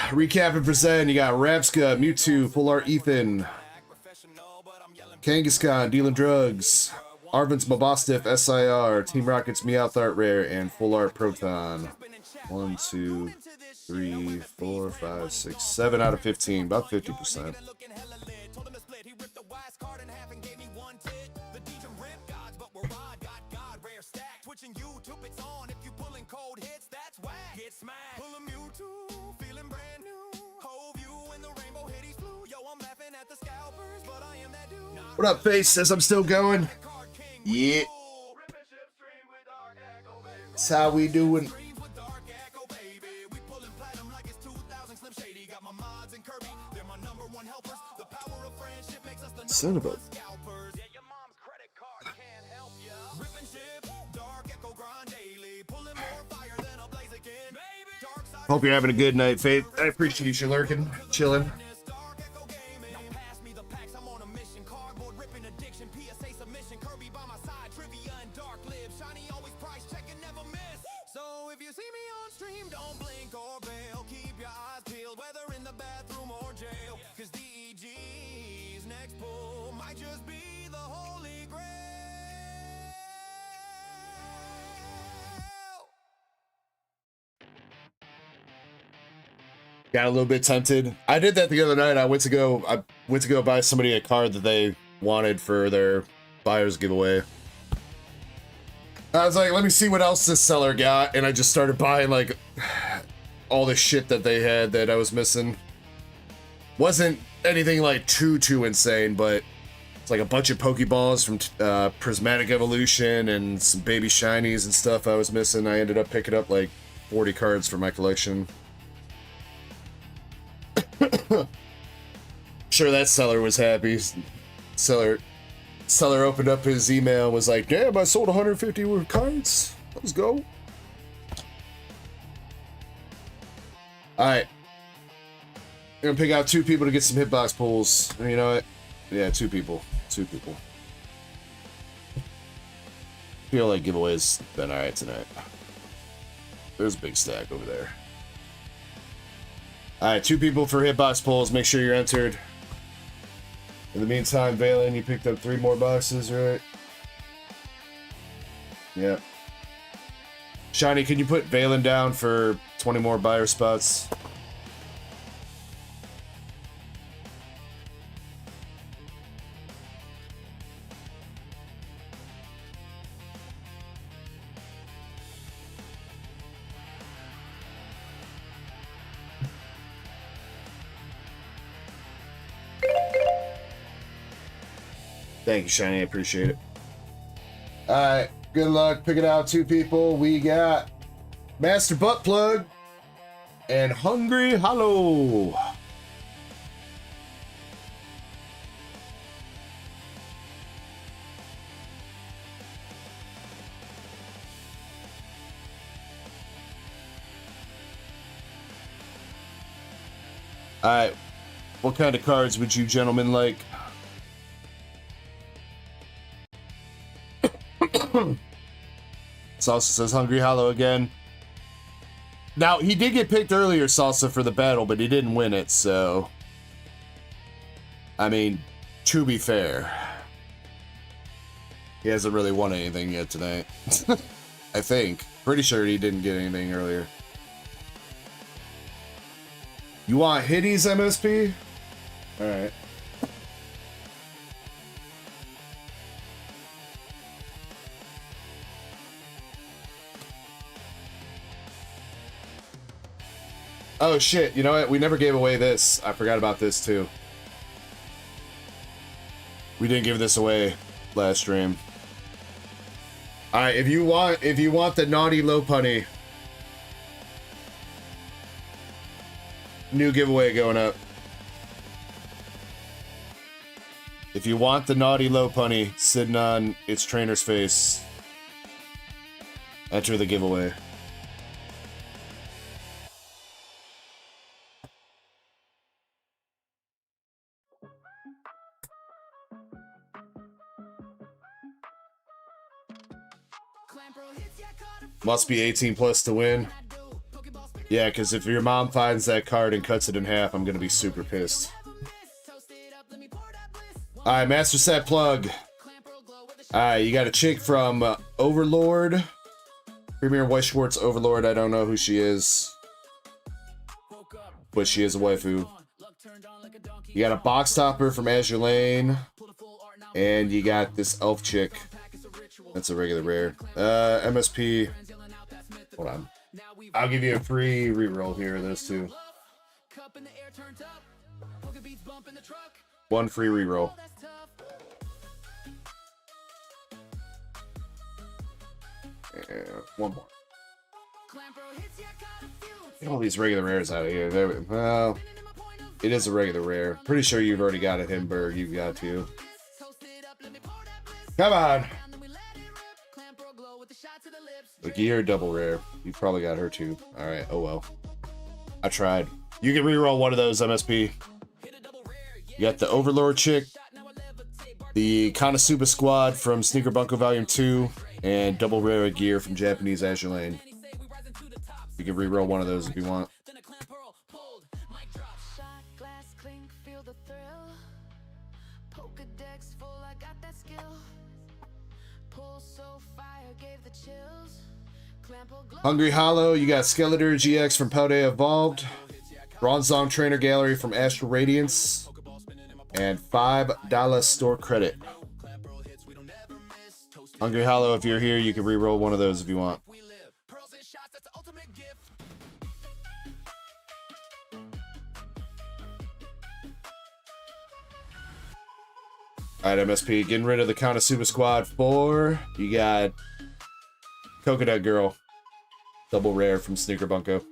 Recapping for Zen, you got Rapska, Mewtwo, Full Art Ethan, Kangaskhan, Dealing Drugs, Arvin's Mabostiff, SIR, Team Rocket's Meowth Art Rare, and Full Art Proton. 1, 2, 3, 4, 5, 6, 7 out of 15, about 50%. What up, Face? Says I'm still going. Yeah. That's how we doing. Son of a... Hope you're having a good night, Faith. I appreciate you lurking, chilling. Got a little bit tempted. I did that the other night. I went to go buy somebody a card that they wanted for their buyer's giveaway. I was like, let me see what else this seller got, and I just started buying like all the shit that they had that I was missing. Wasn't anything like too insane, but it's like a bunch of Pokeballs from Prismatic Evolution and some baby shinies and stuff I was missing. I ended up picking up like 40 cards for my collection. Sure, that seller was happy. Seller opened up his email and was like, damn, I sold 150 cards. Let's go. Alright. I'm gonna pick out 2 people to get some hitbox pulls. You know what? Yeah, 2 people. 2 people. Feel like giveaways been alright tonight. There's a big stack over there. Alright, 2 people for hitbox pulls. Make sure you're entered. In the meantime, Valen, you picked up 3 more boxes, right? Yep. Shiny, can you put Valen down for 20 more buyer spots? Thank you, Shiny. I appreciate it. Alright, good luck picking out 2 people. We got Master Butt Plug and Hungry Hollow. Alright, what kind of cards would you gentlemen like? Salsa says Hungry Hollow again. Now, he did get picked earlier, Salsa, for the battle, but he didn't win it, so... I mean, to be fair, he hasn't really won anything yet tonight. I think. Pretty sure he didn't get anything earlier. You want Hitties, MSP? Alright. Oh shit, you know what? We never gave away this. I forgot about this too. We didn't give this away last stream. Alright, if you want the naughty low punny, new giveaway going up. If you want the naughty low punny sitting on its trainer's face, enter the giveaway. Must be 18 plus to win. Yeah, because if your mom finds that card and cuts it in half, I'm going to be super pissed. Alright, Master Set plug. Alright, you got a chick from Overlord. Premier White Schwartz Overlord. I don't know who she is, but she is a waifu. You got a box topper from Azure Lane. And you got this elf chick. That's a regular rare. MSP. Hold on. I'll give you a free reroll here of those two. One free reroll. And one more. Get all these regular rares out of here. There we, well, it is a regular rare. Pretty sure you've already got it, Hinberg. You've got to. Come on. A gear double rare. You probably got her too. Alright, oh well. I tried. You can reroll one of those, MSP. You got the Overlord chick, the Konosuba squad from Sneaker Bunko Volume 2, and double rare gear from Japanese Azure Lane. You can reroll one of those if you want. Hungry Hollow, you got Skeletor GX from Paldea Evolved, Bronzong Trainer Gallery from Astral Radiance, and $5 store credit. Hungry Hollow, if you're here, you can re-roll one of those if you want. Alright, MSP, getting rid of the Konosuba squad 4. You got Coconut Girl. Double rare from Sneaker Bunko.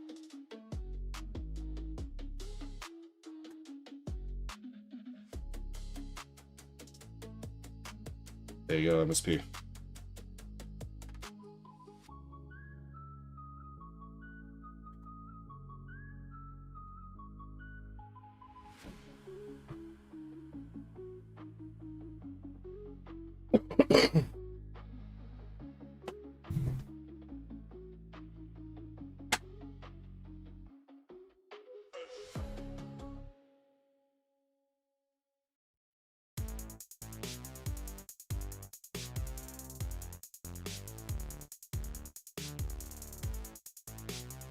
There you go, MSP.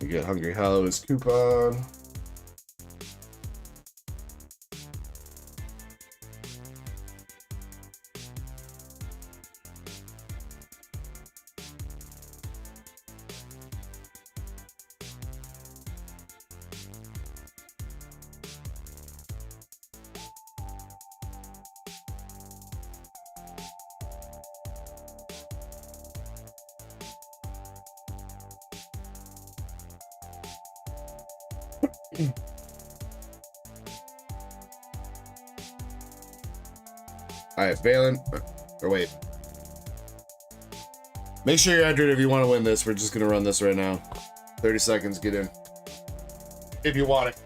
You get Hungry Hollow's coupon. Alright, Valen. Or wait. Make sure you're entered if you want to win this. We're just going to run this right now. 30 seconds, get in. If you want it.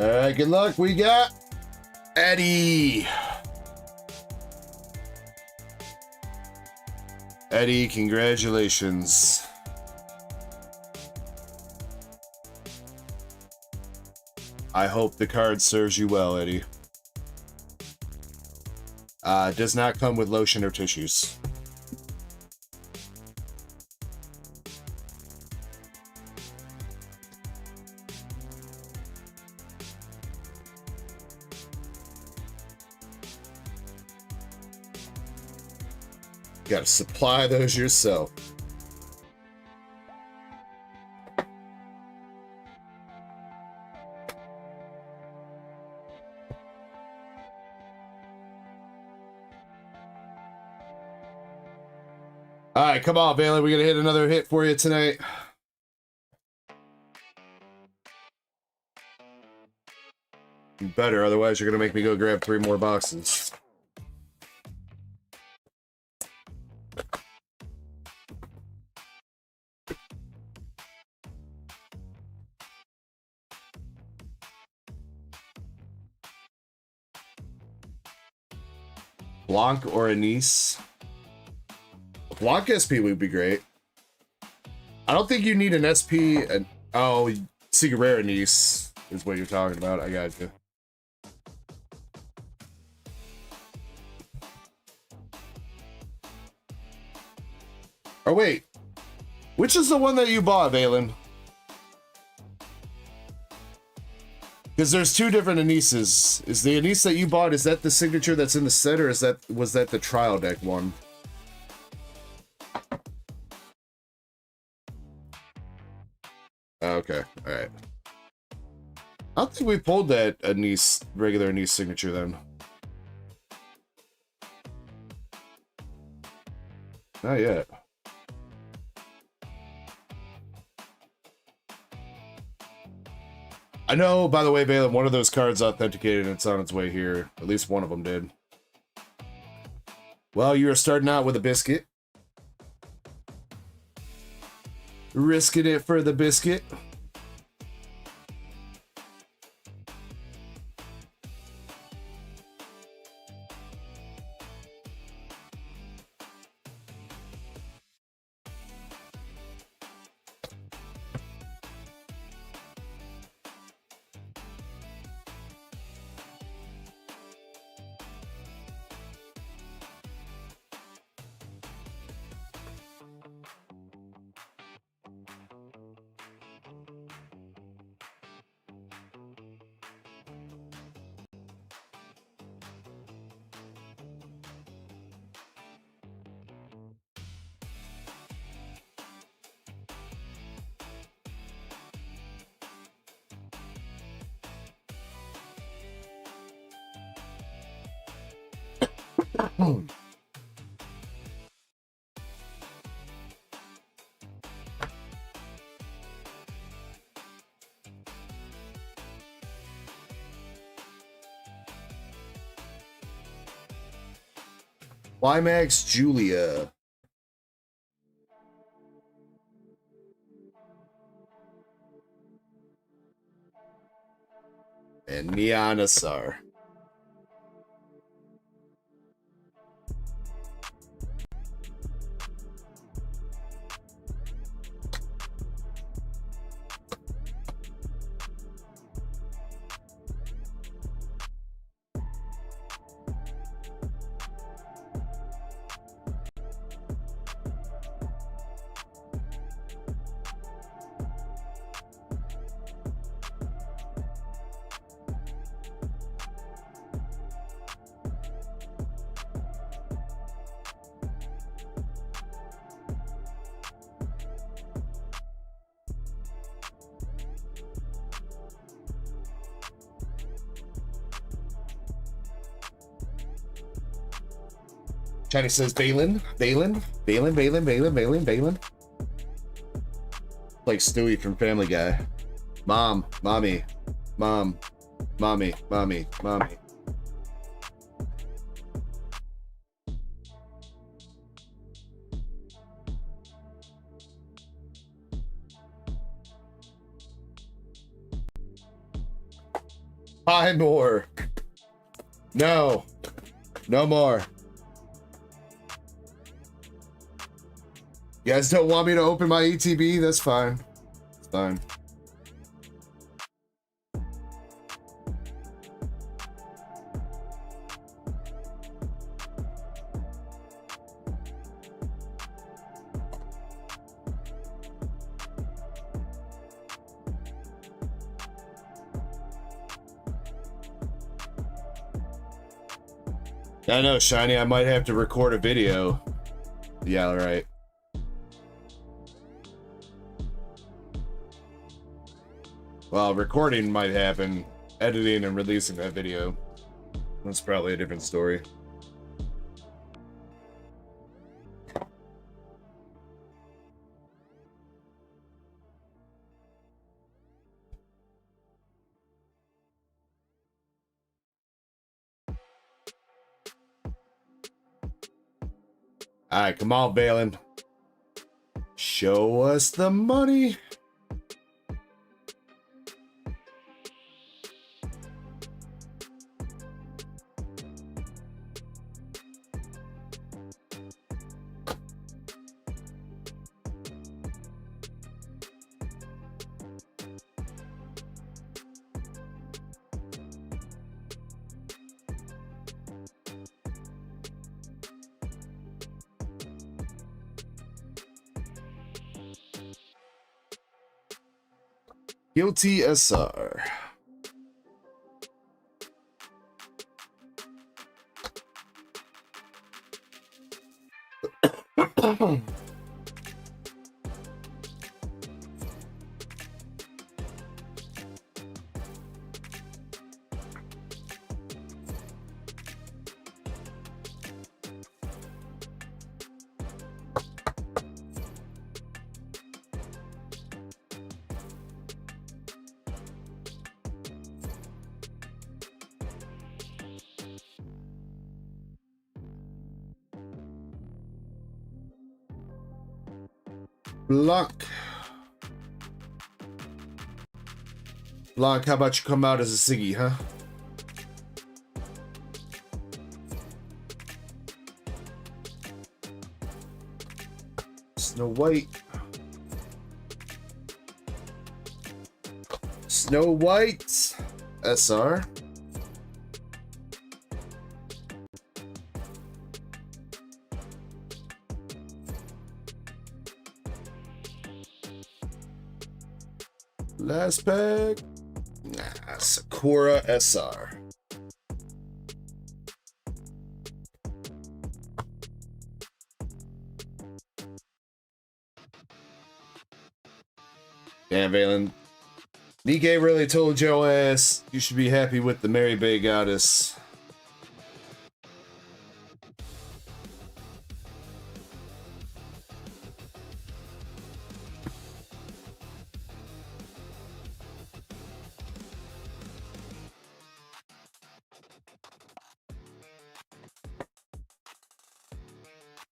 All right, good luck. We got Eddie. Eddie, congratulations. I hope the card serves you well, Eddie. Does not come with lotion or tissues. You gotta supply those yourself. All right, come on, Bailey. We're gonna hit another hit for you tonight. You better, otherwise you're gonna make me go grab 3 more boxes. Blanc or Anise? Blanc SP would be great. I don't think you need an SP. Oh, Secret Rare Anise is what you're talking about. I got you. Oh, wait. Which is the one that you bought, Valen? Because there's 2 different Anises. Is the Anise that you bought, is that the signature that's in the set, or was that the trial deck one? Okay, alright. I don't think we pulled that Anise, regular Anise signature then. Not yet. I know, by the way, Balaam, one of those cards authenticated and it's on its way here. At least one of them did. Well, you're starting out with a biscuit. Risking it for the biscuit. Climax Julia. And Nianasar. China says Balin. Like Stewie from Family Guy. Mom, mommy, mom, mommy, mommy, mommy. Buy more. No. No more. You guys don't want me to open my ETB? That's fine. It's fine. I know, Shiny, I might have to record a video. Yeah, all right. Well, recording might happen. Editing and releasing that video, that's probably a different story. All right, come on, Valen. Show us the money. Guilty SR. Block. Block, how about you come out as a Siggy, huh? Snow White. Snow White. SR. Last pack. Nah, Sakura SR. Damn, Valen. Nikkei really told your ass you should be happy with the Mary Bay Goddess.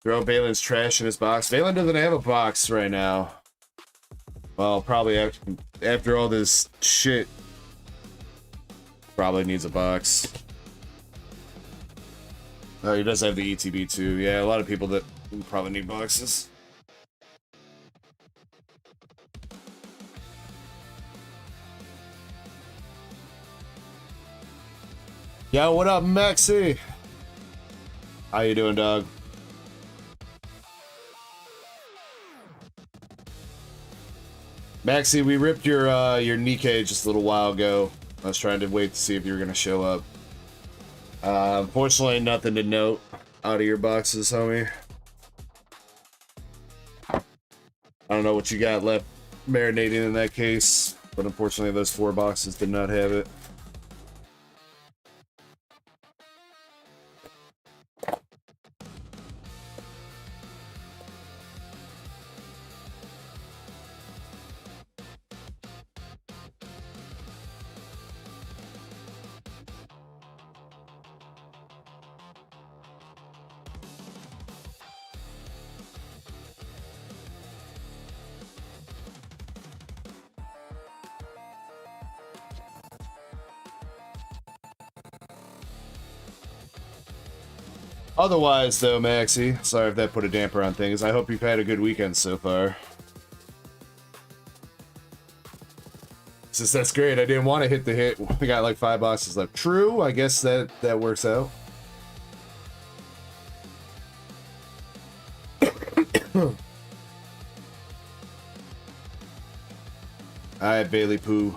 Throw Valen's trash in his box. Valen doesn't have a box right now. Well, probably after all this shit, probably needs a box. Oh, he does have the ETB too. Yeah, a lot of people that probably need boxes. Yo, what up, Maxi? How you doing, dog? Maxi, we ripped your Nikkei just a little while ago. I was trying to wait to see if you were gonna show up. Unfortunately, nothing to note out of your boxes, homie. I don't know what you got left marinating in that case, but unfortunately, those 4 boxes did not have it. Otherwise, though, Maxie, sorry if that put a damper on things. I hope you've had a good weekend so far. Since that's great, I didn't want to hit the hit. We got like 5 boxes left. True, I guess that works out. Alright, Bailey Pooh.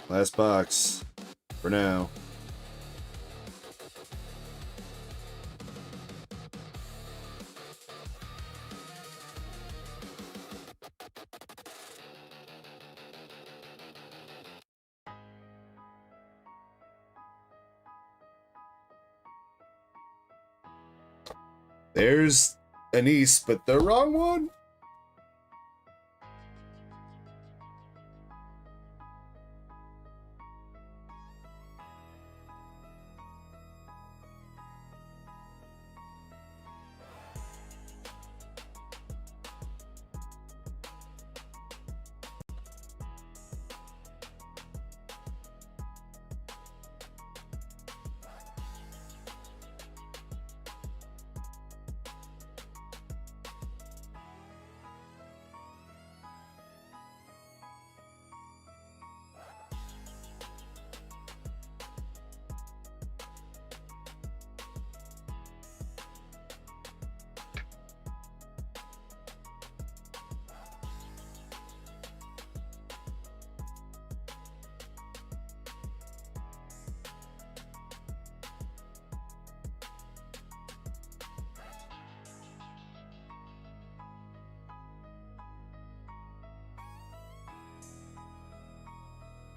Last box. For now. There's an East, but the wrong one.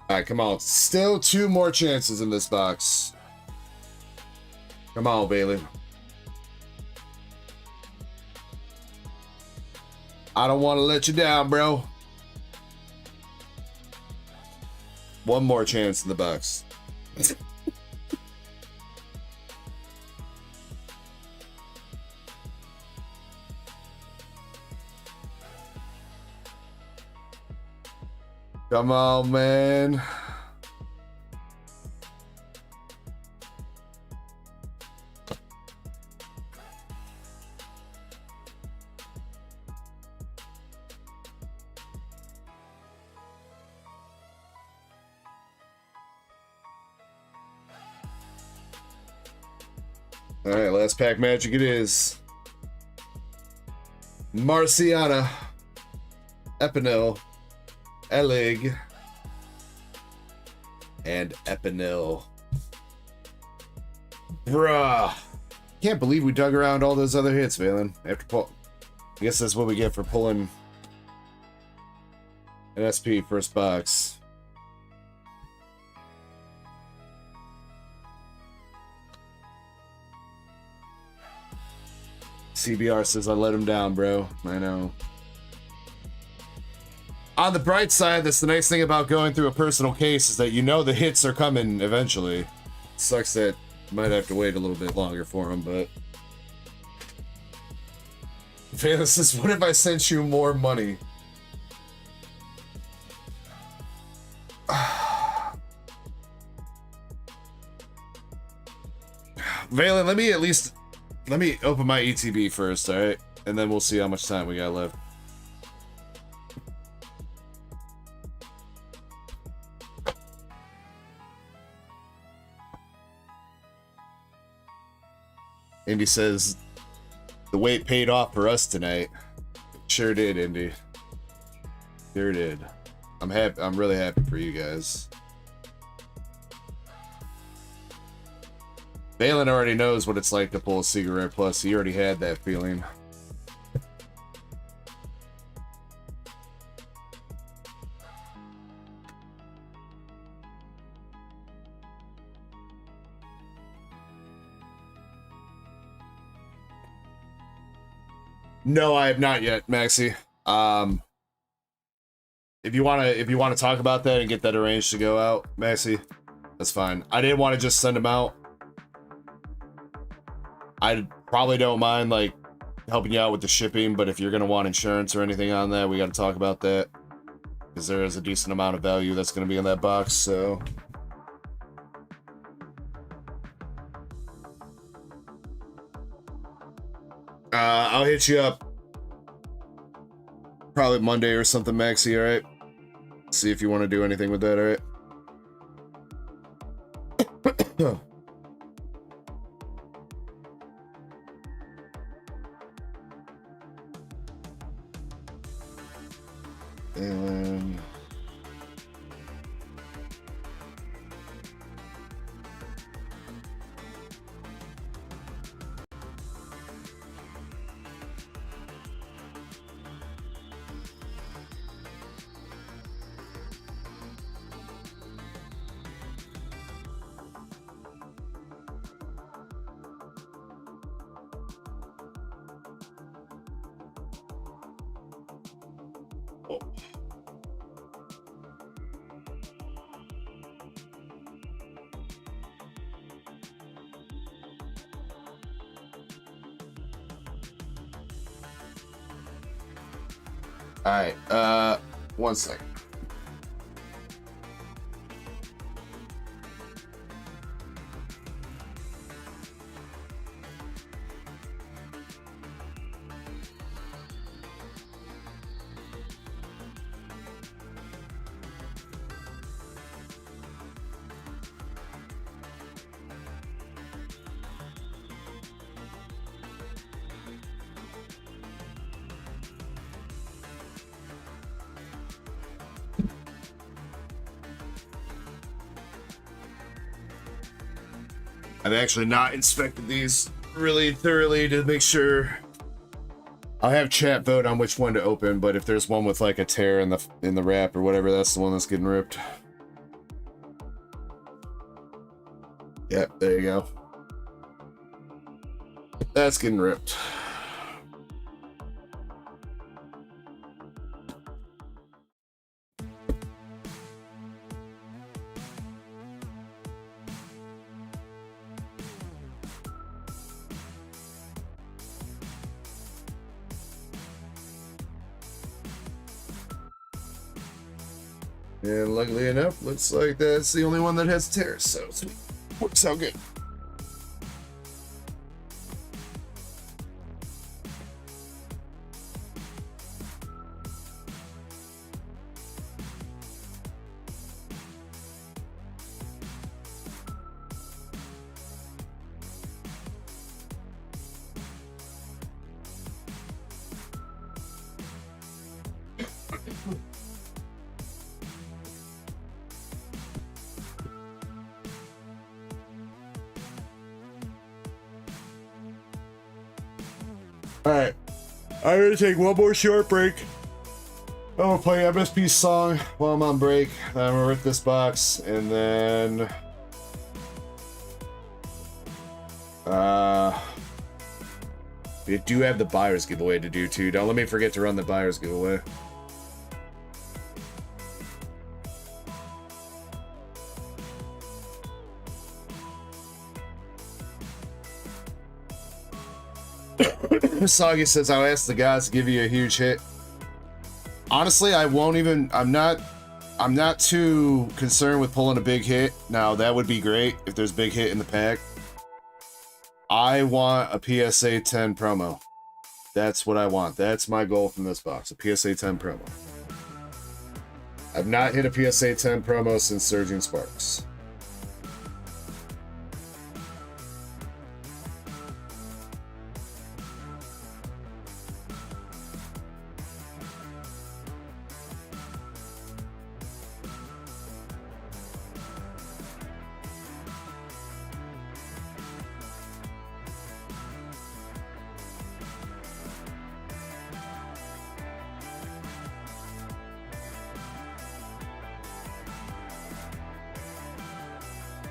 Alright, come on. Still 2 more chances in this box. Come on, Bailey. I don't want to let you down, bro. 1 more chance in the box. Come on, man. All right, last pack magic it is. Marciana, Epinel, Elig, and Epinel. Bruh. Can't believe we dug around all those other hits, Valen. After pull, I guess that's what we get for pulling an SP first box. CBR says I let him down, bro. I know. On the bright side, that's the nice thing about going through a personal case is that you know the hits are coming eventually. Sucks that you might have to wait a little bit longer for them, but... Valen says, what if I sent you more money? Valen, let me open my ETB first, alright? And then we'll see how much time we got left. Indy says, the wait paid off for us tonight. Sure did, Indy. Sure did. I'm happy. I'm really happy for you guys. Valen already knows what it's like to pull a cigarette plus. He already had that feeling. No, I have not yet, Maxie. If you wanna talk about that and get that arranged to go out, Maxie, that's fine. I didn't want to just send them out. I probably don't mind like helping you out with the shipping, but if you're gonna want insurance or anything on that, we got to talk about that because there is a decent amount of value that's gonna be in that box. So. I'll hit you up probably Monday or something, Maxie, all right? See if you want to do anything with that, all right? And all right, 1 second. I've actually not inspected these really thoroughly to make sure. I'll have chat vote on which one to open, but if there's one with like a tear in the wrap or whatever, that's the one that's getting ripped. Yep, there you go. That's getting ripped. And luckily enough, looks like that's the only one that has tears, so sweet. Works out good. Alright, I'm gonna take one more short break. I'm gonna play MSP's song while I'm on break. Then I'm gonna rip this box, and then we do have the buyer's giveaway to do too. Don't let me forget to run the buyer's giveaway. Soggy says, I'll ask the guys to give you a huge hit. Honestly, I won't even, I'm not too concerned with pulling a big hit. Now, that would be great if there's a big hit in the pack. I want a PSA 10 promo. That's what I want. That's my goal from this box, a PSA 10 promo. I've not hit a PSA 10 promo since Surging Sparks.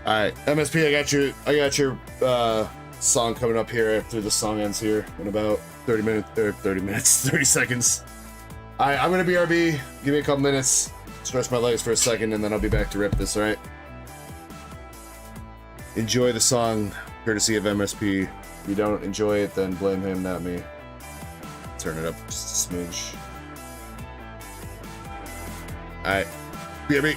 All right, MSP, I got your song coming up here after the song ends here in about 30 seconds. All right, I'm gonna BRB. Give me a couple minutes, stretch my legs for a second, and then I'll be back to rip this. All right. Enjoy the song, courtesy of MSP. If you don't enjoy it, then blame him, not me. Turn it up just a smidge. All right, BRB.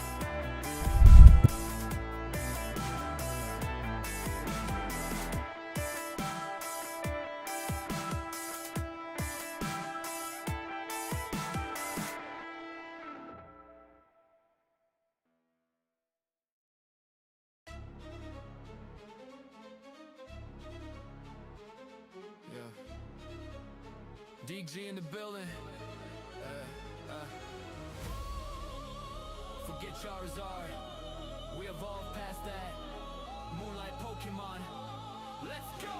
DG in the building. Forget Charizard. We evolved past that. Moonlight Pokemon. Let's go!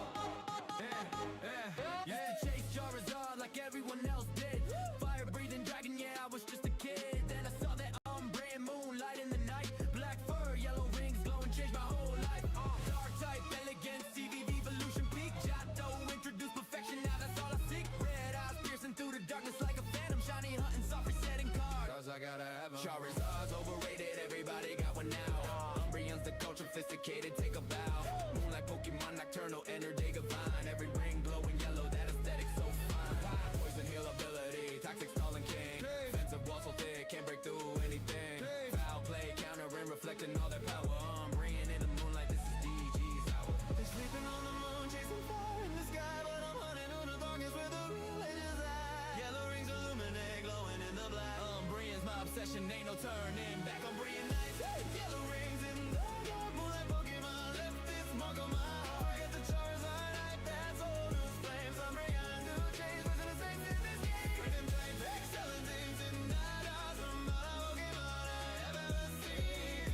Used to chase Charizard like everyone else did. Fire breathing dragon, yeah, I was just a kid. Then I saw that brand moonlight in the night. Black fur, yellow rings, glowing, changed my whole life. Dark type, elegance, CVV, evolution, peak. Jato, introduced perfection, now that's all I seek. Red eyes piercing through the darkness like a phantom. Shiny hunting, soft resetting cards. Cause I gotta have them. Charizard's overrated, everybody got one now. Umbreon's the culture, sophisticated, take a bow. Moonlight Pokemon, nocturnal, energy divine. Every ring glowing yellow, that aesthetic so fine. Poison heal ability, toxic stalling king. Defensive wall so thick, can't break through anything. Foul play, countering, reflecting all their power. Umbreon in the moonlight, this is DG's hour. They're sleeping on the moon, chasing fire in the sky, but I'm hunting through the darkness where the real edges lie. Yellow rings illuminate, glowing in the black. Umbreon's my obsession, ain't no turning back. Umbreon nights, yellow rings in the dark. Moonlight Pokemon left this mark on my heart. Get the Charizard hype, that's all new flames. Umbreon new change, version of snakes in this game. Rhythm type, excelling things in the dark. From all the Pokemon I have ever seen.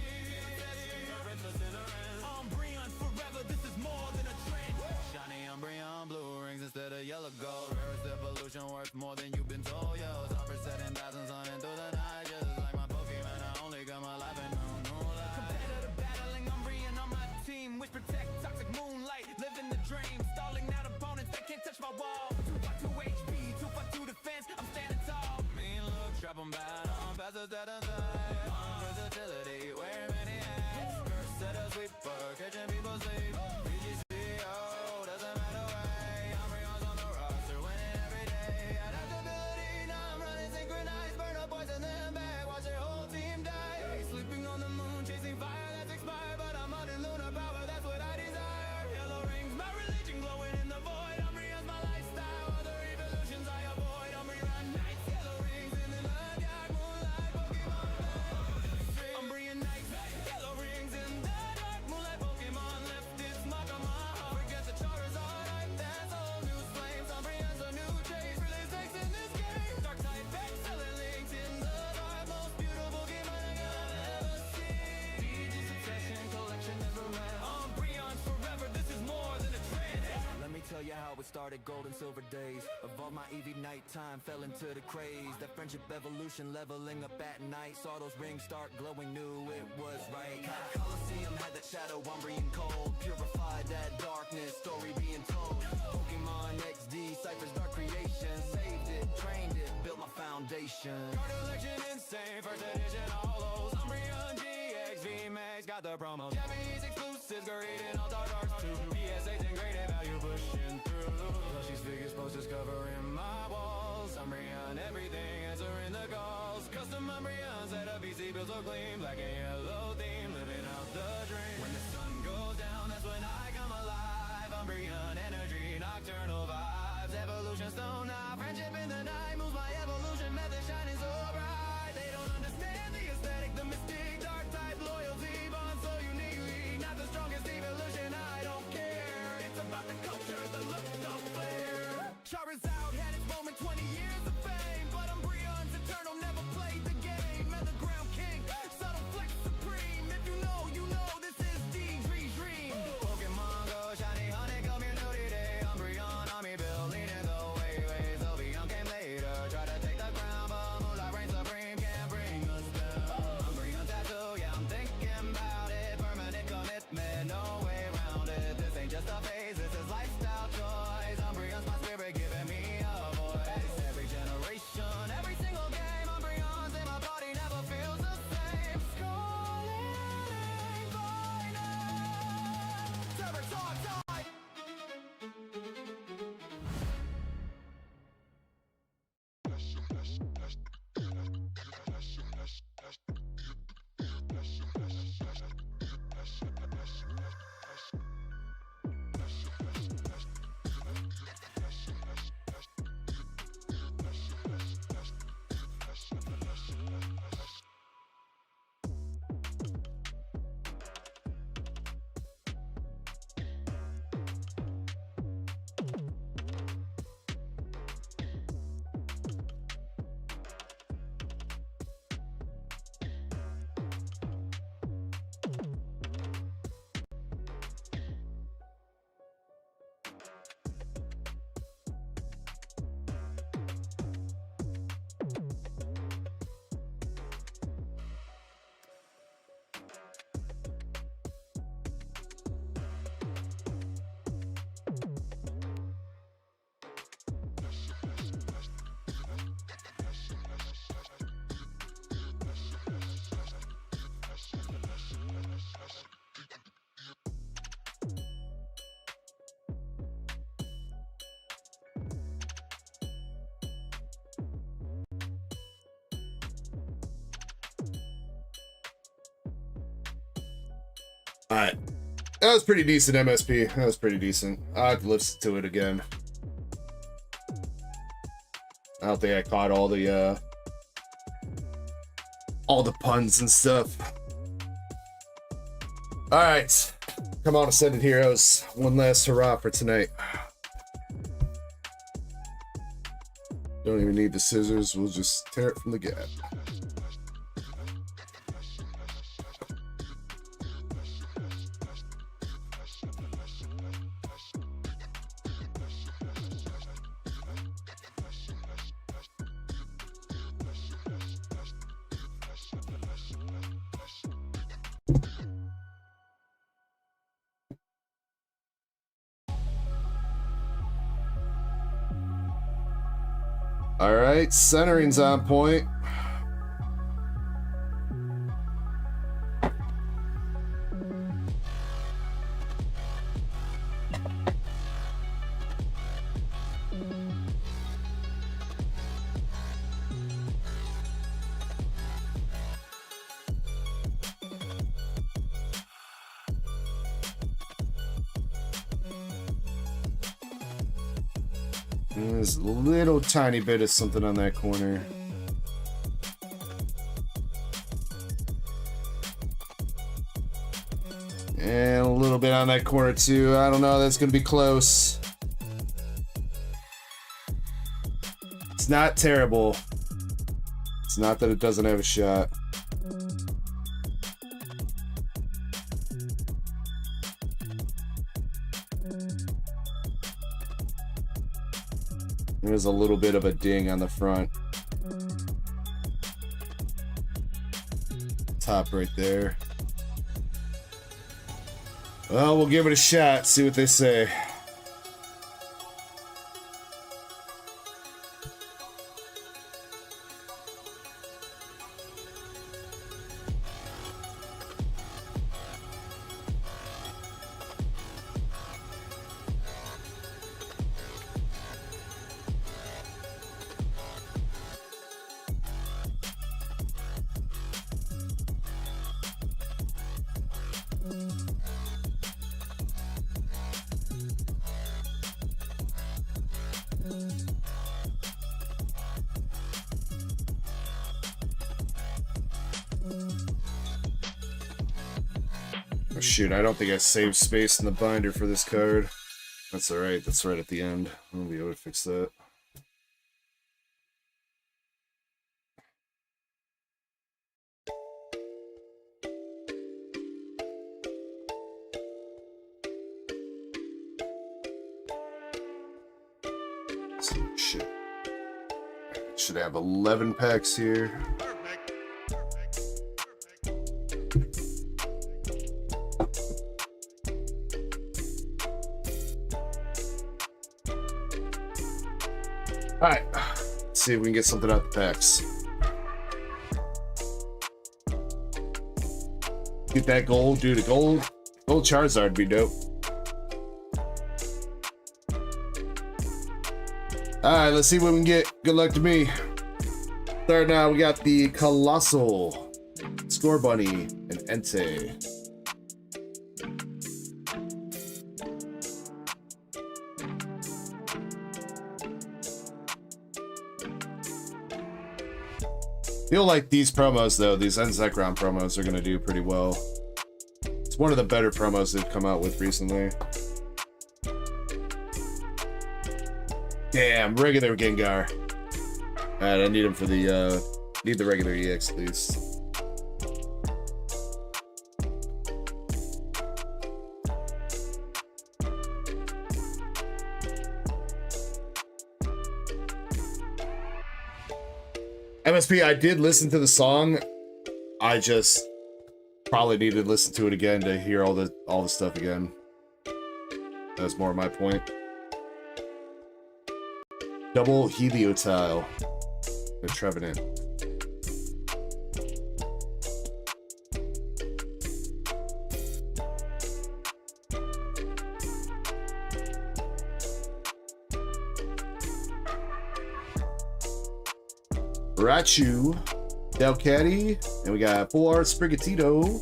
Umbreon forever, this is more than a trend. Shiny Umbreon blue rings instead of yellow gold. Rarest evolution worth more than you've been told. Yo, top for setting thousands hunting through the night. Just like my Pokemon, I only come alive and no lie. Competitor battling Umbreon on my team. Which protect toxic moonlight, living the dream. Stalling out opponents that can't touch my wall. 2 HP, 2 defense, I'm standing tall. Mean look, trap 'em bad on passes that inside. On versatility, wear many hats. First set a sweeper, catching people sleep. BGCO, doesn't matter way. Umbreon's on the roster, winning every day. Adaptability, now I'm running synchronized. Burn up poison, then back, watch your whole team die. Sleeping on the moon, chasing fire that's expired. But I'm on in lunar power, that's what I desire. Yellow rings, my religion glowing in the void. Umbreon's my lifestyle, other evolutions I avoid. Umbreon nights, yellow rings in the dark. Moonlight Pokemon back. Umbreon nights, yellow rings in the dark. Moonlight Pokemon left its mark on my heart. Forget the Charizard hype, that's all new flames. Umbreon's a new chase, really stakes in this game. Dark type, excelling links in the dark. Most beautiful Pokemon I ever seen. DG's obsession, collection never ends. Umbreon forever, this is more than a trend. Let me tell you how it started, gold and silver days. Evolved my Eevee nighttime, fell into the craze. That friendship evolution, leveling up at night. Saw those rings start glowing, knew it was right. Coliseum had that shadow, Umbreon cold. Purified that darkness, story being told. Pokemon XD, Cypher's dark creation. Saved it, trained it, built my foundation. Card collection insane, first edition, all those Umbreon GX VMAX got the promo. Japanese exclusives, great in all darks too. PSA's in great value pushing through. Plushies, figures, posters covering my walls. Umbreon everything, answering the calls. Custom Umbreon set up, PC builds so clean. Black and yellow theme, living out the dream. When the sun goes down, that's when I come alive. Umbreon energy, nocturnal vibes. Evolution stone now, friendship in the night. Moves my evolution method shining so bright. They don't understand the aesthetic, the mystic. Dark type loyalty, bond so uniquely. Not the strongest evolution, I don't care. It's about the culture, the look, the flair. Charizard had its moment, 20 years of fame. But Umbreon's eternal, never played the game. And the ground king, subtle flex supreme. If you know, this is DG's dream. Pokemon Go, shiny honeycomb, community day. Umbreon army build, leading the way. Sylveon came later, try to All right. That was pretty decent, MSP. That was pretty decent. I'll have to listen to it again. I don't think I caught all the puns and stuff. All right. Come on, Ascended Heroes. One last hurrah for tonight. Don't even need the scissors. We'll just tear it from the gap. All right, centering's on point. There's a little tiny bit of something on that corner. And a little bit on that corner too. I don't know, that's gonna be close. It's not terrible. It's not that it doesn't have a shot. There's a little bit of a ding on the front. Top right there. Well, we'll give it a shot, see what they say. Oh shoot, I don't think I saved space in the binder for this card. That's alright, that's right at the end. I'll be able to fix that. Shit. Should have 11 packs here. Alright, let's see if we can get something out the packs. Get that gold, dude. A gold Charizard would be dope. Alright, let's see what we can get. Good luck to me. Third now, we got the Colossal, Score Bunny, and Entei. Feel like these promos, though, these Zekrom promos are going to do pretty well. It's one of the better promos they've come out with recently. Damn, regular Gengar. Alright, I need him for the, need the regular EX, please. MSP, I did listen to the song. I just probably needed to listen to it again to hear all the stuff again. That's more my point. Double Heliotile. The Trevenant. Raichu, Delcatty, and we got Full Art Sprigatito,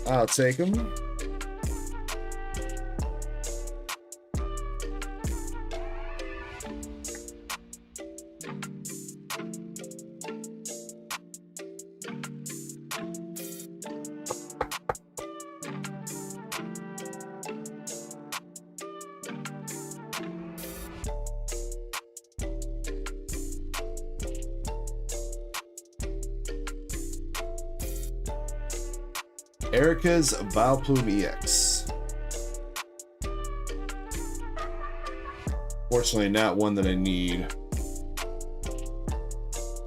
I'll take them. Erica's Vileplume EX. Fortunately, not one that I need.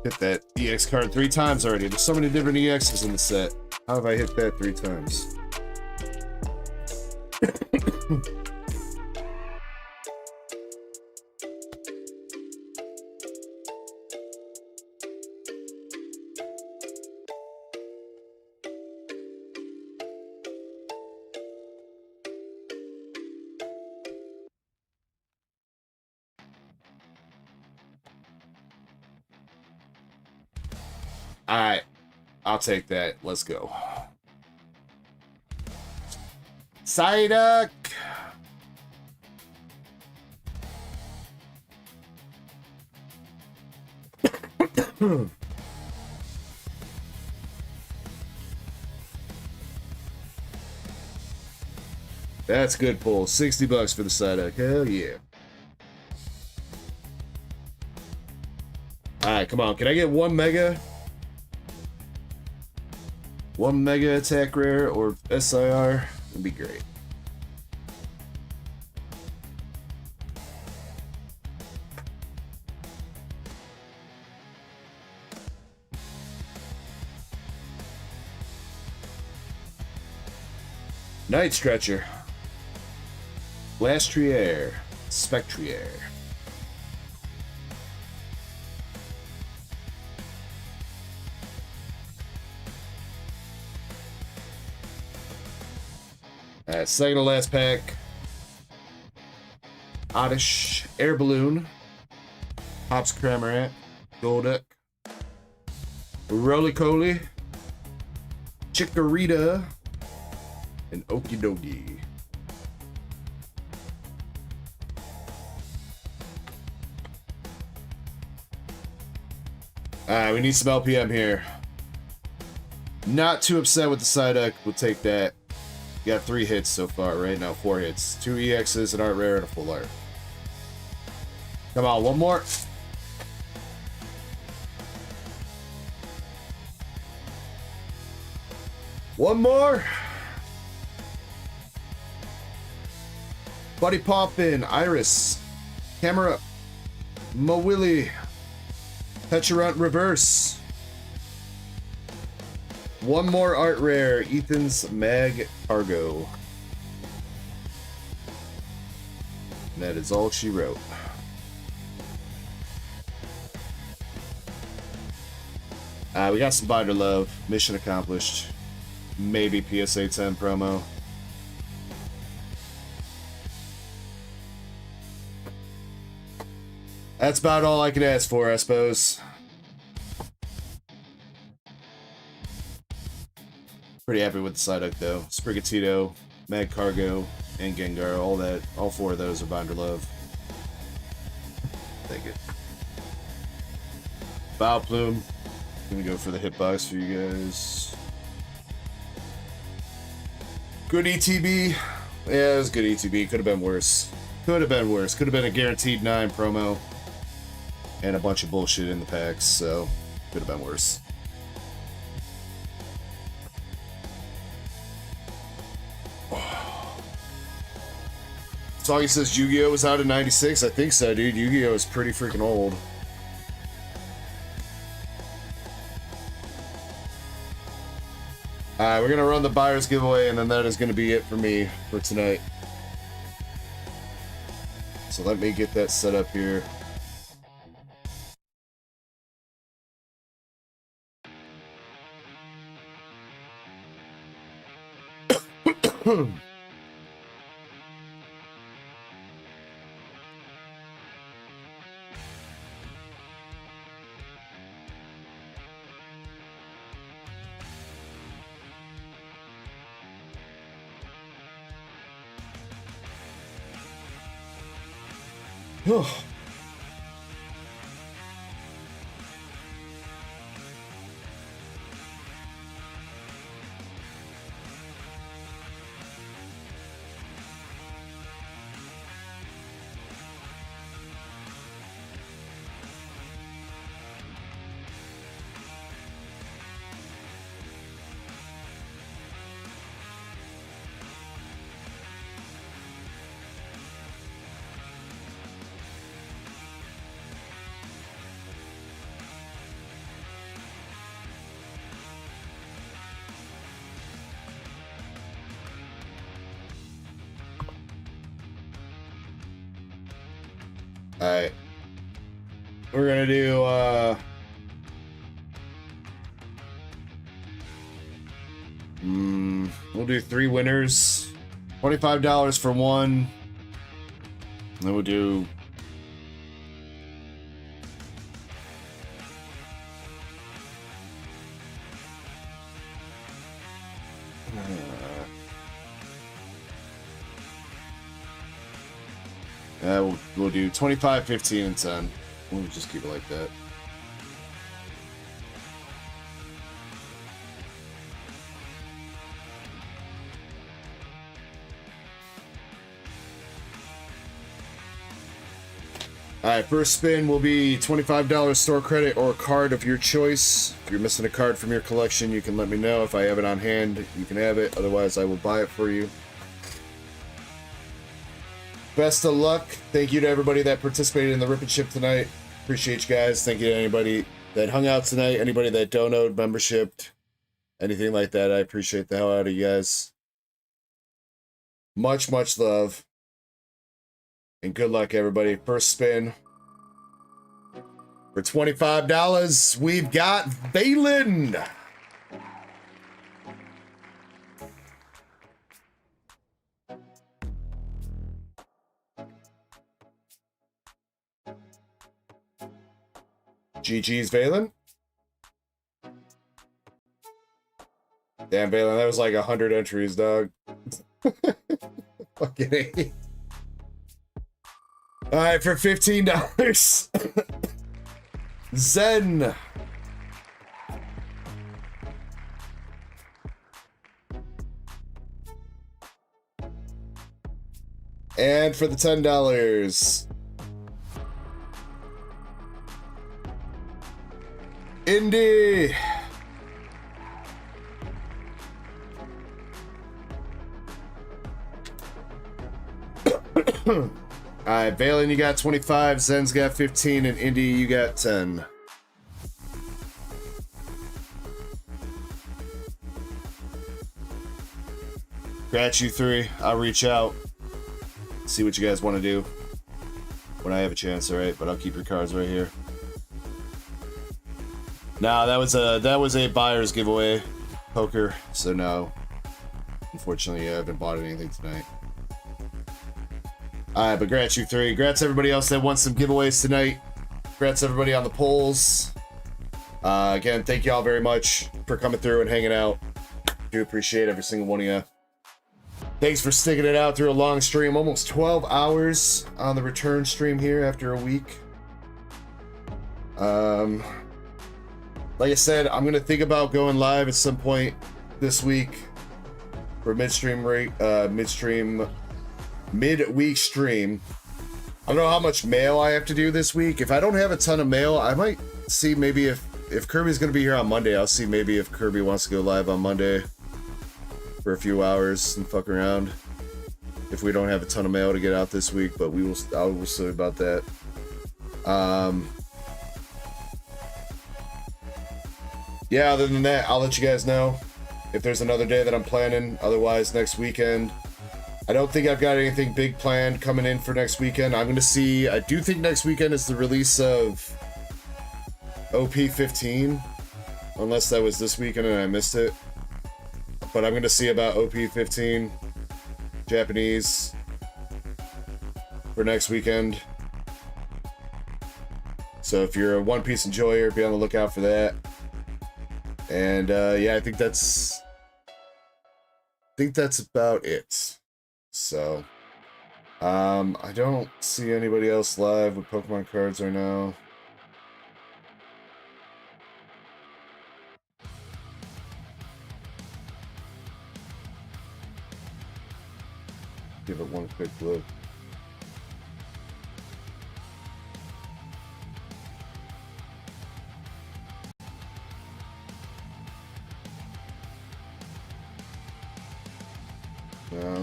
Hit that EX card 3 times already. There's so many different EXs in the set. How have I hit that 3 times? Alright, I'll take that. Let's go. Psyduck! That's good pull. $60 for the Psyduck. Hell yeah. Alright, come on. Can I get 1 mega? 1 mega attack rare or SIR would be great. Night Stretcher. Blastriere. Spectriere. Alright, second to last pack. Oddish, Air Balloon, Hops Cramorant, Golduck, Roly-Coly, Chikorita, and Okidogi. Alright, we need some LPM here. Not too upset with the Psyduck. We'll take that. Got 3 hits so far, right? Now 4 hits. 2 EXs, an art rare, and a full art. Come on, one more. One more. Buddy Poppin, Iris, Camera, Mawili, Petulant Reverse. One more art rare, Ethan's Mag Cargo. And that is all she wrote. We got some binder love. Mission accomplished. Maybe PSA 10 promo. That's about all I could ask for, I suppose. Pretty happy with the Psyduck though. Sprigatito, Mag Cargo, and Gengar. All 4 of those are binder love. Take it. Vileplume. Gonna go for the hitbox for you guys. Good ETB. Yeah, it was good ETB. Could have been worse. Could have been worse. Could have been a guaranteed 9 promo. And a bunch of bullshit in the packs, so could have been worse. Soggy says Yu-Gi-Oh! Was out in 96. I think so, dude. Yu-Gi-Oh! Is pretty freaking old. Alright, we're going to run the buyer's giveaway, and then that is going to be it for me for tonight. So let me get that set up here. Alright. We're gonna do we'll do 3 winners. $25 for one. Then we'll do we'll do 25, 15, and 10. We'll just keep it like that. Alright, first spin will be $25 store credit or a card of your choice. If you're missing a card from your collection, you can let me know. If I have it on hand, you can have it. Otherwise, I will buy it for you. Best of luck. Thank you to everybody that participated in the Rip and Ship tonight. Appreciate you guys. Thank you to anybody that hung out tonight. Anybody that donated, membership, anything like that. I appreciate the hell out of you guys. Much, much love. And good luck, everybody. First spin. For $25, we've got Valen. GG's, Valen. Damn, Valen, that was like 100 entries, dog. Fucking A. Alright, for $15. Zen. And for the $10. Indy. Alright, Valen, you got 25, Zen's got 15, and Indy, you got 10. Got you 3. I'll reach out. See what you guys want to do when I have a chance, alright? But I'll keep your cards right here. No, that was a buyer's giveaway poker, so no. Unfortunately, I haven't bought anything tonight. Alright, but grats you 3. Grats everybody else that won some giveaways tonight. Grats everybody on the polls. Again, thank you all very much for coming through and hanging out. Do appreciate every single one of you. Thanks for sticking it out through a long stream. Almost 12 hours on the return stream here after a week. Like I said, I'm going to think about going live at some point this week for midweek stream. I don't know how much mail I have to do this week. If I don't have a ton of mail, I might see maybe if Kirby's going to be here on Monday, I'll see maybe if Kirby wants to go live on Monday for a few hours and fuck around. If we don't have a ton of mail to get out this week, but I will see about that. Yeah, other than that, I'll let you guys know if there's another day that I'm planning. Otherwise, next weekend. I don't think I've got anything big planned coming in for next weekend. I'm going to see... I do think next weekend is the release of OP15. Unless that was this weekend and I missed it. But I'm going to see about OP15 Japanese for next weekend. So if you're a One Piece enjoyer, be on the lookout for that. And yeah, I think that's about it. So I don't see anybody else live with Pokemon cards right now. Give it one quick look.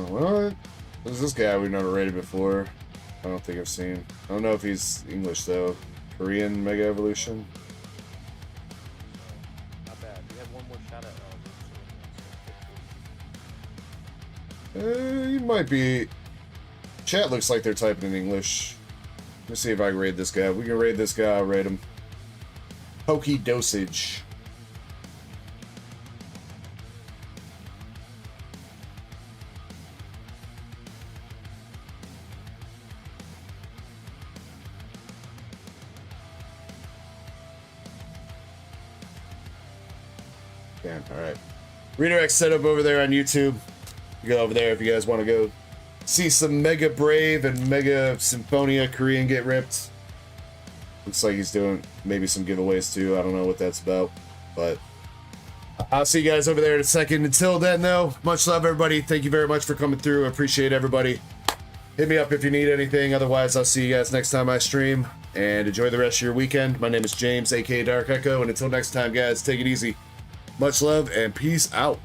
Well, there's this guy we've never rated before. I don't think I've seen. I don't know if he's English though. Korean Mega Evolution. Not bad. We have one more shot at He might be. Chat looks like they're typing in English. Let's see if I can raid this guy. If we can raid this guy, I'll raid him. Pokey Dosage. Damn, alright. Redirect setup over there on YouTube. You go over there if you guys want to go see some Mega Brave and Mega Symphonia Korean get ripped. Looks like he's doing maybe some giveaways too. I don't know what that's about. But I'll see you guys over there in a second. Until then, though, much love, everybody. Thank you very much for coming through. I appreciate everybody. Hit me up if you need anything. Otherwise, I'll see you guys next time I stream. And enjoy the rest of your weekend. My name is James, aka Dark Echo. And until next time, guys, take it easy. Much love and peace out.